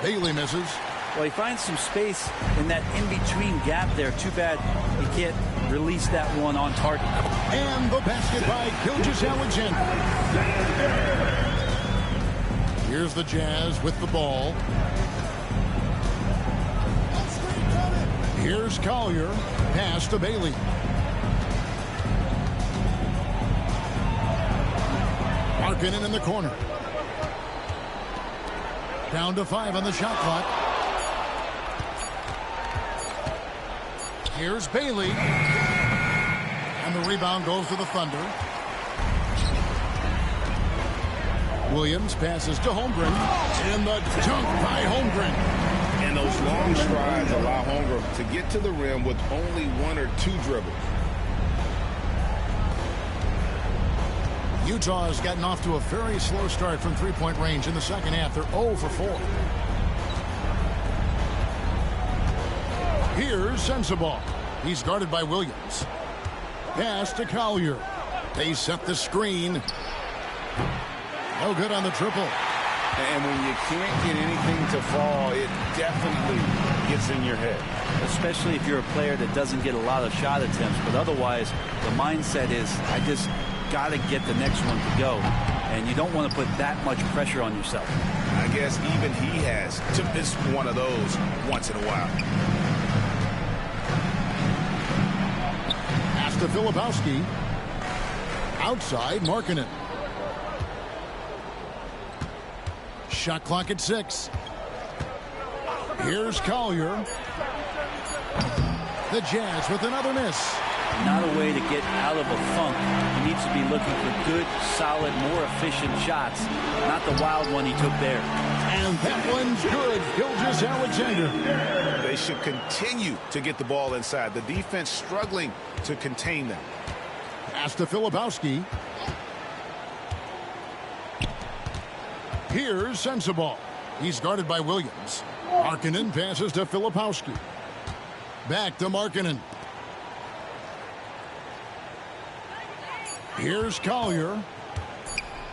Bailey misses. Well, he finds some space in that in-between gap there. Too bad he can't release that one on target. And the basket by Gilgeous-Alexander. Here's the Jazz with the ball. Here's Collier. Pass to Bailey. Markkanen in the corner. Down to 5 on the shot clock. Here's Bailey. And the rebound goes to the Thunder. Williams passes to Holmgren. And the dunk by Holmgren. And those long strides allow Holmgren to get to the rim with only 1 or 2 dribbles. Utah has gotten off to a very slow start from three-point range in the second half. They're 0 for 4. Here's Sensabaugh. He's guarded by Williams. Pass to Collier. They set the screen. No good on the triple. And when you can't get anything to fall, it definitely gets in your head. Especially if you're a player that doesn't get a lot of shot attempts. But otherwise, the mindset is, I just got to get the next one to go. And you don't want to put that much pressure on yourself. I guess even he has to miss one of those once in a while. Pass to Filipowski. Outside, Markkanen. Shot clock at 6. Here's Collier. The Jazz with another miss. Not a way to get out of a funk. He needs to be looking for good, solid, more efficient shots. Not the wild one he took there. And that one's good. Gilgeous-Alexander. They should continue to get the ball inside. The defense struggling to contain them. Pass to Filipowski. Here's Sensabaugh. He's guarded by Williams. Markkanen passes to Filipowski. Back to Markkanen. Here's Collier.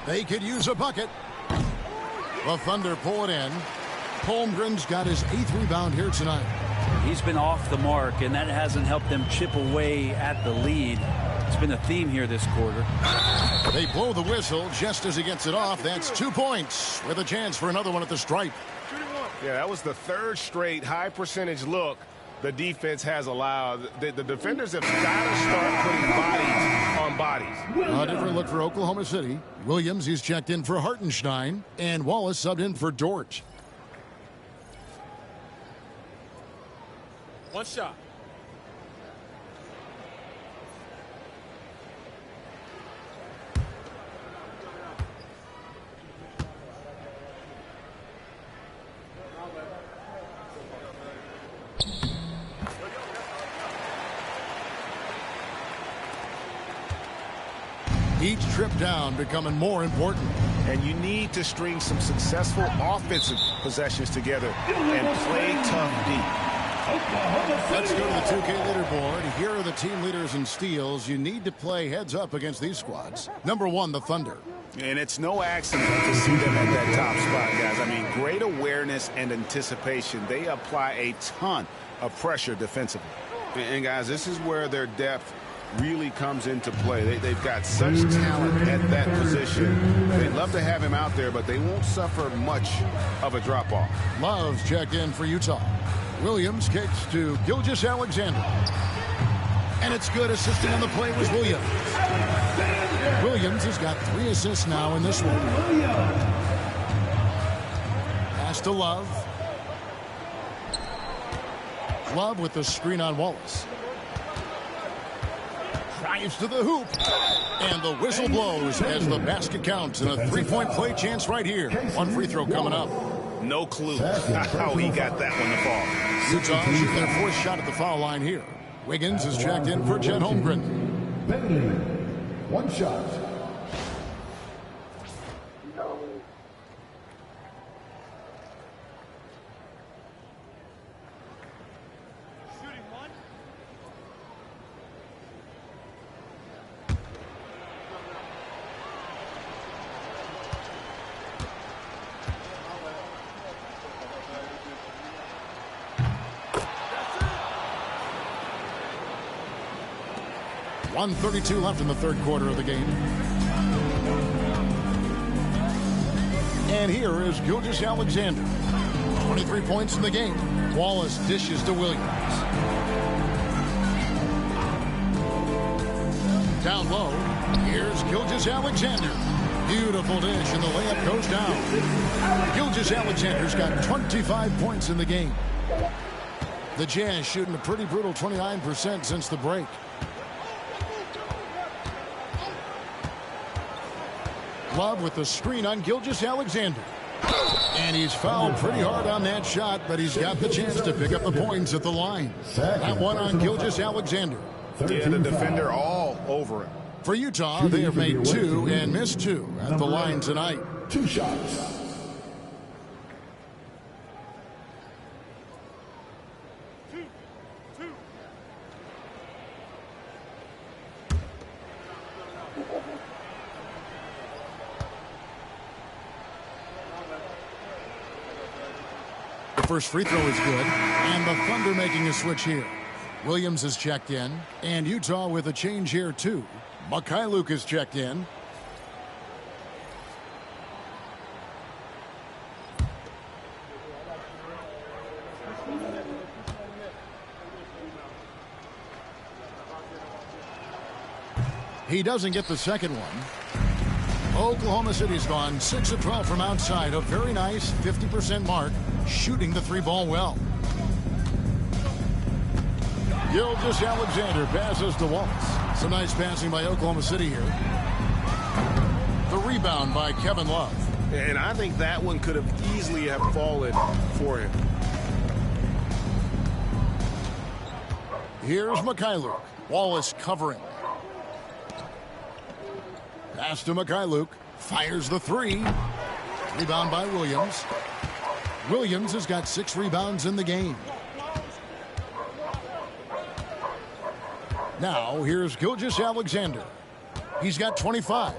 They could use a bucket. The Thunder pull it in. Holmgren's got his 8th rebound here tonight. He's been off the mark, and that hasn't helped them chip away at the lead. It's been a theme here this quarter. They blow the whistle just as he gets it off. That's 2 points with a chance for another one at the stripe. Yeah, that was the 3rd straight high percentage look the defense has allowed. The defenders have got to start putting bodies on bodies. A different look for Oklahoma City. Williams, he's checked in for Hartenstein, and Wallace subbed in for Dort. One shot. Each trip down becoming more important. And you need to string some successful offensive possessions together and play tough deep. Let's go to the 2K leaderboard. Here are the team leaders in steals. You need to play heads up against these squads. Number 1, the Thunder. And it's no accident to see them at that top spot, guys. I mean, great awareness and anticipation. They apply a ton of pressure defensively. And guys, this is where their depth really comes into play. They've got such talent at that position. They'd love to have him out there, but they won't suffer much of a drop-off. Love's checked in for Utah. Williams kicks to Gilgeous-Alexander. And it's good. Assisting on the play was Williams. Williams has got 3 assists now in this one. Pass to Love. Love with the screen on Wallace. Drives to the hoop. And the whistle blows as the basket counts. And a 3-point play chance right here. One free throw coming up. No clue how he got that one to fall. Utah shooting their 4th shot at the foul line here. Wiggins is checked in for Chet Holmgren. Bentley, 1 shot. .132 left in the 3rd quarter of the game. And here is Gilgeous-Alexander. 23 points in the game. Wallace dishes to Williams. Down low, here's Gilgeous-Alexander. Beautiful dish, and the layup goes down. Gilgeous-Alexander's got 25 points in the game. The Jazz shooting a pretty brutal 29% since the break. Love with the screen on Gilgeous-Alexander. And he's fouled pretty hard on that shot, but he's got the chance to pick up the points at the line. That one on Gilgeous-Alexander. Yeah, the defender all over him. For Utah, they have made 2 and missed 2 at the line tonight. 2 shots. First free throw is good, and the Thunder making a switch here. Williams is checked in, and Utah with a change here too. Mikhailuk is checked in. He doesn't get the second one. Oklahoma City's gone 6 of 12 from outside. A very nice 50% mark, shooting the 3-ball well. Gilgeous-Alexander passes to Wallace. Some nice passing by Oklahoma City here. The rebound by Kevin Love. And I think that one could have easily have fallen for him. Here's Mikhailuk. Wallace covering. Pass to Mikhailuk. Fires the 3. Rebound by Williams. Williams has got 6 rebounds in the game. Now, here's Gilgeous-Alexander. He's got 25.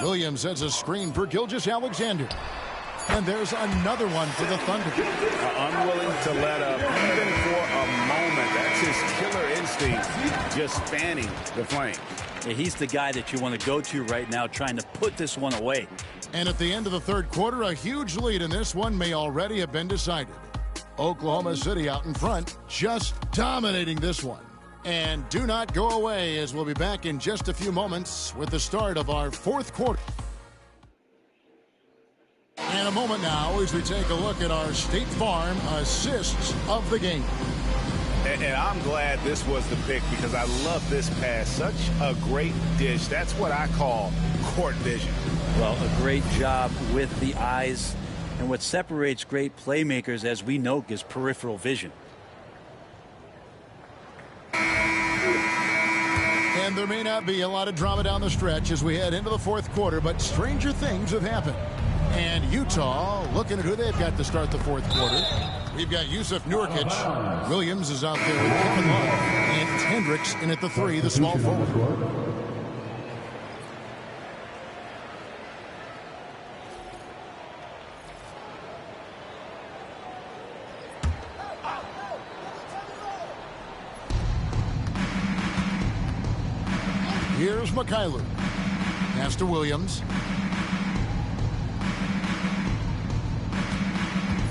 Williams has a screen for Gilgeous-Alexander. And there's another one for the Thunder. Unwilling to let up even for a moment. That's his killer instinct, just fanning the flame. Yeah, he's the guy that you want to go to right now, trying to put this one away. And at the end of the 3rd quarter, a huge lead in this one may already have been decided. Oklahoma City out in front, just dominating this one. And do not go away, as we'll be back in just a few moments with the start of our fourth quarter. In a moment now, as we take a look at our State Farm assists of the game. And I'm glad this was the pick because I love this pass. Such a great dish. That's what I call court vision. Well, a great job with the eyes. And what separates great playmakers, as we know, is peripheral vision. And there may not be a lot of drama down the stretch as we head into the fourth quarter, but stranger things have happened. And Utah, looking at who they've got to start the fourth quarter. We've got Yusuf Nurkic. Williams is out there with Kevin Love. And Hendricks in at the 3, the small forward. Here's Mikhailuk. Pass to Williams.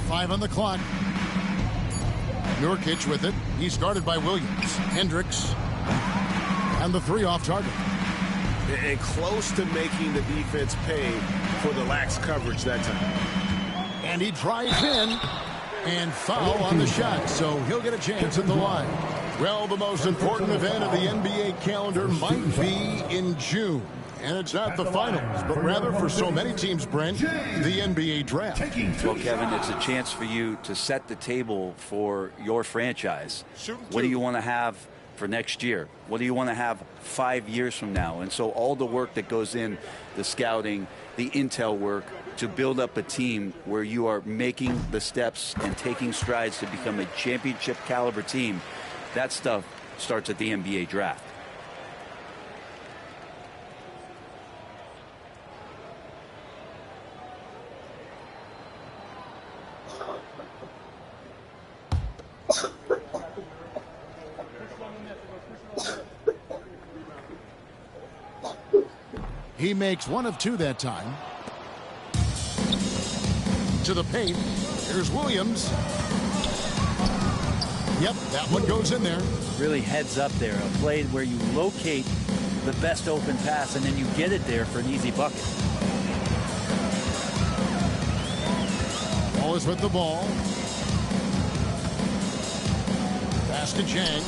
5 on the clock. Nurkic with it. He's guarded by Williams. Hendricks. And the 3 off target. And close to making the defense pay for the lax coverage that time. And he drives in. And foul on the shot. So he'll get a chance at the line. Well, the most important event of the NBA calendar might be in June. And it's not the finals, but rather for so many teams, Brent, the NBA draft. Well, Kevin, it's a chance for you to set the table for your franchise. What do you want to have for next year? What do you want to have 5 years from now? And so all the work that goes in, the scouting, the intel work, to build up a team where you are making the steps and taking strides to become a championship caliber team, that stuff starts at the NBA draft. He makes 1 of 2 that time. To the paint. Here's Williams. Yep, that one goes in there. Really heads up there. A play where you locate the best open pass and then you get it there for an easy bucket. Wallace with the ball. Pass to Chang.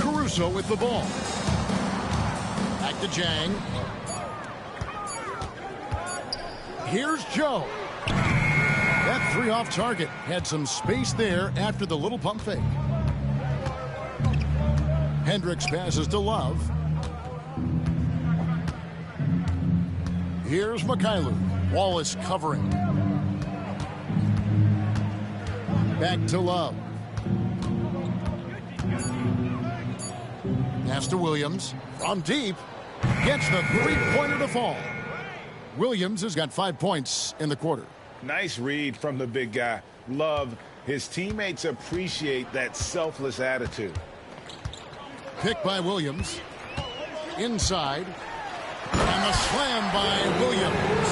Caruso with the ball. Back to Chang. Here's Joe. That 3 off target had some space there after the little pump fake. Hendricks passes to Love. Here's Mikhailuk. Wallace covering. Back to Love. Pass to Williams. From deep. Gets the 3-pointer to fall. Williams has got 5 points in the quarter. Nice read from the big guy. Love. His teammates appreciate that selfless attitude. Pick by Williams. Inside. And the slam by Williams.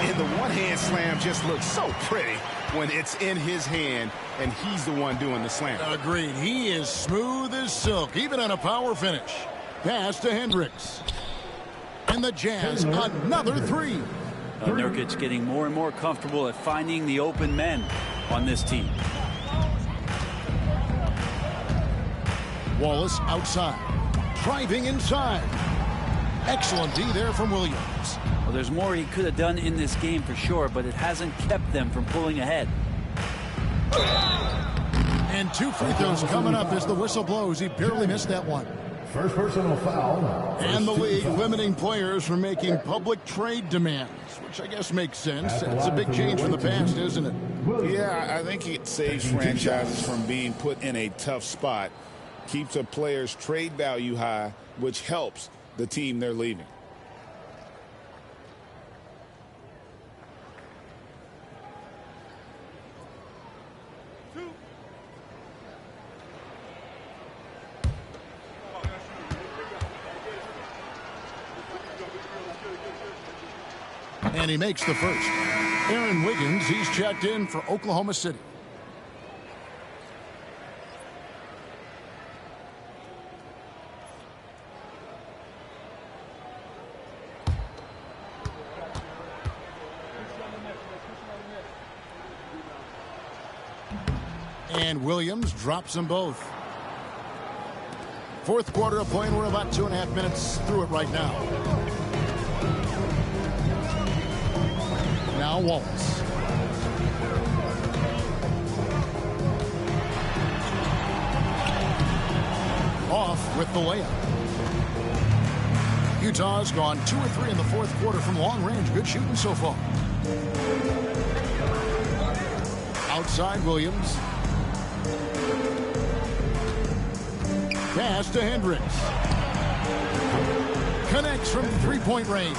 And the one-hand slam just looks so pretty when it's in his hand and he's the one doing the slam. Agreed. He is smooth as silk, even on a power finish. Pass to Hendricks. And the Jazz, another 3. Nurkic getting more and more comfortable at finding the open men on this team. Wallace outside. Driving inside. Excellent D there from Williams. Well, there's more he could have done in this game for sure, but it hasn't kept them from pulling ahead. And 2 free throws coming up as the whistle blows. He barely missed that one. First personal foul. And the league limiting players from making public trade demands, which I guess makes sense. It's a big change from the past, isn't it? Yeah, I think it saves franchises from being put in a tough spot. Keeps a player's trade value high, which helps the team they're leaving. And he makes the first. Aaron Wiggins, he's checked in for Oklahoma City. And Williams drops them both. Fourth quarter of play, and we're about 2.5 minutes through it right now. Now Wallace. Off with the layup. Utah's gone 2 or 3 in the fourth quarter from long range. Good shooting so far. Outside Williams. Pass to Hendricks. Connects from three-point range.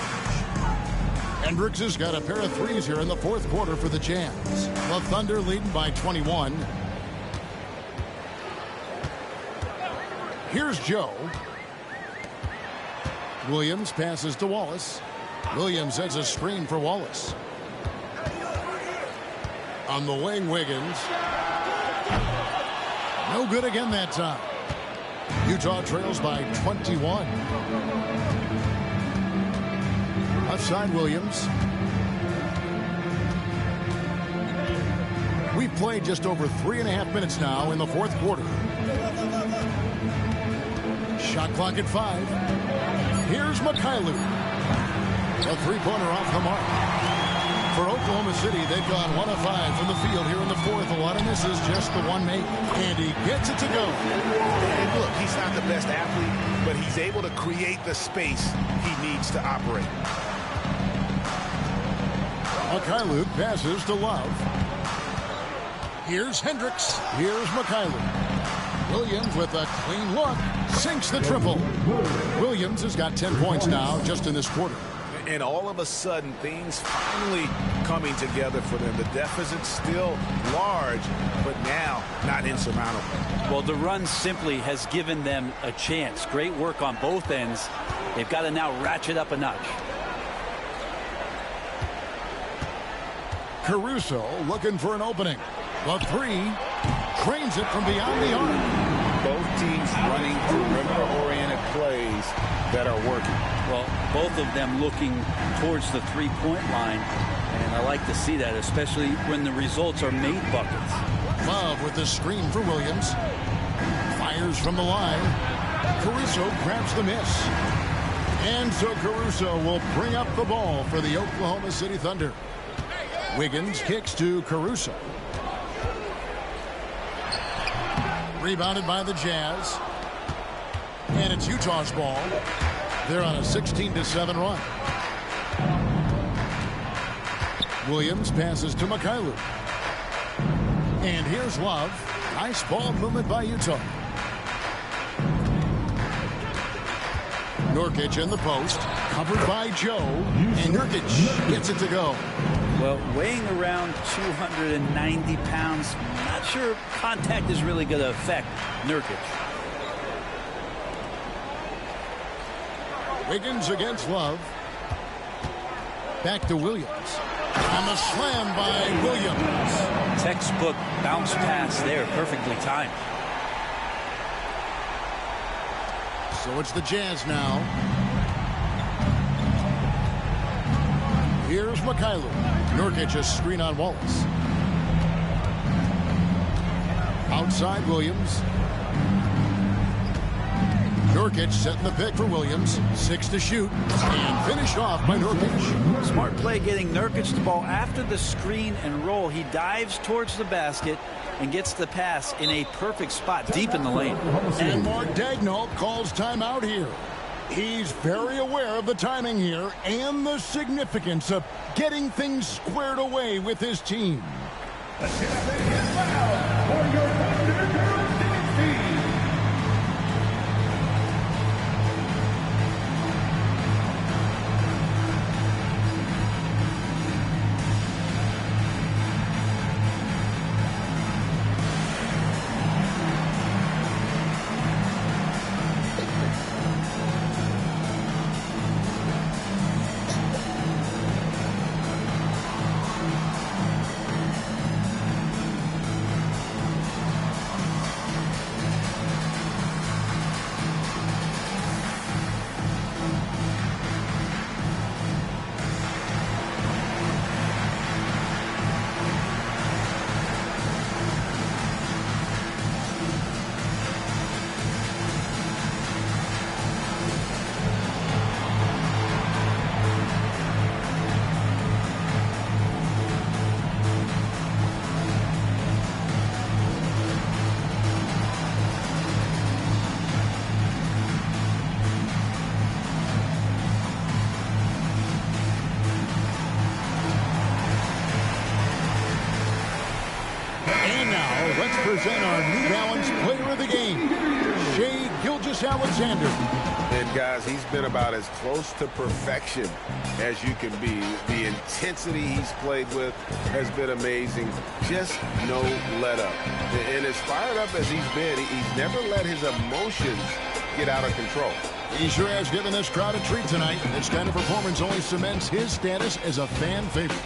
Hendricks has got a pair of threes here in the fourth quarter for the Jazz. The Thunder leading by 21. Here's Joe. Williams passes to Wallace. Williams sets a screen for Wallace. On the wing, Wiggins. No good again that time. Utah trails by 21. Outside Williams. We've played just over 3.5 minutes now in the fourth quarter. Shot clock at 5. Here's Mikhailuk. A three-pointer off the mark. For Oklahoma City, they've gone 1 of 5 from the field here in the fourth. A lot of misses, just the one make. And he gets it to go. And look, he's not the best athlete, but he's able to create the space he needs to operate. Mikhailuk passes to Love. Here's Hendricks. Here's Mikhailuk. Williams with a clean look. Sinks the triple. Williams has got 10 points now just in this quarter. And all of a sudden, things finally coming together for them. The deficit's still large, but now not insurmountable. Well, the run simply has given them a chance. Great work on both ends. They've got to now ratchet up a notch. Caruso looking for an opening. The three trains it from beyond the arc. Both teams running perimeter-oriented plays that are working. Well, both of them looking towards the three-point line, and I like to see that, especially when the results are made buckets. Love with the screen for Williams. Fires from the line. Caruso grabs the miss. And so Caruso will bring up the ball for the Oklahoma City Thunder. Wiggins kicks to Caruso. Rebounded by the Jazz. And it's Utah's ball. They're on a 16-7 run. Williams passes to Mikhailuk. And here's Love. Nice ball movement by Utah. Nurkic in the post. Covered by Joe. And Nurkic gets it to go. Well, weighing around 290 pounds, not sure contact is really going to affect Nurkic. Wiggins against Love. Back to Williams. And the slam by Williams. Textbook bounce pass there, perfectly timed. So it's the Jazz now. Here's Mikhailuk. Nurkic a screen on Wallace. Outside Williams. Nurkic setting the pick for Williams. 6 to shoot. And finished off by Nurkic. Smart play getting Nurkic the ball after the screen and roll. He dives towards the basket and gets the pass in a perfect spot deep in the lane. And Mark Daigneault calls timeout here. He's very aware of the timing here and the significance of getting things squared away with his team. present our New Balance Player of the Game, Shai Gilgeous-Alexander. And guys, he's been about as close to perfection as you can be. The intensity he's played with has been amazing. Just no let up. And as fired up as he's been, he's never let his emotions get out of control. He sure has given this crowd a treat tonight. This kind of performance only cements his status as a fan favorite.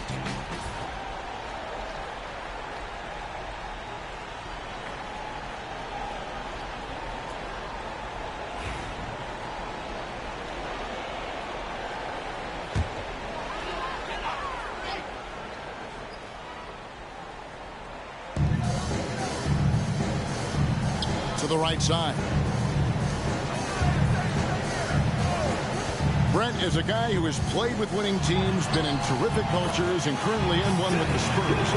To the right side. Brent is a guy who has played with winning teams, been in terrific cultures, and currently in one with the Spurs.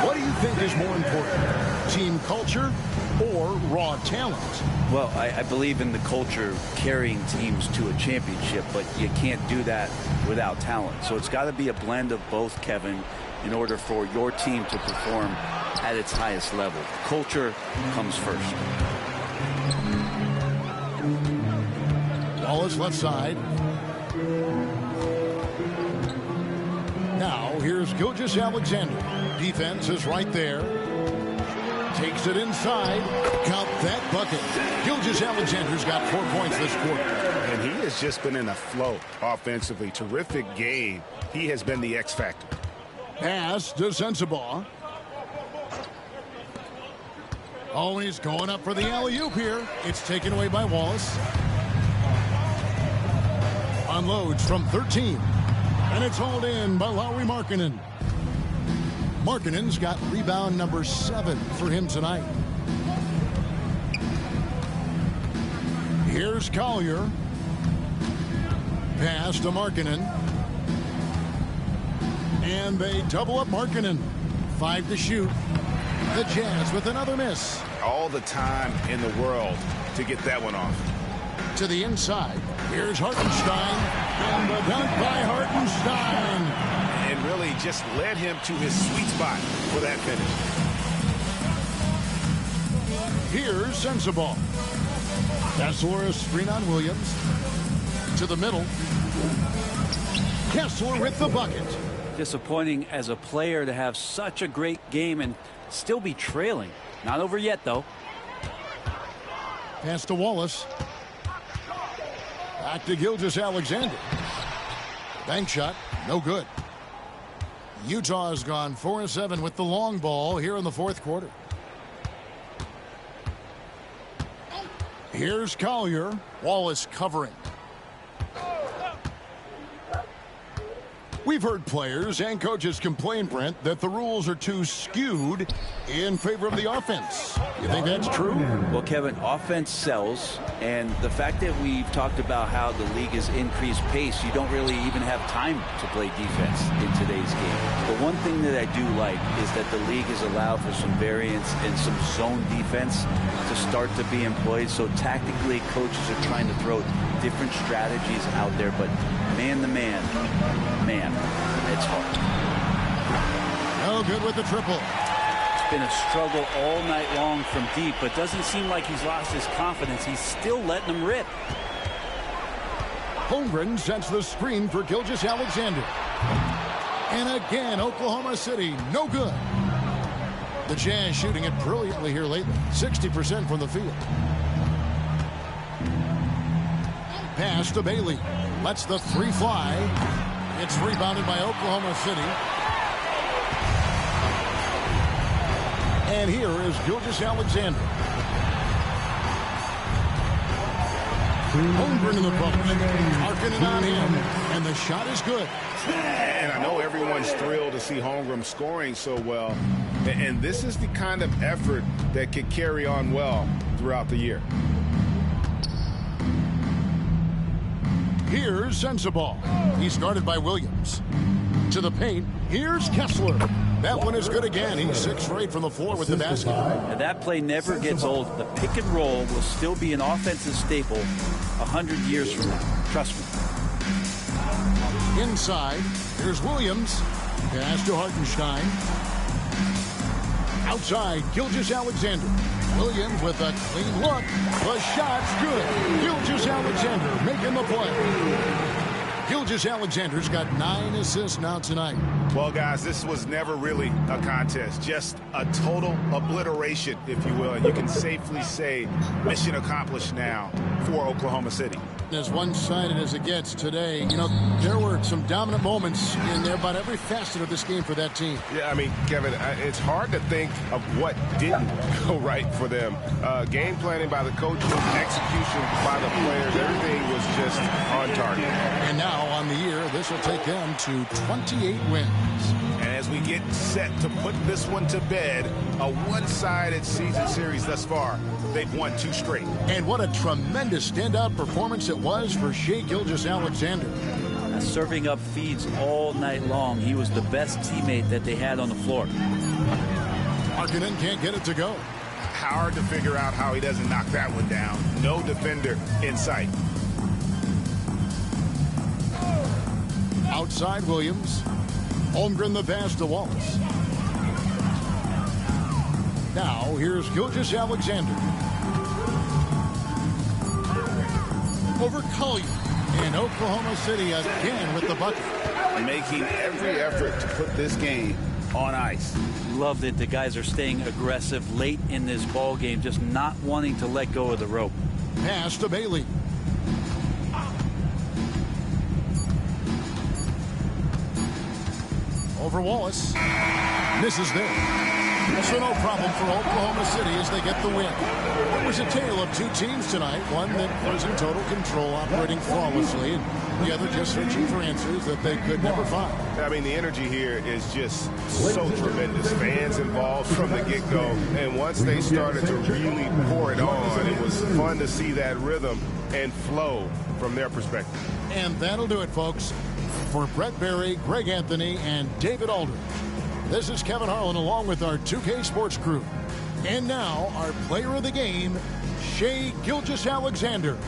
What do you think is more important, team culture or raw talent? Well, I believe in the culture carrying teams to a championship, but you can't do that without talent. So it's got to be a blend of both, Kevin, in order for your team to perform at its highest level. Culture comes first. Wallace left side. Now here's Gilgeous-Alexander. Defense is right there. Takes it inside. Count that bucket. Gilgeous-Alexander's got 4 points this quarter. And he has just been in a flow offensively. Terrific game. He has been the X factor. Pass to Sensabaugh. Oh, he's going up for the alley-oop here. It's taken away by Wallace. Unloads from 13. And it's hauled in by Lauri Markkanen. Markkanen's got rebound number 7 for him tonight. Here's Collier. Pass to Markkanen. And they double up Markkanen. 5 to shoot. The Jazz with another miss. All the time in the world to get that one off. To the inside. Here's Hartenstein. And the dunk by Hartenstein. And really just led him to his sweet spot for that finish. Here's Sensabaugh. Kessler is screen on Williams. To the middle. Kessler with the bucket. Disappointing as a player to have such a great game and still be trailing. Not over yet, though. Pass to Wallace. Back to Gilgeous-Alexander. Bank shot, no good. Utah has gone 4-7 with the long ball here in the fourth quarter. Here's Collier. Wallace covering. We've heard players and coaches complain, Brent, that the rules are too skewed in favor of the offense. You think that's true? Well, Kevin, offense sells, and the fact that we've talked about how the league has increased pace, you don't really even have time to play defense in today's game. The one thing that I do like is that the league has allowed for some variance and some zone defense to start to be employed. So tactically, coaches are trying to throw different strategies out there, but man-to-man, man, it's hard. No good with the triple. It's been a struggle all night long from deep, but doesn't seem like he's lost his confidence. He's still letting them rip. Holmgren sets the screen for Gilgeous-Alexander. And again, Oklahoma City, no good. The Jazz shooting it brilliantly here lately. 60% from the field. Pass to Bailey. Lets the three fly. It's rebounded by Oklahoma City. And here is Gilgeous-Alexander. Holmgren in the post. Markkanen on him. And the shot is good. And I know everyone's thrilled to see Holmgren scoring so well. And this is the kind of effort that could carry on well throughout the year. Here's Sensabaugh. He's guarded by Williams. To the paint. Here's Kessler. That one is good again. He's 6 for 8 from the floor with the basket. And that play never gets old. The pick and roll will still be an offensive staple 100 years from now. Trust me. Inside. Here's Williams. Pass to Hartenstein. Outside, Gilgeous-Alexander. Williams with a clean look. The shot's good. Gilgeous-Alexander making the play. Gilgeous-Alexander's got 9 assists now tonight. Well, guys, this was never really a contest. Just a total obliteration, if you will. And you can safely say mission accomplished now for Oklahoma City. As one-sided as it gets today, you know, there were some dominant moments in there about every facet of this game for that team. Yeah, I mean, Kevin, it's hard to think of what didn't go right for them. Game planning by the coaches, execution by the players, everything was just on target. And now on the year, this will take them to 28 wins. And as we get set to put this one to bed, a one-sided season series thus far, they've won 2 straight. And what a tremendous standout performance it was for Shai Gilgeous-Alexander. Serving up feeds all night long. He was the best teammate that they had on the floor. Markkanen can't get it to go. Hard to figure out how he doesn't knock that one down. No defender in sight. Outside Williams. Holmgren the pass to Wallace. Now here's Gilgeous-Alexander. Over Collier. And Oklahoma City again with the bucket. Making every effort to put this game on ice. Love that the guys are staying aggressive late in this ball game, just not wanting to let go of the rope. Pass to Bailey. Over Wallace. Misses there. So no problem for Oklahoma City as they get the win. It was a tale of 2 teams tonight. One that was in total control, operating flawlessly, and the other just searching for answers that they could never find. I mean, the energy here is just so tremendous. Fans involved from the get-go. And once they started to really pour it on, it was fun to see that rhythm and flow from their perspective. And that'll do it, folks. For Brett Berry, Greg Anthony, and David Aldridge, this is Kevin Harlan along with our 2K Sports crew. And now, our player of the game, Shai Gilgeous-Alexander.